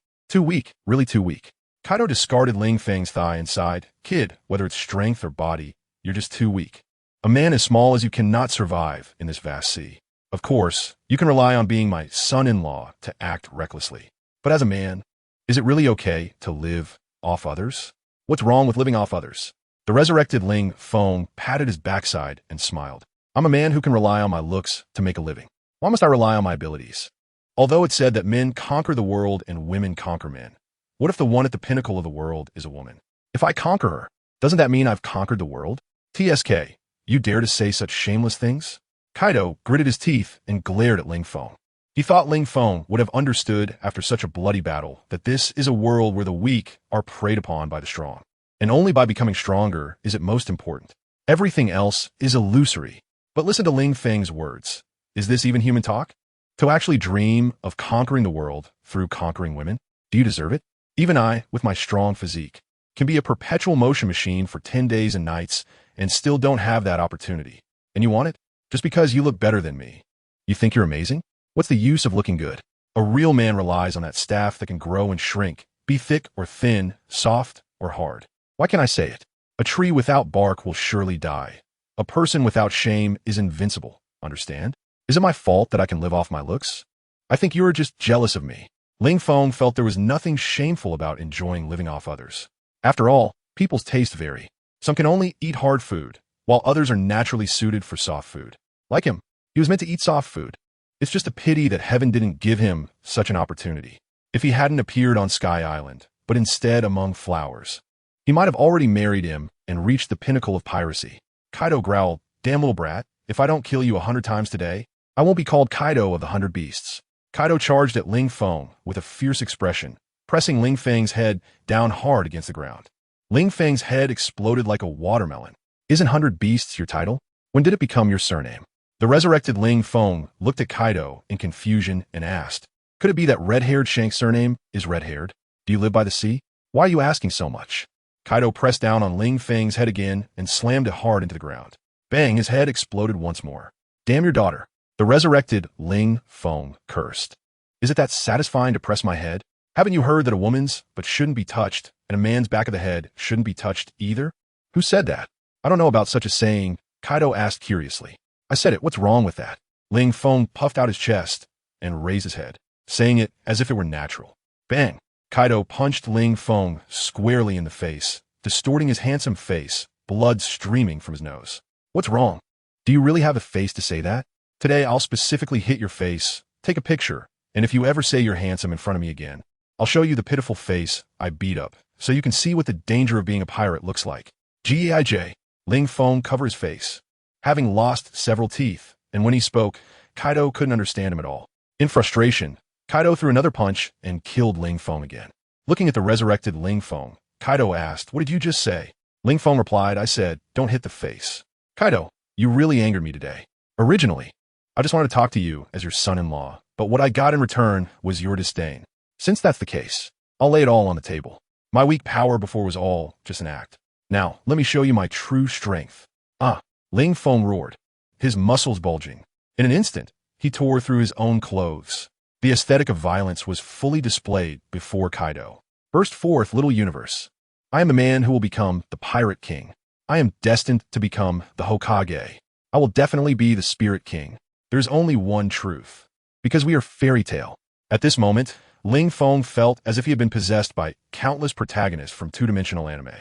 really too weak. Kaido discarded Ling Feng's thigh and sighed, kid, whether it's strength or body, you're just too weak. A man as small as you cannot survive in this vast sea. Of course, you can rely on being my son-in-law to act recklessly. But as a man, is it really okay to live off others? What's wrong with living off others? The resurrected Ling Feng patted his backside and smiled. I'm a man who can rely on my looks to make a living. Why must I rely on my abilities? Although it's said that men conquer the world and women conquer men, what if the one at the pinnacle of the world is a woman? If I conquer her, doesn't that mean I've conquered the world? TSK, you dare to say such shameless things? Kaido gritted his teeth and glared at Ling Feng. He thought Ling Feng would have understood after such a bloody battle that this is a world where the weak are preyed upon by the strong. And only by becoming stronger is it most important. Everything else is illusory. But listen to Ling Feng's words. Is this even human talk? To actually dream of conquering the world through conquering women? Do you deserve it? Even I, with my strong physique, can be a perpetual motion machine for 10 days and nights and still don't have that opportunity. And you want it? Just because you look better than me. You think you're amazing? What's the use of looking good? A real man relies on that staff that can grow and shrink, be thick or thin, soft or hard. Why can't I say it? A tree without bark will surely die. A person without shame is invincible. Understand? Is it my fault that I can live off my looks? I think you are just jealous of me. Ling Feng felt there was nothing shameful about enjoying living off others. After all, people's tastes vary. Some can only eat hard food, while others are naturally suited for soft food. Like him, he was meant to eat soft food. It's just a pity that heaven didn't give him such an opportunity. If he hadn't appeared on Sky Island, but instead among flowers, he might have already married him and reached the pinnacle of piracy. Kaido growled, damn little brat, if I don't kill you 100 times today, I won't be called Kaido of the 100 Beasts. Kaido charged at Ling Feng with a fierce expression, pressing Ling Feng's head down hard against the ground. Ling Feng's head exploded like a watermelon. Isn't 100 Beasts your title? When did it become your surname? The resurrected Ling Feng looked at Kaido in confusion and asked, could it be that red-haired Shank's surname is red-haired? Do you live by the sea? Why are you asking so much? Kaido pressed down on Ling Feng's head again and slammed it hard into the ground. Bang, his head exploded once more. Damn your daughter. The resurrected Ling Feng cursed. Is it that satisfying to press my head? Haven't you heard that a woman's but shouldn't be touched, and a man's back of the head shouldn't be touched either? Who said that? I don't know about such a saying, Kaido asked curiously. I said it, what's wrong with that? Ling Feng puffed out his chest and raised his head, saying it as if it were natural. Bang! Kaido punched Ling Feng squarely in the face, distorting his handsome face, blood streaming from his nose. What's wrong? Do you really have the face to say that? Today I'll specifically hit your face, take a picture, and if you ever say you're handsome in front of me again, I'll show you the pitiful face I beat up, so you can see what the danger of being a pirate looks like. G.I.J. Ling Feng covered his face, having lost several teeth, and when he spoke, Kaido couldn't understand him at all. In frustration, Kaido threw another punch and killed Ling Feng again. Looking at the resurrected Ling Feng, Kaido asked, "What did you just say?" Ling Feng replied, "I said, don't hit the face." Kaido, you really angered me today. Originally, I just wanted to talk to you as your son-in-law, but what I got in return was your disdain. Since that's the case, I'll lay it all on the table. My weak power before was all just an act. Now, let me show you my true strength. Ah, Ling Feng roared, his muscles bulging. In an instant, he tore through his own clothes. The aesthetic of violence was fully displayed before Kaido. Burst forth, little universe. I am the man who will become the Pirate King. I am destined to become the Hokage. I will definitely be the Spirit King. There's only one truth. Because we are fairy tale. At this moment, Ling Feng felt as if he had been possessed by countless protagonists from two-dimensional anime.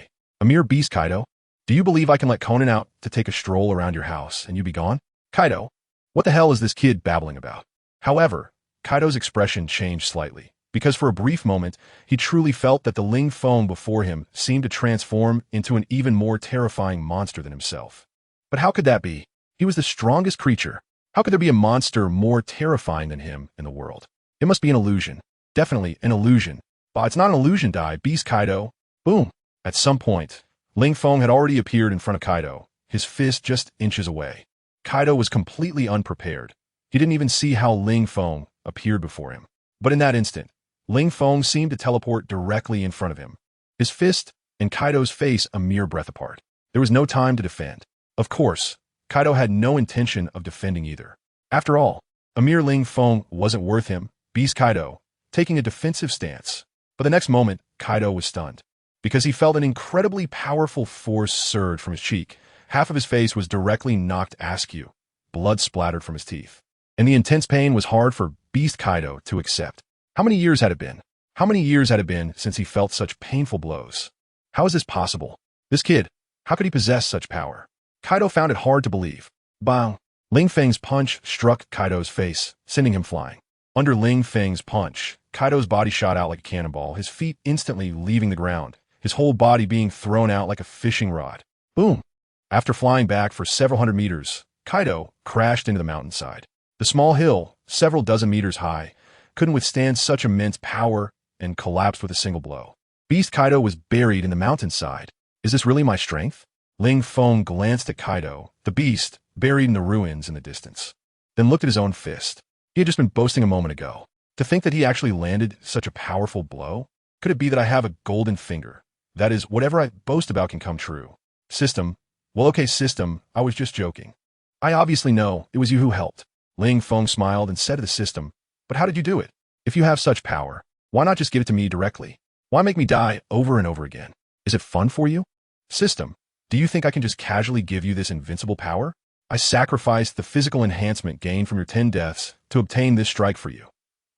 A mere beast, Kaido? Do you believe I can let Conan out to take a stroll around your house and you be gone? Kaido, what the hell is this kid babbling about? However, Kaido's expression changed slightly, because for a brief moment, he truly felt that the Ling Feng before him seemed to transform into an even more terrifying monster than himself. But how could that be? He was the strongest creature. How could there be a monster more terrifying than him in the world? It must be an illusion. Definitely an illusion. But it's not an illusion, beast Kaido. Boom. At some point, Ling Feng had already appeared in front of Kaido, his fist just inches away. Kaido was completely unprepared. He didn't even see how Ling Feng appeared before him. But in that instant, Ling Feng seemed to teleport directly in front of him, his fist and Kaido's face a mere breath apart. There was no time to defend. Of course, Kaido had no intention of defending either. After all, a mere Ling Feng wasn't worth him, beast Kaido, taking a defensive stance. But the next moment, Kaido was stunned, because he felt an incredibly powerful force surge from his cheek. Half of his face was directly knocked askew, blood splattered from his teeth. And the intense pain was hard for beast Kaido to accept. How many years had it been? How many years had it been since he felt such painful blows? How is this possible? This kid, how could he possess such power? Kaido found it hard to believe. Bang! Ling Feng's punch struck Kaido's face, sending him flying. Under Ling Feng's punch, Kaido's body shot out like a cannonball, his feet instantly leaving the ground, his whole body being thrown out like a fishing rod. Boom! After flying back for several hundred meters, Kaido crashed into the mountainside. The small hill, several dozen meters high, couldn't withstand such immense power and collapsed with a single blow. Beast Kaido was buried in the mountainside. Is this really my strength? Ling Feng glanced at Kaido, the beast, buried in the ruins in the distance, then looked at his own fist. He had just been boasting a moment ago. To think that he actually landed such a powerful blow? Could it be that I have a golden finger? That is, whatever I boast about can come true. System. Well, okay, system, I was just joking. I obviously know it was you who helped. Ling Feng smiled and said to the system, but how did you do it? If you have such power, why not just give it to me directly? Why make me die over and over again? Is it fun for you? System, do you think I can just casually give you this invincible power? I sacrificed the physical enhancement gained from your 10 deaths to obtain this strike for you.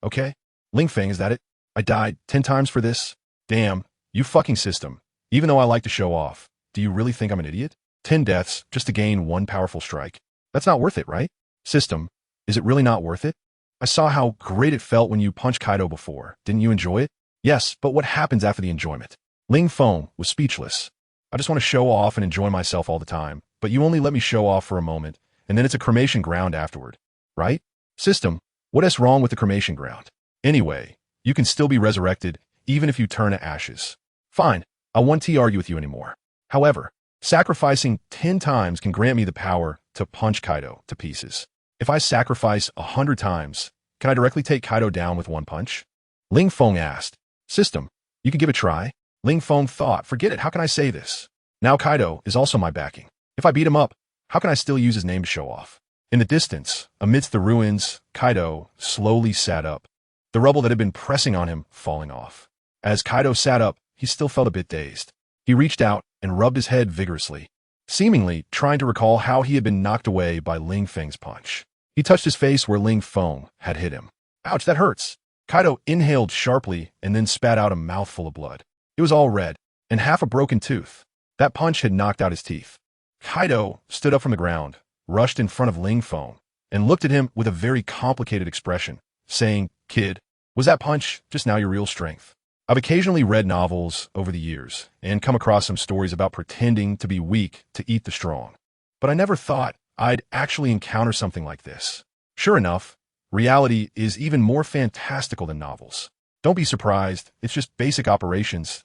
Okay? Ling Feng, is that it? I died 10 times for this? Damn, you fucking system. Even though I like to show off, do you really think I'm an idiot? 10 deaths just to gain one powerful strike? That's not worth it, right? System, is it really not worth it? I saw how great it felt when you punched Kaido before. Didn't you enjoy it? Yes, but what happens after the enjoyment? Ling Feng was speechless. I just want to show off and enjoy myself all the time, but you only let me show off for a moment, and then it's a cremation ground afterward. Right? System, what is wrong with the cremation ground? Anyway, you can still be resurrected, even if you turn to ashes. Fine, I won't argue with you anymore. However, sacrificing 10 times can grant me the power to punch Kaido to pieces. If I sacrifice 100 times, can I directly take Kaido down with one punch? Ling Feng asked. System, you could give it a try. Ling Feng thought, forget it, how can I say this? Now Kaido is also my backing. If I beat him up, how can I still use his name to show off? In the distance, amidst the ruins, Kaido slowly sat up. the rubble that had been pressing on him falling off. As Kaido sat up, he still felt a bit dazed. He reached out and rubbed his head vigorously, seemingly trying to recall how he had been knocked away by Ling Feng's punch. He touched his face where Ling Feng had hit him. Ouch, that hurts. Kaido inhaled sharply and then spat out a mouthful of blood. It was all red, and half a broken tooth. That punch had knocked out his teeth. Kaido stood up from the ground, rushed in front of Ling Feng, and looked at him with a very complicated expression, saying, "Kid, was that punch just now your real strength?" I've occasionally read novels over the years and come across some stories about pretending to be weak to eat the strong. But I never thought I'd actually encounter something like this. Sure enough, reality is even more fantastical than novels. Don't be surprised, it's just basic operations,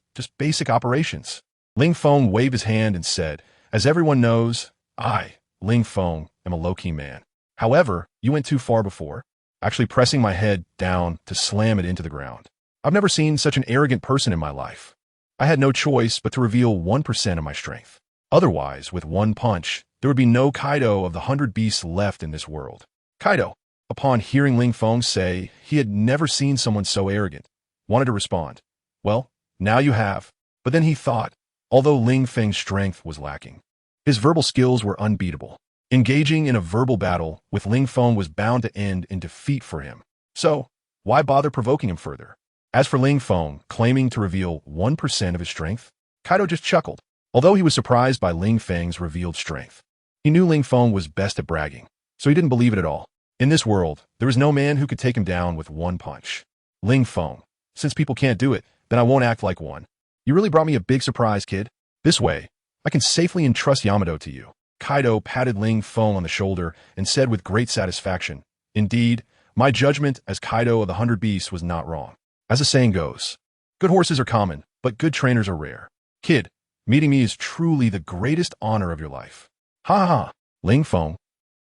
Ling Feng waved his hand and said, "As everyone knows, I, Ling Feng, am a low-key man. However, you went too far before, actually pressing my head down to slam it into the ground. I've never seen such an arrogant person in my life. I had no choice but to reveal 1% of my strength. Otherwise, with one punch, there would be no Kaido of the 100 beasts left in this world." Kaido, upon hearing Ling Feng say he had never seen someone so arrogant, wanted to respond, "Well, now you have." But then he thought, although Ling Feng's strength was lacking, his verbal skills were unbeatable. Engaging in a verbal battle with Ling Feng was bound to end in defeat for him. So, why bother provoking him further? As for Ling Feng claiming to reveal 1% of his strength, Kaido just chuckled. Although he was surprised by Ling Feng's revealed strength, he knew Ling Feng was best at bragging, so he didn't believe it at all. In this world, there was no man who could take him down with one punch. Ling Feng, since people can't do it, then I won't act like one. You really brought me a big surprise, kid. This way, I can safely entrust Yamato to you. Kaido patted Ling Feng on the shoulder and said with great satisfaction, "Indeed, my judgment as Kaido of the 100 Beasts was not wrong. As the saying goes, good horses are common, but good trainers are rare. Kid, meeting me is truly the greatest honor of your life." Ha ha ha. Ling Feng,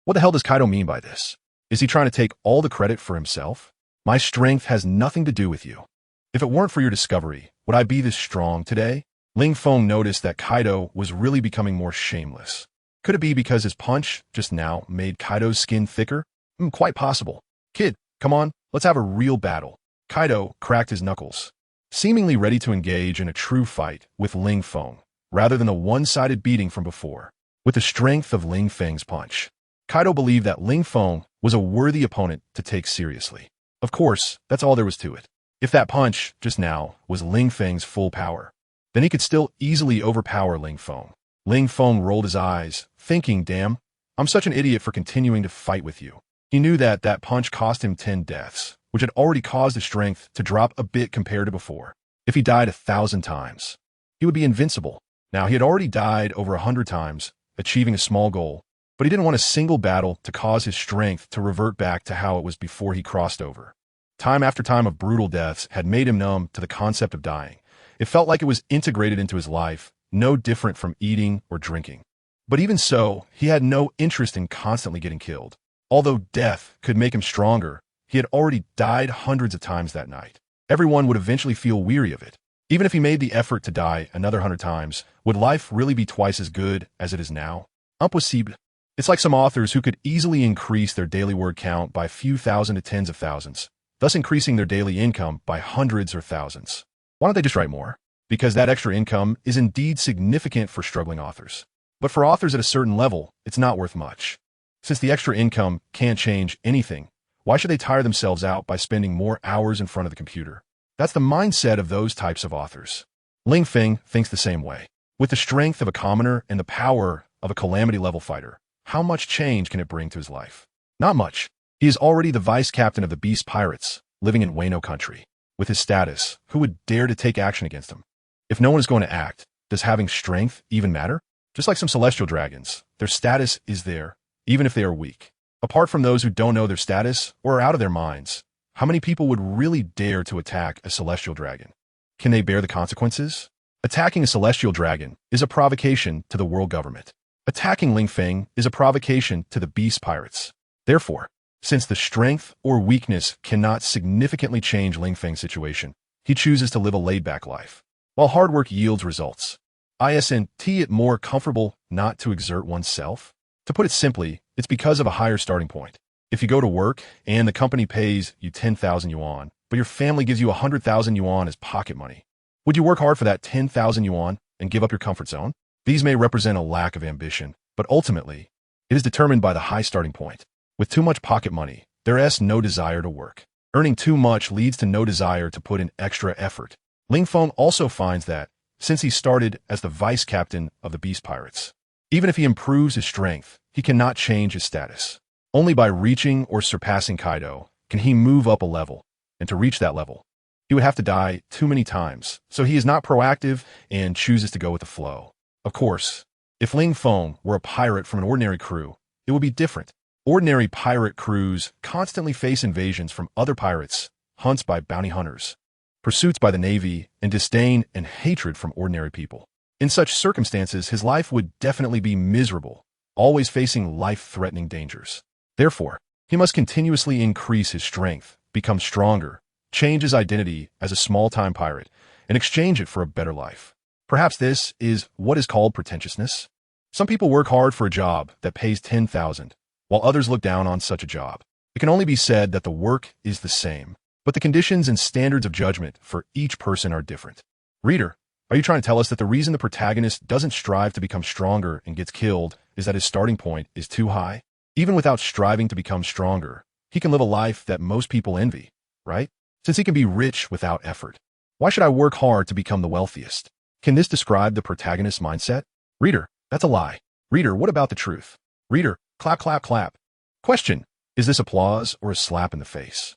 what the hell does Kaido mean by this? Is he trying to take all the credit for himself? My strength has nothing to do with you. If it weren't for your discovery, would I be this strong today? Ling Feng noticed that Kaido was really becoming more shameless. Could it be because his punch just now made Kaido's skin thicker? Quite possible. Kid, come on, let's have a real battle. Kaido cracked his knuckles, seemingly ready to engage in a true fight with Ling Feng, rather than a one-sided beating from before. With the strength of Ling Feng's punch, Kaido believed that Ling Feng was a worthy opponent to take seriously. Of course, that's all there was to it. If that punch, just now, was Ling Feng's full power, then he could still easily overpower Ling Feng. Ling Feng rolled his eyes, thinking, damn, I'm such an idiot for continuing to fight with you. He knew that that punch cost him 10 deaths, which had already caused his strength to drop a bit compared to before. If he died 1,000 times, he would be invincible. Now, he had already died over 100 times, achieving a small goal, but he didn't want a single battle to cause his strength to revert back to how it was before he crossed over. Time after time of brutal deaths had made him numb to the concept of dying. It felt like it was integrated into his life, no different from eating or drinking. But even so, he had no interest in constantly getting killed. Although death could make him stronger, he had already died hundreds of times that night. Everyone would eventually feel weary of it. Even if he made the effort to die another 100 times, would life really be twice as good as it is now? Impossible. It's like some authors who could easily increase their daily word count by a few thousand to tens of thousands, thus increasing their daily income by hundreds or thousands. Why don't they just write more? Because that extra income is indeed significant for struggling authors. But for authors at a certain level, it's not worth much. Since the extra income can't change anything, why should they tire themselves out by spending more hours in front of the computer? That's the mindset of those types of authors. Ling Feng thinks the same way. With the strength of a commoner and the power of a calamity-level fighter, how much change can it bring to his life? Not much. He is already the vice captain of the Beast Pirates, living in Wano country. With his status, who would dare to take action against him? If no one is going to act, does having strength even matter? Just like some celestial dragons, their status is there, even if they are weak. Apart from those who don't know their status or are out of their minds, how many people would really dare to attack a celestial dragon? Can they bear the consequences? Attacking a celestial dragon is a provocation to the world government. Attacking Ling Feng is a provocation to the Beast Pirates. Therefore, since the strength or weakness cannot significantly change Ling Feng's situation, he chooses to live a laid-back life. While hard work yields results, isn't it more comfortable not to exert oneself? To put it simply, it's because of a higher starting point. If you go to work and the company pays you 10,000 yuan, but your family gives you 100,000 yuan as pocket money. Would you work hard for that 10,000 yuan and give up your comfort zone? These may represent a lack of ambition, but ultimately, it is determined by the high starting point. With too much pocket money, there is no desire to work. Earning too much leads to no desire to put in extra effort. Ling Feng also finds that, since he started as the vice captain of the Beast Pirates, even if he improves his strength, he cannot change his status. Only by reaching or surpassing Kaido can he move up a level, and to reach that level, he would have to die too many times, so he is not proactive and chooses to go with the flow. Of course, if Ling Feng were a pirate from an ordinary crew, it would be different. Ordinary pirate crews constantly face invasions from other pirates, hunts by bounty hunters, pursuits by the navy, and disdain and hatred from ordinary people. In such circumstances, his life would definitely be miserable, always facing life-threatening dangers. Therefore, he must continuously increase his strength, become stronger, change his identity as a small-time pirate, and exchange it for a better life. Perhaps this is what is called pretentiousness. Some people work hard for a job that pays 10,000, while others look down on such a job. It can only be said that the work is the same, but the conditions and standards of judgment for each person are different. Reader, are you trying to tell us that the reason the protagonist doesn't strive to become stronger and gets killed is that his starting point is too high? Even without striving to become stronger, he can live a life that most people envy, right? Since he can be rich without effort. Why should I work hard to become the wealthiest? Can this describe the protagonist's mindset? Reader, that's a lie. Reader, what about the truth? Reader, clap, clap, clap. Question, is this applause or a slap in the face?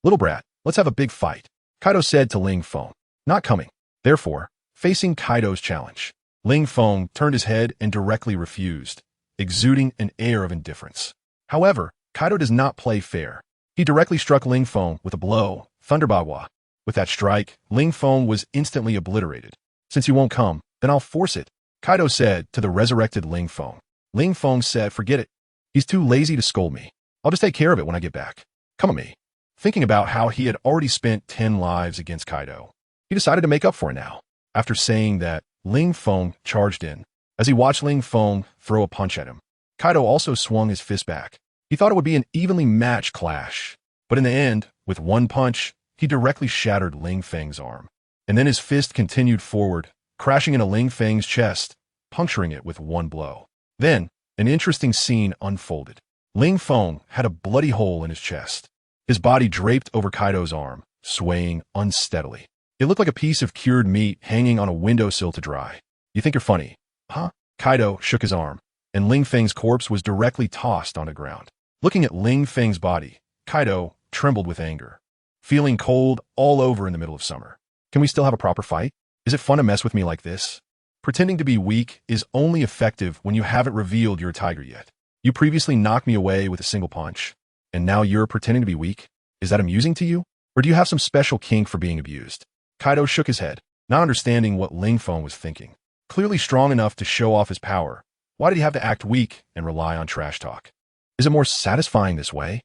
Little brat, let's have a big fight. Kaido said to Ling Feng. Not coming. Therefore, facing Kaido's challenge, Ling Feng turned his head and directly refused, exuding an air of indifference. However, Kaido does not play fair. He directly struck Ling Feng with a blow, Thunderbawa. With that strike, Ling Feng was instantly obliterated. Since you won't come, then I'll force it, Kaido said to the resurrected Ling Feng. Ling Feng said, forget it. He's too lazy to scold me. I'll just take care of it when I get back. Come at me. Thinking about how he had already spent 10 lives against Kaido, he decided to make up for it now. After saying that, Ling Feng charged in. As he watched Ling Feng throw a punch at him, Kaido also swung his fist back. He thought it would be an evenly matched clash, but in the end, with one punch, he directly shattered Ling Feng's arm. And then his fist continued forward, crashing into Ling Feng's chest, puncturing it with one blow. Then, an interesting scene unfolded. Ling Feng had a bloody hole in his chest. His body draped over Kaido's arm, swaying unsteadily. It looked like a piece of cured meat hanging on a windowsill to dry. You think you're funny, huh? Kaido shook his arm, and Ling Feng's corpse was directly tossed on the ground. Looking at Ling Feng's body, Kaido trembled with anger, feeling cold all over in the middle of summer. Can we still have a proper fight? Is it fun to mess with me like this? Pretending to be weak is only effective when you haven't revealed you're a tiger yet. You previously knocked me away with a single punch, and now you're pretending to be weak? Is that amusing to you? Or do you have some special kink for being abused? Kaido shook his head, not understanding what Ling Feng was thinking. Clearly strong enough to show off his power, why did he have to act weak and rely on trash talk? Is it more satisfying this way?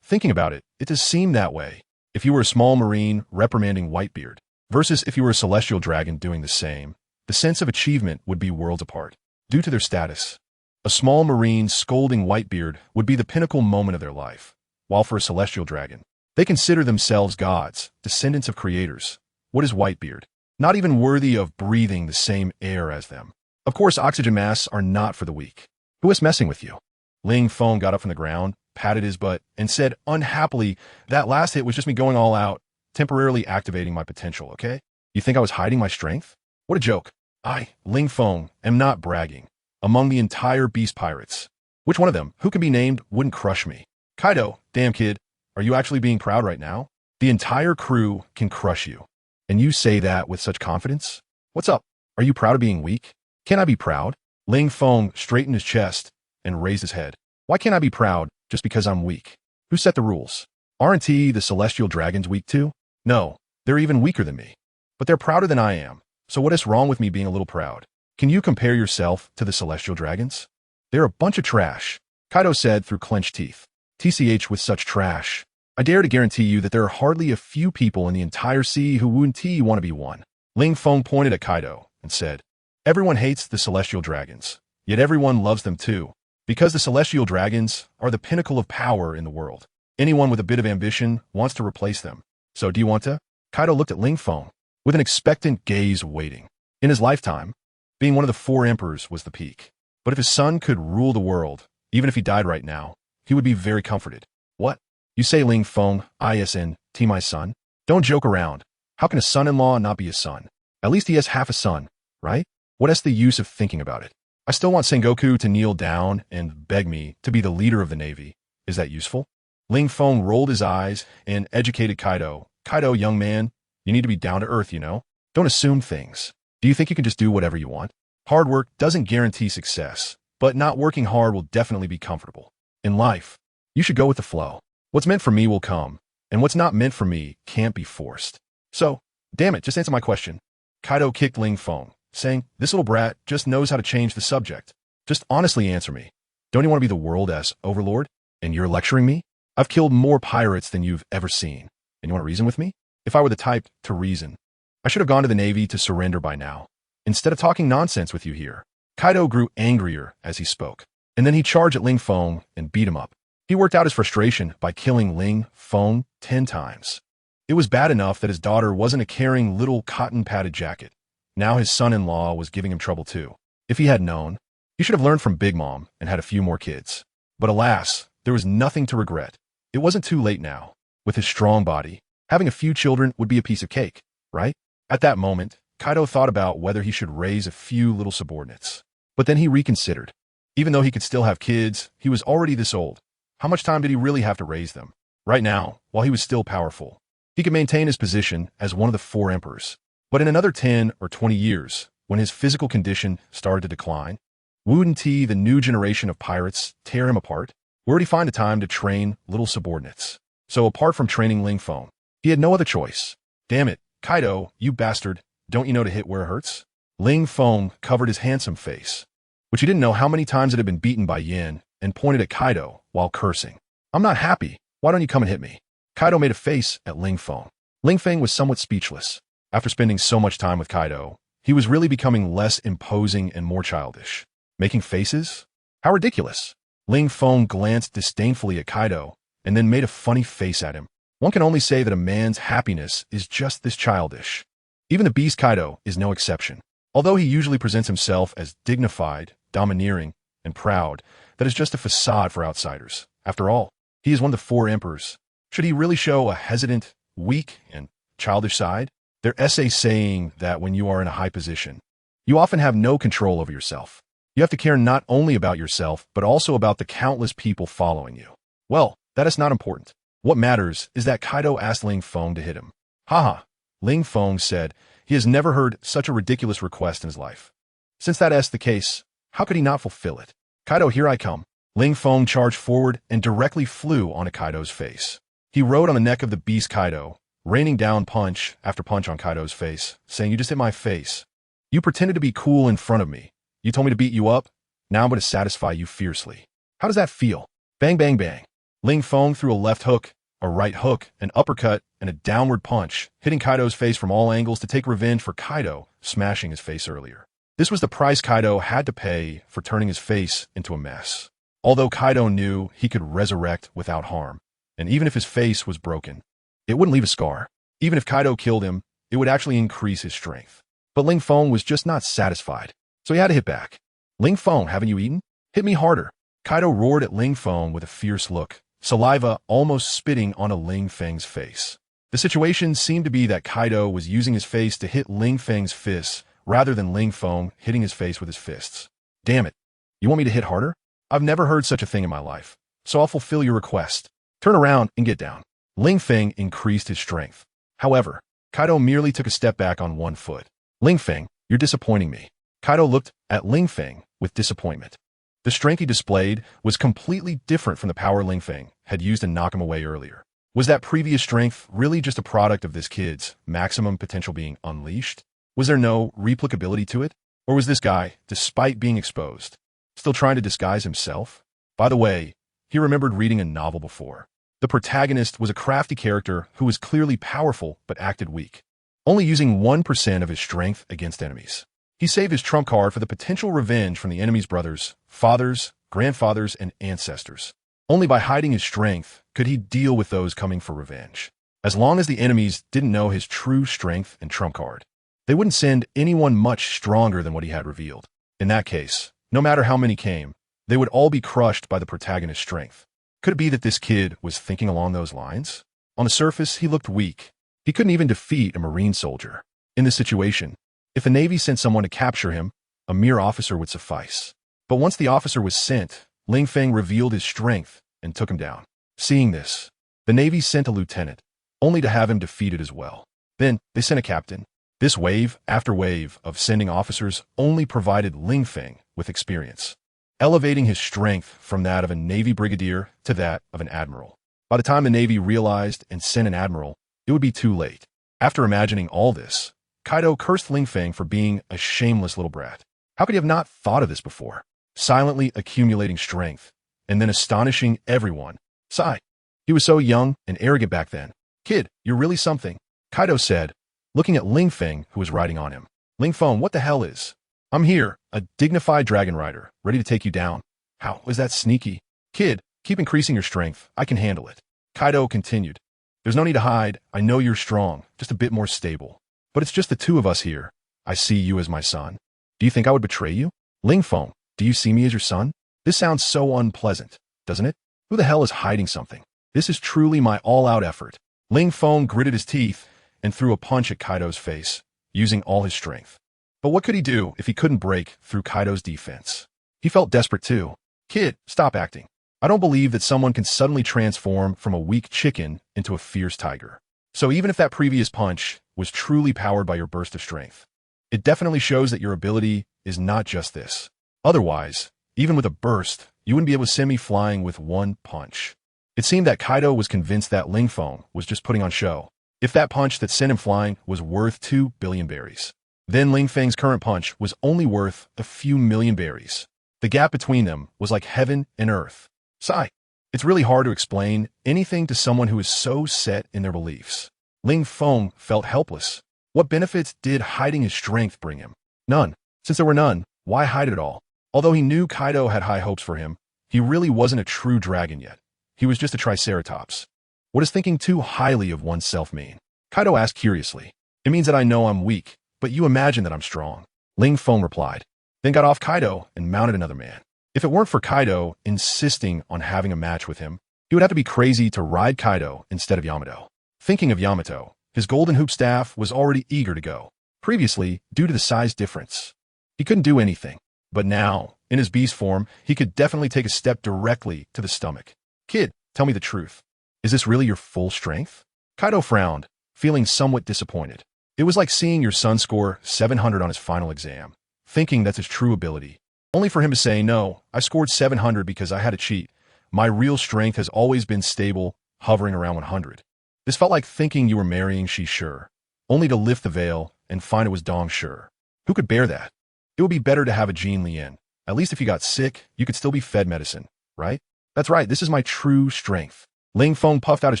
Thinking about it, it does seem that way. If you were a small marine reprimanding Whitebeard, versus if you were a celestial dragon doing the same, the sense of achievement would be worlds apart, due to their status. A small marine scolding Whitebeard would be the pinnacle moment of their life, while for a celestial dragon, they consider themselves gods, descendants of creators. What is Whitebeard? Not even worthy of breathing the same air as them. Of course, oxygen masks are not for the weak. Who is messing with you? Ling Feng got up from the ground, patted his butt, and said unhappily, that last hit was just me going all out, temporarily activating my potential, okay? You think I was hiding my strength? What a joke. I, Ling Feng, am not bragging. Among the entire Beast Pirates, which one of them, who can be named, wouldn't crush me? Kaido, damn kid, are you actually being proud right now? The entire crew can crush you. And you say that with such confidence? What's up? Are you proud of being weak? Can I be proud? Ling Feng straightened his chest and raised his head. Why can't I be proud just because I'm weak? Who set the rules? Aren't the celestial dragons weak too? No, they're even weaker than me. But they're prouder than I am. So what is wrong with me being a little proud? Can you compare yourself to the celestial dragons? They're a bunch of trash, Kaido said through clenched teeth. TCH with such trash. I dare to guarantee you that there are hardly a few people in the entire sea who wouldn't want to be one. Ling Feng pointed at Kaido and said, everyone hates the celestial dragons, yet everyone loves them too, because the celestial dragons are the pinnacle of power in the world. Anyone with a bit of ambition wants to replace them. So do you want to? Kaido looked at Ling Feng with an expectant gaze waiting. In his lifetime, being one of the four emperors was the peak. But if his son could rule the world, even if he died right now, he would be very comforted. What? You say Ling Feng, ISNT my son? Don't joke around. How can a son-in-law not be a son? At least he has half a son, right? What is the use of thinking about it? I still want Sengoku to kneel down and beg me to be the leader of the Navy. Is that useful? Ling Feng rolled his eyes and educated Kaido. Kaido, young man, you need to be down to earth, you know? Don't assume things. Do you think you can just do whatever you want? Hard work doesn't guarantee success, but not working hard will definitely be comfortable. In life, you should go with the flow. What's meant for me will come, and what's not meant for me can't be forced. So, damn it, just answer my question. Kaido kicked Ling Feng, saying, this little brat just knows how to change the subject. Just honestly answer me. Don't you want to be the world as overlord? And you're lecturing me? I've killed more pirates than you've ever seen. And you want to reason with me? If I were the type to reason, I should have gone to the Navy to surrender by now. Instead of talking nonsense with you here. Kaido grew angrier as he spoke. And then he charged at Ling Feng and beat him up. He worked out his frustration by killing Ling Feng 10 times. It was bad enough that his daughter wasn't a caring little cotton-padded jacket. Now his son-in-law was giving him trouble too. If he had known, he should have learned from Big Mom and had a few more kids. But alas, there was nothing to regret. It wasn't too late now. With his strong body, having a few children would be a piece of cake, right? At that moment, Kaido thought about whether he should raise a few little subordinates. But then he reconsidered. Even though he could still have kids, he was already this old. How much time did he really have to raise them? Right now, while he was still powerful, he could maintain his position as one of the four emperors. But in another 10 or 20 years, when his physical condition started to decline, wouldn't he, the new generation of pirates, tear him apart? Where would he find the time to train little subordinates? So apart from training Ling Feng, he had no other choice. Damn it, Kaido, you bastard, don't you know to hit where it hurts? Ling Feng covered his handsome face, which he didn't know how many times it had been beaten by Yin, and pointed at Kaido while cursing. I'm not happy. Why don't you come and hit me? Kaido made a face at Ling Feng. Ling Feng was somewhat speechless. After spending so much time with Kaido, he was really becoming less imposing and more childish. Making faces? How ridiculous. Ling Feng glanced disdainfully at Kaido and then made a funny face at him. One can only say that a man's happiness is just this childish. Even the beast Kaido is no exception. Although he usually presents himself as dignified, domineering, and proud, that is just a facade for outsiders. After all, he is one of the four emperors. Should he really show a hesitant, weak, and childish side? Their essay saying that when you are in a high position, you often have no control over yourself. You have to care not only about yourself, but also about the countless people following you. Well, that is not important. What matters is that Kaido asked Ling Feng to hit him. Haha, Ling Feng said he has never heard such a ridiculous request in his life. Since that is the case, how could he not fulfill it? Kaido, here I come. Ling Feng charged forward and directly flew onto Kaido's face. He rode on the neck of the beast Kaido, raining down punch after punch on Kaido's face, saying, you just hit my face. You pretended to be cool in front of me. You told me to beat you up. Now I'm going to satisfy you fiercely. How does that feel? Bang, bang, bang. Ling Feng threw a left hook, a right hook, an uppercut, and a downward punch, hitting Kaido's face from all angles to take revenge for Kaido smashing his face earlier. This was the price Kaido had to pay for turning his face into a mess. Although Kaido knew he could resurrect without harm, and even if his face was broken, it wouldn't leave a scar. Even if Kaido killed him, it would actually increase his strength. But Ling Feng was just not satisfied, so he had to hit back. Ling Feng, haven't you eaten? Hit me harder. Kaido roared at Ling Feng with a fierce look, saliva almost spitting onto Ling Feng's face. The situation seemed to be that Kaido was using his face to hit Ling Feng's fists rather than Ling Feng hitting his face with his fists. Damn it. You want me to hit harder? I've never heard such a thing in my life, so I'll fulfill your request. Turn around and get down. Ling Feng increased his strength. However, Kaido merely took a step back on one foot. Ling Feng, you're disappointing me. Kaido looked at Ling Feng with disappointment. The strength he displayed was completely different from the power Ling Feng had used to knock him away earlier. Was that previous strength really just a product of this kid's maximum potential being unleashed? Was there no replicability to it? Or was this guy, despite being exposed, still trying to disguise himself? By the way, he remembered reading a novel before. The protagonist was a crafty character who was clearly powerful but acted weak, only using 1% of his strength against enemies. He saved his trump card for the potential revenge from the enemy's brothers, fathers, grandfathers, and ancestors. Only by hiding his strength could he deal with those coming for revenge. as long as the enemies didn't know his true strength and trump card. They wouldn't send anyone much stronger than what he had revealed. In that case, no matter how many came, they would all be crushed by the protagonist's strength. Could it be that this kid was thinking along those lines? On the surface, he looked weak. He couldn't even defeat a Marine soldier. In this situation, if the Navy sent someone to capture him, a mere officer would suffice. But once the officer was sent, Ling Feng revealed his strength and took him down. Seeing this, the Navy sent a lieutenant, only to have him defeated as well. Then they sent a captain. This wave after wave of sending officers only provided Ling Feng with experience, elevating his strength from that of a Navy brigadier to that of an admiral. By the time the Navy realized and sent an admiral, it would be too late. After imagining all this, Kaido cursed Ling Feng for being a shameless little brat. How could he have not thought of this before? Silently accumulating strength, and then astonishing everyone. Sigh. He was so young and arrogant back then. Kid, you're really something, Kaido said, looking at Ling Feng, who was riding on him. Ling Feng, what the hell is? I'm here, a dignified dragon rider, ready to take you down. How was that sneaky? Kid, keep increasing your strength. I can handle it. Kaido continued. There's no need to hide. I know you're strong, just a bit more stable. But it's just the two of us here. I see you as my son. Do you think I would betray you? Ling Feng, do you see me as your son? This sounds so unpleasant, doesn't it? Who the hell is hiding something? This is truly my all-out effort. Ling Feng gritted his teeth and threw a punch at Kaido's face, using all his strength. But what could he do if he couldn't break through Kaido's defense? He felt desperate too. Kid, stop acting. I don't believe that someone can suddenly transform from a weak chicken into a fierce tiger. So even if that previous punch was truly powered by your burst of strength, it definitely shows that your ability is not just this. Otherwise, even with a burst, you wouldn't be able to send me flying with one punch. It seemed that Kaido was convinced that Ling Feng was just putting on show. If that punch that sent him flying was worth 2 billion berries, then Ling Feng's current punch was only worth a few million berries. The gap between them was like heaven and earth. Sigh. It's really hard to explain anything to someone who is so set in their beliefs. Ling Feng felt helpless. What benefits did hiding his strength bring him? None. Since there were none, why hide it all? Although he knew Kaido had high hopes for him, he really wasn't a true dragon yet. He was just a triceratops. What does thinking too highly of oneself mean? Kaido asked curiously. It means that I know I'm weak, but you imagine that I'm strong. Ling Feng replied, then got off Kaido and mounted another man. If it weren't for Kaido insisting on having a match with him, he would have to be crazy to ride Kaido instead of Yamato. Thinking of Yamato, his golden hoop staff was already eager to go. Previously, due to the size difference, he couldn't do anything. But now, in his beast form, he could definitely take a step directly to the stomach. Kid, tell me the truth. Is this really your full strength? Kaido frowned, feeling somewhat disappointed. It was like seeing your son score 700 on his final exam, thinking that's his true ability, only for him to say, no, I scored 700 because I had to cheat. My real strength has always been stable, hovering around 100. This felt like thinking you were marrying Shi Sure, only to lift the veil and find it was Dong Sure. Who could bear that? It would be better to have a Jean Lien. At least if you got sick, you could still be fed medicine, right? That's right, this is my true strength. Ling Feng puffed out his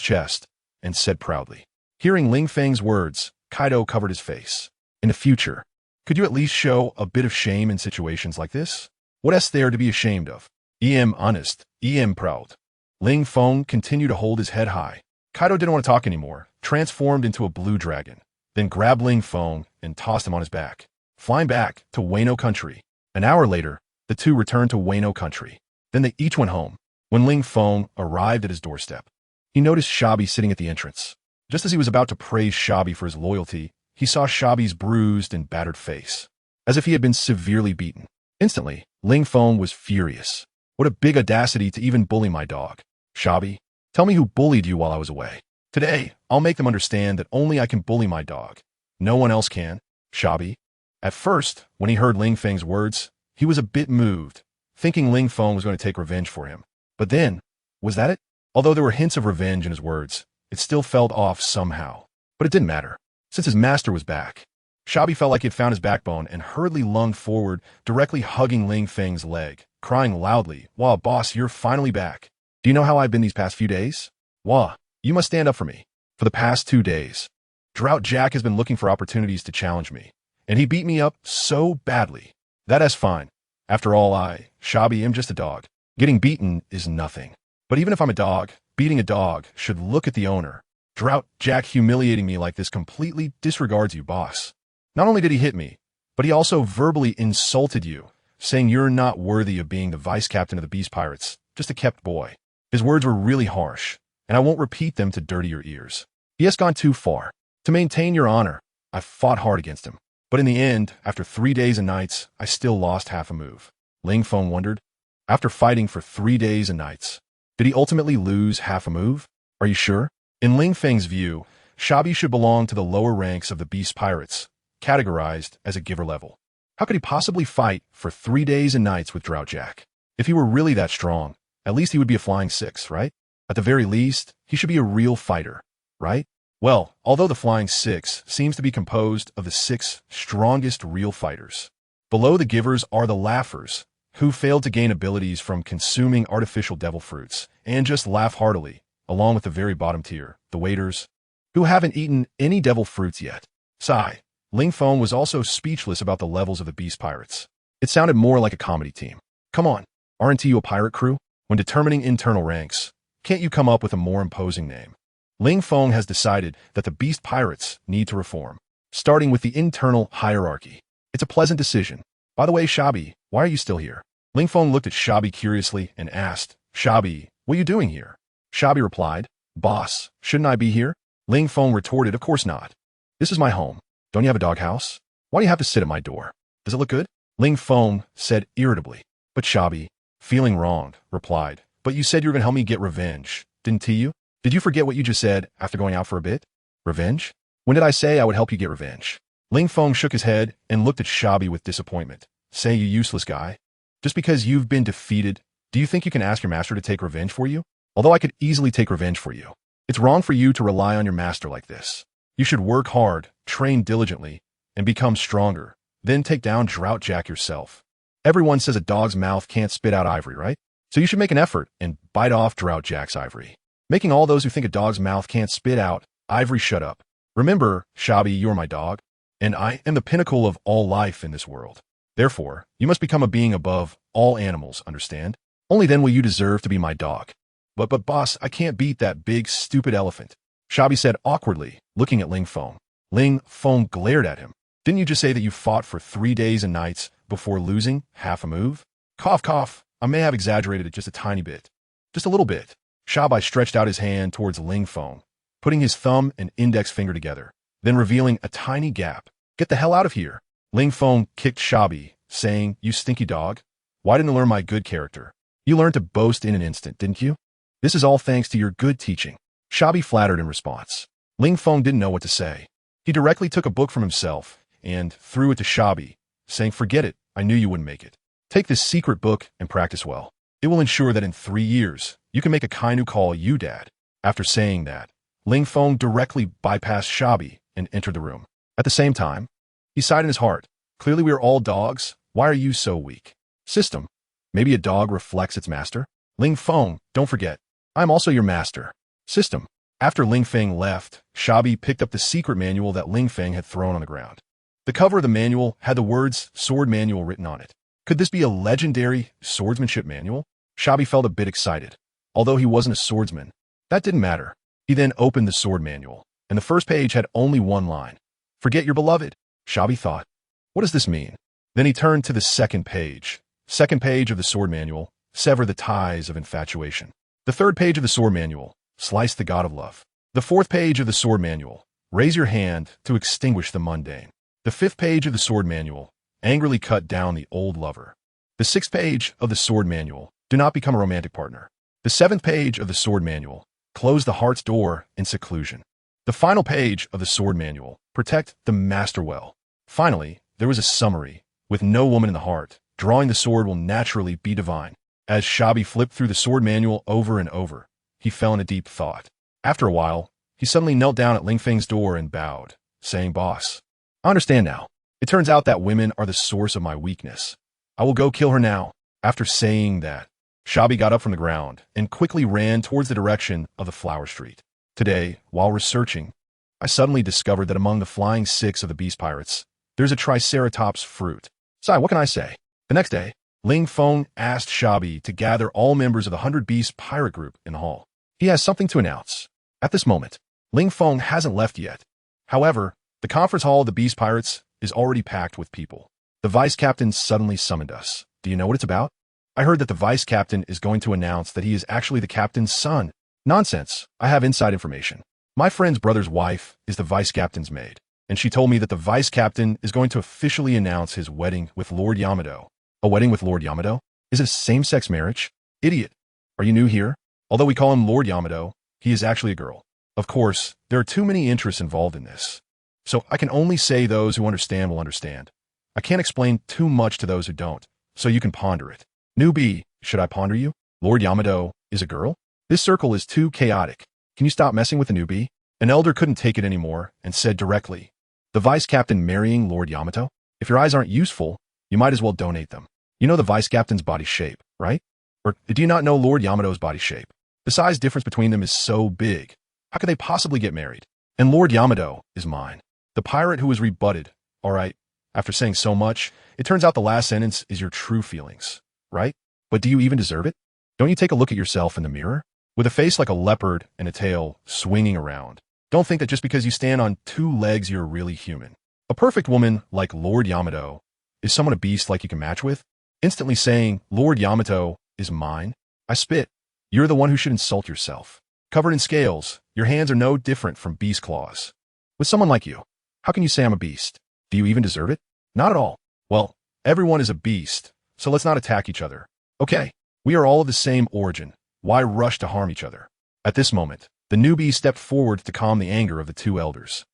chest and said proudly. Hearing Ling Feng's words, Kaido covered his face. In the future, could you at least show a bit of shame in situations like this? What is there to be ashamed of? Em honest, em proud. Ling Feng continued to hold his head high. Kaido didn't want to talk anymore, transformed into a blue dragon, then grabbed Ling Feng and tossed him on his back, flying back to Wano country. An hour later, the two returned to Wano country. Then they each went home. When Ling Feng arrived at his doorstep, he noticed Shabi sitting at the entrance. Just as he was about to praise Shabi for his loyalty, he saw Shabi's bruised and battered face, as if he had been severely beaten. Instantly, Ling Feng was furious. What a big audacity to even bully my dog. Shabi, tell me who bullied you while I was away. Today, I'll make them understand that only I can bully my dog. No one else can. Shabi. At first, when he heard Ling Feng's words, he was a bit moved, thinking Ling Feng was going to take revenge for him. But then, was that it? Although there were hints of revenge in his words, it still felt off somehow. But it didn't matter, since his master was back. Shabi felt like he had found his backbone and hurriedly lunged forward, directly hugging Ling Feng's leg, crying loudly, "Wah, boss, you're finally back. Do you know how I've been these past few days? Wah, you must stand up for me. For the past 2 days, Drought Jack has been looking for opportunities to challenge me, and he beat me up so badly. That is fine. After all, Shabi, am just a dog. Getting beaten is nothing. But even if I'm a dog, beating a dog should look at the owner. Drought Jack humiliating me like this completely disregards you, boss. Not only did he hit me, but he also verbally insulted you, saying you're not worthy of being the vice captain of the Beast Pirates, just a kept boy. His words were really harsh, and I won't repeat them to dirty your ears. He has gone too far. To maintain your honor, I fought hard against him. But in the end, after 3 days and nights, I still lost half a move. Ling Feng wondered. After fighting for 3 days and nights, did he ultimately lose half a move? Are you sure? In Ling Feng's view, Shabi should belong to the lower ranks of the Beast Pirates, categorized as a giver level. How could he possibly fight for 3 days and nights with Drought Jack? If he were really that strong, at least he would be a flying six, right? At the very least, he should be a real fighter, right? Well, although the flying six seems to be composed of the 6 strongest real fighters, below the givers are the laughers, who failed to gain abilities from consuming artificial devil fruits and just laugh heartily, along with the very bottom tier, the waiters, who haven't eaten any devil fruits yet. Sigh. Ling Feng was also speechless about the levels of the Beast Pirates. It sounded more like a comedy team. Come on, aren't you a pirate crew? When determining internal ranks, can't you come up with a more imposing name? Ling Feng has decided that the Beast Pirates need to reform, starting with the internal hierarchy. It's a pleasant decision. By the way, Shabi, why are you still here? Ling Feng looked at Shabi curiously and asked, Shabi, what are you doing here? Shabi replied, Boss, shouldn't I be here? Ling Feng retorted, of course not. This is my home. Don't you have a doghouse? Why do you have to sit at my door? Does it look good? Ling Feng said irritably. But Shabi, feeling wronged, replied, but you said you were going to help me get revenge, didn't you? Did you forget what you just said after going out for a bit? Revenge? When did I say I would help you get revenge? Ling Feng shook his head and looked at Shabi with disappointment, saying, you useless guy. Just because you've been defeated, do you think you can ask your master to take revenge for you? Although I could easily take revenge for you. It's wrong for you to rely on your master like this. You should work hard, train diligently, and become stronger. Then take down Drought Jack yourself. Everyone says a dog's mouth can't spit out ivory, right? So you should make an effort and bite off Drought Jack's ivory. Making all those who think a dog's mouth can't spit out ivory shut up. Remember, Shabi, you're my dog, and I am the pinnacle of all life in this world. Therefore, you must become a being above all animals, understand? Only then will you deserve to be my dog. But boss, I can't beat that big, stupid elephant. Shabi said awkwardly, looking at Ling Feng. Ling Feng glared at him. Didn't you just say that you fought for 3 days and nights before losing half a move? Cough, cough. I may have exaggerated it just a tiny bit. Just a little bit. Shabi stretched out his hand towards Ling Feng, putting his thumb and index finger together, then revealing a tiny gap. Get the hell out of here. Ling Feng kicked Shabi, saying, you stinky dog. Why didn't I learn my good character? You learned to boast in an instant, didn't you? This is all thanks to your good teaching. Shabi flattered in response. Ling Feng didn't know what to say. He directly took a book from himself and threw it to Shabi, saying, forget it, I knew you wouldn't make it. Take this secret book and practice well. It will ensure that in 3 years, you can make a Kainu call you dad. After saying that, Ling Feng directly bypassed Shabi and entered the room. At the same time, he sighed in his heart. Clearly we are all dogs. Why are you so weak? System. Maybe a dog reflects its master? Ling Feng, don't forget, I'm also your master. System. After Ling Feng left, Shabi picked up the secret manual that Ling Feng had thrown on the ground. The cover of the manual had the words Sword Manual written on it. Could this be a legendary swordsmanship manual? Shabi felt a bit excited. Although he wasn't a swordsman, that didn't matter. He then opened the sword manual, and the first page had only one line. Forget your beloved, Shabi thought. What does this mean? Then he turned to the second page. Second page of the sword manual, sever the ties of infatuation. The third page of the sword manual, slice the god of love. The fourth page of the sword manual, raise your hand to extinguish the mundane. The fifth page of the sword manual, angrily cut down the old lover. The sixth page of the sword manual, do not become a romantic partner. The seventh page of the sword manual, close the heart's door in seclusion. The final page of the sword manual, protect the master well. Finally, there was a summary, with no woman in the heart. Drawing the sword will naturally be divine. As Shabi flipped through the sword manual over and over, he fell in a deep thought. After a while, he suddenly knelt down at Ling Feng's door and bowed, saying, Boss, I understand now. It turns out that women are the source of my weakness. I will go kill her now. After saying that, Shabi got up from the ground and quickly ran towards the direction of the flower street. Today, while researching, I suddenly discovered that among the flying six of the Beast Pirates, there's a triceratops fruit. Sai, what can I say? The next day, Ling Feng asked Shabi to gather all members of the 100 Beast Pirate Group in the hall. He has something to announce. At this moment, Ling Feng hasn't left yet. However, the conference hall of the Beast Pirates is already packed with people. The vice captain suddenly summoned us. Do you know what it's about? I heard that the vice captain is going to announce that he is actually the captain's son. Nonsense. I have inside information. My friend's brother's wife is the vice captain's maid, and she told me that the vice captain is going to officially announce his wedding with Lord Yamato. A wedding with Lord Yamato? Is it a same-sex marriage? Idiot. Are you new here? Although we call him Lord Yamato, he is actually a girl. Of course, there are too many interests involved in this. So I can only say those who understand will understand. I can't explain too much to those who don't, so you can ponder it. Newbie, should I ponder you? Lord Yamato is a girl? This circle is too chaotic. Can you stop messing with the newbie? An elder couldn't take it anymore and said directly, the vice captain marrying Lord Yamato? If your eyes aren't useful, you might as well donate them. You know the vice captain's body shape, right? Or do you not know Lord Yamato's body shape? The size difference between them is so big. How could they possibly get married? And Lord Yamato is mine. The pirate who was rebutted. All right, after saying so much, it turns out the last sentence is your true feelings, right? But do you even deserve it? Don't you take a look at yourself in the mirror? With a face like a leopard and a tail swinging around. Don't think that just because you stand on two legs you're really human. A perfect woman like Lord Yamato is someone a beast like you can match with? Instantly saying, Lord Yamato is mine? I spit. You're the one who should insult yourself. Covered in scales, your hands are no different from beast claws. With someone like you, how can you say I'm a beast? Do you even deserve it? Not at all. Well, everyone is a beast, so let's not attack each other. Okay, we are all of the same origin. Why rush to harm each other? At this moment, the newbie stepped forward to calm the anger of the two elders.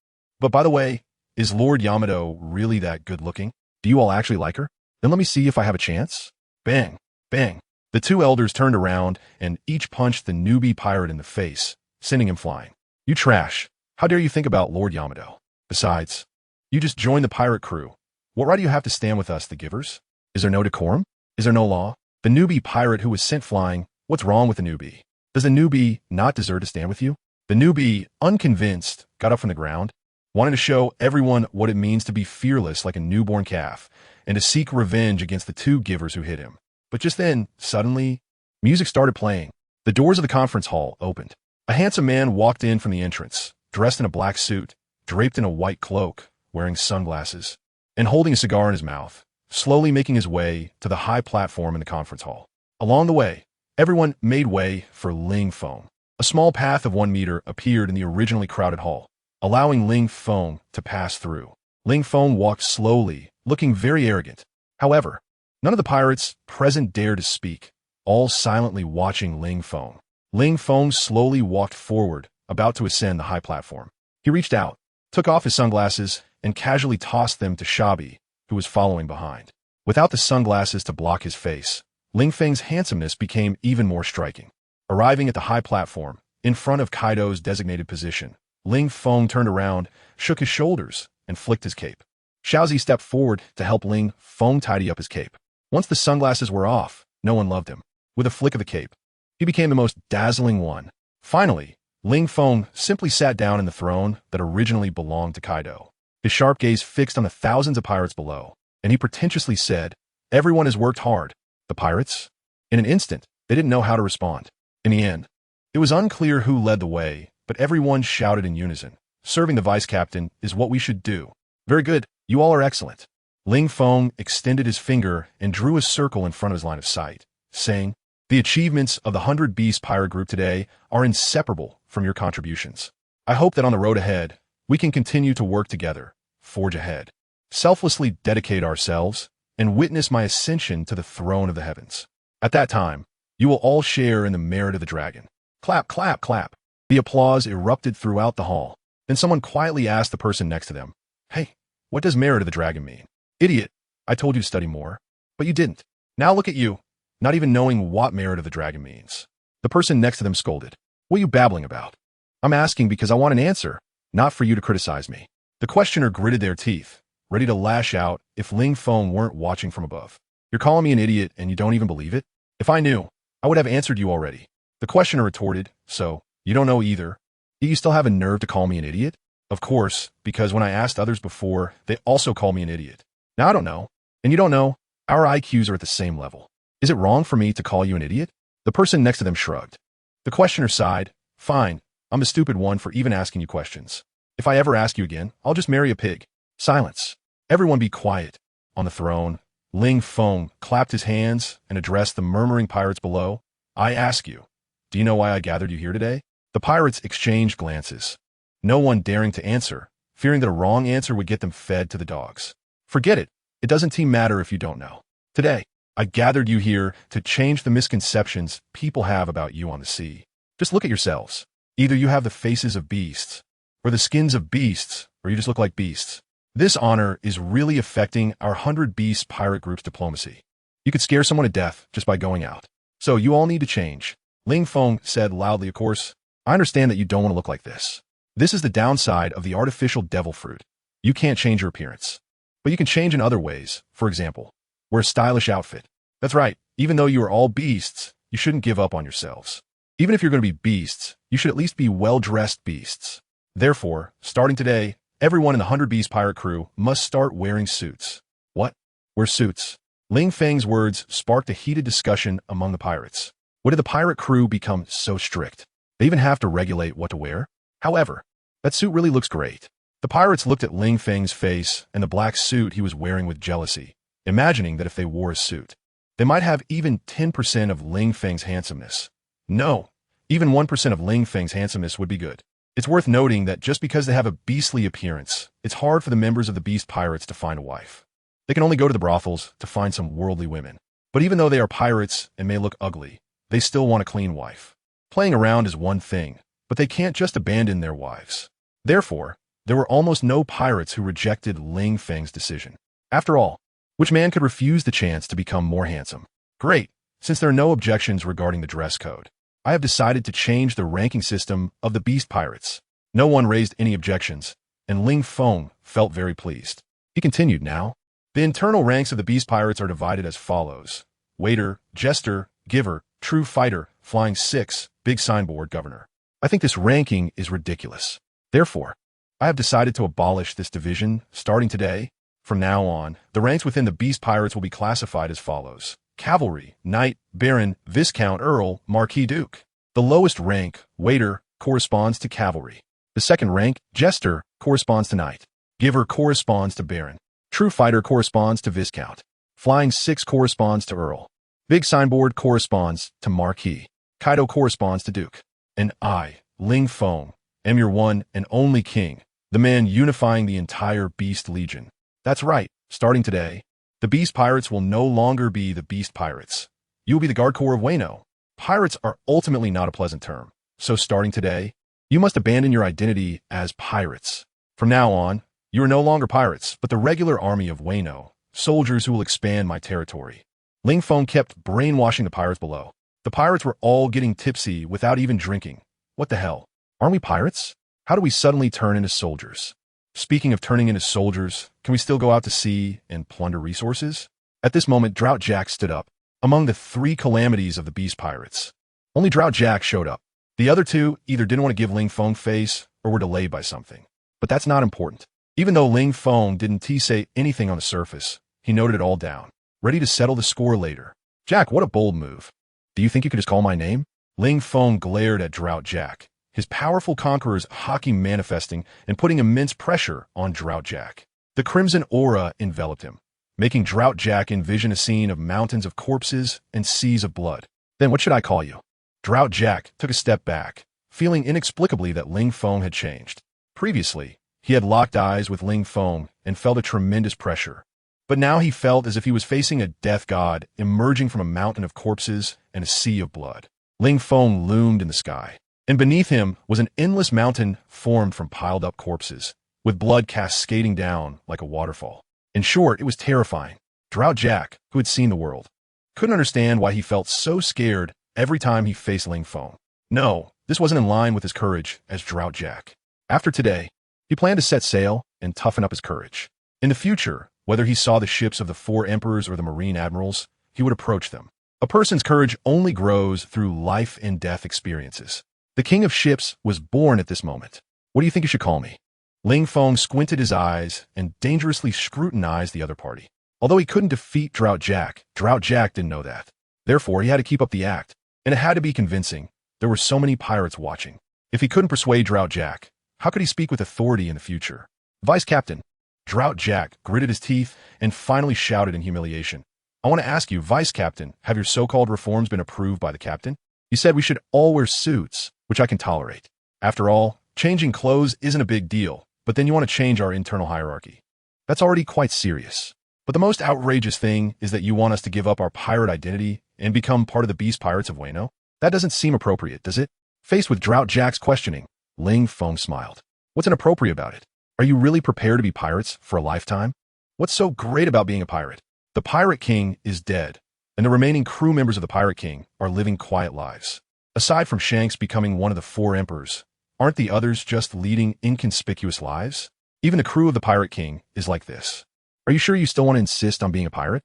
But by the way, is Lord Yamato really that good-looking? Do you all actually like her? Then let me see if I have a chance. Bang, bang. The two elders turned around and each punched the newbie pirate in the face, sending him flying. You trash. How dare you think about Lord Yamato? Besides, you just joined the pirate crew. What right do you have to stand with us, the givers? Is there no decorum? Is there no law? The newbie pirate who was sent flying, what's wrong with the newbie? Does the newbie not deserve to stand with you? The newbie, unconvinced, got up from the ground, wanting to show everyone what it means to be fearless like a newborn calf, and to seek revenge against the two givers who hit him. But just then, suddenly, music started playing. The doors of the conference hall opened. A handsome man walked in from the entrance, dressed in a black suit, draped in a white cloak, wearing sunglasses, and holding a cigar in his mouth, slowly making his way to the high platform in the conference hall. Along the way, everyone made way for Ling Feng. A small path of 1 meter appeared in the originally crowded hall, allowing Ling Feng to pass through. Ling Feng walked slowly, looking very arrogant. However, none of the pirates present dared to speak, all silently watching Ling Feng. Ling Feng slowly walked forward, about to ascend the high platform. He reached out, took off his sunglasses, and casually tossed them to Shabi, who was following behind. Without the sunglasses to block his face, Ling Feng's handsomeness became even more striking. Arriving at the high platform, in front of Kaido's designated position, Ling Feng turned around, shook his shoulders, and flicked his cape. Xiaozi stepped forward to help Ling Feng tidy up his cape. Once the sunglasses were off, no one loved him. With a flick of the cape, he became the most dazzling one. Finally, Ling Feng simply sat down in the throne that originally belonged to Kaido. His sharp gaze fixed on the thousands of pirates below, and he pretentiously said, everyone has worked hard. The pirates? In an instant, they didn't know how to respond. In the end, it was unclear who led the way, but everyone shouted in unison, serving the vice captain is what we should do. Very good, you all are excellent. Ling Feng extended his finger and drew a circle in front of his line of sight, saying, the achievements of the 100 Beast Pirate Group today are inseparable from your contributions. I hope that on the road ahead, we can continue to work together, forge ahead, selflessly dedicate ourselves, and witness my ascension to the throne of the heavens. At that time, you will all share in the merit of the dragon. Clap, clap, clap. The applause erupted throughout the hall. Then someone quietly asked the person next to them, hey, what does merit of the dragon mean? Idiot, I told you to study more, but you didn't. Now look at you, not even knowing what merit of the dragon means. The person next to them scolded, what are you babbling about? I'm asking because I want an answer, not for you to criticize me. The questioner gritted their teeth, ready to lash out if Ling Feng weren't watching from above. You're calling me an idiot and you don't even believe it? If I knew, I would have answered you already. The questioner retorted, so, you don't know either. Yet you still have a nerve to call me an idiot? Of course, because when I asked others before, they also called me an idiot. Now I don't know. And you don't know, our IQs are at the same level. Is it wrong for me to call you an idiot? The person next to them shrugged. The questioner sighed, fine, I'm the stupid one for even asking you questions. If I ever ask you again, I'll just marry a pig. Silence. Everyone be quiet. On the throne, Ling Feng clapped his hands and addressed the murmuring pirates below. I ask you, do you know why I gathered you here today? The pirates exchanged glances, no one daring to answer, fearing that a wrong answer would get them fed to the dogs. Forget it. It doesn't matter if you don't know. Today, I gathered you here to change the misconceptions people have about you on the sea. Just look at yourselves. Either you have the faces of beasts, or the skins of beasts, or you just look like beasts. This honor is really affecting our 100 Beast pirate group's diplomacy. You could scare someone to death just by going out. So you all need to change. Ling Feng said loudly, of course. I understand that you don't want to look like this. This is the downside of the artificial devil fruit. You can't change your appearance. But you can change in other ways. For example, wear a stylish outfit. That's right. Even though you are all beasts, you shouldn't give up on yourselves. Even if you're going to be beasts, you should at least be well-dressed beasts. Therefore, starting today, everyone in the 100 Beast pirate crew must start wearing suits. What? Wear suits? Ling Feng's words sparked a heated discussion among the pirates. What did the pirate crew become so strict? They even have to regulate what to wear? However, that suit really looks great. The pirates looked at Ling Feng's face and the black suit he was wearing with jealousy, imagining that if they wore a suit, they might have even 10% of Ling Feng's handsomeness. No, even 1% of Ling Feng's handsomeness would be good. It's worth noting that just because they have a beastly appearance, it's hard for the members of the Beast Pirates to find a wife. They can only go to the brothels to find some worldly women. But even though they are pirates and may look ugly, they still want a clean wife. Playing around is one thing, but they can't just abandon their wives. Therefore, there were almost no pirates who rejected Ling Feng's decision. After all, which man could refuse the chance to become more handsome? Great, since there are no objections regarding the dress code, I have decided to change the ranking system of the Beast Pirates. No one raised any objections, and Ling Feng felt very pleased. He continued now. The internal ranks of the Beast Pirates are divided as follows. Waiter, Jester, Giver, True Fighter, Flying Six, Big Signboard, Governor. I think this ranking is ridiculous. Therefore, I have decided to abolish this division starting today. From now on, the ranks within the Beast Pirates will be classified as follows. Cavalry, Knight, Baron, Viscount, Earl, Marquis, Duke. The lowest rank, Waiter, corresponds to Cavalry. The second rank, Jester, corresponds to Knight. Giver corresponds to Baron. True Fighter corresponds to Viscount. Flying Six corresponds to Earl. Big Signboard corresponds to Marquis. Kaido corresponds to Duke. And I, Ling Feng, am your one and only king, the man unifying the entire Beast Legion. That's right, starting today, the Beast Pirates will no longer be the Beast Pirates. You will be the Guard Corps of Wano. Pirates are ultimately not a pleasant term, so starting today, you must abandon your identity as pirates. From now on, you are no longer pirates, but the regular army of Wano, soldiers who will expand my territory. Ling Feng kept brainwashing the pirates below. The pirates were all getting tipsy without even drinking. What the hell? Aren't we pirates? How do we suddenly turn into soldiers? Speaking of turning into soldiers, can we still go out to sea and plunder resources? At this moment, Drought Jack stood up. Among the three calamities of the Beast Pirates, only Drought Jack showed up. The other two either didn't want to give Ling Feng face or were delayed by something. But that's not important. Even though Ling Feng didn't say anything on the surface, he noted it all down, ready to settle the score later. Jack, what a bold move. Do you think you could just call my name? Ling Feng glared at Drought Jack, his powerful conqueror's haki manifesting and putting immense pressure on Drought Jack. The crimson aura enveloped him, making Drought Jack envision a scene of mountains of corpses and seas of blood. Then what should I call you? Drought Jack took a step back, feeling inexplicably that Ling Feng had changed. Previously, he had locked eyes with Ling Feng and felt a tremendous pressure. But now he felt as if he was facing a death god emerging from a mountain of corpses and a sea of blood. Ling Feng loomed in the sky, and beneath him was an endless mountain formed from piled-up corpses, with blood cascading down like a waterfall. In short, it was terrifying. Drought Jack, who had seen the world, couldn't understand why he felt so scared every time he faced Ling Feng. No, this wasn't in line with his courage as Drought Jack. After today, he planned to set sail and toughen up his courage. In the future, whether he saw the ships of the four emperors or the marine admirals, he would approach them. A person's courage only grows through life and death experiences. The king of ships was born at this moment. What do you think you should call me? Ling Feng squinted his eyes and dangerously scrutinized the other party. Although he couldn't defeat Drought Jack didn't know that. Therefore, he had to keep up the act, and it had to be convincing. There were so many pirates watching. If he couldn't persuade Drought Jack, how could he speak with authority in the future? Vice Captain. Drought Jack gritted his teeth and finally shouted in humiliation. I want to ask you, Vice Captain, have your so-called reforms been approved by the captain? You said we should all wear suits, which I can tolerate. After all, changing clothes isn't a big deal, but then you want to change our internal hierarchy. That's already quite serious. But the most outrageous thing is that you want us to give up our pirate identity and become part of the Beast Pirates of Wano? That doesn't seem appropriate, does it? Faced with Drought Jack's questioning, Ling Feng smiled. What's inappropriate about it? Are you really prepared to be pirates for a lifetime? What's so great about being a pirate? The Pirate King is dead, and the remaining crew members of the Pirate King are living quiet lives. Aside from Shanks becoming one of the 4 emperors, aren't the others just leading inconspicuous lives? Even the crew of the Pirate King is like this. Are you sure you still want to insist on being a pirate?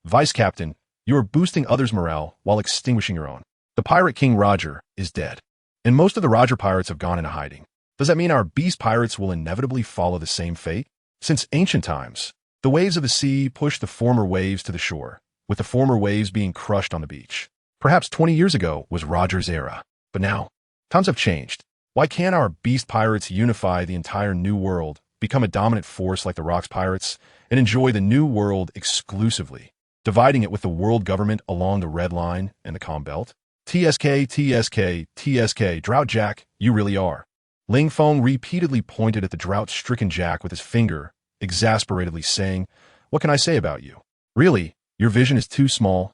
Vice Captain, you are boosting others' morale while extinguishing your own. The Pirate King Roger is dead, and most of the Roger pirates have gone into hiding. Does that mean our beast pirates will inevitably follow the same fate? Since ancient times, the waves of the sea pushed the former waves to the shore, with the former waves being crushed on the beach. Perhaps 20 years ago was Roger's era, but now, times have changed. Why can't our beast pirates unify the entire New World, become a dominant force like the Rocks Pirates, and enjoy the New World exclusively, dividing it with the world government along the Red Line and the Calm Belt? TSK, TSK, TSK, Drought Jack, you really are. Ling Feng repeatedly pointed at the drought-stricken Jack with his finger, exasperatedly saying, What can I say about you? Really, your vision is too small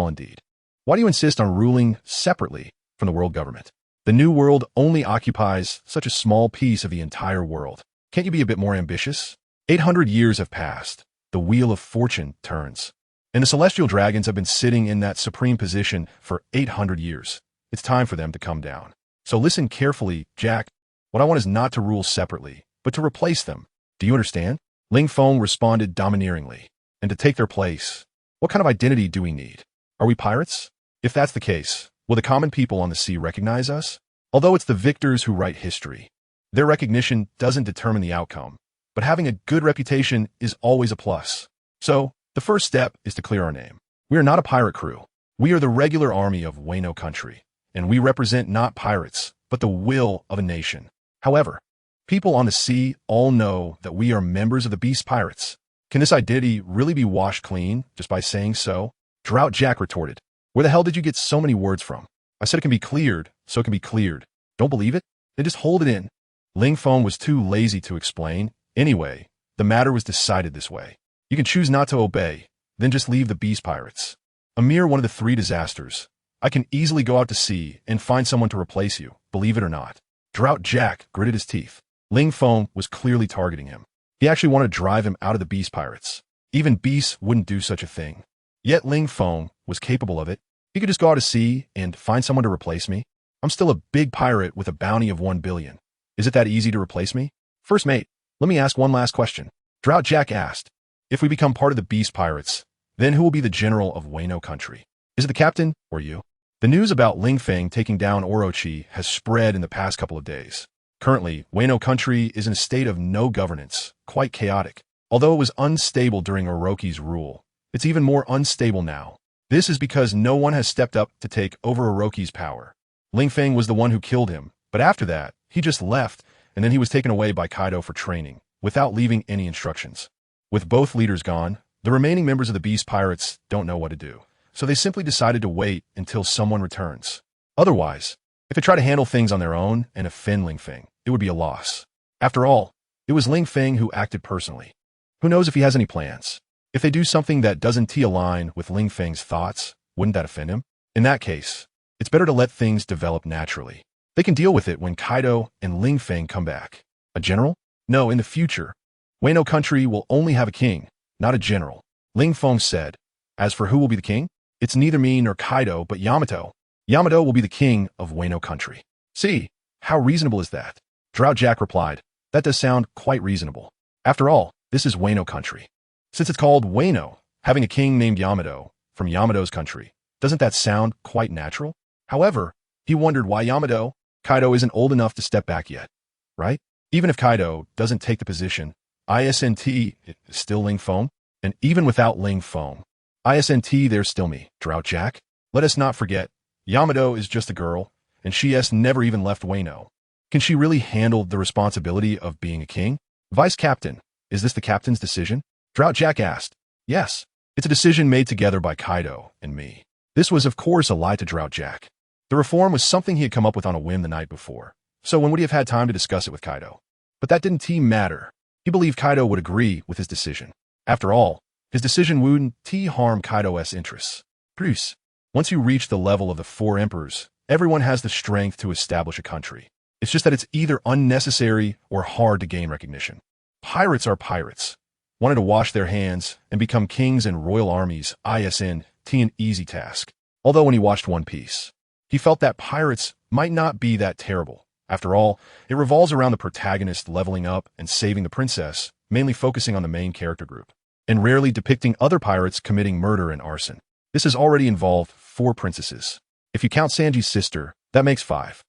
indeed. Why do you insist on ruling separately from the world government? The New World only occupies such a small piece of the entire world. Can't you be a bit more ambitious? 800 years have passed. The wheel of fortune turns. And the celestial dragons have been sitting in that supreme position for 800 years. It's time for them to come down. So listen carefully, Jack. What I want is not to rule separately, but to replace them. Do you understand? Ling Feng responded domineeringly. And to take their place, what kind of identity do we need? Are we pirates? If that's the case, will the common people on the sea recognize us? Although it's the victors who write history, their recognition doesn't determine the outcome, but having a good reputation is always a plus. So, the first step is to clear our name. We are not a pirate crew. We are the regular army of Wano country, and we represent not pirates, but the will of a nation. However, people on the sea all know that we are members of the Beast Pirates. Can this identity really be washed clean just by saying so? Drought Jack retorted. Where the hell did you get so many words from? I said it can be cleared, so it can be cleared. Don't believe it? Then just hold it in. Ling Feng was too lazy to explain. Anyway, the matter was decided this way. You can choose not to obey, then just leave the Beast Pirates. A mere one of the 3 disasters. I can easily go out to sea and find someone to replace you, believe it or not. Drought Jack gritted his teeth. Ling Feng was clearly targeting him. He actually wanted to drive him out of the Beast Pirates. Even beasts wouldn't do such a thing. Yet Ling Feng was capable of it. He could just go out to sea and find someone to replace me. I'm still a big pirate with a bounty of 1 billion. Is it that easy to replace me? First mate, let me ask one last question. Drought Jack asked. If we become part of the Beast Pirates, then who will be the general of Wano country? Is it the captain or you? The news about Ling Feng taking down Orochi has spread in the past couple of days. Currently, Wano country is in a state of no governance, quite chaotic. Although it was unstable during Orochi's rule, it's even more unstable now. This is because no one has stepped up to take over Orochi's power. Ling Feng was the one who killed him, but after that, he just left, and then he was taken away by Kaido for training, without leaving any instructions. With both leaders gone, the remaining members of the Beast Pirates don't know what to do, so they simply decided to wait until someone returns. Otherwise, if they try to handle things on their own and offend Ling Feng, it would be a loss. After all, it was Ling Feng who acted personally. Who knows if he has any plans? If they do something that doesn't align with Ling Feng's thoughts, wouldn't that offend him? In that case, it's better to let things develop naturally. They can deal with it when Kaido and Ling Feng come back. A general? No, in the future. Wano country will only have a king, not a general. Ling Feng said. As for who will be the king, it's neither me nor Kaido, but Yamato. Yamato will be the king of Wano country. See, how reasonable is that? Drought Jack replied. That does sound quite reasonable. After all, this is Wano country. Since it's called Wano, having a king named Yamato from Yamato's country, doesn't that sound quite natural? However, he wondered why Yamato. Kaido isn't old enough to step back yet, right? Even if Kaido doesn't take the position, ISNT is still Ling Feng, and even without Ling Feng, ISNT there's still me, Drought Jack. Let us not forget, Yamato is just a girl, and she's never even left Wano. Can she really handle the responsibility of being a king? Vice Captain, is this the captain's decision? Drought Jack asked. Yes, it's a decision made together by Kaido and me. This was, of course, a lie to Drought Jack. The reform was something he had come up with on a whim the night before, so when would he have had time to discuss it with Kaido? But that didn't matter. He believed Kaido would agree with his decision. After all, his decision wouldn't harm Kaido's interests. Plus, once you reach the level of the four emperors, everyone has the strength to establish a country. It's just that it's either unnecessary or hard to gain recognition. Pirates are pirates. Wanted to wash their hands and become kings and royal armies, an easy task. Although when he watched One Piece, he felt that pirates might not be that terrible. After all, it revolves around the protagonist leveling up and saving the princess, mainly focusing on the main character group, and rarely depicting other pirates committing murder and arson. This has already involved 4 princesses. If you count Sanji's sister, that makes 5.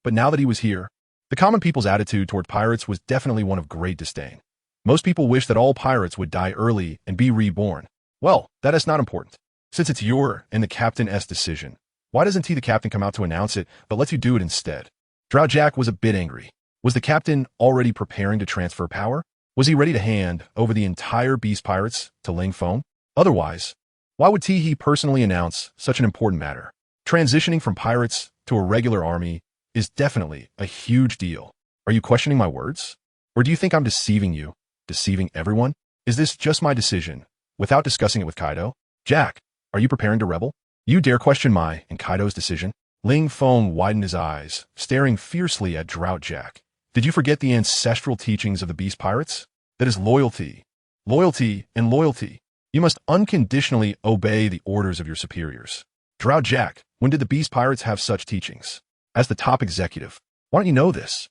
But now that he was here, the common people's attitude toward pirates was definitely one of great disdain. Most people wish that all pirates would die early and be reborn. Well, that is not important. Since it's your and the captain's decision, why doesn't the captain come out to announce it, but lets you do it instead? Drought Jack was a bit angry. Was the captain already preparing to transfer power? Was he ready to hand over the entire Beast Pirates to Ling Fong? Otherwise, why would he personally announce such an important matter? Transitioning from pirates to a regular army is definitely a huge deal. Are you questioning my words? Or do you think I'm deceiving you? Deceiving everyone? Is this just my decision, without discussing it with Kaido? Jack, are you preparing to rebel? You dare question my and Kaido's decision? Ling Fong widened his eyes, staring fiercely at Drought Jack. Did you forget the ancestral teachings of the Beast Pirates? That is loyalty. Loyalty and loyalty. You must unconditionally obey the orders of your superiors. Drought Jack, when did the Beast Pirates have such teachings? As the top executive, why don't you know this?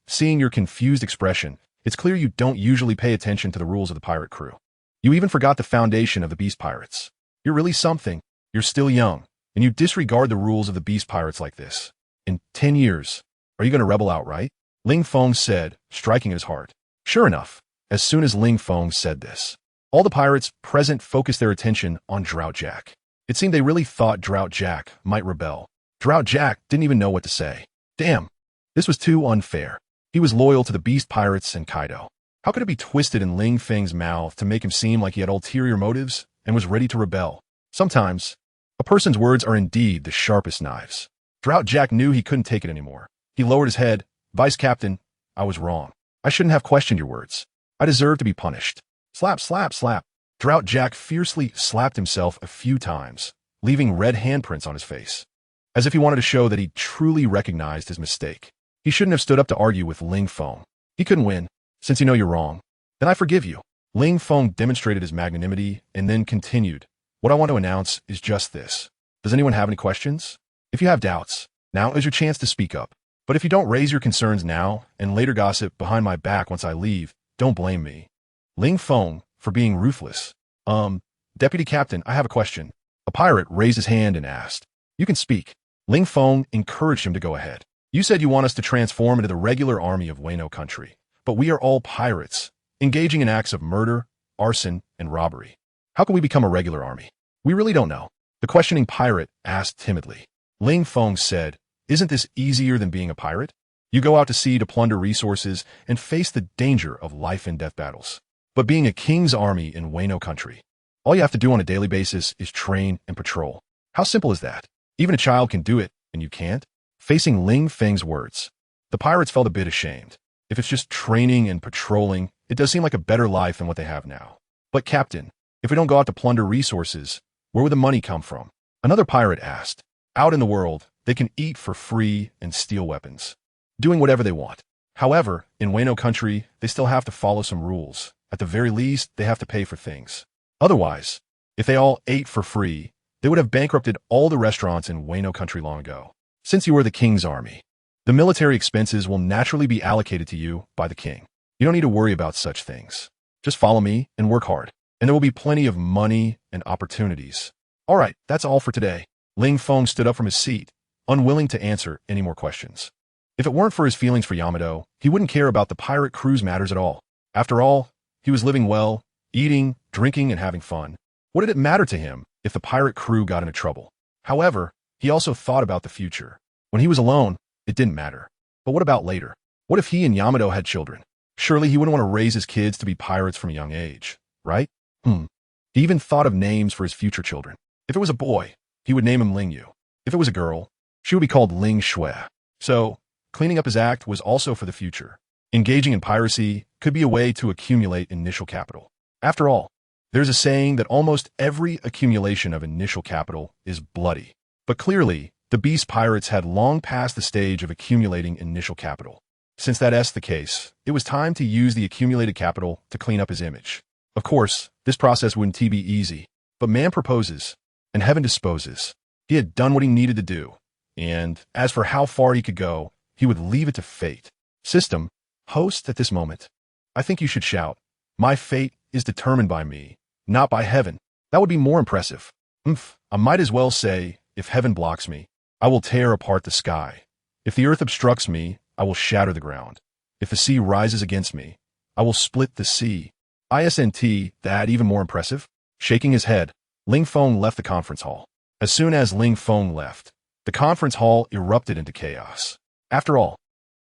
Seeing your confused expression, it's clear you don't usually pay attention to the rules of the pirate crew. You even forgot the foundation of the Beast Pirates. You're really something. You're still young, and you disregard the rules of the Beast Pirates like this. In 10 years, are you going to rebel outright? Ling Fong said, striking his heart. Sure enough, as soon as Ling Fong said this, all the pirates present focused their attention on Drought Jack. It seemed they really thought Drought Jack might rebel. Drought Jack didn't even know what to say. Damn, this was too unfair. He was loyal to the Beast Pirates and Kaido. How could it be twisted in Ling Feng's mouth to make him seem like he had ulterior motives and was ready to rebel? Sometimes, a person's words are indeed the sharpest knives. Drought Jack knew he couldn't take it anymore. He lowered his head. Vice Captain, I was wrong. I shouldn't have questioned your words. I deserve to be punished. Slap, slap, slap. Drought Jack fiercely slapped himself a few times, leaving red handprints on his face, as if he wanted to show that he truly recognized his mistake. He shouldn't have stood up to argue with Ling Fong. He couldn't win. Since you know you're wrong, then I forgive you. Ling Fong demonstrated his magnanimity and then continued. What I want to announce is just this. Does anyone have any questions? If you have doubts, now is your chance to speak up. But if you don't raise your concerns now and later gossip behind my back once I leave, don't blame me. Ling Fong, for being ruthless. Deputy Captain, I have a question. A pirate raised his hand and asked. You can speak. Ling Fong encouraged him to go ahead. You said you want us to transform into the regular army of Wano country, but we are all pirates, engaging in acts of murder, arson, and robbery. How can we become a regular army? We really don't know. The questioning pirate asked timidly. Ling Fong said, Isn't this easier than being a pirate? You go out to sea to plunder resources and face the danger of life and death battles. But being a king's army in Wano country, all you have to do on a daily basis is train and patrol. How simple is that? Even a child can do it, and you can't? Facing Ling Feng's words, the pirates felt a bit ashamed. If it's just training and patrolling, it does seem like a better life than what they have now. But Captain, if we don't go out to plunder resources, where would the money come from? Another pirate asked. Out in the world, they can eat for free and steal weapons, doing whatever they want. However, in Wano country, they still have to follow some rules. At the very least, they have to pay for things. Otherwise, if they all ate for free, they would have bankrupted all the restaurants in Wano country long ago. Since you are the king's army, the military expenses will naturally be allocated to you by the king. You don't need to worry about such things. Just follow me and work hard, and there will be plenty of money and opportunities. All right, that's all for today. Ling Fong stood up from his seat, unwilling to answer any more questions. If it weren't for his feelings for Yamato, he wouldn't care about the pirate crew's matters at all. After all, he was living well, eating, drinking, and having fun. What did it matter to him if the pirate crew got into trouble? However, he also thought about the future. When he was alone, it didn't matter. But what about later? What if he and Yamato had children? Surely he wouldn't want to raise his kids to be pirates from a young age, right? He even thought of names for his future children. If it was a boy, he would name him Ling Yu. If it was a girl, she would be called Ling Shui. So, cleaning up his act was also for the future. Engaging in piracy could be a way to accumulate initial capital. After all, there's a saying that almost every accumulation of initial capital is bloody. But clearly, the Beast Pirates had long passed the stage of accumulating initial capital. Since that's the case, it was time to use the accumulated capital to clean up his image. Of course, this process wouldn't be easy, but man proposes, and heaven disposes. He had done what he needed to do, and as for how far he could go, he would leave it to fate. System, host at this moment. I think you should shout, "My fate is determined by me, not by heaven." That would be more impressive. I might as well say, if heaven blocks me, I will tear apart the sky. If the earth obstructs me, I will shatter the ground. If the sea rises against me, I will split the sea. Isn't that even more impressive? Shaking his head, Ling Feng left the conference hall. As soon as Ling Feng left, the conference hall erupted into chaos. After all,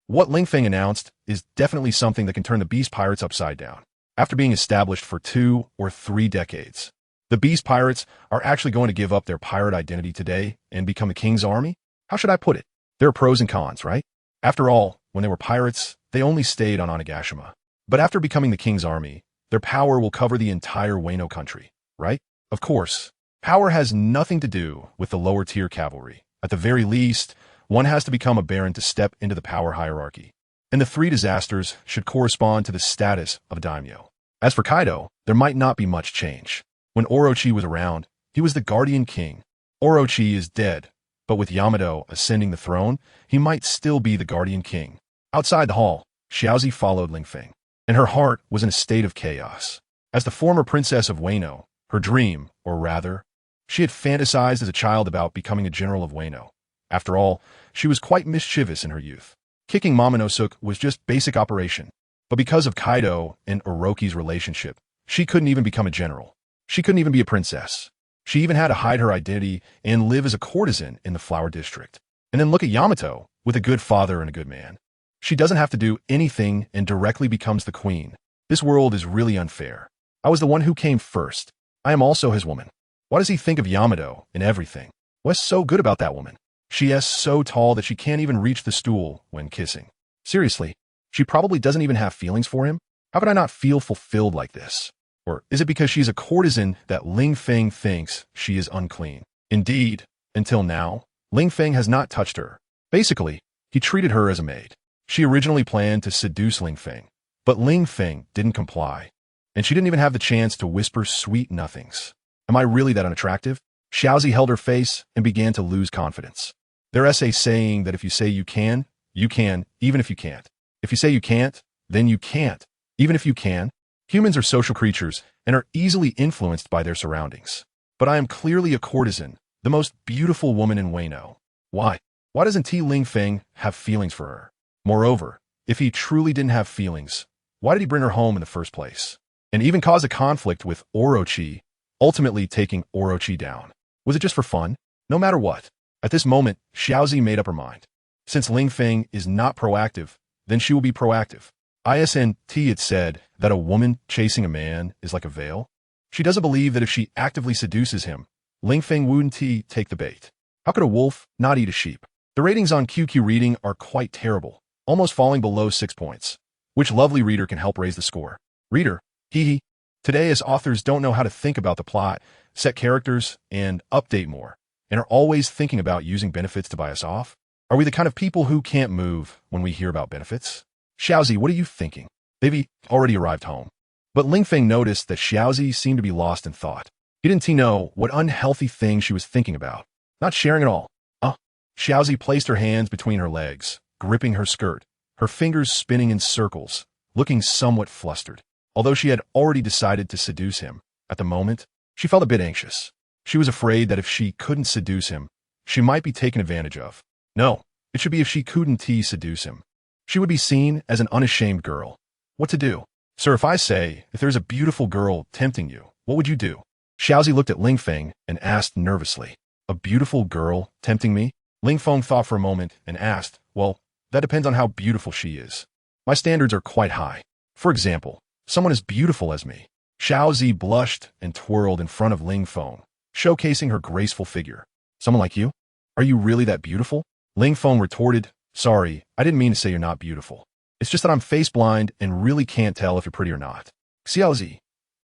what Ling Feng announced is definitely something that can turn the Beast Pirates upside down. After being established for 2 or 3 decades, the Beast Pirates are actually going to give up their pirate identity today and become the King's Army? How should I put it? There are pros and cons, right? After all, when they were pirates, they only stayed on Onigashima. But after becoming the King's Army, their power will cover the entire Wano country, right? Of course, power has nothing to do with the lower-tier cavalry. At the very least, one has to become a baron to step into the power hierarchy. And the 3 disasters should correspond to the status of a daimyo. As for Kaido, there might not be much change. When Orochi was around, he was the guardian king. Orochi is dead, but with Yamato ascending the throne, he might still be the guardian king. Outside the hall, Xiaozi followed Ling Feng, and her heart was in a state of chaos. As the former princess of Wano, her dream, or rather, she had fantasized as a child about becoming a general of Wano. After all, she was quite mischievous in her youth. Kicking Momonosuke was just basic operation. But because of Kaido and Orochi's relationship, she couldn't even become a general. She couldn't even be a princess. She even had to hide her identity and live as a courtesan in the Flower District. And then look at Yamato, with a good father and a good man. She doesn't have to do anything and directly becomes the queen. This world is really unfair. I was the one who came first. I am also his woman. Why does he think of Yamato and everything? What's so good about that woman? She is so tall that she can't even reach the stool when kissing. Seriously, she probably doesn't even have feelings for him? How could I not feel fulfilled like this? Or is it because she's a courtesan that Ling Feng thinks she is unclean? Indeed, until now, Ling Feng has not touched her. Basically, he treated her as a maid. She originally planned to seduce Ling Feng, but Ling Feng didn't comply, and she didn't even have the chance to whisper sweet nothings. Am I really that unattractive? Xiaozi held her face and began to lose confidence. Their essay saying that if you say you can, even if you can't. If you say you can't, then you can't, even if you can. Humans are social creatures and are easily influenced by their surroundings. But I am clearly a courtesan, the most beautiful woman in Wano. Why? Why doesn't Ling Feng have feelings for her? Moreover, if he truly didn't have feelings, why did he bring her home in the first place? And even cause a conflict with Orochi, ultimately taking Orochi down. Was it just for fun? No matter what. At this moment, Xiaozi made up her mind. Since Ling Feng is not proactive, then she will be proactive. Isn't it said that a woman chasing a man is like a veil? She doesn't believe that if she actively seduces him, Ling Feng wouldn't take the bait. How could a wolf not eat a sheep? The ratings on QQ reading are quite terrible, almost falling below 6 points. Which lovely reader can help raise the score? Reader, hee. Today, as authors don't know how to think about the plot, set characters, and update more, and are always thinking about using benefits to buy us off? Are we the kind of people who can't move when we hear about benefits? Xiaozi, what are you thinking? They've already arrived home. But Ling Feng noticed that Xiaozi seemed to be lost in thought. He didn't know what unhealthy thing she was thinking about. Not sharing at all. Xiaozi placed her hands between her legs, gripping her skirt, her fingers spinning in circles, looking somewhat flustered. Although she had already decided to seduce him, at the moment, she felt a bit anxious. She was afraid that if she couldn't seduce him, she might be taken advantage of. No, it should be if she couldn't seduce him. She would be seen as an unashamed girl. What to do? Sir, if there's a beautiful girl tempting you, what would you do? Xiaozi looked at Ling Feng and asked nervously, a beautiful girl tempting me? Ling Feng thought for a moment and asked, well, that depends on how beautiful she is. My standards are quite high. For example, someone as beautiful as me. Xiao Zi blushed and twirled in front of Ling Feng, showcasing her graceful figure. Someone like you? Are you really that beautiful? Ling Feng retorted, sorry, I didn't mean to say you're not beautiful. It's just that I'm face blind and really can't tell if you're pretty or not. Xiao Zi.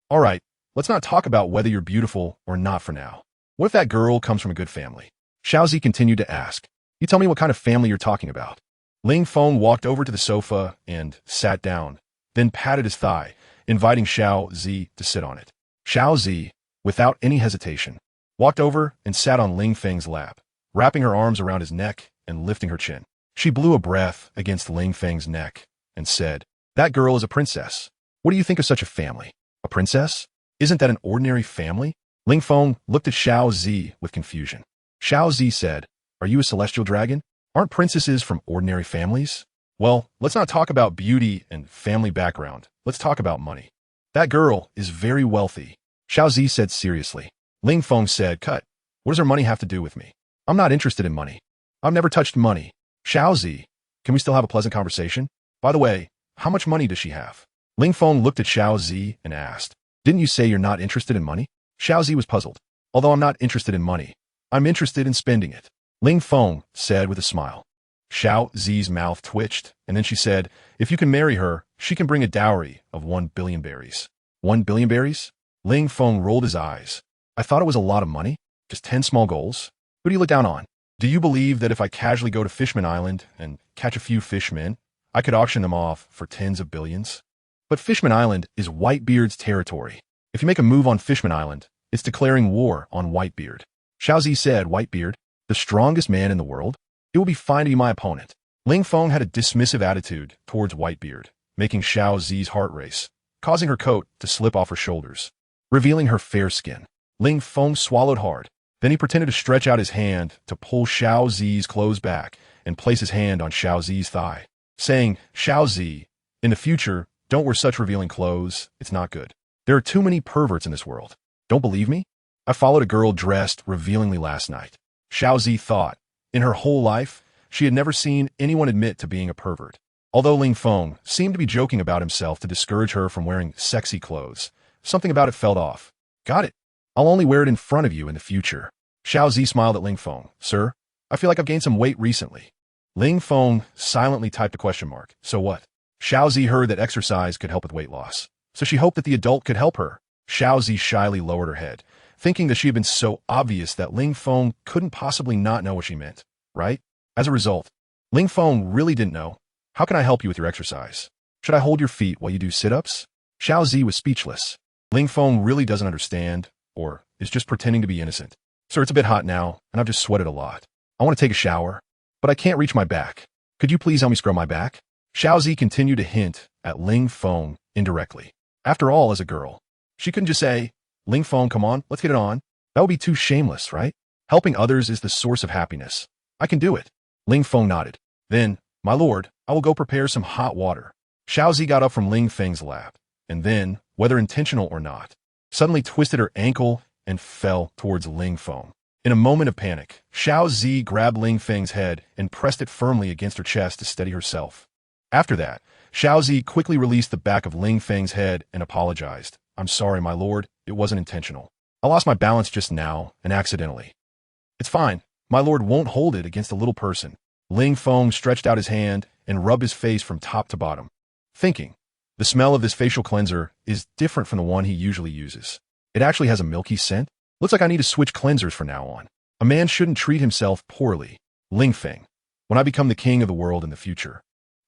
All right, let's not talk about whether you're beautiful or not for now. What if that girl comes from a good family? Xiao Zi continued to ask. You tell me what kind of family you're talking about. Ling Feng walked over to the sofa and sat down, then patted his thigh, inviting Xiao Zi to sit on it. Xiao Zi, without any hesitation, walked over and sat on Ling Feng's lap, wrapping her arms around his neck and lifting her chin. She blew a breath against Ling Feng's neck and said, that girl is a princess. What do you think of such a family? A princess? Isn't that an ordinary family? Ling Feng looked at Xiao Zi with confusion. Xiao Zi said, are you a celestial dragon? Aren't princesses from ordinary families? Well, let's not talk about beauty and family background. Let's talk about money. That girl is very wealthy. Xiao Zi said seriously. Ling Feng said, cut. What does her money have to do with me? I'm not interested in money. I've never touched money. Xiao Zi, can we still have a pleasant conversation? By the way, how much money does she have? Ling Feng looked at Xiao Zi and asked, didn't you say you're not interested in money? Xiao Zi was puzzled. Although I'm not interested in money, I'm interested in spending it. Ling Feng said with a smile. Xiao Zi's mouth twitched, and then she said, if you can marry her, she can bring a dowry of 1 billion berries. 1 billion berries? Ling Feng rolled his eyes. I thought it was a lot of money. Just 10 small goals? Who do you look down on? Do you believe that if I casually go to Fishman Island and catch a few fishmen, I could auction them off for tens of billions? But Fishman Island is Whitebeard's territory. If you make a move on Fishman Island, it's declaring war on Whitebeard. Xiao Zi said, Whitebeard, the strongest man in the world? It will be fine to be my opponent. Ling Feng had a dismissive attitude towards Whitebeard, making Xiao Zi's heart race, causing her coat to slip off her shoulders, revealing her fair skin. Ling Feng swallowed hard. Then he pretended to stretch out his hand to pull Xiao Zi's clothes back and place his hand on Xiao Zi's thigh, saying, Xiao Zi, in the future, don't wear such revealing clothes. It's not good. There are too many perverts in this world. Don't believe me? I followed a girl dressed revealingly last night. Xiao Zi thought, in her whole life, she had never seen anyone admit to being a pervert. Although Ling Feng seemed to be joking about himself to discourage her from wearing sexy clothes, something about it felt off. Got it. I'll only wear it in front of you in the future. Xiao Zi smiled at Ling Feng. Sir, I feel like I've gained some weight recently. Ling Feng silently typed a question mark. So what? Xiao Zi heard that exercise could help with weight loss, so she hoped that the adult could help her. Xiao Zi shyly lowered her head, thinking that she had been so obvious that Ling Feng couldn't possibly not know what she meant, right? As a result, Ling Feng really didn't know. How can I help you with your exercise? Should I hold your feet while you do sit-ups? Xiao Zi was speechless. Ling Feng really doesn't understand, or is just pretending to be innocent. Sir, it's a bit hot now, and I've just sweated a lot. I want to take a shower, but I can't reach my back. Could you please help me scrub my back? Xiao Zi continued to hint at Ling Feng indirectly. After all, as a girl, she couldn't just say, Ling Feng, come on, let's get it on. That would be too shameless, right? Helping others is the source of happiness. I can do it. Ling Feng nodded. Then, my lord, I will go prepare some hot water. Xiao Zi got up from Ling Feng's lap, and then, whether intentional or not, suddenly twisted her ankle and fell towards Ling Feng. In a moment of panic, Xiao Zi grabbed Ling Feng's head and pressed it firmly against her chest to steady herself. After that, Xiao Zi quickly released the back of Ling Feng's head and apologized. I'm sorry, my lord, it wasn't intentional. I lost my balance just now, and accidentally. It's fine. My lord won't hold it against a little person. Ling Feng stretched out his hand and rubbed his face from top to bottom, thinking, the smell of this facial cleanser is different from the one he usually uses. It actually has a milky scent. Looks like I need to switch cleansers from now on. A man shouldn't treat himself poorly. Ling Feng, when I become the king of the world in the future,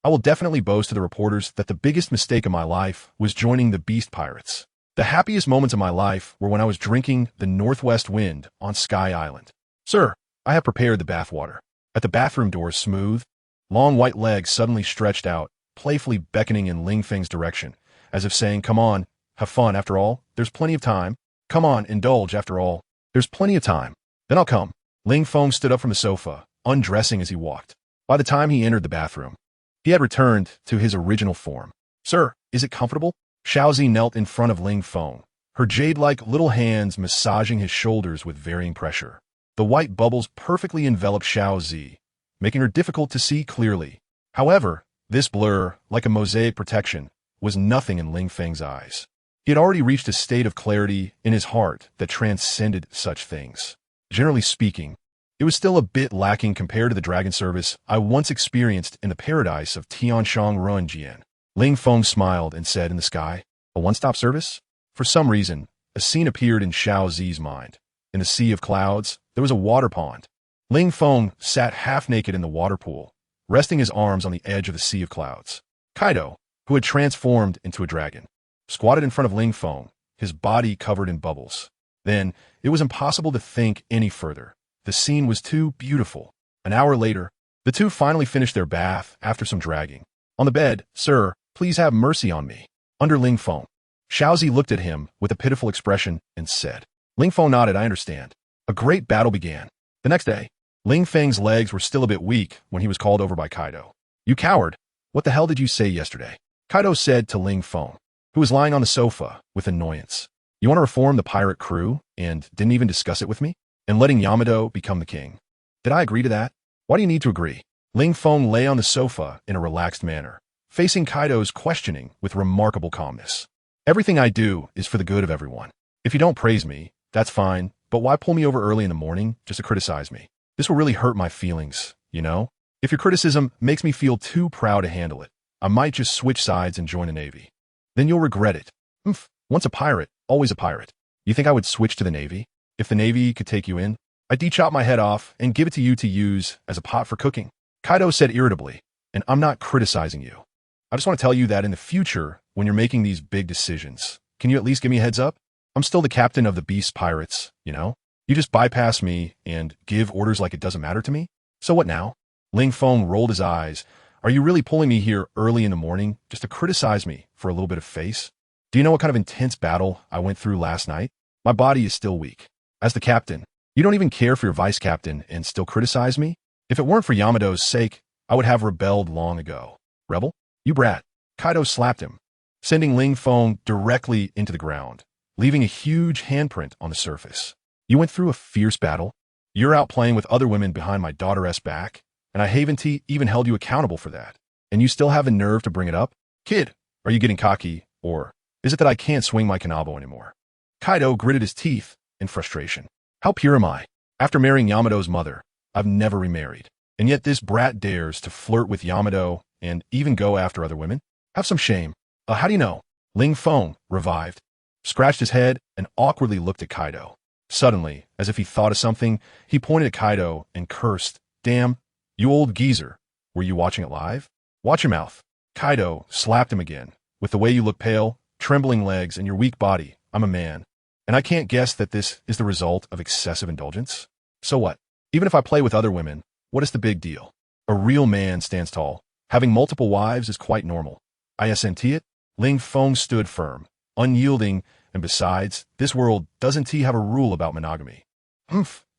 I will definitely boast to the reporters that the biggest mistake of my life was joining the Beast Pirates. The happiest moments of my life were when I was drinking the northwest wind on Sky Island. Sir, I have prepared the bathwater. At the bathroom door's smooth, long white legs suddenly stretched out, playfully beckoning in Ling Feng's direction, as if saying, come on, have fun after all, there's plenty of time. Come on, indulge after all, there's plenty of time. Then I'll come. Ling Feng stood up from the sofa, undressing as he walked. By the time he entered the bathroom, he had returned to his original form. Sir, is it comfortable? Xiao Zi knelt in front of Ling Feng, her jade-like little hands massaging his shoulders with varying pressure. The white bubbles perfectly enveloped Xiao Zi, making her difficult to see clearly. However, this blur, like a mosaic protection, was nothing in Ling Feng's eyes. He had already reached a state of clarity in his heart that transcended such things. Generally speaking, it was still a bit lacking compared to the dragon service I once experienced in the paradise of Tianshang Runjian. Ling Feng smiled and said in the sky, "A one-stop service?" For some reason, a scene appeared in Xiao Zi's mind. In the sea of clouds, there was a water pond. Ling Feng sat half-naked in the water pool, resting his arms on the edge of the sea of clouds. Kaido, who had transformed into a dragon, squatted in front of Ling Feng, his body covered in bubbles. Then, it was impossible to think any further. The scene was too beautiful. An hour later, the two finally finished their bath after some dragging. On the bed, "Sir, please have mercy on me." Under Ling Feng. Xiao Zi looked at him with a pitiful expression and said. Ling Feng nodded, "I understand." A great battle began. The next day, Ling Feng's legs were still a bit weak when he was called over by Kaido. "You coward! What the hell did you say yesterday?" Kaido said to Ling Feng, who was lying on the sofa with annoyance. "You want to reform the pirate crew and didn't even discuss it with me? And letting Yamato become the king? Did I agree to that? Why do you need to agree?" Ling Feng lay on the sofa in a relaxed manner, facing Kaido's questioning with remarkable calmness. "Everything I do is for the good of everyone. If you don't praise me, that's fine, but why pull me over early in the morning just to criticize me? This will really hurt my feelings, you know? If your criticism makes me feel too proud to handle it, I might just switch sides and join the Navy. Then you'll regret it. Once a pirate, always a pirate. You think I would switch to the Navy? If the Navy could take you in, I'd de-chop my head off and give it to you to use as a pot for cooking." Kaido said irritably, "And I'm not criticizing you. I just want to tell you that in the future, when you're making these big decisions, can you at least give me a heads up? I'm still the captain of the Beast Pirates, you know? You just bypass me and give orders like it doesn't matter to me? So what now?" Ling Feng rolled his eyes. "Are you really pulling me here early in the morning just to criticize me for a little bit of face? Do you know what kind of intense battle I went through last night? My body is still weak. As the captain, you don't even care for your vice captain and still criticize me? If it weren't for Yamato's sake, I would have rebelled long ago. Rebel? You brat." Kaido slapped him, sending Ling Feng directly into the ground, leaving a huge handprint on the surface. "You went through a fierce battle? You're out playing with other women behind my daughter's back, and I haven't even held you accountable for that. And you still have the nerve to bring it up? Kid, are you getting cocky, or is it that I can't swing my kanabo anymore?" Kaido gritted his teeth in frustration. "How pure am I? After marrying Yamato's mother, I've never remarried. And yet this brat dares to flirt with Yamato and even go after other women? Have some shame. How do you know?" Ling Feng revived, scratched his head, and awkwardly looked at Kaido. Suddenly, as if he thought of something, he pointed at Kaido and cursed, "Damn, you old geezer. Were you watching it live? Watch your mouth." Kaido slapped him again. "With the way you look pale, trembling legs, and your weak body, I'm a man. And I can't guess that this is the result of excessive indulgence? So what? Even if I play with other women, what is the big deal? A real man stands tall. Having multiple wives is quite normal. Isn't it?" Ling Feng stood firm, unyielding, and besides, this world doesn't have a rule about monogamy.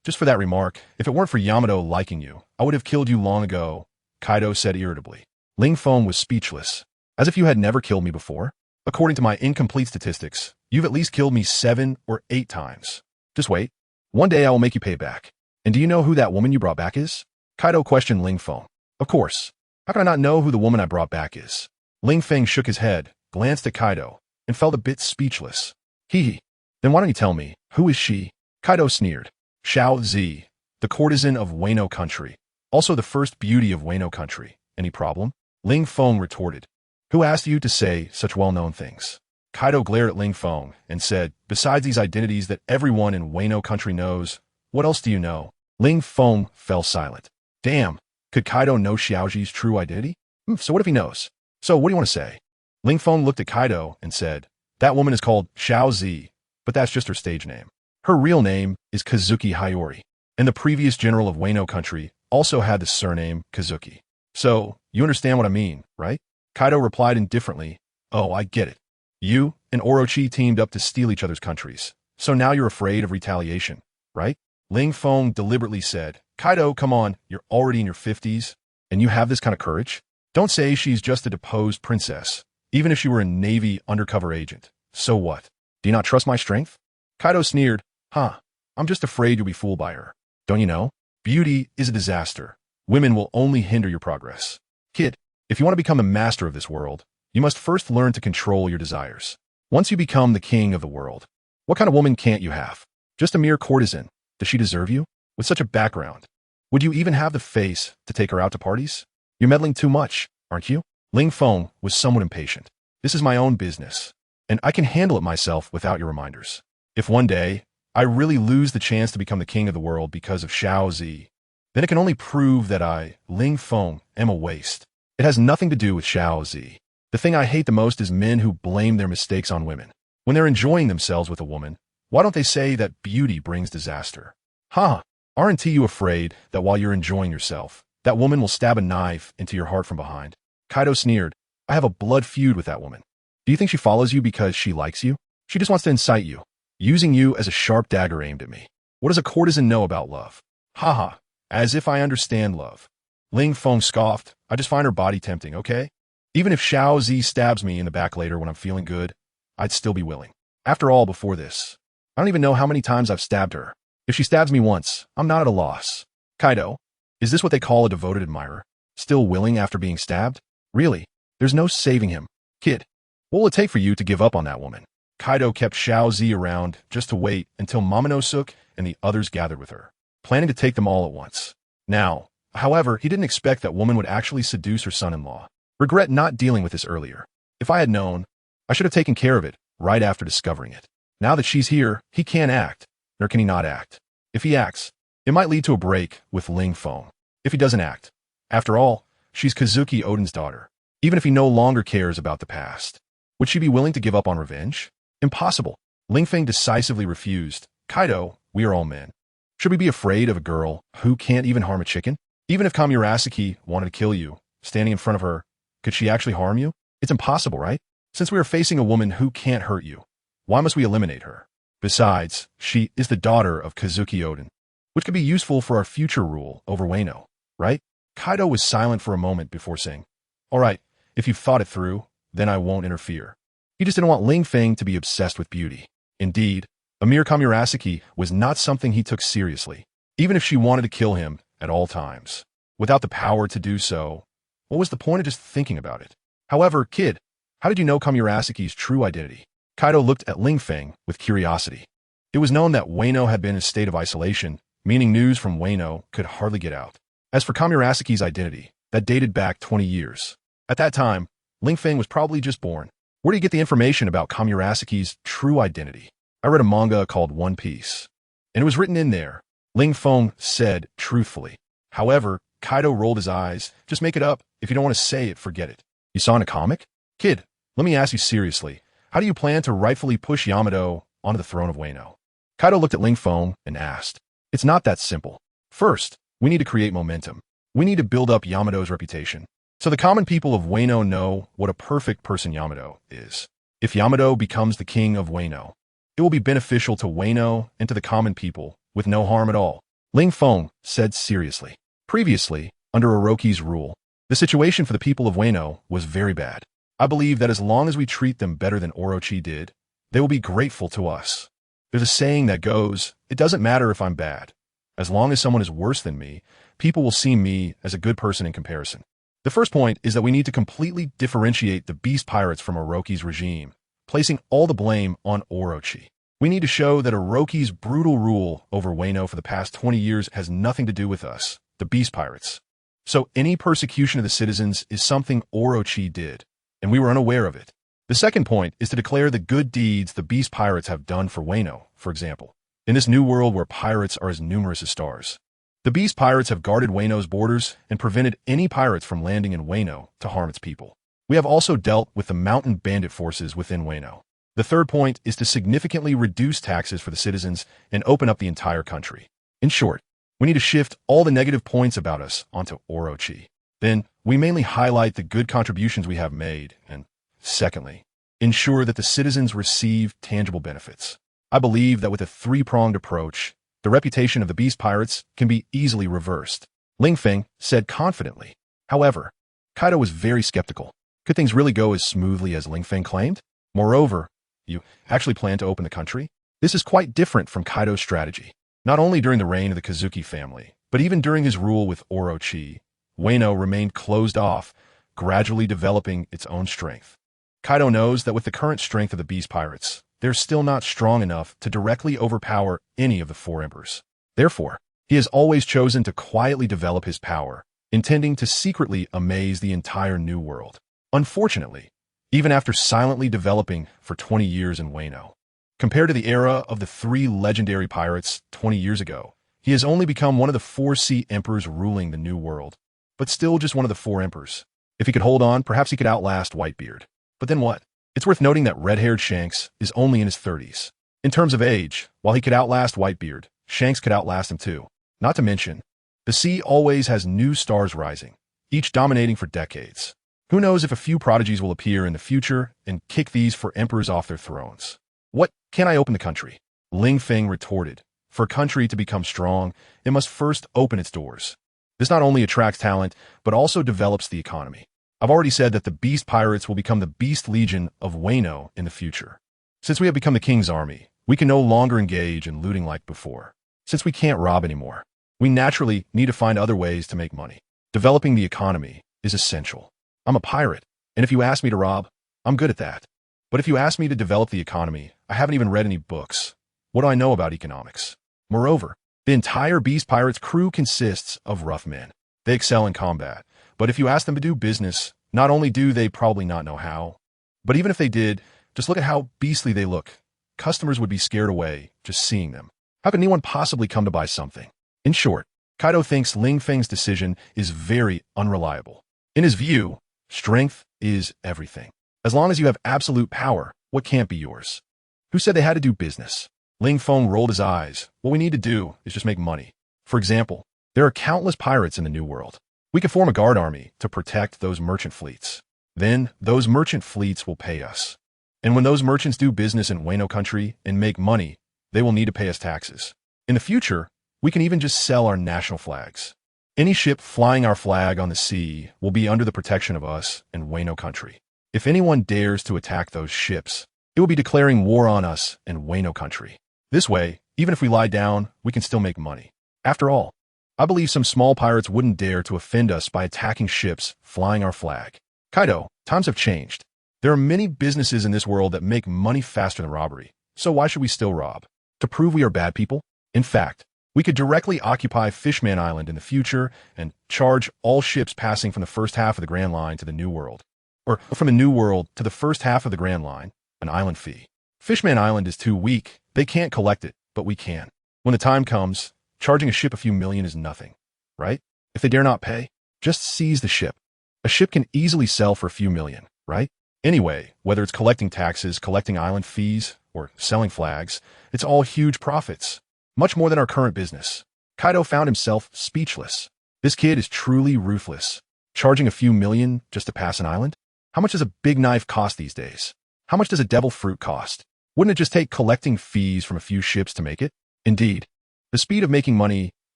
Just for that remark, if it weren't for Yamato liking you, I would have killed you long ago," Kaido said irritably. Ling Feng was speechless. "As if you had never killed me before? According to my incomplete statistics, you've at least killed me 7 or 8 times. Just wait. One day I will make you pay back. And do you know who that woman you brought back is?" Kaido questioned Ling Feng. "Of course. How can I not know who the woman I brought back is?" Ling Feng shook his head, glanced at Kaido, and felt a bit speechless. Hee. Then why don't you tell me, who is she?" Kaido sneered. "Xiao Zi, the courtesan of Wano country. Also the first beauty of Wano country. Any problem?" Ling Feng retorted. "Who asked you to say such well-known things?" Kaido glared at Ling Feng and said, "Besides these identities that everyone in Wano country knows, what else do you know?" Ling Feng fell silent. Damn, could Kaido know Xiaoji's true identity? So what if he knows? So what do you want to say? Ling Feng looked at Kaido and said, "That woman is called Xiao Zi, but that's just her stage name. Her real name is Kazuki Hayori, and the previous general of Wano country also had the surname Kazuki. So, you understand what I mean, right?" Kaido replied indifferently, "Oh, I get it. You and Orochi teamed up to steal each other's countries, so now you're afraid of retaliation, right?" Ling Feng deliberately said, "Kaido, come on, you're already in your 50s, and you have this kind of courage? Don't say she's just a deposed princess, even if she were a Navy undercover agent. So what? Do you not trust my strength?" Kaido sneered, "I'm just afraid you'll be fooled by her. Don't you know? Beauty is a disaster. Women will only hinder your progress. Kid, if you want to become the master of this world, you must first learn to control your desires. Once you become the king of the world, what kind of woman can't you have? Just a mere courtesan. Does she deserve you? With such a background, would you even have the face to take her out to parties? You're meddling too much, aren't you? Ling Feng was somewhat impatient. This is my own business, and I can handle it myself without your reminders. If one day I really lose the chance to become the king of the world because of Xiao Zi, then it can only prove that I, Ling Feng, am a waste. It has nothing to do with Xiao Zi. The thing I hate the most is men who blame their mistakes on women. When they're enjoying themselves with a woman, why don't they say that beauty brings disaster? Huh? Aren't you afraid that while you're enjoying yourself, that woman will stab a knife into your heart from behind? Kaido sneered. I have a blood feud with that woman. Do you think she follows you because she likes you? She just wants to incite you, using you as a sharp dagger aimed at me. What does a courtesan know about love? Haha, as if I understand love. Ling Feng scoffed. I just find her body tempting, okay? Even if Xiao Zi stabs me in the back later when I'm feeling good, I'd still be willing. After all, before this, I don't even know how many times I've stabbed her. If she stabs me once, I'm not at a loss. Kaido, is this what they call a devoted admirer? Still willing after being stabbed? Really? There's no saving him. Kid, what will it take for you to give up on that woman? Kaido kept Xiao Zi around just to wait until Momonosuke and the others gathered with her, planning to take them all at once. Now, however, he didn't expect that woman would actually seduce her son-in-law. Regret not dealing with this earlier. If I had known, I should have taken care of it right after discovering it. Now that she's here, he can't act, nor can he not act. If he acts, it might lead to a break with Ling Feng. If he doesn't act, after all, she's Kazuki Oden's daughter. Even if he no longer cares about the past, would she be willing to give up on revenge? Impossible. Ling Feng decisively refused. Kaido, we are all men. Should we be afraid of a girl who can't even harm a chicken? Even if Kaido'saudacity wanted to kill you, standing in front of her, could she actually harm you? It's impossible, right? Since we are facing a woman who can't hurt you, why must we eliminate her? Besides, she is the daughter of Kazuki Oden, which could be useful for our future rule over Wano, right? Kaido was silent for a moment before saying, all right, if you've thought it through, then I won't interfere. He just didn't want Ling Feng to be obsessed with beauty. Indeed, Amir Kamurasaki was not something he took seriously, even if she wanted to kill him at all times. Without the power to do so, what was the point of just thinking about it? However, kid, how did you know Kamurasaki's true identity? Kaido looked at Ling Feng with curiosity. It was known that Wano had been in a state of isolation, meaning news from Wano could hardly get out. As for Kamurasaki's identity, that dated back 20 years. At that time, Ling Feng was probably just born. Where do you get the information about Kamurasaki's true identity? I read a manga called One Piece, and it was written in there, Ling Feng said truthfully. However, Kaido rolled his eyes. Just make it up. If you don't want to say it, forget it. You saw in a comic? Kid, let me ask you seriously. How do you plan to rightfully push Yamato onto the throne of Wano? Kaido looked at Ling Feng and asked. It's not that simple. First, we need to create momentum. We need to build up Yamato's reputation, so the common people of Wano know what a perfect person Yamato is. If Yamato becomes the king of Wano, it will be beneficial to Wano and to the common people, with no harm at all. Ling Feng said seriously. Previously, under Orochi's rule, the situation for the people of Wano was very bad. I believe that as long as we treat them better than Orochi did, they will be grateful to us. There's a saying that goes, it doesn't matter if I'm bad. As long as someone is worse than me, people will see me as a good person in comparison. The first point is that we need to completely differentiate the beast pirates from Orochi's regime, placing all the blame on Orochi. We need to show that Orochi's brutal rule over Wano for the past 20 years has nothing to do with us, the beast pirates. So any persecution of the citizens is something Orochi did, and we were unaware of it. The second point is to declare the good deeds the beast pirates have done for Wano, for example. In this new world where pirates are as numerous as stars, the beast pirates have guarded Wano's borders and prevented any pirates from landing in Wano to harm its people. We have also dealt with the mountain bandit forces within Wano. The third point is to significantly reduce taxes for the citizens and open up the entire country. In short, we need to shift all the negative points about us onto Orochi. Then, we mainly highlight the good contributions we have made, and secondly, ensure that the citizens receive tangible benefits. I believe that with a three-pronged approach, the reputation of the beast pirates can be easily reversed. Ling Feng said confidently. However, Kaido was very skeptical. Could things really go as smoothly as Ling Feng claimed? Moreover, you actually plan to open the country? This is quite different from Kaido's strategy. Not only during the reign of the Kazuki family, but even during his rule with Orochi, Wano remained closed off, gradually developing its own strength. Kaido knows that with the current strength of the Beast Pirates, they're still not strong enough to directly overpower any of the four emperors. Therefore, he has always chosen to quietly develop his power, intending to secretly amaze the entire New World. Unfortunately, even after silently developing for 20 years in Wano, compared to the era of the three legendary pirates 20 years ago, he has only become one of the four sea emperors ruling the New World, but still just one of the four emperors. If he could hold on, perhaps he could outlast Whitebeard. But then what? It's worth noting that red-haired Shanks is only in his 30s. In terms of age, while he could outlast Whitebeard, Shanks could outlast him too. Not to mention, the sea always has new stars rising, each dominating for decades. Who knows if a few prodigies will appear in the future and kick these four emperors off their thrones. What? Can I open the country? Ling Feng retorted. For a country to become strong, it must first open its doors. This not only attracts talent, but also develops the economy. I've already said that the Beast Pirates will become the Beast Legion of Wano in the future. Since we have become the King's Army, we can no longer engage in looting like before. Since we can't rob anymore, we naturally need to find other ways to make money. Developing the economy is essential. I'm a pirate, and if you ask me to rob, I'm good at that. But if you ask me to develop the economy, I haven't even read any books. What do I know about economics? Moreover, the entire Beast Pirates crew consists of rough men. They excel in combat, but if you ask them to do business, not only do they probably not know how, but even if they did, just look at how beastly they look. Customers would be scared away just seeing them. How could anyone possibly come to buy something? In short, Kaido thinks Ling Feng's decision is very unreliable. In his view, strength is everything. As long as you have absolute power, what can't be yours? Who said they had to do business? Ling Feng rolled his eyes. What we need to do is just make money. For example, there are countless pirates in the New World. We can form a guard army to protect those merchant fleets. Then, those merchant fleets will pay us. And when those merchants do business in Wano country and make money, they will need to pay us taxes. In the future, we can even just sell our national flags. Any ship flying our flag on the sea will be under the protection of us in Wano country. If anyone dares to attack those ships, it will be declaring war on us in Wano country. This way, even if we lie down, we can still make money. After all, I believe some small pirates wouldn't dare to offend us by attacking ships flying our flag. Kaido, times have changed. There are many businesses in this world that make money faster than robbery, so why should we still rob? To prove we are bad people? In fact, we could directly occupy Fishman Island in the future and charge all ships passing from the first half of the Grand Line to the New World, or from the New World to the first half of the Grand Line, an island fee. Fishman Island is too weak. They can't collect it, but we can. When the time comes, charging a ship a few million is nothing, right? If they dare not pay, just seize the ship. A ship can easily sell for a few million, right? Anyway, whether it's collecting taxes, collecting island fees, or selling flags, it's all huge profits. Much more than our current business. Kaido found himself speechless. This kid is truly ruthless. Charging a few million just to pass an island? How much does a big knife cost these days? How much does a devil fruit cost? Wouldn't it just take collecting fees from a few ships to make it? Indeed, the speed of making money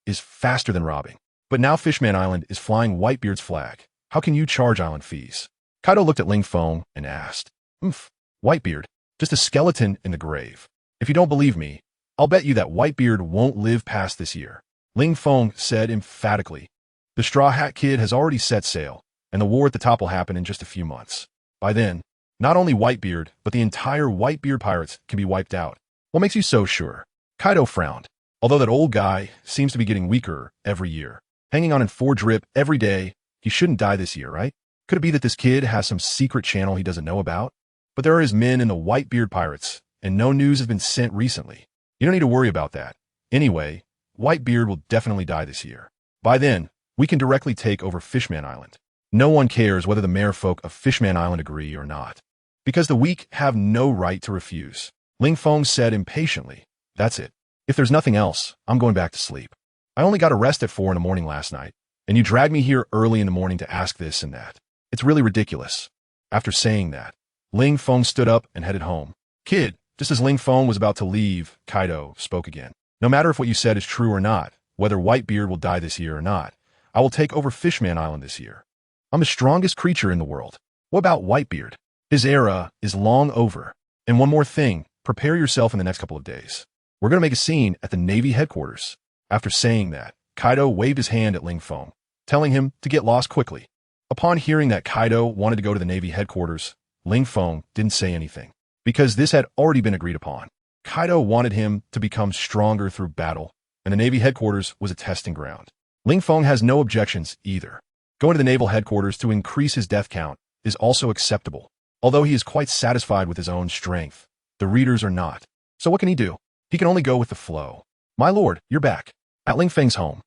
is faster than robbing. But now Fishman Island is flying Whitebeard's flag. How can you charge island fees? Kaido looked at Ling Feng and asked, Whitebeard, just a skeleton in the grave. If you don't believe me, I'll bet you that Whitebeard won't live past this year. Ling Feng said emphatically. The Straw Hat Kid has already set sail, and the war at the top will happen in just a few months. By then, not only Whitebeard, but the entire Whitebeard pirates can be wiped out. What makes you so sure? Kaido frowned. Although that old guy seems to be getting weaker every year, hanging on in 4 drip every day, he shouldn't die this year, right? Could it be that this kid has some secret channel he doesn't know about? But there are his men in the Whitebeard pirates, and no news has been sent recently. You don't need to worry about that. Anyway, Whitebeard will definitely die this year. By then, we can directly take over Fishman Island. No one cares whether the merfolk of Fishman Island agree or not, because the weak have no right to refuse. Ling Feng said impatiently, That's it. If there's nothing else, I'm going back to sleep. I only got a rest at 4 in the morning last night, and you dragged me here early in the morning to ask this and that. It's really ridiculous. After saying that, Ling Feng stood up and headed home. Kid, just as Ling Feng was about to leave, Kaido spoke again. No matter if what you said is true or not, whether Whitebeard will die this year or not, I will take over Fishman Island this year. I'm the strongest creature in the world. What about Whitebeard? His era is long over. And one more thing, prepare yourself in the next couple of days. We're going to make a scene at the Navy headquarters. After saying that, Kaido waved his hand at Ling Feng, telling him to get lost quickly. Upon hearing that Kaido wanted to go to the Navy headquarters, Ling Feng didn't say anything, because this had already been agreed upon. Kaido wanted him to become stronger through battle, and the Navy headquarters was a testing ground. Ling Feng has no objections either. Going to the naval headquarters to increase his death count is also acceptable. Although he is quite satisfied with his own strength, the readers are not. So what can he do? He can only go with the flow. My lord, you're back. At Ling Feng's home,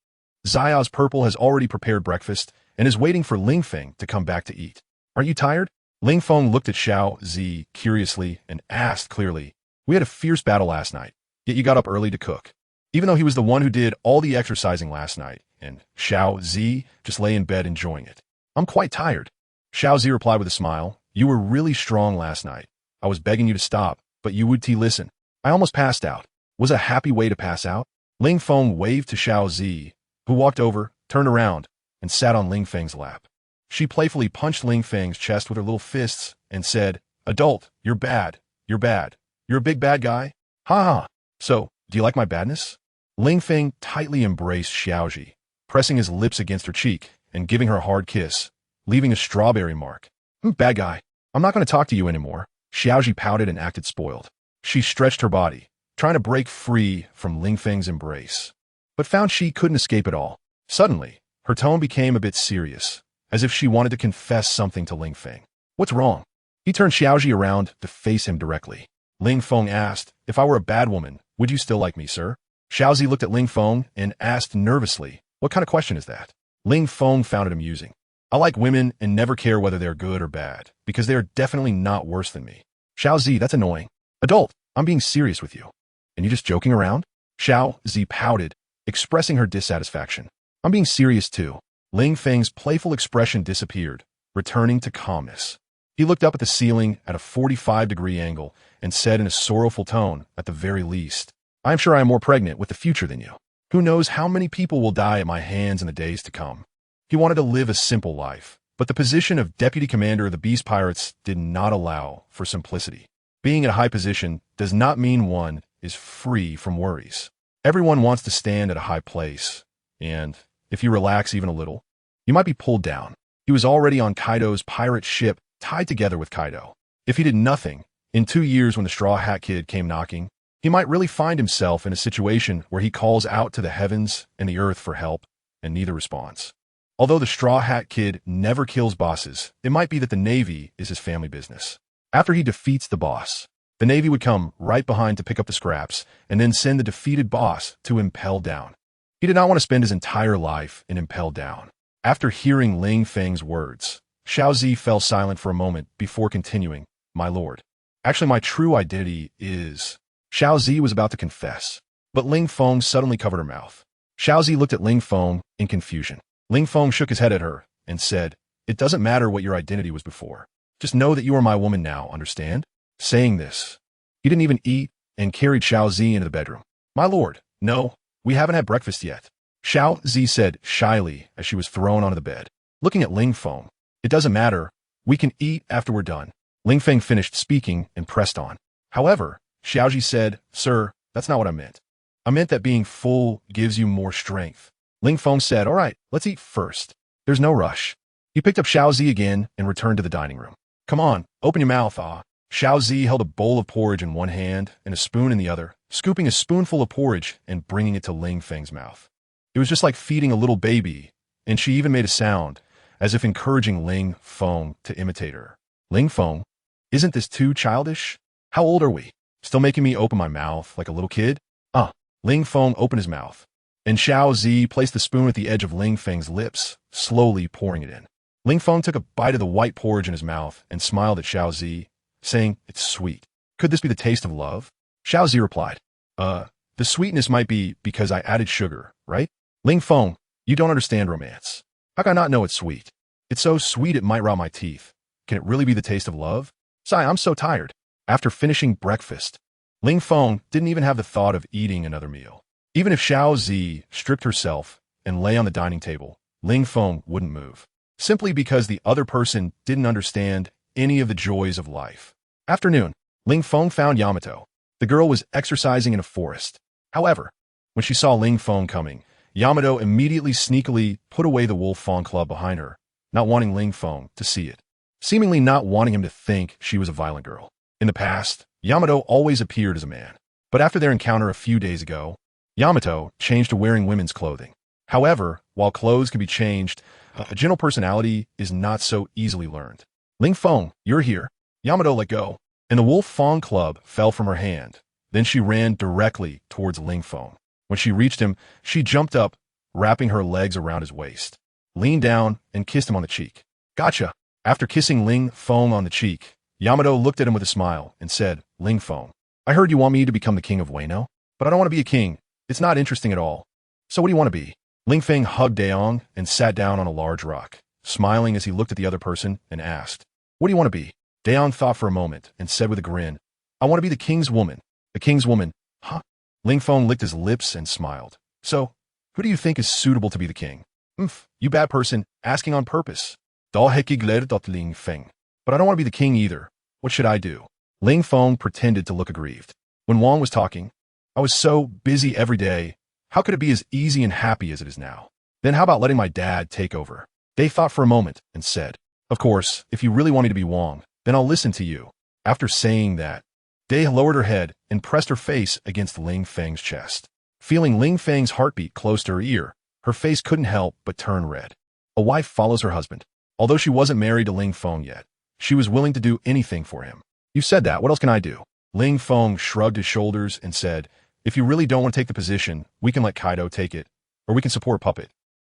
Xiao's Purple has already prepared breakfast and is waiting for Ling Feng to come back to eat. Aren't you tired? Ling Feng looked at Xiao Zi curiously and asked clearly, we had a fierce battle last night, yet you got up early to cook. Even though he was the one who did all the exercising last night, and Xiao Zi just lay in bed enjoying it. I'm quite tired. Xiao Zi replied with a smile, you were really strong last night. I was begging you to stop, but you would listen. I almost passed out. Was a happy way to pass out? Ling Feng waved to Xiao Zi, who walked over, turned around, and sat on Ling Feng's lap. She playfully punched Ling Feng's chest with her little fists and said, adult, you're bad. You're bad. You're a big bad guy? Ha ha. So, do you like my badness? Ling Feng tightly embraced Xiaoji, pressing his lips against her cheek and giving her a hard kiss, leaving a strawberry mark. Bad guy. I'm not going to talk to you anymore. Xiaoji pouted and acted spoiled. She stretched her body, trying to break free from Ling Feng's embrace, but found she couldn't escape at all. Suddenly, her tone became a bit serious, as if she wanted to confess something to Ling Feng. What's wrong? He turned Xiaoji around to face him directly. Ling Feng asked, if I were a bad woman, would you still like me, sir? Xiaozi looked at Ling Feng and asked nervously, what kind of question is that? Ling Feng found it amusing. I like women and never care whether they're good or bad, because they are definitely not worse than me. Xiaozi, that's annoying. Adult, I'm being serious with you. And you just joking around? Xiaozi pouted, expressing her dissatisfaction. I'm being serious too. Ling Feng's playful expression disappeared, returning to calmness. He looked up at the ceiling at a 45-degree angle and said in a sorrowful tone, at the very least, I am sure I am more pregnant with the future than you. Who knows how many people will die at my hands in the days to come. He wanted to live a simple life, but the position of deputy commander of the Beast Pirates did not allow for simplicity. Being in a high position does not mean one is free from worries. Everyone wants to stand at a high place, and if you relax even a little, you might be pulled down. He was already on Kaido's pirate ship, tied together with Kaido. If he did nothing, in 2 years when the Straw Hat Kid came knocking, he might really find himself in a situation where he calls out to the heavens and the earth for help, and neither responds. Although the Straw Hat Kid never kills bosses, it might be that the Navy is his family business. After he defeats the boss, the Navy would come right behind to pick up the scraps and then send the defeated boss to Impel Down. He did not want to spend his entire life in Impel Down. After hearing Ling Feng's words, Xiaozi fell silent for a moment before continuing, my lord. Actually, my true identity is... Xiaozi was about to confess, but Ling Feng suddenly covered her mouth. Xiaozi looked at Ling Feng in confusion. Ling Feng shook his head at her and said, it doesn't matter what your identity was before. Just know that you are my woman now, understand? Saying this, he didn't even eat and carried Xiaozi into the bedroom. My lord, no, we haven't had breakfast yet. Xiaozi said shyly as she was thrown onto the bed. Looking at Ling Feng, it doesn't matter. We can eat after we're done. Ling Feng finished speaking and pressed on. However, Xiaoji said, sir, that's not what I meant. I meant that being full gives you more strength. Ling Feng said, all right, let's eat first. There's no rush. He picked up Xiaozi again and returned to the dining room. Come on, open your mouth, ah. Xiaozi held a bowl of porridge in one hand and a spoon in the other, scooping a spoonful of porridge and bringing it to Ling Feng's mouth. It was just like feeding a little baby, and she even made a sound, as if encouraging Ling Feng to imitate her. Ling Feng, isn't this too childish? How old are we? Still making me open my mouth like a little kid? Ling Feng opened his mouth, and Xiaozi placed the spoon at the edge of Ling Feng's lips, slowly pouring it in. Ling Feng took a bite of the white porridge in his mouth and smiled at Xiaozi, saying, it's sweet. Could this be the taste of love? Xiaozi replied, the sweetness might be because I added sugar, right? Ling Feng, you don't understand romance. How can I not know it's sweet? It's so sweet it might rot my teeth. Can it really be the taste of love? Sigh, I'm so tired. After finishing breakfast, Ling Feng didn't even have the thought of eating another meal. Even if Xiaozi stripped herself and lay on the dining table, Ling Feng wouldn't move, simply because the other person didn't understand any of the joys of life. Afternoon, Ling Feng found Yamato. The girl was exercising in a forest, However, when she saw Ling Feng coming, Yamato immediately sneakily put away the Wolf Fang club behind her, not wanting Ling Feng to see it, seemingly not wanting him to think she was a violent girl. In the past, Yamato always appeared as a man, but after their encounter a few days ago, Yamato changed to wearing women's clothing. However, while clothes can be changed, a general personality is not so easily learned. Ling Feng, you're here. Yamato let go, and the Wolf Fang club fell from her hand. Then she ran directly towards Ling Feng. When she reached him, she jumped up, wrapping her legs around his waist, leaned down, and kissed him on the cheek. Gotcha. After kissing Ling Feng on the cheek, Yamato looked at him with a smile and said, Ling Feng, I heard you want me to become the king of Wano, but I don't want to be a king. It's not interesting at all. So what do you want to be? Ling Feng hugged Daong and sat down on a large rock, smiling as he looked at the other person and asked, What do you want to be? Daong thought for a moment and said with a grin, I want to be the king's woman. The king's woman? Huh? Ling Feng licked his lips and smiled. So, who do you think is suitable to be the king? You bad person, asking on purpose. Ling Feng. But I don't want to be the king either. What should I do? Ling Feng pretended to look aggrieved. When Wang was talking, I was so busy every day. How could it be as easy and happy as it is now? Then how about letting my dad take over? They thought for a moment and said, Of course, if you really want me to be Wang, then I'll listen to you. After saying that, Day lowered her head and pressed her face against Ling Feng's chest. Feeling Ling Feng's heartbeat close to her ear, her face couldn't help but turn red. A wife follows her husband. Although she wasn't married to Ling Feng yet, she was willing to do anything for him. You said that, what else can I do? Ling Feng shrugged his shoulders and said, If you really don't want to take the position, we can let Kaido take it, or we can support Puppet.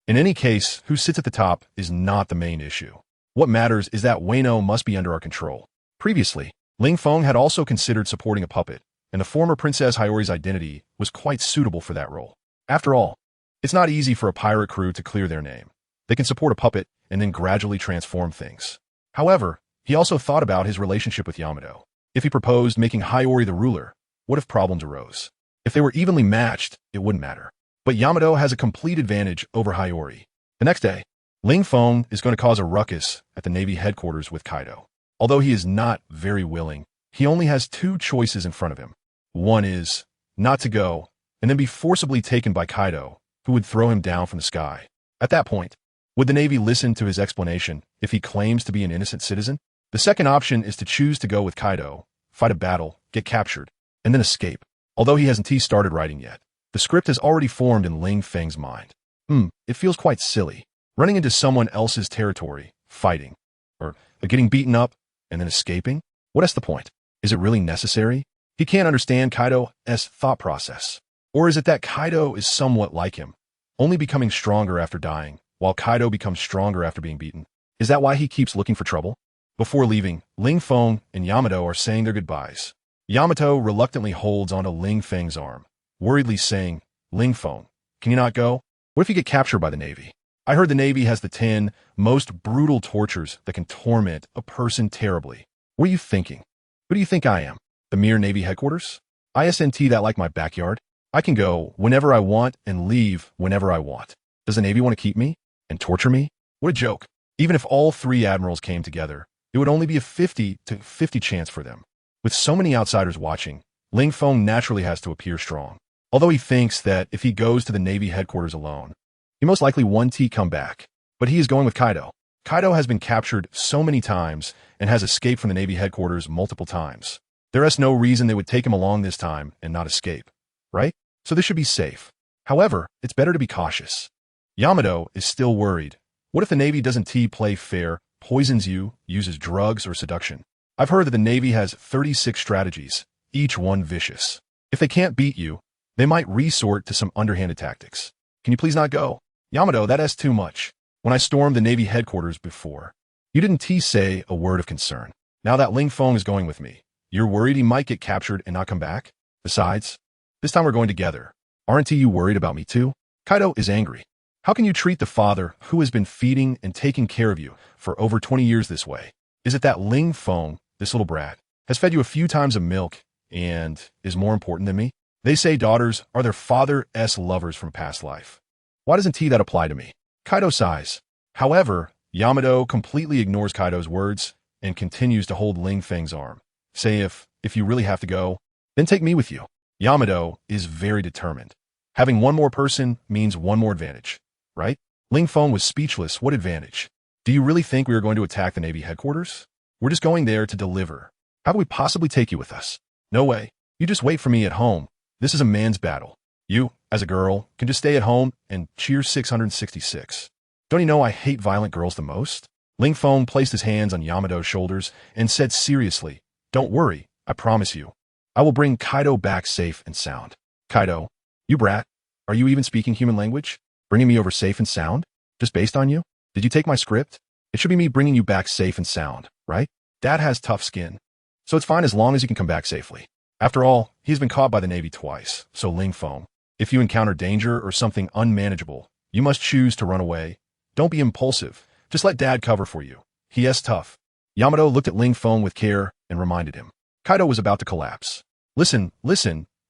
In any case, who sits at the top is not the main issue. What matters is that Wano must be under our control. Previously, Ling Feng had also considered supporting a puppet, and the former Princess Hiyori's identity was quite suitable for that role. After all, it's not easy for a pirate crew to clear their name. They can support a puppet and then gradually transform things. However, he also thought about his relationship with Yamato. If he proposed making Hiyori the ruler, what if problems arose? If they were evenly matched, it wouldn't matter. But Yamato has a complete advantage over Hiyori. The next day, Ling Feng is going to cause a ruckus at the Navy headquarters with Kaido. Although he is not very willing, he only has two choices in front of him. One is not to go, and then be forcibly taken by Kaido, who would throw him down from the sky. At that point, would the Navy listen to his explanation if he claims to be an innocent citizen? The second option is to choose to go with Kaido, fight a battle, get captured, and then escape. Although he hasn't started writing yet, the script has already formed in Ling Feng's mind. It feels quite silly. Running into someone else's territory, fighting, or getting beaten up, and then escaping? What is the point? Is it really necessary? He can't understand Kaido's thought process. Or is it that Kaido is somewhat like him, only becoming stronger after dying, while Kaido becomes stronger after being beaten? Is that why he keeps looking for trouble? Before leaving, Ling Feng and Yamato are saying their goodbyes. Yamato reluctantly holds onto Ling Feng's arm, worriedly saying, Ling Feng, can you not go? What if you get captured by the Navy? I heard the Navy has the 10 most brutal tortures that can torment a person terribly. What are you thinking? Who do you think I am? The mere Navy headquarters? ISNT that like my backyard? I can go whenever I want and leave whenever I want. Does the Navy want to keep me and torture me? What a joke. Even if all 3 admirals came together, it would only be a 50-50 chance for them. With so many outsiders watching, Ling Feng naturally has to appear strong. Although he thinks that if he goes to the Navy headquarters alone, he most likely won't come back. But he is going with Kaido. Kaido has been captured so many times and has escaped from the Navy headquarters multiple times. There is no reason they would take him along this time and not escape, right? So this should be safe. However, it's better to be cautious. Yamato is still worried. What if the Navy doesn't play fair, poisons you, uses drugs or seduction? I've heard that the Navy has 36 strategies, each one vicious. If they can't beat you, they might resort to some underhanded tactics. Can you please not go? Yamato, that is too much. When I stormed the Navy headquarters before, you didn't say a word of concern. Now that Ling Feng is going with me, you're worried he might get captured and not come back? Besides, this time we're going together. Aren't you worried about me too? Kaido is angry. How can you treat the father who has been feeding and taking care of you for over 20 years this way? Is it that Ling Feng, this little brat, has fed you a few times of milk and is more important than me? They say daughters are their father's lovers from past life. Why doesn't that apply to me? Kaido sighs. However, Yamato completely ignores Kaido's words and continues to hold Ling Feng's arm. Say if you really have to go, then take me with you. Yamato is very determined. Having one more person means one more advantage, right? Ling Feng was speechless. What advantage? Do you really think we are going to attack the Navy headquarters? We're just going there to deliver. How could we possibly take you with us? No way. You just wait for me at home. This is a man's battle. You, as a girl, can just stay at home and cheer 666. Don't you know I hate violent girls the most? Ling Feng placed his hands on Yamato's shoulders and said seriously, "Don't worry, I promise you. I will bring Kaido back safe and sound." Kaido, you brat, are you even speaking human language? Bringing me over safe and sound? Just based on you? Did you take my script? It should be me bringing you back safe and sound, right? Dad has tough skin, so it's fine as long as you can come back safely. After all, he's been caught by the Navy twice, so Ling Feng, if you encounter danger or something unmanageable, you must choose to run away. Don't be impulsive. Just let Dad cover for you. He is tough. Yamato looked at Ling Feng with care and reminded him. Kaido was about to collapse. Listen,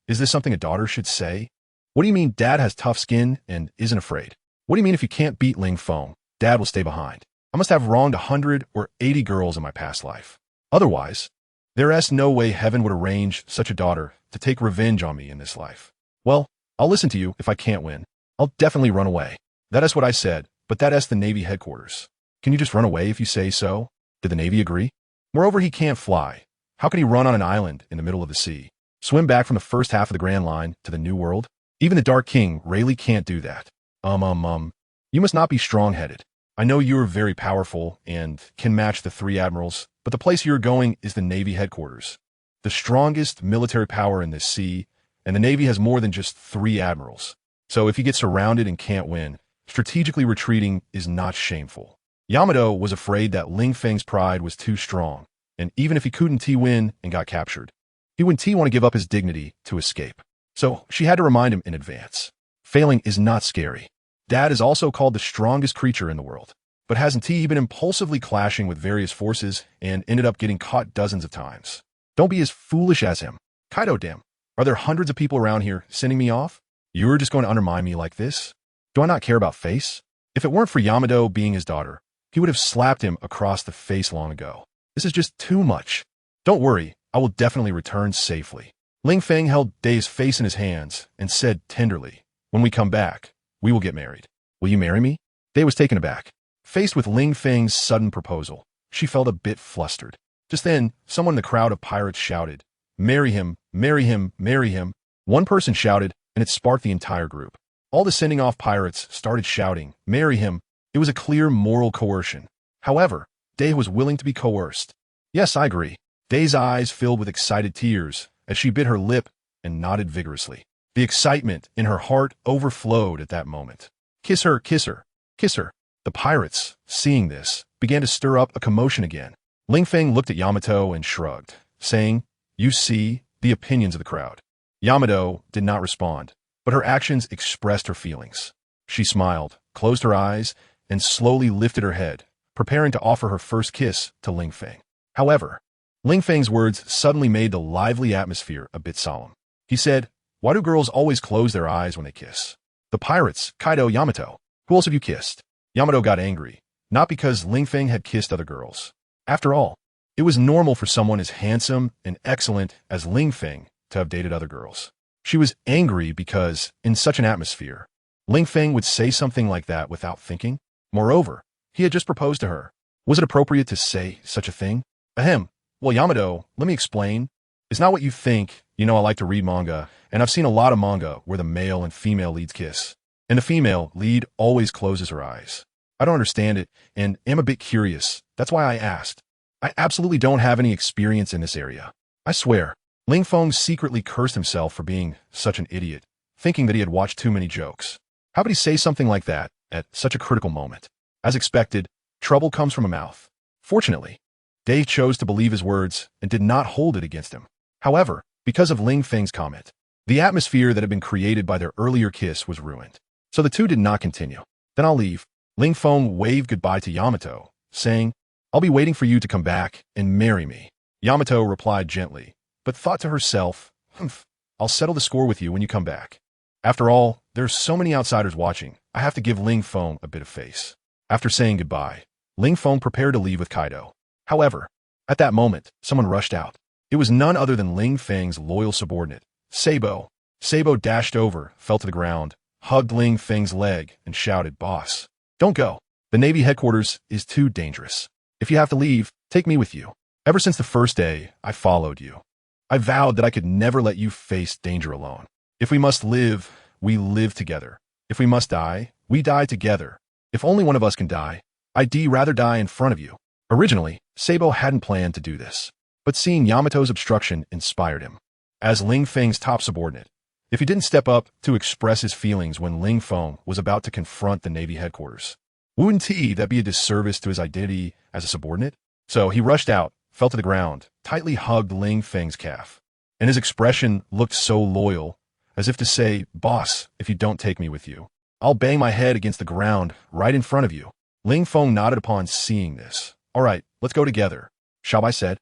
is this something a daughter should say? What do you mean Dad has tough skin and isn't afraid? What do you mean if you can't beat Ling Feng, Dad will stay behind? I must have wronged 100 or 80 girls in my past life. Otherwise, there is no way heaven would arrange such a daughter to take revenge on me in this life. Well, I'll listen to you if I can't win. I'll definitely run away. That is what I said, but that is the Navy headquarters. Can you just run away if you say so? Did the Navy agree? Moreover, he can't fly. How can he run on an island in the middle of the sea? Swim back from the first half of the Grand Line to the New World? Even the Dark King really can't do that. You must not be strong-headed. I know you are very powerful and can match the 3 admirals, but the place you're going is the Navy headquarters. The strongest military power in this sea, and the Navy has more than just 3 admirals. So if you get surrounded and can't win, strategically retreating is not shameful. Yamato was afraid that Ling Feng's pride was too strong, and even if he couldn't win and got captured, he wouldn't want to give up his dignity to escape. So she had to remind him in advance. Failing is not scary. Dad is also called the strongest creature in the world. But hasn't he been impulsively clashing with various forces and ended up getting caught dozens of times? Don't be as foolish as him. Kaido, damn. Are there hundreds of people around here sending me off? You're just going to undermine me like this? Do I not care about face? If it weren't for Yamato being his daughter, he would have slapped him across the face long ago. This is just too much. Don't worry, I will definitely return safely. Ling Feng held Day's face in his hands and said tenderly, "When we come back, we will get married. Will you marry me?" Day was taken aback. Faced with Ling Feng's sudden proposal, she felt a bit flustered. Just then, someone in the crowd of pirates shouted, "Marry him, marry him, marry him." One person shouted, and it sparked the entire group. All the sending off pirates started shouting, "Marry him." It was a clear moral coercion. However, Day was willing to be coerced. Yes, I agree. Day's eyes filled with excited tears as she bit her lip and nodded vigorously. The excitement in her heart overflowed at that moment. Kiss her, kiss her, kiss her. The pirates, seeing this, began to stir up a commotion again. Ling Feng looked at Yamato and shrugged, saying, "You see the opinions of the crowd." Yamato did not respond, but her actions expressed her feelings. She smiled, closed her eyes, and slowly lifted her head, preparing to offer her first kiss to Ling Feng. However, Ling Feng's words suddenly made the lively atmosphere a bit solemn. He said, "Why do girls always close their eyes when they kiss?" The pirates, Kaido, Yamato. Who else have you kissed? Yamato got angry, not because Ling Feng had kissed other girls. After all, it was normal for someone as handsome and excellent as Ling Feng to have dated other girls. She was angry because, in such an atmosphere, Ling Feng would say something like that without thinking. Moreover, he had just proposed to her. Was it appropriate to say such a thing? Ahem. Well, Yamato, let me explain. It's not what you think. You know I like to read manga, and I've seen a lot of manga where the male and female leads kiss, and the female lead always closes her eyes. I don't understand it, and am a bit curious. That's why I asked. I absolutely don't have any experience in this area. I swear. Ling Feng secretly cursed himself for being such an idiot, thinking that he had watched too many jokes. How could he say something like that at such a critical moment? As expected, trouble comes from a mouth. Fortunately, Day chose to believe his words and did not hold it against him. However, because of Ling Feng's comment, the atmosphere that had been created by their earlier kiss was ruined. So the two did not continue. "Then I'll leave." Ling Feng waved goodbye to Yamato, saying, "I'll be waiting for you to come back and marry me." Yamato replied gently, but thought to herself, "Humph, I'll settle the score with you when you come back. After all, there's so many outsiders watching, I have to give Ling Feng a bit of face." After saying goodbye, Ling Feng prepared to leave with Kaido. However, at that moment, someone rushed out. It was none other than Ling Feng's loyal subordinate, Sabo. Sabo dashed over, fell to the ground, hugged Ling Feng's leg, and shouted, "Boss, don't go. The Navy headquarters is too dangerous. If you have to leave, take me with you. Ever since the first day, I followed you. I vowed that I could never let you face danger alone. If we must live, we live together. If we must die, we die together. If only one of us can die, I'd rather die in front of you." Originally, Sabo hadn't planned to do this, but seeing Yamato's obstruction inspired him. As Ling Feng's top subordinate, if he didn't step up to express his feelings when Ling Feng was about to confront the Navy headquarters, wouldn't that be a disservice to his identity as a subordinate? So he rushed out, fell to the ground, tightly hugged Ling Feng's calf, and his expression looked so loyal, as if to say, "Boss, if you don't take me with you, I'll bang my head against the ground right in front of you." Ling Feng nodded upon seeing this. "All right, let's go together," Xiaobai said.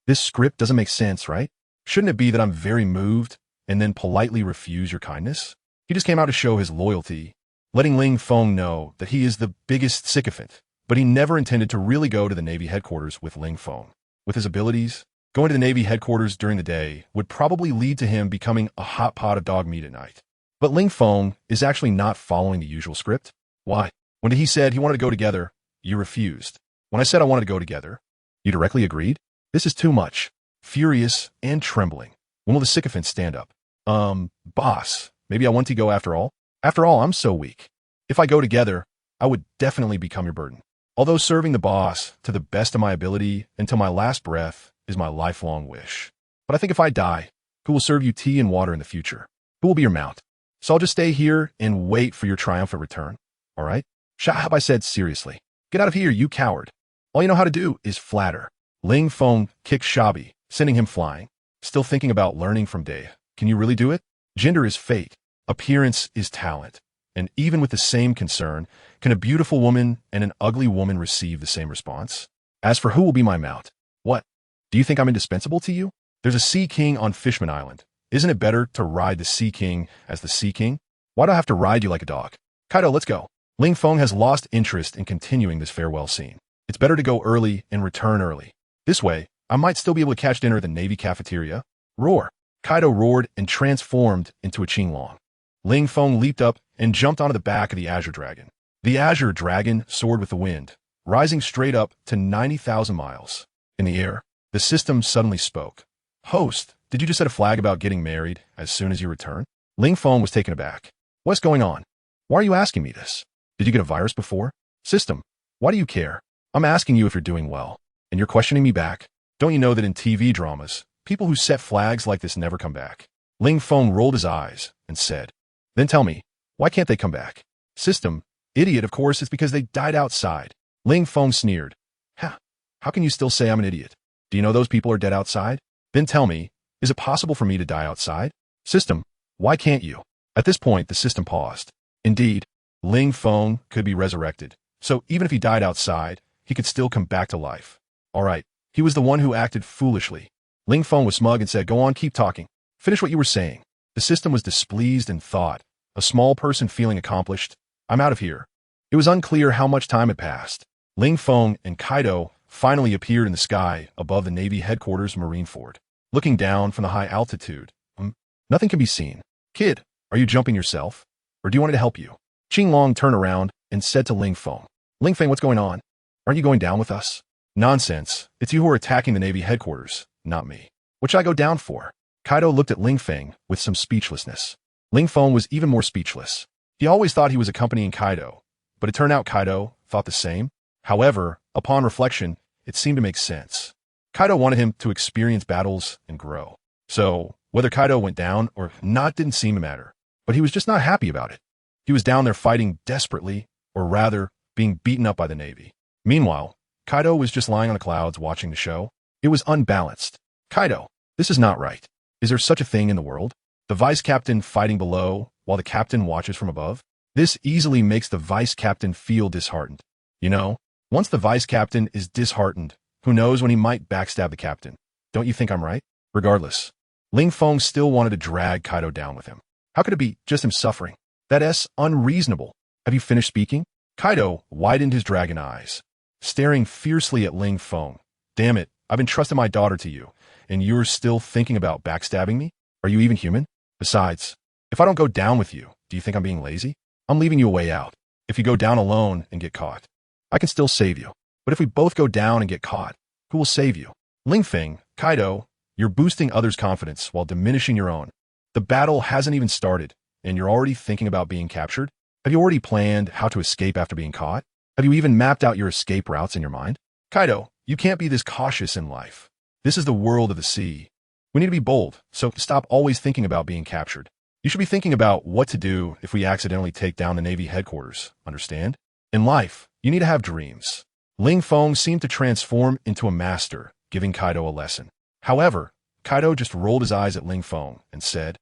"This script doesn't make sense, right? Shouldn't it be that I'm very moved and then politely refuse your kindness?" He just came out to show his loyalty, letting Ling Feng know that he is the biggest sycophant, but he never intended to really go to the Navy headquarters with Ling Feng. With his abilities, going to the Navy headquarters during the day would probably lead to him becoming a hot pot of dog meat at night. But Ling Feng is actually not following the usual script. Why? When he said he wanted to go together, you refused. When I said I wanted to go together, you directly agreed? This is too much. Furious and trembling, when will the sycophant stand up? Boss, maybe I want to go after all? After all, I'm so weak. If I go together, I would definitely become your burden. Although serving the boss to the best of my ability until my last breath is my lifelong wish. But I think if I die, who will serve you tea and water in the future? Who will be your mount? So I'll just stay here and wait for your triumphant return. All right? Xiaobai said seriously. "Get out of here, you coward. All you know how to do is flatter." Ling Feng kicked Xiaobai, sending him flying. Still thinking about learning from Day. Can you really do it? Gender is fate. Appearance is talent. And even with the same concern, can a beautiful woman and an ugly woman receive the same response? As for who will be my mount? What? Do you think I'm indispensable to you? There's a Sea King on Fishman Island. Isn't it better to ride the Sea King as the Sea King? Why do I have to ride you like a dog? Kaido, let's go. Ling Feng has lost interest in continuing this farewell scene. It's better to go early and return early. This way, I might still be able to catch dinner at the Navy cafeteria. Roar. Kaido roared and transformed into a Qinglong. Ling Feng leaped up and jumped onto the back of the Azure Dragon. The Azure Dragon soared with the wind, rising straight up to 90,000 miles. In the air, the system suddenly spoke. "Host, did you just set a flag about getting married as soon as you return?" Ling Feng was taken aback. "What's going on? Why are you asking me this? Did you get a virus before? System, why do you care? I'm asking you if you're doing well, and you're questioning me back. Don't you know that in TV dramas, people who set flags like this never come back?" Ling Feng rolled his eyes and said, "Then tell me, why can't they come back?" System, idiot, of course, it's because they died outside. Ling Feng sneered. Ha, how can you still say I'm an idiot? Do you know those people are dead outside? Then tell me, is it possible for me to die outside? System, why can't you? At this point, the system paused. Indeed, Ling Feng could be resurrected, so even if he died outside, he could still come back to life. All right, he was the one who acted foolishly. Ling Feng was smug and said, "Go on, keep talking. Finish what you were saying." The system was displeased and thought, a small person feeling accomplished, "I'm out of here." It was unclear how much time had passed. Ling Feng and Kaido finally appeared in the sky above the Navy headquarters Marineford. Looking down from the high altitude, nothing can be seen. "Kid, are you jumping yourself? Or do you want me to help you?" Qinglong turned around and said to Ling Feng, "Ling Feng, what's going on? Aren't you going down with us?" "Nonsense. It's you who are attacking the Navy headquarters, not me. What should I go down for?" Kaido looked at Ling Feng with some speechlessness. Ling Feng was even more speechless. He always thought he was accompanying Kaido, but it turned out Kaido thought the same. However, upon reflection, it seemed to make sense. Kaido wanted him to experience battles and grow. So, whether Kaido went down or not didn't seem to matter. But he was just not happy about it. He was down there fighting desperately, or rather, being beaten up by the Navy. Meanwhile, Kaido was just lying on the clouds watching the show. It was unbalanced. "Kaido, this is not right. Is there such a thing in the world? The vice captain fighting below while the captain watches from above? This easily makes the vice captain feel disheartened. You know, once the vice captain is disheartened, who knows when he might backstab the captain? Don't you think I'm right?" Regardless, Ling Feng still wanted to drag Kaido down with him. How could it be just him suffering? That's unreasonable. Have you finished speaking? Kaido widened his dragon eyes, staring fiercely at Ling Feng. "Damn it, I've entrusted my daughter to you, and you're still thinking about backstabbing me? Are you even human?" Besides, if I don't go down with you, do you think I'm being lazy? I'm leaving you a way out. If you go down alone and get caught, I can still save you. But if we both go down and get caught, who will save you? Ling Feng, Kaido, you're boosting others' confidence while diminishing your own. The battle hasn't even started, and you're already thinking about being captured? Have you already planned how to escape after being caught? Have you even mapped out your escape routes in your mind? Kaido, you can't be this cautious in life. This is the world of the sea. We need to be bold, so stop always thinking about being captured. You should be thinking about what to do if we accidentally take down the Navy headquarters, understand? In life, you need to have dreams. Ling Feng seemed to transform into a master, giving Kaido a lesson. However, Kaido just rolled his eyes at Ling Feng and said,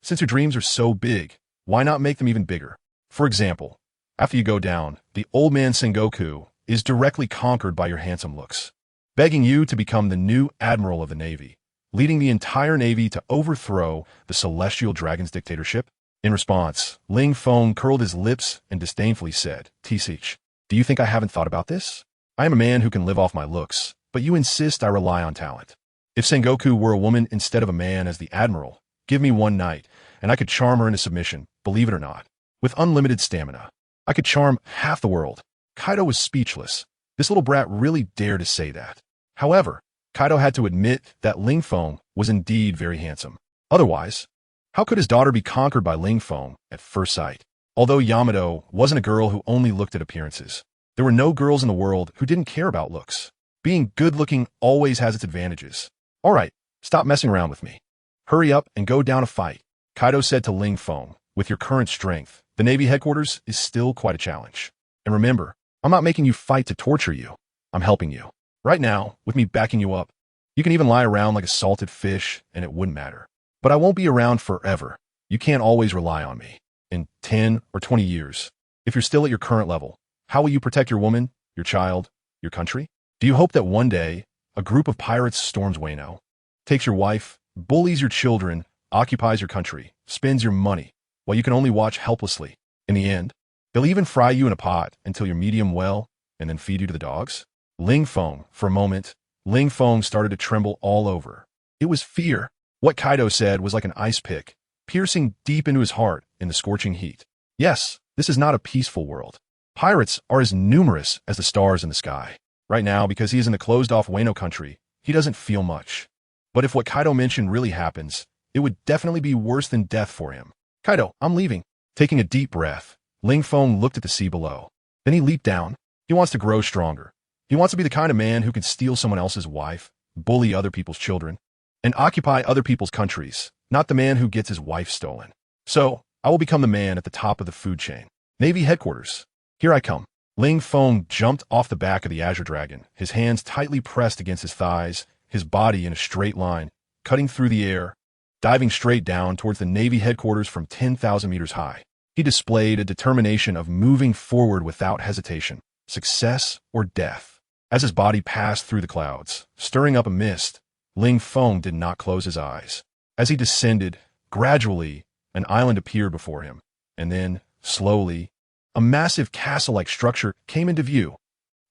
since your dreams are so big, why not make them even bigger? For example, after you go down, the old man Sengoku is directly conquered by your handsome looks, begging you to become the new admiral of the Navy, leading the entire Navy to overthrow the Celestial Dragon's dictatorship. In response, Ling Feng curled his lips and disdainfully said, "Tisich, do you think I haven't thought about this? I am a man who can live off my looks, but you insist I rely on talent. If Sengoku were a woman instead of a man as the admiral, give me one night, and I could charm her into submission, believe it or not. With unlimited stamina, I could charm half the world." Kaido was speechless. This little brat really dared to say that. However, Kaido had to admit that Ling Feng was indeed very handsome. Otherwise, how could his daughter be conquered by Ling Feng at first sight? Although Yamato wasn't a girl who only looked at appearances, there were no girls in the world who didn't care about looks. Being good-looking always has its advantages. All right, stop messing around with me. Hurry up and go down a fight, Kaido said to Ling Feng. With your current strength, the Navy headquarters is still quite a challenge. And remember, I'm not making you fight to torture you. I'm helping you. Right now, with me backing you up, you can even lie around like a salted fish and it wouldn't matter. But I won't be around forever. You can't always rely on me. In 10 or 20 years, if you're still at your current level, how will you protect your woman, your child, your country? Do you hope that one day, a group of pirates storms Wano, takes your wife, bullies your children, occupies your country, spends your money, while you can only watch helplessly? In the end, they'll even fry you in a pot until you're medium well and then feed you to the dogs? Ling Feng, for a moment, Ling Feng started to tremble all over. It was fear. What Kaido said was like an ice pick, piercing deep into his heart in the scorching heat. Yes, this is not a peaceful world. Pirates are as numerous as the stars in the sky. Right now, because he is in the closed-off Wano country, he doesn't feel much. But if what Kaido mentioned really happens, it would definitely be worse than death for him. Kaido, I'm leaving. Taking a deep breath, Ling Feng looked at the sea below. Then he leaped down. He wants to grow stronger. He wants to be the kind of man who can steal someone else's wife, bully other people's children, and occupy other people's countries, not the man who gets his wife stolen. So, I will become the man at the top of the food chain. Navy headquarters. Here I come. Ling Feng jumped off the back of the Azure Dragon, his hands tightly pressed against his thighs, his body in a straight line, cutting through the air, diving straight down towards the Navy headquarters from 10,000 meters high. He displayed a determination of moving forward without hesitation, success or death. As his body passed through the clouds, stirring up a mist, Ling Feng did not close his eyes. As he descended, gradually, an island appeared before him, and then, slowly, a massive castle-like structure came into view.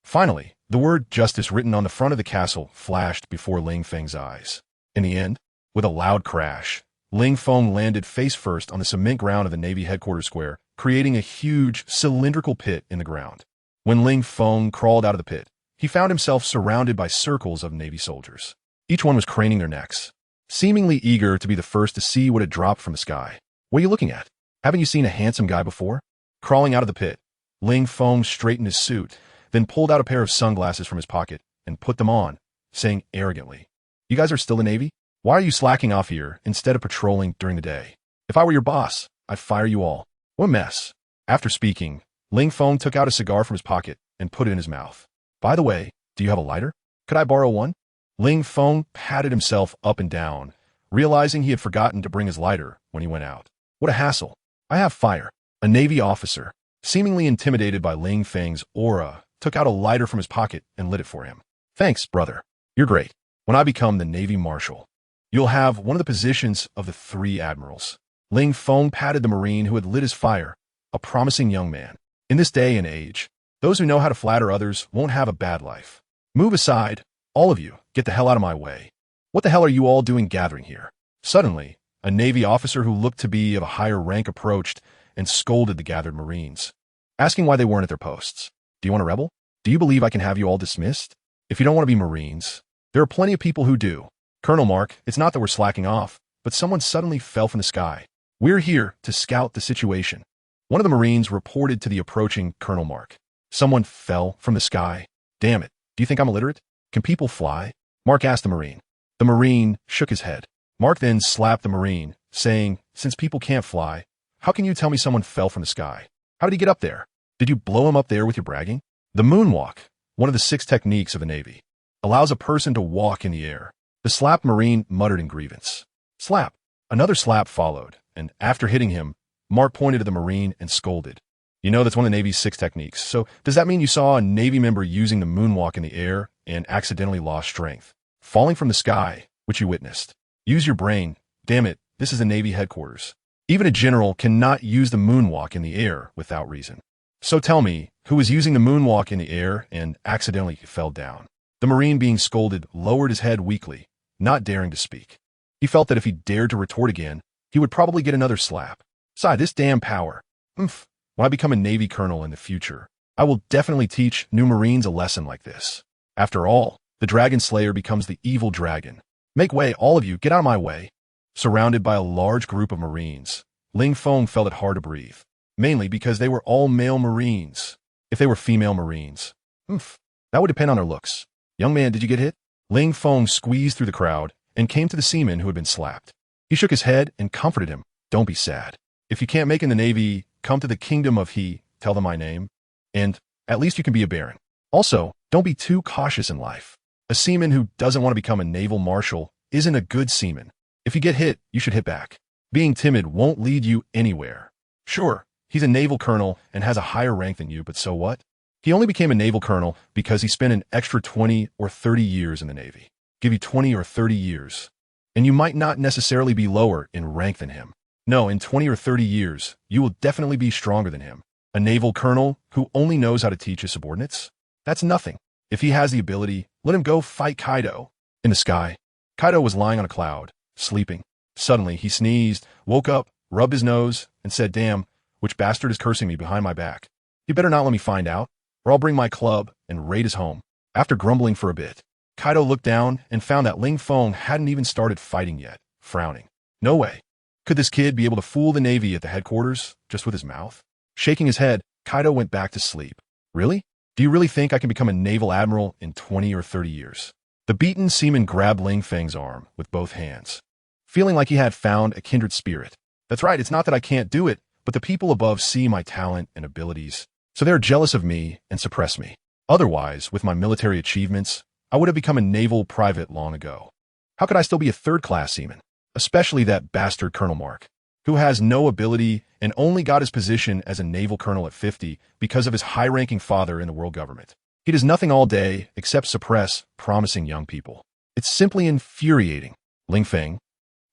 Finally, the word justice written on the front of the castle flashed before Ling Feng's eyes. In the end, with a loud crash, Ling Feng landed face first on the cement ground of the Navy headquarters square, creating a huge, cylindrical pit in the ground. When Ling Feng crawled out of the pit, he found himself surrounded by circles of Navy soldiers. Each one was craning their necks, seemingly eager to be the first to see what had dropped from the sky. What are you looking at? Haven't you seen a handsome guy before? Crawling out of the pit, Ling Feng straightened his suit, then pulled out a pair of sunglasses from his pocket and put them on, saying arrogantly, "You guys are still the Navy? Why are you slacking off here instead of patrolling during the day? If I were your boss, I'd fire you all. What a mess." After speaking, Ling Feng took out a cigar from his pocket and put it in his mouth. "By the way, do you have a lighter? Could I borrow one?" Ling Feng patted himself up and down, realizing he had forgotten to bring his lighter when he went out. What a hassle. "I have fire." A Navy officer, seemingly intimidated by Ling Feng's aura, took out a lighter from his pocket and lit it for him. "Thanks, brother. You're great. When I become the Navy Marshal, you'll have one of the positions of the 3 admirals." Ling Feng patted the Marine who had lit his fire, a promising young man. In this day and age, those who know how to flatter others won't have a bad life. "Move aside. All of you, get the hell out of my way. What the hell are you all doing gathering here?" Suddenly, A Navy officer who looked to be of a higher rank approached and scolded the gathered Marines, asking why they weren't at their posts. Do you want to rebel? Do you believe I can have you all dismissed? If you don't want to be Marines, there are plenty of people who do. Colonel Mark, it's not that we're slacking off, but someone suddenly fell from the sky. We're here to scout the situation. One of the Marines reported to the approaching Colonel Mark. Someone fell from the sky. Damn it. Do you think I'm illiterate? Can people fly? Mark asked the Marine. The Marine shook his head. Mark then slapped the Marine, saying, since people can't fly, how can you tell me someone fell from the sky? How did he get up there? Did you blow him up there with your bragging? The moonwalk, one of the 6 techniques of the Navy, allows a person to walk in the air. The slapped Marine muttered in grievance. Slap. Another slap followed, and after hitting him, Mark pointed to the Marine and scolded. You know that's one of the Navy's 6 techniques, so does that mean you saw a Navy member using the moonwalk in the air and accidentally lost strength, falling from the sky, which you witnessed? Use your brain. Damn it, this is the Navy headquarters. Even a general cannot use the moonwalk in the air without reason. So tell me, who was using the moonwalk in the air and accidentally fell down? The Marine, being scolded, lowered his head weakly, not daring to speak. He felt that if he dared to retort again, he would probably get another slap. Sigh, this damn power. Oomph. When I become a Navy colonel in the future, I will definitely teach new Marines a lesson like this. After all, the Dragon Slayer becomes the evil dragon. Make way, all of you, get out of my way. Surrounded by a large group of Marines, Ling Feng felt it hard to breathe, mainly because they were all male Marines. If they were female Marines, that would depend on their looks. Young man, did you get hit? Ling Feng squeezed through the crowd and came to the seaman who had been slapped. He shook his head and comforted him. Don't be sad. If you can't make in the Navy, come to the kingdom of He, tell them my name, and at least you can be a baron. Also, don't be too cautious in life. A seaman who doesn't want to become a naval marshal isn't a good seaman. If you get hit, you should hit back. Being timid won't lead you anywhere. Sure, he's a naval colonel and has a higher rank than you, but so what? He only became a naval colonel because he spent an extra 20 or 30 years in the Navy. Give you 20 or 30 years, and you might not necessarily be lower in rank than him. No, in 20 or 30 years, you will definitely be stronger than him. A naval colonel who only knows how to teach his subordinates? That's nothing. If he has the ability, let him go fight Kaido. In the sky, Kaido was lying on a cloud, sleeping. Suddenly, he sneezed, woke up, rubbed his nose, and said, damn, which bastard is cursing me behind my back? He better not let me find out, or I'll bring my club and raid his home. After grumbling for a bit, Kaido looked down and found that Ling Feng hadn't even started fighting yet, frowning. No way. Could this kid be able to fool the Navy at the headquarters just with his mouth? Shaking his head, Kaido went back to sleep. Really? Do you really think I can become a naval admiral in 20 or 30 years? The beaten seaman grabbed Ling Feng's arm with both hands, feeling like he had found a kindred spirit. That's right, it's not that I can't do it, but the people above see my talent and abilities, so they're jealous of me and suppress me. Otherwise, with my military achievements, I would have become a naval private long ago. How could I still be a third-class seaman? Especially that bastard Colonel Mark, who has no ability and only got his position as a naval colonel at 50 because of his high-ranking father in the world government. He does nothing all day except suppress promising young people. It's simply infuriating. Ling Feng,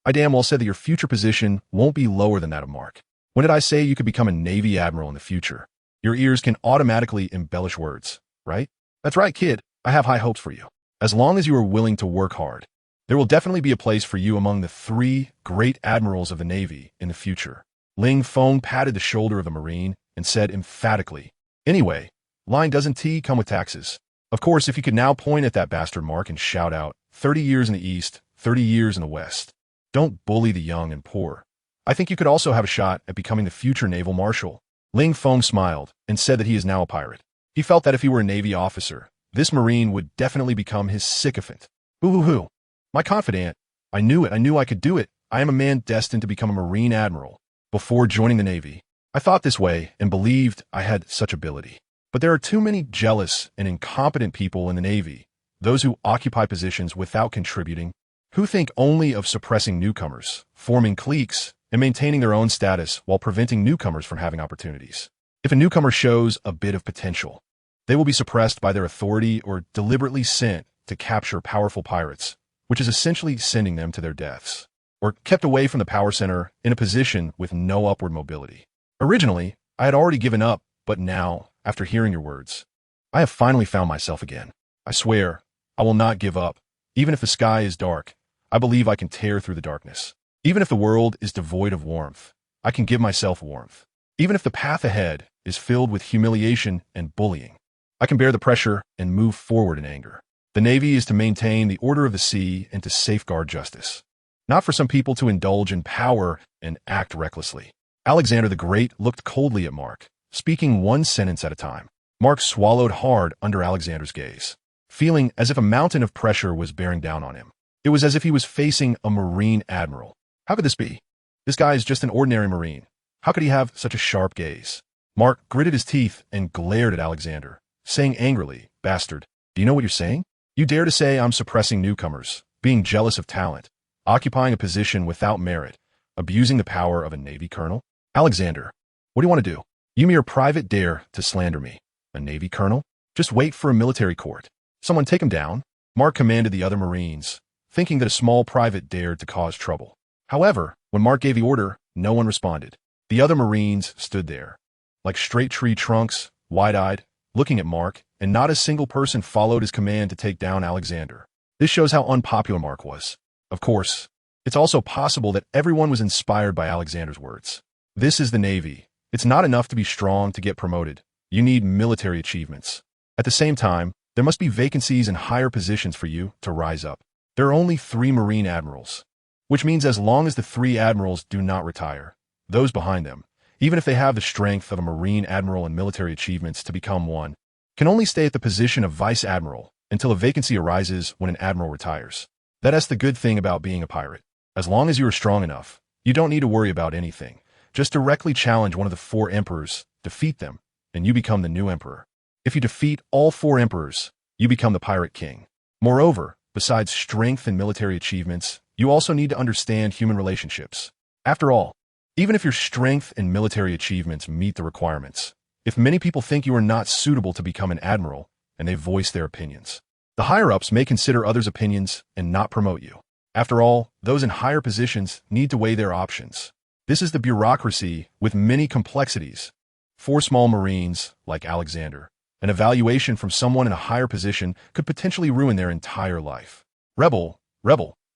I damn well said that your future position won't be lower than that of Mark. When did I say you could become a Navy admiral in the future? Your ears can automatically embellish words, right? That's right, kid. I have high hopes for you. As long as you are willing to work hard, there will definitely be a place for you among the 3 great admirals of the Navy in the future. Ling Feng patted the shoulder of the Marine and said emphatically, anyway, line doesn't T come with taxes? Of course, if you could now point at that bastard Mark and shout out, 30 years in the East, 30 years in the West. Don't bully the young and poor. I think you could also have a shot at becoming the future naval marshal. Ling Feng smiled and said that he is now a pirate. He felt that if he were a Navy officer, this Marine would definitely become his sycophant. Hoo-hoo-hoo. My confidant. I knew it. I knew I could do it. I am a man destined to become a Marine admiral. Before joining the Navy, I thought this way and believed I had such ability. But there are too many jealous and incompetent people in the Navy, those who occupy positions without contributing, who think only of suppressing newcomers, forming cliques, and maintaining their own status while preventing newcomers from having opportunities. If a newcomer shows a bit of potential, they will be suppressed by their authority or deliberately sent to capture powerful pirates, which is essentially sending them to their deaths, or kept away from the power center in a position with no upward mobility. Originally, I had already given up, but now, after hearing your words, I have finally found myself again. I swear, I will not give up. Even if the sky is dark, I believe I can tear through the darkness. Even if the world is devoid of warmth, I can give myself warmth. Even if the path ahead is filled with humiliation and bullying, I can bear the pressure and move forward in anger. The Navy is to maintain the order of the sea and to safeguard justice, not for some people to indulge in power and act recklessly. Alexander the Great looked coldly at Mark, speaking one sentence at a time. Mark swallowed hard under Alexander's gaze, feeling as if a mountain of pressure was bearing down on him. It was as if he was facing a Marine admiral. How could this be? This guy is just an ordinary Marine. How could he have such a sharp gaze? Mark gritted his teeth and glared at Alexander, saying angrily, "Bastard, do you know what you're saying? You dare to say I'm suppressing newcomers, being jealous of talent, occupying a position without merit, abusing the power of a Navy colonel? Alexander, what do you want to do? You mere private dare to slander me. A Navy colonel? Just wait for a military court. Someone take him down." Mark commanded the other Marines, thinking that a small private dared to cause trouble. However, when Mark gave the order, no one responded. The other Marines stood there, like straight tree trunks, wide-eyed, looking at Mark, and not a single person followed his command to take down Alexander. This shows how unpopular Mark was. Of course, it's also possible that everyone was inspired by Alexander's words. This is the Navy. It's not enough to be strong to get promoted. You need military achievements. At the same time, there must be vacancies in higher positions for you to rise up. There are only 3 Marine admirals, which means as long as the 3 admirals do not retire, those behind them, even if they have the strength of a Marine admiral and military achievements to become one, can only stay at the position of vice admiral until a vacancy arises when an admiral retires. That's the good thing about being a pirate. As long as you are strong enough, you don't need to worry about anything. Just directly challenge one of the 4 emperors, defeat them, and you become the new emperor. If you defeat all 4 emperors, you become the pirate king. Moreover, besides strength and military achievements, you also need to understand human relationships. After all, even if your strength and military achievements meet the requirements, if many people think you are not suitable to become an admiral and they voice their opinions, the higher-ups may consider others' opinions and not promote you. After all, those in higher positions need to weigh their options. This is the bureaucracy with many complexities. 4 small Marines, like Alexander, an evaluation from someone in a higher position could potentially ruin their entire life. Rebel,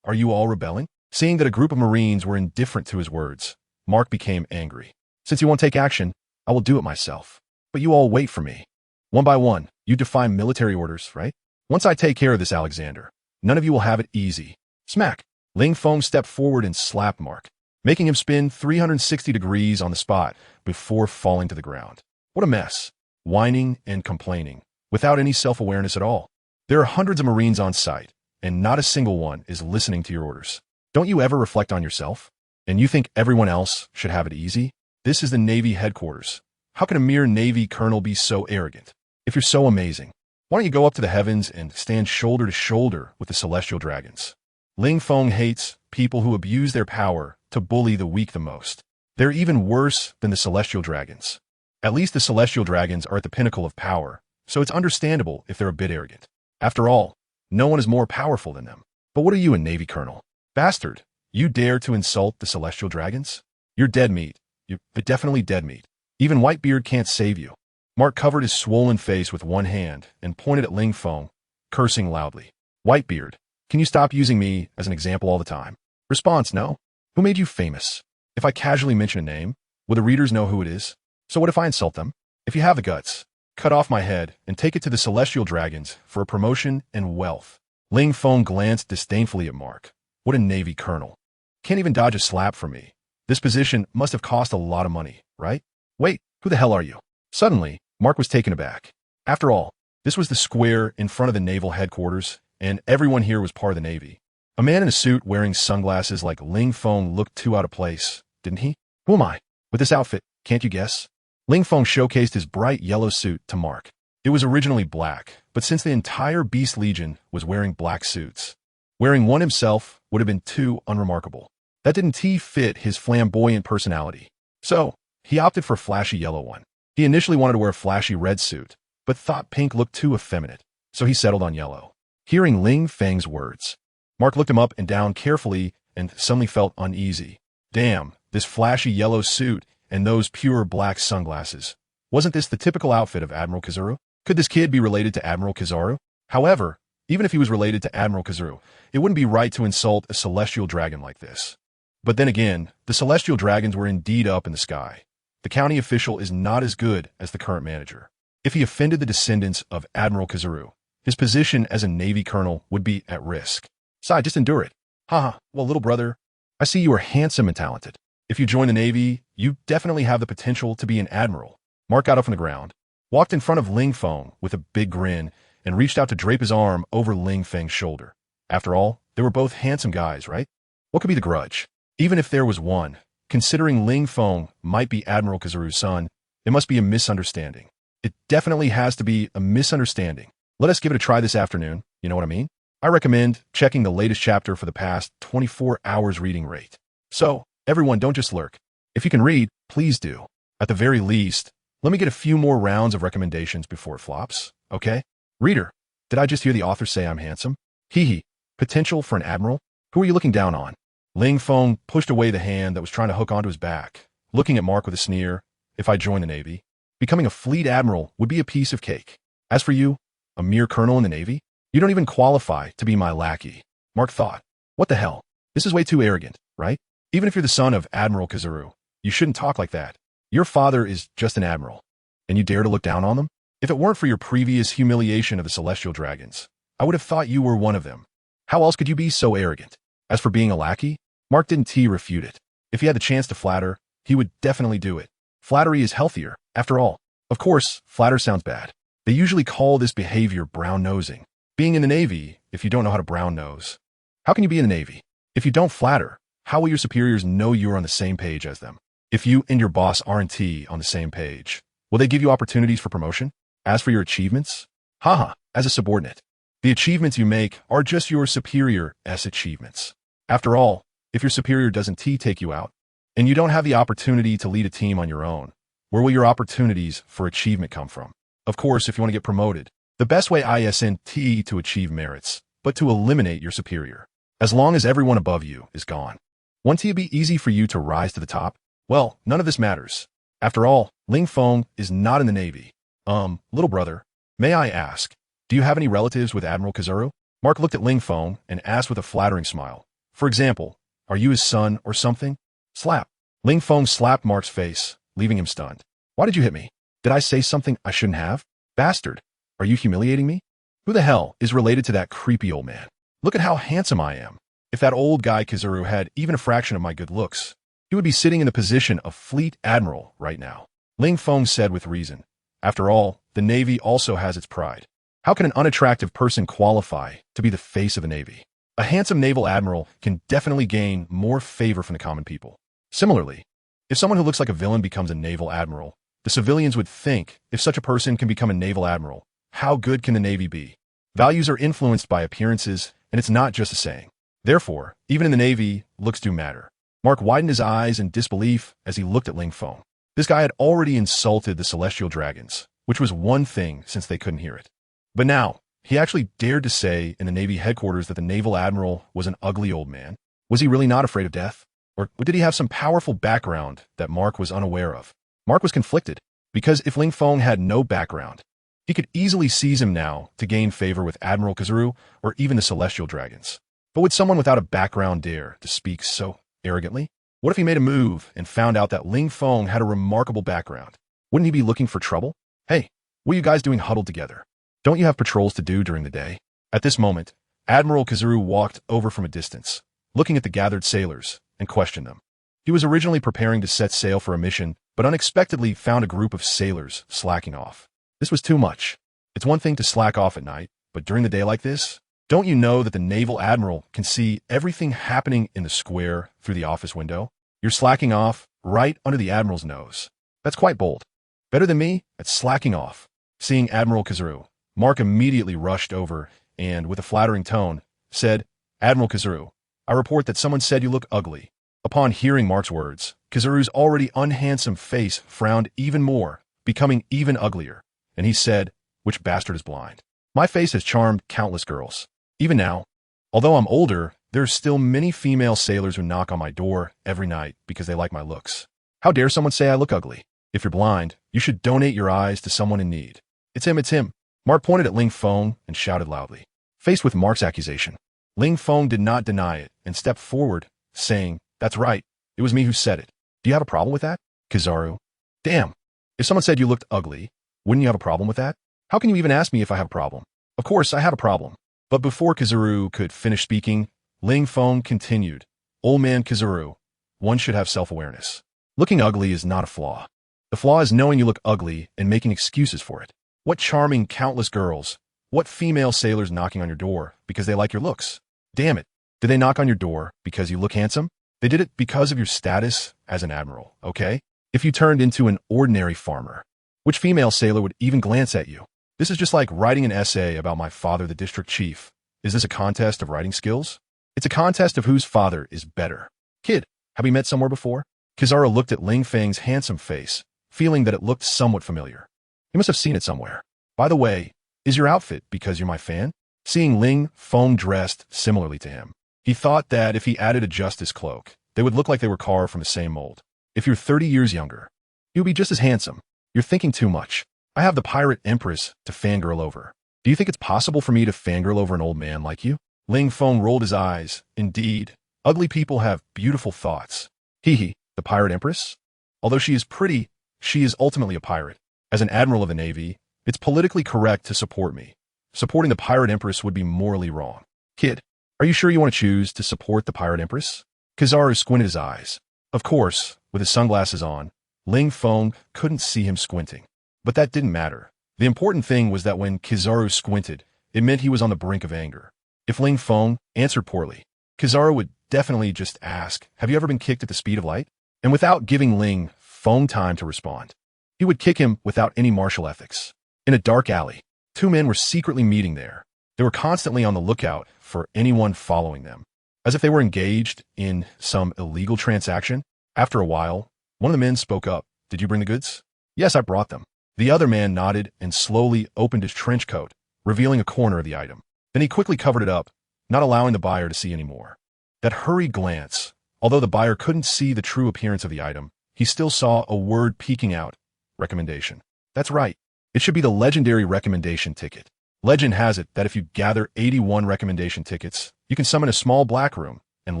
are you all rebelling? Seeing that a group of Marines were indifferent to his words, Mark became angry. Since you won't take action, I will do it myself. But you all wait for me. One by one, you defy military orders, right? Once I take care of this Alexander, none of you will have it easy. Smack! Ling Feng stepped forward and slapped Mark, making him spin 360 degrees on the spot before falling to the ground. What a mess. Whining and complaining, without any self-awareness at all. There are hundreds of Marines on site, and not a single one is listening to your orders. Don't you ever reflect on yourself? And you think everyone else should have it easy? This is the Navy headquarters. How can a mere Navy colonel be so arrogant? If you're so amazing, why don't you go up to the heavens and stand shoulder to shoulder with the celestial dragons? Ling Feng hates people who abuse their power to bully the weak the most. They're even worse than the celestial dragons. At least the celestial dragons are at the pinnacle of power, so it's understandable if they're a bit arrogant. After all, no one is more powerful than them. But what are you, a Navy colonel? Bastard, you dare to insult the celestial dragons? You're dead meat. You're definitely dead meat. Even Whitebeard can't save you. Mark covered his swollen face with one hand and pointed at Ling Feng, cursing loudly. Whitebeard, can you stop using me as an example all the time? Response, no. Who made you famous? If I casually mention a name, will the readers know who it is? So what if I insult them? If you have the guts, cut off my head and take it to the celestial dragons for a promotion and wealth. Ling Feng glanced disdainfully at Mark. What a Navy colonel. Can't even dodge a slap from me. This position must have cost a lot of money, right? Wait, who the hell are you? Suddenly, Mark was taken aback. After all, this was the square in front of the naval headquarters, and everyone here was part of the Navy. A man in a suit wearing sunglasses like Ling Feng looked too out of place, didn't he? Who am I? With this outfit, can't you guess? Ling Feng showcased his bright yellow suit to Mark. It was originally black, but since the entire Beast Legion was wearing black suits, wearing one himself would have been too unremarkable. That didn't fit his flamboyant personality. So, he opted for a flashy yellow one. He initially wanted to wear a flashy red suit, but thought pink looked too effeminate, so he settled on yellow. Hearing Ling Feng's words, Mark looked him up and down carefully and suddenly felt uneasy. Damn, this flashy yellow suit and those pure black sunglasses. Wasn't this the typical outfit of Admiral Kizaru? Could this kid be related to Admiral Kizaru? However, even if he was related to Admiral Kizaru, it wouldn't be right to insult a celestial dragon like this. But then again, the celestial dragons were indeed up in the sky. The county official is not as good as the current manager. If he offended the descendants of Admiral Kizaru, his position as a Navy colonel would be at risk. Sigh, just endure it. Haha, well, little brother, I see you are handsome and talented. If you join the Navy, you definitely have the potential to be an admiral. Mark got up from the ground, walked in front of Ling Feng with a big grin, and reached out to drape his arm over Ling Feng's shoulder. After all, they were both handsome guys, right? What could be the grudge? Even if there was one, considering Ling Feng might be Admiral Kizaru's son, it must be a misunderstanding. It definitely has to be a misunderstanding. Let us give it a try this afternoon, you know what I mean? I recommend checking the latest chapter for the past 24 hours reading rate. So, everyone, don't just lurk. If you can read, please do. At the very least, let me get a few more rounds of recommendations before it flops, okay? Reader, did I just hear the author say I'm handsome? Hee hee, potential for an admiral? Who are you looking down on? Ling Feng pushed away the hand that was trying to hook onto his back, looking at Mark with a sneer. If I join the Navy, becoming a fleet admiral would be a piece of cake. As for you, a mere colonel in the Navy, you don't even qualify to be my lackey. Mark thought, what the hell? This is way too arrogant, right? Even if you're the son of Admiral Kizaru, you shouldn't talk like that. Your father is just an admiral, and you dare to look down on them? If it weren't for your previous humiliation of the celestial dragons, I would have thought you were one of them. How else could you be so arrogant? As for being a lackey, Mark didn't refute it. If he had the chance to flatter, he would definitely do it. Flattery is healthier, after all. Of course, flatter sounds bad. They usually call this behavior brown-nosing. Being in the Navy, if you don't know how to brown-nose. How can you be in the Navy? If you don't flatter, how will your superiors know you're on the same page as them? If you and your boss aren't on the same page, will they give you opportunities for promotion? As for your achievements? Haha, as a subordinate. The achievements you make are just your superior's achievements. After all, if your superior doesn't take you out, and you don't have the opportunity to lead a team on your own, where will your opportunities for achievement come from? Of course, if you want to get promoted, the best way isn't to achieve merits, but to eliminate your superior. As long as everyone above you is gone. Won't it be easy for you to rise to the top? Well, none of this matters. After all, Ling Feng is not in the Navy. Little brother, may I ask, do you have any relatives with Admiral Kizaru? Mark looked at Ling Feng and asked with a flattering smile. For example, are you his son or something? Slap. Ling Feng slapped Mark's face, leaving him stunned. Why did you hit me? Did I say something I shouldn't have? Bastard, are you humiliating me? Who the hell is related to that creepy old man? Look at how handsome I am. If that old guy Kizaru had even a fraction of my good looks, he would be sitting in the position of Fleet Admiral right now. Ling Feng said with reason. After all, the Navy also has its pride. How can an unattractive person qualify to be the face of the Navy? A handsome naval admiral can definitely gain more favor from the common people. Similarly, if someone who looks like a villain becomes a naval admiral, the civilians would think, if such a person can become a naval admiral, how good can the Navy be? Values are influenced by appearances, and it's not just a saying. Therefore, even in the Navy, looks do matter. Mark widened his eyes in disbelief as he looked at Ling Feng. This guy had already insulted the celestial dragons, which was one thing since they couldn't hear it. But now, he actually dared to say in the Navy headquarters that the naval admiral was an ugly old man. Was he really not afraid of death? Or did he have some powerful background that Mark was unaware of? Mark was conflicted, because if Ling Feng had no background, he could easily seize him now to gain favor with Admiral Kizaru or even the celestial dragons. But would someone without a background dare to speak so arrogantly? What if he made a move and found out that Ling Feng had a remarkable background? Wouldn't he be looking for trouble? Hey, what are you guys doing huddled together? Don't you have patrols to do during the day? At this moment, Admiral Kizaru walked over from a distance, looking at the gathered sailors, and questioned them. He was originally preparing to set sail for a mission, but unexpectedly found a group of sailors slacking off. This was too much. It's one thing to slack off at night, but during the day like this, don't you know that the naval admiral can see everything happening in the square through the office window? You're slacking off right under the admiral's nose. That's quite bold. Better than me at slacking off. Seeing Admiral Kizaru, Mark immediately rushed over and, with a flattering tone, said, Admiral Kizaru, I report that someone said you look ugly. Upon hearing Mark's words, Kizaru's already unhandsome face frowned even more, becoming even uglier, and he said, which bastard is blind? My face has charmed countless girls. Even now, although I'm older, there are still many female sailors who knock on my door every night because they like my looks. How dare someone say I look ugly? If you're blind, you should donate your eyes to someone in need. It's him. Mark pointed at Ling Feng and shouted loudly. Faced with Mark's accusation, Ling Feng did not deny it and stepped forward, saying, That's right. It was me who said it. Do you have a problem with that? Kizaru. Damn. If someone said you looked ugly, wouldn't you have a problem with that? How can you even ask me if I have a problem? Of course, I have a problem. But before Kizaru could finish speaking, Ling Feng continued. Old man Kizaru, one should have self-awareness. Looking ugly is not a flaw. The flaw is knowing you look ugly and making excuses for it. What charming countless girls, what female sailors knocking on your door because they like your looks? Damn it. Did they knock on your door because you look handsome? They did it because of your status as an admiral, okay? If you turned into an ordinary farmer, which female sailor would even glance at you? This is just like writing an essay about my father, the district chief. Is this a contest of writing skills? It's a contest of whose father is better. Kid, have we met somewhere before? Kizaru looked at Ling Feng's handsome face, feeling that it looked somewhat familiar. He must have seen it somewhere. By the way, is your outfit because you're my fan? Seeing Ling Feng dressed similarly to him, he thought that if he added a justice cloak, they would look like they were carved from the same mold. If you're 30 years younger, you'll be just as handsome. You're thinking too much. I have the pirate empress to fangirl over. Do you think it's possible for me to fangirl over an old man like you? Ling Feng rolled his eyes. Indeed, ugly people have beautiful thoughts. Hee, the pirate empress? Although she is pretty, she is ultimately a pirate. As an admiral of the Navy, it's politically correct to support me. Supporting the pirate empress would be morally wrong. Kid, are you sure you want to choose to support the pirate empress? Kizaru squinted his eyes. Of course, with his sunglasses on, Ling Feng couldn't see him squinting. But that didn't matter. The important thing was that when Kizaru squinted, it meant he was on the brink of anger. If Ling Feng answered poorly, Kizaru would definitely just ask, have you ever been kicked at the speed of light? And without giving Ling Feng time to respond, he would kick him without any martial ethics. In a dark alley, two men were secretly meeting there. They were constantly on the lookout for anyone following them, as if they were engaged in some illegal transaction. After a while, one of the men spoke up. Did you bring the goods? Yes, I brought them. The other man nodded and slowly opened his trench coat, revealing a corner of the item. Then he quickly covered it up, not allowing the buyer to see any more. That hurried glance, although the buyer couldn't see the true appearance of the item, he still saw a word peeking out. Recommendation. That's right. It should be the legendary recommendation ticket. Legend has it that if you gather 81 recommendation tickets, you can summon a small black room and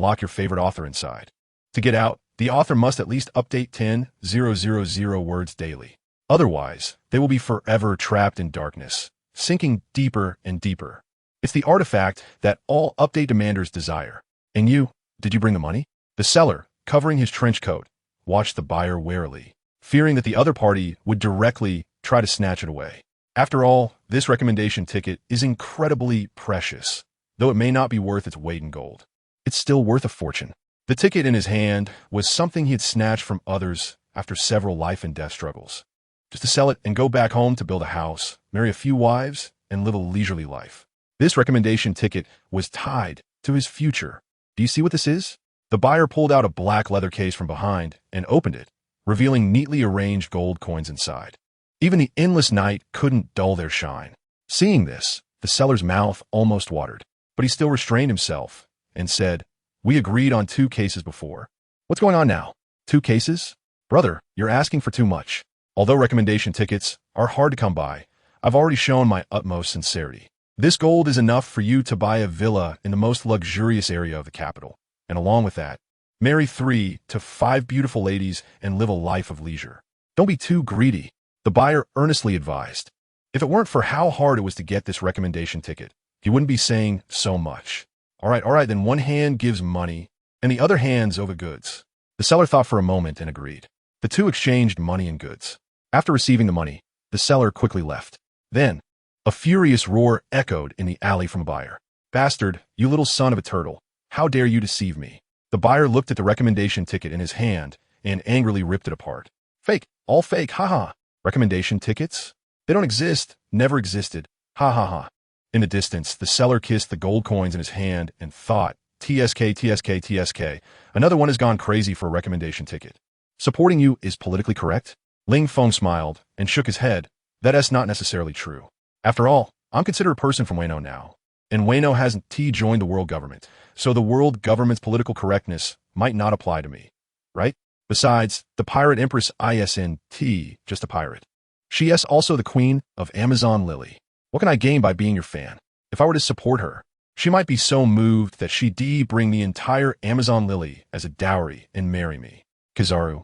lock your favorite author inside. To get out, the author must at least update 10,000 words daily. Otherwise, they will be forever trapped in darkness, sinking deeper and deeper. It's the artifact that all update demanders desire. And you, did you bring the money? The seller, covering his trench coat, watched the buyer warily, fearing that the other party would directly try to snatch it away. After all, this recommendation ticket is incredibly precious. Though it may not be worth its weight in gold, it's still worth a fortune. The ticket in his hand was something he had snatched from others after several life and death struggles. Just to sell it and go back home to build a house, marry a few wives, and live a leisurely life. This recommendation ticket was tied to his future. Do you see what this is? The buyer pulled out a black leather case from behind and opened it, revealing neatly arranged gold coins inside. Even the endless night couldn't dull their shine. Seeing this, the seller's mouth almost watered, but he still restrained himself and said, we agreed on 2 cases before. What's going on now? 2 cases? Brother, you're asking for too much. Although recommendation tickets are hard to come by, I've already shown my utmost sincerity. This gold is enough for you to buy a villa in the most luxurious area of the capital. And along with that, marry 3 to 5 beautiful ladies and live a life of leisure. Don't be too greedy, the buyer earnestly advised. If it weren't for how hard it was to get this recommendation ticket, he wouldn't be saying so much. All right, then one hand gives money, and the other hand's over goods. The seller thought for a moment and agreed. The two exchanged money and goods. After receiving the money, the seller quickly left. Then, a furious roar echoed in the alley from a buyer. Bastard, you little son of a turtle, how dare you deceive me? The buyer looked at the recommendation ticket in his hand and angrily ripped it apart. Fake, all fake, haha. Recommendation tickets? They don't exist, never existed, ha ha ha. In the distance, the seller kissed the gold coins in his hand and thought, TSK, TSK, TSK, another one has gone crazy for a recommendation ticket. Supporting you is politically correct? Ling Feng smiled and shook his head. That's not necessarily true. After all, I'm considered a person from Wano now, and Wano hasn't joined the world government, so the world government's political correctness might not apply to me, right? Besides, the pirate empress isn't just a pirate. She is also the queen of Amazon Lily. What can I gain by being your fan? If I were to support her, She might be so moved that she'd bring the entire Amazon lily as a dowry and marry me. Kizaru,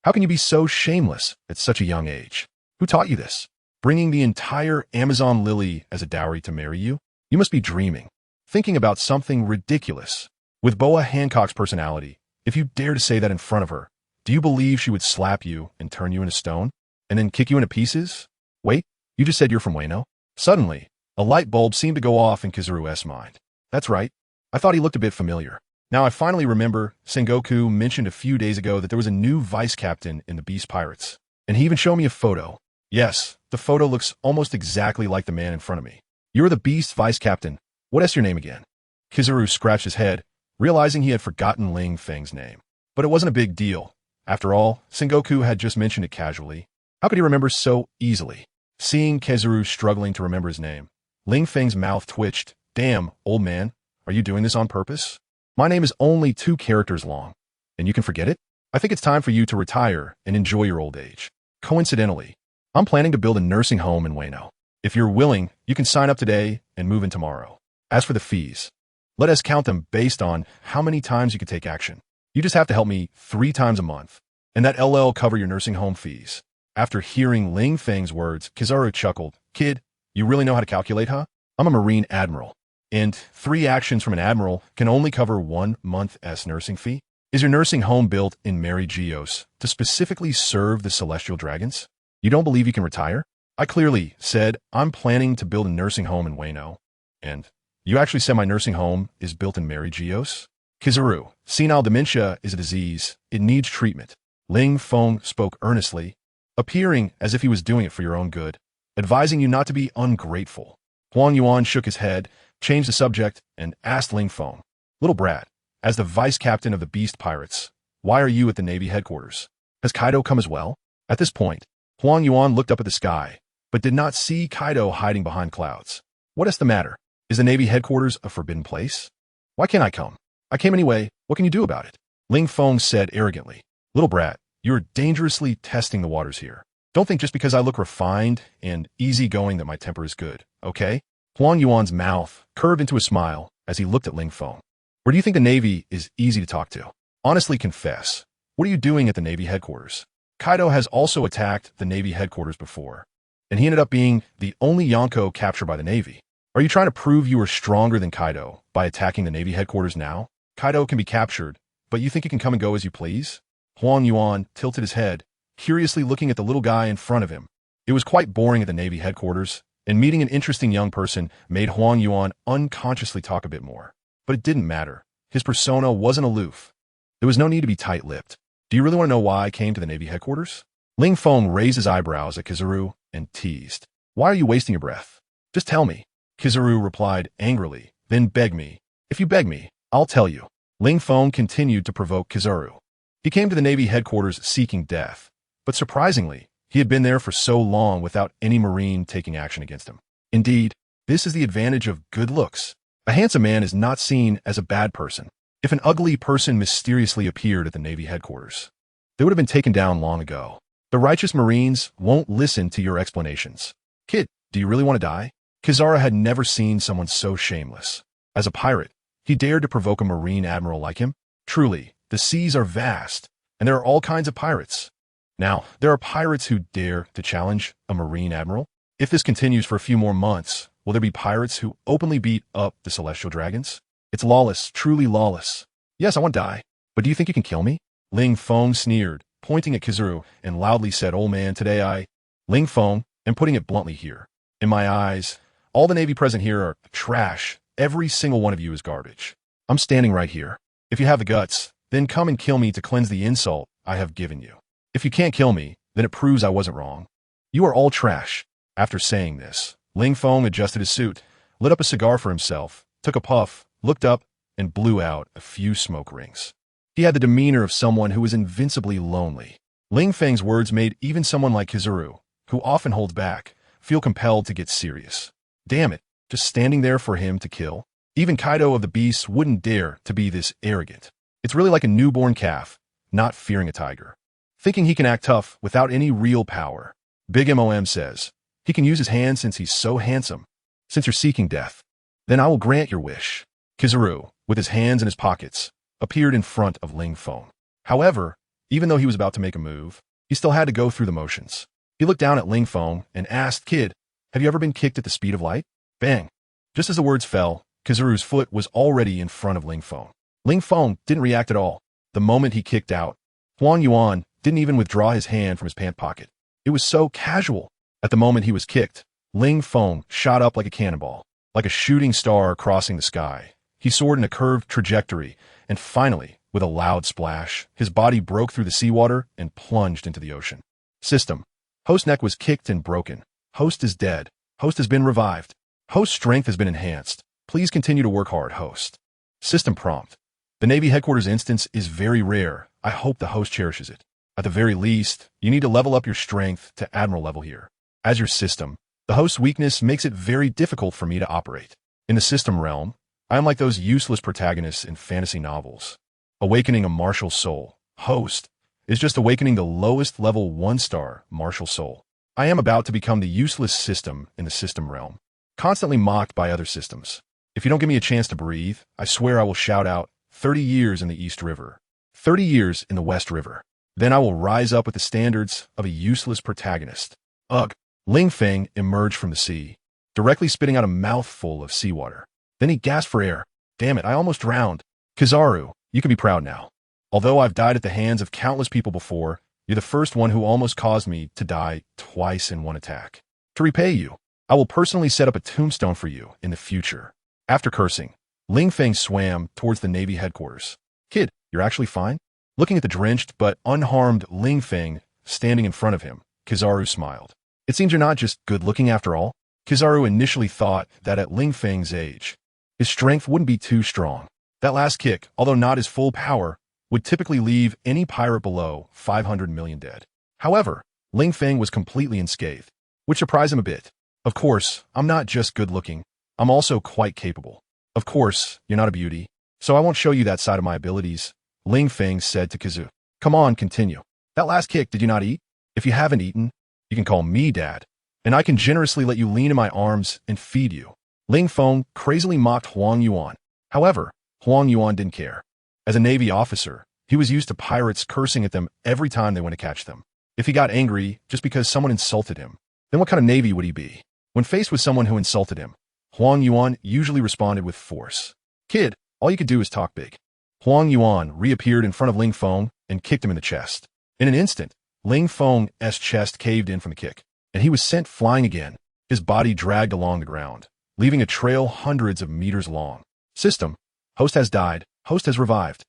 how can you be so shameless at such a young age? Who taught you this? Bringing the entire Amazon lily as a dowry to marry you? You must be dreaming, thinking about something ridiculous. With Boa Hancock's personality, if you dare to say that in front of her, do you believe she would slap you and turn you into stone? And then kick you into pieces? Wait, you just said you're from Wano? Suddenly, a light bulb seemed to go off in Kizaru's mind. That's right. I thought he looked a bit familiar. Now I finally remember Sengoku mentioned a few days ago that there was a new vice captain in the Beast Pirates. And he even showed me a photo. Yes, the photo looks almost exactly like the man in front of me. You're the Beast vice captain. What is your name again? Kizaru scratched his head, realizing he had forgotten Ling Feng's name. But it wasn't a big deal. After all, Sengoku had just mentioned it casually. How could he remember so easily? Seeing Kizaru struggling to remember his name, Ling Feng's mouth twitched. Damn, old man, are you doing this on purpose? My name is only 2 characters long, and you can forget it? I think it's time for you to retire and enjoy your old age. Coincidentally, I'm planning to build a nursing home in Wano. If you're willing, you can sign up today and move in tomorrow. As for the fees, let us count them based on how many times you can take action. You just have to help me 3 times a month, and that LL cover your nursing home fees. After hearing Ling Feng's words, Kizaru chuckled. Kid, you really know how to calculate, huh? I'm a Marine Admiral, and 3 actions from an Admiral can only cover 1 month's nursing fee. Is your nursing home built in Mary Geos to specifically serve the Celestial Dragons? You don't believe you can retire? I clearly said I'm planning to build a nursing home in Wano, and you actually said my nursing home is built in Mary Geos? Kizaru, senile dementia is a disease. It needs treatment. Ling Feng spoke earnestly, appearing as if he was doing it for your own good, advising you not to be ungrateful. Huang Yuan shook his head, changed the subject, and asked Ling Feng, Little brat, as the vice captain of the Beast Pirates, why are you at the Navy headquarters? Has Kaido come as well? At this point, Huang Yuan looked up at the sky, but did not see Kaido hiding behind clouds. What is the matter? Is the Navy headquarters a forbidden place? Why can't I come? I came anyway. What can you do about it? Ling Feng said arrogantly. Little brat, you're dangerously testing the waters here. Don't think just because I look refined and easygoing that my temper is good, okay? Huang Yuan's mouth curved into a smile as he looked at Ling Feng. Or do you think the Navy is easy to talk to? Honestly confess, what are you doing at the Navy headquarters? Kaido has also attacked the Navy headquarters before, and he ended up being the only Yonko captured by the Navy. Are you trying to prove you are stronger than Kaido by attacking the Navy headquarters now? Kaido can be captured, but you think he can come and go as you please? Huang Yuan tilted his head, curiously looking at the little guy in front of him. It was quite boring at the Navy headquarters, and meeting an interesting young person made Huang Yuan unconsciously talk a bit more. But it didn't matter. His persona wasn't aloof. There was no need to be tight-lipped. Do you really want to know why I came to the Navy headquarters? Ling Feng raised his eyebrows at Kizaru and teased. Why are you wasting your breath? Just tell me. Kizaru replied angrily, then beg me. If you beg me, I'll tell you. Ling Feng continued to provoke Kizaru. He came to the Navy headquarters seeking death, but surprisingly, he had been there for so long without any Marine taking action against him. Indeed, this is the advantage of good looks. A handsome man is not seen as a bad person. If an ugly person mysteriously appeared at the Navy headquarters, they would have been taken down long ago. The righteous Marines won't listen to your explanations. Kid, do you really want to die? Kizaru had never seen someone so shameless. As a pirate, he dared to provoke a Marine admiral like him. Truly, the seas are vast, and there are all kinds of pirates. Now, there are pirates who dare to challenge a Marine admiral. If this continues for a few more months, will there be pirates who openly beat up the Celestial Dragons? It's lawless, truly lawless. Yes, I want to die, but do you think you can kill me? Ling Feng sneered, pointing at Kizaru, and loudly said, Old man, today Ling Feng, and putting it bluntly here. In my eyes, all the Navy present here are trash. Every single one of you is garbage. I'm standing right here. If you have the guts, then come and kill me to cleanse the insult I have given you. If you can't kill me, then it proves I wasn't wrong. You are all trash. After saying this, Ling Feng adjusted his suit, lit up a cigar for himself, took a puff, looked up, and blew out a few smoke rings. He had the demeanor of someone who was invincibly lonely. Ling Feng's words made even someone like Kizaru, who often holds back, feel compelled to get serious. Damn it, just standing there for him to kill? Even Kaido of the Beasts wouldn't dare to be this arrogant. It's really like a newborn calf, not fearing a tiger, thinking he can act tough without any real power. Big Mom says, he can use his hands since he's so handsome. Since you're seeking death, Then I will grant your wish. Kizaru, with his hands in his pockets, appeared in front of Ling Feng. However, even though he was about to make a move, he still had to go through the motions. He looked down at Ling Feng and asked, "Kid, have you ever been kicked at the speed of light?" Bang! Just as the words fell, Kizaru's foot was already in front of Ling Feng. Ling Feng didn't react at all. The moment he kicked out, Huang Yuan didn't even withdraw his hand from his pant pocket. It was so casual. At the moment he was kicked, Ling Feng shot up like a cannonball, like a shooting star crossing the sky. He soared in a curved trajectory, and finally, with a loud splash, his body broke through the seawater and plunged into the ocean. System. Host's neck was kicked and broken. Host is dead. Host has been revived. Host's strength has been enhanced. Please continue to work hard, Host. System prompt. The Navy headquarters instance is very rare. I hope the host cherishes it. At the very least, you need to level up your strength to Admiral level here. As your system, the host's weakness makes it very difficult for me to operate. In the system realm, I am like those useless protagonists in fantasy novels. Awakening a martial soul. Host is just awakening the lowest level 1-star martial soul. I am about to become the useless system in the system realm, constantly mocked by other systems. If you don't give me a chance to breathe, I swear I will shout out, 30 years in the East River, 30 years in the West River. Then I will rise up with the standards of a useless protagonist. Ugh. Ling Feng emerged from the sea, directly spitting out a mouthful of seawater. Then he gasped for air. Damn it, I almost drowned. Kizaru, you can be proud now. Although I've died at the hands of countless people before, you're the first one who almost caused me to die twice in one attack. To repay you, I will personally set up a tombstone for you in the future. After cursing, Ling Feng swam towards the Navy headquarters. Kid, you're actually fine? Looking at the drenched but unharmed Ling Feng standing in front of him, Kizaru smiled. It seems you're not just good-looking after all. Kizaru initially thought that at Ling Feng's age, his strength wouldn't be too strong. That last kick, although not his full power, would typically leave any pirate below 500 million dead. However, Ling Feng was completely unscathed, which surprised him a bit. Of course, I'm not just good-looking. I'm also quite capable. Of course, you're not a beauty, so I won't show you that side of my abilities, Ling Feng said to Kizu. Come on, continue. That last kick, did you not eat? If you haven't eaten, you can call me Dad, and I can generously let you lean in my arms and feed you. Ling Feng crazily mocked Huang Yuan. However, Huang Yuan didn't care. As a Navy officer, he was used to pirates cursing at them every time they went to catch them. If he got angry just because someone insulted him, then what kind of Navy would he be? When faced with someone who insulted him, Huang Yuan usually responded with force. Kid, all you could do is talk big. Huang Yuan reappeared in front of Ling Feng and kicked him in the chest. In an instant, Ling Feng's chest caved in from the kick, and he was sent flying again. His body dragged along the ground, leaving a trail hundreds of meters long. System. Host has died. Host has revived.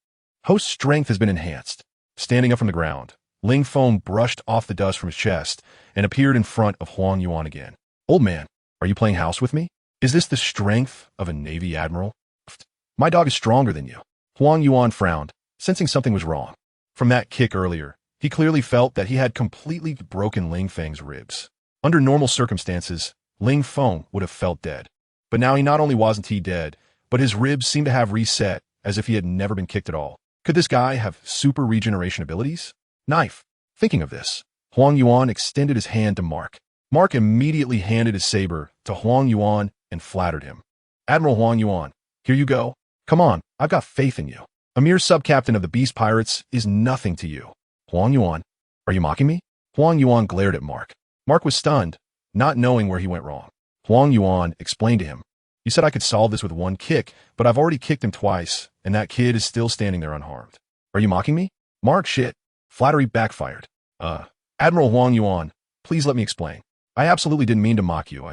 Host's strength has been enhanced. Standing up from the ground, Ling Feng brushed off the dust from his chest and appeared in front of Huang Yuan again. Old man, are you playing house with me? Is this the strength of a Navy admiral? My dog is stronger than you. Huang Yuan frowned, sensing something was wrong. From that kick earlier, he clearly felt that he had completely broken Ling Feng's ribs. Under normal circumstances, Ling Feng would have felt dead. But now he not only wasn't he dead, but his ribs seemed to have reset as if he had never been kicked at all. Could this guy have super regeneration abilities? Knife. Thinking of this, Huang Yuan extended his hand to Mark. Mark immediately handed his saber to Huang Yuan and flattered him. Admiral Huang Yuan, here you go. Come on, I've got faith in you. A mere sub-captain of the Beast Pirates is nothing to you. Huang Yuan, are you mocking me? Huang Yuan glared at Mark. Mark was stunned, not knowing where he went wrong. Huang Yuan explained to him. You said I could solve this with one kick, but I've already kicked him twice, and that kid is still standing there unharmed. Are you mocking me? Mark, shit. Flattery backfired. Admiral Huang Yuan, please let me explain. I absolutely didn't mean to mock you.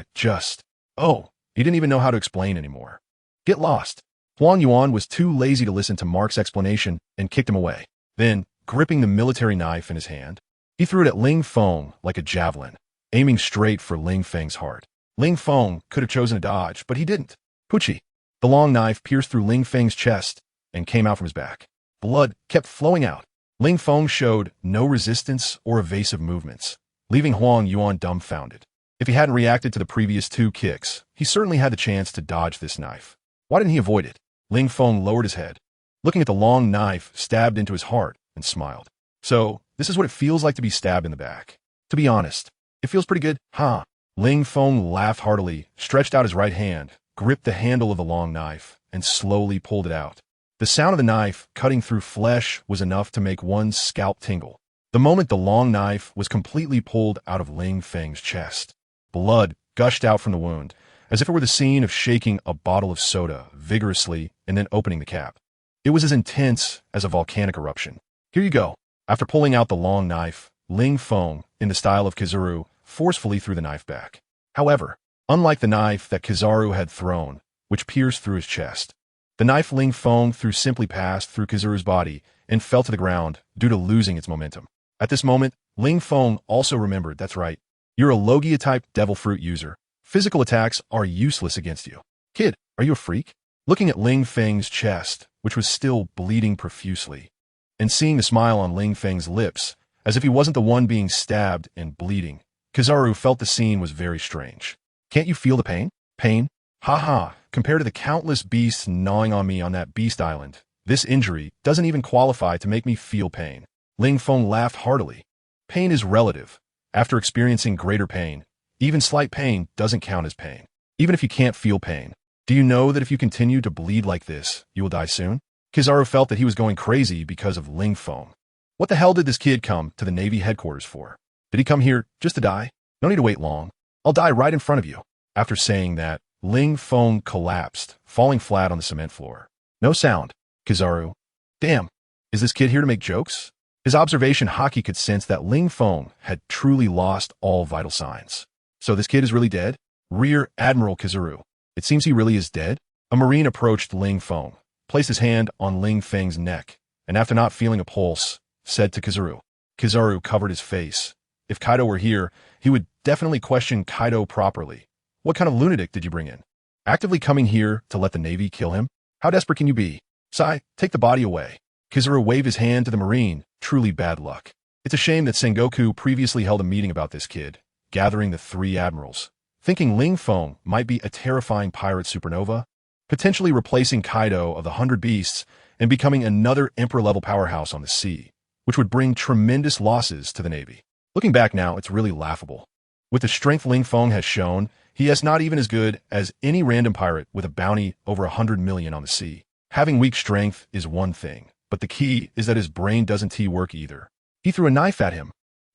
Oh, he didn't even know how to explain anymore. Get lost. Huang Yuan was too lazy to listen to Mark's explanation and kicked him away. Then, gripping the military knife in his hand, he threw it at Ling Feng like a javelin, aiming straight for Ling Feng's heart. Ling Feng could have chosen a dodge, but he didn't. Poochie. The long knife pierced through Ling Feng's chest and came out from his back. Blood kept flowing out. Ling Feng showed no resistance or evasive movements, leaving Huang Yuan dumbfounded. If he hadn't reacted to the previous two kicks, he certainly had the chance to dodge this knife. Why didn't he avoid it? Ling Feng lowered his head, looking at the long knife stabbed into his heart, and smiled. So, this is what it feels like to be stabbed in the back. To be honest, it feels pretty good, huh? Ling Feng laughed heartily, stretched out his right hand, gripped the handle of the long knife and slowly pulled it out. The sound of the knife cutting through flesh was enough to make one's scalp tingle. The moment the long knife was completely pulled out of Ling Feng's chest, blood gushed out from the wound, as if it were the scene of shaking a bottle of soda vigorously and then opening the cap. It was as intense as a volcanic eruption. Here you go. After pulling out the long knife, Ling Feng, in the style of Kizaru, forcefully threw the knife back. However, unlike the knife that Kizaru had thrown, which pierced through his chest, the knife Ling Feng threw simply passed through Kizaru's body and fell to the ground due to losing its momentum. At this moment, Ling Feng also remembered, that's right, you're a Logia-type devil fruit user. Physical attacks are useless against you. Kid, are you a freak? Looking at Ling Feng's chest, which was still bleeding profusely, and seeing the smile on Ling Feng's lips, as if he wasn't the one being stabbed and bleeding, Kizaru felt the scene was very strange. Can't you feel the pain? Pain? Ha, compared to the countless beasts gnawing on me on that beast island, this injury doesn't even qualify to make me feel pain. Ling Feng laughed heartily. Pain is relative. After experiencing greater pain, even slight pain doesn't count as pain. Even if you can't feel pain. Do you know that if you continue to bleed like this, you will die soon? Kizaru felt that he was going crazy because of Ling Feng. What the hell did this kid come to the Navy headquarters for? Did he come here just to die? No need to wait long. I'll die right in front of you. After saying that, Ling Feng collapsed, falling flat on the cement floor. No sound. Kizaru. Damn. Is this kid here to make jokes? His observation Haki could sense that Ling Feng had truly lost all vital signs. So this kid is really dead? Rear Admiral Kizaru. It seems he really is dead? A Marine approached Ling Feng, placed his hand on Ling Feng's neck, and after not feeling a pulse, said to Kizaru. Kizaru covered his face. If Kaido were here, he would definitely question Kaido properly. What kind of lunatic did you bring in? Actively coming here to let the Navy kill him? How desperate can you be? Sai, take the body away. Kizaru waved his hand to the Marine. Truly bad luck. It's a shame that Sengoku previously held a meeting about this kid, gathering the three admirals, thinking Ling Feng might be a terrifying pirate supernova, potentially replacing Kaido of the 100 Beasts and becoming another Emperor-level powerhouse on the sea, which would bring tremendous losses to the Navy. Looking back now, it's really laughable. With the strength Ling Feng has shown, he is not even as good as any random pirate with a bounty over 100 million on the sea. Having weak strength is one thing, but the key is that his brain doesn't T-work either. He threw a knife at him,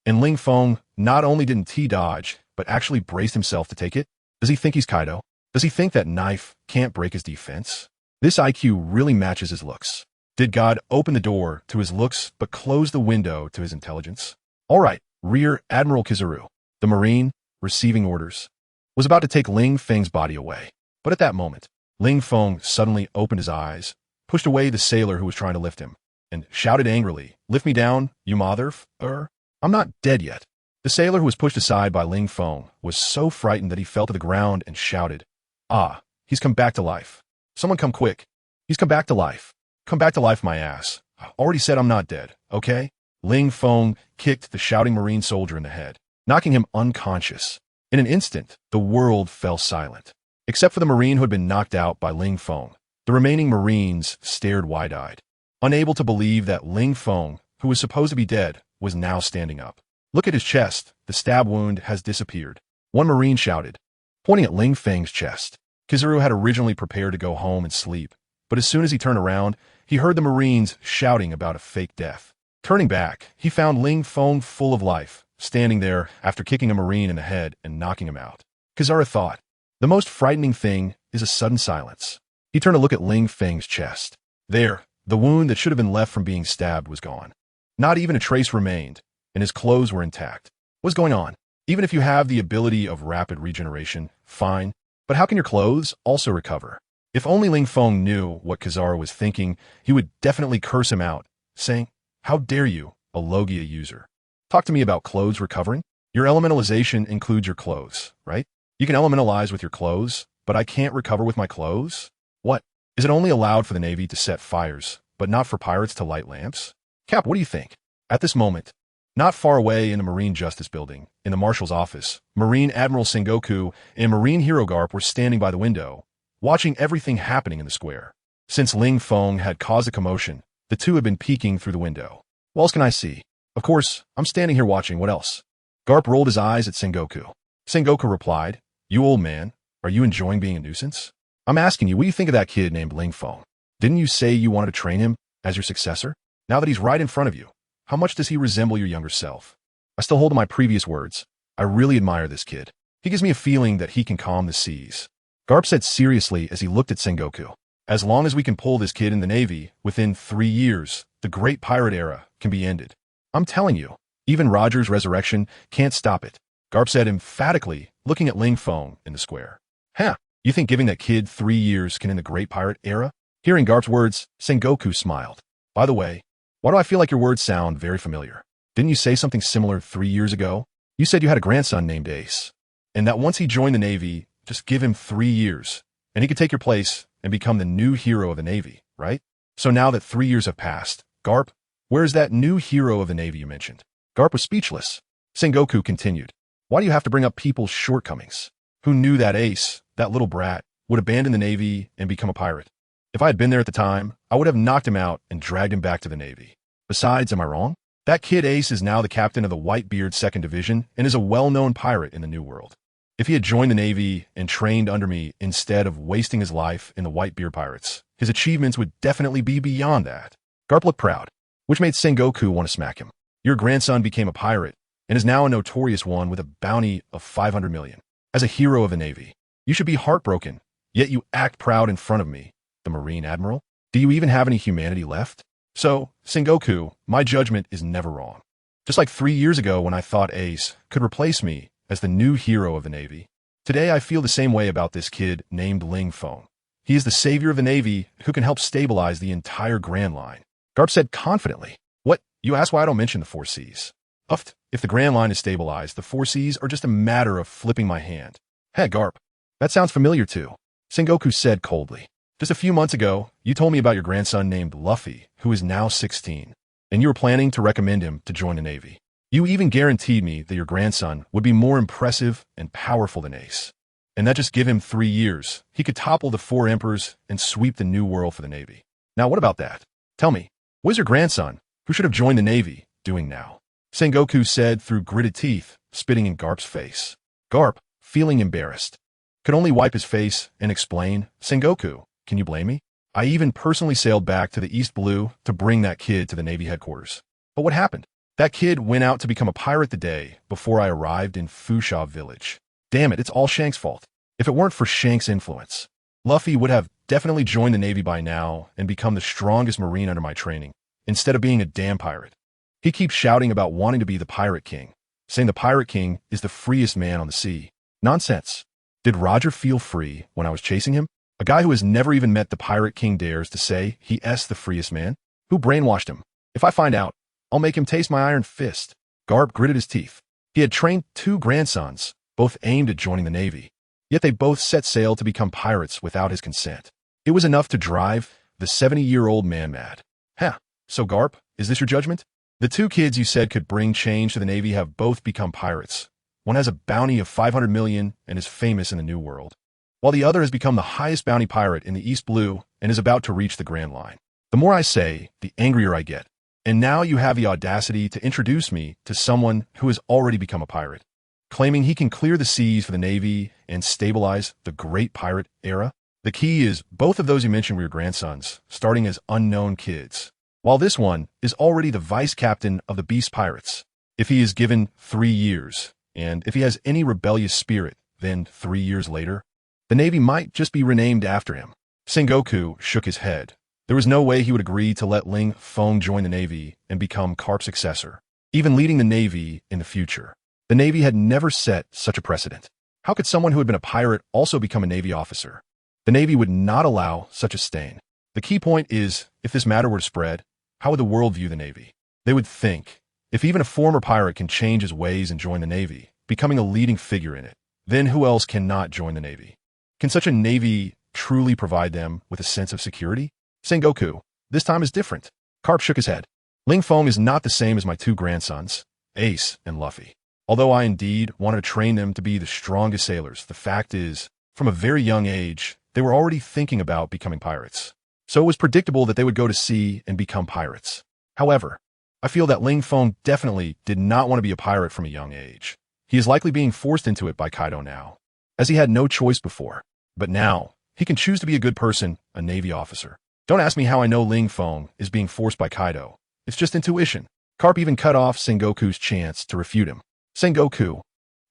and Ling Feng not only didn't T-dodge, but actually braced himself to take it. Does he think he's Kaido? Does he think that knife can't break his defense? This IQ really matches his looks. Did God open the door to his looks but close the window to his intelligence? All right, Rear Admiral Kizaru, the Marine, receiving orders, was about to take Ling Feng's body away. But at that moment, Ling Feng suddenly opened his eyes, pushed away the sailor who was trying to lift him, and shouted angrily, "Lift me down, you I'm not dead yet." The sailor who was pushed aside by Ling Feng was so frightened that he fell to the ground and shouted, "Ah, he's come back to life. Someone come quick. He's come back to life. Come back to life, my ass. I already said I'm not dead, okay?" Ling Feng kicked the shouting Marine soldier in the head, knocking him unconscious. In an instant, the world fell silent. Except for the Marine who had been knocked out by Ling Feng, the remaining Marines stared wide-eyed, unable to believe that Ling Feng, who was supposed to be dead, was now standing up. "Look at his chest. The stab wound has disappeared," one Marine shouted, pointing at Ling Feng's chest. Kizaru had originally prepared to go home and sleep, but as soon as he turned around, he heard the Marines shouting about a fake death. Turning back, he found Ling Feng full of life, standing there after kicking a Marine in the head and knocking him out. Kizaru thought, the most frightening thing is a sudden silence. He turned to look at Ling Feng's chest. There, the wound that should have been left from being stabbed was gone. Not even a trace remained, and his clothes were intact. What's going on? Even if you have the ability of rapid regeneration, fine, but how can your clothes also recover? If only Ling Feng knew what Kizaru was thinking, he would definitely curse him out, saying, "How dare you, a Logia user? Talk to me about clothes recovering? Your elementalization includes your clothes, right? You can elementalize with your clothes, but I can't recover with my clothes? What? Is it only allowed for the Navy to set fires, but not for pirates to light lamps? Cap, what do you think?" At this moment, not far away in the Marine Justice Building, in the Marshal's office, Marine Admiral Sengoku and Marine Hero Garp were standing by the window, watching everything happening in the square. Since Ling Feng had caused a commotion, the two had been peeking through the window. What else can I see? Of course, I'm standing here watching. What else? Garp rolled his eyes at Sengoku. Sengoku replied, "You old man, are you enjoying being a nuisance?" I'm asking you, what do you think of that kid named Ling Feng? Didn't you say you wanted to train him as your successor? Now that he's right in front of you, how much does he resemble your younger self? I still hold to my previous words. I really admire this kid. He gives me a feeling that he can calm the seas. Garp said seriously as he looked at Sengoku. As long as we can pull this kid in the Navy, within 3 years, the great pirate era can be ended. I'm telling you, even Roger's resurrection can't stop it. Garp said emphatically, looking at Ling Feng in the square. Huh, you think giving that kid 3 years can end the great pirate era? Hearing Garp's words, Sengoku smiled. By the way, why do I feel like your words sound very familiar? Didn't you say something similar 3 years ago? You said you had a grandson named Ace, and that once he joined the Navy, just give him 3 years, and he could take your place and become the new hero of the Navy, right? So now that 3 years have passed, Garp, where is that new hero of the Navy you mentioned? Garp was speechless. Sengoku continued. Why do you have to bring up people's shortcomings? Who knew that Ace, that little brat, would abandon the Navy and become a pirate? If I had been there at the time, I would have knocked him out and dragged him back to the Navy. Besides, am I wrong? That kid Ace is now the captain of the Whitebeard 2nd Division and is a well-known pirate in the New World. If he had joined the Navy and trained under me instead of wasting his life in the Whitebeard pirates, his achievements would definitely be beyond that. Garp looked proud, which made Sengoku want to smack him. Your grandson became a pirate and is now a notorious one with a bounty of 500 million. As a hero of the Navy, you should be heartbroken, yet you act proud in front of me, the Marine Admiral. Do you even have any humanity left? So, Sengoku, my judgment is never wrong. Just like 3 years ago when I thought Ace could replace me as the new hero of the Navy, today I feel the same way about this kid named Ling Feng. He is the savior of the Navy who can help stabilize the entire Grand Line. Garp said confidently. What? You ask why I don't mention the 4 Cs. Uft, if the Grand Line is stabilized, the 4 Cs are just a matter of flipping my hand. Hey, Garp, that sounds familiar too, Sengoku said coldly. Just a few months ago, you told me about your grandson named Luffy, who is now 16, and you were planning to recommend him to join the Navy. You even guaranteed me that your grandson would be more impressive and powerful than Ace, and that just give him 3 years, he could topple the 4 emperors and sweep the new world for the Navy. Now what about that? Tell me, what is your grandson, who should have joined the Navy, doing now? Sengoku said through gritted teeth, spitting in Garp's face. Garp, feeling embarrassed, could only wipe his face and explain, Sengoku, can you blame me? I even personally sailed back to the East Blue to bring that kid to the Navy headquarters. But what happened? That kid went out to become a pirate the day before I arrived in Fusha Village. Damn it, it's all Shank's fault. If it weren't for Shank's influence, Luffy would have definitely joined the Navy by now and become the strongest Marine under my training, instead of being a damn pirate. He keeps shouting about wanting to be the Pirate King, saying the Pirate King is the freest man on the sea. Nonsense. Did Roger feel free when I was chasing him? A guy who has never even met the Pirate King dares to say he's the freest man? Who brainwashed him? If I find out, I'll make him taste my iron fist. Garp gritted his teeth. He had trained 2 grandsons, both aimed at joining the Navy, yet they both set sail to become pirates without his consent. It was enough to drive the 70-year-old man mad. Huh, so Garp, is this your judgment? The 2 kids you said could bring change to the Navy have both become pirates. One has a bounty of 500 million and is famous in the New World, while the other has become the highest bounty pirate in the East Blue and is about to reach the Grand Line. The more I say, the angrier I get. And now you have the audacity to introduce me to someone who has already become a pirate, claiming he can clear the seas for the Navy and stabilize the great pirate era. The key is both of those you mentioned were your grandsons, starting as unknown kids, while this one is already the vice captain of the Beast Pirates. If he is given 3 years, and if he has any rebellious spirit, then 3 years later, the Navy might just be renamed after him. Sengoku shook his head. There was no way he would agree to let Ling Feng join the Navy and become Garp's successor, even leading the Navy in the future. The Navy had never set such a precedent. How could someone who had been a pirate also become a Navy officer? The Navy would not allow such a stain. The key point is, if this matter were to spread, how would the world view the Navy? They would think, if even a former pirate can change his ways and join the Navy, becoming a leading figure in it, then who else cannot join the Navy? Can such a Navy truly provide them with a sense of security? Sengoku, this time is different. Garp shook his head. Ling Feng is not the same as my 2 grandsons, Ace and Luffy. Although I indeed wanted to train them to be the strongest sailors, the fact is, from a very young age, they were already thinking about becoming pirates. So it was predictable that they would go to sea and become pirates. However, I feel that Ling Feng definitely did not want to be a pirate from a young age. He is likely being forced into it by Kaido now, as he had no choice before. But now, He can choose to be a good person, a Navy officer. Don't ask me how I know Ling Feng is being forced by Kaido. It's just intuition. Carp even cut off Sengoku's chance to refute him. Sengoku,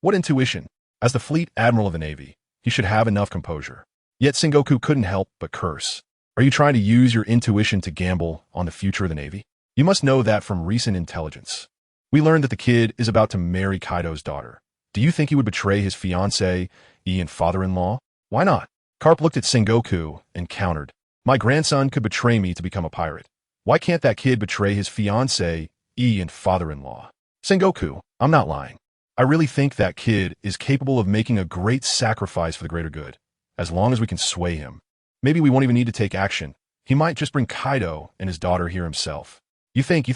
what intuition? As the fleet admiral of the Navy, he should have enough composure. Yet Sengoku couldn't help but curse. Are you trying to use your intuition to gamble on the future of the Navy? You must know that from recent intelligence. We learned that the kid is about to marry Kaido's daughter. Do you think he would betray his fiancée, and father-in-law? Why not? Carp looked at Sengoku and countered. My grandson could betray me to become a pirate. Why can't that kid betray his fiancée, and father-in-law? Sengoku, I'm not lying. I really think that kid is capable of making a great sacrifice for the greater good, as long as we can sway him. Maybe we won't even need to take action. He might just bring Kaido and his daughter here himself. You think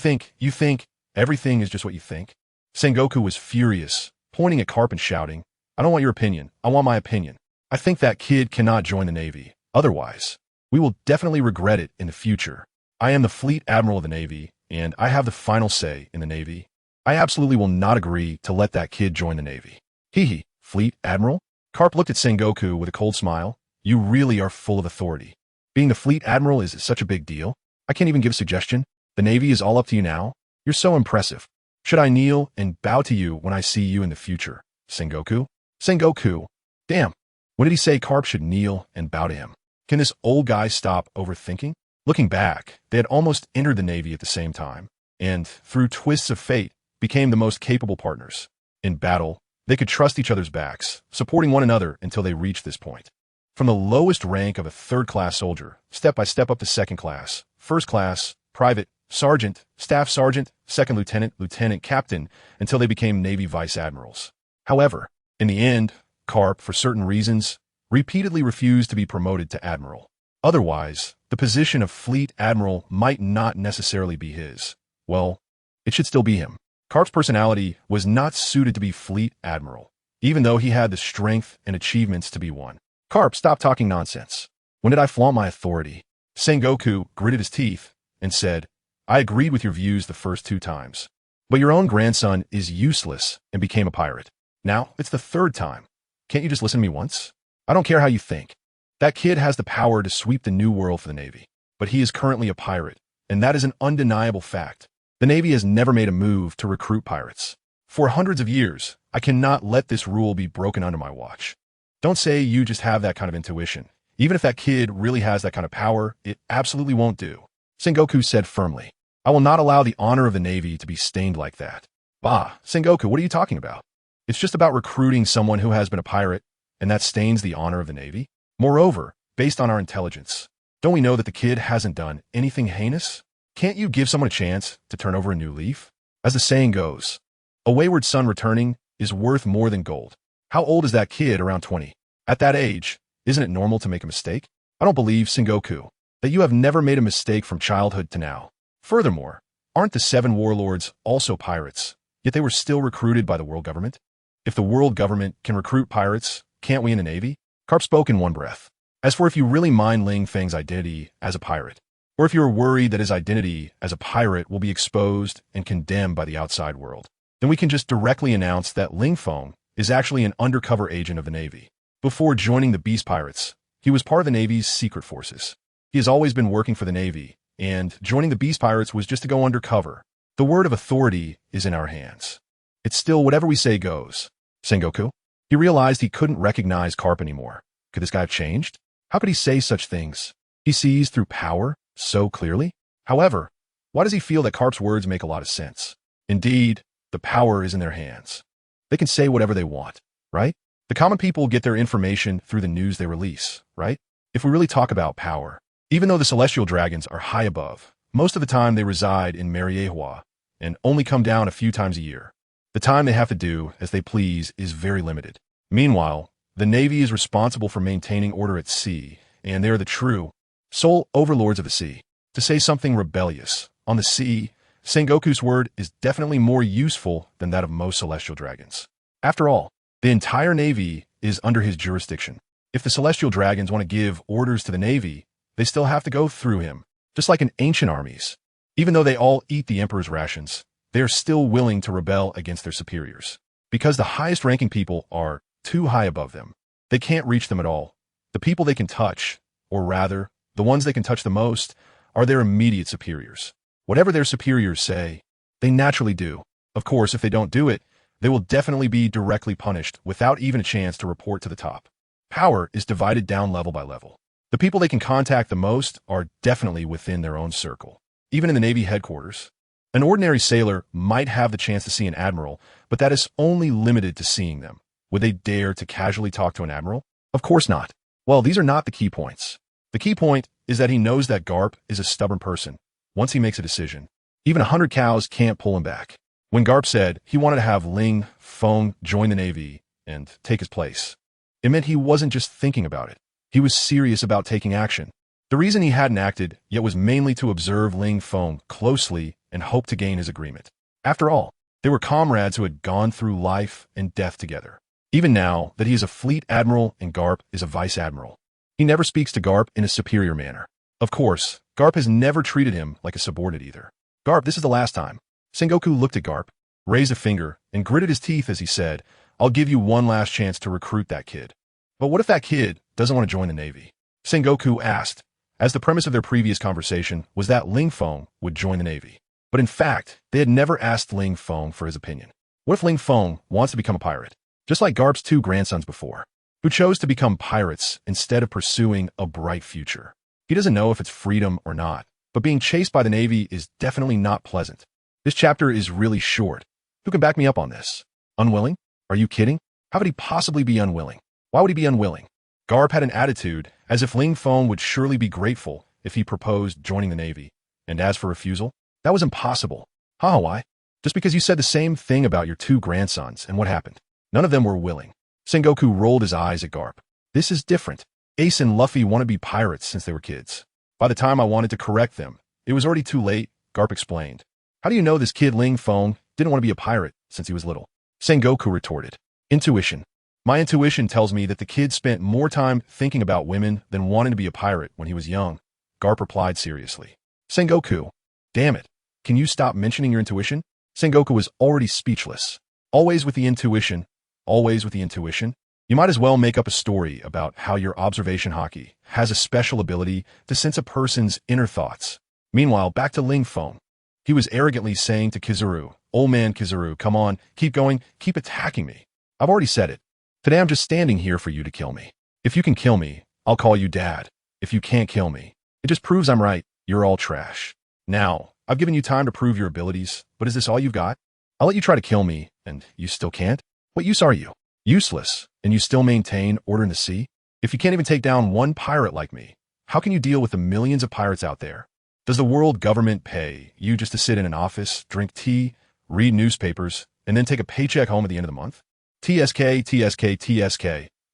everything is just what you think? Sengoku was furious, pointing at Carp and shouting, I don't want your opinion, I want my opinion. I think that kid cannot join the Navy. Otherwise, we will definitely regret it in the future. I am the fleet admiral of the Navy, and I have the final say in the Navy. I absolutely will not agree to let that kid join the Navy. Hee, fleet admiral? Carp looked at Sengoku with a cold smile. You really are full of authority. Being the fleet admiral is such a big deal. I can't even give a suggestion. The Navy is all up to you now. You're so impressive. Should I kneel and bow to you when I see you in the future, Sengoku? Sengoku. Damn. When did he say Carp should kneel and bow to him? Can this old guy stop overthinking? Looking back, they had almost entered the Navy at the same time, and, through twists of fate, became the most capable partners. In battle, they could trust each other's backs, supporting one another until they reached this point. From the lowest rank of a third-class soldier, step by step up to second class, first class, private, sergeant, staff sergeant, second lieutenant, lieutenant, captain, until they became Navy vice admirals. However, in the end, Carp, for certain reasons, repeatedly refused to be promoted to admiral. Otherwise, the position of fleet admiral might not necessarily be his. Well, it should still be him. Carp's personality was not suited to be fleet admiral, even though he had the strength and achievements to be one. Carp, stop talking nonsense. When did I flaunt my authority? Sengoku gritted his teeth and said, I agreed with your views the first 2 times. But your own grandson is useless and became a pirate. Now, it's the 3rd time. Can't you just listen to me once? I don't care how you think. That kid has the power to sweep the new world for the Navy. But he is currently a pirate, and that is an undeniable fact. The Navy has never made a move to recruit pirates. For hundreds of years, I cannot let this rule be broken under my watch. Don't say you just have that kind of intuition. Even if that kid really has that kind of power, it absolutely won't do. Sengoku said firmly, I will not allow the honor of the Navy to be stained like that. Bah, Sengoku, what are you talking about? It's just about recruiting someone who has been a pirate, and that stains the honor of the Navy? Moreover, based on our intelligence, don't we know that the kid hasn't done anything heinous? Can't you give someone a chance to turn over a new leaf? As the saying goes, a wayward son returning is worth more than gold. How old is that kid? Around 20. At that age, isn't it normal to make a mistake? I don't believe, Sengoku, that you have never made a mistake from childhood to now. Furthermore, aren't the 7 warlords also pirates, yet they were still recruited by the world government? If the world government can recruit pirates, can't we in the Navy? Carp spoke in one breath. As for if you really mind Ling Feng's identity as a pirate, or if you are worried that his identity as a pirate will be exposed and condemned by the outside world, then we can just directly announce that Ling Feng is actually an undercover agent of the Navy. Before joining the Beast Pirates, he was part of the Navy's secret forces. He has always been working for the Navy, and joining the Beast Pirates was just to go undercover. The word of authority is in our hands. It's still whatever we say goes. Sengoku? He realized he couldn't recognize Carp anymore. Could this guy have changed? How could he say such things? He sees through power so clearly. However, why does he feel that Carp's words make a lot of sense? Indeed, the power is in their hands. They can say whatever they want, right? The common people get their information through the news they release, right? If we really talk about power, even though the celestial dragons are high above, most of the time they reside in Mariehua and only come down a few times a year. The time they have to do as they please is very limited. Meanwhile, the Navy is responsible for maintaining order at sea, and they are the true, sole overlords of the sea. To say something rebellious on the sea, Sengoku's word is definitely more useful than that of most celestial dragons. After all, the entire Navy is under his jurisdiction. If the celestial dragons want to give orders to the Navy, they still have to go through him, just like in ancient armies. Even though they all eat the Emperor's rations, they are still willing to rebel against their superiors. Because the highest-ranking people are too high above them. They can't reach them at all. The people they can touch, or rather, the ones they can touch the most, are their immediate superiors. Whatever their superiors say, they naturally do. Of course, if they don't do it, they will definitely be directly punished without even a chance to report to the top. Power is divided down level by level. The people they can contact the most are definitely within their own circle. Even in the Navy headquarters, an ordinary sailor might have the chance to see an admiral, but that is only limited to seeing them. Would they dare to casually talk to an admiral? Of course not. Well, these are not the key points. The key point is that he knows that Garp is a stubborn person. Once he makes a decision, even 100 cows can't pull him back. When Garp said he wanted to have Ling Feng join the Navy and take his place, it meant he wasn't just thinking about it. He was serious about taking action. The reason he hadn't acted yet was mainly to observe Ling Feng closely and hope to gain his agreement. After all, they were comrades who had gone through life and death together. Even now that he is a fleet admiral and Garp is a vice admiral, he never speaks to Garp in a superior manner. Of course, Garp has never treated him like a subordinate either. Garp, this is the last time. Sengoku looked at Garp, raised a finger, and gritted his teeth as he said, I'll give you one last chance to recruit that kid. But what if that kid doesn't want to join the Navy? Sengoku asked, as the premise of their previous conversation was that Ling Feng would join the Navy. But in fact, they had never asked Ling Feng for his opinion. What if Ling Feng wants to become a pirate, just like Garp's two grandsons before, who chose to become pirates instead of pursuing a bright future? He doesn't know if it's freedom or not, but being chased by the Navy is definitely not pleasant. This chapter is really short. Who can back me up on this? Unwilling? Are you kidding? How could he possibly be unwilling? Why would he be unwilling? Garp had an attitude as if Ling Feng would surely be grateful if he proposed joining the Navy. And as for refusal, that was impossible. Why? Just because you said the same thing about your two grandsons, and what happened? None of them were willing. Sengoku rolled his eyes at Garp. This is different. Ace and Luffy want to be pirates since they were kids. By the time I wanted to correct them, it was already too late, Garp explained. How do you know this kid Ling Feng didn't want to be a pirate since he was little? Sengoku retorted. Intuition. My intuition tells me that the kid spent more time thinking about women than wanting to be a pirate when he was young, Garp replied seriously. Sengoku. Damn it. Can you stop mentioning your intuition? Sengoku was already speechless. Always with the intuition. Always with the intuition. You might as well make up a story about how your observation haki has a special ability to sense a person's inner thoughts. Meanwhile, back to Ling Feng. He was arrogantly saying to Kizaru, Old man Kizaru, come on, keep going, keep attacking me. I've already said it. Today I'm just standing here for you to kill me. If you can kill me, I'll call you Dad. If you can't kill me, it just proves I'm right. You're all trash. Now, I've given you time to prove your abilities, but is this all you've got? I'll let you try to kill me, and you still can't? What use are you? Useless, and you still maintain order in the sea? If you can't even take down one pirate like me, how can you deal with the millions of pirates out there? Does the world government pay you just to sit in an office, drink tea, read newspapers, and then take a paycheck home at the end of the month? TSK, TSK, TSK.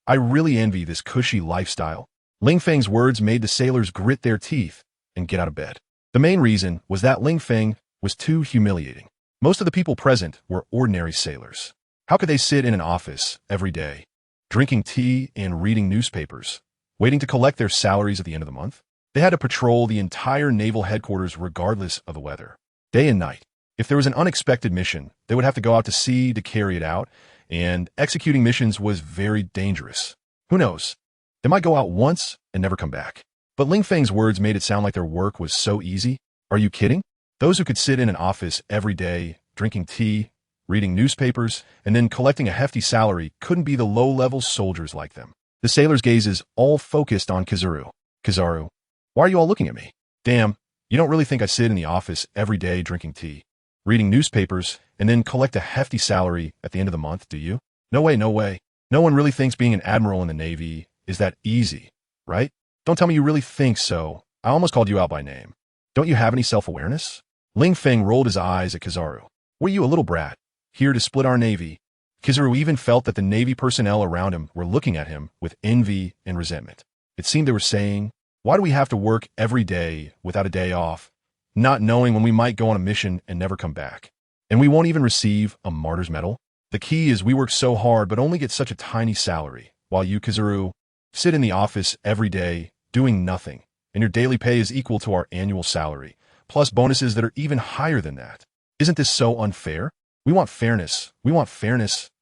I really envy this cushy lifestyle. Ling Feng's words made the sailors grit their teeth and get out of bed. The main reason was that Ling Feng was too humiliating. Most of the people present were ordinary sailors. How could they sit in an office every day, drinking tea and reading newspapers, waiting to collect their salaries at the end of the month? They had to patrol the entire naval headquarters regardless of the weather, day and night. If there was an unexpected mission, they would have to go out to sea to carry it out, and executing missions was very dangerous. Who knows? They might go out once and never come back. But Ling Feng's words made it sound like their work was so easy. Are you kidding? Those who could sit in an office every day, drinking tea, reading newspapers, and then collecting a hefty salary couldn't be the low-level soldiers like them. The sailors' gazes all focused on Kizaru. Kizaru, why are you all looking at me? Damn, you don't really think I sit in the office every day drinking tea, reading newspapers, and then collect a hefty salary at the end of the month, do you? No way, no way. No one really thinks being an admiral in the Navy is that easy, right? Don't tell me you really think so. I almost called you out by name. Don't you have any self-awareness? Ling Feng rolled his eyes at Kizaru. Were you a little brat, here to split our Navy? Kizaru even felt that the Navy personnel around him were looking at him with envy and resentment. It seemed they were saying, why do we have to work every day without a day off, not knowing when we might go on a mission and never come back? And we won't even receive a martyr's medal? The key is we work so hard but only get such a tiny salary, while you, Kizaru, sit in the office every day doing nothing, and your daily pay is equal to our annual salary, plus bonuses that are even higher than that. Isn't this so unfair? We want fairness,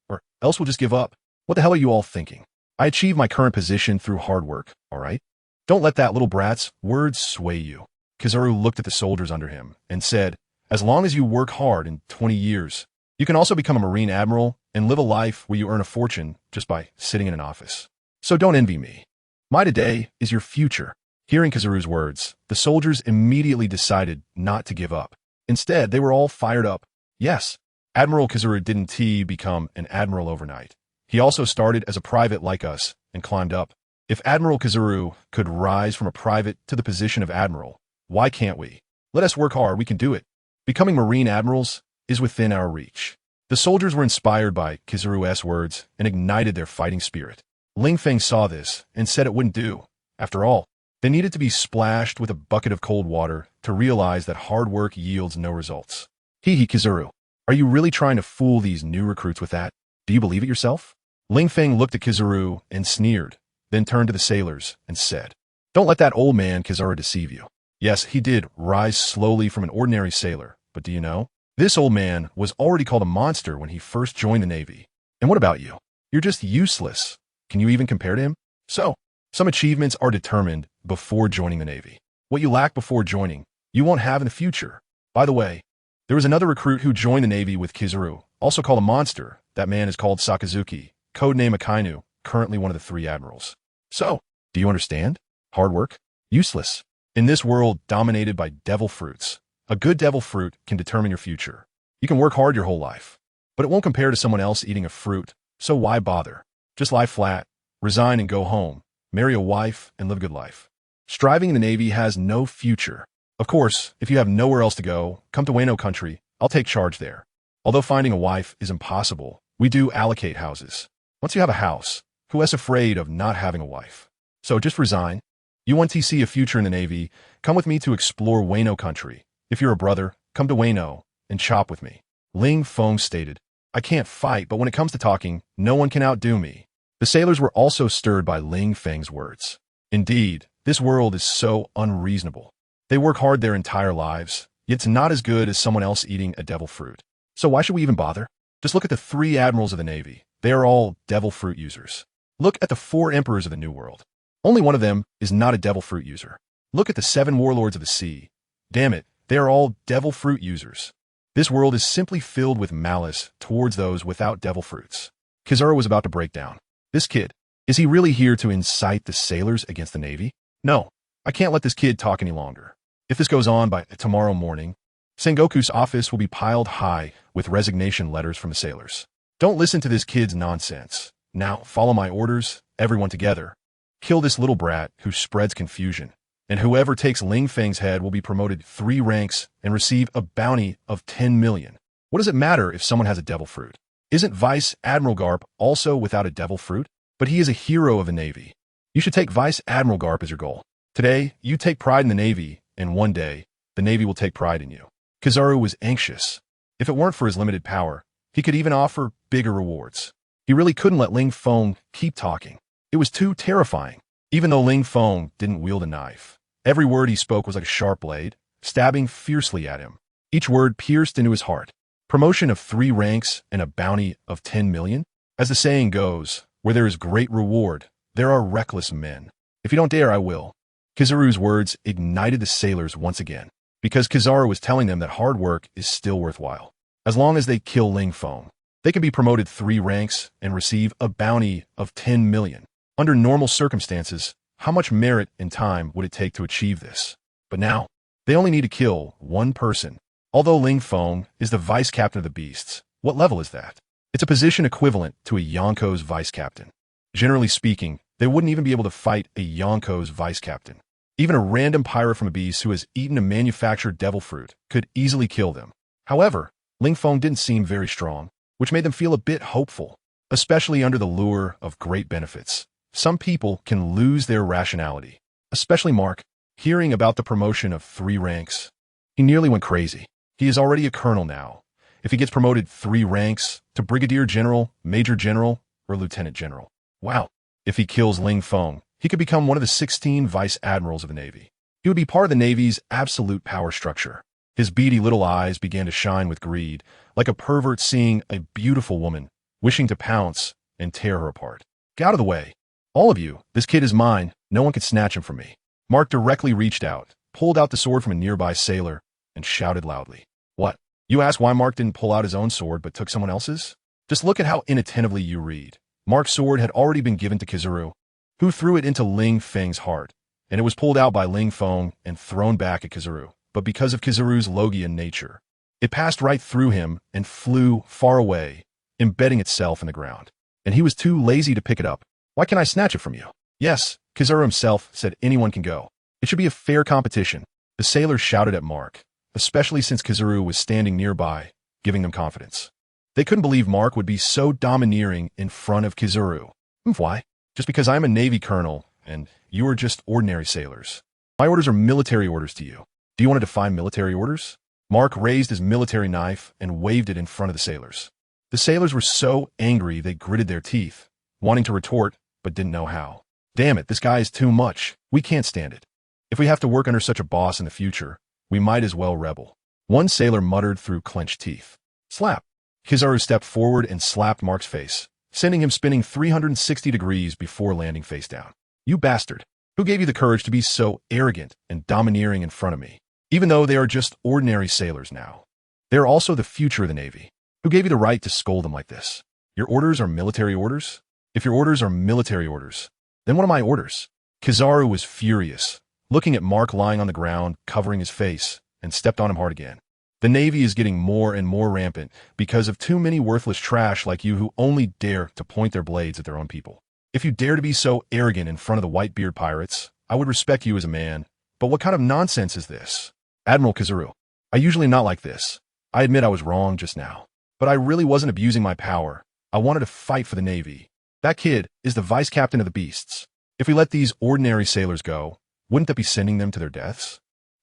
or else we'll just give up. What the hell are you all thinking? I achieved my current position through hard work, all right? Don't let that little brat's words sway you. Kizaru looked at the soldiers under him and said, as long as you work hard in 20 years, you can also become a Marine Admiral and live a life where you earn a fortune just by sitting in an office. So don't envy me. My today is your future. Hearing Kizaru's words, the soldiers immediately decided not to give up. Instead, they were all fired up. Yes, Admiral Kizaru didn't become an admiral overnight. He also started as a private like us and climbed up. If Admiral Kizaru could rise from a private to the position of admiral, why can't we? Let us work hard, we can do it. Becoming Marine Admirals is within our reach. The soldiers were inspired by Kizaru's words and ignited their fighting spirit. Ling Feng saw this and said it wouldn't do. After all, they needed to be splashed with a bucket of cold water to realize that hard work yields no results. Hee Kizaru, are you really trying to fool these new recruits with that? Do you believe it yourself? Ling Feng looked at Kizaru and sneered, then turned to the sailors and said, don't let that old man Kizaru deceive you. Yes, he did rise slowly from an ordinary sailor, but do you know? This old man was already called a monster when he first joined the Navy. And what about you? You're just useless. Can you even compare to him? So, some achievements are determined before joining the Navy. What you lack before joining, you won't have in the future. By the way, there was another recruit who joined the Navy with Kizaru, also called a monster. That man is called Sakazuki, codename Akainu, currently one of the 3 admirals. So, do you understand? Hard work? Useless. In this world dominated by devil fruits, a good devil fruit can determine your future. You can work hard your whole life, but it won't compare to someone else eating a fruit, so why bother? Just lie flat, resign and go home, marry a wife and live a good life. Striving in the Navy has no future. Of course, if you have nowhere else to go, come to Wano country, I'll take charge there. Although finding a wife is impossible, we do allocate houses. Once you have a house, who is afraid of not having a wife? So just resign. You want to see a future in the Navy, come with me to explore Wano country. If you're a brother, come to Wano and chop with me. Ling Feng stated, I can't fight, but when it comes to talking, no one can outdo me. The sailors were also stirred by Ling Feng's words. Indeed, this world is so unreasonable. They work hard their entire lives, yet it's not as good as someone else eating a devil fruit. So why should we even bother? Just look at the 3 admirals of the Navy. They are all devil fruit users. Look at the 4 emperors of the New World. Only one of them is not a devil fruit user. Look at the 7 warlords of the sea. Damn it, they are all devil fruit users. This world is simply filled with malice towards those without devil fruits. Kizaru was about to break down. This kid, is he really here to incite the sailors against the Navy? No, I can't let this kid talk any longer. If this goes on by tomorrow morning, Sengoku's office will be piled high with resignation letters from the sailors. Don't listen to this kid's nonsense. Now, follow my orders, everyone together. Kill this little brat who spreads confusion, and whoever takes Ling Feng's head will be promoted 3 ranks and receive a bounty of 10 million. What does it matter if someone has a devil fruit? Isn't Vice Admiral Garp also without a devil fruit? But he is a hero of the Navy. You should take Vice Admiral Garp as your goal. Today, you take pride in the Navy, and one day, the Navy will take pride in you. Kizaru was anxious. If it weren't for his limited power, he could even offer bigger rewards. He really couldn't let Ling Feng keep talking. It was too terrifying. Even though Ling Feng didn't wield a knife, every word he spoke was like a sharp blade, stabbing fiercely at him. Each word pierced into his heart. Promotion of 3 ranks and a bounty of 10 million? As the saying goes, where there is great reward, there are reckless men. If you don't dare, I will. Kizaru's words ignited the sailors once again, because Kizaru was telling them that hard work is still worthwhile. As long as they kill Ling Feng, they can be promoted 3 ranks and receive a bounty of 10 million. Under normal circumstances, how much merit and time would it take to achieve this? But now, they only need to kill 1 person. Although Ling Feng is the vice captain of the beasts, what level is that? It's a position equivalent to a Yonko's vice captain. Generally speaking, they wouldn't even be able to fight a Yonko's vice captain. Even a random pirate from a beast who has eaten a manufactured devil fruit could easily kill them. However, Ling Feng didn't seem very strong, which made them feel a bit hopeful, especially under the lure of great benefits. Some people can lose their rationality, especially Mark. Hearing about the promotion of 3 ranks, he nearly went crazy. He is already a colonel now. If he gets promoted 3 ranks to brigadier general, major general, or lieutenant general. Wow. If he kills Ling Feng, he could become one of the 16 vice admirals of the Navy. He would be part of the Navy's absolute power structure. His beady little eyes began to shine with greed, like a pervert seeing a beautiful woman, wishing to pounce and tear her apart. Get out of the way. All of you, this kid is mine. No one can snatch him from me. Mark directly reached out, pulled out the sword from a nearby sailor, and shouted loudly. What? You ask why Mark didn't pull out his own sword but took someone else's? Just look at how inattentively you read. Mark's sword had already been given to Kizaru, who threw it into Ling Feng's heart, and it was pulled out by Ling Feng and thrown back at Kizaru. But because of Kizaru's Logian nature, it passed right through him and flew far away, embedding itself in the ground. And he was too lazy to pick it up. Why can't I snatch it from you? Yes, Kizaru himself said anyone can go. It should be a fair competition. The sailors shouted at Mark, especially since Kizaru was standing nearby, giving them confidence. They couldn't believe Mark would be so domineering in front of Kizaru. Why? Just because I'm a Navy colonel, and you are just ordinary sailors. My orders are military orders to you. Do you want to defy military orders? Mark raised his military knife and waved it in front of the sailors. The sailors were so angry they gritted their teeth, wanting to retort, but didn't know how. Damn it, this guy is too much. We can't stand it. If we have to work under such a boss in the future, we might as well rebel. One sailor muttered through clenched teeth. Slap. Kizaru stepped forward and slapped Mark's face, sending him spinning 360 degrees before landing face down. You bastard. Who gave you the courage to be so arrogant and domineering in front of me? Even though they are just ordinary sailors now. They are also the future of the Navy. Who gave you the right to scold them like this? Your orders are military orders? If your orders are military orders, then what are my orders? Kizaru was furious, looking at Mark lying on the ground, covering his face, and stepped on him hard again. The Navy is getting more and more rampant because of too many worthless trash like you who only dare to point their blades at their own people. If you dare to be so arrogant in front of the Whitebeard pirates, I would respect you as a man. But what kind of nonsense is this? Admiral Kizaru, I usually not like this. I admit I was wrong just now. But I really wasn't abusing my power. I wanted to fight for the Navy. That kid is the vice captain of the beasts. If we let these ordinary sailors go, wouldn't that be sending them to their deaths?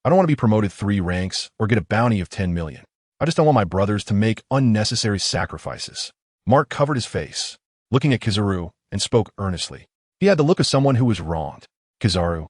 I don't want to be promoted 3 ranks or get a bounty of 10 million. I just don't want my brothers to make unnecessary sacrifices. Mark covered his face, looking at Kizaru, and spoke earnestly. He had the look of someone who was wronged. Kizaru,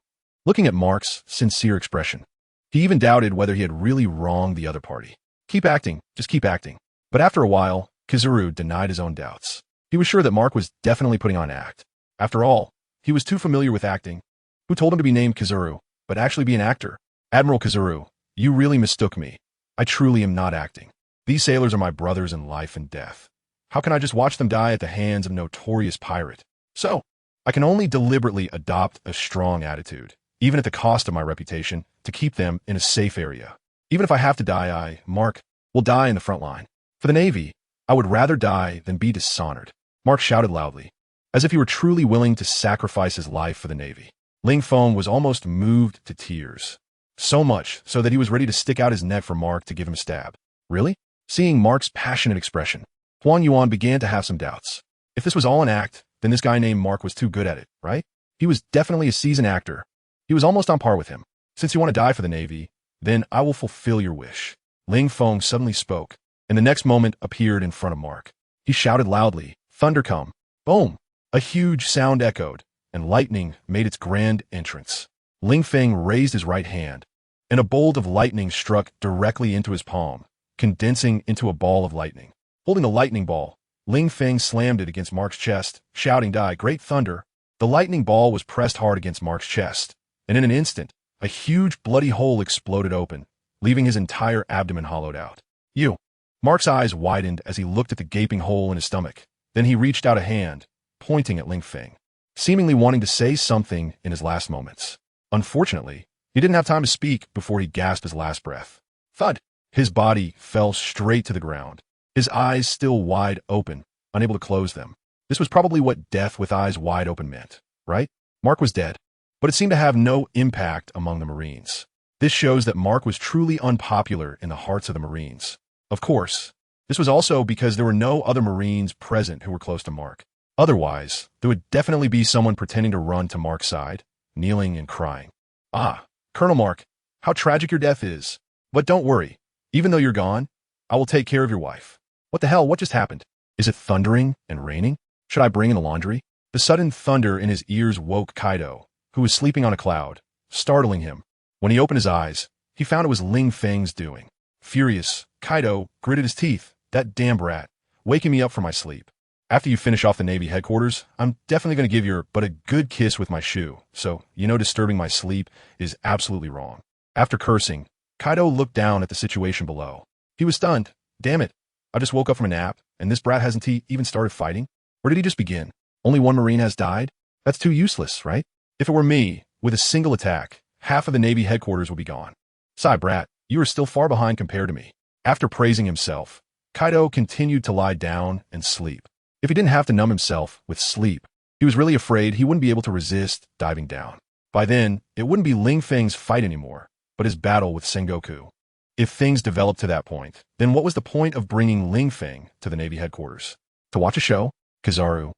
looking at Mark's sincere expression. He even doubted whether he had really wronged the other party. Keep acting, just keep acting. But after a while, Kizaru denied his own doubts. He was sure that Mark was definitely putting on act. After all, he was too familiar with acting. Who told him to be named Kizaru, but actually be an actor? Admiral Kizaru, you really mistook me. I truly am not acting. These sailors are my brothers in life and death. How can I just watch them die at the hands of a notorious pirate? So, I can only deliberately adopt a strong attitude, even at the cost of my reputation, to keep them in a safe area. Even if I have to die, Mark, will die in the front line. For the Navy, I would rather die than be dishonored. Mark shouted loudly, as if he were truly willing to sacrifice his life for the Navy. Ling Feng was almost moved to tears. So much so that he was ready to stick out his neck for Mark to give him a stab. Really? Seeing Mark's passionate expression, Huang Yuan began to have some doubts. If this was all an act, then this guy named Mark was too good at it, right? He was definitely a seasoned actor. He was almost on par with him. Since you want to die for the Navy, then I will fulfill your wish. Ling Feng suddenly spoke, and the next moment appeared in front of Mark. He shouted loudly, "Thunder come!" Boom! A huge sound echoed, and lightning made its grand entrance. Ling Feng raised his right hand, and a bolt of lightning struck directly into his palm, condensing into a ball of lightning. Holding the lightning ball, Ling Feng slammed it against Mark's chest, shouting, "Die, great thunder!" The lightning ball was pressed hard against Mark's chest, and in an instant, a huge bloody hole exploded open, leaving his entire abdomen hollowed out. You! Mark's eyes widened as he looked at the gaping hole in his stomach. Then he reached out a hand, pointing at Ling Feng, seemingly wanting to say something in his last moments. Unfortunately, he didn't have time to speak before he gasped his last breath. Thud! His body fell straight to the ground, his eyes still wide open, unable to close them. This was probably what death with eyes wide open meant, right? Mark was dead, but it seemed to have no impact among the Marines. This shows that Mark was truly unpopular in the hearts of the Marines. Of course, this was also because there were no other Marines present who were close to Mark. Otherwise, there would definitely be someone pretending to run to Mark's side, kneeling and crying. Ah, Colonel Mark, how tragic your death is. But don't worry, even though you're gone, I will take care of your wife. What the hell, what just happened? Is it thundering and raining? Should I bring in the laundry? The sudden thunder in his ears woke Kaido, who was sleeping on a cloud, startling him. When he opened his eyes, he found it was Ling Feng's doing. Furious, Kaido gritted his teeth. That damn rat, waking me up from my sleep. After you finish off the Navy headquarters, I'm definitely going to give your but a good kiss with my shoe, so disturbing my sleep is absolutely wrong. After cursing, Kaido looked down at the situation below. He was stunned. Damn it, I just woke up from a nap, and this brat hasn't even started fighting? Or did he just begin? Only one Marine has died? That's too useless, right? If it were me, with a single attack, half of the Navy headquarters would be gone. Sigh, brat, you are still far behind compared to me. After praising himself, Kaido continued to lie down and sleep. If he didn't have to numb himself with sleep, he was really afraid he wouldn't be able to resist diving down. By then, it wouldn't be Ling Feng's fight anymore, but his battle with Sengoku. If things developed to that point, then what was the point of bringing Ling Feng to the Navy headquarters? To watch a show? Kizaru.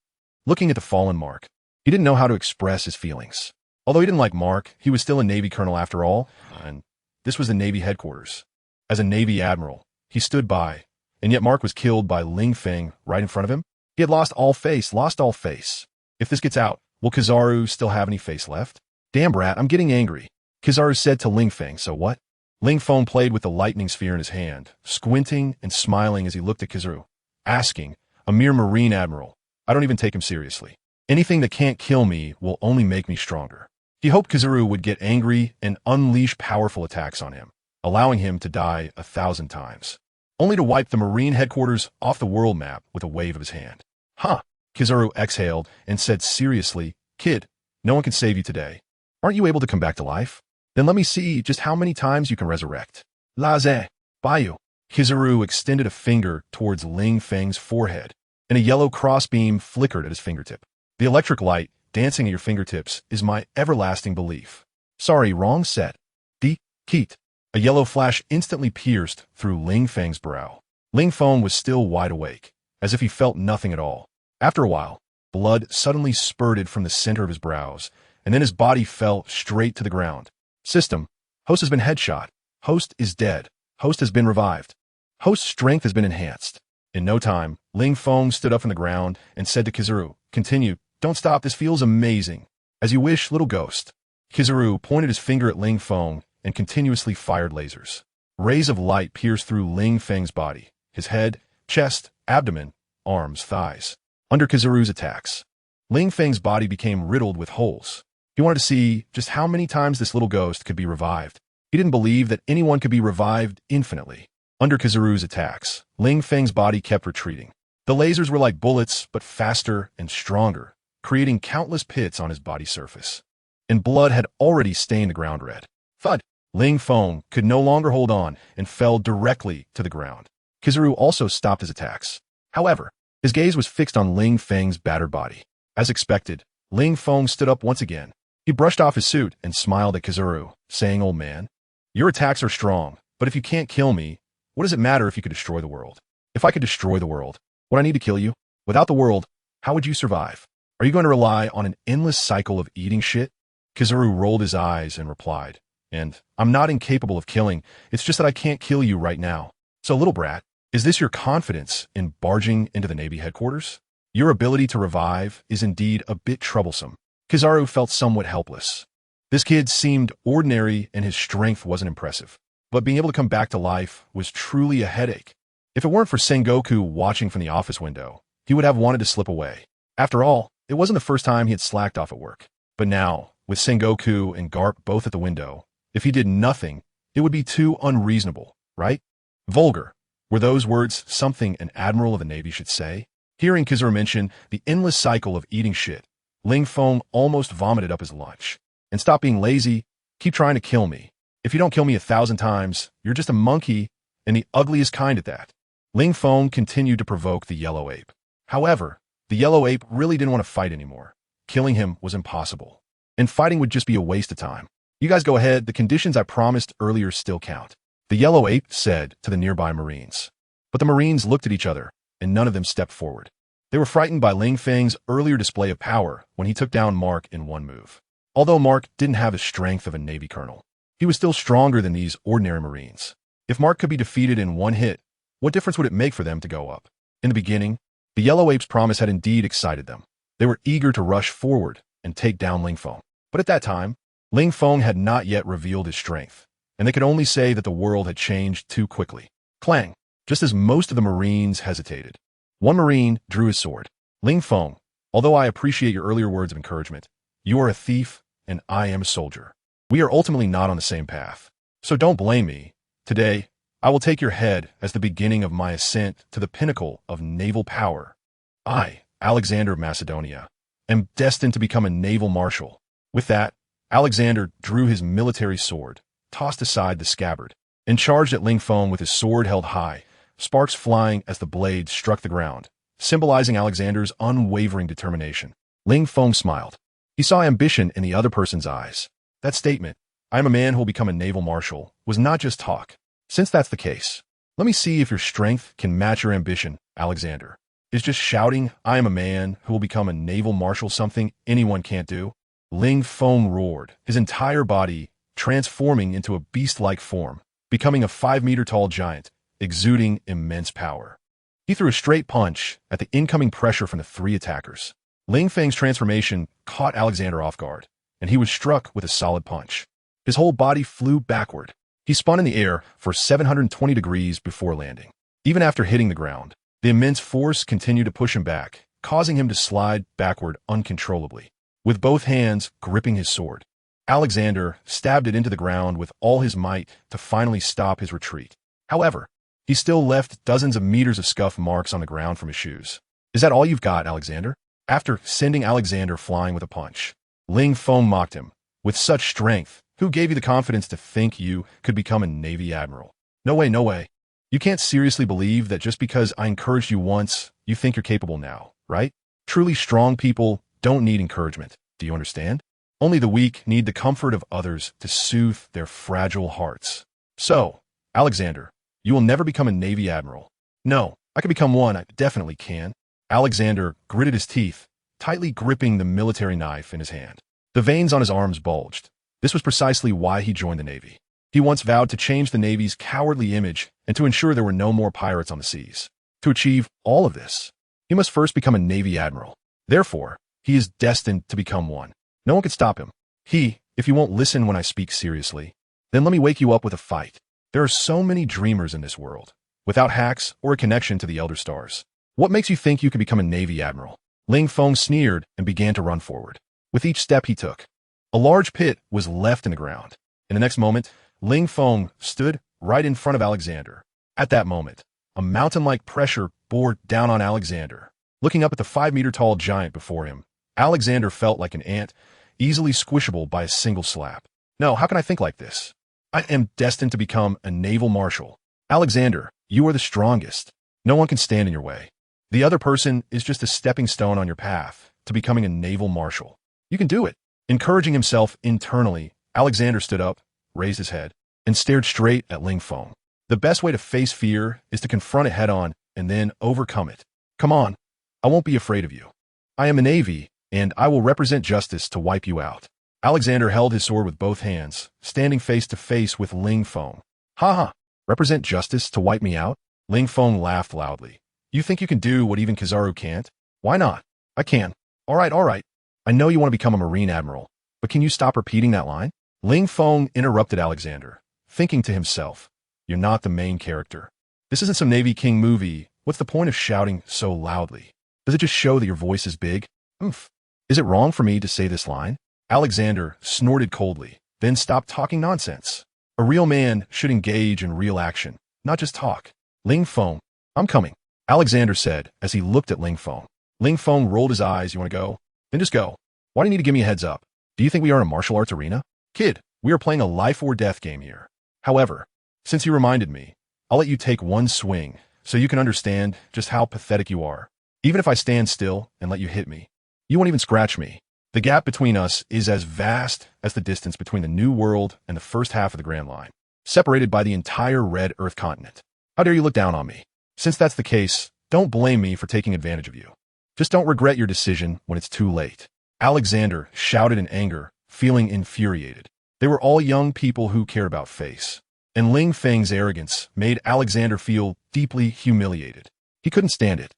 Looking at the fallen Mark, he didn't know how to express his feelings. Although he didn't like Mark, he was still a Navy colonel after all, and this was the Navy headquarters. As a Navy admiral, he stood by, and yet Mark was killed by Ling Feng right in front of him. He had lost all face. If this gets out, will Kizaru still have any face left? Damn, brat, I'm getting angry. Kizaru said to Ling Feng, so what? Ling Feng played with the lightning sphere in his hand, squinting and smiling as he looked at Kizaru, asking, a mere Marine admiral, I don't even take him seriously. Anything that can't kill me will only make me stronger. He hoped Kizaru would get angry and unleash powerful attacks on him, allowing him to die 1,000 times, only to wipe the Marine headquarters off the world map with a wave of his hand. Huh. Kizaru exhaled and said seriously, kid, no one can save you today. Aren't you able to come back to life? Then let me see just how many times you can resurrect. Laze, Bayu. Kizaru extended a finger towards Ling Feng's forehead, and a yellow crossbeam flickered at his fingertip. The electric light dancing at your fingertips is my everlasting belief. Sorry, wrong set. Keet. A yellow flash instantly pierced through Ling Feng's brow. Ling Feng was still wide awake, as if he felt nothing at all. After a while, blood suddenly spurted from the center of his brows, and then his body fell straight to the ground. System. Host has been headshot. Host is dead. Host has been revived. Host's strength has been enhanced. In no time, Ling Feng stood up from the ground and said to Kizaru, continue, don't stop, this feels amazing. As you wish, little ghost. Kizaru pointed his finger at Ling Feng and continuously fired lasers. Rays of light pierced through Ling Feng's body, his head, chest, abdomen, arms, thighs. Under Kizaru's attacks, Ling Feng's body became riddled with holes. He wanted to see just how many times this little ghost could be revived. He didn't believe that anyone could be revived infinitely. Under Kizaru's attacks, Ling Feng's body kept retreating. The lasers were like bullets, but faster and stronger, creating countless pits on his body surface. And blood had already stained the ground red. Thud! Ling Feng could no longer hold on and fell directly to the ground. Kizaru also stopped his attacks. However, his gaze was fixed on Ling Feng's battered body. As expected, Ling Feng stood up once again. He brushed off his suit and smiled at Kizaru, saying, old man, your attacks are strong, but if you can't kill me, what does it matter if you could destroy the world? If I could destroy the world, would I need to kill you? Without the world, how would you survive? Are you going to rely on an endless cycle of eating shit? Kizaru rolled his eyes and replied, and I'm not incapable of killing, it's just that I can't kill you right now. So little brat, is this your confidence in barging into the Navy headquarters? Your ability to revive is indeed a bit troublesome. Kizaru felt somewhat helpless. This kid seemed ordinary and his strength wasn't impressive, but being able to come back to life was truly a headache. If it weren't for Sengoku watching from the office window, he would have wanted to slip away. After all, it wasn't the first time he had slacked off at work. But now, with Sengoku and Garp both at the window, if he did nothing, it would be too unreasonable, right? Vulgar. Were those words something an admiral of the Navy should say? Hearing Kizaru mention the endless cycle of eating shit, Ling Feng almost vomited up his lunch. And stop being lazy, keep trying to kill me. If you don't kill me 1,000 times, you're just a monkey, and the ugliest kind at that. Ling Feng continued to provoke the yellow ape. However, the yellow ape really didn't want to fight anymore. Killing him was impossible. And fighting would just be a waste of time. You guys go ahead, the conditions I promised earlier still count. The yellow ape said to the nearby Marines. But the Marines looked at each other, and none of them stepped forward. They were frightened by Ling Feng's earlier display of power when he took down Mark in one move. Although Mark didn't have the strength of a Navy colonel, he was still stronger than these ordinary Marines. If Mark could be defeated in one hit, what difference would it make for them to go up? In the beginning, the Yellow Ape's promise had indeed excited them. They were eager to rush forward and take down Ling Feng. But at that time, Ling Feng had not yet revealed his strength, and they could only say that the world had changed too quickly. Clang! Just as most of the Marines hesitated, one Marine drew his sword. Ling Feng, although I appreciate your earlier words of encouragement, you are a thief and I am a soldier. We are ultimately not on the same path. So don't blame me. Today, I will take your head as the beginning of my ascent to the pinnacle of naval power. I, Alexander of Macedonia, am destined to become a naval marshal. With that, Alexander drew his military sword, tossed aside the scabbard, and charged at Ling Feng with his sword held high, sparks flying as the blade struck the ground, symbolizing Alexander's unwavering determination. Ling Feng smiled. He saw ambition in the other person's eyes. That statement, "I am a man who will become a naval marshal," was not just talk. Since that's the case, let me see if your strength can match your ambition, Alexander. Is just shouting, "I am a man who will become a naval marshal," something anyone can't do? Ling Feng roared, his entire body transforming into a beast-like form, becoming a 5-meter-tall giant, exuding immense power. He threw a straight punch at the incoming pressure from the 3 attackers. Ling Feng's transformation caught Alexander off guard, and he was struck with a solid punch. His whole body flew backward. He spun in the air for 720 degrees before landing. Even after hitting the ground, the immense force continued to push him back, causing him to slide backward uncontrollably. With both hands gripping his sword, Alexander stabbed it into the ground with all his might to finally stop his retreat. However, he still left dozens of meters of scuff marks on the ground from his shoes. "Is that all you've got, Alexander?" After sending Alexander flying with a punch, Ling Feng mocked him. "With such strength, who gave you the confidence to think you could become a Navy admiral? No way, no way. You can't seriously believe that just because I encouraged you once, you think you're capable now, right? Truly strong people don't need encouragement. Do you understand? Only the weak need the comfort of others to soothe their fragile hearts. So, Alexander, you will never become a Navy admiral." "No, I can become one, I definitely can." Alexander gritted his teeth, tightly gripping the military knife in his hand. The veins on his arms bulged. This was precisely why he joined the Navy. He once vowed to change the Navy's cowardly image and to ensure there were no more pirates on the seas. To achieve all of this, he must first become a Navy admiral. Therefore, he is destined to become one. No one can stop him. If you won't listen when I speak seriously, then let me wake you up with a fight. There are so many dreamers in this world, without hacks or a connection to the Elder Stars. What makes you think you could become a Navy admiral?" Ling Feng sneered and began to run forward. With each step he took, a large pit was left in the ground. In the next moment, Ling Feng stood right in front of Alexander. At that moment, a mountain-like pressure bore down on Alexander. Looking up at the 5-meter-tall giant before him, Alexander felt like an ant, easily squishable by a single slap. "No, how can I think like this? I am destined to become a naval marshal. Alexander, you are the strongest. No one can stand in your way. The other person is just a stepping stone on your path to becoming a naval marshal. You can do it." Encouraging himself internally, Alexander stood up, raised his head, and stared straight at Ling Feng. The best way to face fear is to confront it head-on and then overcome it. "Come on, I won't be afraid of you. I am the Navy, and I will represent justice to wipe you out." Alexander held his sword with both hands, standing face to face with Ling Feng. "Ha ha, represent justice to wipe me out?" Ling Feng laughed loudly. "You think you can do what even Kizaru can't? Why not? I can. All right. I know you want to become a Marine Admiral, but can you stop repeating that line?" Ling Feng interrupted Alexander, thinking to himself, "You're not the main character. This isn't some Navy King movie. What's the point of shouting so loudly? Does it just show that your voice is big? Is it wrong for me to say this line?" Alexander snorted coldly, then stopped talking nonsense. A real man should engage in real action, not just talk. "Ling Feng, I'm coming," Alexander said as he looked at Ling Feng. Ling Feng rolled his eyes. "You want to go? Then just go. Why do you need to give me a heads up? Do you think we are in a martial arts arena? Kid, we are playing a life or death game here. However, since you reminded me, I'll let you take one swing so you can understand just how pathetic you are. Even if I stand still and let you hit me, you won't even scratch me. The gap between us is as vast as the distance between the New World and the first half of the Grand Line, separated by the entire Red Earth continent. How dare you look down on me? Since that's the case, don't blame me for taking advantage of you. Just don't regret your decision when it's too late." Alexander shouted in anger, feeling infuriated. They were all young people who cared about face, and Ling Feng's arrogance made Alexander feel deeply humiliated. He couldn't stand it.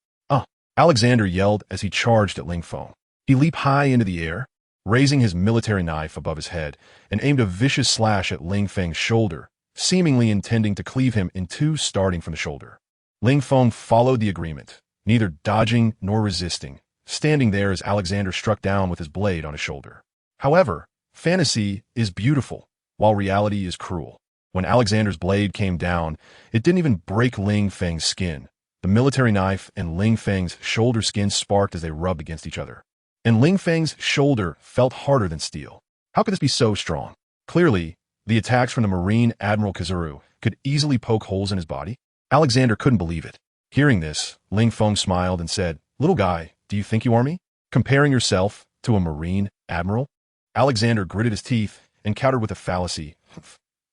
Alexander yelled as he charged at Ling Feng. He leaped high into the air, raising his military knife above his head, and aimed a vicious slash at Ling Feng's shoulder, seemingly intending to cleave him in two starting from the shoulder. Ling Feng followed the agreement, neither dodging nor resisting, standing there as Alexander struck down with his blade on his shoulder. However, fantasy is beautiful, while reality is cruel. When Alexander's blade came down, it didn't even break Ling Feng's skin. The military knife and Ling Feng's shoulder skin sparked as they rubbed against each other. And Ling Feng's shoulder felt harder than steel. How could this be so strong? Clearly, the attacks from the Marine Admiral Kizuru could easily poke holes in his body. Alexander couldn't believe it. Hearing this, Ling Feng smiled and said, "Little guy, do you think you are me? Comparing yourself to a Marine Admiral?" Alexander gritted his teeth and countered with a fallacy.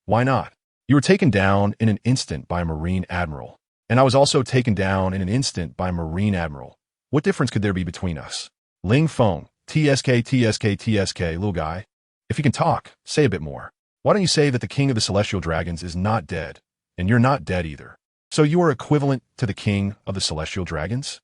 "Why not? You were taken down in an instant by a Marine Admiral. And I was also taken down in an instant by a Marine Admiral. What difference could there be between us?" Ling Feng, TSK, little guy. If you can talk, say a bit more. Why don't you say that the king of the celestial dragons is not dead, and you're not dead either? So you are equivalent to the king of the celestial dragons?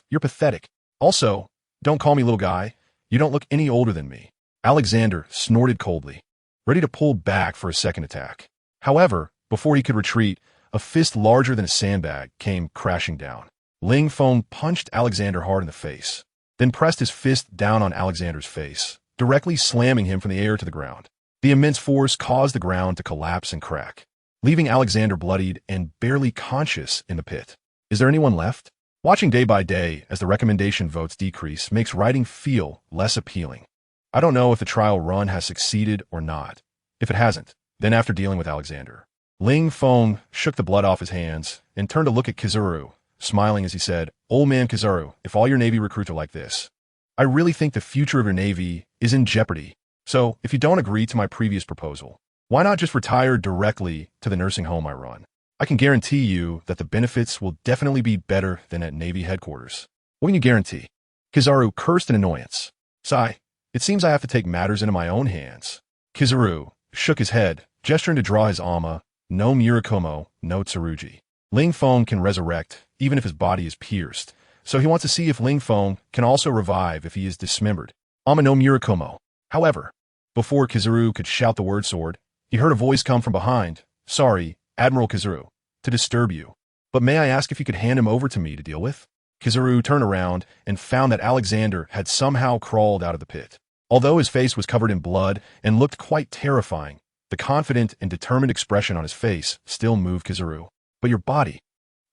You're pathetic. Also, don't call me little guy. You don't look any older than me. Alexander snorted coldly, ready to pull back for a second attack. However, before he could retreat, a fist larger than a sandbag came crashing down. Ling Feng punched Alexander hard in the face, then pressed his fist down on Alexander's face, directly slamming him from the air to the ground. The immense force caused the ground to collapse and crack, leaving Alexander bloodied and barely conscious in the pit. Is there anyone left? Watching day by day as the recommendation votes decrease makes writing feel less appealing. I don't know if the trial run has succeeded or not. If it hasn't, then after dealing with Alexander, Ling Feng shook the blood off his hands and turned to look at Kizuru, smiling as he said, "Old man Kizuru, if all your Navy recruits are like this, I really think the future of your Navy is in jeopardy. So, if you don't agree to my previous proposal, why not just retire directly to the nursing home I run? I can guarantee you that the benefits will definitely be better than at Navy headquarters." "What can you guarantee?" Kizuru cursed in annoyance. "Sigh, it seems I have to take matters into my own hands." Kizuru shook his head, gesturing to draw his Ama, no Murakumo, no Tsurugi. Ling Feng can resurrect, even if his body is pierced, so he wants to see if Ling Feng can also revive if he is dismembered. Ama no Murakumo. However, before Kizuru could shout the word sword, he heard a voice come from behind. "Sorry, Admiral Kizuru, to disturb you, but may I ask if you could hand him over to me to deal with?" Kizuru turned around and found that Alexander had somehow crawled out of the pit. Although his face was covered in blood and looked quite terrifying, the confident and determined expression on his face still moved Kizuru. "But your body,"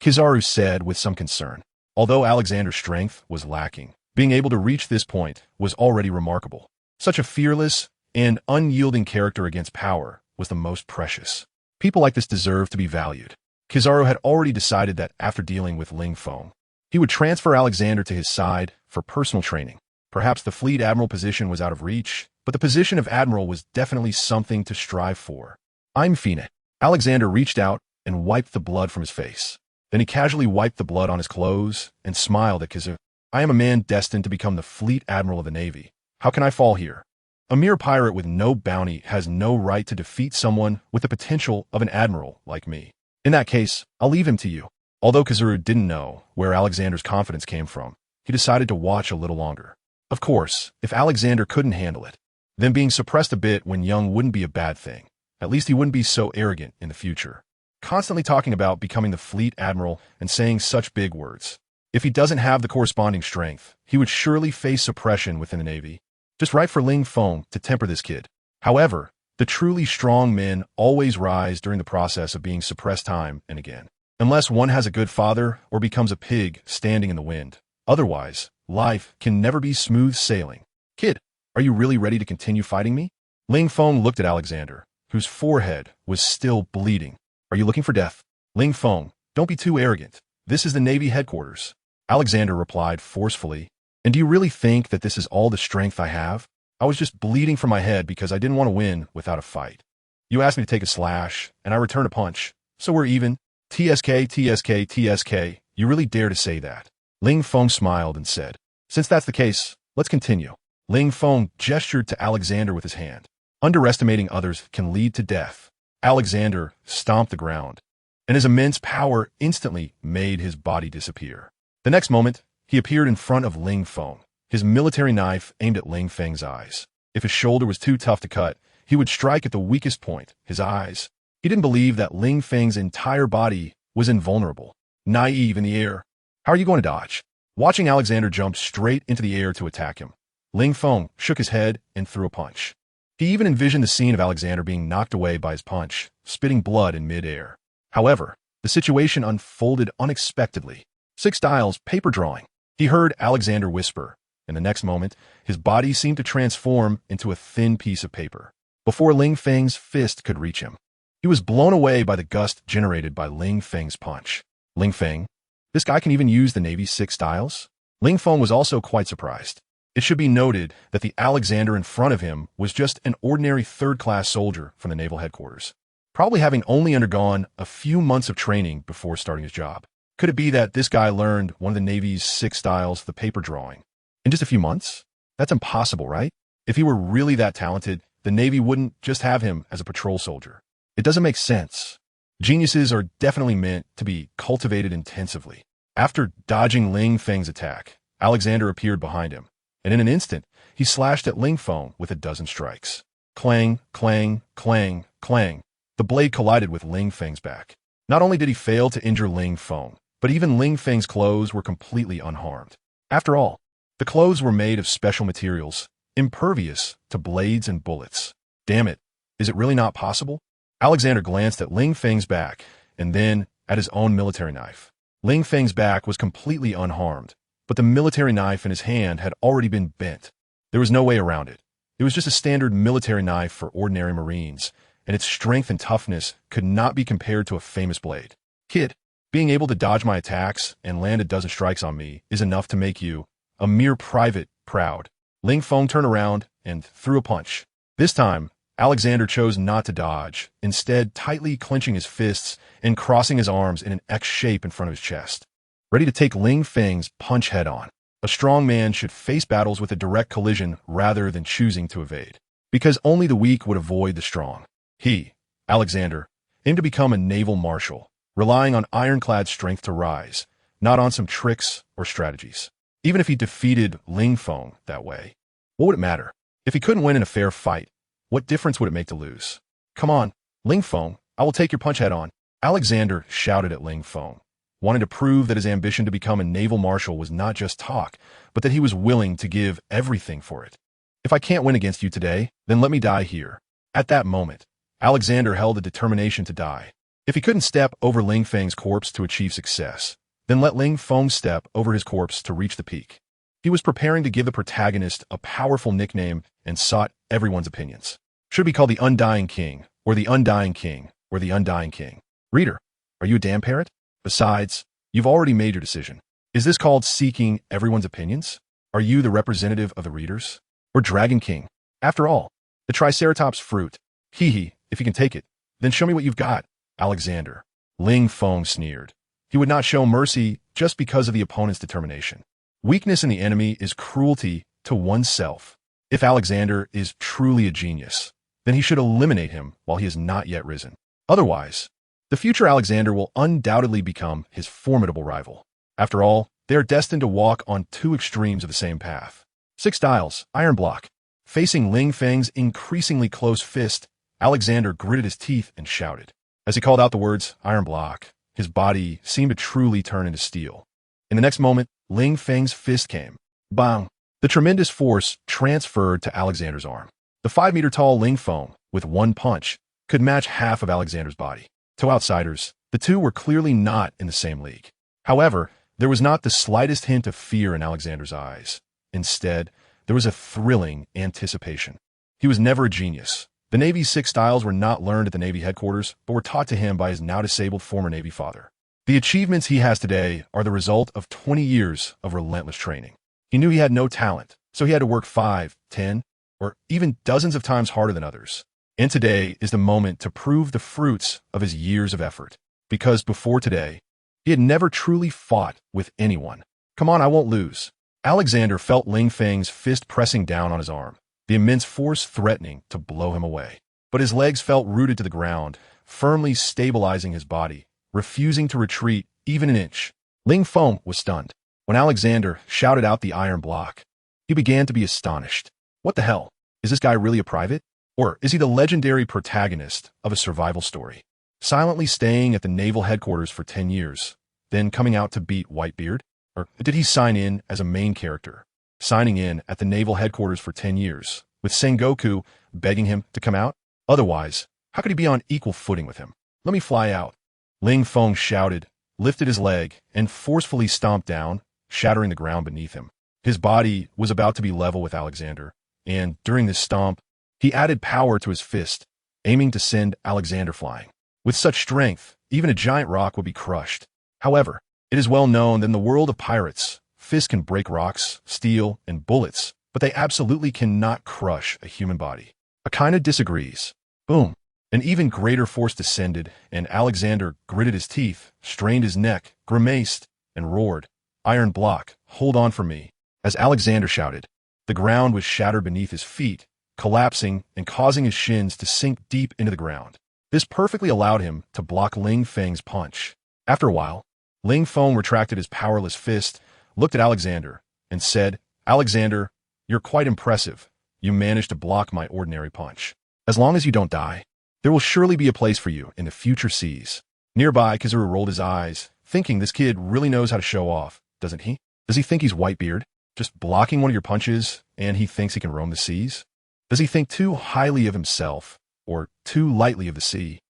Kizuru said with some concern. Although Alexander's strength was lacking, being able to reach this point was already remarkable. Such a fearless and unyielding character against power was the most precious. People like this deserve to be valued. Kizuru had already decided that after dealing with Ling Feng, he would transfer Alexander to his side for personal training. Perhaps the fleet admiral position was out of reach, but the position of admiral was definitely something to strive for. "I'm Fina." Alexander reached out and wiped the blood from his face. Then he casually wiped the blood on his clothes and smiled at Kizuru. "I am a man destined to become the fleet admiral of the Navy. How can I fall here? A mere pirate with no bounty has no right to defeat someone with the potential of an admiral like me. In that case, I'll leave him to you." Although Kizuru didn't know where Alexander's confidence came from, he decided to watch a little longer. Of course, if Alexander couldn't handle it, then being suppressed a bit when young wouldn't be a bad thing. At least he wouldn't be so arrogant in the future, constantly talking about becoming the fleet admiral and saying such big words. If he doesn't have the corresponding strength, he would surely face suppression within the Navy. Just right for Ling Feng to temper this kid. However, the truly strong men always rise during the process of being suppressed time and again. Unless one has a good father or becomes a pig standing in the wind. Otherwise, life can never be smooth sailing. "Kid, are you really ready to continue fighting me?" Ling Feng looked at Alexander, whose forehead was still bleeding. "Are you looking for death?" "Ling Feng, don't be too arrogant. This is the Navy headquarters." Alexander replied forcefully. "And do you really think that this is all the strength I have? I was just bleeding from my head because I didn't want to win without a fight. You asked me to take a slash, and I returned a punch. So we're even. TSK. You really dare to say that?" Ling Feng smiled and said, "Since that's the case, let's continue." Ling Feng gestured to Alexander with his hand. Underestimating others can lead to death. Alexander stomped the ground, and his immense power instantly made his body disappear. The next moment, he appeared in front of Ling Feng, his military knife aimed at Ling Feng's eyes. If his shoulder was too tough to cut, he would strike at the weakest point, his eyes. He didn't believe that Ling Feng's entire body was invulnerable, naive in the air. "How are you going to dodge?" Watching Alexander jump straight into the air to attack him, Ling Feng shook his head and threw a punch. He even envisioned the scene of Alexander being knocked away by his punch, spitting blood in mid-air. However, the situation unfolded unexpectedly. 6 dials, paper drawing. He heard Alexander whisper, and the next moment, his body seemed to transform into a thin piece of paper. Before Ling Feng's fist could reach him, he was blown away by the gust generated by Ling Feng's punch. Ling Feng? This guy can even use the Navy's 6 dials? Ling Feng was also quite surprised. It should be noted that the Alexander in front of him was just an ordinary third-class soldier from the naval headquarters, probably having only undergone a few months of training before starting his job. Could it be that this guy learned one of the Navy's 6 styles, the paper drawing, in just a few months? That's impossible, right? If he were really that talented, the Navy wouldn't just have him as a patrol soldier. It doesn't make sense. Geniuses are definitely meant to be cultivated intensively. After dodging Ling Feng's attack, Alexander appeared behind him, and in an instant, he slashed at Ling Feng with a dozen strikes. Clang, clang, clang, clang. The blade collided with Ling Feng's back. Not only did he fail to injure Ling Feng, but even Ling Feng's clothes were completely unharmed. After all, the clothes were made of special materials, impervious to blades and bullets. Damn it, is it really not possible? Alexander glanced at Ling Feng's back, and then at his own military knife. Ling Feng's back was completely unharmed, but the military knife in his hand had already been bent. There was no way around it. It was just a standard military knife for ordinary Marines, and its strength and toughness could not be compared to a famous blade. Kid, being able to dodge my attacks and land a dozen strikes on me is enough to make you, a mere private, proud. Ling Feng turned around and threw a punch. This time, Alexander chose not to dodge, instead tightly clenching his fists and crossing his arms in an X shape in front of his chest, ready to take Ling Feng's punch head-on. A strong man should face battles with a direct collision rather than choosing to evade, because only the weak would avoid the strong. He, Alexander, aimed to become a naval marshal, relying on ironclad strength to rise, not on some tricks or strategies. Even if he defeated Ling Feng that way, what would it matter? If he couldn't win in a fair fight, what difference would it make to lose? Come on, Ling Feng, I will take your punch head-on. Alexander shouted at Ling Feng, wanting to prove that his ambition to become a naval marshal was not just talk, but that he was willing to give everything for it. If I can't win against you today, then let me die here. At that moment, Alexander held a determination to die. If he couldn't step over Ling Feng's corpse to achieve success, then let Ling Feng step over his corpse to reach the peak. He was preparing to give the protagonist a powerful nickname and sought everyone's opinions. Should be called the Undying King, or the Undying King, or the Undying King. Reader, are you a damn parrot? Besides, you've already made your decision. Is this called seeking everyone's opinions? Are you the representative of the readers? Or Dragon King? After all, the Triceratops fruit. Hee, if you can take it, then show me what you've got, Alexander. Ling Feng sneered. He would not show mercy just because of the opponent's determination. Weakness in the enemy is cruelty to oneself. If Alexander is truly a genius, then he should eliminate him while he has not yet risen. Otherwise, the future Alexander will undoubtedly become his formidable rival. After all, they are destined to walk on 2 extremes of the same path. 6 dials, iron block. Facing Ling Feng's increasingly close fist, Alexander gritted his teeth and shouted. As he called out the words, iron block, his body seemed to truly turn into steel. In the next moment, Ling Feng's fist came. Bang! The tremendous force transferred to Alexander's arm. The 5-meter-tall Ling Feng, with one punch, could match half of Alexander's body. To outsiders, the two were clearly not in the same league. However, there was not the slightest hint of fear in Alexander's eyes. Instead, there was a thrilling anticipation. He was never a genius. The Navy's 6 styles were not learned at the Navy headquarters, but were taught to him by his now-disabled former Navy father. The achievements he has today are the result of 20 years of relentless training. He knew he had no talent, so he had to work 5, 10, or even dozens of times harder than others. And today is the moment to prove the fruits of his years of effort. Because before today, he had never truly fought with anyone. Come on, I won't lose. Alexander felt Ling Feng's fist pressing down on his arm, the immense force threatening to blow him away. But his legs felt rooted to the ground, firmly stabilizing his body, refusing to retreat even an inch. Ling Feng was stunned. When Alexander shouted out the iron block, he began to be astonished. What the hell? Is this guy really a private? Or is he the legendary protagonist of a survival story? Silently staying at the naval headquarters for 10 years, then coming out to beat Whitebeard? Or did he sign in as a main character, signing in at the naval headquarters for 10 years, with Sengoku begging him to come out? Otherwise, how could he be on equal footing with him? Let me fly out. Ling Feng shouted, lifted his leg, and forcefully stomped down, shattering the ground beneath him. His body was about to be level with Alexander, and during this stomp, he added power to his fist, aiming to send Alexander flying. With such strength, even a giant rock would be crushed. However, it is well known that in the world of pirates, fists can break rocks, steel, and bullets, but they absolutely cannot crush a human body. Akaina disagrees. Boom. An even greater force descended, and Alexander gritted his teeth, strained his neck, grimaced, and roared, "Iron block, hold on for me." As Alexander shouted, the ground was shattered beneath his feet, collapsing and causing his shins to sink deep into the ground. This perfectly allowed him to block Ling Feng's punch. After a while, Ling Feng retracted his powerless fist, looked at Alexander, and said, "Alexander, you're quite impressive. You managed to block my ordinary punch. As long as you don't die, there will surely be a place for you in the future seas." Nearby, Kizuru rolled his eyes, thinking this kid really knows how to show off, doesn't he? Does he think he's Whitebeard, just blocking one of your punches, and he thinks he can roam the seas? Does he think too highly of himself, or too lightly of the sea?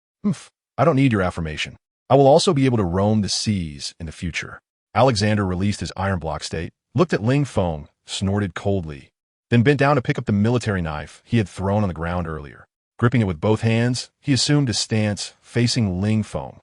I don't need your affirmation. I will also be able to roam the seas in the future. Alexander released his iron block state, looked at Ling Feng, snorted coldly, then bent down to pick up the military knife he had thrown on the ground earlier. Gripping it with both hands, he assumed a stance facing Ling Feng.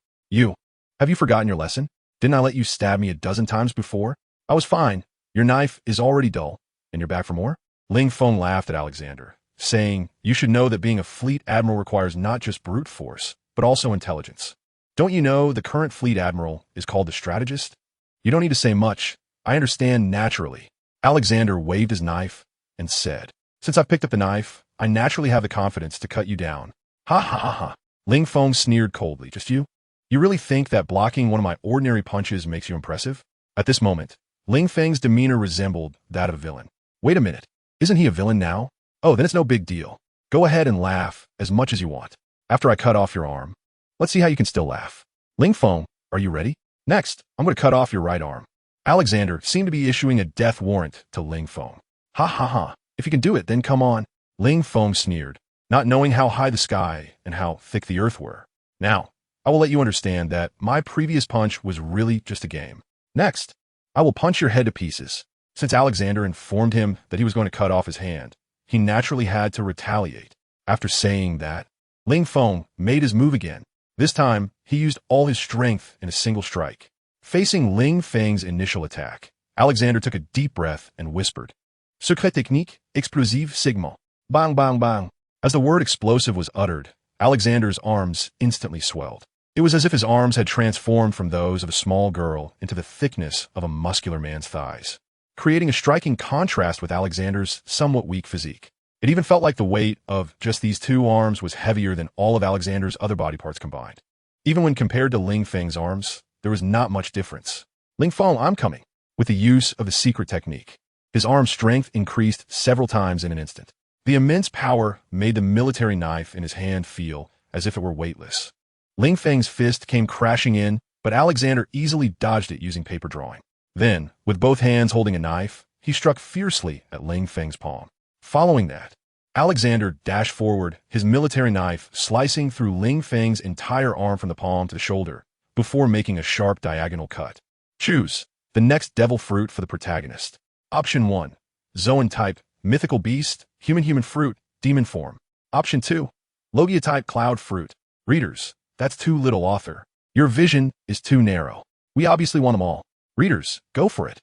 Have you forgotten your lesson? Didn't I let you stab me a dozen times before? I was fine. Your knife is already dull, and you're back for more? Ling Feng laughed at Alexander, saying, "You should know that being a fleet admiral requires not just brute force, but also intelligence. Don't you know the current fleet admiral is called the strategist? You don't need to say much. I understand naturally." Alexander waved his knife and said, "Since I've picked up the knife, I naturally have the confidence to cut you down." Ha ha ha ha. Ling Feng sneered coldly. "Just you? You really think that blocking one of my ordinary punches makes you impressive?" At this moment, Ling Feng's demeanor resembled that of a villain. Wait a minute. Isn't he a villain now? Oh, then it's no big deal. Go ahead and laugh as much as you want. After I cut off your arm, let's see how you can still laugh. Ling Feng, are you ready? Next, I'm going to cut off your right arm. Alexander seemed to be issuing a death warrant to Ling Feng. Ha ha ha. If you can do it, then come on. Ling Feng sneered, not knowing how high the sky and how thick the earth were. Now, I will let you understand that my previous punch was really just a game. Next, I will punch your head to pieces. Since Alexander informed him that he was going to cut off his hand, he naturally had to retaliate. After saying that, Ling Feng made his move again. This time, he used all his strength in a single strike. Facing Ling Feng's initial attack, Alexander took a deep breath and whispered, "Secret technique, explosive segment." Bang, bang, bang. As the word explosive was uttered, Alexander's arms instantly swelled. It was as if his arms had transformed from those of a small girl into the thickness of a muscular man's thighs, creating a striking contrast with Alexander's somewhat weak physique. It even felt like the weight of just these two arms was heavier than all of Alexander's other body parts combined. Even when compared to Ling Feng's arms, there was not much difference. "Ling Feng, I'm coming." With the use of the secret technique, his arm strength increased several times in an instant. The immense power made the military knife in his hand feel as if it were weightless. Ling Feng's fist came crashing in, but Alexander easily dodged it using paper drawing. Then, with both hands holding a knife, he struck fiercely at Ling Feng's palm. Following that, Alexander dashed forward, his military knife slicing through Ling Feng's entire arm from the palm to the shoulder, before making a sharp diagonal cut. Choose the next devil fruit for the protagonist. Option 1. Zoan type, mythical beast, human fruit, demon form. Option 2. Logia type cloud fruit. Readers, that's too little, author. Your vision is too narrow. We obviously want them all. Readers, go for it.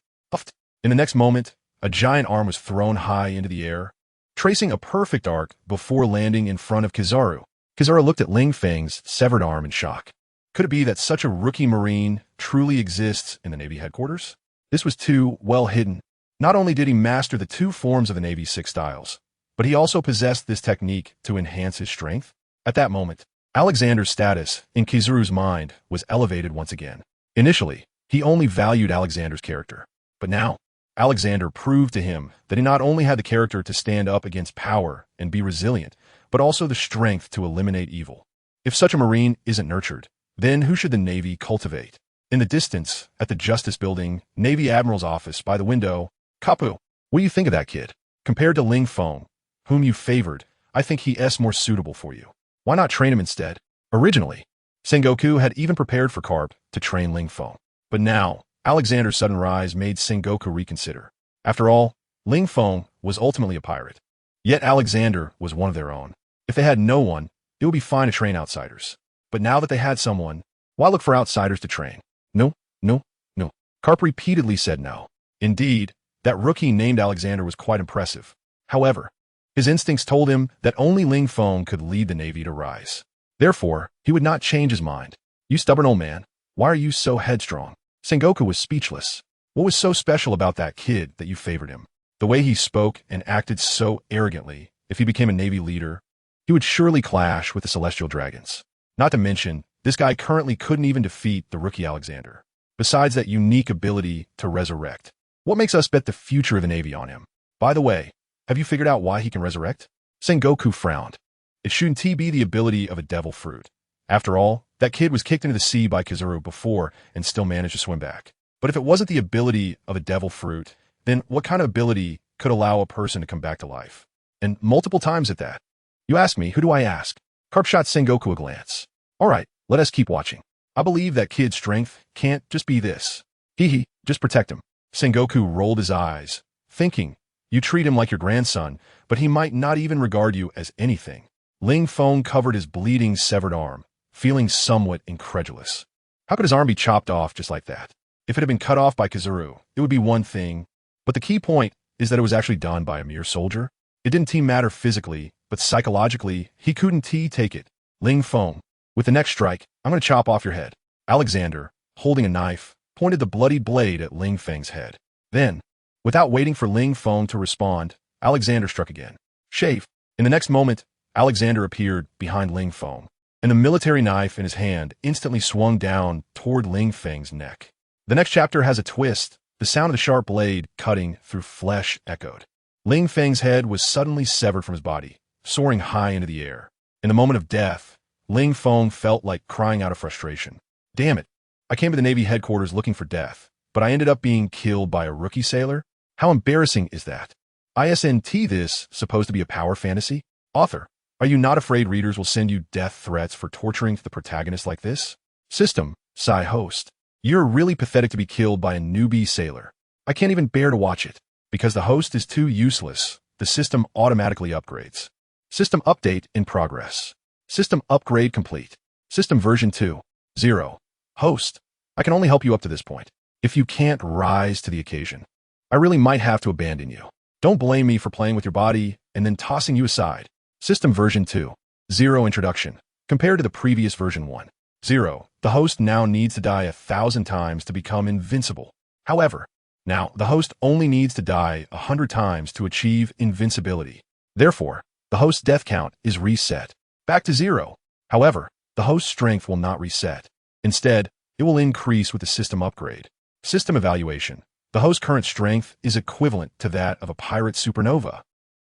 In the next moment, a giant arm was thrown high into the air, tracing a perfect arc before landing in front of Kizaru. Kizaru looked at Ling Feng's severed arm in shock. Could it be that such a rookie Marine truly exists in the Navy headquarters? This was too well hidden. Not only did he master the two forms of the Navy's 6 styles, but he also possessed this technique to enhance his strength. At that moment, Alexander's status in Kizaru's mind was elevated once again. Initially, he only valued Alexander's character, but now, Alexander proved to him that he not only had the character to stand up against power and be resilient, but also the strength to eliminate evil. If such a Marine isn't nurtured, then who should the Navy cultivate? In the distance, at the Justice Building, Navy Admiral's office by the window, Kapu, what do you think of that kid? Compared to Ling Feng, whom you favored, I think he is more suitable for you. Why not train him instead? Originally, Sengoku had even prepared for Carp to train Ling Feng. But now, Alexander's sudden rise made Sengoku reconsider. After all, Ling Feng was ultimately a pirate. Yet Alexander was one of their own. If they had no one, it would be fine to train outsiders. But now that they had someone, why look for outsiders to train? No, no, no. Carp repeatedly said no. Indeed, that rookie named Alexander was quite impressive. However, his instincts told him that only Ling Feng could lead the Navy to rise. Therefore, he would not change his mind. You stubborn old man, why are you so headstrong? Sengoku was speechless. What was so special about that kid that you favored him? The way he spoke and acted so arrogantly, if he became a Navy leader, he would surely clash with the Celestial Dragons. Not to mention, this guy currently couldn't even defeat the rookie Alexander. Besides that unique ability to resurrect. What makes us bet the future of the Navy on him? By the way, have you figured out why he can resurrect? Sengoku frowned. It shouldn't be the ability of a devil fruit. After all, that kid was kicked into the sea by Kizuru before and still managed to swim back. But if it wasn't the ability of a devil fruit, then what kind of ability could allow a person to come back to life? And multiple times at that. You ask me, who do I ask? Carp shot Sengoku a glance. All right, let us keep watching. I believe that kid's strength can't just be this. Hee, just protect him. Sengoku rolled his eyes, thinking, you treat him like your grandson, but he might not even regard you as anything. Ling Feng covered his bleeding, severed arm, feeling somewhat incredulous. How could his arm be chopped off just like that? If it had been cut off by Kizuru, it would be one thing, but the key point is that it was actually done by a mere soldier. It didn't matter physically, but psychologically, he couldn't take it. Ling Feng, with the next strike, I'm going to chop off your head. Alexander, holding a knife, pointed the bloodied blade at Ling Feng's head. Then, without waiting for Ling Feng to respond, Alexander struck again. Shave. In the next moment, Alexander appeared behind Ling Feng, and the military knife in his hand instantly swung down toward Ling Feng's neck. The next chapter has a twist. The sound of the sharp blade cutting through flesh echoed. Ling Feng's head was suddenly severed from his body, soaring high into the air. In the moment of death, Ling Feng felt like crying out of frustration. Damn it. I came to the Navy headquarters looking for death, but I ended up being killed by a rookie sailor? How embarrassing is that? Isn't this supposed to be a power fantasy? Author, are you not afraid readers will send you death threats for torturing the protagonist like this? System, sigh host. You're really pathetic to be killed by a newbie sailor. I can't even bear to watch it. Because the host is too useless, the system automatically upgrades. System update in progress. System upgrade complete. System version 2.0. Host, I can only help you up to this point. If you can't rise to the occasion, I really might have to abandon you. Don't blame me for playing with your body and then tossing you aside. System version 2.0 introduction. Compared to the previous version 1.0, the host now needs to die 1,000 times to become invincible. However, now the host only needs to die 100 times to achieve invincibility. Therefore, the host's death count is reset back to 0. However, the host's strength will not reset. Instead, it will increase with the system upgrade. System evaluation. The host's current strength is equivalent to that of a pirate supernova.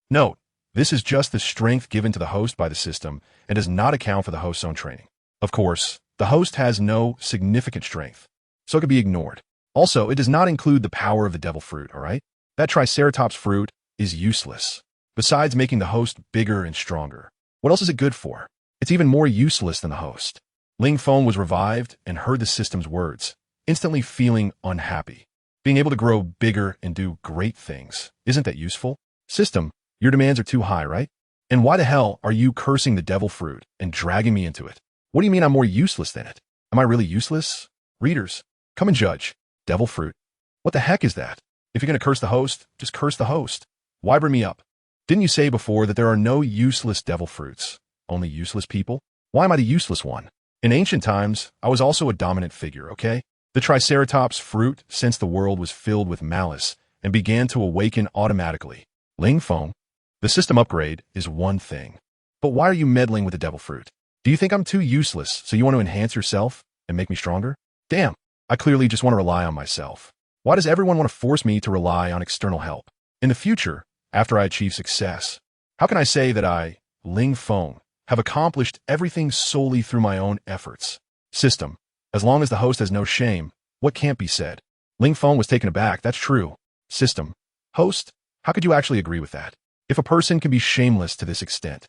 Note, this is just the strength given to the host by the system and does not account for the host's own training. Of course, the host has no significant strength, so it could be ignored. Also, it does not include the power of the devil fruit, alright? That Triceratops fruit is useless. Besides making the host bigger and stronger, what else is it good for? It's even more useless than the host. Ling Feng was revived and heard the system's words, instantly feeling unhappy. Being able to grow bigger and do great things, isn't that useful? System, your demands are too high, right? And why the hell are you cursing the devil fruit and dragging me into it? What do you mean I'm more useless than it? Am I really useless? Readers, come and judge. Devil fruit. What the heck is that? If you're going to curse the host, just curse the host. Why bring me up? Didn't you say before that there are no useless devil fruits? Only useless people? Why am I the useless one? In ancient times, I was also a dominant figure, okay? The Triceratops fruit sensed the world was filled with malice and began to awaken automatically. Ling Feng, the system upgrade is one thing. But why are you meddling with the devil fruit? Do you think I'm too useless, so you want to enhance yourself and make me stronger? Damn, I clearly just want to rely on myself. Why does everyone want to force me to rely on external help? In the future, after I achieve success, how can I say that I, Ling Feng, have accomplished everything solely through my own efforts? System, as long as the host has no shame, What can't be said? Ling Feng was taken aback. That's true. System. Host? How could you actually agree with that? If a person can be shameless to this extent,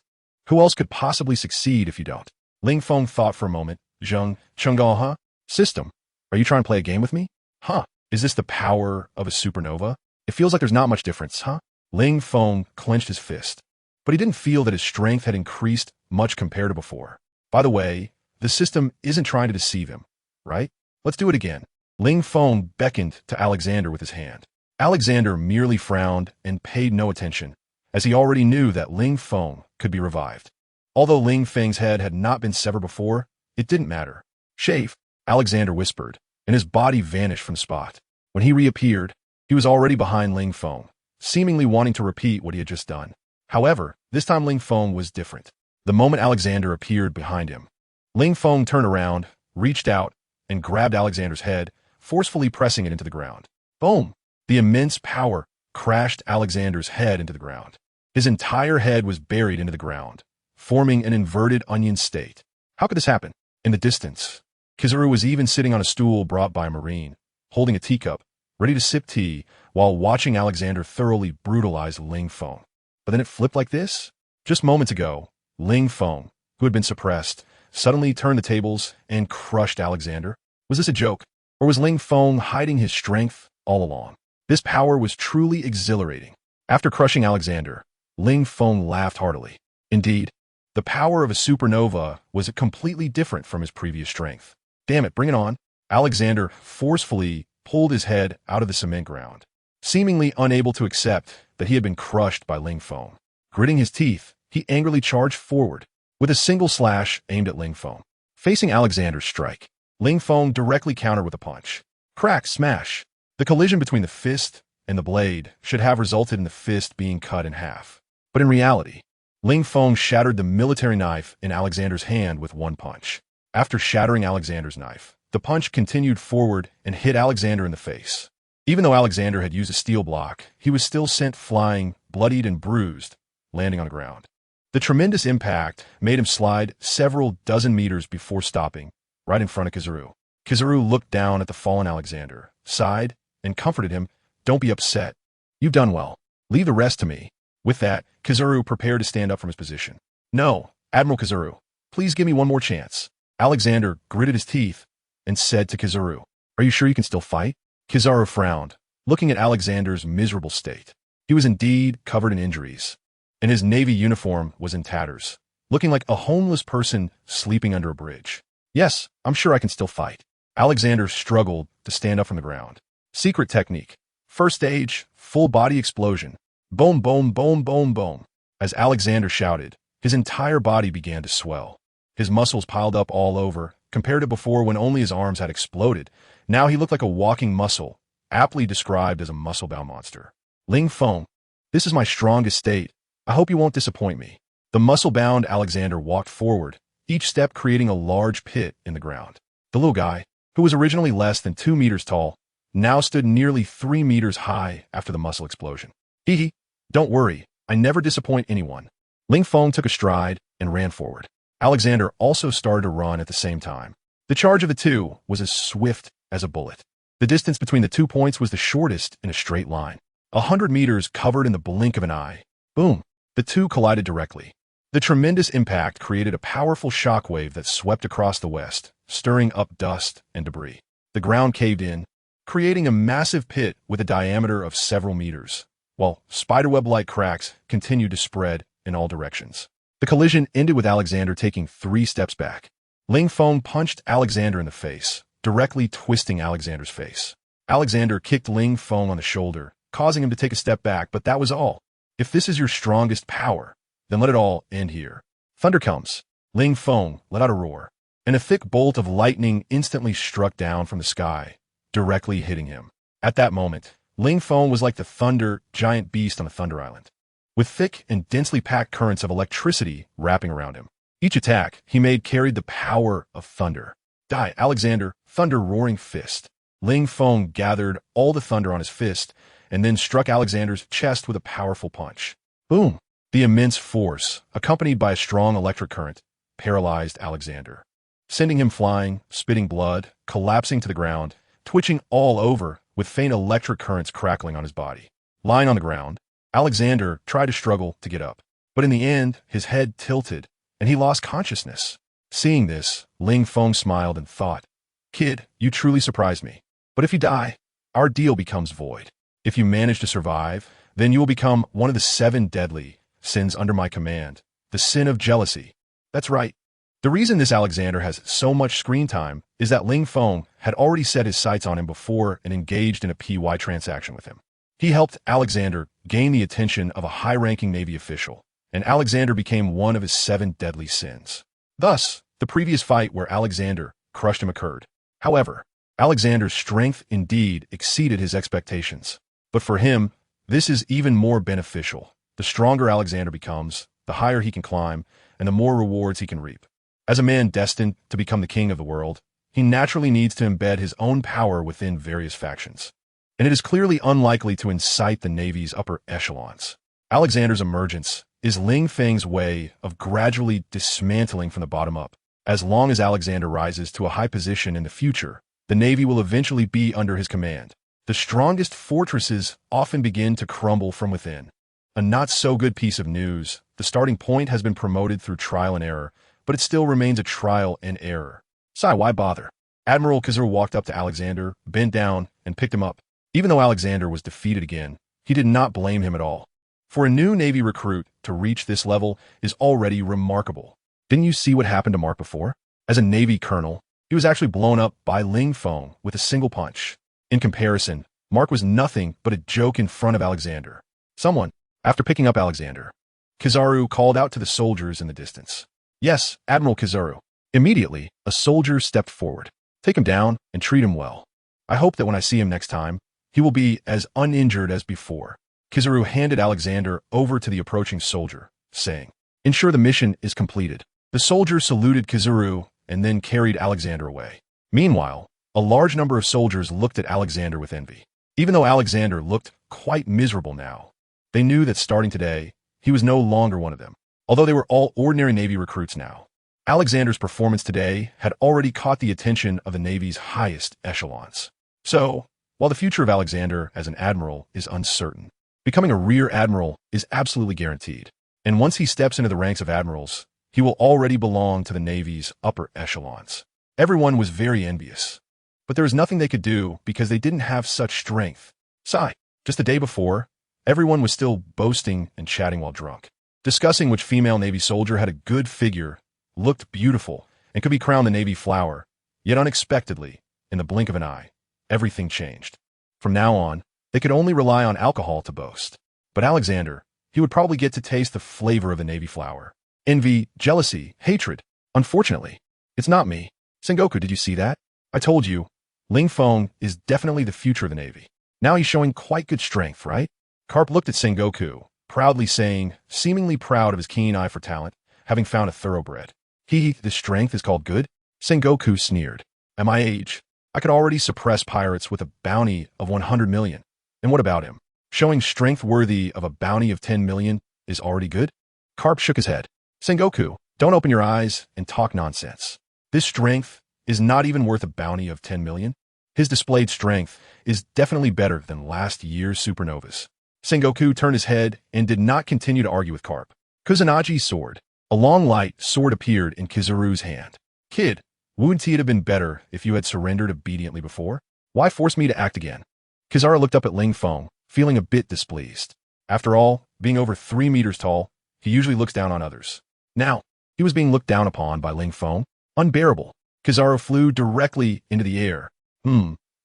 who else could possibly succeed if you don't? Ling Feng thought for a moment. Chunggao, huh? System. Are you trying to play a game with me? Huh. Is this the power of a supernova? It feels like there's not much difference, huh? Ling Feng clenched his fist, but he didn't feel that his strength had increased much compared to before. By the way, the system isn't trying to deceive him, right? Let's do it again. Ling Feng beckoned to Alexander with his hand. Alexander merely frowned and paid no attention, as he already knew that Ling Feng could be revived. Although Ling Feng's head had not been severed before, it didn't matter. Shave, Alexander whispered, and his body vanished from the spot. When he reappeared, he was already behind Ling Feng, seemingly wanting to repeat what he had just done. However, this time Ling Feng was different. The moment Alexander appeared behind him, Ling Feng turned around, reached out, and grabbed Alexander's head, forcefully pressing it into the ground. Boom! The immense power crashed Alexander's head into the ground. His entire head was buried into the ground, forming an inverted onion state. How could this happen? In the distance, Kizaru was even sitting on a stool brought by a marine, holding a teacup, ready to sip tea, while watching Alexander thoroughly brutalize Ling Feng. But then it flipped like this? Just moments ago, Ling Feng, who had been suppressed, suddenly turned the tables and crushed Alexander. Was this a joke? Or was Ling Feng hiding his strength all along? This power was truly exhilarating. After crushing Alexander, Ling Feng laughed heartily. Indeed, the power of a supernova was completely different from his previous strength. Damn it, bring it on. Alexander forcefully pulled his head out of the cement ground, seemingly unable to accept that he had been crushed by Ling Feng. Gritting his teeth, he angrily charged forward, with a single slash aimed at Ling Feng. Facing Alexander's strike, Ling Feng directly countered with a punch. Crack, smash. The collision between the fist and the blade should have resulted in the fist being cut in half. But in reality, Ling Feng shattered the military knife in Alexander's hand with one punch. After shattering Alexander's knife, the punch continued forward and hit Alexander in the face. Even though Alexander had used a steel block, he was still sent flying, bloodied and bruised, landing on the ground. The tremendous impact made him slide several dozen meters before stopping, right in front of Kizaru. Kizaru looked down at the fallen Alexander, sighed, and comforted him. Don't be upset. You've done well. Leave the rest to me. With that, Kizaru prepared to stand up from his position. No, Admiral Kizaru, please give me one more chance. Alexander gritted his teeth and said to Kizaru, Are you sure you can still fight? Kizaru frowned, looking at Alexander's miserable state. He was indeed covered in injuries, and his navy uniform was in tatters, looking like a homeless person sleeping under a bridge. Yes, I'm sure I can still fight. Alexander struggled to stand up from the ground. Secret technique. First stage, full body explosion. Boom, boom, boom, boom, boom. As Alexander shouted, his entire body began to swell. His muscles piled up all over, compared to before when only his arms had exploded. Now he looked like a walking muscle, aptly described as a muscle-bound monster. Ling Feng, this is my strongest state. I hope you won't disappoint me. The muscle-bound Alexander walked forward, each step creating a large pit in the ground. The little guy, who was originally less than 2 meters tall, now stood nearly 3 meters high after the muscle explosion. Hee, don't worry, I never disappoint anyone. Ling Feng took a stride and ran forward. Alexander also started to run at the same time. The charge of the two was as swift as a bullet. The distance between the 2 points was the shortest in a straight line. 100 meters covered in the blink of an eye. Boom! The two collided directly. The tremendous impact created a powerful shockwave that swept across the west, stirring up dust and debris. The ground caved in, creating a massive pit with a diameter of several meters, while spiderweb-like cracks continued to spread in all directions. The collision ended with Alexander taking 3 steps back. Ling Feng punched Alexander in the face, directly twisting Alexander's face. Alexander kicked Ling Feng on the shoulder, causing him to take a step back, but that was all. If this is your strongest power, then let it all end here. Thunder comes. Ling Feng let out a roar, and a thick bolt of lightning instantly struck down from the sky, directly hitting him. At that moment, Ling Feng was like the thunder giant beast on a thunder island, with thick and densely packed currents of electricity wrapping around him. Each attack he made carried the power of thunder. Die, Alexander, thunder roaring fist. Ling Feng gathered all the thunder on his fist and then struck Alexander's chest with a powerful punch. Boom! The immense force, accompanied by a strong electric current, paralyzed Alexander, sending him flying, spitting blood, collapsing to the ground, twitching all over, with faint electric currents crackling on his body. Lying on the ground, Alexander tried to struggle to get up, but in the end, his head tilted, and he lost consciousness. Seeing this, Ling Feng smiled and thought, "Kid, you truly surprised me. But if you die, our deal becomes void. If you manage to survive, then you will become one of the 7 deadly sins under my command, the sin of jealousy." That's right. The reason this Alexander has so much screen time is that Ling Feng had already set his sights on him before and engaged in a PY transaction with him. He helped Alexander gain the attention of a high-ranking Navy official, and Alexander became one of his 7 deadly sins. Thus, the previous fight where Alexander crushed him occurred. However, Alexander's strength indeed exceeded his expectations. But for him, this is even more beneficial. The stronger Alexander becomes, the higher he can climb, and the more rewards he can reap. As a man destined to become the king of the world, he naturally needs to embed his own power within various factions. And it is clearly unlikely to incite the Navy's upper echelons. Alexander's emergence is Ling Feng's way of gradually dismantling from the bottom up. As long as Alexander rises to a high position in the future, the Navy will eventually be under his command. The strongest fortresses often begin to crumble from within. A not-so-good piece of news: the starting point has been promoted through trial and error, but it still remains a trial and error. Sai, why bother? Admiral Kizuru walked up to Alexander, bent down, and picked him up. Even though Alexander was defeated again, he did not blame him at all. For a new Navy recruit to reach this level is already remarkable. Didn't you see what happened to Mark before? As a Navy colonel, he was actually blown up by Ling Feng with a single punch. In comparison, Mark was nothing but a joke in front of Alexander. Someone, after picking up Alexander, Kizaru called out to the soldiers in the distance. "Yes, Admiral Kizaru." Immediately, a soldier stepped forward. "Take him down and treat him well. I hope that when I see him next time, he will be as uninjured as before." Kizaru handed Alexander over to the approaching soldier, saying, "Ensure the mission is completed." The soldier saluted Kizaru and then carried Alexander away. Meanwhile, a large number of soldiers looked at Alexander with envy. Even though Alexander looked quite miserable now, they knew that starting today, he was no longer one of them. Although they were all ordinary Navy recruits now, Alexander's performance today had already caught the attention of the Navy's highest echelons. So, while the future of Alexander as an admiral is uncertain, becoming a rear admiral is absolutely guaranteed. And once he steps into the ranks of admirals, he will already belong to the Navy's upper echelons. Everyone was very envious, but there was nothing they could do because they didn't have such strength. Sigh, just the day before, everyone was still boasting and chatting while drunk, discussing which female Navy soldier had a good figure, looked beautiful, and could be crowned the Navy flower. Yet unexpectedly, in the blink of an eye, everything changed. From now on, they could only rely on alcohol to boast. But Alexander, he would probably get to taste the flavor of the Navy flower. Envy, jealousy, hatred. Unfortunately, it's not me. Sengoku, did you see that? I told you, Ling Feng is definitely the future of the Navy. Now he's showing quite good strength, right? Karp looked at Sengoku, proudly saying, seemingly proud of his keen eye for talent, having found a thoroughbred. This strength is called good? Sengoku sneered. At my age, I could already suppress pirates with a bounty of 100 million. And what about him? Showing strength worthy of a bounty of 10 million is already good? Karp shook his head. Sengoku, don't open your eyes and talk nonsense. This strength is not even worth a bounty of 10 million. His displayed strength is definitely better than last year's supernovas. Sengoku turned his head and did not continue to argue with Karp. Kusunagi's sword. A long light sword appeared in Kizaru's hand. Kid, wouldn't it have been better if you had surrendered obediently before? Why force me to act again? Kizaru looked up at Ling Feng, feeling a bit displeased. After all, being over 3 meters tall, he usually looks down on others. Now, he was being looked down upon by Ling Feng. Unbearable. Kizaru flew directly into the air.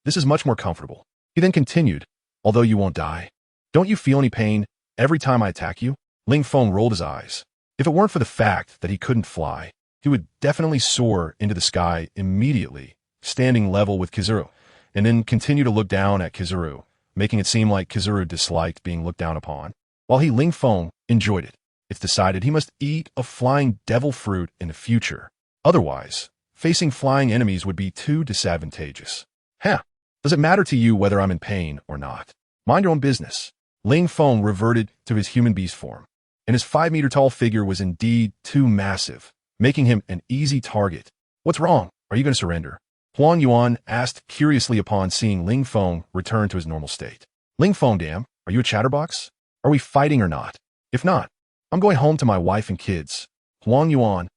This is much more comfortable. He then continued, although you won't die. Don't you feel any pain every time I attack you? Ling Feng rolled his eyes. If it weren't for the fact that he couldn't fly, he would definitely soar into the sky immediately, standing level with Kizaru, and then continue to look down at Kizaru, making it seem like Kizaru disliked being looked down upon, while Ling Feng enjoyed it. It's decided he must eat a flying devil fruit in the future. Otherwise, facing flying enemies would be too disadvantageous. Does it matter to you whether I'm in pain or not? Mind your own business. Ling Feng reverted to his human beast form, and his 5-meter-tall figure was indeed too massive, making him an easy target. What's wrong? Are you going to surrender? Huang Yuan asked curiously upon seeing Ling Feng return to his normal state. Ling Feng, damn, are you a chatterbox? Are we fighting or not? If not, I'm going home to my wife and kids. Huang Yuan,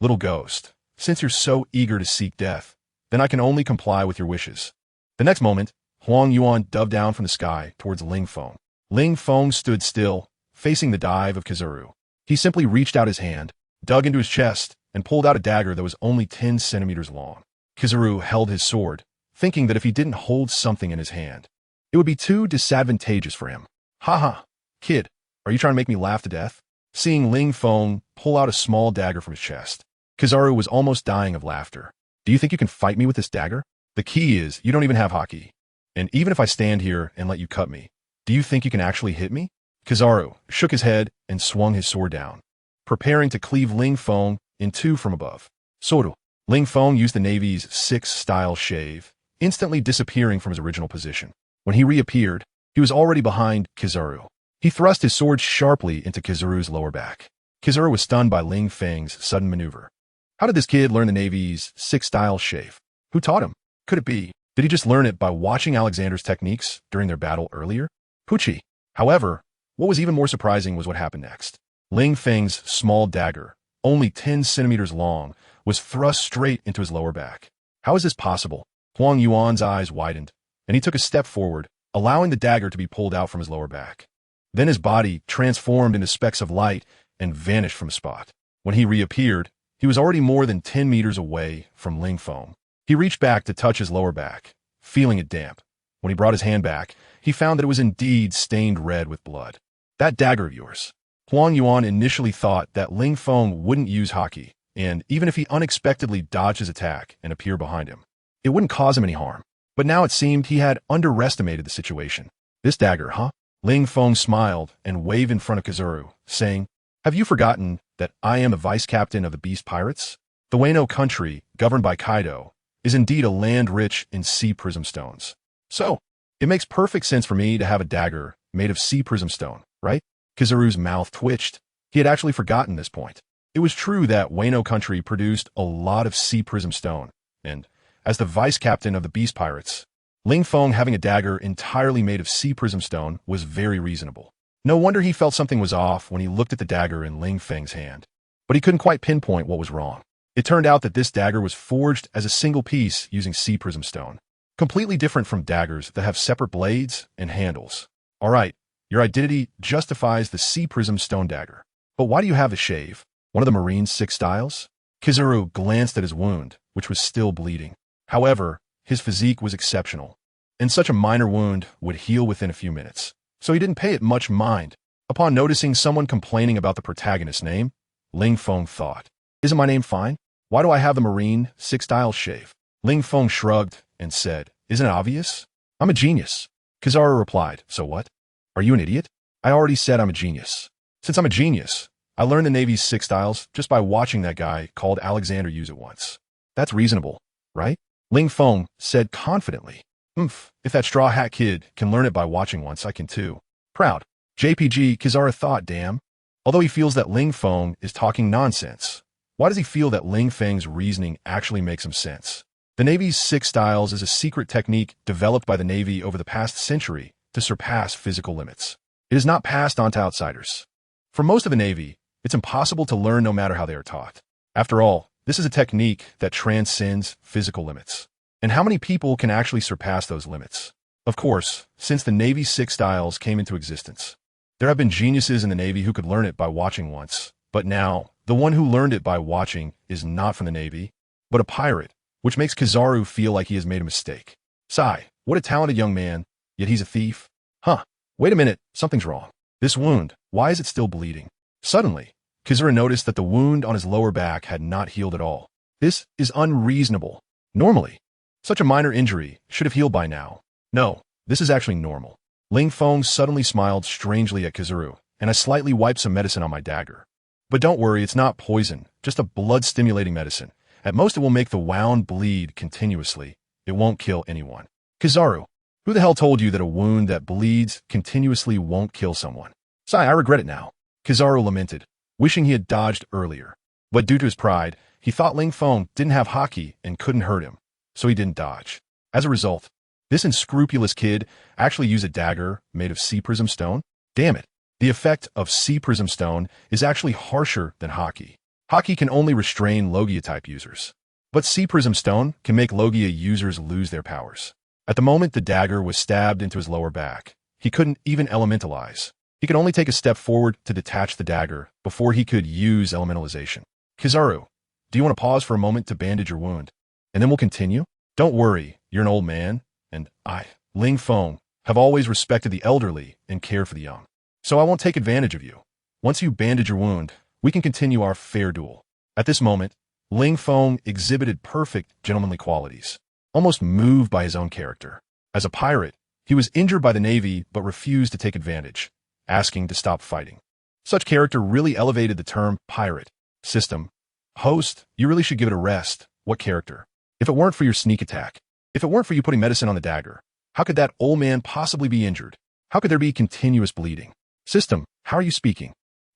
little ghost, since you're so eager to seek death, then I can only comply with your wishes. The next moment, Huang Yuan dove down from the sky towards Ling Feng. Ling Feng stood still, facing the dive of Kizaru. He simply reached out his hand, dug into his chest, and pulled out a dagger that was only 10 centimeters long. Kizaru held his sword, thinking that if he didn't hold something in his hand, it would be too disadvantageous for him. Haha, kid, are you trying to make me laugh to death? Seeing Ling Feng pull out a small dagger from his chest, Kizaru was almost dying of laughter. Do you think you can fight me with this dagger? The key is you don't even have haki. And even if I stand here and let you cut me, do you think you can actually hit me? Kizaru shook his head and swung his sword down, preparing to cleave Ling Feng in two from above. Soru. Ling Feng used the Navy's 6-style shave, instantly disappearing from his original position. When he reappeared, he was already behind Kizaru. He thrust his sword sharply into Kizaru's lower back. Kizaru was stunned by Ling Feng's sudden maneuver. How did this kid learn the Navy's 6-style shave? Who taught him? Could it be? Did he just learn it by watching Alexander's techniques during their battle earlier? Pucci. However, what was even more surprising was what happened next. Ling Feng's small dagger, only 10 centimeters long, was thrust straight into his lower back. How is this possible? Huang Yuan's eyes widened, and he took a step forward, allowing the dagger to be pulled out from his lower back. Then his body transformed into specks of light and vanished from the spot. When he reappeared, he was already more than 10 meters away from Ling Feng. He reached back to touch his lower back, feeling it damp. When he brought his hand back, he found that it was indeed stained red with blood. That dagger of yours. Huang Yuan initially thought that Ling Feng wouldn't use haki, and even if he unexpectedly dodged his attack and appeared behind him, it wouldn't cause him any harm. But now it seemed he had underestimated the situation. This dagger, huh? Ling Feng smiled and waved in front of Kizaru, saying, have you forgotten that I am the vice captain of the Beast Pirates? The Wano country, governed by Kaido, is indeed a land rich in sea prism stones. So, it makes perfect sense for me to have a dagger made of sea prism stone, right? Kizaru's mouth twitched. He had actually forgotten this point. It was true that Wano country produced a lot of sea prism stone, and as the vice captain of the Beast Pirates, Ling Feng having a dagger entirely made of sea prism stone was very reasonable. No wonder he felt something was off when he looked at the dagger in Ling Feng's hand. But he couldn't quite pinpoint what was wrong. It turned out that this dagger was forged as a single piece using sea prism stone, completely different from daggers that have separate blades and handles. All right, your identity justifies the sea prism stone dagger. But why do you have the shave? One of the Marine's 6 styles? Kizaru glanced at his wound, which was still bleeding. However, his physique was exceptional, and such a minor wound would heal within a few minutes, so he didn't pay it much mind. Upon noticing someone complaining about the protagonist's name, Ling Feng thought, isn't my name fine? Why do I have the Marine 6-style shave? Ling Feng shrugged and said, isn't it obvious? I'm a genius. Kizaru replied, so what? Are you an idiot? I already said I'm a genius. Since I'm a genius, I learned the Navy's 6 styles just by watching that guy called Alexander use it once. That's reasonable, right? Ling Feng said confidently. If that straw hat kid can learn it by watching once, I can too. Proud. JPG, Kizaru thought, damn. Although he feels that Ling Feng is talking nonsense, why does he feel that Ling Feng's reasoning actually makes some sense? The Navy's 6 styles is a secret technique developed by the Navy over the past century to surpass physical limits. It is not passed on to outsiders. For most of the Navy, it's impossible to learn no matter how they are taught. After all, this is a technique that transcends physical limits. And how many people can actually surpass those limits? Of course, since the Navy's 6 styles came into existence, there have been geniuses in the Navy who could learn it by watching once. But now, the one who learned it by watching is not from the Navy, but a pirate, which makes Kizaru feel like he has made a mistake. Sigh, what a talented young man, yet he's a thief. Huh, wait a minute, something's wrong. This wound, why is it still bleeding? Suddenly, Kizaru noticed that the wound on his lower back had not healed at all. This is unreasonable. Normally, such a minor injury should have healed by now. No, this is actually normal. Ling Feng suddenly smiled strangely at Kizaru, and I slightly wiped some medicine on my dagger. But don't worry, it's not poison, just a blood-stimulating medicine. At most it will make the wound bleed continuously. It won't kill anyone. Kizaru, who the hell told you that a wound that bleeds continuously won't kill someone? Sigh, I regret it now. Kizaru lamented, wishing he had dodged earlier. But due to his pride, he thought Ling Feng didn't have haki and couldn't hurt him. so he didn't dodge. As a result, this unscrupulous kid actually used a dagger made of sea prism stone. Damn it. The effect of sea prism stone is actually harsher than Haki. Haki can only restrain Logia-type users, but sea prism stone can make Logia users lose their powers. At the moment the dagger was stabbed into his lower back, he couldn't even elementalize. He could only take a step forward to detach the dagger before he could use elementalization. Kizaru, do you want to pause for a moment to bandage your wound? And then we'll continue? Don't worry, you're an old man, and I, Ling Feng, have always respected the elderly and cared for the young. So I won't take advantage of you. Once you bandage your wound, we can continue our fair duel. At this moment, Ling Feng exhibited perfect gentlemanly qualities, almost moved by his own character. As a pirate, he was injured by the Navy but refused to take advantage, asking to stop fighting. Such character really elevated the term pirate. System. Host, you really should give it a rest. What character? If it weren't for your sneak attack, if it weren't for you putting medicine on the dagger, how could that old man possibly be injured? How could there be continuous bleeding? System, how are you speaking?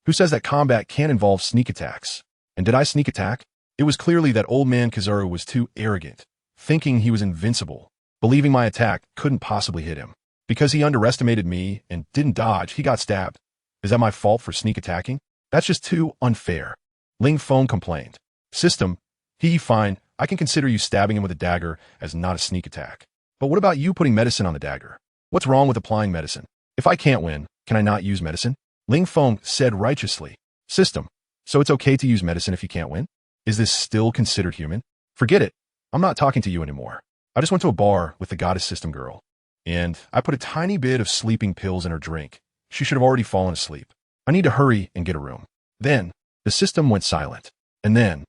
Who says that combat can't involve sneak attacks? And did I sneak attack? It was clearly that old man Kizaru was too arrogant, thinking he was invincible, believing my attack couldn't possibly hit him. Because he underestimated me and didn't dodge, he got stabbed. Is that my fault for sneak attacking? That's just too unfair. Ling Feng complained. System, fine, I can consider you stabbing him with a dagger as not a sneak attack. But what about you putting medicine on the dagger? What's wrong with applying medicine? If I can't win, can I not use medicine? Ling Feng said righteously. System, so it's okay to use medicine if you can't win? Is this still considered human? Forget it. I'm not talking to you anymore. I just went to a bar with the goddess system girl, and I put a tiny bit of sleeping pills in her drink. She should have already fallen asleep. I need to hurry and get a room. Then, the system went silent. And then,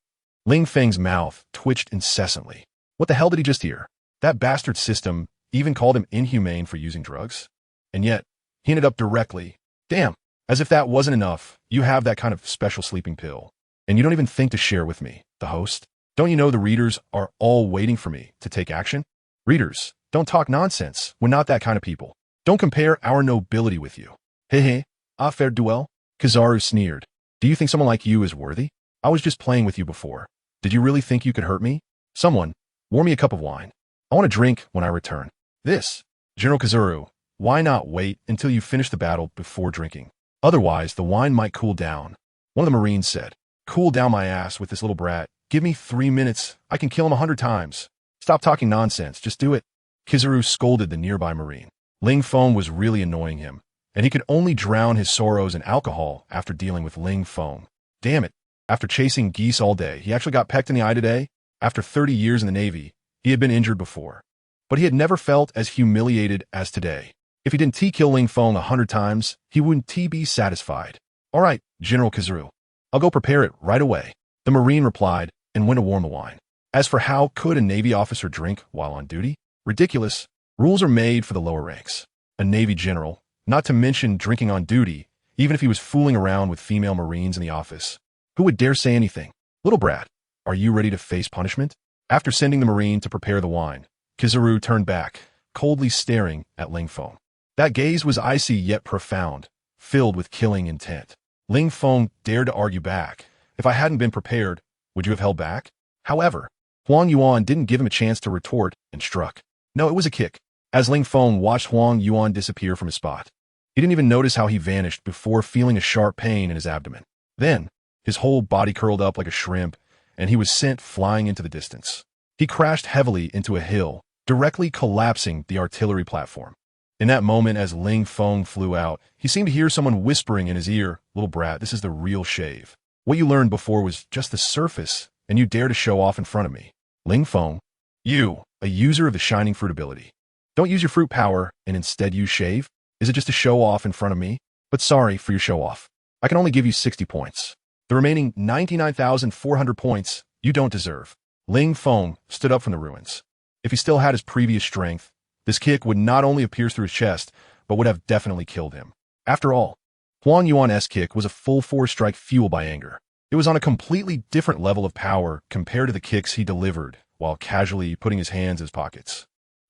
Ling Feng's mouth twitched incessantly. What the hell did he just hear? That bastard system even called him inhumane for using drugs? And yet, he ended up directly. Damn, as if that wasn't enough, you have that kind of special sleeping pill. And you don't even think to share with me, the host? Don't you know the readers are all waiting for me to take action? Readers, don't talk nonsense. We're not that kind of people. Don't compare our nobility with you. Hehe, a fair duel? Kizaru sneered. Do you think someone like you is worthy? I was just playing with you before. Did you really think you could hurt me? Someone, pour me a cup of wine. I want to drink when I return. This, General Kizaru, why not wait until you finish the battle before drinking? Otherwise, the wine might cool down. One of the Marines said, cool down my ass with this little brat. Give me 3 minutes. I can kill him 100 times. Stop talking nonsense. Just do it. Kizaru scolded the nearby Marine. Ling Feng was really annoying him, and he could only drown his sorrows in alcohol after dealing with Ling Feng. Damn it. After chasing geese all day, he actually got pecked in the eye today. After 30 years in the Navy, he had been injured before, but he had never felt as humiliated as today. If he didn't kill Ling Feng 100 times, he wouldn't be satisfied. All right, General Kizaru. I'll go prepare it right away. The Marine replied and went to warm the wine. As for how could a Navy officer drink while on duty? Ridiculous. Rules are made for the lower ranks. A Navy general, not to mention drinking on duty, even if he was fooling around with female Marines in the office. Who would dare say anything? Little brat, are you ready to face punishment? After sending the Marine to prepare the wine, Kizaru turned back, coldly staring at Ling Feng. That gaze was icy yet profound, filled with killing intent. Ling Feng dared to argue back. If I hadn't been prepared, would you have held back? However, Huang Yuan didn't give him a chance to retort and struck. No, it was a kick. As Ling Feng watched Huang Yuan disappear from his spot, he didn't even notice how he vanished before feeling a sharp pain in his abdomen. Then, his whole body curled up like a shrimp, and he was sent flying into the distance. He crashed heavily into a hill, directly collapsing the artillery platform. In that moment, as Ling Feng flew out, he seemed to hear someone whispering in his ear, little brat, this is the real shave. What you learned before was just the surface, and you dare to show off in front of me. Ling Feng, you, a user of the shining fruit ability. Don't use your fruit power and instead use shave? Is it just to show off in front of me? But sorry for your show off. I can only give you 60 points. The remaining 99,400 points you don't deserve. Ling Feng stood up from the ruins. If he still had his previous strength, this kick would not only have pierced through his chest, but would have definitely killed him. After all, Huang Yuan's kick was a full-force strike fueled by anger. It was on a completely different level of power compared to the kicks he delivered while casually putting his hands in his pockets,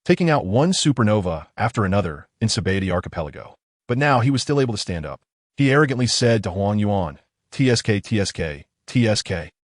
taking out one supernova after another in Sabaody Archipelago. But now he was still able to stand up. He arrogantly said to Huang Yuan, TSK, TSK, TSK.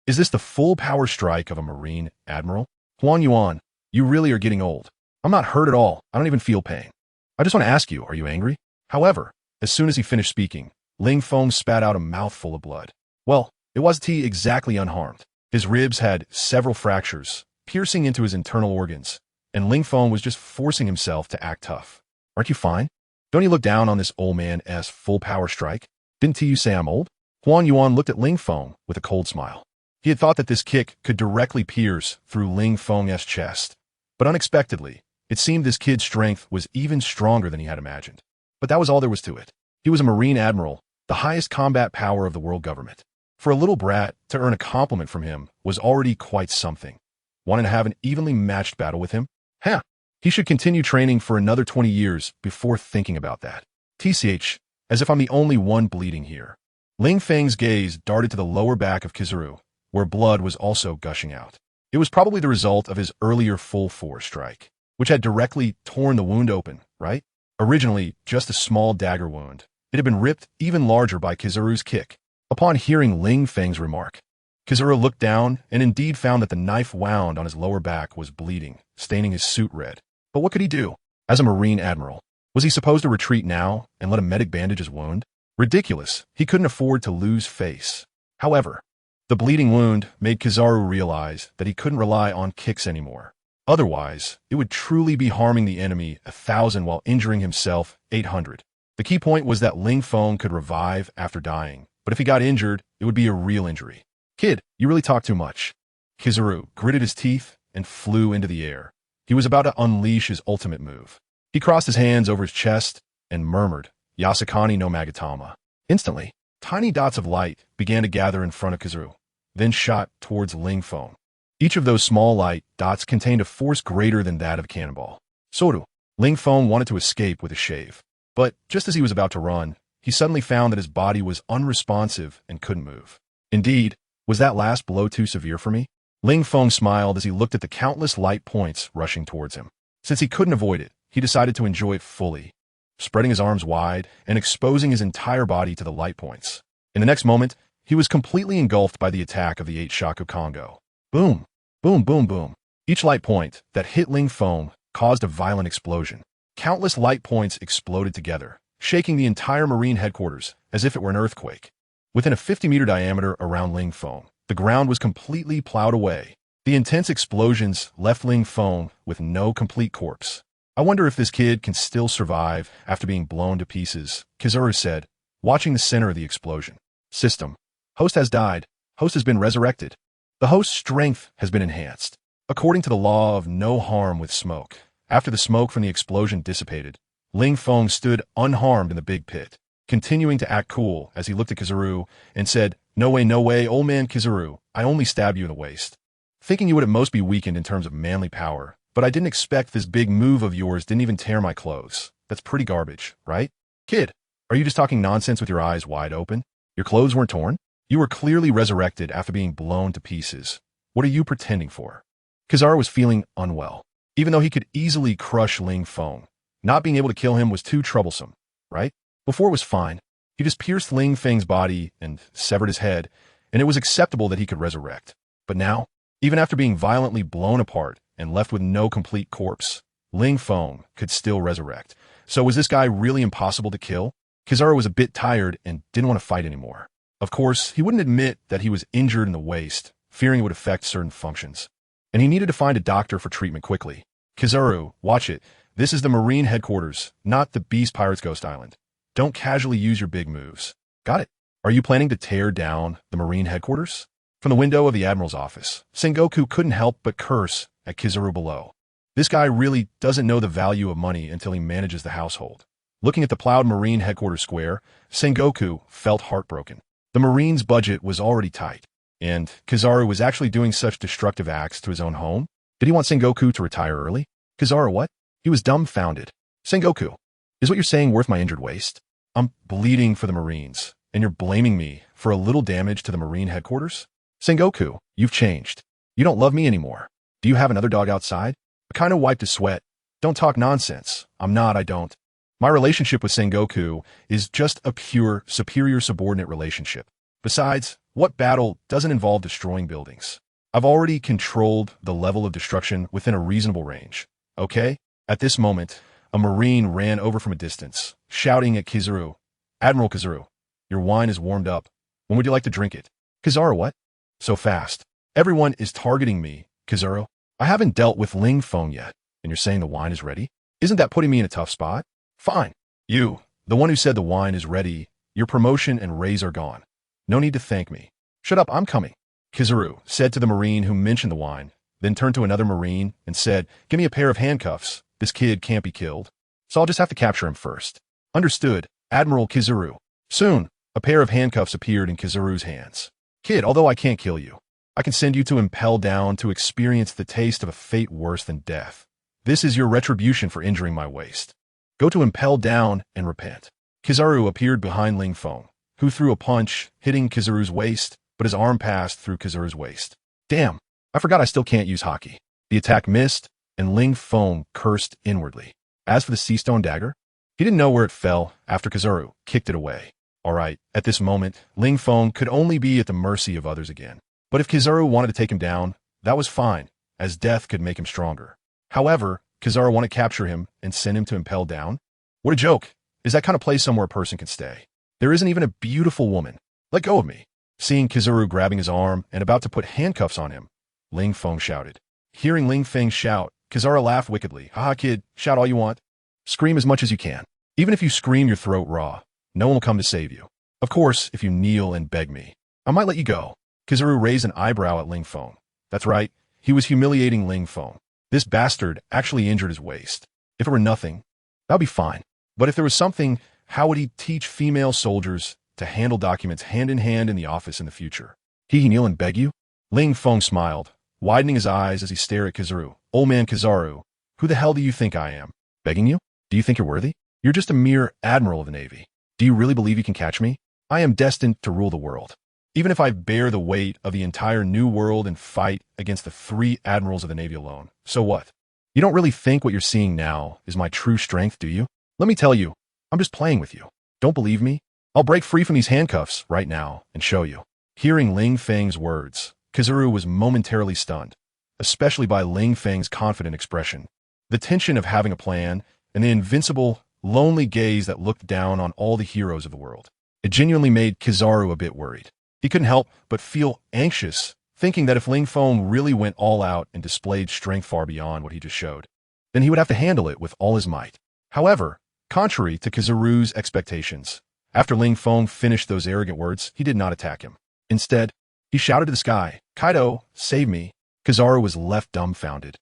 Is this the full power strike of a Marine Admiral? Huang Yuan, You really are getting old. I'm not hurt at all. I don't even feel pain. I just want to ask you, are you angry? However, as soon as he finished speaking, Ling Feng spat out a mouthful of blood. Well, it was he exactly unharmed. His ribs had several fractures, piercing into his internal organs, and Ling Feng was just forcing himself to act tough. Aren't you fine? Don't you look down on this old man's full power strike? Didn't you say I'm old? Huan Yuan looked at Ling Feng with a cold smile. He had thought that this kick could directly pierce through Ling Feng's chest, but unexpectedly, it seemed this kid's strength was even stronger than he had imagined. But that was all there was to it. He was a Marine Admiral, the highest combat power of the world government. For a little brat to earn a compliment from him was already quite something. Wanting to have an evenly matched battle with him? Huh. He should continue training for another 20 years before thinking about that. TCH, as if I'm the only one bleeding here. Ling Feng's gaze darted to the lower back of Kizaru, where blood was also gushing out. It was probably the result of his earlier full-force strike, which had directly torn the wound open, right? Originally just a small dagger wound, it had been ripped even larger by Kizaru's kick. Upon hearing Ling Feng's remark, Kizaru looked down and indeed found that the knife wound on his lower back was bleeding, staining his suit red. But what could he do? As a Marine Admiral, was he supposed to retreat now and let a medic bandage his wound? Ridiculous. He couldn't afford to lose face. However, the bleeding wound made Kizaru realize that he couldn't rely on kicks anymore. Otherwise, it would truly be harming the enemy 1,000 while injuring himself 800. The key point was that Ling Feng could revive after dying, but if he got injured, it would be a real injury. Kid, you really talk too much. Kizaru gritted his teeth and flew into the air. He was about to unleash his ultimate move. He crossed his hands over his chest and murmured, Yasakani no Magatama. Instantly, tiny dots of light began to gather in front of Kizaru, then shot towards Ling Feng. Each of those small light dots contained a force greater than that of a cannonball. Soru, Ling Feng wanted to escape with a shave. But just as he was about to run, he suddenly found that his body was unresponsive and couldn't move. Indeed, was that last blow too severe for me? Ling Feng smiled as he looked at the countless light points rushing towards him. Since he couldn't avoid it, he decided to enjoy it fully, spreading his arms wide and exposing his entire body to the light points. In the next moment, he was completely engulfed by the attack of the 8 Shaku Kongo. Boom, boom, boom, boom. Each light point that hit Ling Feng caused a violent explosion. Countless light points exploded together, shaking the entire Marine headquarters as if it were an earthquake. Within a 50-meter diameter around Ling Feng, the ground was completely plowed away. The intense explosions left Ling Feng with no complete corpse. I wonder if this kid can still survive after being blown to pieces, Kizaru said, watching the center of the explosion. System. Host has died. Host has been resurrected. The host's strength has been enhanced. According to the law of no harm with smoke, after the smoke from the explosion dissipated, Ling Feng stood unharmed in the big pit, continuing to act cool as he looked at Kizaru and said, no way, old man Kizaru, I only stabbed you in the waist. Thinking you would at most be weakened in terms of manly power, but I didn't expect this big move of yours didn't even tear my clothes. That's pretty garbage, right? Kid, are you just talking nonsense with your eyes wide open? Your clothes weren't torn? You were clearly resurrected after being blown to pieces. What are you pretending for? Kizaru was feeling unwell. Even though he could easily crush Ling Feng, not being able to kill him was too troublesome, right? Before it was fine. He just pierced Ling Feng's body and severed his head, and it was acceptable that he could resurrect. But now, even after being violently blown apart and left with no complete corpse, Ling Feng could still resurrect. So was this guy really impossible to kill? Kizaru was a bit tired and didn't want to fight anymore. Of course, he wouldn't admit that he was injured in the waist, fearing it would affect certain functions. And he needed to find a doctor for treatment quickly. Kizaru, watch it. This is the Marine headquarters, not the Beast Pirates Ghost Island. Don't casually use your big moves. Got it. Are you planning to tear down the Marine headquarters? From the window of the Admiral's office, Sengoku couldn't help but curse at Kizaru below. This guy really doesn't know the value of money until he manages the household. Looking at the plowed Marine headquarters square, Sengoku felt heartbroken. The Marine's budget was already tight, and Kizaru was actually doing such destructive acts to his own home. Did he want Sengoku to retire early? Kizaru what? He was dumbfounded. Sengoku, is what you're saying worth my injured waist? I'm bleeding for the Marines, and you're blaming me for a little damage to the Marine headquarters? Sengoku, you've changed. You don't love me anymore. Do you have another dog outside? Akainu wiped his sweat. Don't talk nonsense. I don't. My relationship with Sengoku is just a pure, superior subordinate relationship. Besides, what battle doesn't involve destroying buildings? I've already controlled the level of destruction within a reasonable range. Okay? At this moment, a marine ran over from a distance, shouting at Kizaru, Admiral Kizaru, your wine is warmed up. When would you like to drink it? Kizaru, what? So fast. Everyone is targeting me, Kizaru. I haven't dealt with Ling Feng yet, and you're saying the wine is ready? Isn't that putting me in a tough spot? Fine. You, the one who said the wine is ready, your promotion and raise are gone. No need to thank me. Shut up, I'm coming. Kizaru said to the marine who mentioned the wine, then turned to another marine and said, give me a pair of handcuffs. This kid can't be killed, so I'll just have to capture him first. Understood, Admiral Kizaru. Soon, a pair of handcuffs appeared in Kizaru's hands. Kid, although I can't kill you, I can send you to Impel Down to experience the taste of a fate worse than death. This is your retribution for injuring my waist. Go to Impel Down and repent. Kizaru appeared behind Ling Feng, who threw a punch, hitting Kizaru's waist, but his arm passed through Kizaru's waist. Damn, I forgot I still can't use hockey. The attack missed, and Ling Feng cursed inwardly. As for the sea stone dagger, he didn't know where it fell after Kizaru kicked it away. Alright, at this moment, Ling Feng could only be at the mercy of others again. But if Kizaru wanted to take him down, that was fine, as death could make him stronger. However, Kizaru wanted to capture him and send him to Impel Down? What a joke. Is that kind of place somewhere a person can stay? There isn't even a beautiful woman. Let go of me. Seeing Kizaru grabbing his arm and about to put handcuffs on him, Ling Feng shouted. Hearing Ling Feng shout, Kizaru laughed wickedly. Haha, kid, shout all you want. Scream as much as you can. Even if you scream your throat raw, no one will come to save you. Of course, if you kneel and beg me, I might let you go. Kizaru raised an eyebrow at Ling Feng. That's right, he was humiliating Ling Feng. This bastard actually injured his waist. If it were nothing, that would be fine. But if there was something, how would he teach female soldiers to handle documents hand in hand in the office in the future? He kneel and beg you? Ling Feng smiled, widening his eyes as he stared at Kizaru. Old man Kizaru, who the hell do you think I am? Begging you? Do you think you're worthy? You're just a mere admiral of the Navy. Do you really believe you can catch me? I am destined to rule the world. Even if I bear the weight of the entire New World and fight against the 3 admirals of the Navy alone, so what? You don't really think what you're seeing now is my true strength, do you? Let me tell you, I'm just playing with you. Don't believe me? I'll break free from these handcuffs right now and show you. Hearing Ling Feng's words, Kizaru was momentarily stunned, especially by Ling Feng's confident expression. The tension of having a plan and the invincible, lonely gaze that looked down on all the heroes of the world. It genuinely made Kizaru a bit worried. He couldn't help but feel anxious, thinking that if Ling Feng really went all out and displayed strength far beyond what he just showed, then he would have to handle it with all his might. However, contrary to Kizaru's expectations, after Ling Feng finished those arrogant words, he did not attack him. Instead, he shouted to the sky, Kaido, save me. Kizaru was left dumbfounded.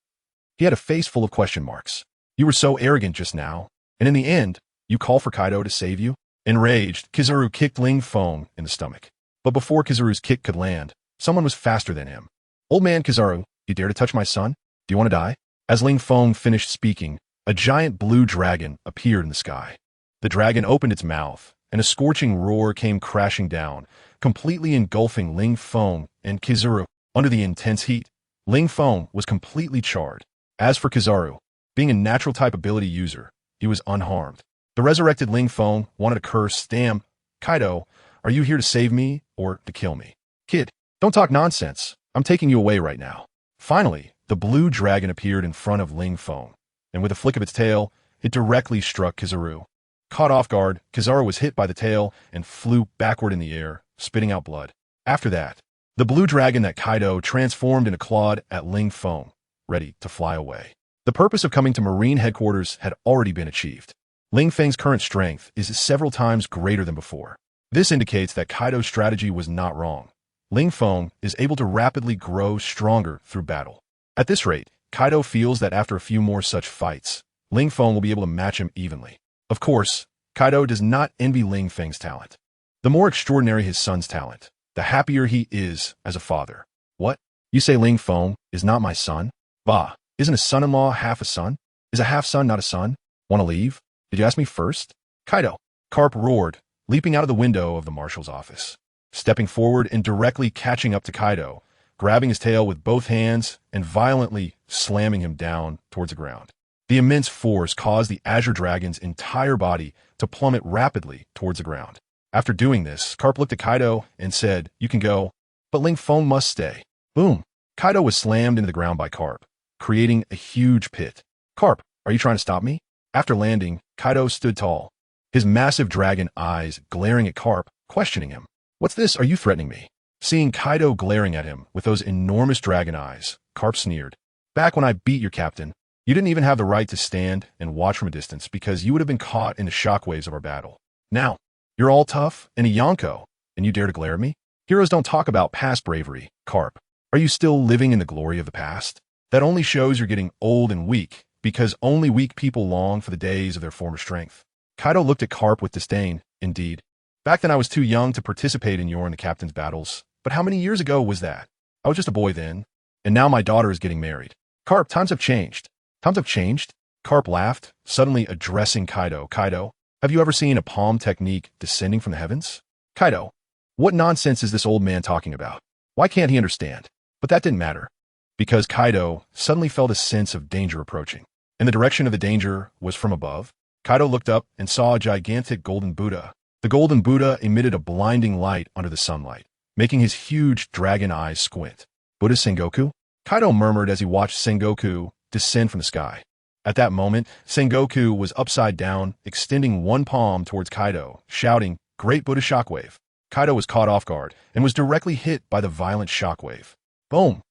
He had a face full of question marks. You were so arrogant just now, and in the end, you call for Kaido to save you? Enraged, Kizaru kicked Ling Feng in the stomach. But before Kizaru's kick could land, someone was faster than him. Old man Kizaru, you dare to touch my son? Do you want to die? As Ling Feng finished speaking, a giant blue dragon appeared in the sky. The dragon opened its mouth, and a scorching roar came crashing down, completely engulfing Ling Feng and Kizaru. Under the intense heat, Ling Feng was completely charred. As for Kizaru, being a natural type ability user, he was unharmed. The resurrected Ling Feng wanted to curse, damn, Kaido, are you here to save me or to kill me? Kid, don't talk nonsense. I'm taking you away right now. Finally, the blue dragon appeared in front of Ling Feng, and with a flick of its tail, it directly struck Kizaru. Caught off guard, Kizaru was hit by the tail and flew backward in the air, spitting out blood. After that, the blue dragon that Kaido transformed into clawed at Ling Feng, ready to fly away. The purpose of coming to Marine headquarters had already been achieved. Ling Feng's current strength is several times greater than before. This indicates that Kaido's strategy was not wrong. Ling Feng is able to rapidly grow stronger through battle. At this rate, Kaido feels that after a few more such fights, Ling Feng will be able to match him evenly. Of course, Kaido does not envy Ling Feng's talent. The more extraordinary his son's talent, the happier he is as a father. What? You say Ling Feng is not my son? Bah, isn't a son-in-law half a son? Is a half-son not a son? Want to leave? Did you ask me first? Kaido, Carp roared, leaping out of the window of the marshal's office. Stepping forward and directly catching up to Kaido, grabbing his tail with both hands and violently slamming him down towards the ground. The immense force caused the Azure Dragon's entire body to plummet rapidly towards the ground. After doing this, Carp looked at Kaido and said, you can go, but Ling Feng must stay. Boom. Kaido was slammed into the ground by Carp, creating a huge pit. Carp, are you trying to stop me? After landing, Kaido stood tall, his massive dragon eyes glaring at Carp, questioning him. What's this? Are you threatening me? Seeing Kaido glaring at him with those enormous dragon eyes, Carp sneered. Back when I beat your captain, you didn't even have the right to stand and watch from a distance because you would have been caught in the shockwaves of our battle. Now, you're all tough and a Yonko, and you dare to glare at me? Heroes don't talk about past bravery, Carp. Are you still living in the glory of the past? That only shows you're getting old and weak, because only weak people long for the days of their former strength. Kaido looked at Carp with disdain. Indeed. Back then I was too young to participate in your and the captain's battles, but how many years ago was that? I was just a boy then, and now my daughter is getting married. Carp, times have changed. Times have changed? Carp laughed, suddenly addressing Kaido. Kaido, have you ever seen a palm technique descending from the heavens? Kaido, what nonsense is this old man talking about? Why can't he understand? But that didn't matter, because Kaido suddenly felt a sense of danger approaching, and the direction of the danger was from above. Kaido looked up and saw a gigantic golden Buddha. The golden Buddha emitted a blinding light under the sunlight, making his huge dragon eyes squint. Buddha Sengoku? Kaido murmured as he watched Sengoku descend from the sky. At that moment, Sengoku was upside down, extending one palm towards Kaido, shouting, "Great Buddha shockwave." Kaido was caught off guard and was directly hit by the violent shockwave. Boom!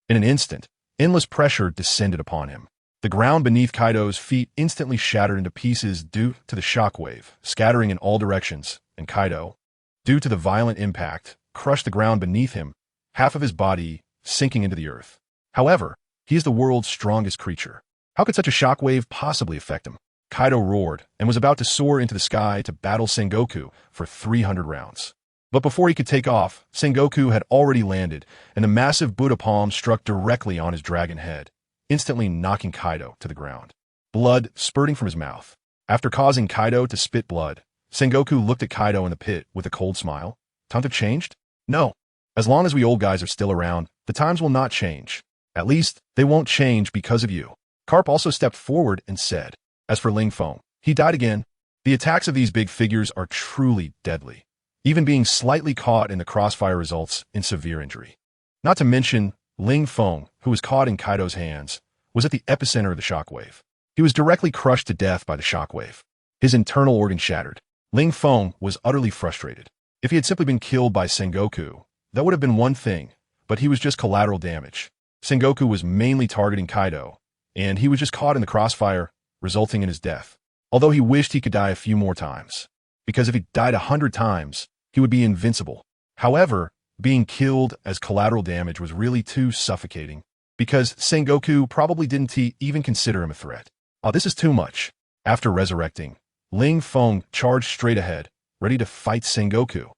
In an instant, endless pressure descended upon him. The ground beneath Kaido's feet instantly shattered into pieces due to the shockwave, scattering in all directions, and Kaido, due to the violent impact, crushed the ground beneath him, half of his body sinking into the earth. However, he is the world's strongest creature. How could such a shockwave possibly affect him? Kaido roared and was about to soar into the sky to battle Sengoku for 300 rounds. But before he could take off, Sengoku had already landed, and the massive Buddha palm struck directly on his dragon head, instantly knocking Kaido to the ground. Blood spurting from his mouth. After causing Kaido to spit blood, Sengoku looked at Kaido in the pit with a cold smile. Times have changed? No. As long as we old guys are still around, the times will not change. At least, they won't change because of you. Carp also stepped forward and said, as for Ling Feng, he died again. The attacks of these big figures are truly deadly. Even being slightly caught in the crossfire results in severe injury. Not to mention, Ling Feng, who was caught in Kaido's hands, was at the epicenter of the shockwave. He was directly crushed to death by the shockwave. His internal organs shattered. Ling Feng was utterly frustrated. If he had simply been killed by Sengoku, that would have been one thing, but he was just collateral damage. Sengoku was mainly targeting Kaido, and he was just caught in the crossfire, resulting in his death. Although he wished he could die a few more times, because if he died 100 times, he would be invincible. However, being killed as collateral damage was really too suffocating, because Sengoku probably didn't even consider him a threat. Oh, this is too much. After resurrecting, Ling Feng charged straight ahead, ready to fight Sengoku.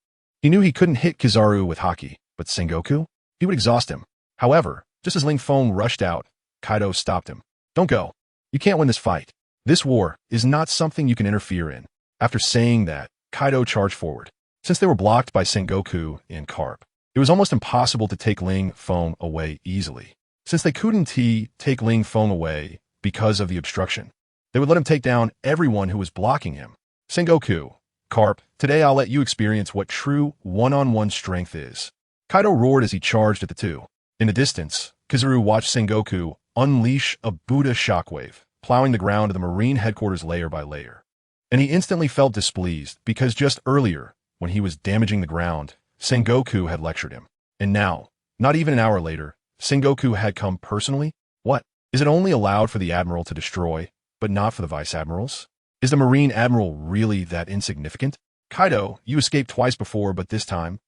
He knew he couldn't hit Kizaru with haki, but Sengoku? He would exhaust him. However, just as Ling Feng rushed out, Kaido stopped him. Don't go. You can't win this fight. This war is not something you can interfere in. After saying that, Kaido charged forward. Since they were blocked by Sengoku and Carp, it was almost impossible to take Ling Feng away easily. Since they couldn't take Ling Feng away because of the obstruction, they would let him take down everyone who was blocking him. Sengoku, Carp, today I'll let you experience what true one-on-one strength is. Kaido roared as he charged at the two. In the distance, Kizaru watched Sengoku unleash a Buddha shockwave, plowing the ground of the Marine headquarters layer by layer. And he instantly felt displeased because just earlier, when he was damaging the ground, Sengoku had lectured him. And now, not even an hour later, Sengoku had come personally? What? Is it only allowed for the admiral to destroy, but not for the vice admirals? Is the Marine admiral really that insignificant? Kaido, you escaped twice before, but this time,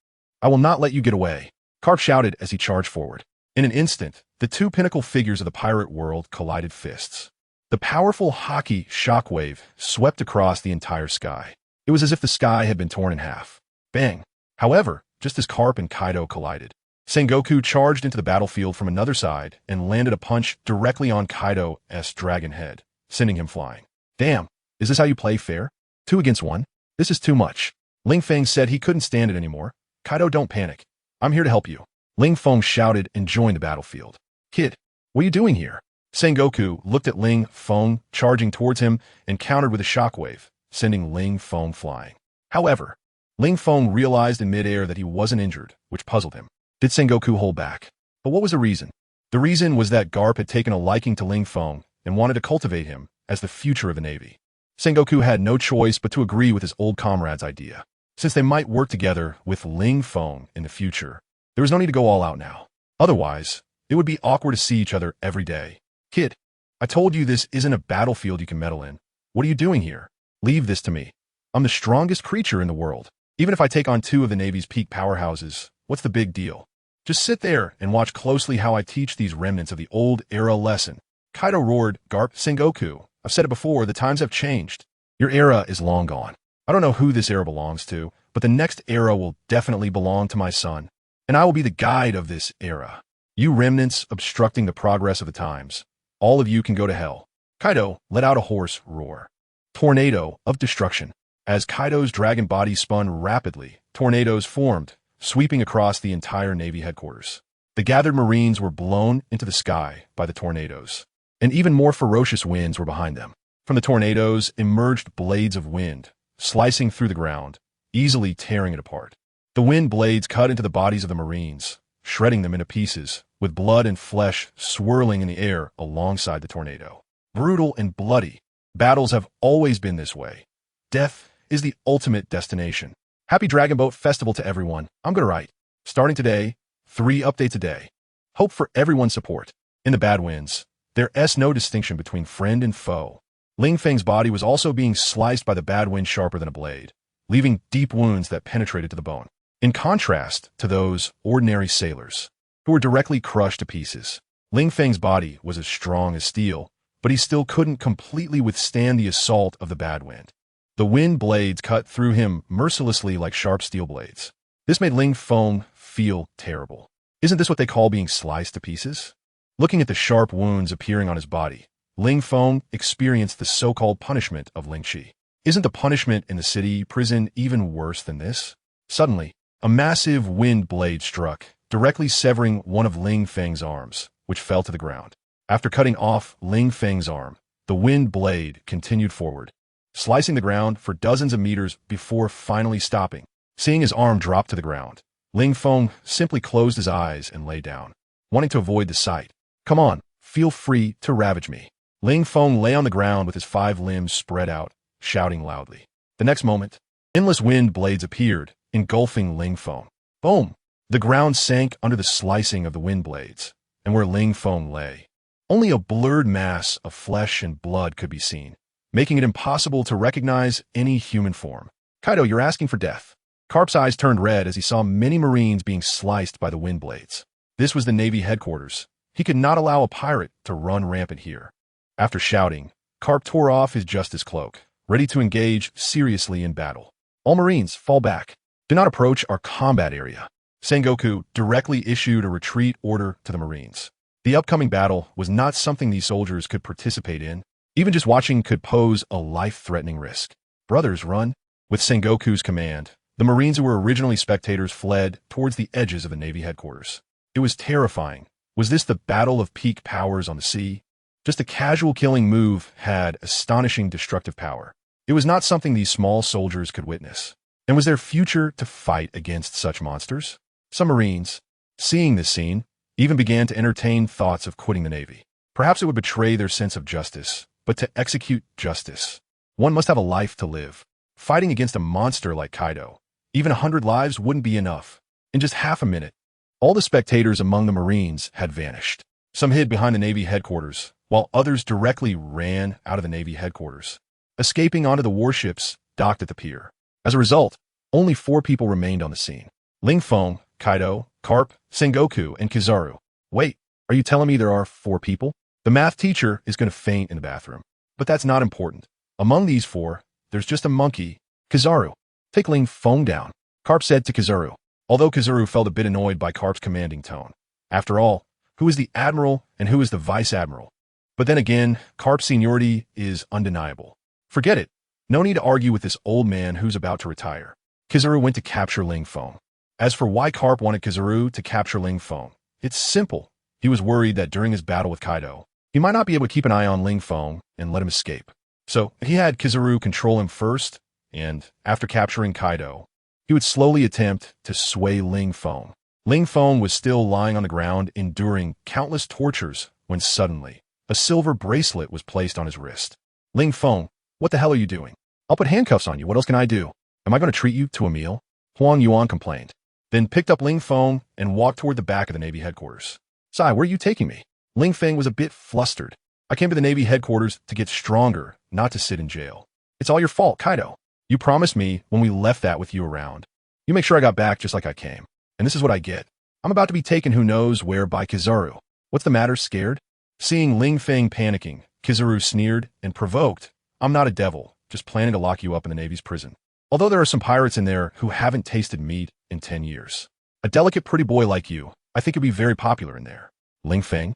I will not let you get away. Carp shouted as he charged forward. In an instant, the two pinnacle figures of the pirate world collided fists. The powerful haki shockwave swept across the entire sky. It was as if the sky had been torn in half. Bang! However, just as Carp and Kaido collided, Sengoku charged into the battlefield from another side and landed a punch directly on Kaido's dragon head, sending him flying. Damn, is this how you play fair? 2 against 1? This is too much. Ling Feng said he couldn't stand it anymore. Kaido, don't panic. I'm here to help you. Ling Feng shouted and joined the battlefield. Kid, what are you doing here? Sengoku looked at Ling Feng charging towards him and countered with a shockwave, sending Ling Feng flying. However, Ling Feng realized in midair that he wasn't injured, which puzzled him. Did Sengoku hold back? But what was the reason? The reason was that Garp had taken a liking to Ling Feng and wanted to cultivate him as the future of the Navy. Sengoku had no choice but to agree with his old comrade's idea. Since they might work together with Ling Feng in the future, there was no need to go all out now. Otherwise, it would be awkward to see each other every day. Kid, I told you this isn't a battlefield you can meddle in. What are you doing here? Leave this to me. I'm the strongest creature in the world. Even if I take on two of the Navy's peak powerhouses, what's the big deal? Just sit there and watch closely how I teach these remnants of the old era lesson. Kaido roared, Garp, Sengoku. I've said it before, the times have changed. Your era is long gone. I don't know who this era belongs to, but the next era will definitely belong to my son. And I will be the guide of this era. You remnants obstructing the progress of the times. All of you can go to hell. Kaido let out a hoarse roar. Tornado of destruction. As Kaido's dragon body spun rapidly, tornadoes formed, sweeping across the entire Navy headquarters. The gathered Marines were blown into the sky by the tornadoes, and even more ferocious winds were behind them. From the tornadoes emerged blades of wind, slicing through the ground, easily tearing it apart. The wind blades cut into the bodies of the Marines, shredding them into pieces, with blood and flesh swirling in the air alongside the tornado. Brutal and bloody. Battles have always been this way. Death is the ultimate destination. Happy Dragon Boat Festival to everyone. I'm gonna write. Starting today, 3 updates a day. Hope for everyone's support. In the bad winds, there's no distinction between friend and foe. Ling Feng's body was also being sliced by the bad wind sharper than a blade, leaving deep wounds that penetrated to the bone. In contrast to those ordinary sailors, who were directly crushed to pieces, Ling Feng's body was as strong as steel, but he still couldn't completely withstand the assault of the bad wind. The wind blades cut through him mercilessly like sharp steel blades. This made Ling Feng feel terrible. Isn't this what they call being sliced to pieces? Looking at the sharp wounds appearing on his body, Ling Feng experienced the so-called punishment of Ling Shi. Isn't the punishment in the city prison even worse than this? Suddenly, a massive wind blade struck, directly severing one of Ling Feng's arms, which fell to the ground. After cutting off Ling Feng's arm, the wind blade continued forward, slicing the ground for dozens of meters before finally stopping. Seeing his arm drop to the ground, Ling Feng simply closed his eyes and lay down, wanting to avoid the sight. Come on, feel free to ravage me. Ling Feng lay on the ground with his 5 limbs spread out, shouting loudly. The next moment, endless wind blades appeared, engulfing Ling Feng. Boom! The ground sank under the slicing of the wind blades, and where Ling Feng lay, only a blurred mass of flesh and blood could be seen, making it impossible to recognize any human form. Kaido, you're asking for death. Garp's eyes turned red as he saw many Marines being sliced by the wind blades. This was the Navy headquarters. He could not allow a pirate to run rampant here. After shouting, Garp tore off his justice cloak, ready to engage seriously in battle. All Marines, fall back. Do not approach our combat area. Sengoku directly issued a retreat order to the Marines. The upcoming battle was not something these soldiers could participate in. Even just watching could pose a life-threatening risk. Brothers, run. With Sengoku's command, the Marines who were originally spectators fled towards the edges of the Navy headquarters. It was terrifying. Was this the battle of peak powers on the sea? Just a casual killing move had astonishing destructive power. It was not something these small soldiers could witness. And was their future to fight against such monsters? Some Marines, seeing this scene, even began to entertain thoughts of quitting the Navy. Perhaps it would betray their sense of justice, but to execute justice, one must have a life to live. Fighting against a monster like Kaido, even 100 lives wouldn't be enough. In just half a minute, all the spectators among the Marines had vanished. Some hid behind the Navy headquarters, while others directly ran out of the Navy headquarters, escaping onto the warships docked at the pier. As a result, only 4 people remained on the scene. Ling Feng, Kaido, Garp, Sengoku, and Kizaru. Wait, are you telling me there are 4 people? The math teacher is going to faint in the bathroom. But that's not important. Among these 4, there's just a monkey. Kizaru, take Ling Feng down, Garp said to Kizaru, although Kizaru felt a bit annoyed by Garp's commanding tone. After all, who is the admiral and who is the vice admiral? But then again, Garp's seniority is undeniable. Forget it. No need to argue with this old man who's about to retire. Kizaru went to capture Ling Feng. As for why Garp wanted Kizaru to capture Ling Feng, it's simple. He was worried that during his battle with Kaido, he might not be able to keep an eye on Ling Feng and let him escape. So he had Kizaru control him first, and after capturing Kaido, he would slowly attempt to sway Ling Feng. Ling Feng was still lying on the ground, enduring countless tortures, when suddenly, a silver bracelet was placed on his wrist. Ling Feng, what the hell are you doing? I'll put handcuffs on you. What else can I do? Am I going to treat you to a meal? Huang Yuan complained, then picked up Ling Feng and walked toward the back of the Navy headquarters. Sai, where are you taking me? Ling Feng was a bit flustered. I came to the Navy headquarters to get stronger, not to sit in jail. It's all your fault, Kaido. You promised me when we left that with you around. You make sure I got back just like I came. And this is what I get. I'm about to be taken who knows where by Kizaru. What's the matter, scared? Seeing Ling Feng panicking, Kizaru sneered and provoked. I'm not a devil, just planning to lock you up in the Navy's prison. Although there are some pirates in there who haven't tasted meat in 10 years. A delicate pretty boy like you, I think you'd be very popular in there. Ling Feng?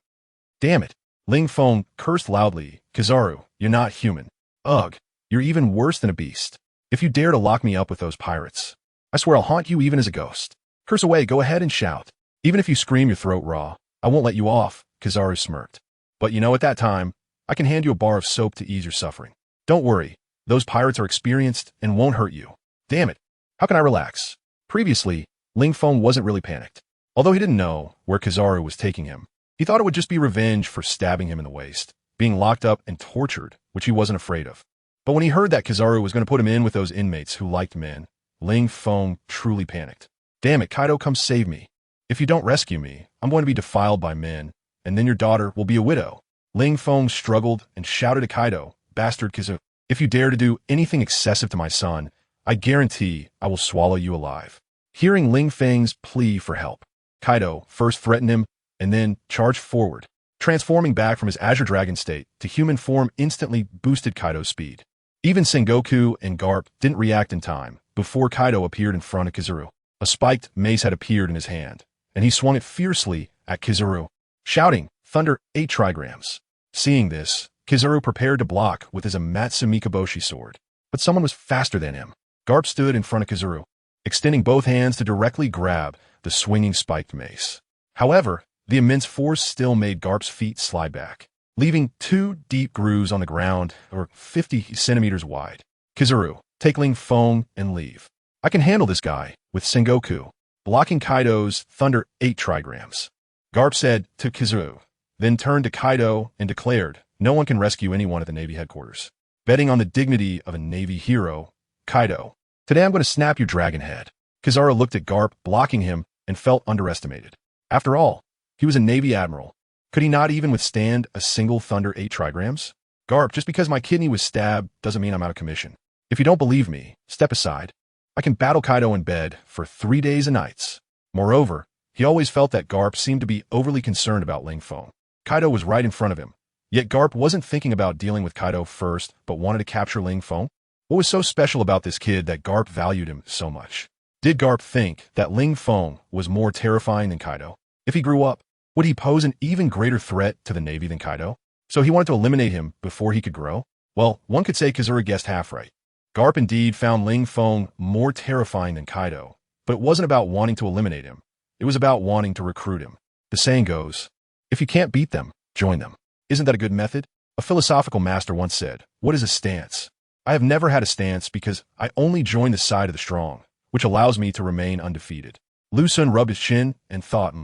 Damn it. Ling Feng cursed loudly. Kizaru, you're not human. Ugh, you're even worse than a beast. If you dare to lock me up with those pirates, I swear I'll haunt you even as a ghost. Curse away, go ahead and shout. Even if you scream your throat raw, I won't let you off, Kizaru smirked. But you know, at that time, I can hand you a bar of soap to ease your suffering. Don't worry, those pirates are experienced and won't hurt you. Damn it, how can I relax? Previously, Ling Feng wasn't really panicked. Although he didn't know where Kizaru was taking him, he thought it would just be revenge for stabbing him in the waist, being locked up and tortured, which he wasn't afraid of. But when he heard that Kizaru was going to put him in with those inmates who liked men, Ling Feng truly panicked. Damn it, Kaido, come save me. If you don't rescue me, I'm going to be defiled by men, and then your daughter will be a widow. Ling Feng struggled and shouted to Kaido, Bastard Kizaru, if you dare to do anything excessive to my son, I guarantee I will swallow you alive. Hearing Ling Feng's plea for help, Kaido first threatened him and then charged forward. Transforming back from his Azure Dragon state to human form instantly boosted Kaido's speed. Even Sengoku and Garp didn't react in time before Kaido appeared in front of Kizaru. A spiked mace had appeared in his hand, and he swung it fiercely at Kizaru, shouting, Thunder 8 trigrams. Seeing this, Kizaru prepared to block with his Amatsu Mikaboshi sword. But someone was faster than him. Garp stood in front of Kizaru, extending both hands to directly grab the swinging spiked mace. However, the immense force still made Garp's feet slide back, leaving 2 deep grooves on the ground, or 50 centimeters wide. Kizaru, take Ling Feng and leave. I can handle this guy, with Sengoku, blocking Kaido's Thunder 8 trigrams. Garp said to Kizaru, then turned to Kaido and declared, no one can rescue anyone at the Navy headquarters. Betting on the dignity of a Navy hero, Kaido, today I'm going to snap your dragon head. Kizaru looked at Garp, blocking him, and felt underestimated. After all, he was a Navy admiral. Could he not even withstand a single Thunder 8 trigrams? Garp, just because my kidney was stabbed doesn't mean I'm out of commission. If you don't believe me, step aside. I can battle Kaido in bed for 3 days and nights. Moreover, he always felt that Garp seemed to be overly concerned about Ling Feng. Kaido was right in front of him. Yet Garp wasn't thinking about dealing with Kaido first, but wanted to capture Ling Feng. What was so special about this kid that Garp valued him so much? Did Garp think that Ling Feng was more terrifying than Kaido? If he grew up, would he pose an even greater threat to the Navy than Kaido? So he wanted to eliminate him before he could grow? Well, one could say Kizaru guessed half right. Garp indeed found Ling Feng more terrifying than Kaido, but it wasn't about wanting to eliminate him. It was about wanting to recruit him. The saying goes, if you can't beat them, join them. Isn't that a good method? A philosophical master once said, what is a stance? I have never had a stance because I only join the side of the strong, which allows me to remain undefeated. Lu Sun rubbed his chin and thought,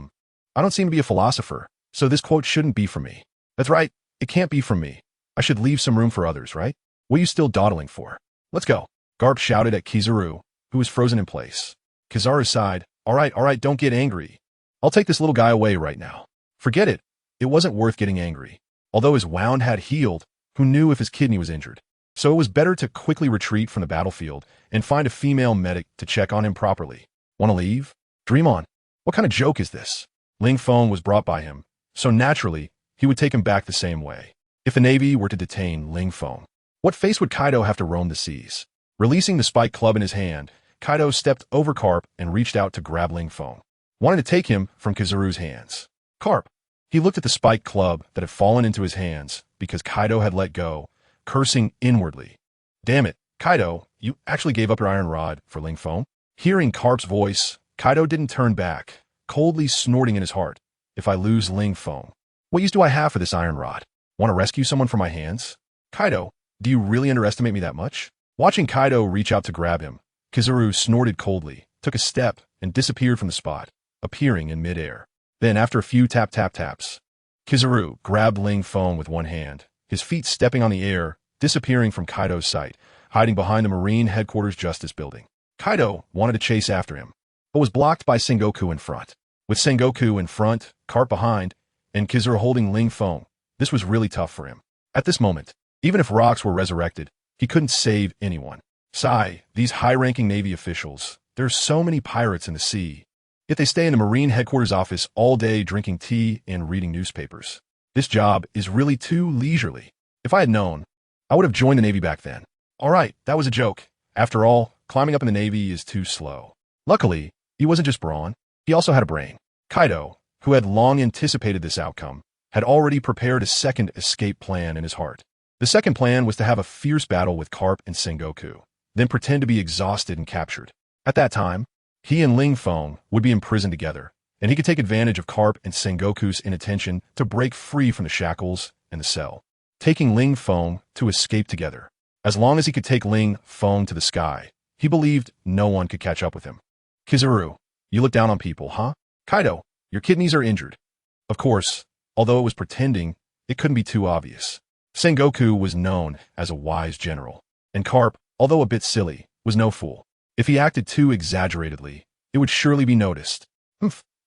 I don't seem to be a philosopher, so this quote shouldn't be from me. That's right, it can't be from me. I should leave some room for others, right? What are you still dawdling for? Let's go. Garp shouted at Kizaru, who was frozen in place. Kizaru sighed, all right, don't get angry. I'll take this little guy away right now. Forget it. It wasn't worth getting angry. Although his wound had healed, who knew if his kidney was injured? So it was better to quickly retreat from the battlefield and find a female medic to check on him properly. Want to leave? Dream on. What kind of joke is this? Ling Feng was brought by him, so naturally, he would take him back the same way. If the Navy were to detain Ling Feng, what face would Kaido have to roam the seas? Releasing the spike club in his hand, Kaido stepped over Garp and reached out to grab Ling Feng, wanting to take him from Kizaru's hands. Garp. He looked at the spike club that had fallen into his hands because Kaido had let go, cursing inwardly. Damn it, Kaido, you actually gave up your iron rod for Ling Feng? Hearing Garp's voice, Kaido didn't turn back, coldly snorting in his heart. If I lose Ling Feng, what use do I have for this iron rod? Want to rescue someone from my hands? Kaido, do you really underestimate me that much? Watching Kaido reach out to grab him, Kizaru snorted coldly, took a step, and disappeared from the spot. appearing in midair. Then, after a few tap-tap-taps, Kizaru grabbed Ling Feng with one hand, his feet stepping on the air, disappearing from Kaido's sight, hiding behind the Marine Headquarters Justice Building. Kaido wanted to chase after him, but was blocked by Sengoku in front. With Sengoku in front, Carp behind, and Kizaru holding Ling Feng, this was really tough for him. At this moment, even if rocks were resurrected, he couldn't save anyone. Sigh, these high-ranking Navy officials, there's so many pirates in the sea. Yet they stay in the Marine Headquarters office all day drinking tea and reading newspapers. This job is really too leisurely. If I had known, I would have joined the Navy back then. Alright, that was a joke. After all, climbing up in the Navy is too slow. Luckily, he wasn't just brawn, he also had a brain. Kaido, who had long anticipated this outcome, had already prepared a second escape plan in his heart. The second plan was to have a fierce battle with Carp and Sengoku, then pretend to be exhausted and captured. At that time, he and Ling Feng would be imprisoned together, and he could take advantage of Carp and Sengoku's inattention to break free from the shackles and the cell, taking Ling Feng to escape together. As long as he could take Ling Feng to the sky, he believed no one could catch up with him. Kizaru, you look down on people, huh? Kaido, your kidneys are injured. Of course, although it was pretending, it couldn't be too obvious. Sengoku was known as a wise general, and Carp, although a bit silly, was no fool. If he acted too exaggeratedly, it would surely be noticed.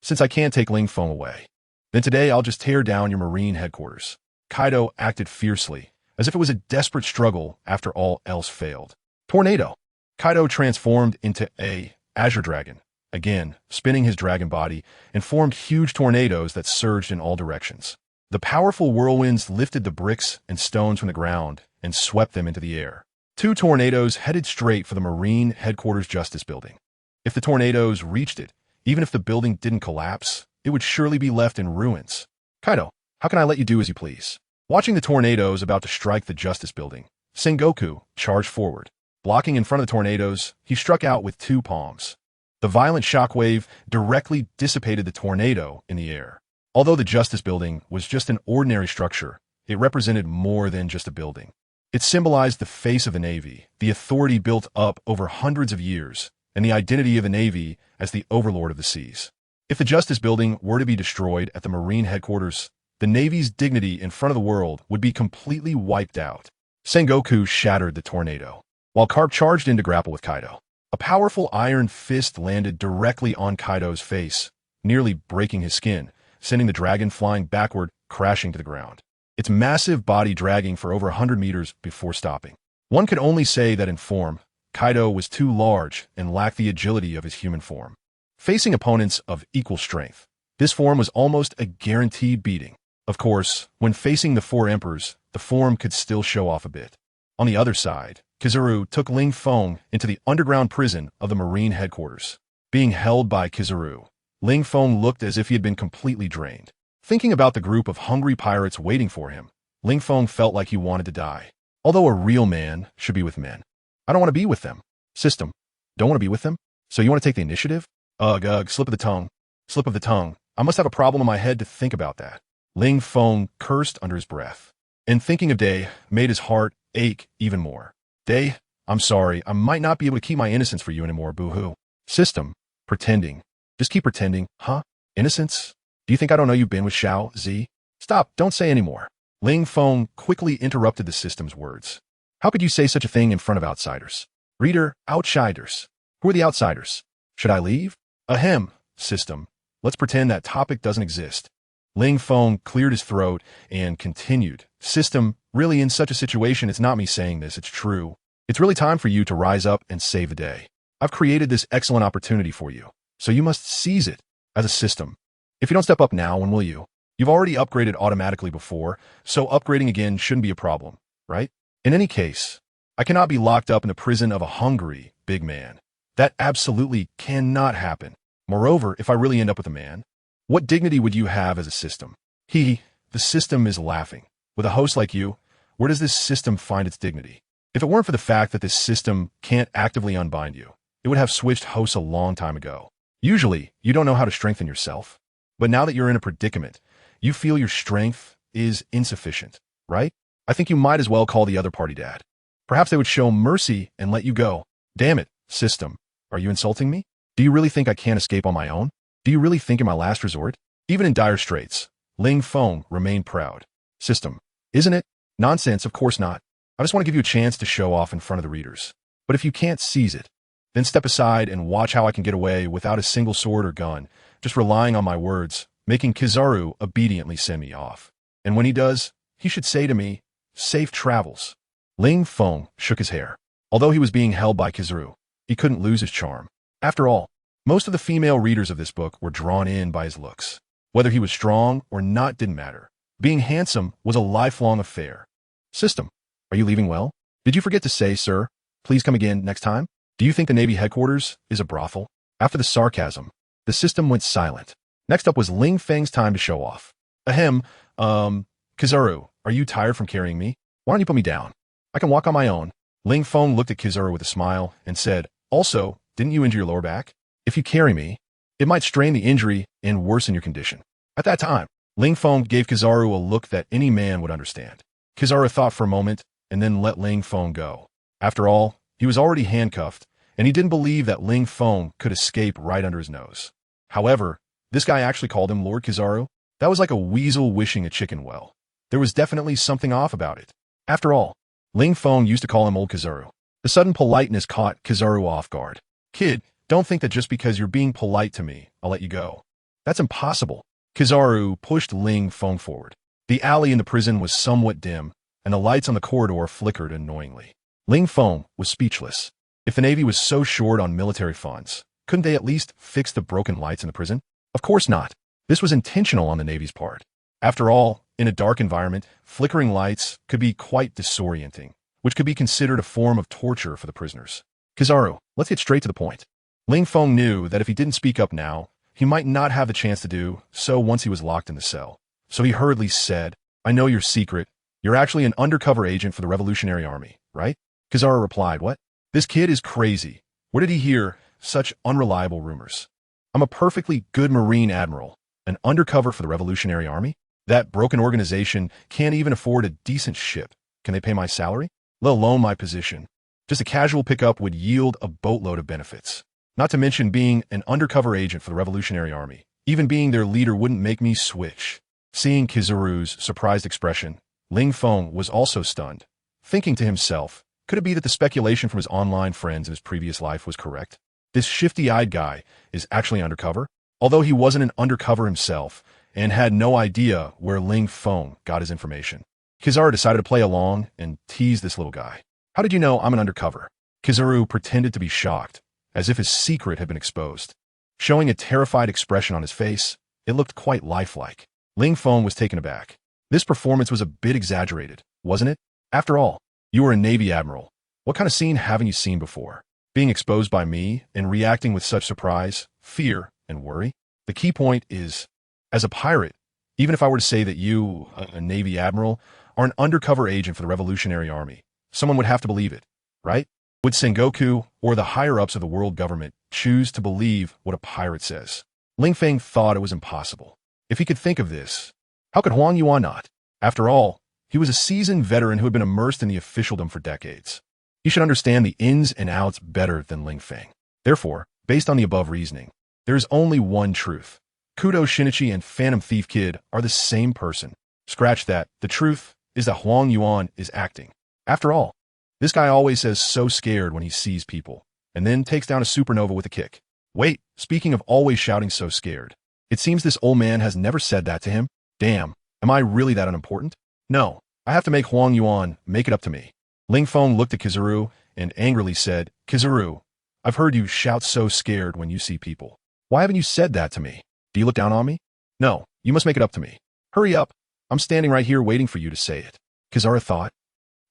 Since I can't take Ling Feng away, then today I'll just tear down your Marine Headquarters. Kaido acted fiercely, as if it was a desperate struggle after all else failed. Tornado. Kaido transformed into a Azure Dragon, again spinning his dragon body, and formed huge tornadoes that surged in all directions. The powerful whirlwinds lifted the bricks and stones from the ground and swept them into the air. Two tornadoes headed straight for the Marine Headquarters Justice Building. If the tornadoes reached it, even if the building didn't collapse, it would surely be left in ruins. Kaido, how can I let you do as you please? Watching the tornadoes about to strike the Justice Building, Sengoku charged forward. Blocking in front of the tornadoes, he struck out with two palms. The violent shockwave directly dissipated the tornado in the air. Although the Justice Building was just an ordinary structure, it represented more than just a building. It symbolized the face of the Navy, the authority built up over hundreds of years, and the identity of the Navy as the overlord of the seas. If the Justice Building were to be destroyed at the Marine Headquarters, the Navy's dignity in front of the world would be completely wiped out. Sengoku shattered the tornado, while Carp charged in to grapple with Kaido. A powerful iron fist landed directly on Kaido's face, nearly breaking his skin, sending the dragon flying backward, crashing to the ground, its massive body dragging for over 100 meters before stopping. One could only say that in form, Kaido was too large and lacked the agility of his human form. Facing opponents of equal strength, this form was almost a guaranteed beating. Of course, when facing the four emperors, the form could still show off a bit. On the other side, Kizaru took Ling Feng into the underground prison of the Marine Headquarters. Being held by Kizaru, Ling Feng looked as if he had been completely drained. Thinking about the group of hungry pirates waiting for him, Ling Feng felt like he wanted to die. Although a real man should be with men. I don't want to be with them. System. Don't want to be with them? So you want to take the initiative? Ugh, slip of the tongue. Slip of the tongue. I must have a problem in my head to think about that. Ling Feng cursed under his breath, and thinking of Day made his heart ache even more. Day, I'm sorry, I might not be able to keep my innocence for you anymore, boo-hoo. System. Pretending. Just keep pretending, huh? Innocence? Do you think I don't know you've been with Xiao Zi? Stop, don't say any more. Ling Feng quickly interrupted the system's words. How could you say such a thing in front of outsiders? Reader, outsiders. Who are the outsiders? Should I leave? Ahem, system. Let's pretend that topic doesn't exist. Ling Feng cleared his throat and continued. System, really in such a situation, it's not me saying this, it's true. It's really time for you to rise up and save the day. I've created this excellent opportunity for you, so you must seize it as a system. If you don't step up now, when will you? You've already upgraded automatically before, so upgrading again shouldn't be a problem, right? In any case, I cannot be locked up in the prison of a hungry big man. That absolutely cannot happen. Moreover, if I really end up with a man, what dignity would you have as a system? The system is laughing. With a host like you, where does this system find its dignity? If it weren't for the fact that this system can't actively unbind you, it would have switched hosts a long time ago. Usually, you don't know how to strengthen yourself. But now that you're in a predicament, you feel your strength is insufficient, right? I think you might as well call the other party dad. Perhaps they would show mercy and let you go. Damn it, system. Are you insulting me? Do you really think I can't escape on my own? Do you really think in my last resort? Even in dire straits, Ling Feng remained proud. System. Isn't it? Nonsense, of course not. I just want to give you a chance to show off in front of the readers. But if you can't seize it, then step aside and watch how I can get away without a single sword or gun, just relying on my words, making Kizaru obediently send me off. And when he does, he should say to me, "Safe travels." Ling Feng shook his hair. Although he was being held by Kizaru, he couldn't lose his charm. After all, most of the female readers of this book were drawn in by his looks. Whether he was strong or not didn't matter. Being handsome was a lifelong affair. System. Are you leaving well? Did you forget to say, sir, please come again next time? Do you think the Navy headquarters is a brothel? After the sarcasm, the system went silent. Next up was Ling Feng's time to show off. Ahem, Kizaru, are you tired from carrying me? Why don't you put me down? I can walk on my own. Ling Feng looked at Kizaru with a smile and said, also, didn't you injure your lower back? If you carry me, it might strain the injury and worsen your condition. At that time, Ling Feng gave Kizaru a look that any man would understand. Kizaru thought for a moment and then let Ling Feng go. After all, he was already handcuffed, and he didn't believe that Ling Feng could escape right under his nose. However, this guy actually called him Lord Kizaru. That was like a weasel wishing a chicken well. There was definitely something off about it. After all, Ling Feng used to call him Old Kizaru. The sudden politeness caught Kizaru off guard. Kid, don't think that just because you're being polite to me, I'll let you go. That's impossible. Kizaru pushed Ling Feng forward. The alley in the prison was somewhat dim, and the lights on the corridor flickered annoyingly. Ling Feng was speechless. If the Navy was so short on military funds, couldn't they at least fix the broken lights in the prison? Of course not. This was intentional on the Navy's part. After all, in a dark environment, flickering lights could be quite disorienting, which could be considered a form of torture for the prisoners. Kizaru, let's get straight to the point. Ling Feng knew that if he didn't speak up now, he might not have the chance to do so once he was locked in the cell. So he hurriedly said, I know your secret. You're actually an undercover agent for the Revolutionary Army, right? Kizaru replied, what? This kid is crazy. Where did he hear such unreliable rumors? I'm a perfectly good Marine admiral, an undercover for the Revolutionary Army? That broken organization can't even afford a decent ship. Can they pay my salary? Let alone my position. Just a casual pickup would yield a boatload of benefits. Not to mention being an undercover agent for the Revolutionary Army. Even being their leader wouldn't make me switch. Seeing Kizaru's surprised expression, Ling Feng was also stunned, thinking to himself, could it be that the speculation from his online friends in his previous life was correct? This shifty-eyed guy is actually undercover? Although he wasn't an undercover himself and had no idea where Ling Feng got his information, Kizaru decided to play along and tease this little guy. How did you know I'm an undercover? Kizaru pretended to be shocked, as if his secret had been exposed. Showing a terrified expression on his face, it looked quite lifelike. Ling Feng was taken aback. This performance was a bit exaggerated, wasn't it? After all, you were a Navy admiral. What kind of scene haven't you seen before? Being exposed by me and reacting with such surprise, fear, and worry? The key point is, as a pirate, even if I were to say that you, a Navy admiral, are an undercover agent for the Revolutionary Army, someone would have to believe it, right? Would Sengoku or the higher-ups of the world government choose to believe what a pirate says? Ling Feng thought it was impossible. If he could think of this, how could Huang Yuan not? After all, he was a seasoned veteran who had been immersed in the officialdom for decades. He should understand the ins and outs better than Ling Feng. Therefore, based on the above reasoning, there is only one truth. Kudo Shinichi and Phantom Thief Kid are the same person. Scratch that. The truth is that Huang Yuan is acting. After all, this guy always says so scared when he sees people, and then takes down a supernova with a kick. Wait, speaking of always shouting so scared, it seems this old man has never said that to him. Damn, am I really that unimportant? No, I have to make Huang Yuan make it up to me. Ling Feng looked at Kizaru and angrily said, Kizaru, I've heard you shout so scared when you see people. Why haven't you said that to me? Do you look down on me? No, you must make it up to me. Hurry up. I'm standing right here waiting for you to say it. Kizaru thought,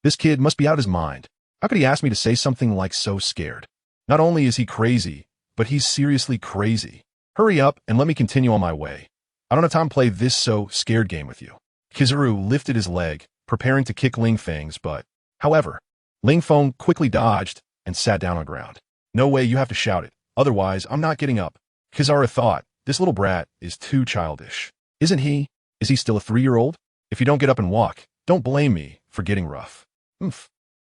this kid must be out of his mind. How could he ask me to say something like so scared? Not only is he crazy, but he's seriously crazy. Hurry up and let me continue on my way. I don't have time to play this so scared game with you. Kizaru lifted his leg, preparing to kick Ling Feng's butt. However, Ling Feng quickly dodged and sat down on the ground. No way, you have to shout it. Otherwise, I'm not getting up. Kizaru thought, this little brat is too childish. Isn't he? Is he still a 3-year-old? If you don't get up and walk, don't blame me for getting rough.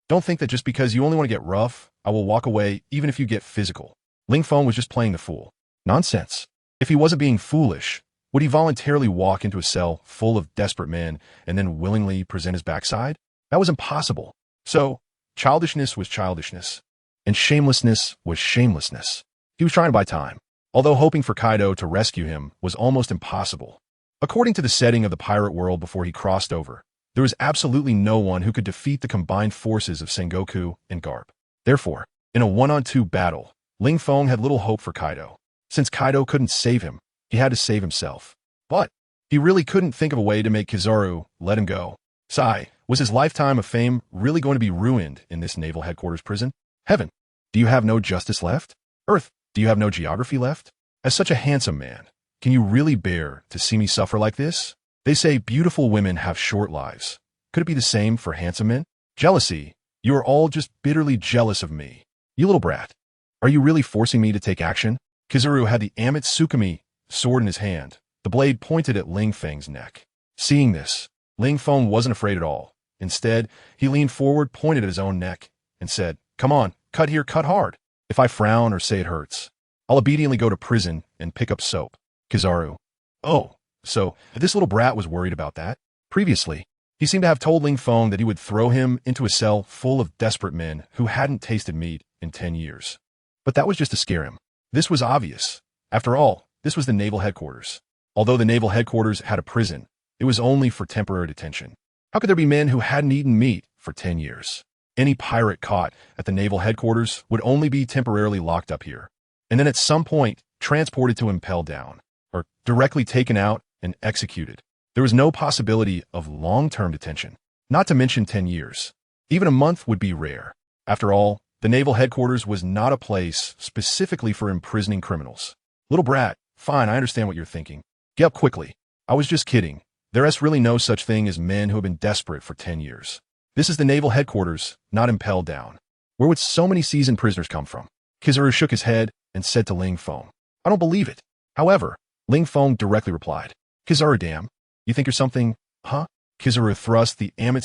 Don't think that just because you only want to get rough, I will walk away even if you get physical. Ling Feng was just playing the fool. Nonsense. If he wasn't being foolish, would he voluntarily walk into a cell full of desperate men and then willingly present his backside? That was impossible. So, childishness was childishness, and shamelessness was shamelessness. He was trying to buy time, although hoping for Kaido to rescue him was almost impossible. According to the setting of the pirate world before he crossed over, there was absolutely no one who could defeat the combined forces of Sengoku and Garp. Therefore, in a one-on-two battle, Ling Feng had little hope for Kaido. Since Kaido couldn't save him, he had to save himself. But he really couldn't think of a way to make Kizaru let him go. Sigh, was his lifetime of fame really going to be ruined in this naval headquarters prison? Heaven, do you have no justice left? Earth, do you have no geography left? As such a handsome man, can you really bear to see me suffer like this? They say beautiful women have short lives. Could it be the same for handsome men? Jealousy. You are all just bitterly jealous of me. You little brat. Are you really forcing me to take action? Kizaru had the Embark sword in his hand, the blade pointed at Ling Feng's neck. Seeing this, Ling Feng wasn't afraid at all. Instead, he leaned forward, pointed at his own neck, and said, "Come on, cut here, cut hard. If I frown or say it hurts, I'll obediently go to prison and pick up soap." Kizaru. Oh, so this little brat was worried about that? Previously, he seemed to have told Ling Feng that he would throw him into a cell full of desperate men who hadn't tasted meat in 10 years. But that was just to scare him. This was obvious. After all, this was the naval headquarters. Although the naval headquarters had a prison, it was only for temporary detention. How could there be men who hadn't eaten meat for 10 years? Any pirate caught at the naval headquarters would only be temporarily locked up here, and then at some point transported to Impel Down, or directly taken out and executed. There was no possibility of long-term detention, not to mention 10 years. Even a month would be rare. After all, the naval headquarters was not a place specifically for imprisoning criminals. Little brat, fine, I understand what you're thinking. Get up quickly. I was just kidding. There is really no such thing as men who have been desperate for 10 years. This is the naval headquarters, not Impel Down. Where would so many seasoned prisoners come from? Kizaru shook his head and said to Ling Feng, "I don't believe it." However, Ling Feng directly replied, "Kizaru, damn. You think you're something, huh?" Kizaru thrust the Embark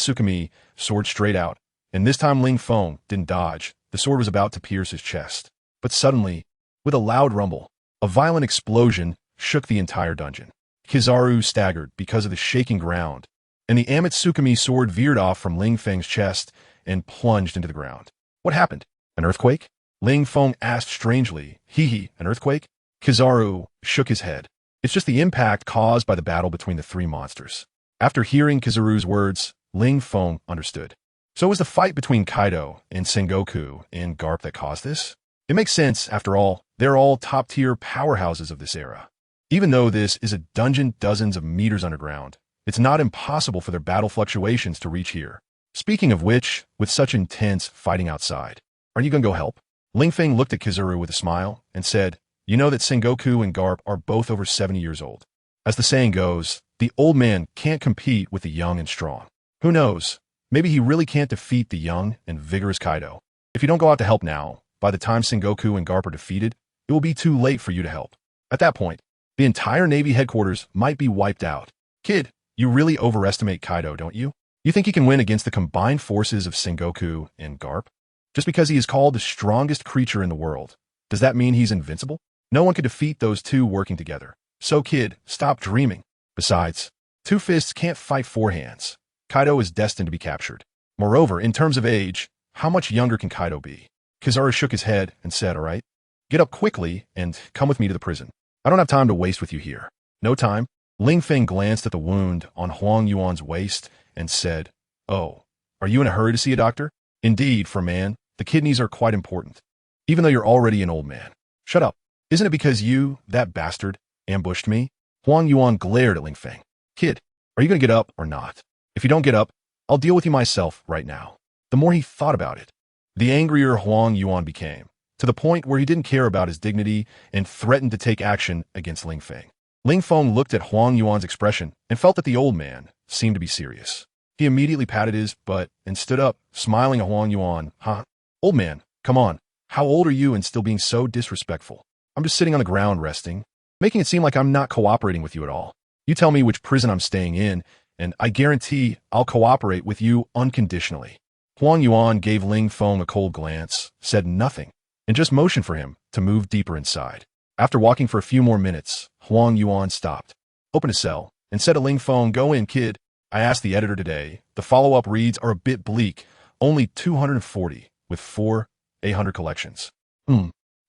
sword straight out, and this time Ling Feng didn't dodge. The sword was about to pierce his chest. But suddenly, with a loud rumble, a violent explosion shook the entire dungeon. Kizaru staggered because of the shaking ground, and the Embark sword veered off from Ling Feng's chest and plunged into the ground. What happened? An earthquake? Ling Feng asked strangely. An earthquake? Kizaru shook his head. It's just the impact caused by the battle between the three monsters. After hearing Kizaru's words, Ling Feng understood. So it was the fight between Kaido and Sengoku and Garp that caused this? It makes sense, after all, they're all top-tier powerhouses of this era. Even though this is a dungeon dozens of meters underground, it's not impossible for their battle fluctuations to reach here. Speaking of which, with such intense fighting outside, aren't you gonna go help? Ling Feng looked at Kizaru with a smile and said, "You know that Sengoku and Garp are both over 70 years old. As the saying goes, the old man can't compete with the young and strong. Who knows? Maybe he really can't defeat the young and vigorous Kaido. If you don't go out to help now, by the time Sengoku and Garp are defeated, it will be too late for you to help. At that point, the entire Navy headquarters might be wiped out. Kid, you really overestimate Kaido, don't you? You think he can win against the combined forces of Sengoku and Garp? Just because he is called the strongest creature in the world, does that mean he's invincible? No one could defeat those two working together. So kid, stop dreaming. Besides, two fists can't fight four hands. Kaido is destined to be captured. Moreover, in terms of age, how much younger can Kaido be?" Kizaru shook his head and said, "All right, get up quickly and come with me to the prison. I don't have time to waste with you here." "No time." Ling Feng glanced at the wound on Huang Yuan's waist and said, "Oh, are you in a hurry to see a doctor?" "Indeed, for a man, the kidneys are quite important, even though you're already an old man." "Shut up. Isn't it because you, that bastard, ambushed me?" Huang Yuan glared at Ling Feng. "Kid, are you going to get up or not? If you don't get up, I'll deal with you myself right now." The more he thought about it, the angrier Huang Yuan became, to the point where he didn't care about his dignity and threatened to take action against Ling Feng. Ling Feng looked at Huang Yuan's expression and felt that the old man seemed to be serious. He immediately patted his butt and stood up, smiling at Huang Yuan. "Huh? Old man, come on. How old are you and still being so disrespectful? I'm just sitting on the ground resting, making it seem like I'm not cooperating with you at all. You tell me which prison I'm staying in, and I guarantee I'll cooperate with you unconditionally." Huang Yuan gave Ling Feng a cold glance, said nothing, and just motioned for him to move deeper inside. After walking for a few more minutes, Huang Yuan stopped, opened a cell, and said to Ling Feng, "Go in, kid." I asked the editor today. The follow-up reads are a bit bleak. Only 240, with 4 800 collections.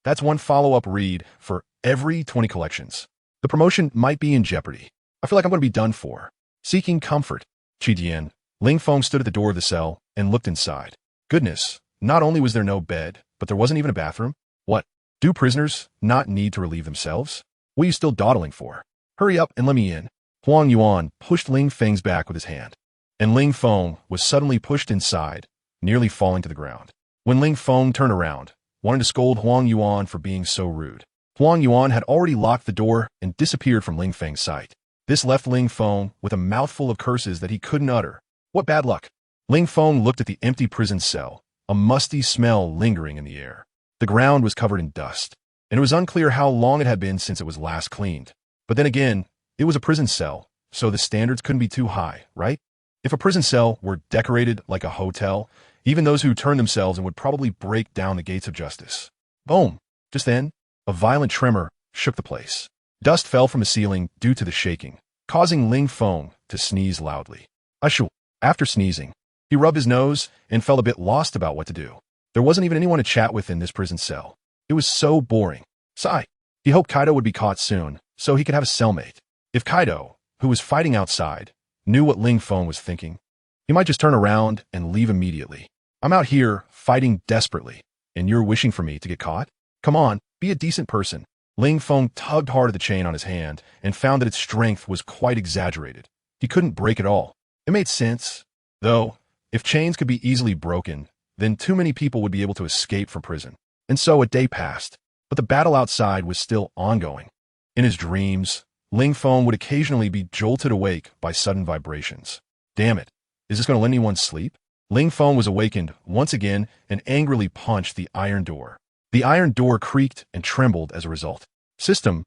That's one follow-up read for every 20 collections. The promotion might be in jeopardy. I feel like I'm going to be done for. Seeking comfort. Qi Ling Feng stood at the door of the cell and looked inside. Goodness, not only was there no bed, but there wasn't even a bathroom. What? Do prisoners not need to relieve themselves? What are you still dawdling for? Hurry up and let me in. Huang Yuan pushed Ling Feng's back with his hand, and Ling Feng was suddenly pushed inside, nearly falling to the ground. When Ling Feng turned around, wanting to scold Huang Yuan for being so rude, Huang Yuan had already locked the door and disappeared from Ling Feng's sight. This left Ling Feng with a mouthful of curses that he couldn't utter. What bad luck! Ling Feng looked at the empty prison cell, a musty smell lingering in the air. The ground was covered in dust, and it was unclear how long it had been since it was last cleaned. But then again, it was a prison cell, so the standards couldn't be too high, right? If a prison cell were decorated like a hotel, even those who turned themselves in would probably break down the gates of justice. Boom! Just then, a violent tremor shook the place. Dust fell from the ceiling due to the shaking, causing Ling Feng to sneeze loudly. Ashoo! After sneezing, he rubbed his nose and felt a bit lost about what to do. There wasn't even anyone to chat with in this prison cell. It was so boring. Sigh. He hoped Kaido would be caught soon, so he could have a cellmate. If Kaido, who was fighting outside, knew what Ling Feng was thinking, he might just turn around and leave immediately. I'm out here fighting desperately, and you're wishing for me to get caught? Come on, be a decent person. Ling Feng tugged hard at the chain on his hand and found that its strength was quite exaggerated. He couldn't break it all. It made sense, though. If chains could be easily broken, then too many people would be able to escape from prison. And so a day passed, but the battle outside was still ongoing. In his dreams, Ling Feng would occasionally be jolted awake by sudden vibrations. Damn it, is this going to let anyone sleep? Ling Feng was awakened once again and angrily punched the iron door. The iron door creaked and trembled as a result. System,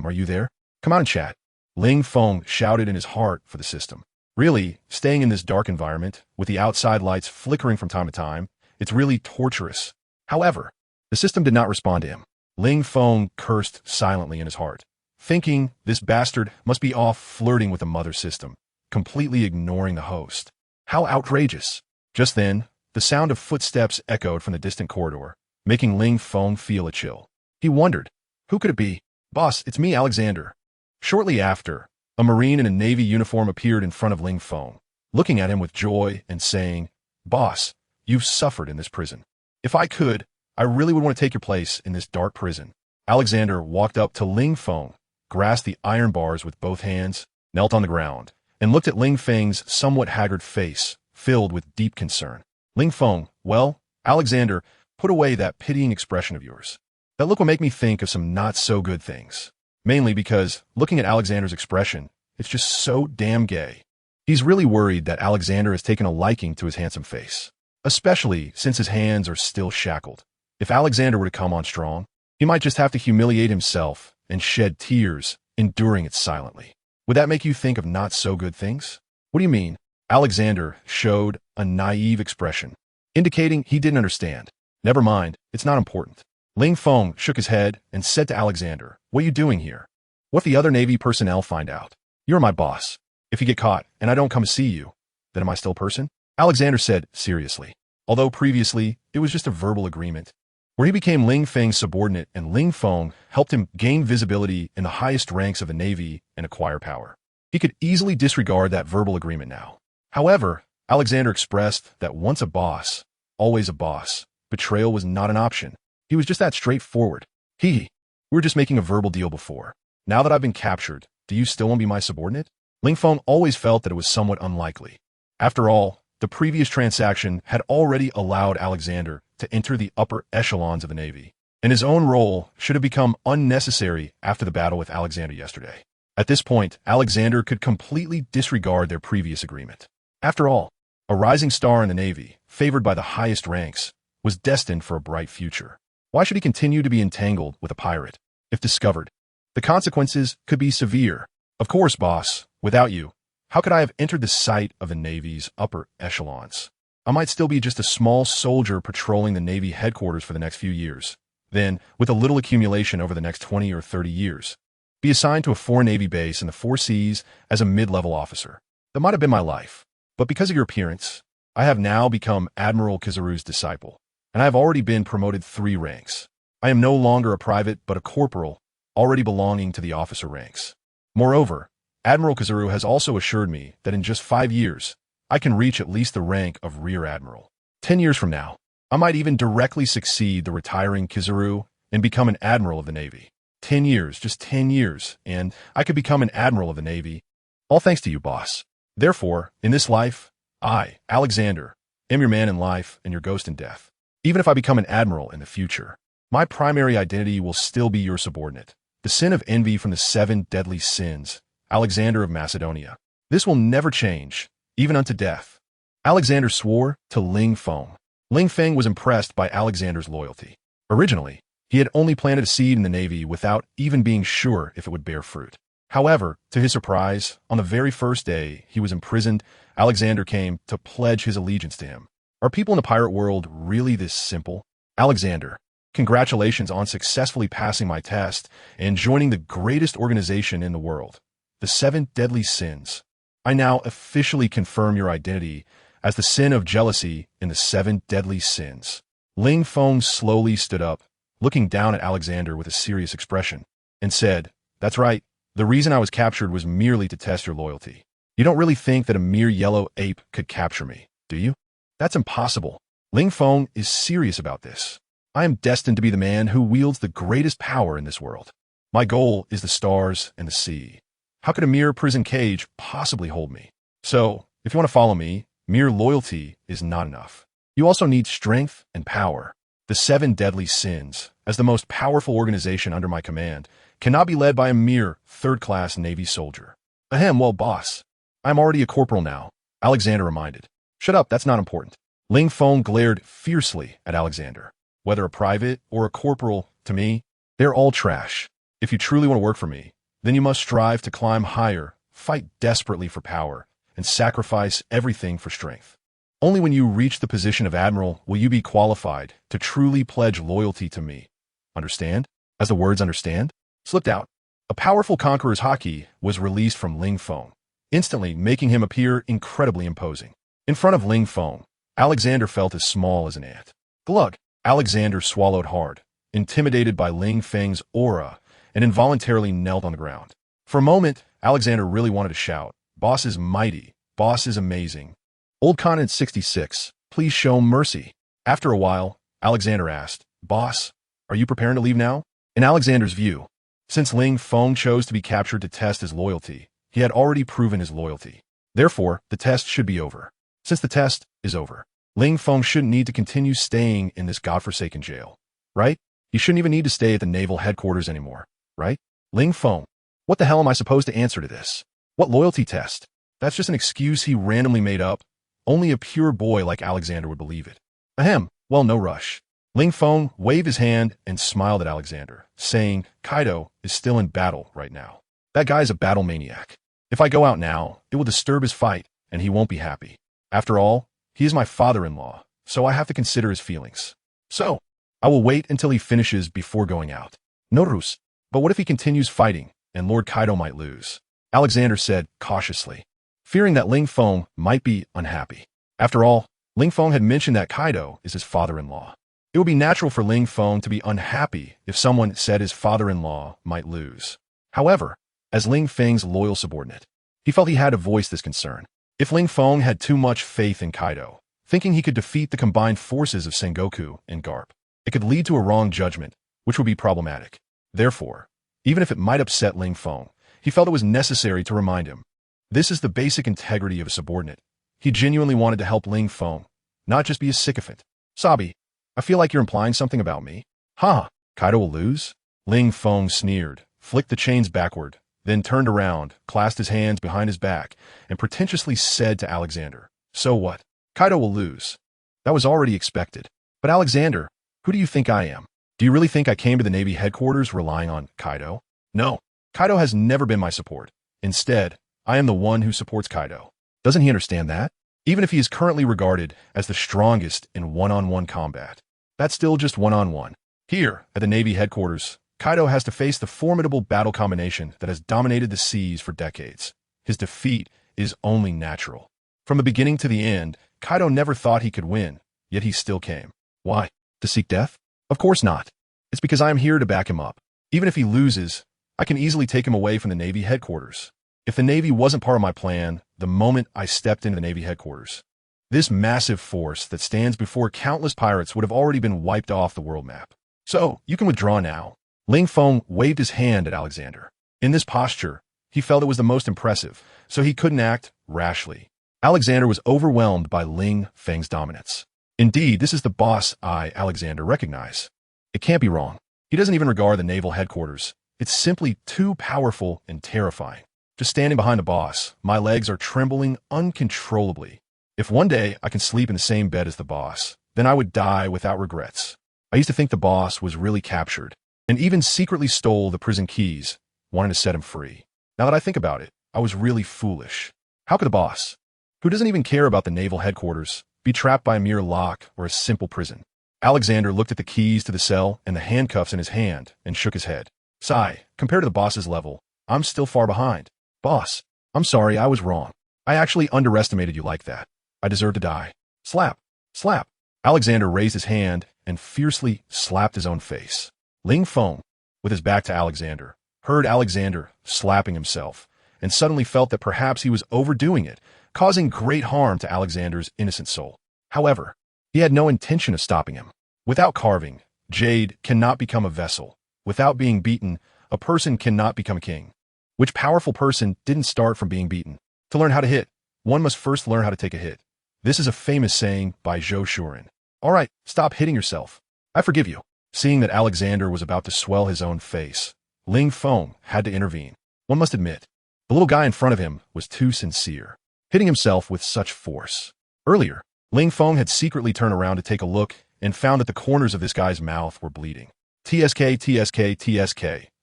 are you there? Come out and chat. Ling Feng shouted in his heart for the system. Really, staying in this dark environment, with the outside lights flickering from time to time, it's really torturous. However, the system did not respond to him. Ling Feng cursed silently in his heart, thinking this bastard must be off flirting with the mother system, completely ignoring the host. How outrageous! Just then, the sound of footsteps echoed from the distant corridor, making Ling Feng feel a chill. He wondered, who could it be? Boss, it's me, Alexander. Shortly after, a Marine in a Navy uniform appeared in front of Ling Feng, looking at him with joy and saying, "Boss, you've suffered in this prison. If I could, I really would want to take your place in this dark prison." Alexander walked up to Ling Feng, grasped the iron bars with both hands, knelt on the ground, and looked at Ling Feng's somewhat haggard face, filled with deep concern. Ling Feng, well, Alexander, put away that pitying expression of yours. That look will make me think of some not-so-good things. Mainly because, looking at Alexander's expression, it's just so damn gay. He's really worried that Alexander has taken a liking to his handsome face, especially since his hands are still shackled. If Alexander were to come on strong, he might just have to humiliate himself and shed tears, enduring it silently. Would that make you think of not-so-good things? What do you mean? Alexander showed a naive expression, indicating he didn't understand. Never mind, it's not important. Ling Feng shook his head and said to Alexander, "What are you doing here? What if the other Navy personnel find out? You're my boss. If you get caught and I don't come to see you, then am I still a person?" Alexander said seriously, although previously it was just a verbal agreement, where he became Ling Feng's subordinate and Ling Feng helped him gain visibility in the highest ranks of the Navy and acquire power. He could easily disregard that verbal agreement now. However, Alexander expressed that once a boss, always a boss. Betrayal was not an option. He was just that straightforward. We were just making a verbal deal before. Now that I've been captured, do you still want to be my subordinate? Ling Feng always felt that it was somewhat unlikely. After all, the previous transaction had already allowed Alexander to enter the upper echelons of the Navy, and his own role should have become unnecessary after the battle with Alexander yesterday. At this point, Alexander could completely disregard their previous agreement. After all, a rising star in the Navy, favored by the highest ranks, was destined for a bright future. Why should he continue to be entangled with a pirate? If discovered, the consequences could be severe. Of course, boss, without you, how could I have entered the sight of the Navy's upper echelons? I might still be just a small soldier patrolling the Navy headquarters for the next few years. Then, with a little accumulation over the next 20 or 30 years, be assigned to a foreign Navy base in the four seas as a mid-level officer. That might have been my life. But because of your appearance, I have now become Admiral Kizaru's disciple, and I have already been promoted 3 ranks. I am no longer a private, but a corporal, already belonging to the officer ranks. Moreover, Admiral Kizaru has also assured me that in just 5 years, I can reach at least the rank of Rear Admiral. 10 years from now, I might even directly succeed the retiring Kizaru and become an Admiral of the Navy. 10 years, just 10 years, and I could become an Admiral of the Navy, all thanks to you, boss. Therefore, in this life, I, Alexander, am your man in life and your ghost in death. Even if I become an Admiral in the future, my primary identity will still be your subordinate, the sin of envy from the 7 deadly sins, Alexander of Macedonia. This will never change, even unto death. Alexander swore to Ling Feng. Ling Feng was impressed by Alexander's loyalty. Originally, he had only planted a seed in the Navy without even being sure if it would bear fruit. However, to his surprise, on the very first day he was imprisoned, Alexander came to pledge his allegiance to him. Are people in the pirate world really this simple? Alexander, congratulations on successfully passing my test and joining the greatest organization in the world, the 7 deadly sins. I now officially confirm your identity as the sin of jealousy in the 7 deadly sins. Ling Feng slowly stood up, looking down at Alexander with a serious expression, and said, "That's right. The reason I was captured was merely to test your loyalty. You don't really think that a mere yellow ape could capture me, do you? That's impossible. Ling Feng is serious about this. I am destined to be the man who wields the greatest power in this world. My goal is the stars and the sea. How could a mere prison cage possibly hold me? So, if you want to follow me, mere loyalty is not enough. You also need strength and power. The 7 deadly sins, as the most powerful organization under my command, cannot be led by a mere third-class Navy soldier." "Ahem, well, boss, I'm already a corporal now," Alexander reminded. "Shut up, that's not important." Ling Feng glared fiercely at Alexander. "Whether a private or a corporal, to me, they're all trash. If you truly want to work for me, then you must strive to climb higher, fight desperately for power, and sacrifice everything for strength. Only when you reach the position of Admiral will you be qualified to truly pledge loyalty to me. Understand?" As the words "understand" slipped out, a powerful conqueror's haki was released from Ling Feng, instantly making him appear incredibly imposing. In front of Ling Feng, Alexander felt as small as an ant. Glug! Alexander swallowed hard, intimidated by Ling Feng's aura, and involuntarily knelt on the ground. For a moment, Alexander really wanted to shout, "Boss is mighty, boss is amazing. Old Continent 66, please show mercy." After a while, Alexander asked, "Boss, are you preparing to leave now?" In Alexander's view, since Ling Feng chose to be captured to test his loyalty, he had already proven his loyalty. Therefore, the test should be over. Since the test is over, Ling Feng shouldn't need to continue staying in this godforsaken jail, right? He shouldn't even need to stay at the naval headquarters anymore, right? Ling Feng, what the hell am I supposed to answer to this? What loyalty test? That's just an excuse he randomly made up. Only a pure boy like Alexander would believe it. Ahem, well, no rush. Ling Feng waved his hand and smiled at Alexander, saying, "Kaido is still in battle right now. That guy's a battle maniac. If I go out now, it will disturb his fight, and he won't be happy. After all, he is my father-in-law, so I have to consider his feelings. So, I will wait until he finishes before going out. Norus, but what if he continues fighting, and Lord Kaido might lose?" Alexander said cautiously, fearing that Ling Feng might be unhappy. After all, Ling Feng had mentioned that Kaido is his father-in-law. It would be natural for Ling Feng to be unhappy if someone said his father-in-law might lose. However, as Ling Feng's loyal subordinate, he felt he had to voice this concern. If Ling Feng had too much faith in Kaido, thinking he could defeat the combined forces of Sengoku and Garp, it could lead to a wrong judgment, which would be problematic. Therefore, even if it might upset Ling Feng, he felt it was necessary to remind him. This is the basic integrity of a subordinate. He genuinely wanted to help Ling Feng, not just be a sycophant. "Sabi, I feel like you're implying something about me." "Ha! Kaido will lose?" Ling Feng sneered, flicked the chains backward, then turned around, clasped his hands behind his back, and pretentiously said to Alexander, "So what? Kaido will lose. That was already expected. But Alexander, who do you think I am? Do you really think I came to the Navy headquarters relying on Kaido? No, Kaido has never been my support. Instead, I am the one who supports Kaido. Doesn't he understand that? Even if he is currently regarded as the strongest in one-on-one combat, that's still just one-on-one. Here, at the Navy headquarters, Kaido has to face the formidable battle combination that has dominated the seas for decades. His defeat is only natural. From the beginning to the end, Kaido never thought he could win, yet he still came. Why? To seek death? Of course not. It's because I am here to back him up. Even if he loses, I can easily take him away from the Navy headquarters. If the Navy wasn't part of my plan, the moment I stepped into the Navy headquarters, this massive force that stands before countless pirates would have already been wiped off the world map. So, you can withdraw now. Ling Feng waved his hand at Alexander. In this posture, he felt it was the most impressive, so he couldn't act rashly. Alexander was overwhelmed by Ling Feng's dominance. Indeed, this is the boss Alexander recognize. It can't be wrong. He doesn't even regard the naval headquarters. It's simply too powerful and terrifying. Just standing behind the boss, my legs are trembling uncontrollably. If one day I can sleep in the same bed as the boss, then I would die without regrets. I used to think the boss was really captured, and even secretly stole the prison keys, wanting to set him free. Now that I think about it, I was really foolish. How could the boss, who doesn't even care about the naval headquarters, be trapped by a mere lock or a simple prison? Alexander looked at the keys to the cell and the handcuffs in his hand and shook his head. Sigh, compared to the boss's level, I'm still far behind. Boss, I'm sorry, I was wrong. I actually underestimated you like that. I deserve to die. Slap, slap. Alexander raised his hand and fiercely slapped his own face. Ling Feng, with his back to Alexander, heard Alexander slapping himself and suddenly felt that perhaps he was overdoing it, causing great harm to Alexander's innocent soul. However, he had no intention of stopping him. Without carving, jade cannot become a vessel. Without being beaten, a person cannot become a king. Which powerful person didn't start from being beaten? To learn how to hit, one must first learn how to take a hit. This is a famous saying by Zhou Shuren. All right, stop hitting yourself. I forgive you. Seeing that Alexander was about to swell his own face, Ling Feng had to intervene. One must admit, the little guy in front of him was too sincere, hitting himself with such force. Earlier, Ling Feng had secretly turned around to take a look and found that the corners of this guy's mouth were bleeding. TSK,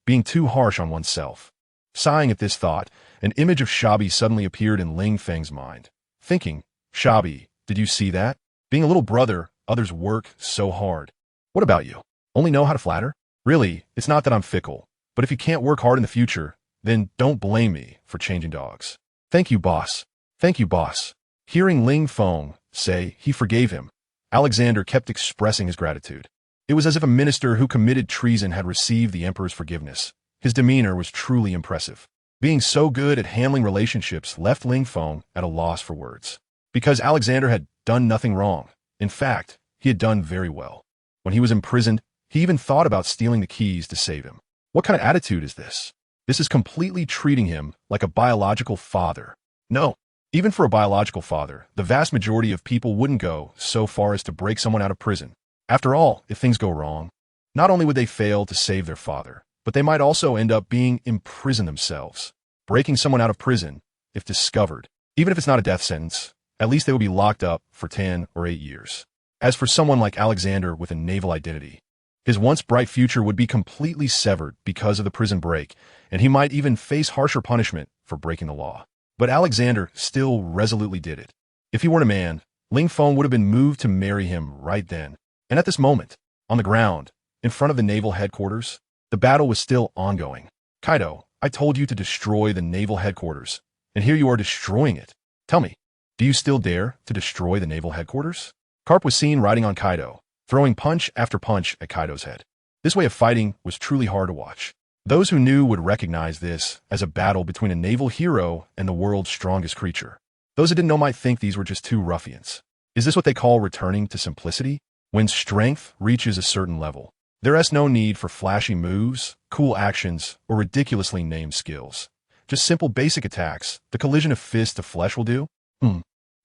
being too harsh on oneself. Sighing at this thought, an image of Shabi suddenly appeared in Ling Feng's mind. Thinking, Shabi, did you see that? Being a little brother, others work so hard. What about you? Only know how to flatter? Really, it's not that I'm fickle, but if you can't work hard in the future, then don't blame me for changing dogs. Thank you, boss. Thank you, boss. Hearing Ling Feng say he forgave him, Alexander kept expressing his gratitude. It was as if a minister who committed treason had received the emperor's forgiveness. His demeanor was truly impressive. Being so good at handling relationships left Ling Feng at a loss for words. Because Alexander had done nothing wrong. In fact, he had done very well. When he was imprisoned, he even thought about stealing the keys to save him. What kind of attitude is this? This is completely treating him like a biological father. No, even for a biological father, the vast majority of people wouldn't go so far as to break someone out of prison. After all, if things go wrong, not only would they fail to save their father, but they might also end up being imprisoned themselves. Breaking someone out of prison, if discovered, even if it's not a death sentence, at least they will be locked up for 10 or 8 years. As for someone like Alexander with a naval identity, his once bright future would be completely severed because of the prison break, and he might even face harsher punishment for breaking the law. But Alexander still resolutely did it. If he weren't a man, Ling Feng would have been moved to marry him right then. And at this moment, on the ground, in front of the naval headquarters, the battle was still ongoing. Kaido, I told you to destroy the naval headquarters, and here you are destroying it. Tell me, do you still dare to destroy the naval headquarters? Carp was seen riding on Kaido, throwing punch after punch at Kaido's head. This way of fighting was truly hard to watch. Those who knew would recognize this as a battle between a naval hero and the world's strongest creature. Those who didn't know might think these were just two ruffians. Is this what they call returning to simplicity? When strength reaches a certain level, there is no need for flashy moves, cool actions, or ridiculously named skills. Just simple basic attacks, the collision of fist to flesh will do.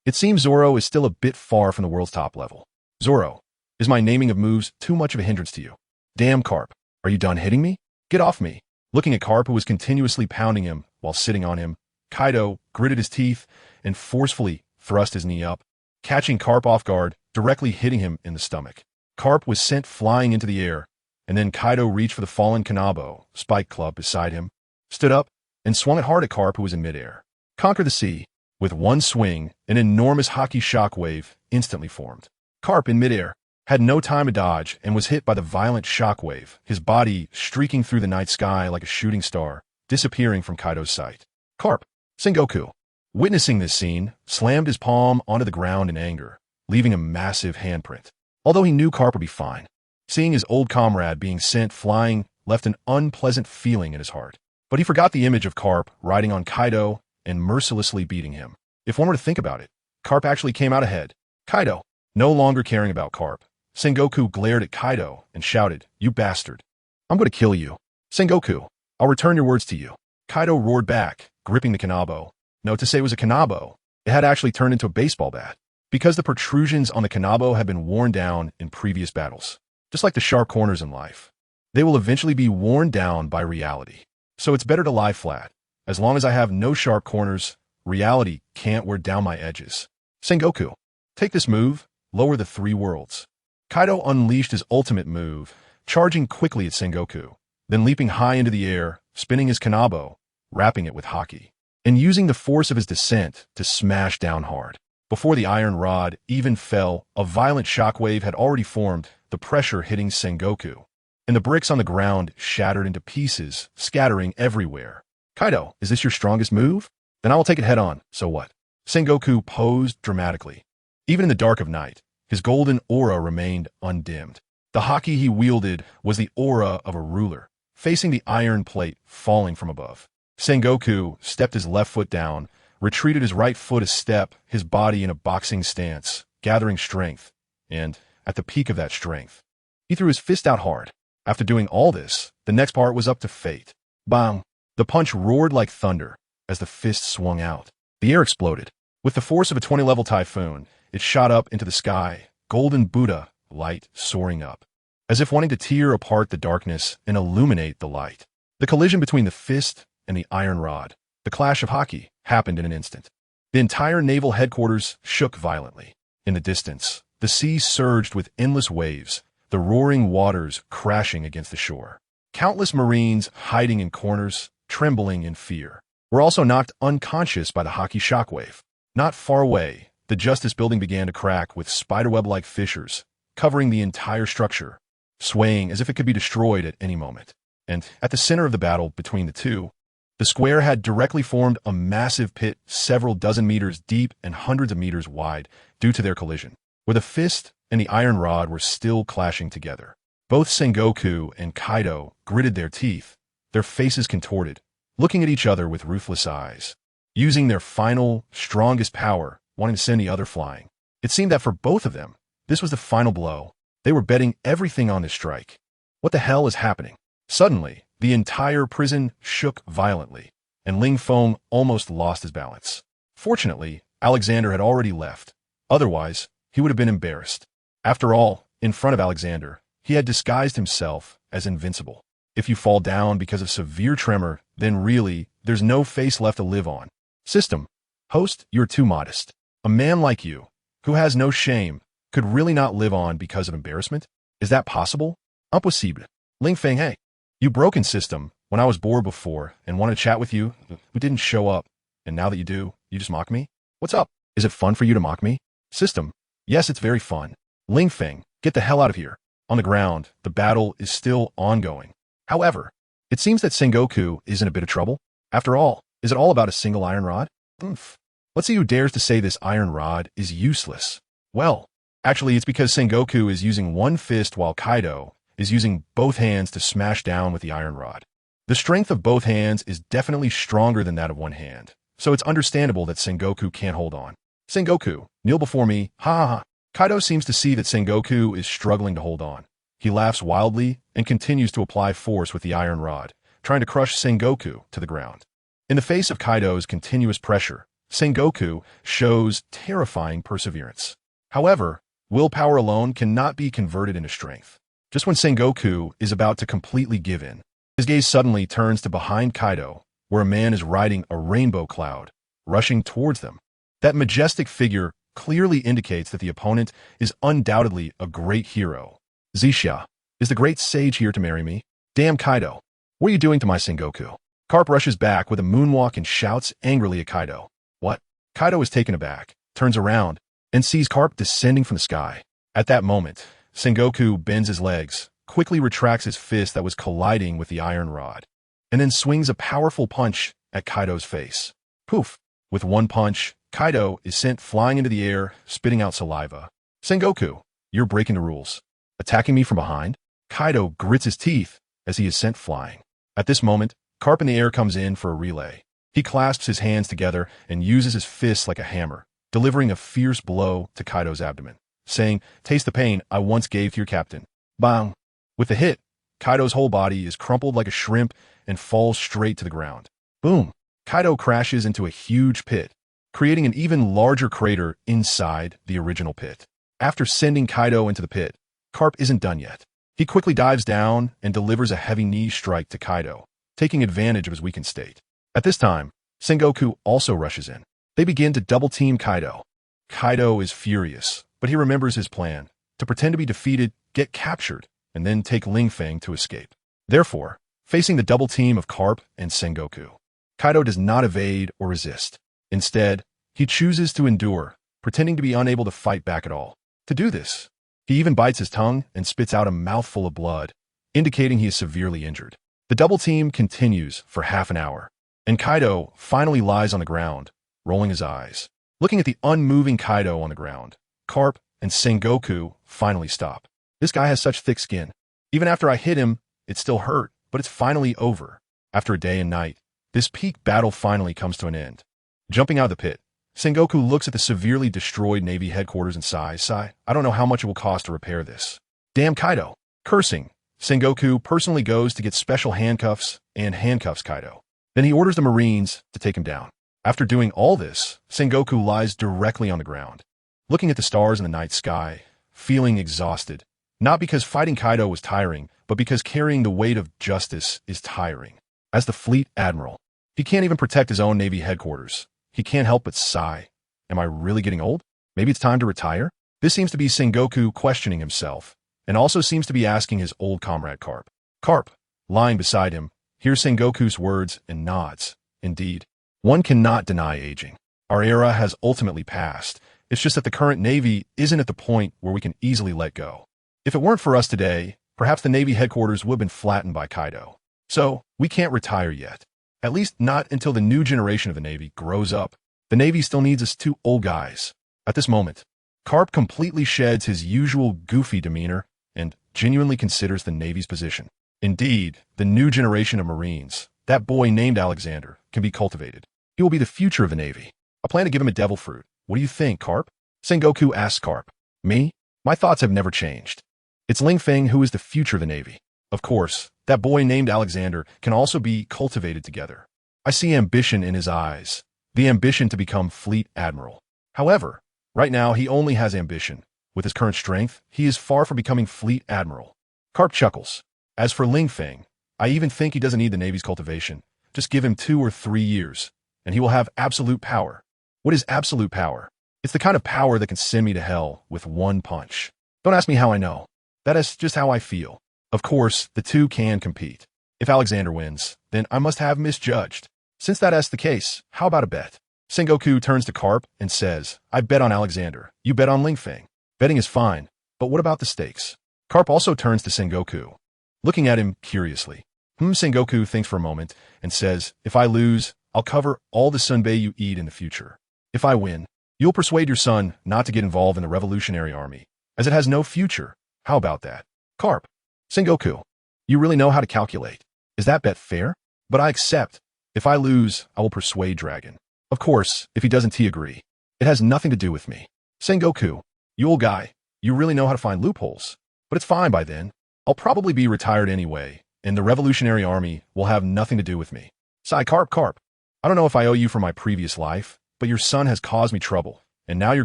It seems Zoro is still a bit far from the world's top level. Zoro, is my naming of moves too much of a hindrance to you? Damn, Carp, are you done hitting me? Get off me. Looking at Carp, who was continuously pounding him while sitting on him, Kaido gritted his teeth and forcefully thrust his knee up, catching Carp off guard, directly hitting him in the stomach. Carp was sent flying into the air, and then Kaido reached for the fallen Kanabo, spike club beside him, stood up, and swung it hard at Carp, who was in midair. Conquer the sea. With one swing, an enormous hockey shockwave instantly formed. Carp in midair, had no time to dodge and was hit by the violent shockwave, his body streaking through the night sky like a shooting star, disappearing from Kaido's sight. Carp, Sengoku, witnessing this scene, slammed his palm onto the ground in anger, leaving a massive handprint. Although he knew Carp would be fine, seeing his old comrade being sent flying left an unpleasant feeling in his heart. But he forgot the image of Carp riding on Kaido and mercilessly beating him. If one were to think about it, Carp actually came out ahead. Kaido, no longer caring about Carp, Sengoku glared at Kaido and shouted, "You bastard. I'm going to kill you. Sengoku, I'll return your words to you." Kaido roared back, gripping the kanabo. No, to say it was a kanabo, it had actually turned into a baseball bat, because the protrusions on the kanabo had been worn down in previous battles. Just like the sharp corners in life, they will eventually be worn down by reality. So it's better to lie flat. As long as I have no sharp corners, reality can't wear down my edges. Sengoku, take this move, lower the 3 worlds. Kaido unleashed his ultimate move, charging quickly at Sengoku, then leaping high into the air, spinning his kanabo, wrapping it with haki, and using the force of his descent to smash down hard. Before the iron rod even fell, a violent shockwave had already formed, the pressure hitting Sengoku, and the bricks on the ground shattered into pieces, scattering everywhere. Kaido, is this your strongest move? Then I will take it head on, so what? Sengoku posed dramatically. Even in the dark of night, his golden aura remained undimmed. The haki he wielded was the aura of a ruler, facing the iron plate falling from above. Sengoku stepped his left foot down, retreated his right foot a step, his body in a boxing stance, gathering strength, and, at the peak of that strength, he threw his fist out hard. After doing all this, the next part was up to fate. Bang! The punch roared like thunder as the fist swung out. The air exploded. With the force of a 20-level typhoon, it shot up into the sky, golden Buddha light soaring up, as if wanting to tear apart the darkness and illuminate the light. The collision between the fist and the iron rod, the clash of haki, happened in an instant. The entire naval headquarters shook violently. In the distance, the sea surged with endless waves, the roaring waters crashing against the shore. Countless Marines hiding in corners, trembling in fear, were also knocked unconscious by the haki shockwave. Not far away, the Justice Building began to crack with spiderweb-like fissures, covering the entire structure, swaying as if it could be destroyed at any moment. And at the center of the battle between the two, the square had directly formed a massive pit several dozen meters deep and hundreds of meters wide due to their collision, where the fist and the iron rod were still clashing together. Both Sengoku and Kaido gritted their teeth, their faces contorted, looking at each other with ruthless eyes, using their final, strongest power, wanting to send the other flying. It seemed that for both of them, this was the final blow. They were betting everything on this strike. What the hell is happening? Suddenly, the entire prison shook violently, and Ling Feng almost lost his balance. Fortunately, Alexander had already left. Otherwise, he would have been embarrassed. After all, in front of Alexander, he had disguised himself as invincible. If you fall down because of severe tremor, then really, there's no face left to live on. System. Host, you're too modest. A man like you, who has no shame, could really not live on because of embarrassment? Is that possible? Impossible. Ling Feng, hey. You broken system. When I was bored before and wanted to chat with you, who didn't show up, and now that you do, you just mock me? What's up? Is it fun for you to mock me? System. Yes, it's very fun. Ling Feng, get the hell out of here. On the ground, the battle is still ongoing. However, it seems that Sengoku is in a bit of trouble. After all, is it all about a single iron rod? Let's see who dares to say this iron rod is useless. Well, actually, it's because Sengoku is using one fist while Kaido is using both hands to smash down with the iron rod. The strength of both hands is definitely stronger than that of one hand, so it's understandable that Sengoku can't hold on. Sengoku, kneel before me, ha ha ha. Kaido seems to see that Sengoku is struggling to hold on. He laughs wildly and continues to apply force with the iron rod, trying to crush Sengoku to the ground. In the face of Kaido's continuous pressure, Sengoku shows terrifying perseverance. However, willpower alone cannot be converted into strength. Just when Sengoku is about to completely give in, his gaze suddenly turns to behind Kaido, where a man is riding a rainbow cloud, rushing towards them. That majestic figure clearly indicates that the opponent is undoubtedly a great hero. Zixia, is the great sage here to marry me? Damn Kaido, what are you doing to my Sengoku? Carp rushes back with a moonwalk and shouts angrily at Kaido. What? Kaido is taken aback, turns around, and sees Carp descending from the sky. At that moment, Sengoku bends his legs, quickly retracts his fist that was colliding with the iron rod, and then swings a powerful punch at Kaido's face. Poof! With one punch, Kaido is sent flying into the air, spitting out saliva. Sengoku, you're breaking the rules. Attacking me from behind? Kaido grits his teeth as he is sent flying. At this moment, Carp in the air comes in for a relay. He clasps his hands together and uses his fists like a hammer, delivering a fierce blow to Kaido's abdomen, saying, "Taste the pain I once gave to your captain." Bang! With the hit, Kaido's whole body is crumpled like a shrimp and falls straight to the ground. Boom! Kaido crashes into a huge pit, creating an even larger crater inside the original pit. After sending Kaido into the pit, Carp isn't done yet. He quickly dives down and delivers a heavy knee strike to Kaido, taking advantage of his weakened state. At this time, Sengoku also rushes in. They begin to double-team Kaido. Kaido is furious, but he remembers his plan, to pretend to be defeated, get captured, and then take Lingfeng to escape. Therefore, facing the double team of Carp and Sengoku, Kaido does not evade or resist. Instead, he chooses to endure, pretending to be unable to fight back at all. To do this, he even bites his tongue and spits out a mouthful of blood, indicating he is severely injured. The double team continues for half an hour, and Kaido finally lies on the ground, rolling his eyes. Looking at the unmoving Kaido on the ground, Carp and Sengoku finally stop. This guy has such thick skin. Even after I hit him, it still hurt, but it's finally over. After a day and night, this peak battle finally comes to an end. Jumping out of the pit, Sengoku looks at the severely destroyed Navy headquarters and sighs, I don't know how much it will cost to repair this. Damn Kaido. Cursing, Sengoku personally goes to get special handcuffs and handcuffs Kaido. Then he orders the Marines to take him down. After doing all this, Sengoku lies directly on the ground, looking at the stars in the night sky, feeling exhausted. Not because fighting Kaido was tiring, but because carrying the weight of justice is tiring. As the fleet admiral, he can't even protect his own Navy headquarters. He can't help but sigh. Am I really getting old? Maybe it's time to retire? This seems to be Sengoku questioning himself, and also seems to be asking his old comrade Carp. Carp, lying beside him, hears Sengoku's words and nods. Indeed, one cannot deny aging. Our era has ultimately passed. It's just that the current Navy isn't at the point where we can easily let go. If it weren't for us today, perhaps the Navy headquarters would have been flattened by Kaido. So, we can't retire yet. At least not until the new generation of the Navy grows up. The Navy still needs us two old guys. At this moment, Carp completely sheds his usual goofy demeanor and genuinely considers the Navy's position. Indeed, the new generation of Marines, that boy named Alexander, can be cultivated. He will be the future of the Navy. I plan to give him a devil fruit. What do you think, Carp? Sengoku asks Carp. Me? My thoughts have never changed. It's Lingfeng who is the future of the Navy. Of course, that boy named Alexander can also be cultivated together. I see ambition in his eyes, the ambition to become fleet admiral. However, right now he only has ambition. With his current strength, he is far from becoming fleet admiral. Carp chuckles. As for Lingfeng, I even think he doesn't need the Navy's cultivation. Just give him 2 or 3 years, and he will have absolute power. What is absolute power? It's the kind of power that can send me to hell with one punch. Don't ask me how I know. That is just how I feel. Of course, the two can compete. If Alexander wins, then I must have misjudged. Since that is the case, how about a bet? Sengoku turns to Carp and says, I bet on Alexander. You bet on Lingfeng. Betting is fine, but what about the stakes? Carp also turns to Sengoku, looking at him curiously. Sengoku thinks for a moment and says, if I lose, I'll cover all the sunbae you eat in the future. If I win, you'll persuade your son not to get involved in the Revolutionary Army, as it has no future. How about that? Carp. Sengoku, you really know how to calculate. Is that bet fair? But I accept. If I lose, I will persuade Dragon. Of course, if he doesn't, he agree. It has nothing to do with me. Sengoku, you old guy, you really know how to find loopholes. But it's fine by then. I'll probably be retired anyway, and the Revolutionary Army will have nothing to do with me. Sigh, Carp. I don't know if I owe you for my previous life, but your son has caused me trouble, and now your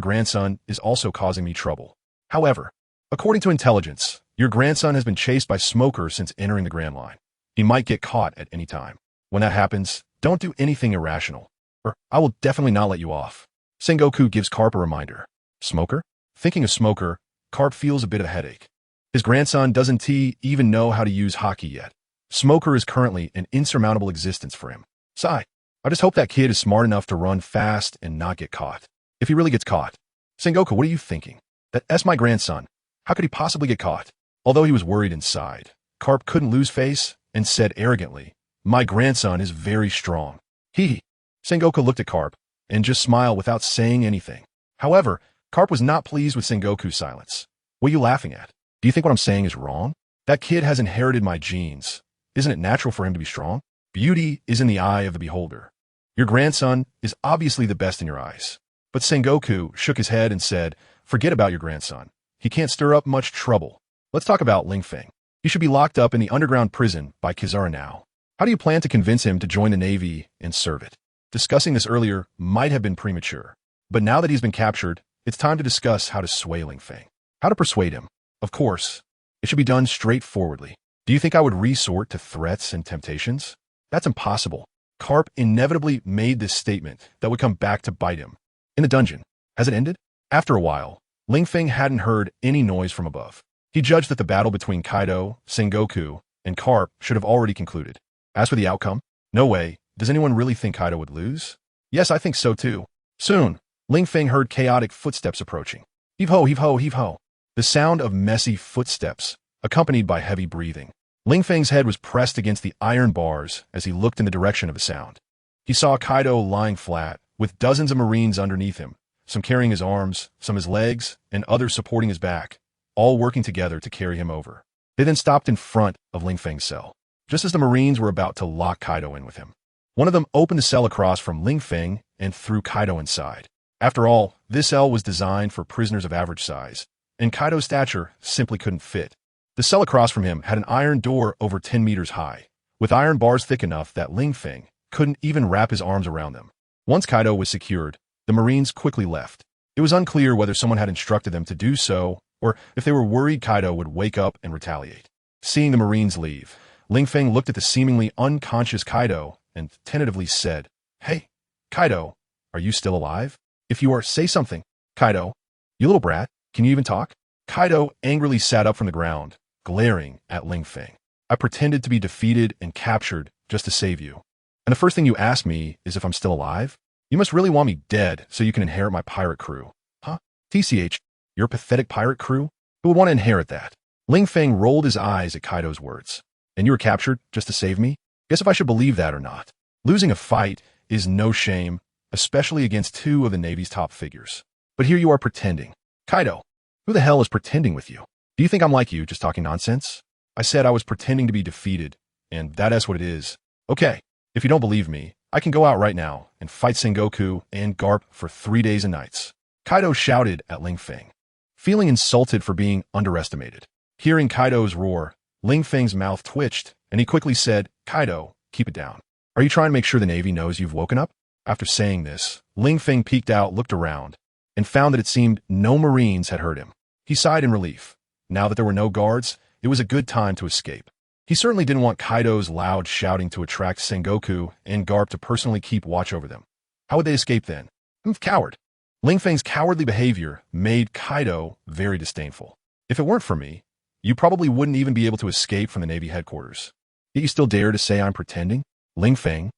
grandson is also causing me trouble. However, according to intelligence, your grandson has been chased by Smoker since entering the Grand Line. He might get caught at any time. When that happens, don't do anything irrational, or I will definitely not let you off. Sengoku gives Carp a reminder. Smoker? Thinking of Smoker, Carp feels a bit of a headache. His grandson doesn't even know how to use hockey yet. Smoker is currently an insurmountable existence for him. Sigh. I just hope that kid is smart enough to run fast and not get caught. If he really gets caught. Sengoku, what are you thinking? That's my grandson. How could he possibly get caught? Although he was worried inside, Carp couldn't lose face and said arrogantly, "My grandson is very strong." Sengoku looked at Carp and just smiled without saying anything. However, Carp was not pleased with Sengoku's silence. "What are you laughing at? Do you think what I'm saying is wrong? That kid has inherited my genes. Isn't it natural for him to be strong? Beauty is in the eye of the beholder. Your grandson is obviously the best in your eyes." But Sengoku shook his head and said, "Forget about your grandson. He can't stir up much trouble. Let's talk about Lingfeng. He should be locked up in the underground prison by Kizara now. How do you plan to convince him to join the Navy and serve it?" Discussing this earlier might have been premature, but now that he's been captured, it's time to discuss how to sway Lingfeng. How to persuade him. Of course, it should be done straightforwardly. Do you think I would resort to threats and temptations? That's impossible. Carp inevitably made this statement that would come back to bite him. In the dungeon, has it ended? After a while, Lingfeng hadn't heard any noise from above. He judged that the battle between Kaido, Sengoku, and Carp should have already concluded. As for the outcome, no way. Does anyone really think Kaido would lose? Yes, I think so too. Soon, Lingfeng heard chaotic footsteps approaching. Heave-ho, heave-ho, heave-ho. The sound of messy footsteps, accompanied by heavy breathing. Lingfeng's head was pressed against the iron bars as he looked in the direction of the sound. He saw Kaido lying flat, with dozens of Marines underneath him, some carrying his arms, some his legs, and others supporting his back, all working together to carry him over. They then stopped in front of Lingfeng's cell, just as the Marines were about to lock Kaido in with him. One of them opened the cell across from Lingfeng and threw Kaido inside. After all, this cell was designed for prisoners of average size, and Kaido's stature simply couldn't fit. The cell across from him had an iron door over 10 meters high, with iron bars thick enough that Lingfeng couldn't even wrap his arms around them. Once Kaido was secured, the Marines quickly left. It was unclear whether someone had instructed them to do so, or if they were worried Kaido would wake up and retaliate. Seeing the Marines leave, Lingfeng looked at the seemingly unconscious Kaido and tentatively said, "Hey, Kaido, are you still alive? If you are, say something. Kaido, you little brat, can you even talk?" Kaido angrily sat up from the ground, glaring at Lingfeng. "I pretended to be defeated and captured just to save you. And the first thing you ask me is if I'm still alive? You must really want me dead so you can inherit my pirate crew. Huh? TCH, your pathetic pirate crew? Who would want to inherit that?" Lingfeng rolled his eyes at Kaido's words. "And you were captured just to save me? Guess if I should believe that or not. Losing a fight is no shame, especially against two of the Navy's top figures. But here you are pretending. Kaido, who the hell is pretending with you? Do you think I'm like you, just talking nonsense? I said I was pretending to be defeated, and that's what it is. Okay, if you don't believe me, I can go out right now and fight Sengoku and Garp for 3 days and nights." Kaido shouted at Lingfeng, feeling insulted for being underestimated. Hearing Kaido's roar, Lingfeng's mouth twitched, and he quickly said, "Kaido, keep it down. Are you trying to make sure the Navy knows you've woken up?" After saying this, Lingfeng peeked out, looked around, and found that it seemed no Marines had heard him. He sighed in relief. Now that there were no guards, it was a good time to escape. He certainly didn't want Kaido's loud shouting to attract Sengoku and Garp to personally keep watch over them. How would they escape then? Coward. Lingfeng's cowardly behavior made Kaido very disdainful. "If it weren't for me, you probably wouldn't even be able to escape from the Navy headquarters. Yet you still dare to say I'm pretending? Lingfeng,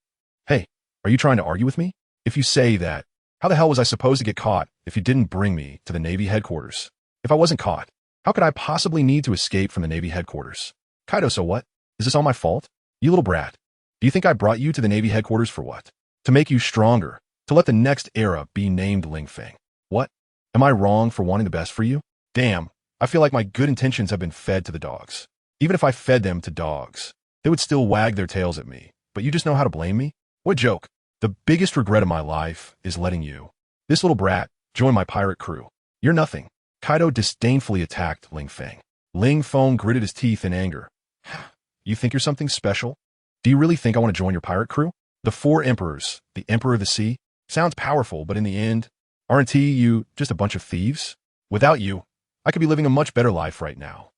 hey, are you trying to argue with me? If you say that, how the hell was I supposed to get caught if you didn't bring me to the Navy headquarters? If I wasn't caught, how could I possibly need to escape from the Navy headquarters? Kaido, so what? Is this all my fault? You little brat. Do you think I brought you to the Navy headquarters for what? To make you stronger, to let the next era be named Lingfeng. What? Am I wrong for wanting the best for you? Damn, I feel like my good intentions have been fed to the dogs. Even if I fed them to dogs, they would still wag their tails at me. But you just know how to blame me? What joke. The biggest regret of my life is letting you, this little brat, join my pirate crew. You're nothing." Kaido disdainfully attacked Lingfeng. Lingfeng gritted his teeth in anger. "You think you're something special? Do you really think I want to join your pirate crew? The 4 emperors, the Emperor of the Sea? Sounds powerful, but in the end, aren't you just a bunch of thieves? Without you, I could be living a much better life right now."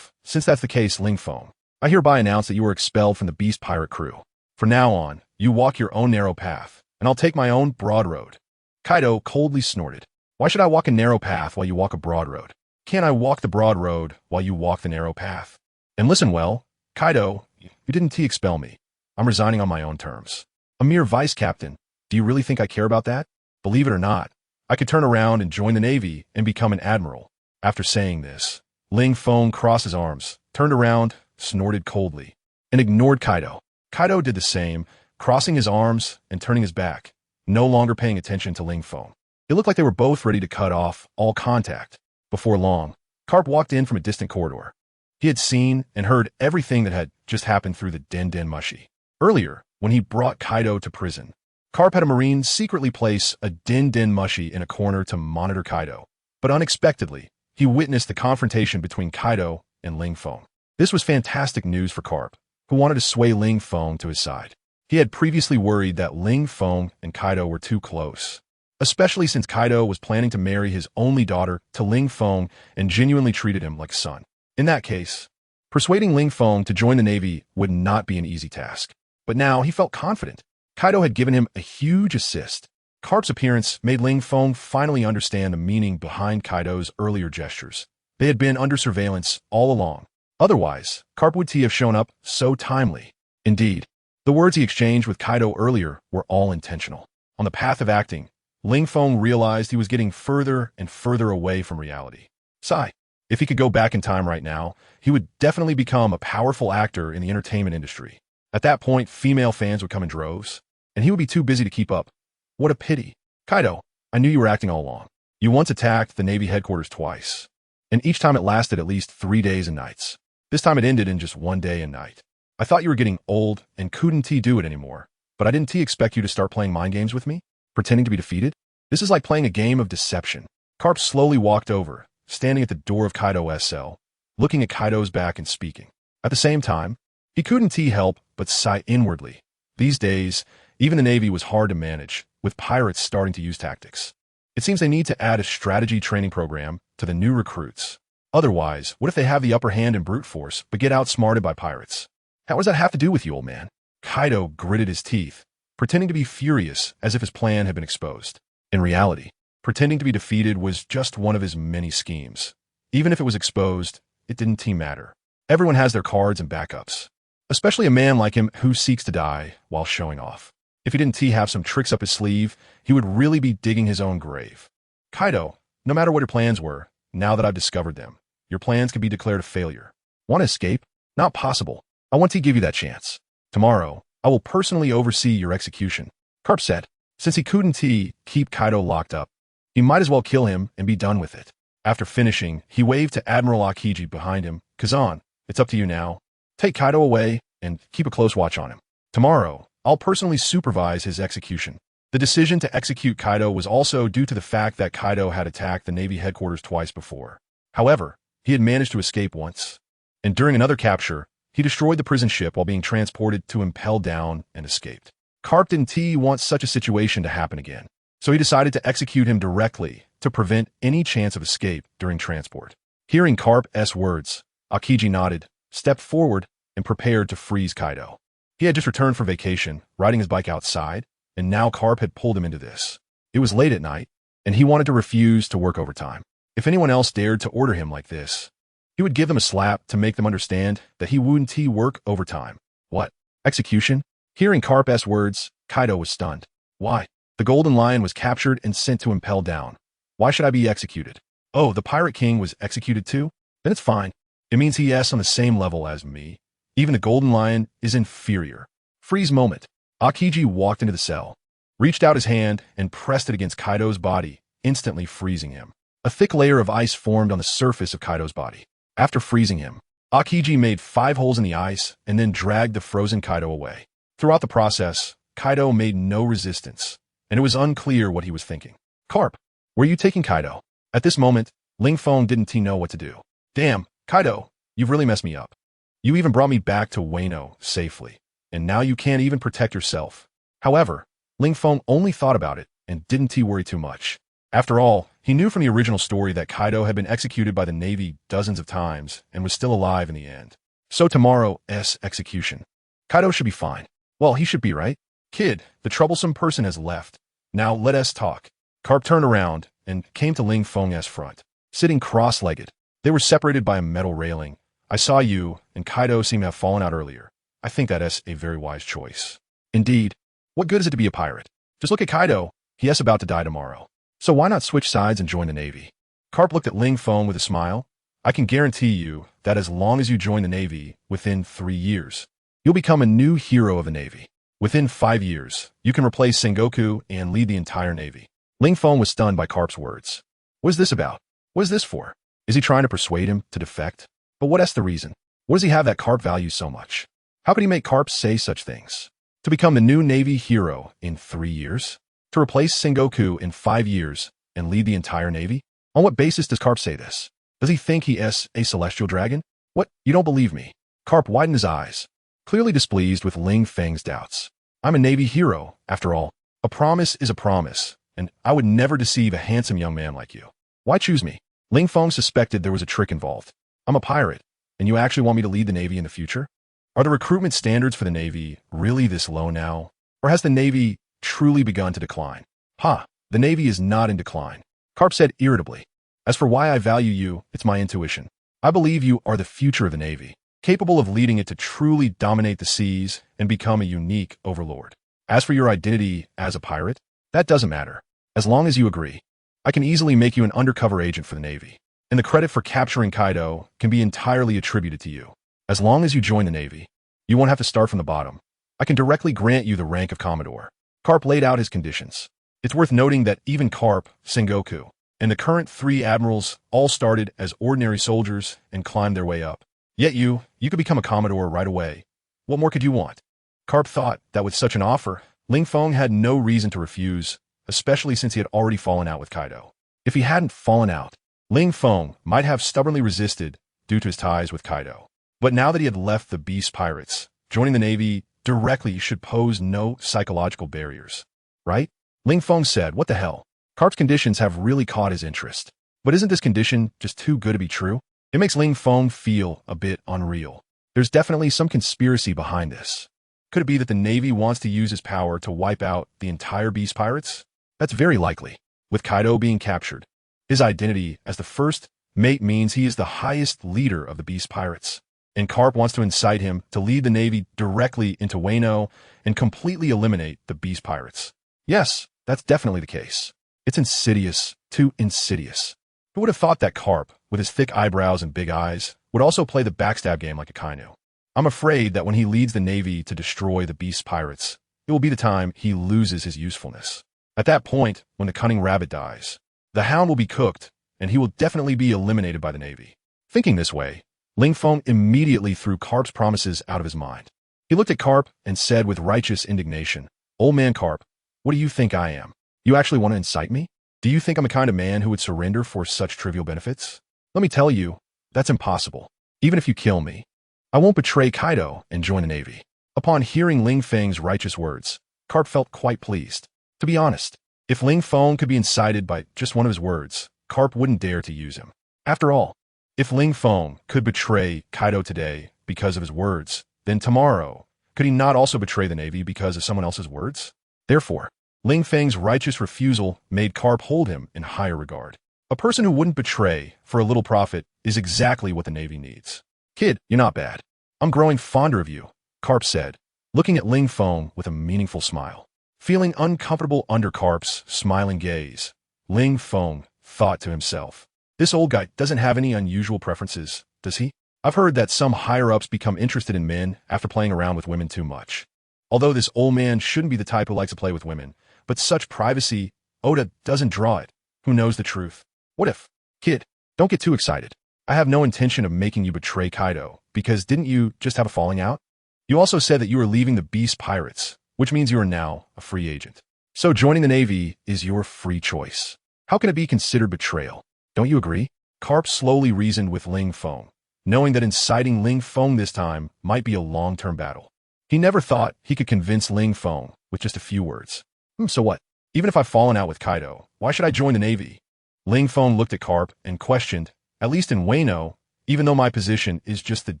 Since that's the case, Lingfeng, I hereby announce that you are expelled from the Beast Pirate crew. From now on, you walk your own narrow path, and I'll take my own broad road." Kaido coldly snorted. "Why should I walk a narrow path while you walk a broad road? Can't I walk the broad road while you walk the narrow path? And listen well, Kaido, you didn't expel me. I'm resigning on my own terms. A mere vice captain. Do you really think I care about that? Believe it or not, I could turn around and join the Navy and become an admiral." After saying this, Ling Feng crossed his arms, turned around, snorted coldly, and ignored Kaido. Kaido did the same, crossing his arms and turning his back, no longer paying attention to Ling Feng. It looked like they were both ready to cut off all contact. Before long, Carp walked in from a distant corridor. He had seen and heard everything that had just happened through the Den Mushi. Earlier, when he brought Kaido to prison, Carp had a Marine secretly place a Den Mushi in a corner to monitor Kaido. But unexpectedly, he witnessed the confrontation between Kaido and Ling Feng. This was fantastic news for Carp, who wanted to sway Ling Feng to his side. He had previously worried that Ling Feng and Kaido were too close, especially since Kaido was planning to marry his only daughter to Ling Feng and genuinely treated him like a son. In that case, persuading Ling Feng to join the Navy would not be an easy task. But now he felt confident. Kaido had given him a huge assist. Carp's appearance made Ling Feng finally understand the meaning behind Kaido's earlier gestures. They had been under surveillance all along. Otherwise, Carp would have shown up so timely. Indeed, the words he exchanged with Kaido earlier were all intentional. On the path of acting, Ling Feng realized he was getting further and further away from reality. Sigh. If he could go back in time right now, he would definitely become a powerful actor in the entertainment industry. At that point, female fans would come in droves, and he would be too busy to keep up. What a pity. Kaido, I knew you were acting all along. You once attacked the Navy headquarters twice, and each time it lasted at least 3 days and nights. This time it ended in just 1 day and night. I thought you were getting old and couldn't do it anymore, but I didn't expect you to start playing mind games with me, pretending to be defeated. This is like playing a game of deception. Carp slowly walked over, standing at the door of Kaido's cell, looking at Kaido's back and speaking. At the same time, he couldn't help but sigh inwardly. These days, even the Navy was hard to manage, with pirates starting to use tactics. It seems they need to add a strategy training program to the new recruits. Otherwise, what if they have the upper hand in brute force but get outsmarted by pirates? How does that have to do with you, old man? Kaido gritted his teeth, pretending to be furious as if his plan had been exposed. In reality, pretending to be defeated was just one of his many schemes. Even if it was exposed, it didn't matter. Everyone has their cards and backups, especially a man like him who seeks to die while showing off. If he didn't have some tricks up his sleeve, he would really be digging his own grave. Kaido, no matter what your plans were, now that I've discovered them, your plans can be declared a failure. Want to escape? Not possible. I want to give you that chance. Tomorrow, I will personally oversee your execution. Carp said, since he couldn't keep Kaido locked up, he might as well kill him and be done with it. After finishing, he waved to Admiral Aokiji behind him. Kazan, it's up to you now. Take Kaido away and keep a close watch on him. Tomorrow, I'll personally supervise his execution. The decision to execute Kaido was also due to the fact that Kaido had attacked the Navy headquarters twice before. However, he had managed to escape once, and during another capture, he destroyed the prison ship while being transported to impel down and escaped. Carp didn't want such a situation to happen again, so he decided to execute him directly to prevent any chance of escape during transport. Hearing Carp's words, Aokiji nodded, stepped forward, and prepared to freeze Kaido. He had just returned from vacation, riding his bike outside, and now Carp had pulled him into this. It was late at night, and he wanted to refuse to work overtime. If anyone else dared to order him like this, he would give them a slap to make them understand that he wouldn't work overtime. What? Execution? Hearing Carp's words, Kaido was stunned. Why? The Golden Lion was captured and sent to impel down. Why should I be executed? Oh, the Pirate King was executed too? Then it's fine. It means he's on the same level as me. Even the Golden Lion is inferior. Freeze moment. Aokiji walked into the cell, reached out his hand, and pressed it against Kaido's body, instantly freezing him. A thick layer of ice formed on the surface of Kaido's body. After freezing him, Aokiji made 5 holes in the ice and then dragged the frozen Kaido away. Throughout the process, Kaido made no resistance, and it was unclear what he was thinking. Carp, where are you taking Kaido? At this moment, Ling Feng didn't know what to do. Damn, Kaido, you've really messed me up. You even brought me back to Wano safely, and now you can't even protect yourself. However, Ling Feng only thought about it and didn't worry too much. After all, he knew from the original story that Kaido had been executed by the Navy dozens of times and was still alive in the end. So tomorrow's execution. Kaido should be fine. Well, he should be, right? Kid, the troublesome person has left. Now let us talk. Carp turned around and came to Ling Feng's front, sitting cross-legged. They were separated by a metal railing. I saw you, and Kaido seemed to have fallen out earlier. I think that is a very wise choice. Indeed, what good is it to be a pirate? Just look at Kaido. He is about to die tomorrow. So why not switch sides and join the Navy? Carp looked at Ling Feng with a smile. I can guarantee you that as long as you join the Navy within 3 years, you'll become a new hero of the Navy. Within 5 years, you can replace Sengoku and lead the entire Navy. Ling Feng was stunned by Karp's words. What is this about? What is this for? Is he trying to persuade him to defect? But what's the reason? What does he have that Karp values so much? How could he make Karp say such things? To become the new Navy hero in 3 years? To replace Sengoku in 5 years and lead the entire Navy? On what basis does Karp say this? Does he think he is a celestial dragon? What? You don't believe me? Karp widened his eyes, clearly displeased with Ling Feng's doubts. I'm a Navy hero, after all. A promise is a promise, and I would never deceive a handsome young man like you. Why choose me? Ling Feng suspected there was a trick involved. I'm a pirate, and you actually want me to lead the Navy in the future? Are the recruitment standards for the Navy really this low now? Or has the Navy truly begun to decline? The Navy is not in decline, Karp said irritably. As for why I value you, it's my intuition. I believe you are the future of the Navy, capable of leading it to truly dominate the seas and become a unique overlord. As for your identity as a pirate, that doesn't matter. As long as you agree, I can easily make you an undercover agent for the Navy, and the credit for capturing Kaido can be entirely attributed to you. As long as you join the Navy, you won't have to start from the bottom. I can directly grant you the rank of Commodore. Karp laid out his conditions. It's worth noting that even Karp, Sengoku, and the current 3 admirals all started as ordinary soldiers and climbed their way up. Yet you could become a Commodore right away. What more could you want? Karp thought that with such an offer, Ling Feng had no reason to refuse, especially since he had already fallen out with Kaido. If he hadn't fallen out, Ling Feng might have stubbornly resisted due to his ties with Kaido. But now that he had left the Beast Pirates, joining the Navy directly should pose no psychological barriers. Right? Ling Feng said, what the hell? Karp's conditions have really caught his interest. But isn't this condition just too good to be true? It makes Ling Feng feel a bit unreal. There's definitely some conspiracy behind this. Could it be that the Navy wants to use his power to wipe out the entire Beast Pirates? That's very likely. With Kaido being captured, his identity as the first mate means he is the highest leader of the Beast Pirates. And Karp wants to incite him to lead the Navy directly into Wano and completely eliminate the Beast Pirates. Yes, that's definitely the case. It's insidious, too insidious. Who would have thought that Karp, with his thick eyebrows and big eyes, would also play the backstab game like a Kainu? I'm afraid that when he leads the Navy to destroy the Beast Pirates, it will be the time he loses his usefulness. At that point, when the cunning rabbit dies, the hound will be cooked, and he will definitely be eliminated by the Navy. Thinking this way, Ling Feng immediately threw Karp's promises out of his mind. He looked at Karp and said with righteous indignation, Old man Karp, what do you think I am? You actually want to incite me? Do you think I'm the kind of man who would surrender for such trivial benefits? Let me tell you, that's impossible. Even if you kill me, I won't betray Kaido and join the Navy. Upon hearing Ling Feng's righteous words, Karp felt quite pleased. To be honest, if Ling Feng could be incited by just one of his words, Karp wouldn't dare to use him. After all, if Ling Feng could betray Kaido today because of his words, then tomorrow, could he not also betray the Navy because of someone else's words? Therefore, Ling Feng's righteous refusal made Karp hold him in higher regard. A person who wouldn't betray for a little profit is exactly what the Navy needs. Kid, you're not bad. I'm growing fonder of you, Karp said, looking at Ling Feng with a meaningful smile. Feeling uncomfortable under Karp's smiling gaze, Ling Feng thought to himself, this old guy doesn't have any unusual preferences, does he? I've heard that some higher-ups become interested in men after playing around with women too much. Although this old man shouldn't be the type who likes to play with women, but such privacy, Oda doesn't draw it. Who knows the truth? What if? Kid, don't get too excited. I have no intention of making you betray Kaido, because didn't you just have a falling out? You also said that you were leaving the Beast Pirates, which means you are now a free agent. So joining the Navy is your free choice. How can it be considered betrayal? Don't you agree? Karp slowly reasoned with Ling Feng, knowing that inciting Ling Feng this time might be a long-term battle. He never thought he could convince Ling Feng with just a few words. So what? Even if I've fallen out with Kaido, why should I join the Navy? Ling Feng looked at Karp and questioned, at least in Wano, even though my position is just the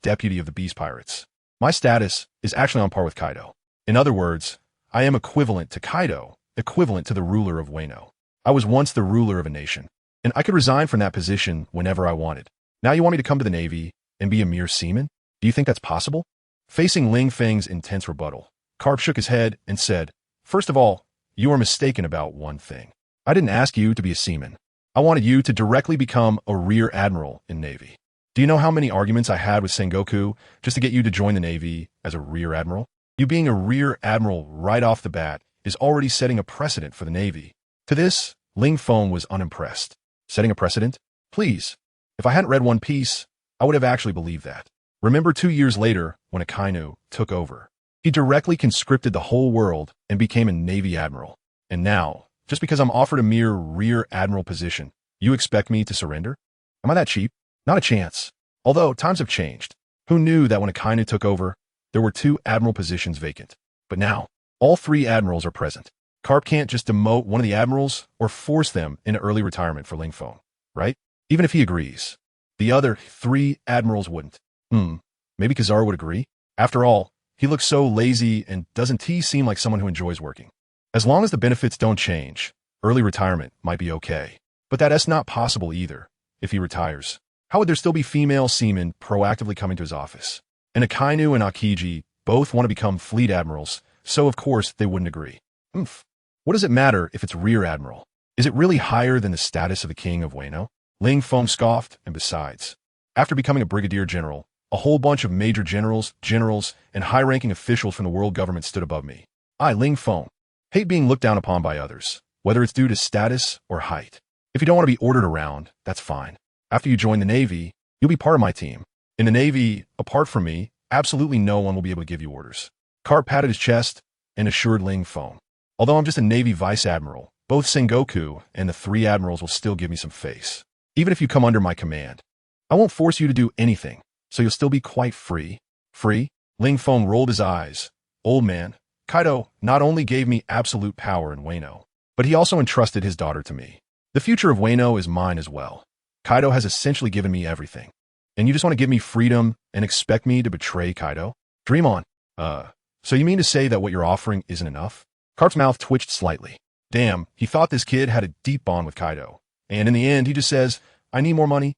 deputy of the Beast Pirates, my status is actually on par with Kaido. In other words, I am equivalent to Kaido, equivalent to the ruler of Wano. I was once the ruler of a nation, and I could resign from that position whenever I wanted. Now you want me to come to the Navy and be a mere seaman? Do you think that's possible? Facing Ling Feng's intense rebuttal, Karp shook his head and said, first of all, you are mistaken about one thing. I didn't ask you to be a seaman. I wanted you to directly become a rear admiral in Navy. Do you know how many arguments I had with Sengoku just to get you to join the Navy as a rear admiral? You being a rear admiral right off the bat is already setting a precedent for the Navy. To this, Ling Feng was unimpressed. Setting a precedent? Please. If I hadn't read One Piece, I would have actually believed that. Remember 2 years later when Akainu took over. He directly conscripted the whole world and became a Navy admiral. And now, just because I'm offered a mere rear admiral position, you expect me to surrender? Am I that cheap? Not a chance. Although, times have changed. Who knew that when Akainu took over, there were 2 admiral positions vacant? But now, all 3 admirals are present. Carp can't just demote one of the admirals or force them into early retirement for Ling Feng, right? Even if he agrees. The other 3 admirals wouldn't. Maybe Kizaru would agree? After all, he looks so lazy, and doesn't he seem like someone who enjoys working? As long as the benefits don't change, early retirement might be okay. But that's not possible either. If he retires, how would there still be female seamen proactively coming to his office? And Akainu and Akiji both want to become fleet admirals, so of course they wouldn't agree. What does it matter if it's rear admiral? Is it really higher than the status of the king of Wano? Ling Feng scoffed, and besides, after becoming a brigadier general, a whole bunch of major generals, and high-ranking officials from the world government stood above me. I, Ling Feng, hate being looked down upon by others, whether it's due to status or height. If you don't want to be ordered around, that's fine. After you join the Navy, you'll be part of my team. In the Navy, apart from me, absolutely no one will be able to give you orders. Carp patted his chest and assured Ling Feng. Although I'm just a Navy vice admiral, both Sengoku and the 3 admirals will still give me some face. Even if you come under my command, I won't force you to do anything, so you'll still be quite free. Free? Ling Feng rolled his eyes. Old man, Kaido not only gave me absolute power in Wano, but he also entrusted his daughter to me. The future of Wano is mine as well. Kaido has essentially given me everything. And you just want to give me freedom and expect me to betray Kaido? Dream on. So you mean to say that what you're offering isn't enough? Carp's mouth twitched slightly. Damn, he thought this kid had a deep bond with Kaido. And in the end, he just says, I need more money.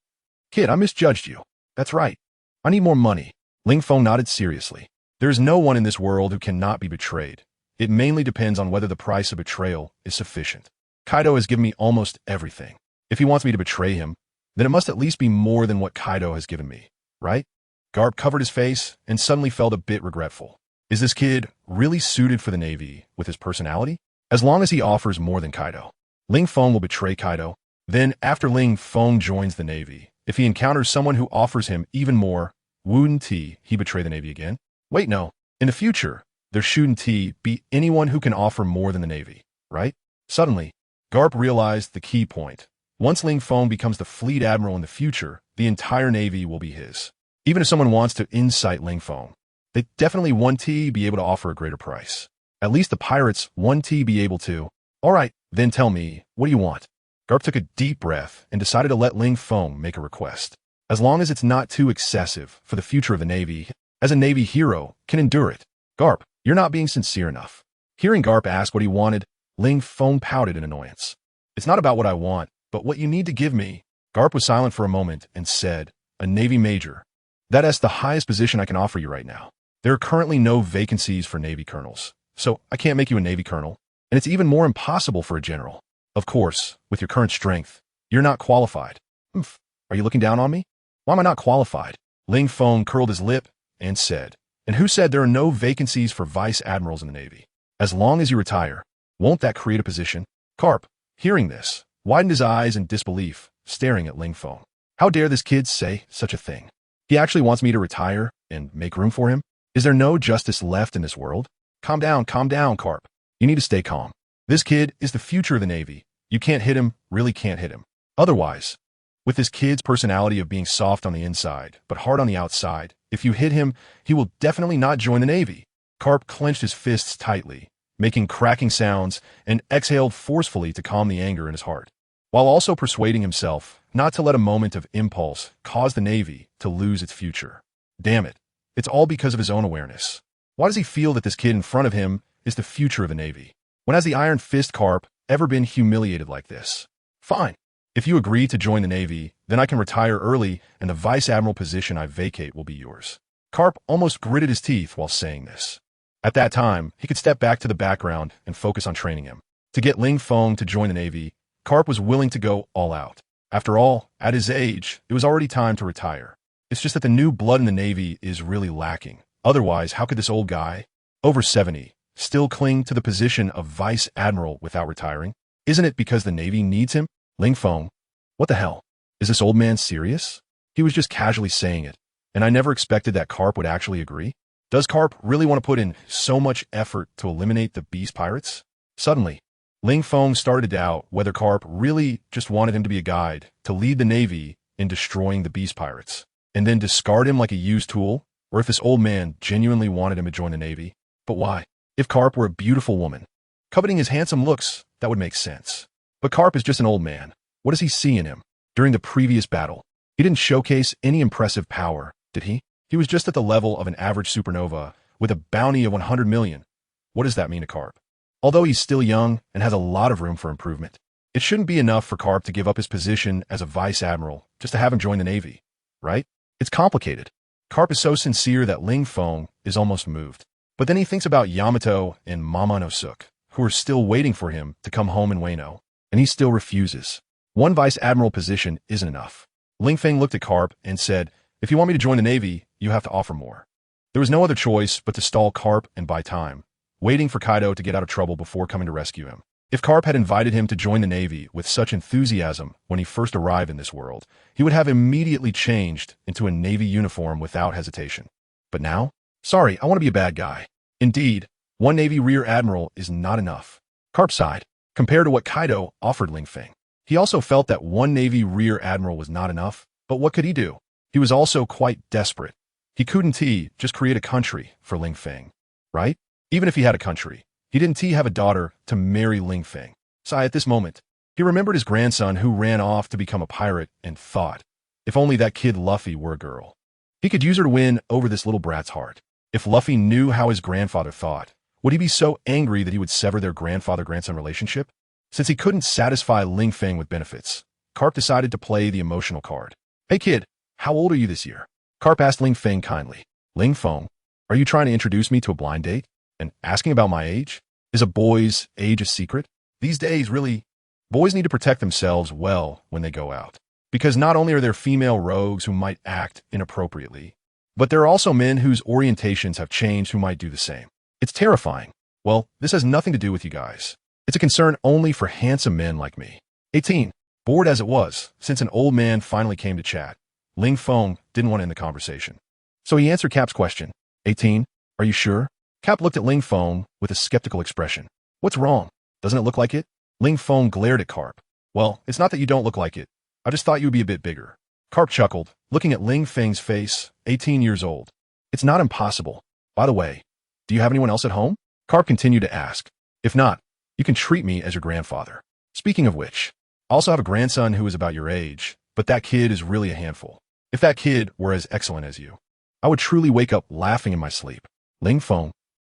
Kid, I misjudged you. That's right. I need more money. Ling Feng nodded seriously. There is no one in this world who cannot be betrayed. It mainly depends on whether the price of betrayal is sufficient. Kaido has given me almost everything. If he wants me to betray him, then it must at least be more than what Kaido has given me, right? Garp covered his face and suddenly felt a bit regretful. Is this kid really suited for the Navy with his personality? As long as he offers more than Kaido. Ling Feng will betray Kaido. Then, after Ling Feng joins the Navy, if he encounters someone who offers him even more, wouldn't he betray the Navy again? Wait, no. In the future, there shouldn't be anyone who can offer more than the Navy, right? Suddenly, Garp realized the key point. Once Ling Feng becomes the fleet admiral in the future, the entire Navy will be his. Even if someone wants to incite Ling Feng, they definitely won't be able to offer a greater price. At least the pirates won't be able to. All right, then tell me, what do you want? Garp took a deep breath and decided to let Ling Feng make a request. As long as it's not too excessive for the future of the Navy, as a Navy hero can endure it. Garp, you're not being sincere enough. Hearing Garp ask what he wanted, Ling Feng pouted in annoyance. It's not about what I want, but what you need to give me. Garp was silent for a moment and said, a Navy major. That's the highest position I can offer you right now. There are currently no vacancies for Navy colonels, so I can't make you a Navy colonel, and it's even more impossible for a general. Of course, with your current strength, you're not qualified. Are you looking down on me? Why am I not qualified? Ling Feng curled his lip and said, and who said there are no vacancies for vice admirals in the Navy? As long as you retire, won't that create a position? Carp, hearing this, widened his eyes in disbelief, staring at Ling Feng. How dare this kid say such a thing? He actually wants me to retire and make room for him? Is there no justice left in this world? Calm down, Carp. You need to stay calm. This kid is the future of the Navy. You can't hit him, really can't hit him. Otherwise, with this kid's personality of being soft on the inside, but hard on the outside, if you hit him, he will definitely not join the Navy. Carp clenched his fists tightly, making cracking sounds, and exhaled forcefully to calm the anger in his heart, while also persuading himself not to let a moment of impulse cause the Navy to lose its future. Damn it. It's all because of his own awareness. Why does he feel that this kid in front of him is the future of the Navy? When has the Iron Fist Carp ever been humiliated like this? Fine. If you agree to join the Navy, then I can retire early and the vice admiral position I vacate will be yours. Carp almost gritted his teeth while saying this. At that time, he could step back to the background and focus on training him. To get Ling Feng to join the Navy, Carp was willing to go all out. After all, at his age, it was already time to retire. It's just that the new blood in the Navy is really lacking. Otherwise, how could this old guy, over 70, still cling to the position of vice admiral without retiring? Isn't it because the Navy needs him? Ling Feng. What the hell? Is this old man serious? He was just casually saying it, and I never expected that Karp would actually agree. Does Karp really want to put in so much effort to eliminate the beast pirates? Suddenly, Ling Feng started to doubt whether Karp really just wanted him to be a guide to lead the Navy in destroying the beast pirates, and then discard him like a used tool, or if this old man genuinely wanted him to join the Navy. But why? If Karp were a beautiful woman, coveting his handsome looks, that would make sense. But Karp is just an old man. What does he see in him? During the previous battle, he didn't showcase any impressive power, did he? He was just at the level of an average supernova with a bounty of 100 million. What does that mean to Karp? Although he's still young and has a lot of room for improvement, it shouldn't be enough for Karp to give up his position as a vice admiral just to have him join the Navy, right? It's complicated. Karp is so sincere that Ling Feng is almost moved. But then he thinks about Yamato and Mama no Suk, who are still waiting for him to come home in Wano, and he still refuses. One vice admiral position isn't enough. Ling Feng looked at Karp and said, "If you want me to join the Navy, you have to offer more." There was no other choice but to stall Karp and buy time, waiting for Kaido to get out of trouble before coming to rescue him. If Karp had invited him to join the Navy with such enthusiasm when he first arrived in this world, he would have immediately changed into a Navy uniform without hesitation. But now? Sorry, I want to be a bad guy. Indeed, one Navy Rear Admiral is not enough. Karp sighed, compared to what Kaido offered Ling Feng. He also felt that one Navy Rear Admiral was not enough, but what could he do? He was also quite desperate. He couldn't just create a country for Ling Feng, right? Even if he had a country, he didn't have a daughter to marry Ling Feng. So at this moment, he remembered his grandson who ran off to become a pirate and thought, if only that kid Luffy were a girl. He could use her to win over this little brat's heart. If Luffy knew how his grandfather thought, would he be so angry that he would sever their grandfather-grandson relationship? Since he couldn't satisfy Ling Feng with benefits, Karp decided to play the emotional card. "Hey kid, how old are you this year?" Karp asked Ling Feng kindly. "Ling Feng, are you trying to introduce me to a blind date? And asking about my age? Is a boy's age a secret? These days, really, boys need to protect themselves well when they go out. Because not only are there female rogues who might act inappropriately, but there are also men whose orientations have changed who might do the same. It's terrifying. Well, this has nothing to do with you guys. It's a concern only for handsome men like me." 18. Bored as it was, since an old man finally came to chat, Ling Feng didn't want to end the conversation. So he answered Cap's question. 18. Are you sure? Cap looked at Ling Feng with a skeptical expression. What's wrong? Doesn't it look like it? Ling Feng glared at Karp. Well, it's not that you don't look like it. I just thought you would be a bit bigger. Karp chuckled, looking at Ling Feng's face, 18 years old. It's not impossible. By the way, do you have anyone else at home? Karp continued to ask. If not, you can treat me as your grandfather. Speaking of which, I also have a grandson who is about your age, but that kid is really a handful. If that kid were as excellent as you, I would truly wake up laughing in my sleep. Ling Feng,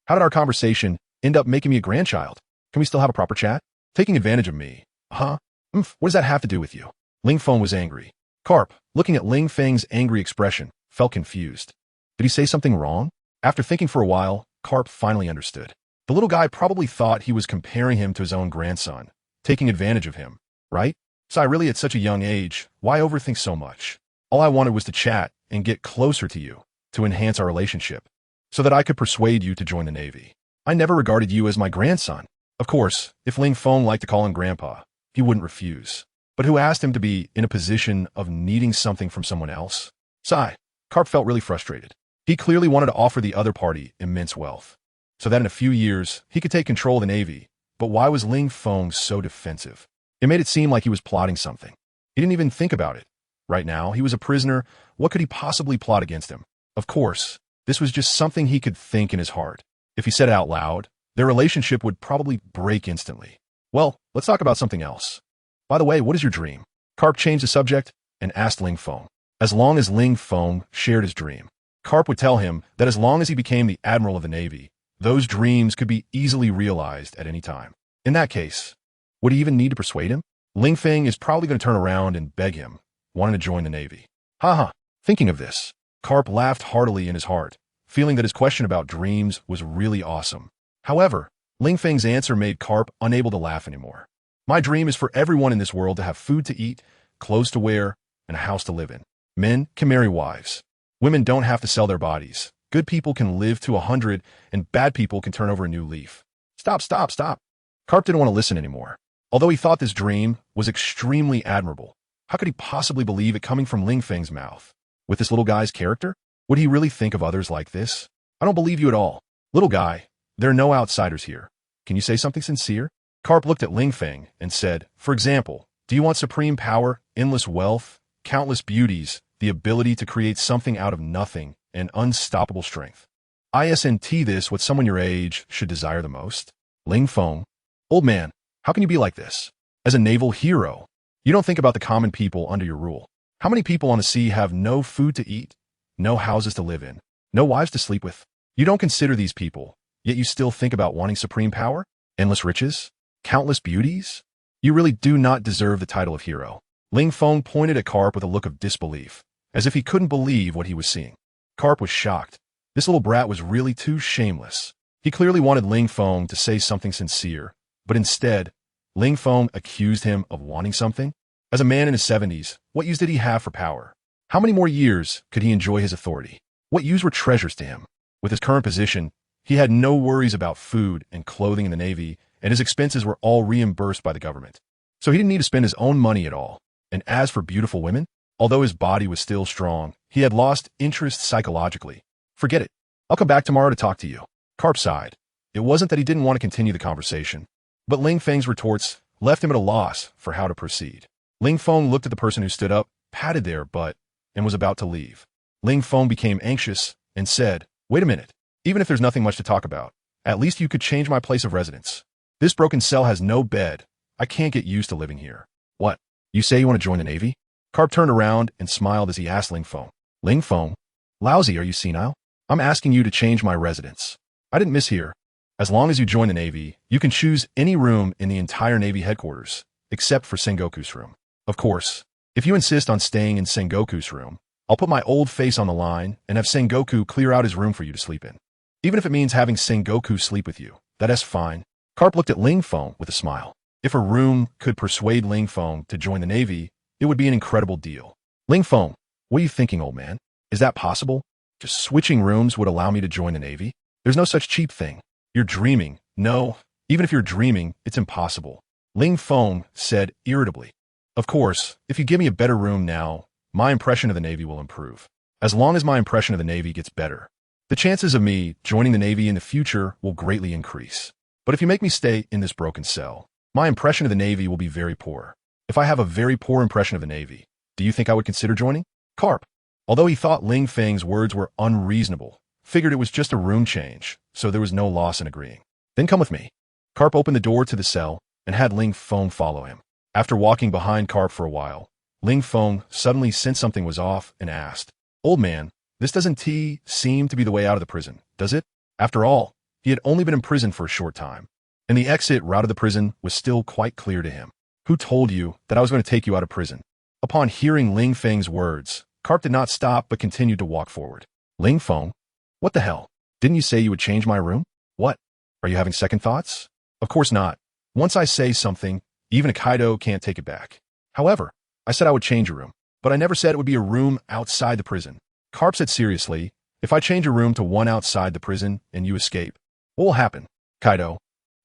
how did our conversation end up making me a grandchild? Can we still have a proper chat? Taking advantage of me? Huh? What does that have to do with you? Ling Feng was angry. Karp, looking at Ling Feng's angry expression, felt confused. Did he say something wrong? After thinking for a while, Karp finally understood. The little guy probably thought he was comparing him to his own grandson, taking advantage of him, right? So really at such a young age, why overthink so much? All I wanted was to chat and get closer to you, to enhance our relationship, so that I could persuade you to join the Navy. I never regarded you as my grandson. Of course, if Ling Feng liked to call him grandpa, he wouldn't refuse. But who asked him to be in a position of needing something from someone else? Sigh. Karp felt really frustrated. He clearly wanted to offer the other party immense wealth, so that in a few years, he could take control of the Navy. But why was Ling Feng so defensive? It made it seem like he was plotting something. He didn't even think about it. Right now, he was a prisoner. What could he possibly plot against him? Of course, this was just something he could think in his heart. If he said it out loud, their relationship would probably break instantly. Well, let's talk about something else. By the way, what is your dream? Karp changed the subject and asked Ling Feng. As long as Ling Feng shared his dream, Karp would tell him that as long as he became the admiral of the Navy, those dreams could be easily realized at any time. In that case, would he even need to persuade him? Ling Feng is probably going to turn around and beg him, wanting to join the Navy. Haha. Thinking of this, Karp laughed heartily in his heart, feeling that his question about dreams was really awesome. However, Ling Feng's answer made Karp unable to laugh anymore. My dream is for everyone in this world to have food to eat, clothes to wear, and a house to live in. Men can marry wives. Women don't have to sell their bodies. Good people can live to 100, and bad people can turn over a new leaf. Stop, stop, stop. Karp didn't want to listen anymore. Although he thought this dream was extremely admirable, how could he possibly believe it coming from Ling Feng's mouth? With this little guy's character? Would he really think of others like this? I don't believe you at all. Little guy, there are no outsiders here. Can you say something sincere? Karp looked at Ling Feng and said, for example, do you want supreme power, endless wealth, countless beauties, the ability to create something out of nothing, and unstoppable strength? Isn't this what someone your age should desire the most? Ling Feng, old man, how can you be like this? As a naval hero, you don't think about the common people under your rule. How many people on the sea have no food to eat, no houses to live in, no wives to sleep with? You don't consider these people, yet you still think about wanting supreme power, endless riches, countless beauties? You really do not deserve the title of hero. Ling Feng pointed at Karp with a look of disbelief, as if he couldn't believe what he was seeing. Karp was shocked. This little brat was really too shameless. He clearly wanted Ling Feng to say something sincere, but instead, Ling Feng accused him of wanting something? As a man in his 70s, what use did he have for power? How many more years could he enjoy his authority? What use were treasures to him? With his current position, he had no worries about food and clothing in the Navy, and his expenses were all reimbursed by the government. So he didn't need to spend his own money at all. And as for beautiful women, although his body was still strong, he had lost interest psychologically. Forget it. I'll come back tomorrow to talk to you. Karp sighed. It wasn't that he didn't want to continue the conversation, but Ling Feng's retorts left him at a loss for how to proceed. Ling Feng looked at the person who stood up, patted their butt, and was about to leave. Ling Feng became anxious and said, wait a minute. Even if there's nothing much to talk about, at least you could change my place of residence. This broken cell has no bed. I can't get used to living here. What? You say you want to join the Navy? Karp turned around and smiled as he asked Ling Feng. Ling Feng? Lousy, are you senile? I'm asking you to change my residence. I didn't miss here. As long as you join the Navy, you can choose any room in the entire Navy headquarters, except for Sengoku's room. Of course, if you insist on staying in Sengoku's room, I'll put my old face on the line and have Sengoku clear out his room for you to sleep in. Even if it means having Sengoku sleep with you, that's fine. Karp looked at Ling Feng with a smile. If a room could persuade Ling Feng to join the Navy, it would be an incredible deal. Ling Feng, what are you thinking, old man? Is that possible? Just switching rooms would allow me to join the Navy? There's no such cheap thing. You're dreaming. No, even if you're dreaming, it's impossible. Ling Feng said irritably. Of course, if you give me a better room now, my impression of the Navy will improve. As long as my impression of the Navy gets better, the chances of me joining the Navy in the future will greatly increase. But if you make me stay in this broken cell, my impression of the Navy will be very poor. If I have a very poor impression of the Navy, do you think I would consider joining? Karp, although he thought Ling Feng's words were unreasonable, figured it was just a room change, so there was no loss in agreeing. Then come with me. Karp opened the door to the cell and had Ling Feng follow him. After walking behind Karp for a while, Ling Feng suddenly sensed something was off and asked, old man, this doesn't seem to be the way out of the prison, does it? After all, he had only been in prison for a short time, and the exit route of the prison was still quite clear to him. Who told you that I was going to take you out of prison? Upon hearing Ling Feng's words, Karp did not stop but continued to walk forward. Ling Feng? What the hell? Didn't you say you would change my room? What? Are you having second thoughts? Of course not. Once I say something, even a Kaido can't take it back. However, I said I would change your room, but I never said it would be a room outside the prison. Karp said seriously, if I change a room to one outside the prison and you escape, what will happen? Kaido,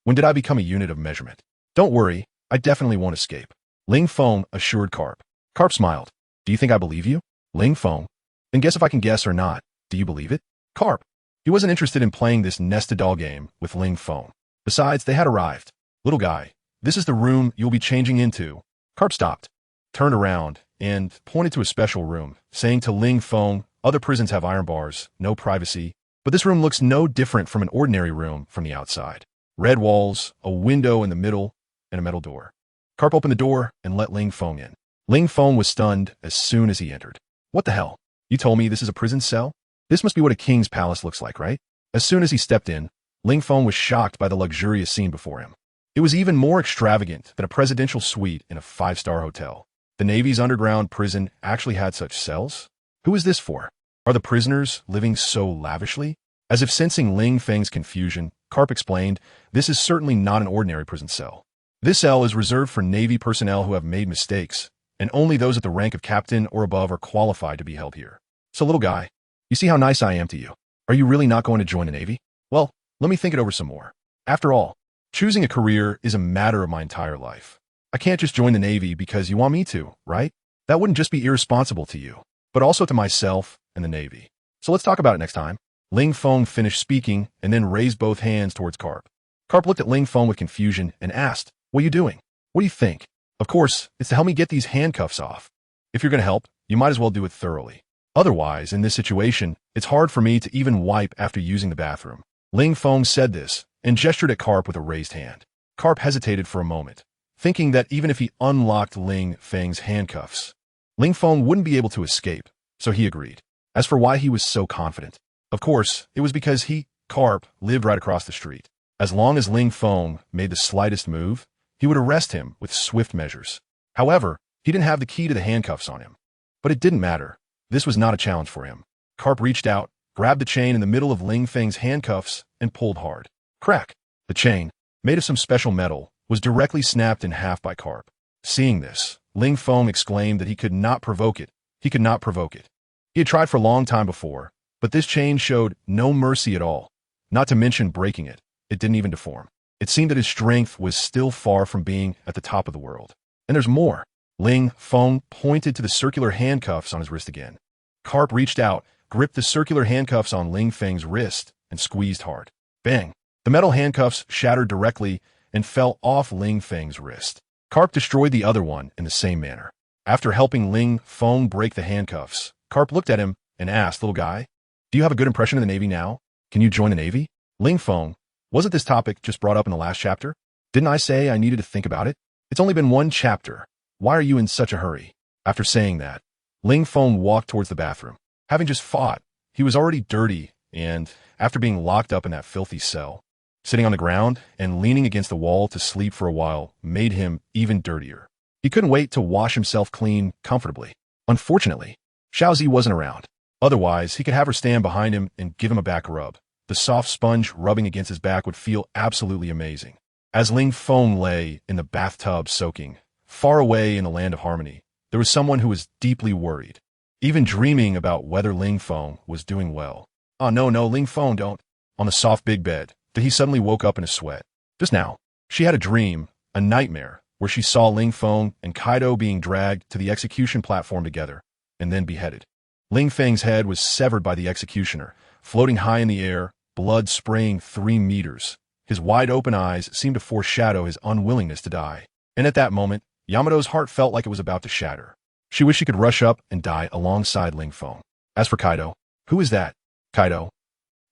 when did I become a unit of measurement? Don't worry, I definitely won't escape. Ling Feng assured Karp. Karp smiled. Do you think I believe you? Ling Feng. Then guess if I can guess or not. Do you believe it? Karp. He wasn't interested in playing this nested doll game with Ling Feng. Besides, they had arrived. Little guy, this is the room you'll be changing into. Karp stopped, turned around, and pointed to a special room, saying to Ling Feng, other prisons have iron bars, no privacy, but this room looks no different from an ordinary room from the outside. Red walls, a window in the middle, and a metal door. Karp opened the door and let Ling Feng in. Ling Feng was stunned as soon as he entered. What the hell? You told me this is a prison cell? This must be what a king's palace looks like, right? As soon as he stepped in, Ling Feng was shocked by the luxurious scene before him. It was even more extravagant than a presidential suite in a five-star hotel. The Navy's underground prison actually had such cells? Who is this for? Are the prisoners living so lavishly? As if sensing Ling Feng's confusion, Karp explained, this is certainly not an ordinary prison cell. This cell is reserved for Navy personnel who have made mistakes, and only those at the rank of captain or above are qualified to be held here. So little guy, You see how nice I am to you. Are you really not going to join the Navy? Well, let me think it over some more. After all, choosing a career is a matter of my entire life. I can't just join the Navy because you want me to, right? That wouldn't just be irresponsible to you, but also to myself and the Navy. So let's talk about it next time. Ling Feng finished speaking and then raised both hands towards Carp. Carp looked at Ling Feng with confusion and asked, "What are you doing? What do you think?" "Of course, it's to help me get these handcuffs off. If you're going to help, you might as well do it thoroughly. Otherwise, in this situation, it's hard for me to even wipe after using the bathroom." Ling Feng said this and gestured at Carp with a raised hand. Carp hesitated for a moment, thinking that even if he unlocked Ling Feng's handcuffs, Ling Feng wouldn't be able to escape, so he agreed. As for why he was so confident, of course, it was because he, Carp, lived right across the street. As long as Ling Feng made the slightest move, he would arrest him with swift measures. However, he didn't have the key to the handcuffs on him. But it didn't matter. This was not a challenge for him. Carp reached out, grabbed the chain in the middle of Ling Feng's handcuffs, and pulled hard. Crack! The chain, made of some special metal, was directly snapped in half by Carp. Seeing this, Ling Feng exclaimed that he could not provoke it. He could not provoke it. He had tried for a long time before, but this chain showed no mercy at all. Not to mention breaking it. It didn't even deform. It seemed that his strength was still far from being at the top of the world. And there's more. Ling Feng pointed to the circular handcuffs on his wrist again. Carp reached out, gripped the circular handcuffs on Ling Feng's wrist, and squeezed hard. Bang! The metal handcuffs shattered directly and fell off Ling Feng's wrist. Carp destroyed the other one in the same manner. After helping Ling Feng break the handcuffs, Carp looked at him and asked, "Little guy, do you have a good impression of the Navy now? Can you join the Navy?" Ling Feng, wasn't this topic just brought up in the last chapter? Didn't I say I needed to think about it? It's only been one chapter. Why are you in such a hurry? After saying that, Ling Feng walked towards the bathroom. Having just fought, he was already dirty, and after being locked up in that filthy cell, sitting on the ground and leaning against the wall to sleep for a while made him even dirtier. He couldn't wait to wash himself clean comfortably. Unfortunately, Xiaozi wasn't around. Otherwise, he could have her stand behind him and give him a back rub. The soft sponge rubbing against his back would feel absolutely amazing. As Ling Feng lay in the bathtub soaking, far away in the land of harmony, there was someone who was deeply worried, even dreaming about whether Ling Feng was doing well. "Oh, no, Ling Feng, don't." On the soft big bed, he suddenly woke up in a sweat. Just now, she had a dream, a nightmare, where she saw Ling Feng and Kaido being dragged to the execution platform together, and then beheaded. Ling Feng's head was severed by the executioner, floating high in the air, blood spraying 3 meters. His wide-open eyes seemed to foreshadow his unwillingness to die. And at that moment, Yamato's heart felt like it was about to shatter. She wished she could rush up and die alongside Ling Feng. As for Kaido, "Who is that?" "Kaido.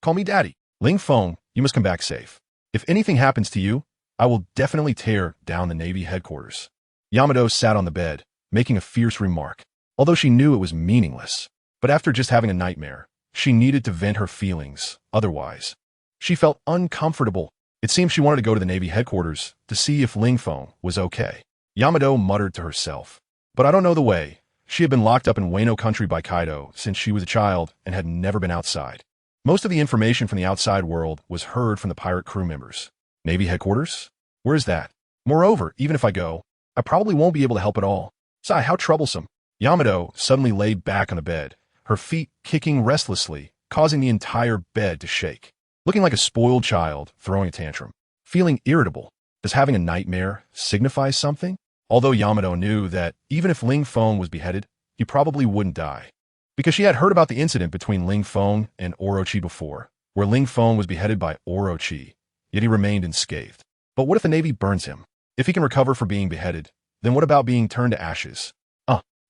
Call me Daddy." "Ling Feng, you must come back safe. If anything happens to you, I will definitely tear down the Navy headquarters." Yamato sat on the bed, making a fierce remark, although she knew it was meaningless. But after just having a nightmare, she needed to vent her feelings, otherwise. She felt uncomfortable. It seemed she wanted to go to the Navy headquarters to see if Ling Feng was okay. Yamato muttered to herself, "But I don't know the way." She had been locked up in Wano country by Kaido since she was a child and had never been outside. Most of the information from the outside world was heard from the pirate crew members. Navy headquarters? Where is that? Moreover, even if I go, I probably won't be able to help at all. Sigh, how troublesome. Yamato suddenly lay back on the bed, her feet kicking restlessly, causing the entire bed to shake. Looking like a spoiled child throwing a tantrum. Feeling irritable. Does having a nightmare signify something? Although Yamato knew that even if Ling Feng was beheaded, he probably wouldn't die. Because she had heard about the incident between Ling Feng and Orochi before, where Ling Feng was beheaded by Orochi, yet he remained unscathed. But what if the Navy burns him? If he can recover from being beheaded, then what about being turned to ashes?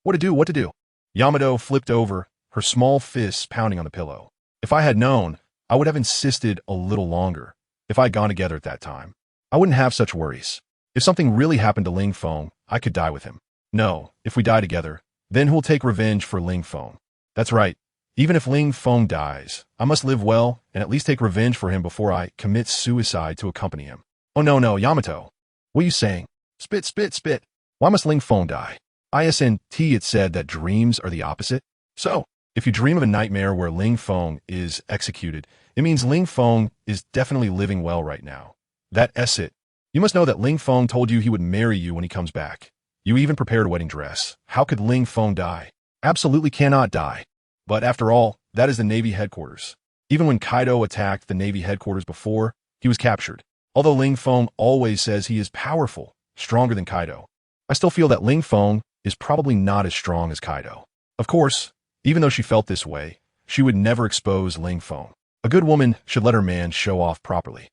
What to do? Yamato flipped over, her small fists pounding on the pillow. If I had known, I would have insisted a little longer. If I had gone together at that time, I wouldn't have such worries. If something really happened to Ling Feng, I could die with him. No, if we die together, then who'll take revenge for Ling Feng? That's right. Even if Ling Feng dies, I must live well and at least take revenge for him before I commit suicide to accompany him. Oh no, Yamato. What are you saying? Spit. Why must Ling Feng die? ISNT it said that dreams are the opposite. So, if you dream of a nightmare where Ling Feng is executed, it means Ling Feng is definitely living well right now. That's it. You must know that Ling Feng told you he would marry you when he comes back. You even prepared a wedding dress. How could Ling Feng die? Absolutely cannot die. But after all, that is the Navy headquarters. Even when Kaido attacked the Navy headquarters before, he was captured. Although Ling Feng always says he is powerful, stronger than Kaido, I still feel that Ling Feng is probably not as strong as Kaido. Of course, even though she felt this way, she would never expose Ling Feng. A good woman should let her man show off properly.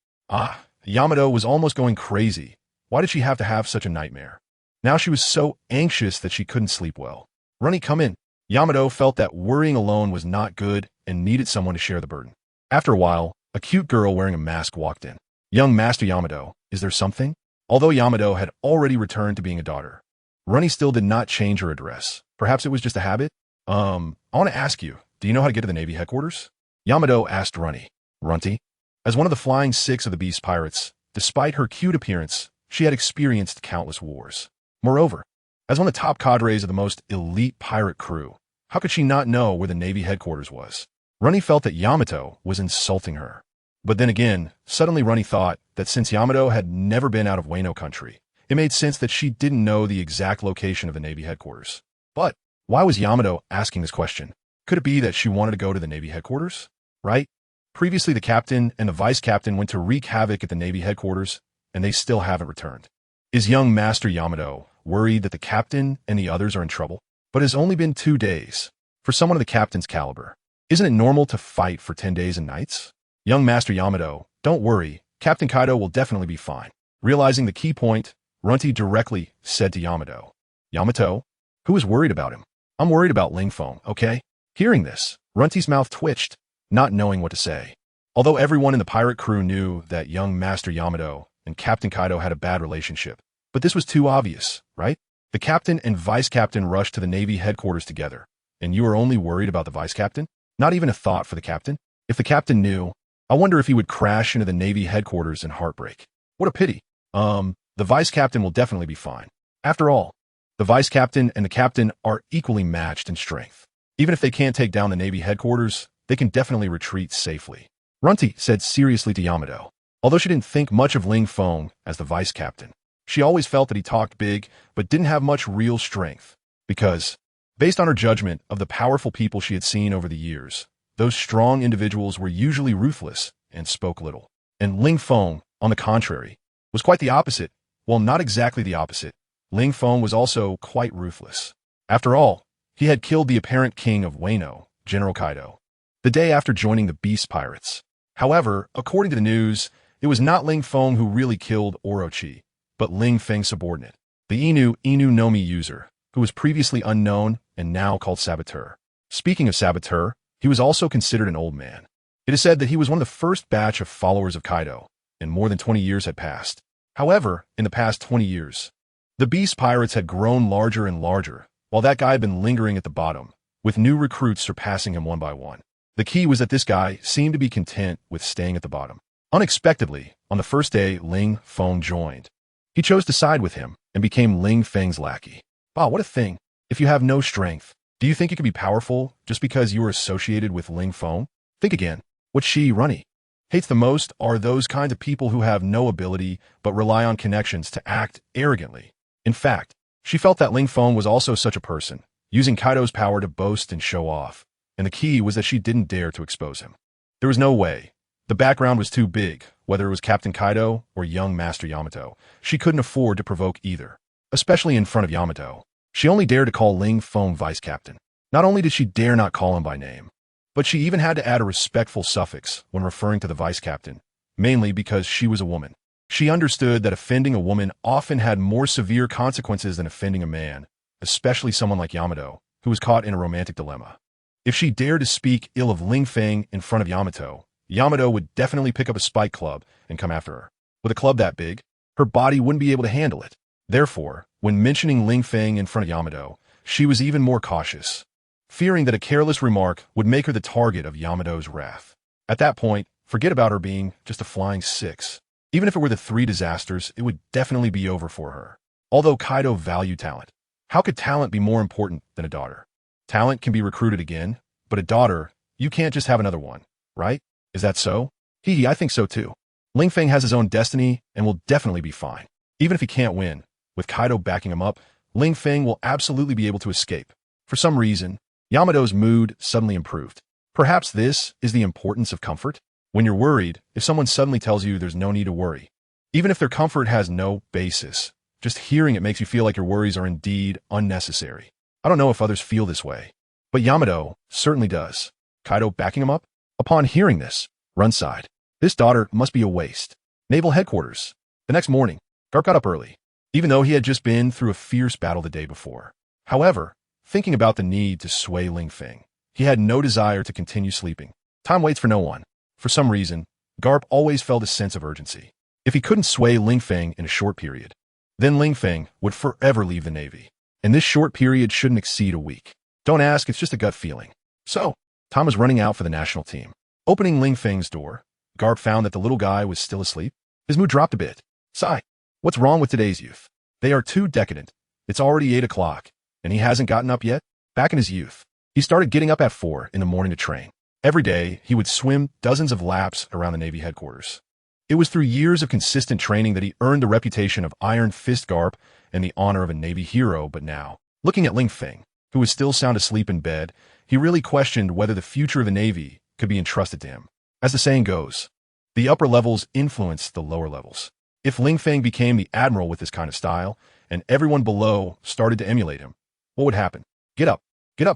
Yamato was almost going crazy. Why did she have to have such a nightmare? Now she was so anxious that she couldn't sleep well. Runny, come in. Yamato felt that worrying alone was not good and needed someone to share the burden. After a while, a cute girl wearing a mask walked in. Young Master Yamato, is there something? Although Yamato had already returned to being a daughter, Runny still did not change her address. Perhaps it was just a habit? I want to ask you, do you know how to get to the Navy headquarters? Yamato asked Runny. Runty? As one of the Flying Six of the Beast Pirates, despite her cute appearance, she had experienced countless wars. Moreover, as one of the top cadres of the most elite pirate crew, how could she not know where the Navy headquarters was? Runny felt that Yamato was insulting her. But then again, suddenly Runny thought that since Yamato had never been out of Wano country, it made sense that she didn't know the exact location of the Navy headquarters. But why was Yamato asking this question? Could it be that she wanted to go to the Navy headquarters? Right? Previously, the captain and the vice captain went to wreak havoc at the Navy headquarters, and they still haven't returned. Is young Master Yamato worried that the captain and the others are in trouble? But it has only been 2 days. For someone of the captain's caliber, isn't it normal to fight for 10 days and nights? Young Master Yamato, don't worry, Captain Kaido will definitely be fine. Realizing the key point, Runty directly said to Yamato, Yamato, who is worried about him? I'm worried about Ling Feng, okay? Hearing this, Runty's mouth twitched, not knowing what to say. Although everyone in the pirate crew knew that young Master Yamato and Captain Kaido had a bad relationship, but this was too obvious, right? The captain and vice captain rushed to the Navy headquarters together, and you are only worried about the vice captain? Not even a thought for the captain? If the captain knew, I wonder if he would crash into the Navy headquarters in heartbreak. What a pity. The vice captain will definitely be fine. After all, the vice captain and the captain are equally matched in strength. Even if they can't take down the Navy headquarters, they can definitely retreat safely. Runty said seriously to Yamato. Although she didn't think much of Ling Feng as the vice captain, she always felt that he talked big but didn't have much real strength. Because, based on her judgment of the powerful people she had seen over the years, those strong individuals were usually ruthless and spoke little. And Ling Feng, on the contrary, was quite the opposite. Well, not exactly the opposite. Ling Feng was also quite ruthless. After all, he had killed the apparent king of Wano, General Kaido, the day after joining the Beast Pirates. However, according to the news, it was not Ling Feng who really killed Orochi, but Ling Feng's subordinate, the Inu no Mi user, who was previously unknown and now called Saboteur. Speaking of Saboteur, he was also considered an old man. It is said that he was one of the first batch of followers of Kaido, and more than 20 years had passed. However, in the past 20 years, the Beast Pirates had grown larger and larger, while that guy had been lingering at the bottom, with new recruits surpassing him one by one. The key was that this guy seemed to be content with staying at the bottom. Unexpectedly, on the first day Ling Feng joined, he chose to side with him and became Ling Feng's lackey. Wow, what a thing. If you have no strength, do you think you can be powerful just because you are associated with Ling Feng? Think again. What she, Runny, hates the most are those kinds of people who have no ability but rely on connections to act arrogantly. In fact, she felt that Ling Feng was also such a person, using Kaido's power to boast and show off, and the key was that she didn't dare to expose him. There was no way. The background was too big, whether it was Captain Kaido or young Master Yamato. She couldn't afford to provoke either, especially in front of Yamato. She only dared to call Ling Feng vice captain. Not only did she dare not call him by name, but she even had to add a respectful suffix when referring to the vice captain, mainly because she was a woman. She understood that offending a woman often had more severe consequences than offending a man, especially someone like Yamato, who was caught in a romantic dilemma. If she dared to speak ill of Ling Feng in front of Yamato, Yamato would definitely pick up a spike club and come after her. With a club that big, her body wouldn't be able to handle it. Therefore, when mentioning Ling Feng in front of Yamato, she was even more cautious, fearing that a careless remark would make her the target of Yamato's wrath. At that point, forget about her being just a flying six. Even if it were the 3 disasters, it would definitely be over for her. Although Kaido valued talent, how could talent be more important than a daughter? Talent can be recruited again, but a daughter, you can't just have another one, right? Is that so? I think so too. Ling Feng has his own destiny and will definitely be fine. Even if he can't win, with Kaido backing him up, Ling Feng will absolutely be able to escape. For some reason, Yamato's mood suddenly improved. Perhaps this is the importance of comfort? When you're worried, if someone suddenly tells you there's no need to worry, even if their comfort has no basis, just hearing it makes you feel like your worries are indeed unnecessary. I don't know if others feel this way, but Yamato certainly does. Kaido backing him up? Upon hearing this, run sighed. This daughter must be a waste. Naval headquarters. The next morning, Garp got up early, even though he had just been through a fierce battle the day before. However, thinking about the need to sway Ling Feng, he had no desire to continue sleeping. Time waits for no one. For some reason, Garp always felt a sense of urgency. If he couldn't sway Ling Feng in a short period, then Ling Feng would forever leave the Navy. And this short period shouldn't exceed a week. Don't ask, it's just a gut feeling. So, time was running out for the national team. Opening Ling Feng's door, Garp found that the little guy was still asleep. His mood dropped a bit. Sigh. What's wrong with today's youth? They are too decadent. It's already 8 o'clock, and he hasn't gotten up yet? Back in his youth, he started getting up at 4 in the morning to train. Every day, he would swim dozens of laps around the Navy headquarters. It was through years of consistent training that he earned the reputation of Iron Fist Garp and the honor of a Navy hero, but now, looking at Ling Feng, who was still sound asleep in bed, he really questioned whether the future of the Navy could be entrusted to him. As the saying goes, the upper levels influence the lower levels. If Ling Feng became the admiral with this kind of style, and everyone below started to emulate him, what would happen? Get up,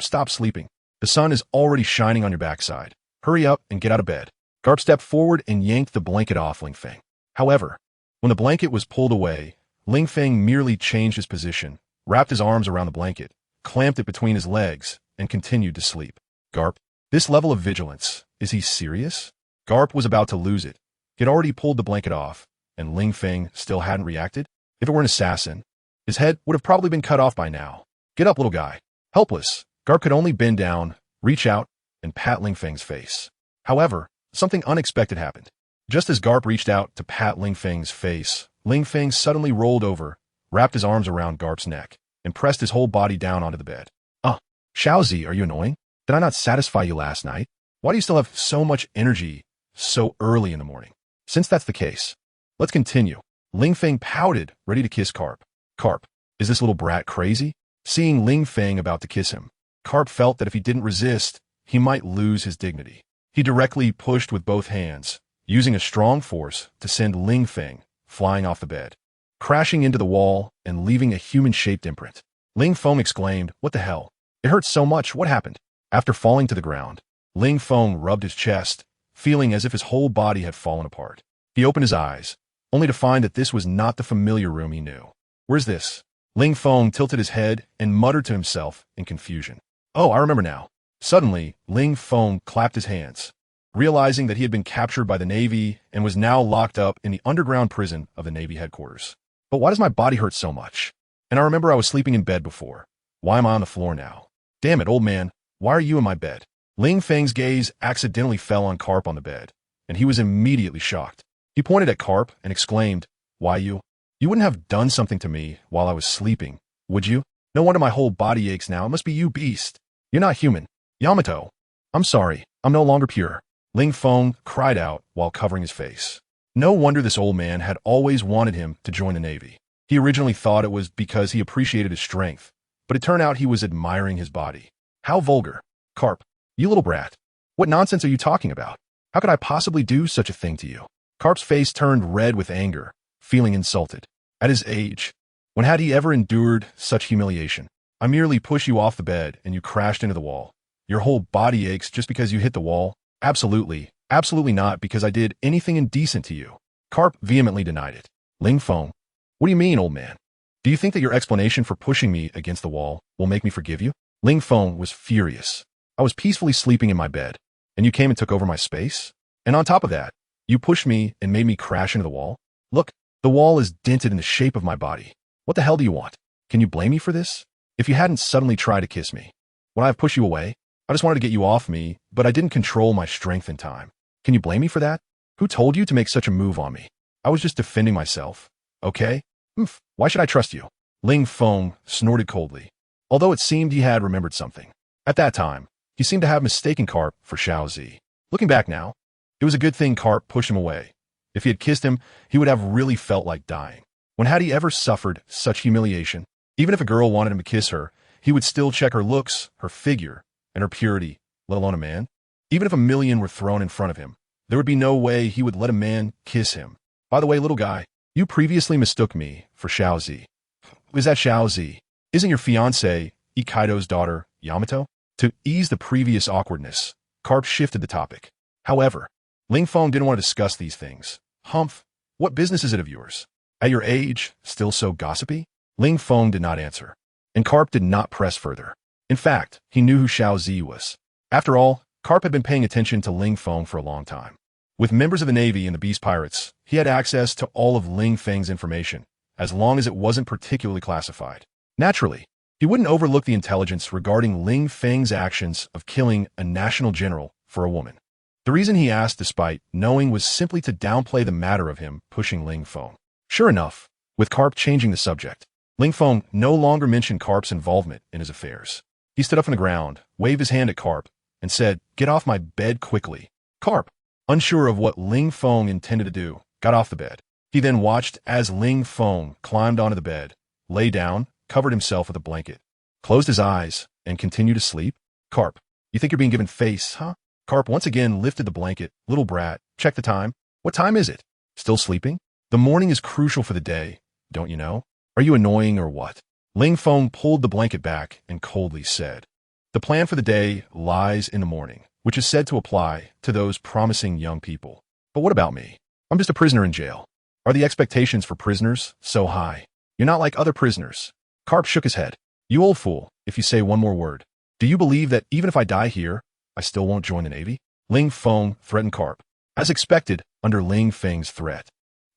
stop sleeping. The sun is already shining on your backside. Hurry up and get out of bed. Garp stepped forward and yanked the blanket off Ling Feng. However, when the blanket was pulled away, Ling Feng merely changed his position, wrapped his arms around the blanket, clamped it between his legs, and continued to sleep. Garp, this level of vigilance, is he serious? Garp was about to lose it. He had already pulled the blanket off, and Ling Feng still hadn't reacted. If it were an assassin, his head would have probably been cut off by now. Get up, little guy. Helpless, Garp could only bend down, reach out, and pat Ling Feng's face. However, something unexpected happened. Just as Garp reached out to pat Ling Feng's face, Ling Feng suddenly rolled over, wrapped his arms around Garp's neck, and pressed his whole body down onto the bed. Xiaozi, are you annoying? Did I not satisfy you last night? Why do you still have so much energy so early in the morning? Since that's the case, let's continue. Ling Feng pouted, ready to kiss Garp. Garp, is this little brat crazy? Seeing Ling Feng about to kiss him, Garp felt that if he didn't resist, he might lose his dignity. He directly pushed with both hands, using a strong force to send Ling Feng flying off the bed, crashing into the wall and leaving a human-shaped imprint. Ling Feng exclaimed, "What the hell? It hurts so much, what happened?" After falling to the ground, Ling Feng rubbed his chest, feeling as if his whole body had fallen apart. He opened his eyes, only to find that this was not the familiar room he knew. Where's this? Ling Feng tilted his head and muttered to himself in confusion. Oh, I remember now. Suddenly, Ling Feng clapped his hands, realizing that he had been captured by the Navy and was now locked up in the underground prison of the Navy headquarters. But why does my body hurt so much? And I remember I was sleeping in bed before. Why am I on the floor now? Damn it, old man, why are you in my bed? Ling Feng's gaze accidentally fell on Garp on the bed, and he was immediately shocked. He pointed at Garp and exclaimed, "Why you? You wouldn't have done something to me while I was sleeping, would you? No wonder my whole body aches now. It must be you, beast. You're not human. Yamato, I'm sorry. I'm no longer pure." Ling Feng cried out while covering his face. No wonder this old man had always wanted him to join the Navy. He originally thought it was because he appreciated his strength, but it turned out he was admiring his body. How vulgar. Garp, you little brat. What nonsense are you talking about? How could I possibly do such a thing to you? Garp's face turned red with anger, feeling insulted. At his age, when had he ever endured such humiliation? I merely pushed you off the bed and you crashed into the wall. Your whole body aches just because you hit the wall? Absolutely, absolutely not because I did anything indecent to you. Garp vehemently denied it. Ling Feng, what do you mean, old man? Do you think that your explanation for pushing me against the wall will make me forgive you? Ling Feng was furious. I was peacefully sleeping in my bed, and you came and took over my space? And on top of that, you pushed me and made me crash into the wall? Look, the wall is dented in the shape of my body. What the hell do you want? Can you blame me for this? If you hadn't suddenly tried to kiss me, would I have pushed you away? I just wanted to get you off me, but I didn't control my strength in time. Can you blame me for that? Who told you to make such a move on me? I was just defending myself. Okay? Why should I trust you? Ling Feng snorted coldly, although it seemed he had remembered something. At that time, he seemed to have mistaken Garp for Xiaozi. Looking back now, it was a good thing Garp pushed him away. If he had kissed him, he would have really felt like dying. When had he ever suffered such humiliation? Even if a girl wanted him to kiss her, he would still check her looks, her figure, and her purity, let alone a man? Even if a million were thrown in front of him, there would be no way he would let a man kiss him. By the way, little guy, you previously mistook me for Xiao Zi. Is that Xiao Zi? Isn't your fiancée Kaido's daughter, Yamato? To ease the previous awkwardness, Carp shifted the topic. However, Ling Feng didn't want to discuss these things. Humph, what business is it of yours? At your age, still so gossipy? Ling Feng did not answer, and Carp did not press further. In fact, he knew who Xiao Zi was. After all, Carp had been paying attention to Ling Feng for a long time. With members of the Navy and the Beast Pirates, he had access to all of Ling Feng's information, as long as it wasn't particularly classified. Naturally, he wouldn't overlook the intelligence regarding Ling Feng's actions of killing a national general for a woman. The reason he asked despite knowing was simply to downplay the matter of him pushing Ling Feng. Sure enough, with Carp changing the subject, Ling Feng no longer mentioned Carp's involvement in his affairs. He stood up from the ground, waved his hand at Carp, and said, "Get off my bed quickly." Carp, unsure of what Ling Feng intended to do, got off the bed. He then watched as Ling Feng climbed onto the bed, lay down, covered himself with a blanket, closed his eyes, and continued to sleep. Carp, you think you're being given face, huh? Carp once again lifted the blanket. Little brat, check the time. What time is it? Still sleeping? The morning is crucial for the day, don't you know? Are you annoying or what? Ling Feng pulled the blanket back and coldly said, "The plan for the day lies in the morning, which is said to apply to those promising young people. But what about me? I'm just a prisoner in jail. Are the expectations for prisoners so high? You're not like other prisoners." Carp shook his head. "You old fool, if you say one more word. Do you believe that even if I die here, I still won't join the Navy?" Ling Feng threatened Carp. As expected, under Ling Feng's threat,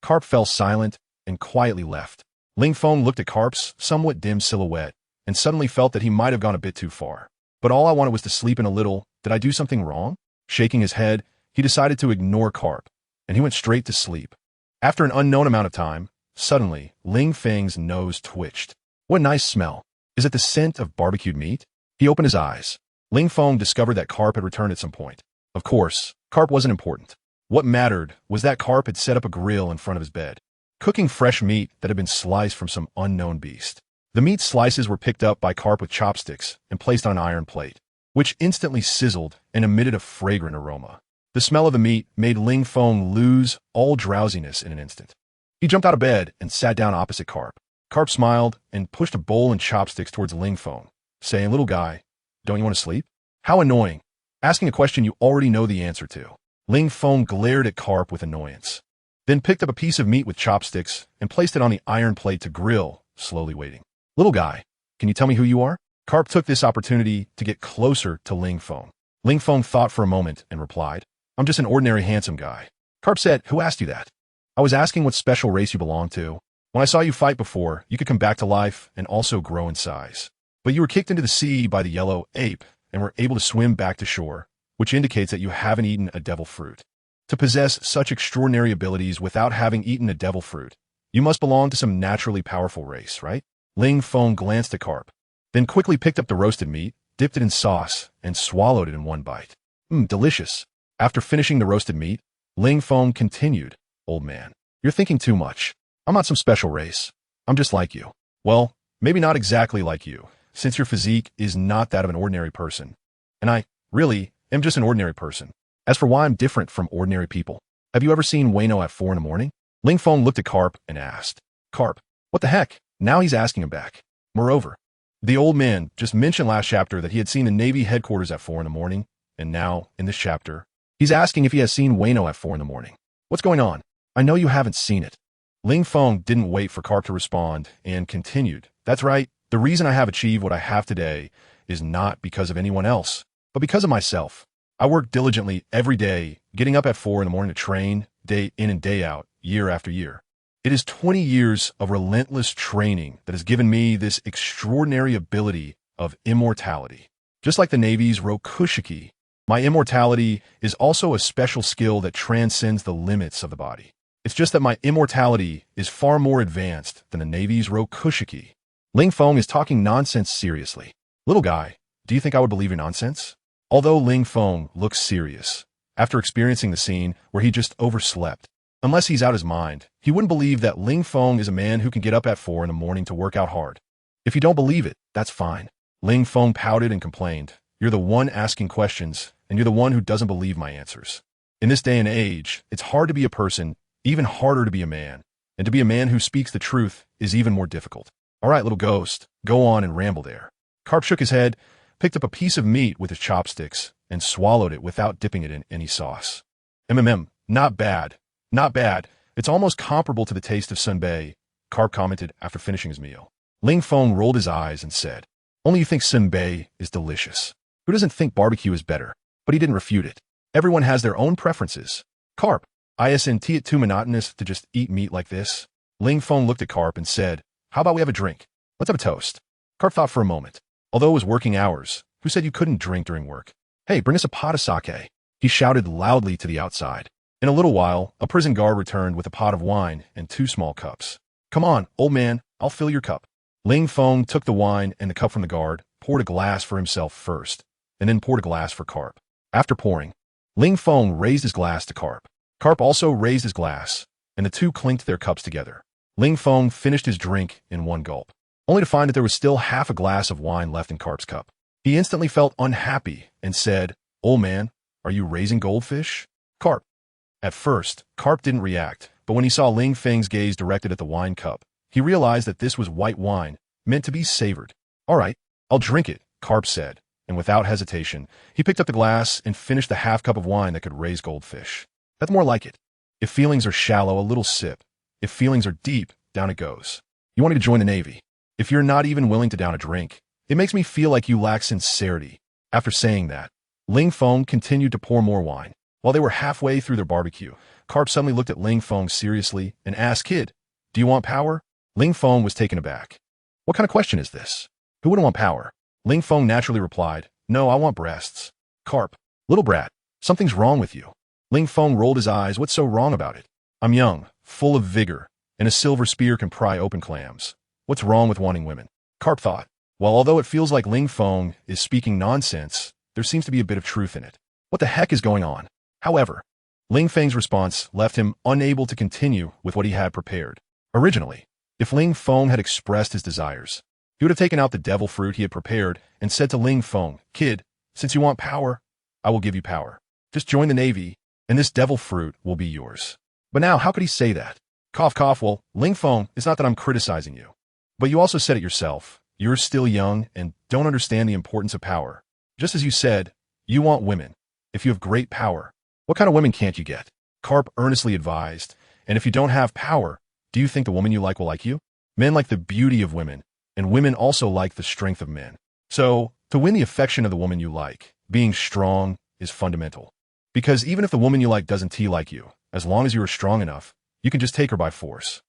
Carp fell silent and quietly left. Ling Feng looked at Carp's somewhat dim silhouette and suddenly felt that he might have gone a bit too far. "But all I wanted was to sleep in a little. Did I do something wrong?" Shaking his head, he decided to ignore Carp, and he went straight to sleep. After an unknown amount of time, suddenly, Ling Feng's nose twitched. "What nice smell. Is it the scent of barbecued meat?" He opened his eyes. Ling Feng discovered that Carp had returned at some point. Of course, Carp wasn't important. What mattered was that Carp had set up a grill in front of his bed, cooking fresh meat that had been sliced from some unknown beast. The meat slices were picked up by Carp with chopsticks and placed on an iron plate, which instantly sizzled and emitted a fragrant aroma. The smell of the meat made Ling Feng lose all drowsiness in an instant. He jumped out of bed and sat down opposite Carp. Carp smiled and pushed a bowl and chopsticks towards Ling Feng, saying, "Little guy, don't you want to sleep?" How annoying. Asking a question you already know the answer to. Ling Feng glared at Carp with annoyance, then picked up a piece of meat with chopsticks and placed it on the iron plate to grill, slowly waiting. "Little guy, can you tell me who you are?" Carp took this opportunity to get closer to Ling Feng. Ling Feng thought for a moment and replied, "I'm just an ordinary handsome guy." Carp said, "Who asked you that?" "I was asking what special race you belong to. When I saw you fight before, you could come back to life and also grow in size. But you were kicked into the sea by the yellow ape and were able to swim back to shore, which indicates that you haven't eaten a devil fruit. To possess such extraordinary abilities without having eaten a devil fruit, you must belong to some naturally powerful race, right?" Ling Feng glanced at Carp, then quickly picked up the roasted meat, dipped it in sauce, and swallowed it in one bite. Delicious. After finishing the roasted meat, Ling Feng continued, "Old man, you're thinking too much. I'm not some special race. I'm just like you. Well, maybe not exactly like you, since your physique is not that of an ordinary person. And I, really, am just an ordinary person. As for why I'm different from ordinary people, have you ever seen Wayno at 4 in the morning?" Ling Feng looked at Carp and asked. Carp, what the heck? Now he's asking him back. Moreover, the old man just mentioned last chapter that he had seen the Navy headquarters at 4 in the morning, and now, in this chapter, he's asking if he has seen Wayno at 4 in the morning. What's going on? I know you haven't seen it. Ling Feng didn't wait for Carp to respond and continued. That's right. The reason I have achieved what I have today is not because of anyone else, but because of myself. I work diligently every day, getting up at 4 in the morning to train, day in and day out, year after year. It is 20 years of relentless training that has given me this extraordinary ability of immortality. Just like the Navy's Rokushiki, my immortality is also a special skill that transcends the limits of the body. It's just that my immortality is far more advanced than the Navy's Rokushiki. Ling Feng is talking nonsense seriously. Little guy, do you think I would believe your nonsense? Although Ling Feng looks serious, after experiencing the scene where he just overslept, unless he's out his mind, he wouldn't believe that Ling Feng is a man who can get up at 4 in the morning to work out hard. If you don't believe it, that's fine. Ling Feng pouted and complained, You're the one asking questions, and you're the one who doesn't believe my answers. In this day and age, it's hard to be a person, even harder to be a man. And to be a man who speaks the truth is even more difficult. All right, little ghost, go on and ramble there. Carp shook his head, picked up a piece of meat with his chopsticks, and swallowed it without dipping it in any sauce. Not bad. Not bad. It's almost comparable to the taste of sunbae, Carp commented after finishing his meal. Ling Feng rolled his eyes and said, only you think sunbae is delicious. Who doesn't think barbecue is better? But he didn't refute it. Everyone has their own preferences. Carp, isn't it too monotonous to just eat meat like this? Ling Feng looked at Carp and said, how about we have a drink? Let's have a toast. Carp thought for a moment. Although it was working hours, who said you couldn't drink during work? Hey, bring us a pot of sake. He shouted loudly to the outside. In a little while, a prison guard returned with a pot of wine and 2 small cups. Come on, old man, I'll fill your cup. Ling Feng took the wine and the cup from the guard, poured a glass for himself first, and then poured a glass for Carp. After pouring, Ling Feng raised his glass to Carp. Carp also raised his glass, and the two clinked their cups together. Ling Feng finished his drink in one gulp, only to find that there was still half a glass of wine left in Carp's cup. He instantly felt unhappy and said, old man, are you raising goldfish? Carp. At first, Carp didn't react, but when he saw Ling Feng's gaze directed at the wine cup, he realized that this was white wine, meant to be savored. All right, I'll drink it, Carp said, and without hesitation, he picked up the glass and finished the half cup of wine that could raise goldfish. That's more like it. If feelings are shallow, a little sip. If feelings are deep, down it goes. You want me to join the Navy? If you're not even willing to down a drink, it makes me feel like you lack sincerity. After saying that, Ling Feng continued to pour more wine. While they were halfway through their barbecue, Carp suddenly looked at Ling Feng seriously and asked, kid, do you want power? Ling Feng was taken aback. What kind of question is this? Who wouldn't want power? Ling Feng naturally replied, no, I want breasts. Carp, little brat, something's wrong with you. Ling Feng rolled his eyes. What's so wrong about it? I'm young, full of vigor, and a silver spear can pry open clams. What's wrong with wanting women? Carp thought. Well, although it feels like Ling Feng is speaking nonsense, there seems to be a bit of truth in it. What the heck is going on? However, Ling Feng's response left him unable to continue with what he had prepared. Originally, if Ling Feng had expressed his desires, he would have taken out the devil fruit he had prepared and said to Ling Feng, kid, since you want power, I will give you power. Just join the Navy, and this devil fruit will be yours. But now, how could he say that? Cough, cough. Well, Ling Feng, it's not that I'm criticizing you. But you also said it yourself. You're still young and don't understand the importance of power. Just as you said, you want women. If you have great power, what kind of women can't you get? Carp earnestly advised, and if you don't have power, do you think the woman you like will like you? Men like the beauty of women, and women also like the strength of men. So, to win the affection of the woman you like, being strong is fundamental. Because even if the woman you like doesn't like you, as long as you are strong enough, you can just take her by force.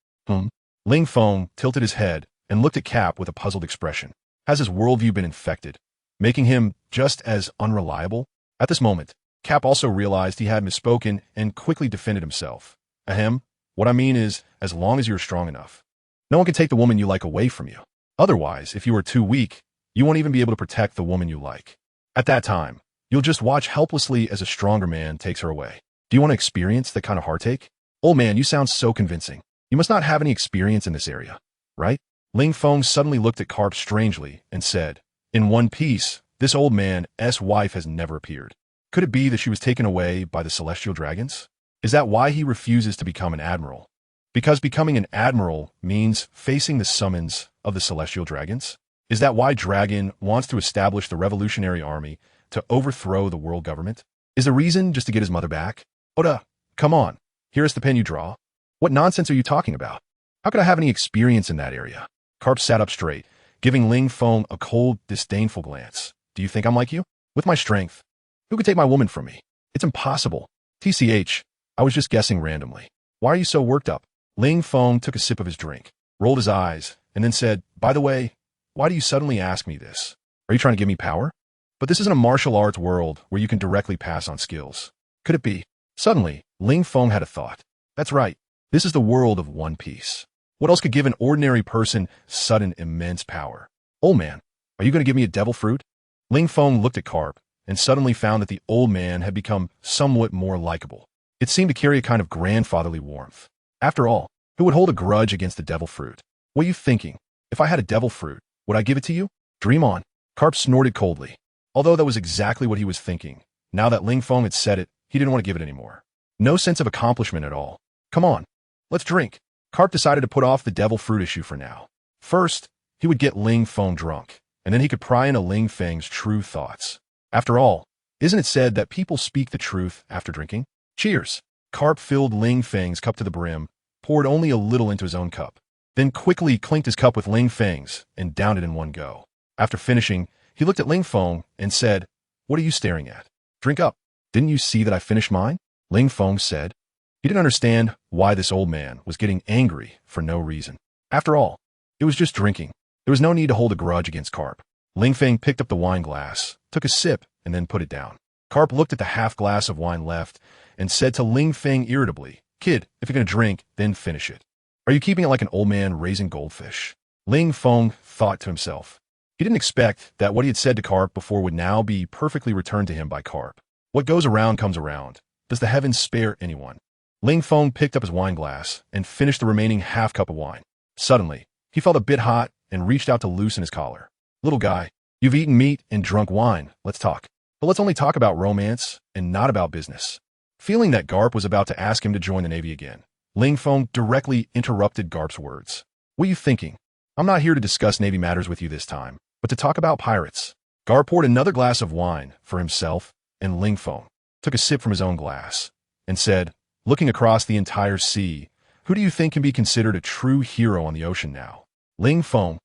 Ling Feng tilted his head and looked at Cap with a puzzled expression. Has his worldview been infected, making him just as unreliable? At this moment, Cap also realized he had misspoken and quickly defended himself. Ahem, what I mean is, as long as you're strong enough. No one can take the woman you like away from you. Otherwise, if you are too weak, you won't even be able to protect the woman you like. At that time, you'll just watch helplessly as a stronger man takes her away. Do you want to experience that kind of heartache? Old man, you sound so convincing. You must not have any experience in this area, right? Ling Feng suddenly looked at Carp strangely and said, in One Piece, this old man's wife has never appeared. Could it be that she was taken away by the celestial dragons? Is that why he refuses to become an admiral? Because becoming an admiral means facing the summons of the celestial dragons? Is that why Dragon wants to establish the revolutionary army to overthrow the world government? Is the reason just to get his mother back? Oda, come on. Here is the pen you draw. What nonsense are you talking about? How could I have any experience in that area? Carp sat up straight, giving Ling Feng a cold, disdainful glance. Do you think I'm like you? With my strength, who could take my woman from me? It's impossible. TCH, I was just guessing randomly. Why are you so worked up? Ling Feng took a sip of his drink, rolled his eyes, and then said, by the way, why do you suddenly ask me this? Are you trying to give me power? But this isn't a martial arts world where you can directly pass on skills. Could it be? Suddenly, Ling Feng had a thought. That's right. This is the world of One Piece. What else could give an ordinary person sudden immense power? Old man, are you going to give me a devil fruit? Ling Feng looked at Carp and suddenly found that the old man had become somewhat more likable. It seemed to carry a kind of grandfatherly warmth. After all, who would hold a grudge against the devil fruit? What are you thinking? If I had a devil fruit, would I give it to you? Dream on. Carp snorted coldly. Although that was exactly what he was thinking. Now that Ling Feng had said it, he didn't want to give it anymore. No sense of accomplishment at all. Come on, let's drink. Carp decided to put off the devil fruit issue for now. First, he would get Ling Feng drunk, and then he could pry into Ling Feng's true thoughts. After all, isn't it said that people speak the truth after drinking? Cheers. Carp filled Ling Feng's cup to the brim, poured only a little into his own cup, then quickly clinked his cup with Ling Feng's and downed it in one go. After finishing, he looked at Ling Feng and said, "What are you staring at? Drink up. Didn't you see that I finished mine?" Ling Feng said. He didn't understand why this old man was getting angry for no reason. After all, it was just drinking. There was no need to hold a grudge against Carp. Ling Feng picked up the wine glass, took a sip, and then put it down. Carp looked at the half glass of wine left and said to Ling Feng irritably, "Kid, if you're going to drink, then finish it. Are you keeping it like an old man raising goldfish?" Ling Feng thought to himself. He didn't expect that what he had said to Carp before would now be perfectly returned to him by Carp. What goes around comes around. Does the heavens spare anyone? Ling Feng picked up his wine glass and finished the remaining half cup of wine. Suddenly, he felt a bit hot and reached out to loosen his collar. "Little guy, you've eaten meat and drunk wine. Let's talk. But let's only talk about romance and not about business." Feeling that Garp was about to ask him to join the Navy again, Ling Feng directly interrupted Garp's words. "What are you thinking? I'm not here to discuss Navy matters with you this time, but to talk about pirates." Garp poured another glass of wine for himself, and Ling Feng took a sip from his own glass and said, looking across the entire sea, "Who do you think can be considered a true hero on the ocean now?" Ling Feng,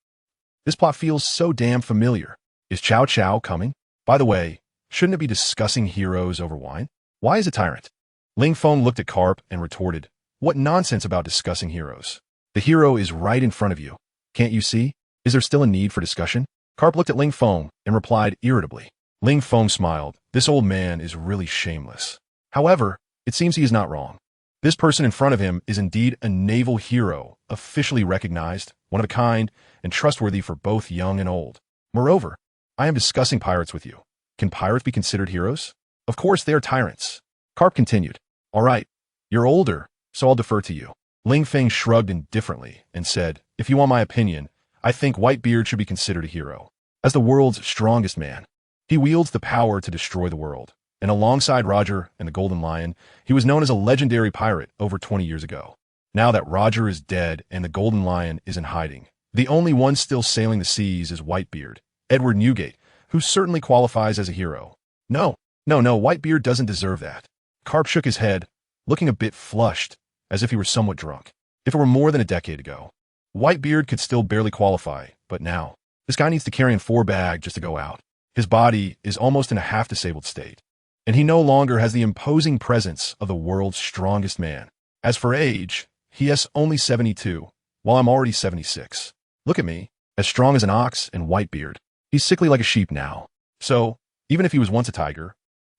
this plot feels so damn familiar. Is Chow Chow coming? By the way, shouldn't it be discussing heroes over wine? Why is a tyrant? Ling Feng looked at Carp and retorted, "What nonsense about discussing heroes? The hero is right in front of you. Can't you see? Is there still a need for discussion?" Carp looked at Ling Feng and replied irritably. Ling Feng smiled. This old man is really shameless. However, it seems he is not wrong. This person in front of him is indeed a naval hero, officially recognized, one of a kind, and trustworthy for both young and old. Moreover, I am discussing pirates with you. Can pirates be considered heroes? Of course they are tyrants. Carp continued. All right, you're older, so I'll defer to you. Ling Feng shrugged indifferently and said, if you want my opinion, I think Whitebeard should be considered a hero. As the world's strongest man, he wields the power to destroy the world. And alongside Roger and the Golden Lion, he was known as a legendary pirate over 20 years ago. Now that Roger is dead and the Golden Lion is in hiding, the only one still sailing the seas is Whitebeard, Edward Newgate, who certainly qualifies as a hero. No, Whitebeard doesn't deserve that. Carp shook his head, looking a bit flushed, as if he were somewhat drunk. If it were more than a decade ago, Whitebeard could still barely qualify, but now, this guy needs to carry in 4 bags just to go out. His body is almost in a half-disabled state, and he no longer has the imposing presence of the world's strongest man. As for age, he is only 72, while I'm already 76. Look at me, as strong as an ox and Whitebeard. He's sickly like a sheep now. So, even if he was once a tiger,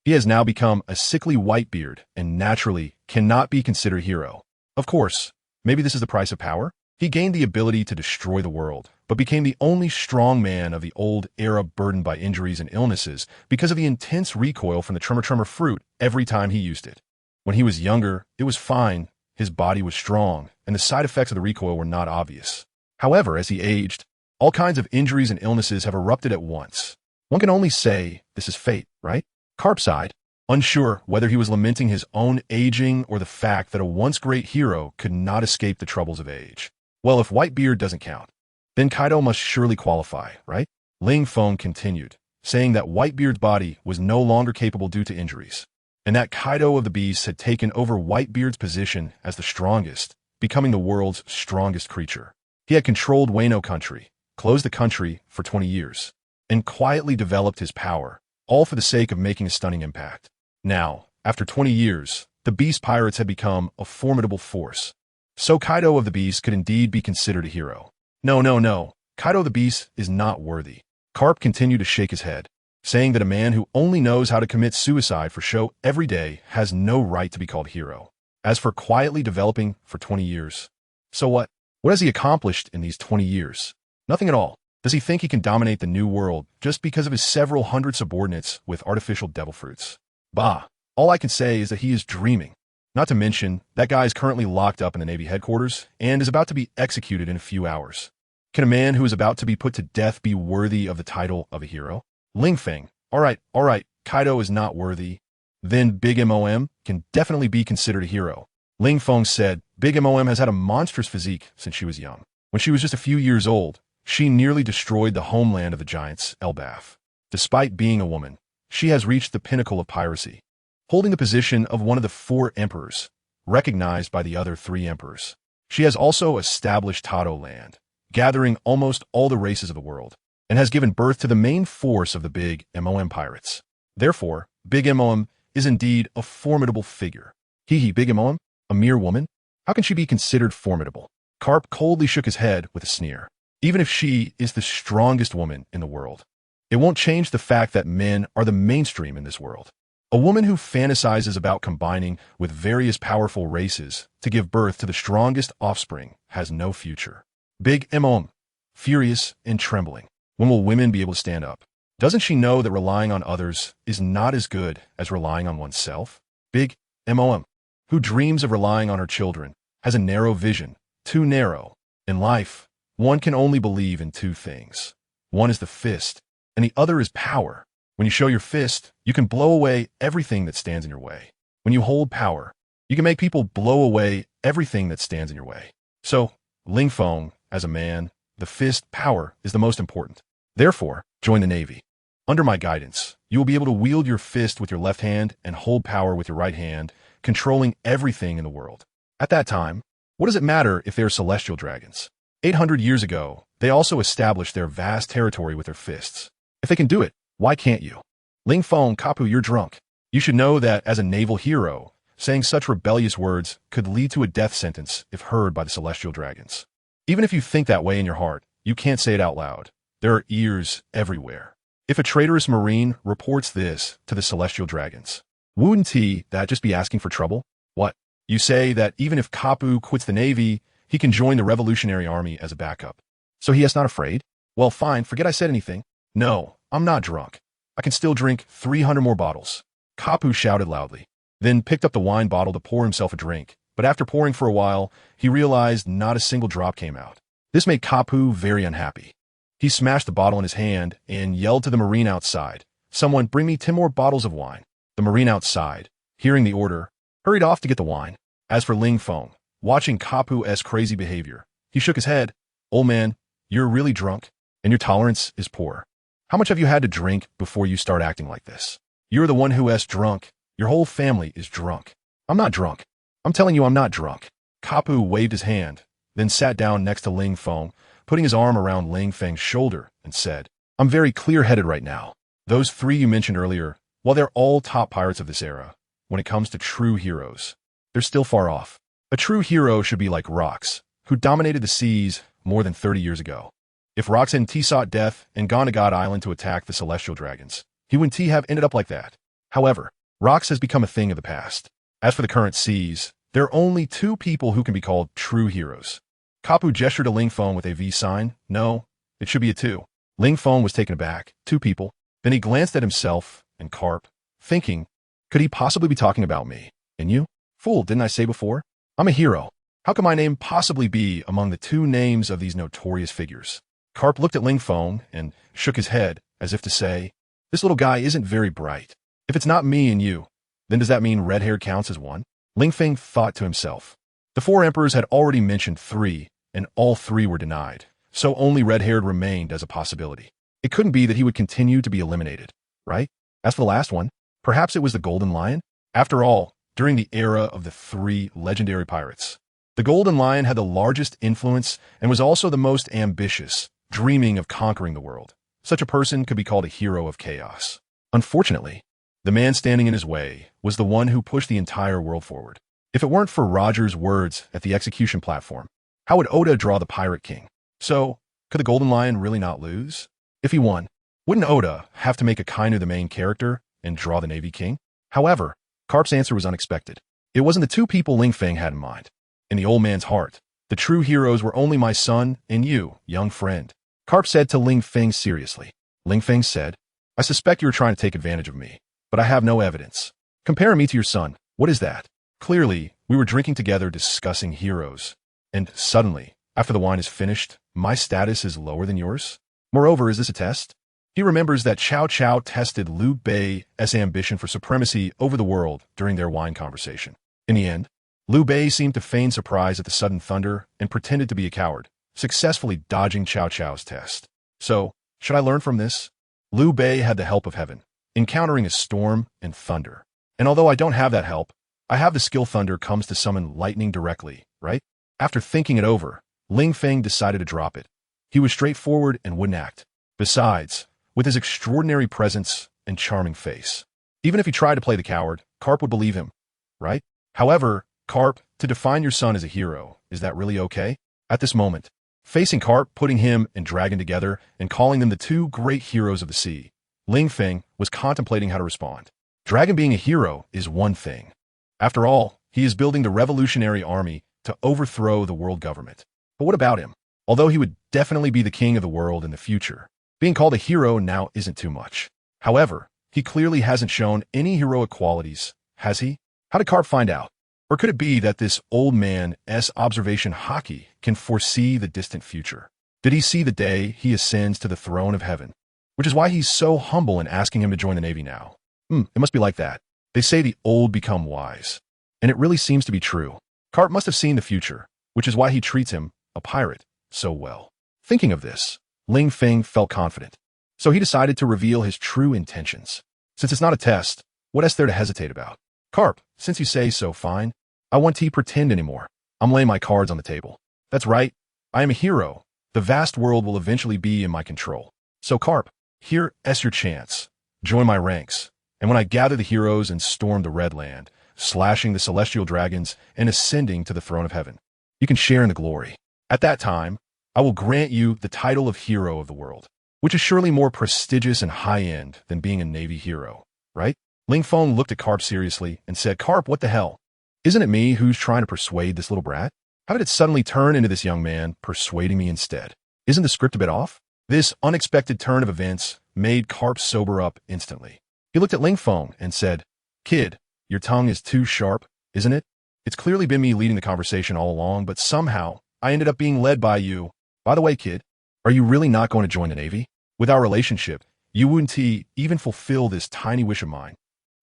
he has now become a sickly Whitebeard and naturally cannot be considered a hero. Of course, maybe this is the price of power. He gained the ability to destroy the world, but became the only strong man of the old era burdened by injuries and illnesses because of the intense recoil from the Tremor fruit every time he used it. When he was younger, it was fine, his body was strong, and the side effects of the recoil were not obvious. However, as he aged, all kinds of injuries and illnesses have erupted at once. One can only say this is fate, right? Carp sighed, unsure whether he was lamenting his own aging or the fact that a once great hero could not escape the troubles of age. Well, if Whitebeard doesn't count, then Kaido must surely qualify, right? Ling Feng continued, saying that Whitebeard's body was no longer capable due to injuries, and that Kaido of the Beasts had taken over Whitebeard's position as the strongest, becoming the world's strongest creature. He had controlled Wano country, closed the country for 20 years, and quietly developed his power, all for the sake of making a stunning impact. Now, after 20 years, the Beast Pirates had become a formidable force. So Kaido of the Beast could indeed be considered a hero. No. Kaido the Beast is not worthy. Carp continued to shake his head, saying that a man who only knows how to commit suicide for show every day has no right to be called hero. As for quietly developing for 20 years, so what? What has he accomplished in these 20 years? Nothing at all. Does he think he can dominate the new world just because of his several hundred subordinates with artificial devil fruits? Bah, all I can say is that he is dreaming. Not to mention, that guy is currently locked up in the Navy headquarters and is about to be executed in a few hours. Can a man who is about to be put to death be worthy of the title of a hero? Ling Feng, all right, Kaido is not worthy. Then Big Mom can definitely be considered a hero. Ling Feng said, Big Mom has had a monstrous physique since she was young. When she was just a few years old, she nearly destroyed the homeland of the giants, Elbaf. Despite being a woman, she has reached the pinnacle of piracy, holding the position of one of the 4 emperors, recognized by the other 3 emperors. She has also established Tado land, gathering almost all the races of the world, and has given birth to the main force of the Big Mom pirates. Therefore, Big Mom is indeed a formidable figure. Big Mom? A mere woman? How can she be considered formidable? Carp coldly shook his head with a sneer. Even if she is the strongest woman in the world, it won't change the fact that men are the mainstream in this world. A woman who fantasizes about combining with various powerful races to give birth to the strongest offspring has no future. Big Mom, furious and trembling. When will women be able to stand up? Doesn't she know that relying on others is not as good as relying on oneself? Big Mom, who dreams of relying on her children, has a narrow vision, too narrow. In life, one can only believe in 2 things. One is the fist, and the other is power. When you show your fist, you can blow away everything that stands in your way. When you hold power, you can make people blow away everything that stands in your way. So, Ling Feng, as a man, the fist power is the most important. Therefore, join the Navy. Under my guidance, you will be able to wield your fist with your left hand and hold power with your right hand, controlling everything in the world. At that time, what does it matter if they are celestial dragons? 800 years ago, they also established their vast territory with their fists. If they can do it, why can't you? Ling Feng, Kapu, you're drunk. You should know that as a naval hero, saying such rebellious words could lead to a death sentence if heard by the celestial dragons. Even if you think that way in your heart, you can't say it out loud. There are ears everywhere. If a traitorous marine reports this to the celestial dragons, wouldn't that just be asking for trouble? What? You say that even if Kapu quits the Navy, he can join the Revolutionary Army as a backup. So he is not afraid? Well, fine, forget I said anything. No, I'm not drunk. I can still drink 300 more bottles. Kapu shouted loudly, then picked up the wine bottle to pour himself a drink, but after pouring for a while, he realized not a single drop came out. This made Kapu very unhappy. He smashed the bottle in his hand and yelled to the marine outside, Someone bring me 10 more bottles of wine. The marine outside, hearing the order, hurried off to get the wine. As for Ling Feng, watching Kapu's crazy behavior, he shook his head. Old man, you're really drunk, and your tolerance is poor. How much have you had to drink before you start acting like this? You're the one who is drunk. Your whole family is drunk. I'm not drunk. I'm telling you I'm not drunk. Kapu waved his hand, then sat down next to Ling Feng, putting his arm around Ling Feng's shoulder, and said, I'm very clear-headed right now. Those 3 you mentioned earlier, while they're all top pirates of this era, when it comes to true heroes, they're still far off. A true hero should be like Rox, who dominated the seas more than 30 years ago. If Rox hadn't sought death and gone to God Island to attack the celestial dragons, he wouldn't have ended up like that. However, Rox has become a thing of the past. As for the current seas, there are only 2 people who can be called true heroes. Kapu gestured to Ling Feng with a V sign. No, it should be a 2. Ling Feng was taken aback. 2 people. Then he glanced at himself and Carp, thinking, could he possibly be talking about me? And you? Fool, didn't I say before? I'm a hero. How can my name possibly be among the 2 names of these notorious figures? Carp looked at Ling Feng and shook his head as if to say, this little guy isn't very bright. If it's not me and you, then does that mean red-haired counts as 1? Ling Feng thought to himself. The 4 emperors had already mentioned 3, and all 3 were denied, so only red-haired remained as a possibility. It couldn't be that he would continue to be eliminated, right? As for the last one, perhaps it was the Golden Lion? After all, during the era of the 3 legendary pirates, the Golden Lion had the largest influence and was also the most ambitious, dreaming of conquering the world. Such a person could be called a hero of chaos. Unfortunately, the man standing in his way was the one who pushed the entire world forward. If it weren't for Roger's words at the execution platform, how would Oda draw the Pirate King? So, could the Golden Lion really not lose? If he won, wouldn't Oda have to make Akainu the main character and draw the Navy King? However, Carp's answer was unexpected. It wasn't the 2 people Ling Feng had in mind. In the old man's heart, the true heroes were only my son and you, young friend. Carp said to Ling Feng seriously. Ling Feng said, I suspect you are trying to take advantage of me, but I have no evidence. Compare me to your son. What is that? Clearly, we were drinking together discussing heroes. And suddenly, after the wine is finished, my status is lower than yours? Moreover, is this a test? He remembers that Cao Cao tested Liu Bei's ambition for supremacy over the world during their wine conversation. In the end, Liu Bei seemed to feign surprise at the sudden thunder and pretended to be a coward, successfully dodging Cao Cao's test. So, should I learn from this? Liu Bei had the help of heaven, encountering a storm and thunder. And although I don't have that help, I have the skill thunder comes to summon lightning directly, right? After thinking it over, Ling Feng decided to drop it. He was straightforward and wouldn't act. Besides, with his extraordinary presence and charming face, even if he tried to play the coward, Karp would believe him, right? However, Karp, to define your son as a hero, is that really okay? At this moment, facing Karp, putting him and Dragon together, and calling them the two great heroes of the sea, Ling Feng was contemplating how to respond. Dragon being a hero is one thing. After all, he is building the revolutionary army to overthrow the world government. But what about him? Although he would definitely be the king of the world in the future, being called a hero now isn't too much. However, he clearly hasn't shown any heroic qualities, has he? How did Karp find out? Or could it be that this old man's observation hockey can foresee the distant future? Did he see the day he ascends to the throne of heaven? Which is why he's so humble in asking him to join the Navy now. It must be like that. They say the old become wise. And it really seems to be true. Karp must have seen the future, which is why he treats him, a pirate, so well. Thinking of this, Ling Feng felt confident. So he decided to reveal his true intentions. Since it's not a test, what is there to hesitate about? Karp, since you say so, fine. I want to pretend anymore. I'm laying my cards on the table. That's right. I am a hero. The vast world will eventually be in my control. So Karp, here's your chance. Join my ranks. And when I gather the heroes and storm the Red Land, slashing the celestial dragons and ascending to the throne of heaven, you can share in the glory. At that time, I will grant you the title of hero of the world, which is surely more prestigious and high-end than being a Navy hero, right? Ling Feng looked at Karp seriously and said, Karp, what the hell? Isn't it me who's trying to persuade this little brat? How did it suddenly turn into this young man persuading me instead? Isn't the script a bit off? This unexpected turn of events made Karp sober up instantly. He looked at Ling Feng and said, Kid, your tongue is too sharp, isn't it? It's clearly been me leading the conversation all along, but somehow I ended up being led by you. By the way, kid, are you really not going to join the Navy? With our relationship, you wouldn't even fulfill this tiny wish of mine.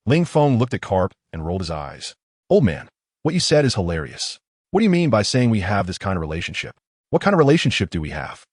Ling Feng looked at Karp and rolled his eyes. Old man, what you said is hilarious. What do you mean by saying we have this kind of relationship? What kind of relationship do we have?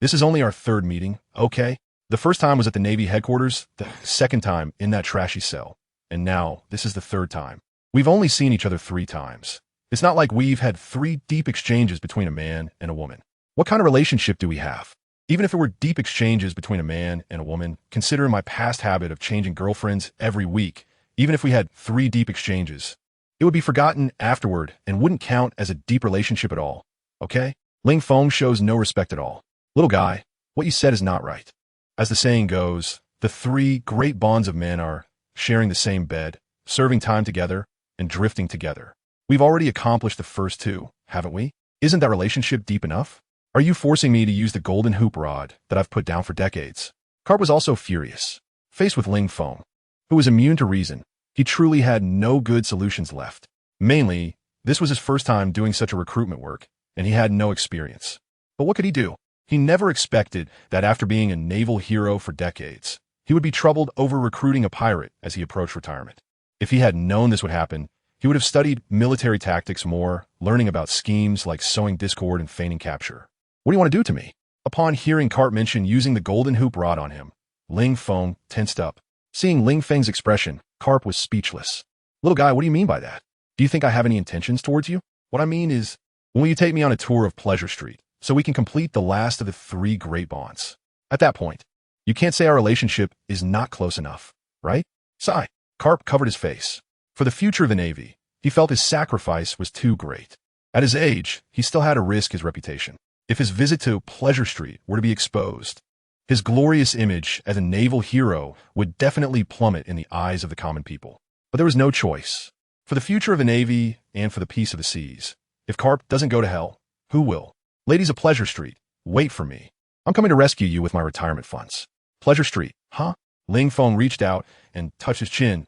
This is only our third meeting, okay? The first time was at the Navy headquarters, the second time in that trashy cell, and now this is the third time. We've only seen each other 3 times. It's not like we've had 3 deep exchanges between a man and a woman. What kind of relationship do we have? Even if it were deep exchanges between a man and a woman, considering my past habit of changing girlfriends every week, even if we had 3 deep exchanges, it would be forgotten afterward and wouldn't count as a deep relationship at all, okay? Ling Feng shows no respect at all. Little guy, what you said is not right. As the saying goes, the 3 great bonds of men are sharing the same bed, serving time together, and drifting together. We've already accomplished the first 2, haven't we? Isn't that relationship deep enough? Are you forcing me to use the golden hoop rod that I've put down for decades? Karp was also furious. Faced with Ling Feng, who was immune to reason, he truly had no good solutions left. Mainly, this was his first time doing such a recruitment work, and he had no experience. But what could he do? He never expected that after being a naval hero for decades, he would be troubled over recruiting a pirate as he approached retirement. If he had known this would happen, he would have studied military tactics more, learning about schemes like sowing discord and feigning capture. What do you want to do to me? Upon hearing Karp mention using the golden hoop rod on him, Ling Feng tensed up. Seeing Ling Feng's expression, Karp was speechless. Little guy, what do you mean by that? Do you think I have any intentions towards you? What I mean is, when will you take me on a tour of Pleasure Street so we can complete the last of the 3 great bonds? At that point, you can't say our relationship is not close enough, right? Sigh. Karp covered his face. For the future of the Navy, he felt his sacrifice was too great. At his age, he still had to risk his reputation. If his visit to Pleasure Street were to be exposed, his glorious image as a naval hero would definitely plummet in the eyes of the common people. But there was no choice. For the future of the Navy and for the peace of the seas, if Karp doesn't go to hell, who will? Ladies of Pleasure Street, wait for me. I'm coming to rescue you with my retirement funds. Pleasure Street, huh? Ling Feng reached out and touched his chin.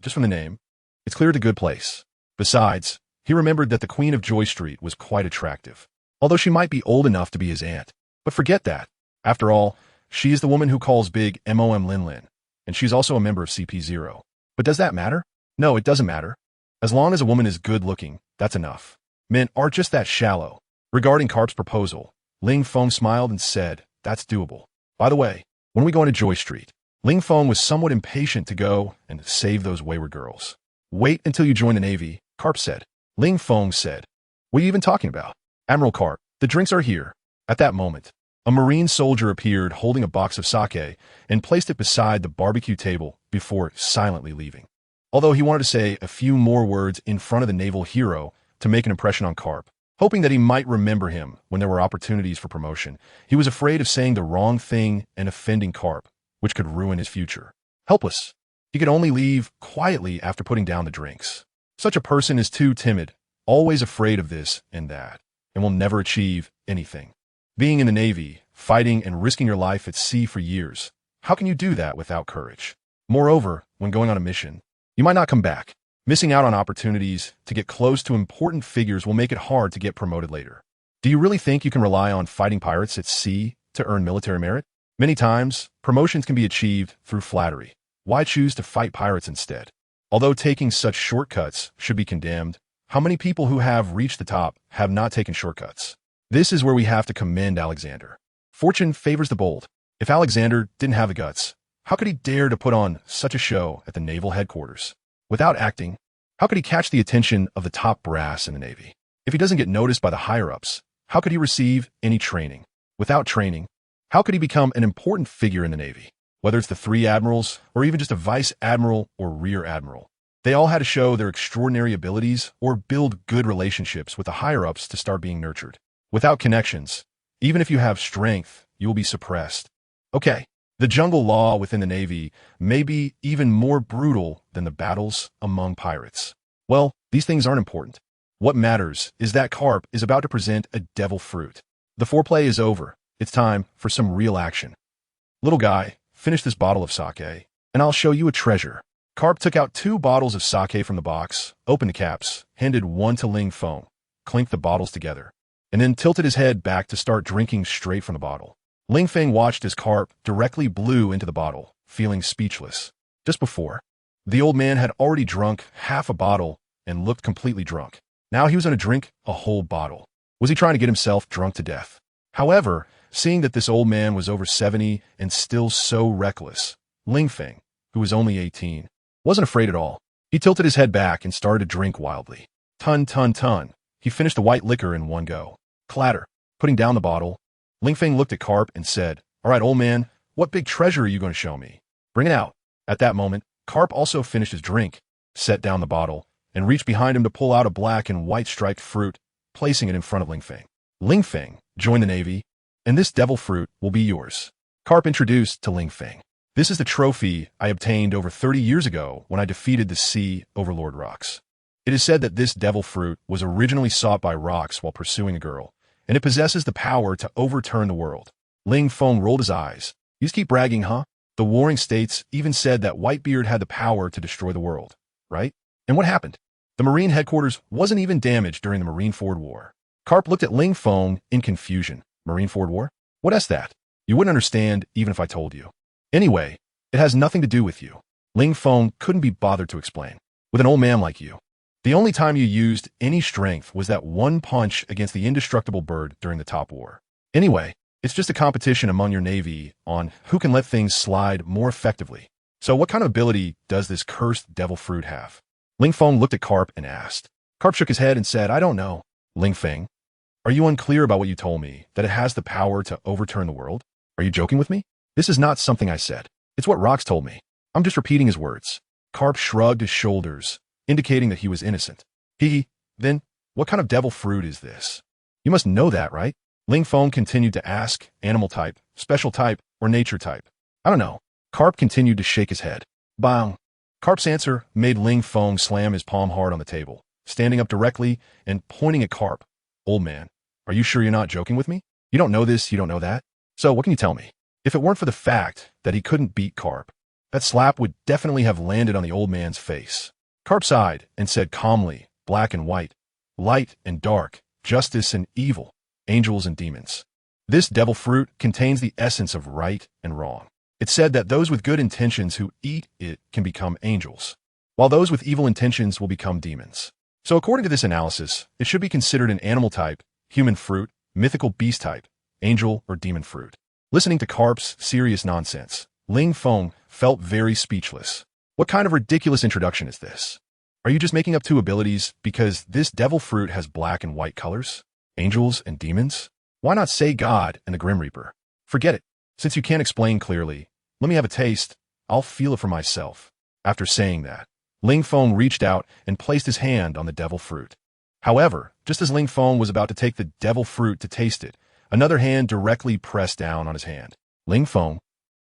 Just from the name, it's clear it's a good place. Besides, he remembered that the Queen of Joy Street was quite attractive, although she might be old enough to be his aunt. But forget that. After all, She is the woman who calls big MOM Lin Lin, and she's also a member of CP0. But does that matter? No, it doesn't matter. As long as a woman is good-looking, that's enough. Men aren't just that shallow. Regarding Karp's proposal, Ling Feng smiled and said, that's doable. By the way, when we go into Joy Street, Ling Feng was somewhat impatient to go and save those wayward girls. Wait until you join the Navy, Karp said. Ling Feng said, what are you even talking about? Admiral Karp, the drinks are here. At that moment, a Marine soldier appeared holding a box of sake and placed it beside the barbecue table before silently leaving. Although he wanted to say a few more words in front of the naval hero to make an impression on Karp, hoping that he might remember him when there were opportunities for promotion, he was afraid of saying the wrong thing and offending Karp, which could ruin his future. Helpless, he could only leave quietly after putting down the drinks. Such a person is too timid, always afraid of this and that, and will never achieve anything. Being in the Navy, fighting and risking your life at sea for years, how can you do that without courage? Moreover, when going on a mission, you might not come back. Missing out on opportunities to get close to important figures will make it hard to get promoted later. Do you really think you can rely on fighting pirates at sea to earn military merit? Many times, promotions can be achieved through flattery. Why choose to fight pirates instead? Although taking such shortcuts should be condemned, how many people who have reached the top have not taken shortcuts? This is where we have to commend Alexander. Fortune favors the bold. If Alexander didn't have the guts, how could he dare to put on such a show at the naval headquarters? Without acting, how could he catch the attention of the top brass in the Navy? If he doesn't get noticed by the higher-ups, how could he receive any training? Without training, how could he become an important figure in the Navy? Whether it's the 3 admirals or even just a vice admiral or rear admiral, they all had to show their extraordinary abilities or build good relationships with the higher-ups to start being nurtured. Without connections, even if you have strength, you will be suppressed. Okay, the jungle law within the Navy may be even more brutal than the battles among pirates. Well, these things aren't important. What matters is that Karp is about to present a devil fruit. The foreplay is over. It's time for some real action. Little guy, finish this bottle of sake, and I'll show you a treasure. Karp took out 2 bottles of sake from the box, opened the caps, handed one to Ling Feng, clinked the bottles together, and then tilted his head back to start drinking straight from the bottle. Ling Feng watched as Karp directly blew into the bottle, feeling speechless. Just before, the old man had already drunk half a bottle and looked completely drunk. Now he was going to drink a whole bottle. Was he trying to get himself drunk to death? However, seeing that this old man was over 70 and still so reckless, Ling Feng, who was only 18, wasn't afraid at all. He tilted his head back and started to drink wildly. Ton, ton, ton. He finished the white liquor in one go. Clatter. Putting down the bottle, Ling Feng looked at Karp and said, all right, old man, what big treasure are you going to show me? Bring it out. At that moment, Karp also finished his drink, set down the bottle, and reached behind him to pull out a black and white striped fruit, placing it in front of Ling Feng. Ling Feng, join the Navy, and this devil fruit will be yours. Karp introduced to Ling Feng. This is the trophy I obtained over 30 years ago when I defeated the Sea Overlord Rox. It is said that this devil fruit was originally sought by Rox while pursuing a girl, and it possesses the power to overturn the world. Ling Feng rolled his eyes. You just keep bragging, huh? The warring states even said that Whitebeard had the power to destroy the world, right? And what happened? The Marine headquarters wasn't even damaged during the Marineford War. Karp looked at Ling Feng in confusion. Marineford War? What is that? You wouldn't understand even if I told you. Anyway, it has nothing to do with you. Ling Feng couldn't be bothered to explain. With an old man like you, the only time you used any strength was that one punch against the indestructible bird during the Top War. Anyway, it's just a competition among your Navy on who can let things slide more effectively. So what kind of ability does this cursed devil fruit have? Ling Feng looked at Karp and asked. Karp shook his head and said, I don't know. Ling Feng, are you unclear about what you told me, that it has the power to overturn the world? Are you joking with me? This is not something I said. It's what Rox told me. I'm just repeating his words. Karp shrugged his shoulders, indicating that he was innocent. Then, what kind of devil fruit is this? You must know that, right? Ling Feng continued to ask, animal type, special type, or nature type. I don't know. Karp continued to shake his head. Bang. Karp's answer made Ling Feng slam his palm hard on the table, standing up directly and pointing at Karp. Old man, are you sure you're not joking with me? You don't know this, you don't know that? So what can you tell me? If it weren't for the fact that he couldn't beat Karp, that slap would definitely have landed on the old man's face. Karp sighed and said calmly, black and white, light and dark, justice and evil, angels and demons. This devil fruit contains the essence of right and wrong. It's said that those with good intentions who eat it can become angels, while those with evil intentions will become demons. So according to this analysis, it should be considered an animal type, human fruit, mythical beast type, angel or demon fruit. Listening to Carp's serious nonsense, Ling Feng felt very speechless. What kind of ridiculous introduction is this? Are you just making up two abilities because this devil fruit has black and white colors? Angels and demons? Why not say God and the Grim Reaper? Forget it. Since you can't explain clearly, let me have a taste. I'll feel it for myself. After saying that, Ling Feng reached out and placed his hand on the devil fruit. However, just as Ling Feng was about to take the devil fruit to taste it, another hand directly pressed down on his hand. Ling Feng,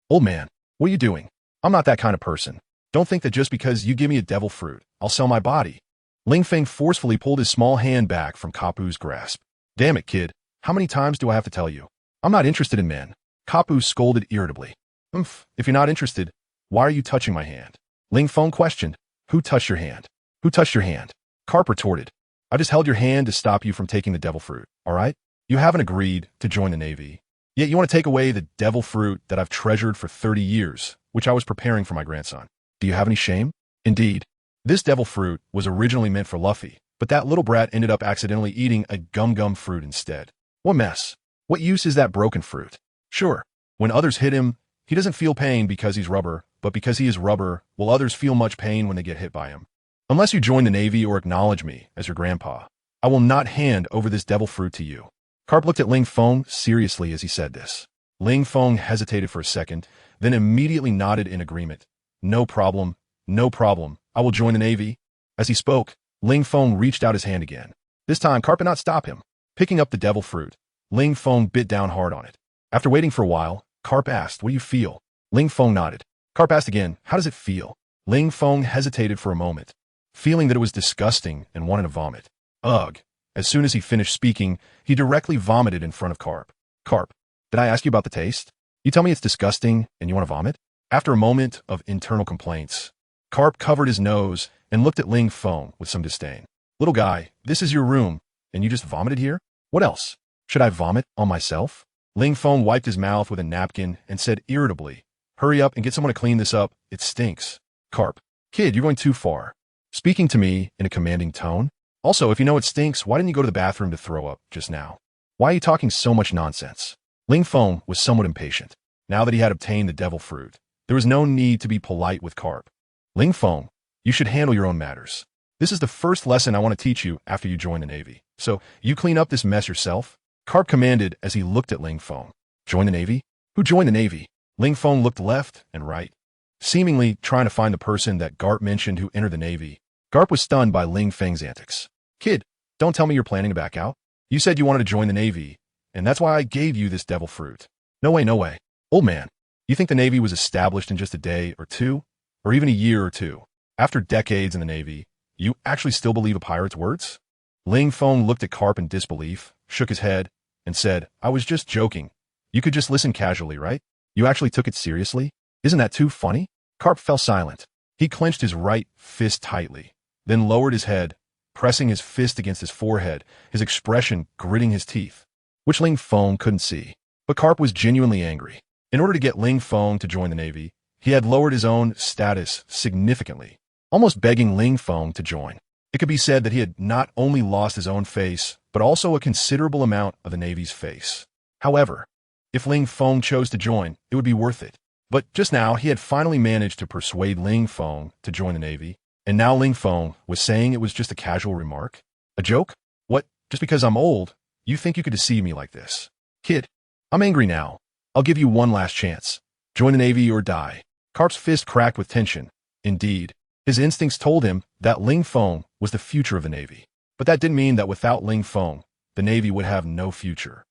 old man, what are you doing? I'm not that kind of person. Don't think that just because you give me a devil fruit, I'll sell my body. Ling Feng forcefully pulled his small hand back from Kapu's grasp. Damn it, kid. How many times do I have to tell you? I'm not interested in men. Kapu scolded irritably. If you're not interested, why are you touching my hand? Ling Feng questioned. Who touched your hand? Who touched your hand? Karp retorted. I just held your hand to stop you from taking the devil fruit, all right? You haven't agreed to join the Navy. Yet you want to take away the devil fruit that I've treasured for 30 years, which I was preparing for my grandson. Do you have any shame? Indeed. This devil fruit was originally meant for Luffy, but that little brat ended up accidentally eating a gum-gum fruit instead. What mess. What use is that broken fruit? Sure, when others hit him, he doesn't feel pain because he's rubber, but because he is rubber, will others feel much pain when they get hit by him? Unless you join the Navy or acknowledge me as your grandpa, I will not hand over this devil fruit to you. Karp looked at Ling Feng seriously as he said this. Ling Feng hesitated for a second, then immediately nodded in agreement. No problem, no problem. I will join the Navy. As he spoke, Ling Feng reached out his hand again. This time, Karp did not stop him. Picking up the devil fruit, Ling Feng bit down hard on it. After waiting for a while, Karp asked, what do you feel? Ling Feng nodded. Karp asked again, how does it feel? Ling Feng hesitated for a moment, feeling that it was disgusting and wanted to vomit. Ugh. As soon as he finished speaking, he directly vomited in front of Karp. Karp, did I ask you about the taste? You tell me it's disgusting and you want to vomit? After a moment of internal complaints, Karp covered his nose and looked at Ling Feng with some disdain. Little guy, this is your room, and you just vomited here? What else? Should I vomit on myself? Ling Feng wiped his mouth with a napkin and said irritably, hurry up and get someone to clean this up. It stinks. Karp, kid, you're going too far. Speaking to me in a commanding tone? Also, if you know it stinks, why didn't you go to the bathroom to throw up just now? Why are you talking so much nonsense? Ling Feng was somewhat impatient. Now that he had obtained the devil fruit, there was no need to be polite with Karp. Ling Feng, you should handle your own matters. This is the first lesson I want to teach you after you join the Navy. So, you clean up this mess yourself? Karp commanded as he looked at Ling Feng. Join the Navy? Who joined the Navy? Ling Feng looked left and right, seemingly trying to find the person that Garp mentioned who entered the Navy. Garp was stunned by Ling Feng's antics. Kid, don't tell me you're planning to back out. You said you wanted to join the Navy, and that's why I gave you this devil fruit. No way, no way. Old man, you think the Navy was established in just a day or two? Or even a year or two? After decades in the Navy, you actually still believe a pirate's words? Ling Feng looked at Karp in disbelief, shook his head, and said, I was just joking. You could just listen casually, right? You actually took it seriously? Isn't that too funny? Karp fell silent. He clenched his right fist tightly, then lowered his head, pressing his fist against his forehead, his expression gritting his teeth, which Ling Feng couldn't see. But Karp was genuinely angry. In order to get Ling Feng to join the Navy, he had lowered his own status significantly, almost begging Ling Feng to join. It could be said that he had not only lost his own face, but also a considerable amount of the Navy's face. However, if Ling Feng chose to join, it would be worth it. But just now, he had finally managed to persuade Ling Feng to join the Navy, and now Ling Feng was saying it was just a casual remark? A joke? What, just because I'm old, you think you could deceive me like this? Kid, I'm angry now. I'll give you one last chance. Join the Navy or die. Karp's fist cracked with tension. Indeed, his instincts told him that Ling Feng was the future of the Navy. But that didn't mean that without Ling Feng, the Navy would have no future.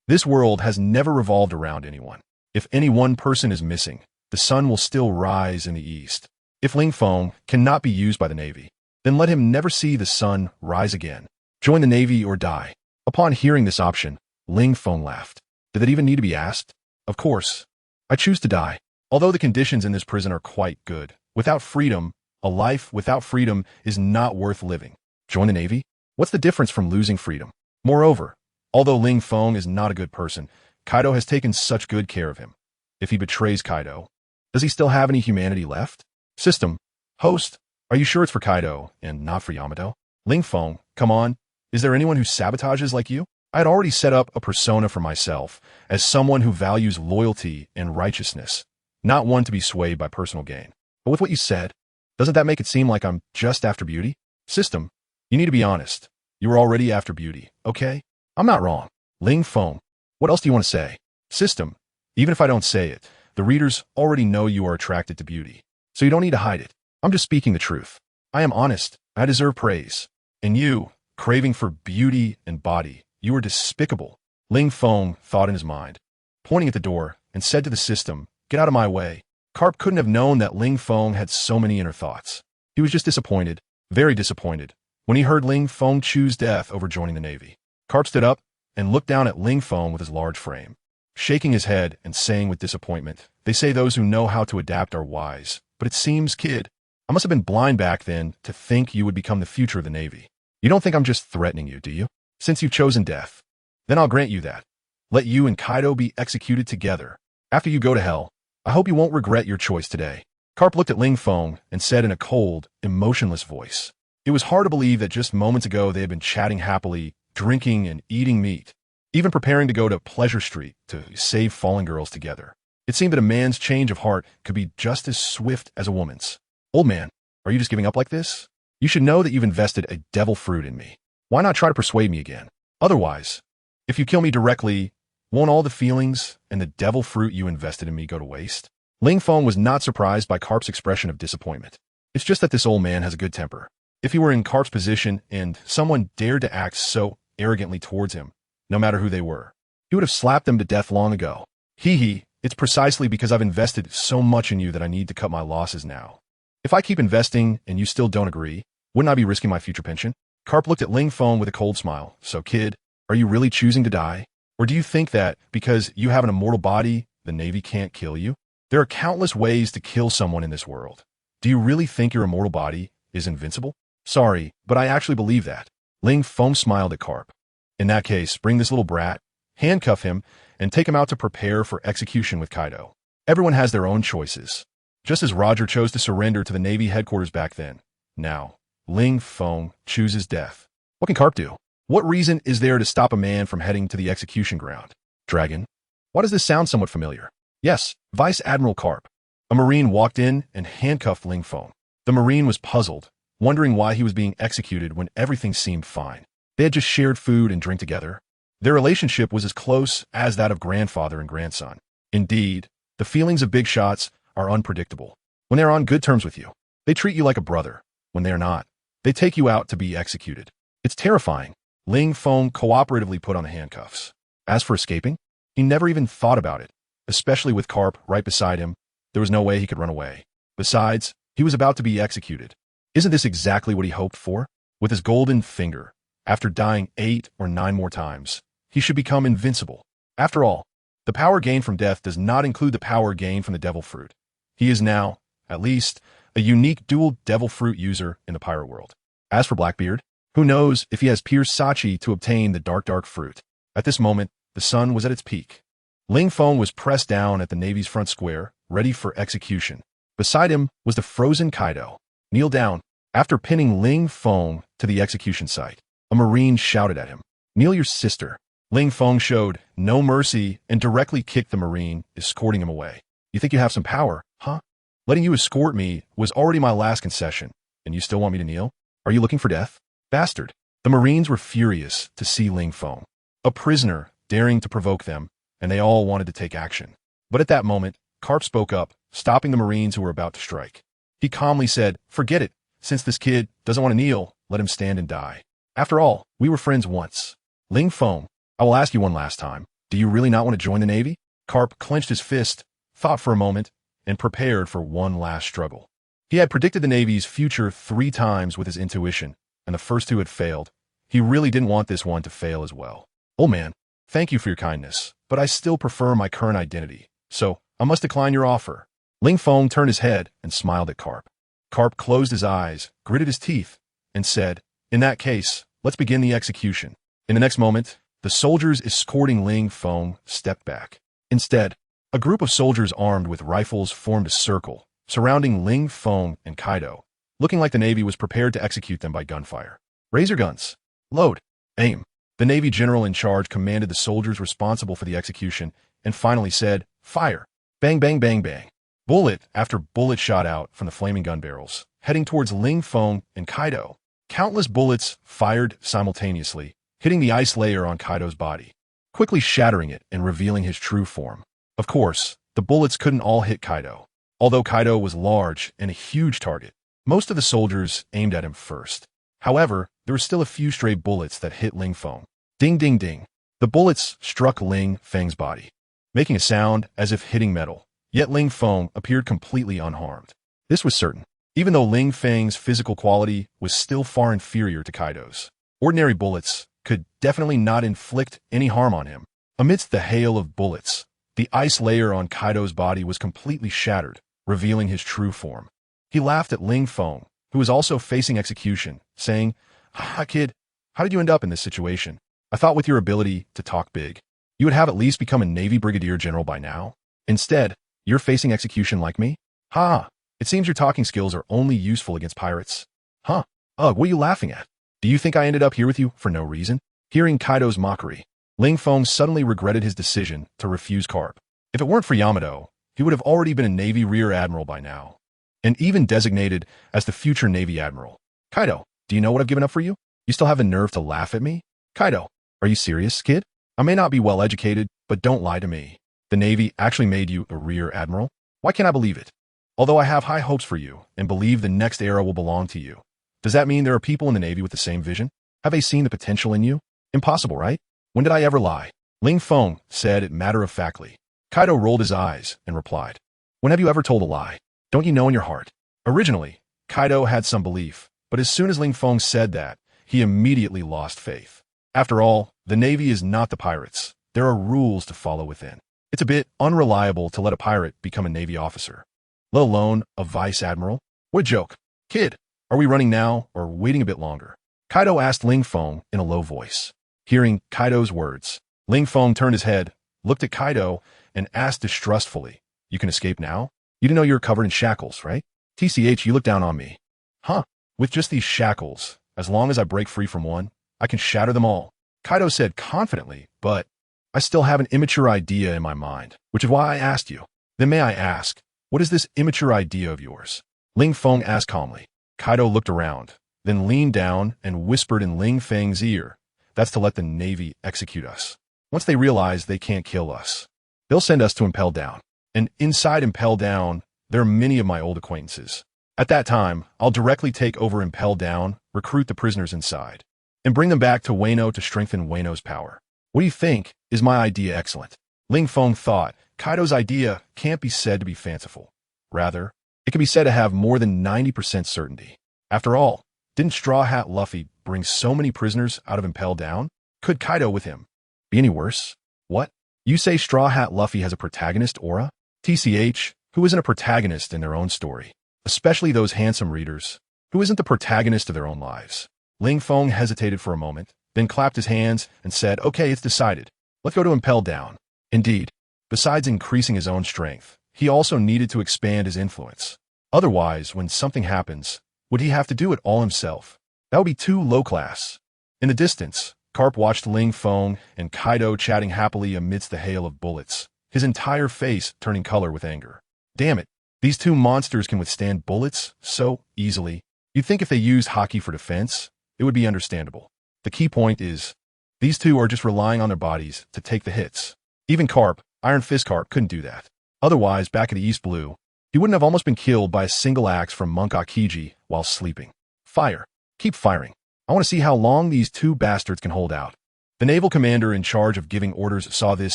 This world has never revolved around anyone. If any one person is missing, the sun will still rise in the east. If Ling Feng cannot be used by the Navy, then let him never see the sun rise again. Join the Navy or die. Upon hearing this option, Ling Feng laughed. Did that even need to be asked? Of course. I choose to die. Although the conditions in this prison are quite good, without freedom, a life without freedom is not worth living. Join the Navy? What's the difference from losing freedom? Moreover, although Ling Feng is not a good person, Kaido has taken such good care of him. If he betrays Kaido, does he still have any humanity left? System. Host. Are you sure it's for Kaido and not for Yamato? Ling Feng. Come on. Is there anyone who sabotages like you? I had already set up a persona for myself as someone who values loyalty and righteousness, not one to be swayed by personal gain. But with what you said, doesn't that make it seem like I'm just after beauty? System. You need to be honest. You were already after beauty, okay? I'm not wrong. Ling Feng. What else do you want to say? System. Even if I don't say it, the readers already know you are attracted to beauty, so you don't need to hide it. I'm just speaking the truth. I am honest. I deserve praise. And you, craving for beauty and body, you are despicable. Ling Feng thought in his mind, pointing at the door, and said to the system, get out of my way. Carp couldn't have known that Ling Feng had so many inner thoughts. He was just disappointed, very disappointed, when he heard Ling Feng choose death over joining the Navy. Carp stood up and looked down at Ling Feng with his large frame, shaking his head and saying with disappointment, they say those who know how to adapt are wise, but it seems, kid, I must have been blind back then to think you would become the future of the Navy. You don't think I'm just threatening you, do you? Since you've chosen death, then I'll grant you that. Let you and Kaido be executed together. After you go to hell, I hope you won't regret your choice today. Carp looked at Ling Feng and said in a cold, emotionless voice. It was hard to believe that just moments ago they had been chatting happily, drinking and eating meat, even preparing to go to Pleasure Street to save fallen girls together. It seemed that a man's change of heart could be just as swift as a woman's. Old man, are you just giving up like this? You should know that you've invested a devil fruit in me. Why not try to persuade me again? Otherwise, if you kill me directly, won't all the feelings and the devil fruit you invested in me go to waste? Ling Feng was not surprised by Carp's expression of disappointment. It's just that this old man has a good temper. If he were in Carp's position and someone dared to act so arrogantly towards him, no matter who they were, he would have slapped them to death long ago. Hee, it's precisely because I've invested so much in you that I need to cut my losses now. If I keep investing and you still don't agree, wouldn't I be risking my future pension? Carp looked at Ling Feng with a cold smile. So, kid, are you really choosing to die? Or do you think that because you have an immortal body, the Navy can't kill you? There are countless ways to kill someone in this world. Do you really think your immortal body is invincible? Sorry, but I actually believe that. Ling Feng smiled at Carp. In that case, bring this little brat, handcuff him, and take him out to prepare for execution with Kaido. Everyone has their own choices. Just as Roger chose to surrender to the Navy headquarters back then. Now, Ling Feng chooses death. What can Carp do? What reason is there to stop a man from heading to the execution ground? Dragon? Why does this sound somewhat familiar? Yes, Vice Admiral Carp. A Marine walked in and handcuffed Ling Feng. The Marine was puzzled, wondering why he was being executed when everything seemed fine. They had just shared food and drink together. Their relationship was as close as that of grandfather and grandson. Indeed, the feelings of big shots are unpredictable. When they're on good terms with you, they treat you like a brother. When they're not, they take you out to be executed. It's terrifying. Ling Feng cooperatively put on the handcuffs. As for escaping, he never even thought about it. Especially with Carp right beside him, there was no way he could run away. Besides, he was about to be executed. Isn't this exactly what he hoped for? With his golden finger, after dying 8 or 9 more times, he should become invincible. After all, the power gained from death does not include the power gained from the devil fruit. He is now, at least, a unique dual devil fruit user in the pirate world. As for Blackbeard, who knows if he has pierced Sachi to obtain the dark fruit. At this moment, the sun was at its peak. Ling Feng was pressed down at the Navy's front square, ready for execution. Beside him was the frozen Kaido. Kneel down. After pinning Ling Feng to the execution site, a Marine shouted at him, "Kneel your sister." Ling Feng showed no mercy and directly kicked the Marine, escorting him away. You think you have some power, huh? Letting you escort me was already my last concession, and you still want me to kneel? Are you looking for death? Bastard. The Marines were furious to see Ling Feng, a prisoner daring to provoke them, and they all wanted to take action. But at that moment, Carp spoke up, stopping the Marines who were about to strike. He calmly said, "Forget it. Since this kid doesn't want to kneel, let him stand and die. After all, we were friends once. Ling Feng, I will ask you one last time. Do you really not want to join the Navy?" Carp clenched his fist, thought for a moment, and prepared for one last struggle. He had predicted the Navy's future 3 times with his intuition, and the first 2 had failed. He really didn't want this one to fail as well. "Old man, thank you for your kindness, but I still prefer my current identity, so I must decline your offer." Ling Feng turned his head and smiled at Carp. Carp closed his eyes, gritted his teeth, and said, "In that case, let's begin the execution." In the next moment, the soldiers escorting Ling Feng stepped back. Instead, a group of soldiers armed with rifles formed a circle, surrounding Ling Feng and Kaido, looking like the Navy was prepared to execute them by gunfire. Raise your guns. Load. Aim. The Navy general in charge commanded the soldiers responsible for the execution and finally said, fire. Bang, bang, bang, bang. Bullet after bullet shot out from the flaming gun barrels, heading towards Ling Feng and Kaido. Countless bullets fired simultaneously, hitting the ice layer on Kaido's body, quickly shattering it and revealing his true form. Of course, the bullets couldn't all hit Kaido. Although Kaido was large and a huge target, most of the soldiers aimed at him first. However, there were still a few stray bullets that hit Ling Feng. Ding, ding, ding. The bullets struck Ling Feng's body, making a sound as if hitting metal. Yet Ling Feng appeared completely unharmed. This was certain, even though Ling Feng's physical quality was still far inferior to Kaido's. Ordinary bullets could definitely not inflict any harm on him. Amidst the hail of bullets, the ice layer on Kaido's body was completely shattered, revealing his true form. He laughed at Ling Feng, who was also facing execution, saying, "Ah, kid, how did you end up in this situation? I thought with your ability to talk big, you would have at least become a Navy Brigadier General by now. Instead, you're facing execution like me? Ha! It seems your talking skills are only useful against pirates. Huh? Ugh, what are you laughing at? Do you think I ended up here with you for no reason?" Hearing Kaido's mockery, Ling Feng suddenly regretted his decision to refuse Carp. If it weren't for Yamato, he would have already been a Navy Rear Admiral by now, and even designated as the future Navy Admiral. Kaido, do you know what I've given up for you? You still have the nerve to laugh at me? Kaido, are you serious, kid? I may not be well educated, but don't lie to me. The Navy actually made you a Rear Admiral? Why can't I believe it? Although I have high hopes for you and believe the next era will belong to you, does that mean there are people in the Navy with the same vision? Have they seen the potential in you? Impossible, right? When did I ever lie? Ling Feng said it matter-of-factly. Kaido rolled his eyes and replied, when have you ever told a lie? Don't you know in your heart? Originally, Kaido had some belief, but as soon as Ling Feng said that, he immediately lost faith. After all, the Navy is not the pirates. There are rules to follow within. It's a bit unreliable to let a pirate become a Navy officer, let alone a vice admiral. What a joke. Kid, are we running now or waiting a bit longer? Kaido asked Ling Feng in a low voice. Hearing Kaido's words, Ling Feng turned his head, looked at Kaido, and asked distrustfully, you can escape now? You didn't know you were covered in shackles, right? TCH, you look down on me. Huh? With just these shackles, as long as I break free from one, I can shatter them all. Kaido said confidently, but I still have an immature idea in my mind, which is why I asked you. Then may I ask, what is this immature idea of yours? Ling Feng asked calmly. Kaido looked around, then leaned down and whispered in Ling Feng's ear, that's to let the Navy execute us. Once they realize they can't kill us, they'll send us to Impel Down. And inside Impel Down, there are many of my old acquaintances. At that time, I'll directly take over Impel Down, recruit the prisoners inside, and bring them back to Wano to strengthen Wano's power. What do you think? Is my idea excellent? Ling Feng thought Kaido's idea can't be said to be fanciful. Rather, it can be said to have more than 90% certainty. After all, didn't Straw Hat Luffy bring so many prisoners out of Impel Down? Could Kaido with him be any worse? What? You say Straw Hat Luffy has a protagonist aura? TCH, who isn't a protagonist in their own story? Especially those handsome readers, who isn't the protagonist of their own lives. Ling Feng hesitated for a moment, then clapped his hands and said, okay, it's decided. Let's go to Impel Down. Indeed, besides increasing his own strength, he also needed to expand his influence. Otherwise, when something happens, would he have to do it all himself? That would be too low class. In the distance, Carp watched Ling Feng and Kaido chatting happily amidst the hail of bullets, his entire face turning color with anger. Damn it, these two monsters can withstand bullets so easily. You'd think if they used hockey for defense, it would be understandable. The key point is, these two are just relying on their bodies to take the hits. Even Carp, Iron Fist Carp, couldn't do that. Otherwise, back at the East Blue, he wouldn't have almost been killed by a single axe from Monk Akiji while sleeping. Fire. Keep firing. I want to see how long these two bastards can hold out. The naval commander in charge of giving orders saw this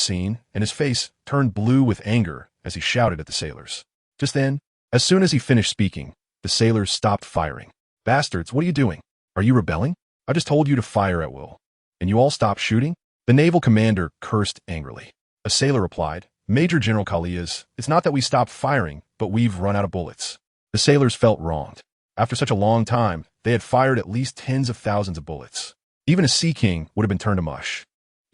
scene, and his face turned blue with anger as he shouted at the sailors. Just then, as soon as he finished speaking, the sailors stopped firing. Bastards, what are you doing? Are you rebelling? I just told you to fire at will. And you all stopped shooting? The naval commander cursed angrily. A sailor replied, Major General Kalias, it's not that we stopped firing, but we've run out of bullets. The sailors felt wronged. After such a long time, they had fired at least tens of thousands of bullets. Even a Sea King would have been turned to mush.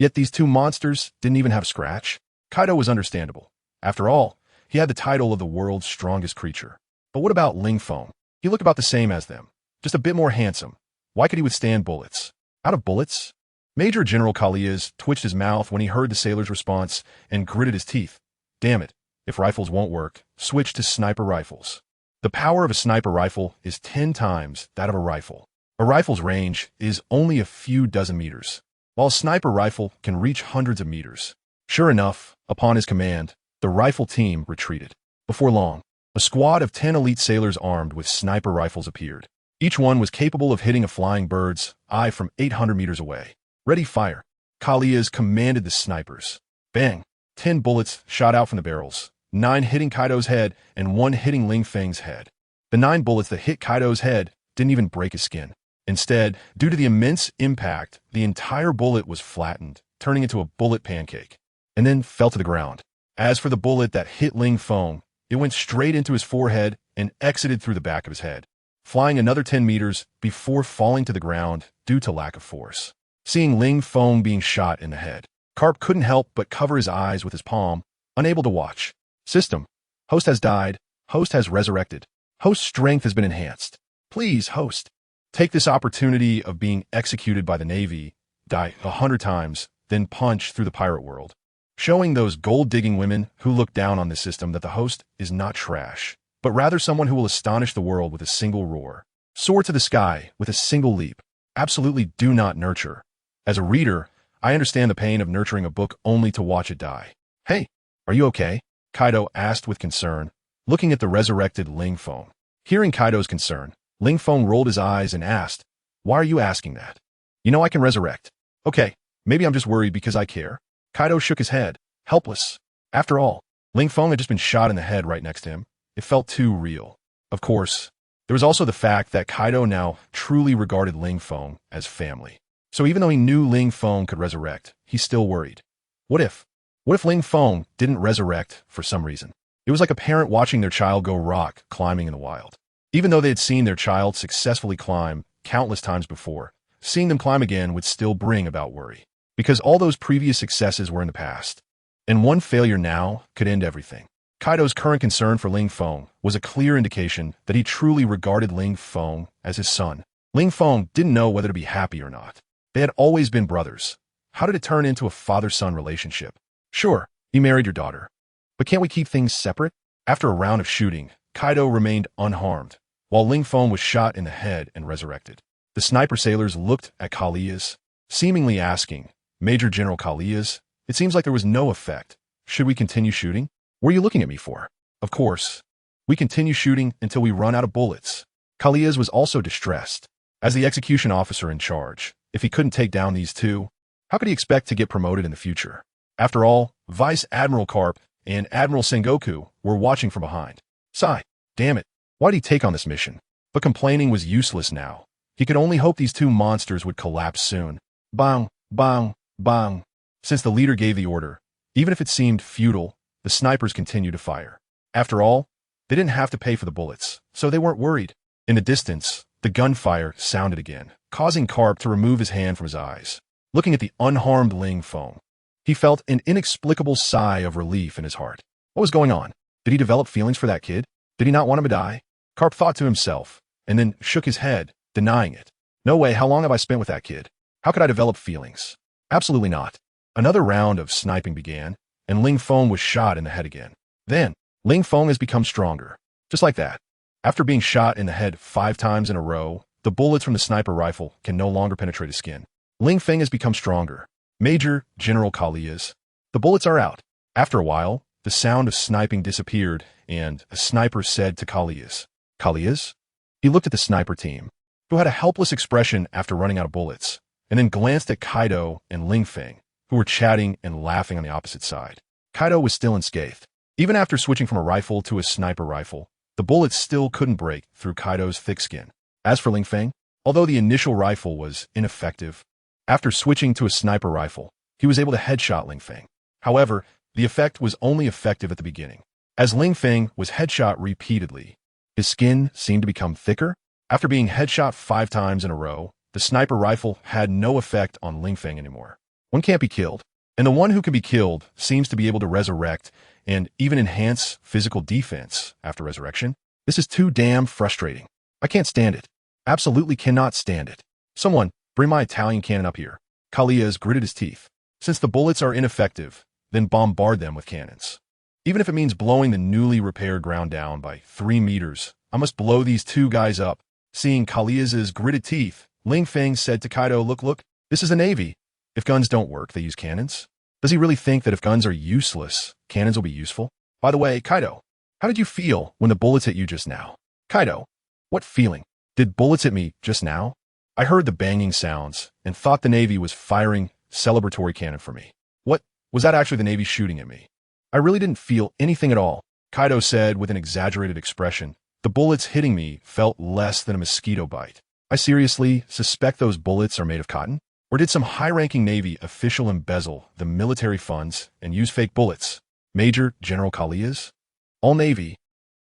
Yet these two monsters didn't even have a scratch. Kaido was understandable. After all, he had the title of the world's strongest creature. But what about Ling Feng? He looked about the same as them, just a bit more handsome. Why could he withstand bullets? Out of bullets? Major General Kalias twitched his mouth when he heard the sailor's response and gritted his teeth. Damn it, if rifles won't work, switch to sniper rifles. The power of a sniper rifle is 10 times that of a rifle. A rifle's range is only a few dozen meters, while a sniper rifle can reach hundreds of meters. Sure enough, upon his command, the rifle team retreated. Before long, a squad of 10 elite sailors armed with sniper rifles appeared. Each one was capable of hitting a flying bird's eye from 800 meters away. Ready, fire. Kalias commanded the snipers. Bang! 10 bullets shot out from the barrels, 9 hitting Kaido's head and 1 hitting Ling Feng's head. The 9 bullets that hit Kaido's head didn't even break his skin. Instead, due to the immense impact, the entire bullet was flattened, turning into a bullet pancake, and then fell to the ground. As for the bullet that hit Ling Feng, it went straight into his forehead and exited through the back of his head, flying another 10 meters before falling to the ground due to lack of force. Seeing Ling Feng being shot in the head, Carp couldn't help but cover his eyes with his palm, unable to watch. System. Host has died. Host has resurrected. Host's strength has been enhanced. Please, host, take this opportunity of being executed by the Navy, die 100 times, then punch through the pirate world, showing those gold-digging women who look down on this system that the host is not trash, but rather someone who will astonish the world with a single roar, soar to the sky with a single leap. Absolutely do not nurture. As a reader, I understand the pain of nurturing a book only to watch it die. Hey, are you okay? Kaido asked with concern, looking at the resurrected Ling Feng. Hearing Kaido's concern, Ling Feng rolled his eyes and asked, "Why are you asking that? You know I can resurrect." "Okay, maybe I'm just worried because I care." Kaido shook his head, helpless. After all, Ling Feng had just been shot in the head right next to him. It felt too real. Of course, there was also the fact that Kaido now truly regarded Ling Feng as family. So even though he knew Ling Feng could resurrect, he still worried. What if Ling Feng didn't resurrect for some reason? It was like a parent watching their child go rock climbing in the wild. Even though they had seen their child successfully climb countless times before, seeing them climb again would still bring about worry. Because all those previous successes were in the past, and one failure now could end everything. Kaido's current concern for Ling Feng was a clear indication that he truly regarded Ling Feng as his son. Ling Feng didn't know whether to be happy or not. They had always been brothers. How did it turn into a father-son relationship? Sure, he married your daughter. But can't we keep things separate? After a round of shooting, Kaido remained unharmed, while Ling Feng was shot in the head and resurrected. The sniper sailors looked at Kalias, seemingly asking, "Major General Kalias, it seems like there was no effect. Should we continue shooting? What are you looking at me for?" "Of course. We continue shooting until we run out of bullets." Kalias was also distressed. As the execution officer in charge, if he couldn't take down these two, how could he expect to get promoted in the future? After all, Vice Admiral Carp and Admiral Sengoku were watching from behind. Sigh. Damn it. Why'd he take on this mission? But complaining was useless now. He could only hope these two monsters would collapse soon. Bang, bang, bang. Since the leader gave the order, even if it seemed futile, the snipers continued to fire. After all, they didn't have to pay for the bullets, so they weren't worried. In the distance, the gunfire sounded again, causing Carp to remove his hand from his eyes. Looking at the unharmed Ling Feng, he felt an inexplicable sigh of relief in his heart. What was going on? Did he develop feelings for that kid? Did he not want him to die? Carp thought to himself, and then shook his head, denying it. No way, how long have I spent with that kid? How could I develop feelings? Absolutely not. Another round of sniping began, and Ling Feng was shot in the head again. Then, Ling Feng has become stronger. Just like that. After being shot in the head 5 times in a row, the bullets from the sniper rifle can no longer penetrate his skin. Ling Feng has become stronger. Major General Kalias. The bullets are out. After a while, the sound of sniping disappeared, and a sniper said to Kalias, "Kalias?" He looked at the sniper team, who had a helpless expression after running out of bullets, and then glanced at Kaido and Ling Feng, who were chatting and laughing on the opposite side. Kaido was still unscathed. Even after switching from a rifle to a sniper rifle, the bullets still couldn't break through Kaido's thick skin. As for Ling Feng, although the initial rifle was ineffective, after switching to a sniper rifle, he was able to headshot Ling Feng. However, the effect was only effective at the beginning. As Ling Feng was headshot repeatedly, his skin seemed to become thicker. After being headshot 5 times in a row, the sniper rifle had no effect on Ling Feng anymore. One can't be killed. And the one who can be killed seems to be able to resurrect and even enhance physical defense after resurrection. This is too damn frustrating. I can't stand it. Absolutely cannot stand it. Someone, bring my Italian cannon up here. Kalias gritted his teeth. Since the bullets are ineffective, then bombard them with cannons. Even if it means blowing the newly repaired ground down by 3 meters, I must blow these two guys up. Seeing Kalias's gritted teeth, Ling Feng said to Kaido, look, this is a navy. If guns don't work, they use cannons. Does he really think that if guns are useless, cannons will be useful? By the way, Kaido, how did you feel when the bullets hit you just now? Kaido, what feeling? Did bullets hit me just now? I heard the banging sounds and thought the Navy was firing celebratory cannon for me. What? Was that actually the Navy shooting at me? I really didn't feel anything at all, Kaido said with an exaggerated expression. The bullets hitting me felt less than a mosquito bite. I seriously suspect those bullets are made of cotton? Or did some high-ranking Navy official embezzle the military funds and use fake bullets? Major General Kalias? All Navy?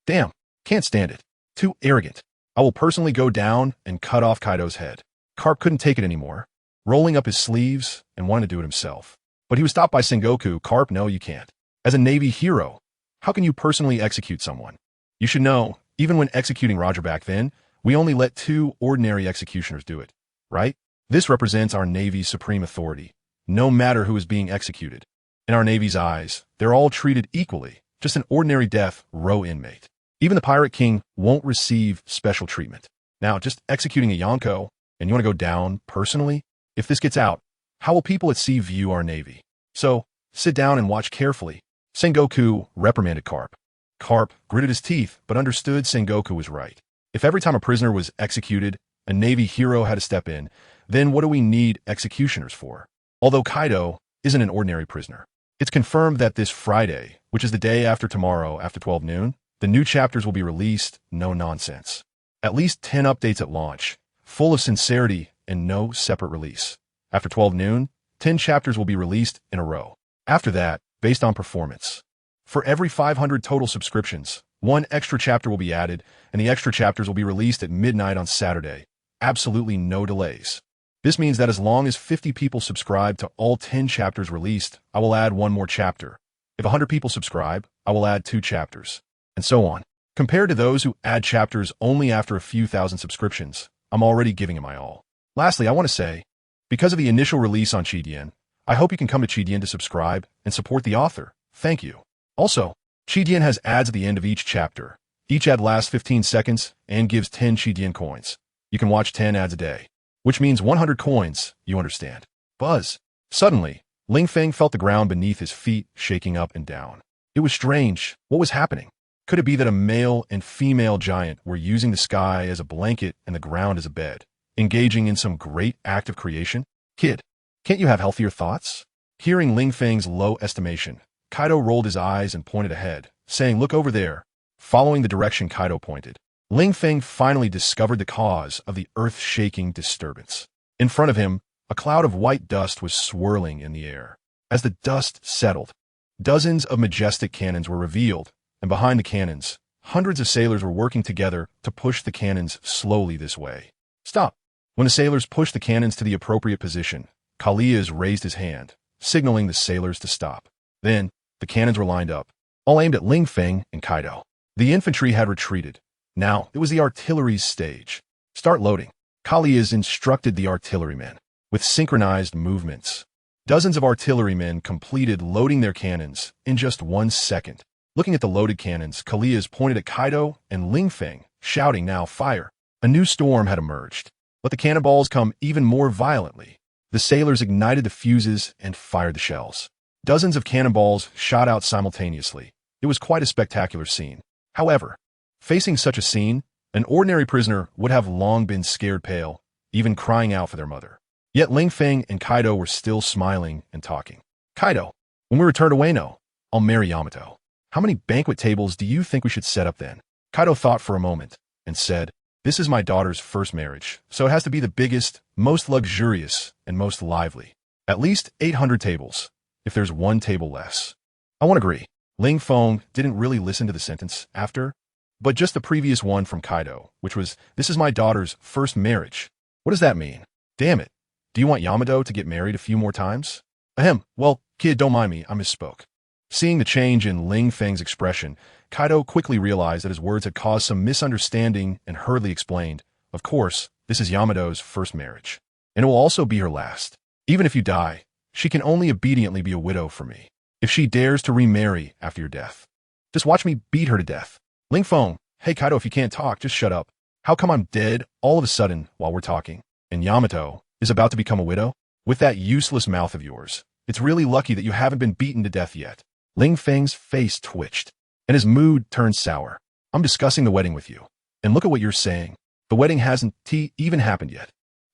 Damn, can't stand it. Too arrogant. I will personally go down and cut off Kaido's head. Carp couldn't take it anymore, rolling up his sleeves and wanted to do it himself. But he was stopped by Sengoku. Carp, no, you can't. As a Navy hero, how can you personally execute someone? You should know, even when executing Roger back then, we only let 2 ordinary executioners do it, right? This represents our Navy's supreme authority, no matter who is being executed. In our Navy's eyes, they're all treated equally, just an ordinary death row inmate. Even the Pirate King won't receive special treatment. Now, just executing a Yonko, and you want to go down personally? If this gets out, how will people at sea view our Navy? So, sit down and watch carefully. Sengoku reprimanded Carp. Carp gritted his teeth, but understood Sengoku was right. If every time a prisoner was executed, a Navy hero had to step in, then what do we need executioners for? Although Kaido isn't an ordinary prisoner. It's confirmed that this Friday, which is the day after tomorrow after 12 noon, the new chapters will be released, no nonsense. At least 10 updates at launch, full of sincerity and no separate release. After 12 noon, 10 chapters will be released in a row. After that, based on performance. For every 500 total subscriptions, 1 extra chapter will be added, and the extra chapters will be released at midnight on Saturday. Absolutely no delays. This means that as long as 50 people subscribe to all 10 chapters released, I will add 1 more chapter. If 100 people subscribe, I will add 2 chapters. And so on. Compared to those who add chapters only after a few thousand subscriptions, I'm already giving it my all. Lastly, I want to say, because of the initial release on Chidian, I hope you can come to Chidian to subscribe and support the author. Thank you. Also, Chidian has ads at the end of each chapter. Each ad lasts 15 seconds and gives 10 Chidian coins. You can watch 10 ads a day, which means 100 coins, you understand. Buzz. Suddenly, Ling Feng felt the ground beneath his feet shaking up and down. It was strange. What was happening? Could it be that a male and female giant were using the sky as a blanket and the ground as a bed, engaging in some great act of creation? Kid, can't you have healthier thoughts? Hearing Ling Feng's low estimation, Kaido rolled his eyes and pointed ahead, saying, look over there. Following the direction Kaido pointed, Ling Feng finally discovered the cause of the earth-shaking disturbance. In front of him, a cloud of white dust was swirling in the air. As the dust settled, dozens of majestic cannons were revealed, and behind the cannons, hundreds of sailors were working together to push the cannons slowly this way. Stop! When the sailors pushed the cannons to the appropriate position, Kalias raised his hand, signaling the sailors to stop. Then, the cannons were lined up, all aimed at Ling Feng and Kaido. The infantry had retreated. Now, it was the artillery's stage. Start loading. Kalias instructed the artillerymen, with synchronized movements. Dozens of artillerymen completed loading their cannons in just 1 second. Looking at the loaded cannons, Kalias pointed at Kaido and Ling Feng, shouting, now fire. A new storm had emerged. Let the cannonballs come even more violently. The sailors ignited the fuses and fired the shells. Dozens of cannonballs shot out simultaneously. It was quite a spectacular scene. However, facing such a scene, an ordinary prisoner would have long been scared pale, even crying out for their mother. Yet Ling Feng and Kaido were still smiling and talking. Kaido, when we return to Wano, I'll marry Yamato. How many banquet tables do you think we should set up then? Kaido thought for a moment and said, this is my daughter's first marriage, so it has to be the biggest, most luxurious, and most lively. At least 800 tables, if there's 1 table less. I won't agree. Ling Feng didn't really listen to the sentence after, but just the previous one from Kaido, which was, this is my daughter's first marriage. What does that mean? Damn it. Do you want Yamato to get married a few more times? Ahem, well, kid, don't mind me, I misspoke. Seeing the change in Ling Feng's expression, Kaido quickly realized that his words had caused some misunderstanding and hurriedly explained, of course, this is Yamato's first marriage, and it will also be her last. Even if you die, she can only obediently be a widow for me. If she dares to remarry after your death, just watch me beat her to death. Ling Feng, hey Kaido, if you can't talk, just shut up. How come I'm dead all of a sudden while we're talking, and Yamato is about to become a widow? With that useless mouth of yours, it's really lucky that you haven't been beaten to death yet. Ling Feng's face twitched, and his mood turned sour. I'm discussing the wedding with you, and look at what you're saying. The wedding hasn't even happened yet,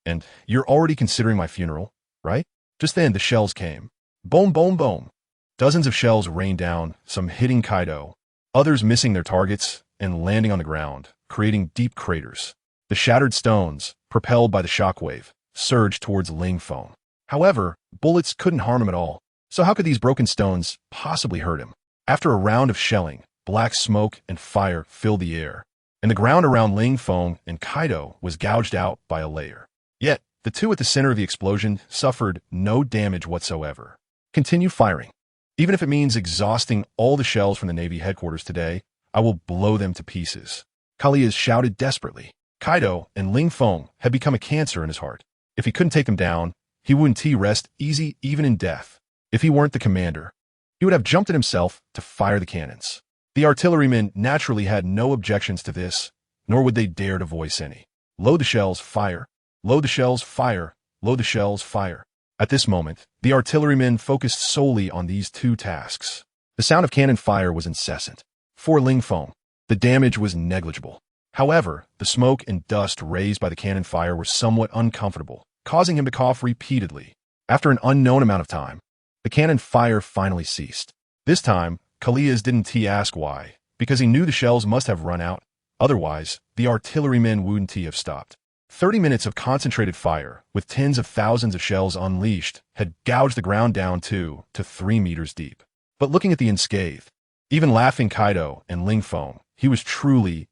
and you're already considering my funeral, right? Just then the shells came. Boom, boom, boom. Dozens of shells rained down, some hitting Kaido, others missing their targets and landing on the ground, creating deep craters. The shattered stones, propelled by the shockwave, surged towards Ling Feng. However, bullets couldn't harm him at all. So how could these broken stones possibly hurt him? After a round of shelling, black smoke and fire filled the air, and the ground around Ling Feng and Kaido was gouged out by a layer. Yet, the two at the center of the explosion suffered no damage whatsoever. Continue firing. Even if it means exhausting all the shells from the Navy headquarters today, I will blow them to pieces. Kalias shouted desperately. Kaido and Ling Feng had become a cancer in his heart. If he couldn't take them down, he wouldn't rest easy even in death. If he weren't the commander, he would have jumped at himself to fire the cannons. The artillerymen naturally had no objections to this, nor would they dare to voice any. Load the shells, fire. Load the shells, fire. Load the shells, fire. At this moment, the artillerymen focused solely on these two tasks. The sound of cannon fire was incessant. For Ling Feng, the damage was negligible. However, the smoke and dust raised by the cannon fire were somewhat uncomfortable, causing him to cough repeatedly. After an unknown amount of time, the cannon fire finally ceased. This time, Kalias didn't ask why, because he knew the shells must have run out. Otherwise, the artillerymen wouldn't have stopped. 30 minutes of concentrated fire, with tens of thousands of shells unleashed, had gouged the ground down 2 to 3 meters deep. But looking at the unscathed, even laughing Kaido and Ling Feng, he was truly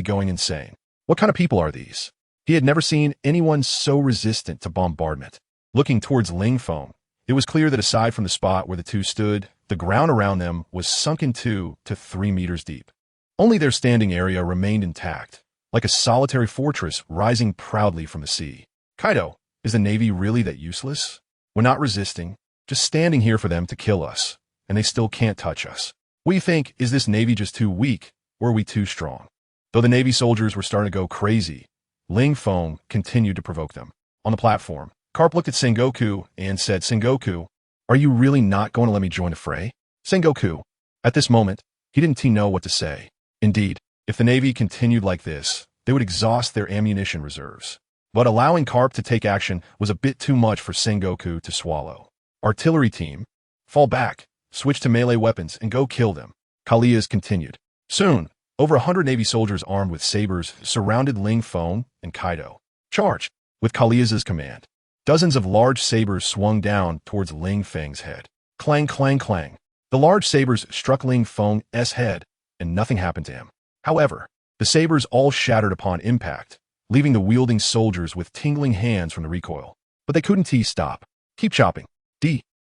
going insane. What kind of people are these? He had never seen anyone so resistant to bombardment. Looking towards Ling Feng, it was clear that aside from the spot where the two stood, the ground around them was sunken 2 to 3 meters deep. Only their standing area remained intact, like a solitary fortress rising proudly from the sea. Kaido, is the Navy really that useless? We're not resisting, just standing here for them to kill us, and they still can't touch us. What do you think, is this Navy just too weak, or are we too strong? Though the Navy soldiers were starting to go crazy, Ling Feng continued to provoke them. On the platform, Carp looked at Sengoku and said, Sengoku, are you really not going to let me join the fray? Sengoku. At this moment, he didn't know what to say. Indeed, if the Navy continued like this, they would exhaust their ammunition reserves. But allowing Carp to take action was a bit too much for Sengoku to swallow. Artillery team, fall back, switch to melee weapons, and go kill them. Kalias continued. Soon, over 100 Navy soldiers armed with sabers surrounded Ling Feng and Kaido. Charge! With Kalias's command, dozens of large sabers swung down towards Ling Feng's head. Clang, clang, clang. The large sabers struck Ling Feng's head, and nothing happened to him. However, the sabers all shattered upon impact, leaving the wielding soldiers with tingling hands from the recoil. But they couldn't stop. Keep chopping.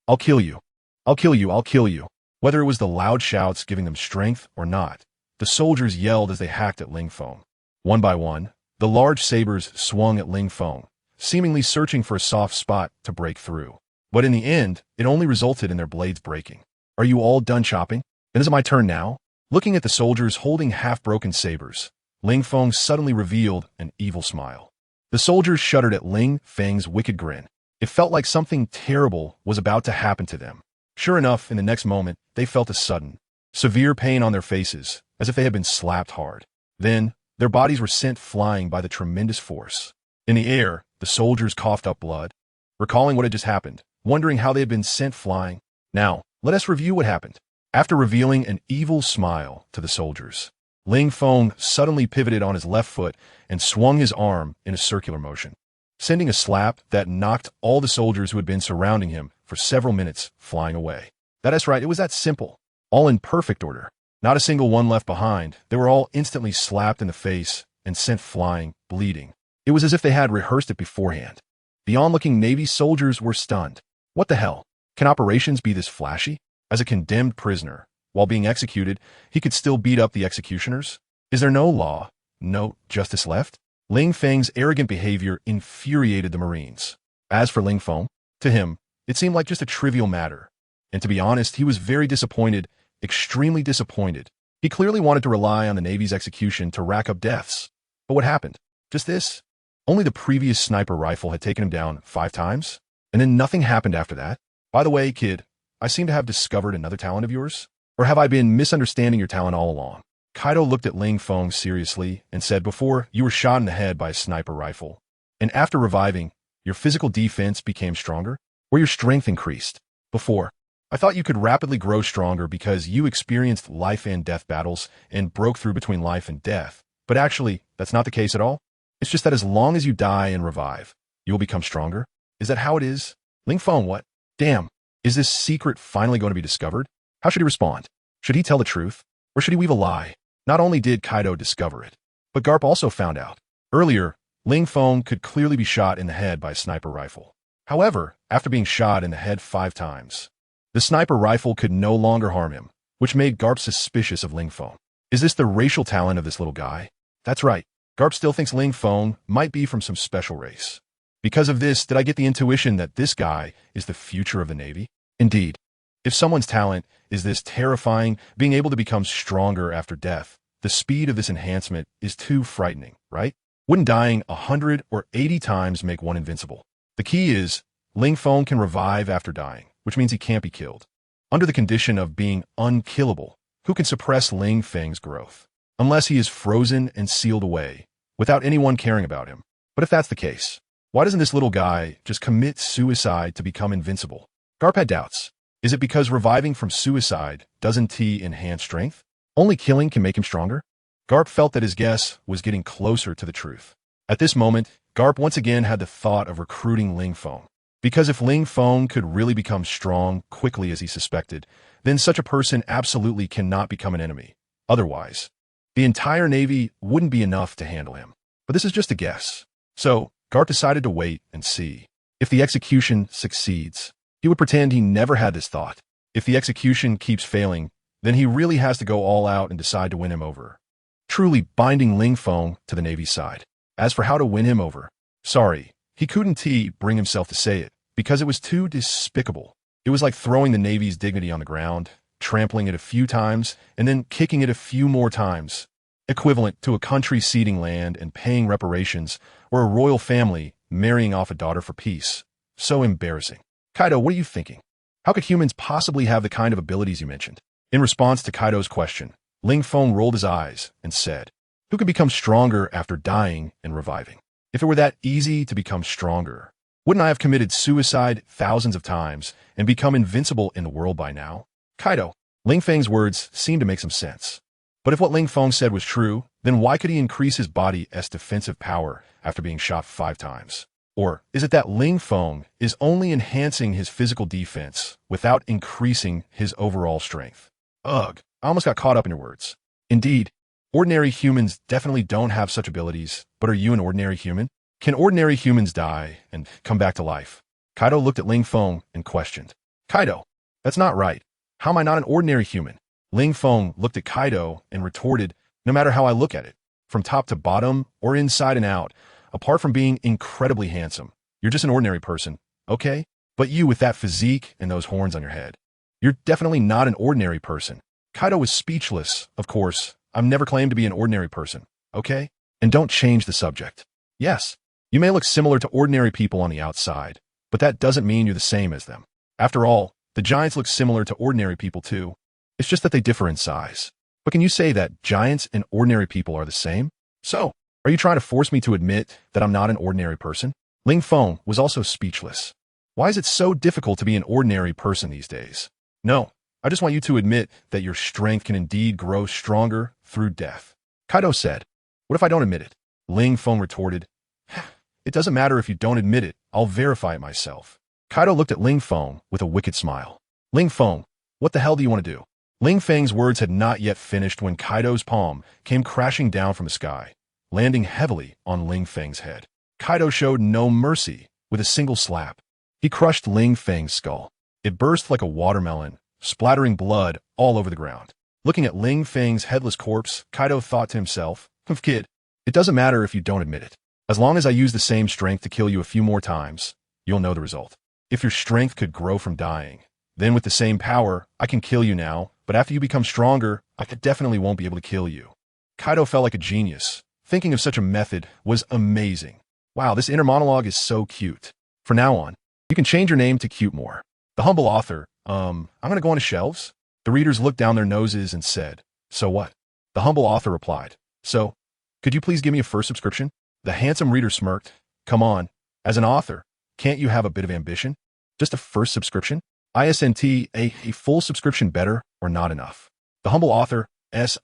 I'll kill you. I'll kill you, I'll kill you. Whether it was the loud shouts giving them strength or not, the soldiers yelled as they hacked at Ling Feng. One by one, the large sabers swung at Ling Feng, seemingly searching for a soft spot to break through. But in the end, it only resulted in their blades breaking. Are you all done chopping? Then is it my turn now? Looking at the soldiers holding half-broken sabers, Ling Feng suddenly revealed an evil smile. The soldiers shuddered at Ling Feng's wicked grin. It felt like something terrible was about to happen to them. Sure enough, in the next moment, they felt a sudden, severe pain on their faces, as if they had been slapped hard. Then, their bodies were sent flying by the tremendous force. In the air, the soldiers coughed up blood, recalling what had just happened, wondering how they had been sent flying. Now, let us review what happened. After revealing an evil smile to the soldiers, Ling Feng suddenly pivoted on his left foot and swung his arm in a circular motion, sending a slap that knocked all the soldiers who had been surrounding him for several minutes flying away. That is right, it was that simple. All in perfect order. Not a single one left behind. They were all instantly slapped in the face and sent flying, bleeding. It was as if they had rehearsed it beforehand. The onlooking Navy soldiers were stunned. What the hell? Can operations be this flashy? As a condemned prisoner, while being executed, he could still beat up the executioners? Is there no law, no justice left? Ling Feng's arrogant behavior infuriated the Marines. As for Ling Feng, to him, it seemed like just a trivial matter. And to be honest, he was very disappointed, extremely disappointed. He clearly wanted to rely on the Navy's execution to rack up deaths. But what happened? Just this? Only the previous sniper rifle had taken him down 5 times? And then nothing happened after that? By the way, kid, I seem to have discovered another talent of yours? Or have I been misunderstanding your talent all along? Kaido looked at Ling Feng seriously and said, before, you were shot in the head by a sniper rifle. And after reviving, your physical defense became stronger? Or your strength increased? Before, I thought you could rapidly grow stronger because you experienced life and death battles and broke through between life and death. But actually, that's not the case at all. It's just that as long as you die and revive, you will become stronger. Is that how it is? Ling Feng, what? Damn, is this secret finally going to be discovered? How should he respond? Should he tell the truth? Or should he weave a lie? Not only did Kaido discover it, but Garp also found out. Earlier, Ling Feng could clearly be shot in the head by a sniper rifle. However, after being shot in the head 5 times, the sniper rifle could no longer harm him, which made Garp suspicious of Ling Feng. Is this the racial talent of this little guy? That's right. Garp still thinks Ling Feng might be from some special race. Because of this, did I get the intuition that this guy is the future of the Navy? Indeed. If someone's talent is this terrifying, being able to become stronger after death, the speed of this enhancement is too frightening, right? Wouldn't dying 100 or 80 times make one invincible? The key is, Ling Feng can revive after dying, which means he can't be killed. Under the condition of being unkillable, who can suppress Ling Feng's growth? Unless he is frozen and sealed away, without anyone caring about him. But if that's the case, why doesn't this little guy just commit suicide to become invincible? Garp had doubts. Is it because reviving from suicide doesn't enhance strength? Only killing can make him stronger? Garp felt that his guess was getting closer to the truth. At this moment, Garp once again had the thought of recruiting Ling Feng. Because if Ling Feng could really become strong quickly as he suspected, then such a person absolutely cannot become an enemy. Otherwise, the entire Navy wouldn't be enough to handle him. But this is just a guess. So, Garp decided to wait and see. If the execution succeeds, he would pretend he never had this thought. If the execution keeps failing, then he really has to go all out and decide to win him over. Truly binding Ling Feng to the Navy's side. As for how to win him over, sorry, he couldn't bring himself to say it, because it was too despicable. It was like throwing the Navy's dignity on the ground, trampling it a few times, and then kicking it a few more times. Equivalent to a country ceding land and paying reparations, or a royal family marrying off a daughter for peace. So embarrassing. Kaido, what are you thinking? How could humans possibly have the kind of abilities you mentioned? In response to Kaido's question, Ling Feng rolled his eyes and said, who could become stronger after dying and reviving? If it were that easy to become stronger, wouldn't I have committed suicide thousands of times and become invincible in the world by now? Kaido, Ling Feng's words seemed to make some sense. But if what Ling Feng said was true, then why could he increase his body's defensive power after being shot 5 times? Or is it that Ling Feng is only enhancing his physical defense without increasing his overall strength? Ugh, I almost got caught up in your words. Indeed, ordinary humans definitely don't have such abilities, but are you an ordinary human? Can ordinary humans die and come back to life? Kaido looked at Ling Feng and questioned. Kaido, that's not right. How am I not an ordinary human? Ling Feng looked at Kaido and retorted, no matter how I look at it, from top to bottom or inside and out, apart from being incredibly handsome, you're just an ordinary person, okay? But you with that physique and those horns on your head, you're definitely not an ordinary person. Kaido was speechless. Of course, I've never claimed to be an ordinary person, okay? And don't change the subject. Yes, you may look similar to ordinary people on the outside, but that doesn't mean you're the same as them. After all, the giants look similar to ordinary people too. It's just that they differ in size. But can you say that giants and ordinary people are the same? So, are you trying to force me to admit that I'm not an ordinary person? Ling Feng was also speechless. Why is it so difficult to be an ordinary person these days? No, I just want you to admit that your strength can indeed grow stronger through death. Kaido said, what if I don't admit it? Ling Feng retorted, it doesn't matter if you don't admit it, I'll verify it myself. Kaido looked at Ling Feng with a wicked smile. Ling Feng, what the hell do you want to do? Ling Feng's words had not yet finished when Kaido's palm came crashing down from the sky, landing heavily on Ling Feng's head. Kaido showed no mercy with a single slap. He crushed Ling Feng's skull. It burst like a watermelon, splattering blood all over the ground. Looking at Ling Feng's headless corpse, Kaido thought to himself, "Kid, it doesn't matter if you don't admit it. As long as I use the same strength to kill you a few more times, you'll know the result. If your strength could grow from dying, then with the same power, I can kill you now, but after you become stronger, I definitely won't be able to kill you." Kaido felt like a genius. Thinking of such a method was amazing. Wow, this inner monologue is so cute. From now on, you can change your name to Cute More. The humble author, I'm gonna go on the shelves? The readers looked down their noses and said, "So what?" The humble author replied, "So, could you please give me a first subscription?" The handsome reader smirked. "Come on, as an author, can't you have a bit of ambition? Just a first subscription? Isn't a full subscription better or not enough?" The humble author's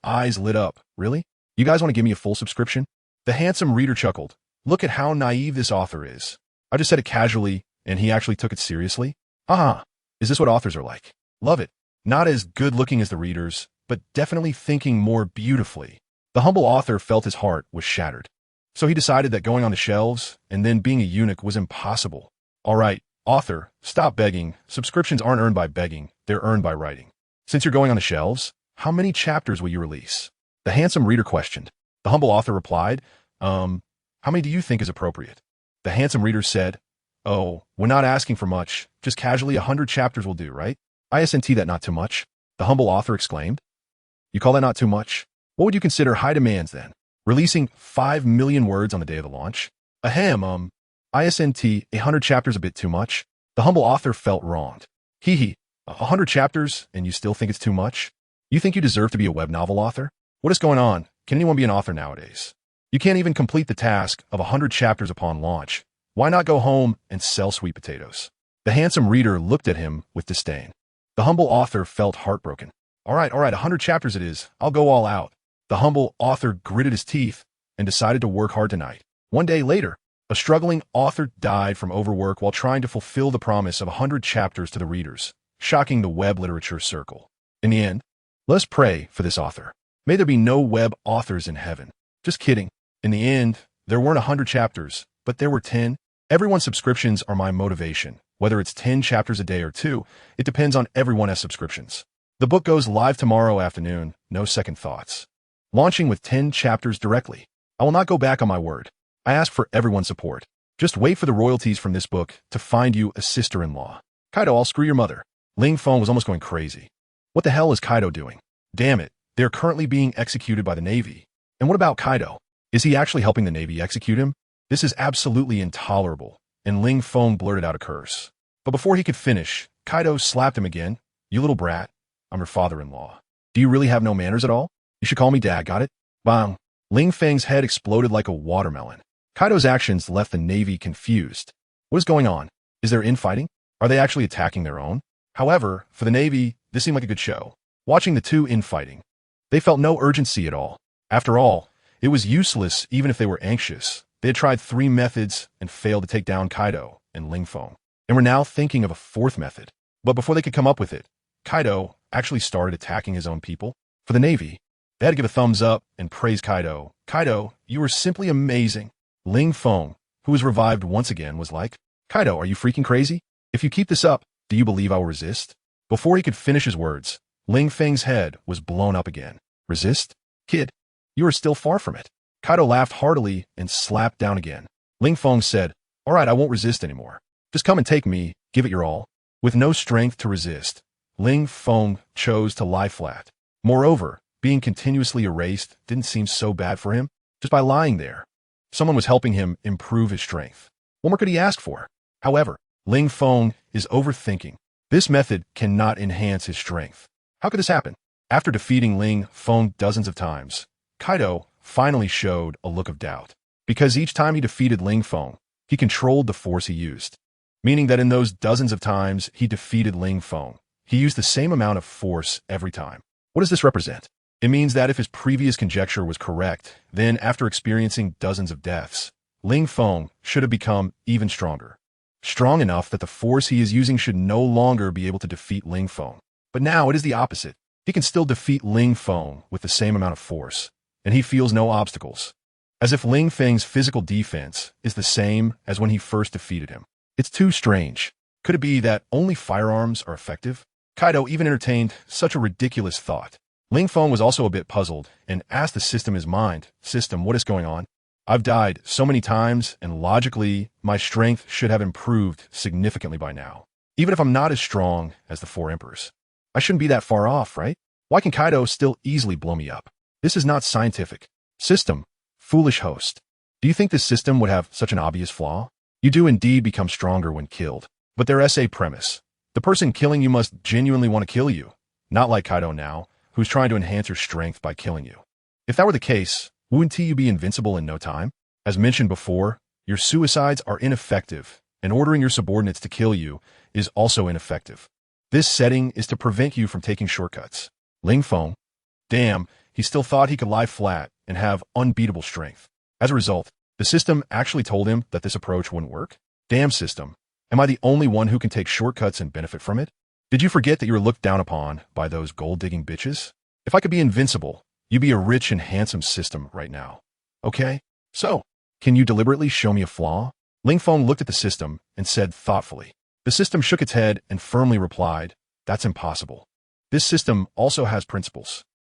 eyes lit up. "Really? You guys want to give me a full subscription?" The handsome reader chuckled. "Look at how naive this author is. I just said it casually, and he actually took it seriously? Haha, is this what authors are like? Love it. Not as good-looking as the readers, but definitely thinking more beautifully." The humble author felt his heart was shattered. So he decided that going on the shelves and then being a eunuch was impossible. "All right, author, stop begging. Subscriptions aren't earned by begging, they're earned by writing. Since you're going on the shelves, how many chapters will you release?" The handsome reader questioned. The humble author replied, How many do you think is appropriate?" The handsome reader said, "Oh, we're not asking for much. Just casually 100 chapters will do, right? Isn't that not too much?" The humble author exclaimed. "You call that not too much? What would you consider high demands then? Releasing 5 million words on the day of the launch? Isn't 100 chapters a bit too much?" The humble author felt wronged. Hee 100 chapters and you still think it's too much? You think you deserve to be a web novel author? What is going on? Can anyone be an author nowadays? You can't even complete the task of 100 chapters upon launch. Why not go home and sell sweet potatoes?" The handsome reader looked at him with disdain. The humble author felt heartbroken. All right, 100 chapters it is. I'll go all out." The humble author gritted his teeth and decided to work hard tonight. One day later, a struggling author died from overwork while trying to fulfill the promise of 100 chapters to the readers, shocking the web literature circle. In the end, let us pray for this author. May there be no web authors in heaven. Just kidding. In the end, there weren't 100 chapters, but there were 10. Everyone's subscriptions are my motivation. Whether it's 10 chapters a day or 2, it depends on everyone has subscriptions. The book goes live tomorrow afternoon, no second thoughts. Launching with 10 chapters directly. I will not go back on my word. I ask for everyone's support. Just wait for the royalties from this book to find you a sister-in-law. Kaido, I'll screw your mother. Ling Feng was almost going crazy. What the hell is Kaido doing? Damn it, they are currently being executed by the Navy. And what about Kaido? Is he actually helping the Navy execute him? This is absolutely intolerable. And Ling Feng blurted out a curse. But before he could finish, Kaido slapped him again. "You little brat, I'm your father-in-law. Do you really have no manners at all? You should call me Dad, got it?" Bang! Ling Feng's head exploded like a watermelon. Kaido's actions left the Navy confused. What is going on? Is there infighting? Are they actually attacking their own? However, for the Navy, this seemed like a good show. Watching the two infighting, they felt no urgency at all. After all, it was useless even if they were anxious. They had tried 3 methods and failed to take down Kaido and Ling Feng, and were now thinking of a 4th method. But before they could come up with it, Kaido actually started attacking his own people. For the Navy, they had to give a thumbs up and praise Kaido. "Kaido, you were simply amazing." Ling Feng, who was revived once again, was like, "Kaido, are you freaking crazy? If you keep this up, do you believe I will resist?" Before he could finish his words, Ling Feng's head was blown up again. "Resist? Kid, you are still far from it." Kaido laughed heartily and slapped down again. Ling Feng said, "All right, I won't resist anymore. Just come and take me, give it your all." With no strength to resist, Ling Feng chose to lie flat. Moreover, being continuously erased didn't seem so bad for him. Just by lying there, someone was helping him improve his strength. What more could he ask for? However, Ling Feng is overthinking. This method cannot enhance his strength. How could this happen? After defeating Ling Feng dozens of times, Kaido finally showed a look of doubt. Because each time he defeated Ling Feng, he controlled the force he used. Meaning that in those dozens of times he defeated Ling Feng, he used the same amount of force every time. What does this represent? It means that if his previous conjecture was correct, then after experiencing dozens of deaths, Ling Feng should have become even stronger. Strong enough that the force he is using should no longer be able to defeat Ling Feng. But now it is the opposite. He can still defeat Ling Feng with the same amount of force, and he feels no obstacles. As if Ling Feng's physical defense is the same as when he first defeated him. It's too strange. Could it be that only firearms are effective? Kaido even entertained such a ridiculous thought. Ling Feng was also a bit puzzled and asked the system his mind, "System, what is going on? I've died so many times, and logically, my strength should have improved significantly by now. Even if I'm not as strong as the four emperors. I shouldn't be that far off, right? Why can Kaido still easily blow me up? This is not scientific. System, foolish host. Do you think this system would have such an obvious flaw? You do indeed become stronger when killed. But their essay premise. The person killing you must genuinely want to kill you. Not like Kaido now, who's trying to enhance your strength by killing you. If that were the case, wouldn't you be invincible in no time? As mentioned before, your suicides are ineffective, and ordering your subordinates to kill you is also ineffective. This setting is to prevent you from taking shortcuts. Ling Feng. Damn, he still thought he could lie flat and have unbeatable strength. As a result, the system actually told him that this approach wouldn't work. Damn system. Am I the only one who can take shortcuts and benefit from it? Did you forget that you were looked down upon by those gold-digging bitches? If I could be invincible, you'd be a rich and handsome system right now. Okay? So, can you deliberately show me a flaw? Ling Feng looked at the system and said thoughtfully. The system shook its head and firmly replied, "That's impossible. This system also has principles.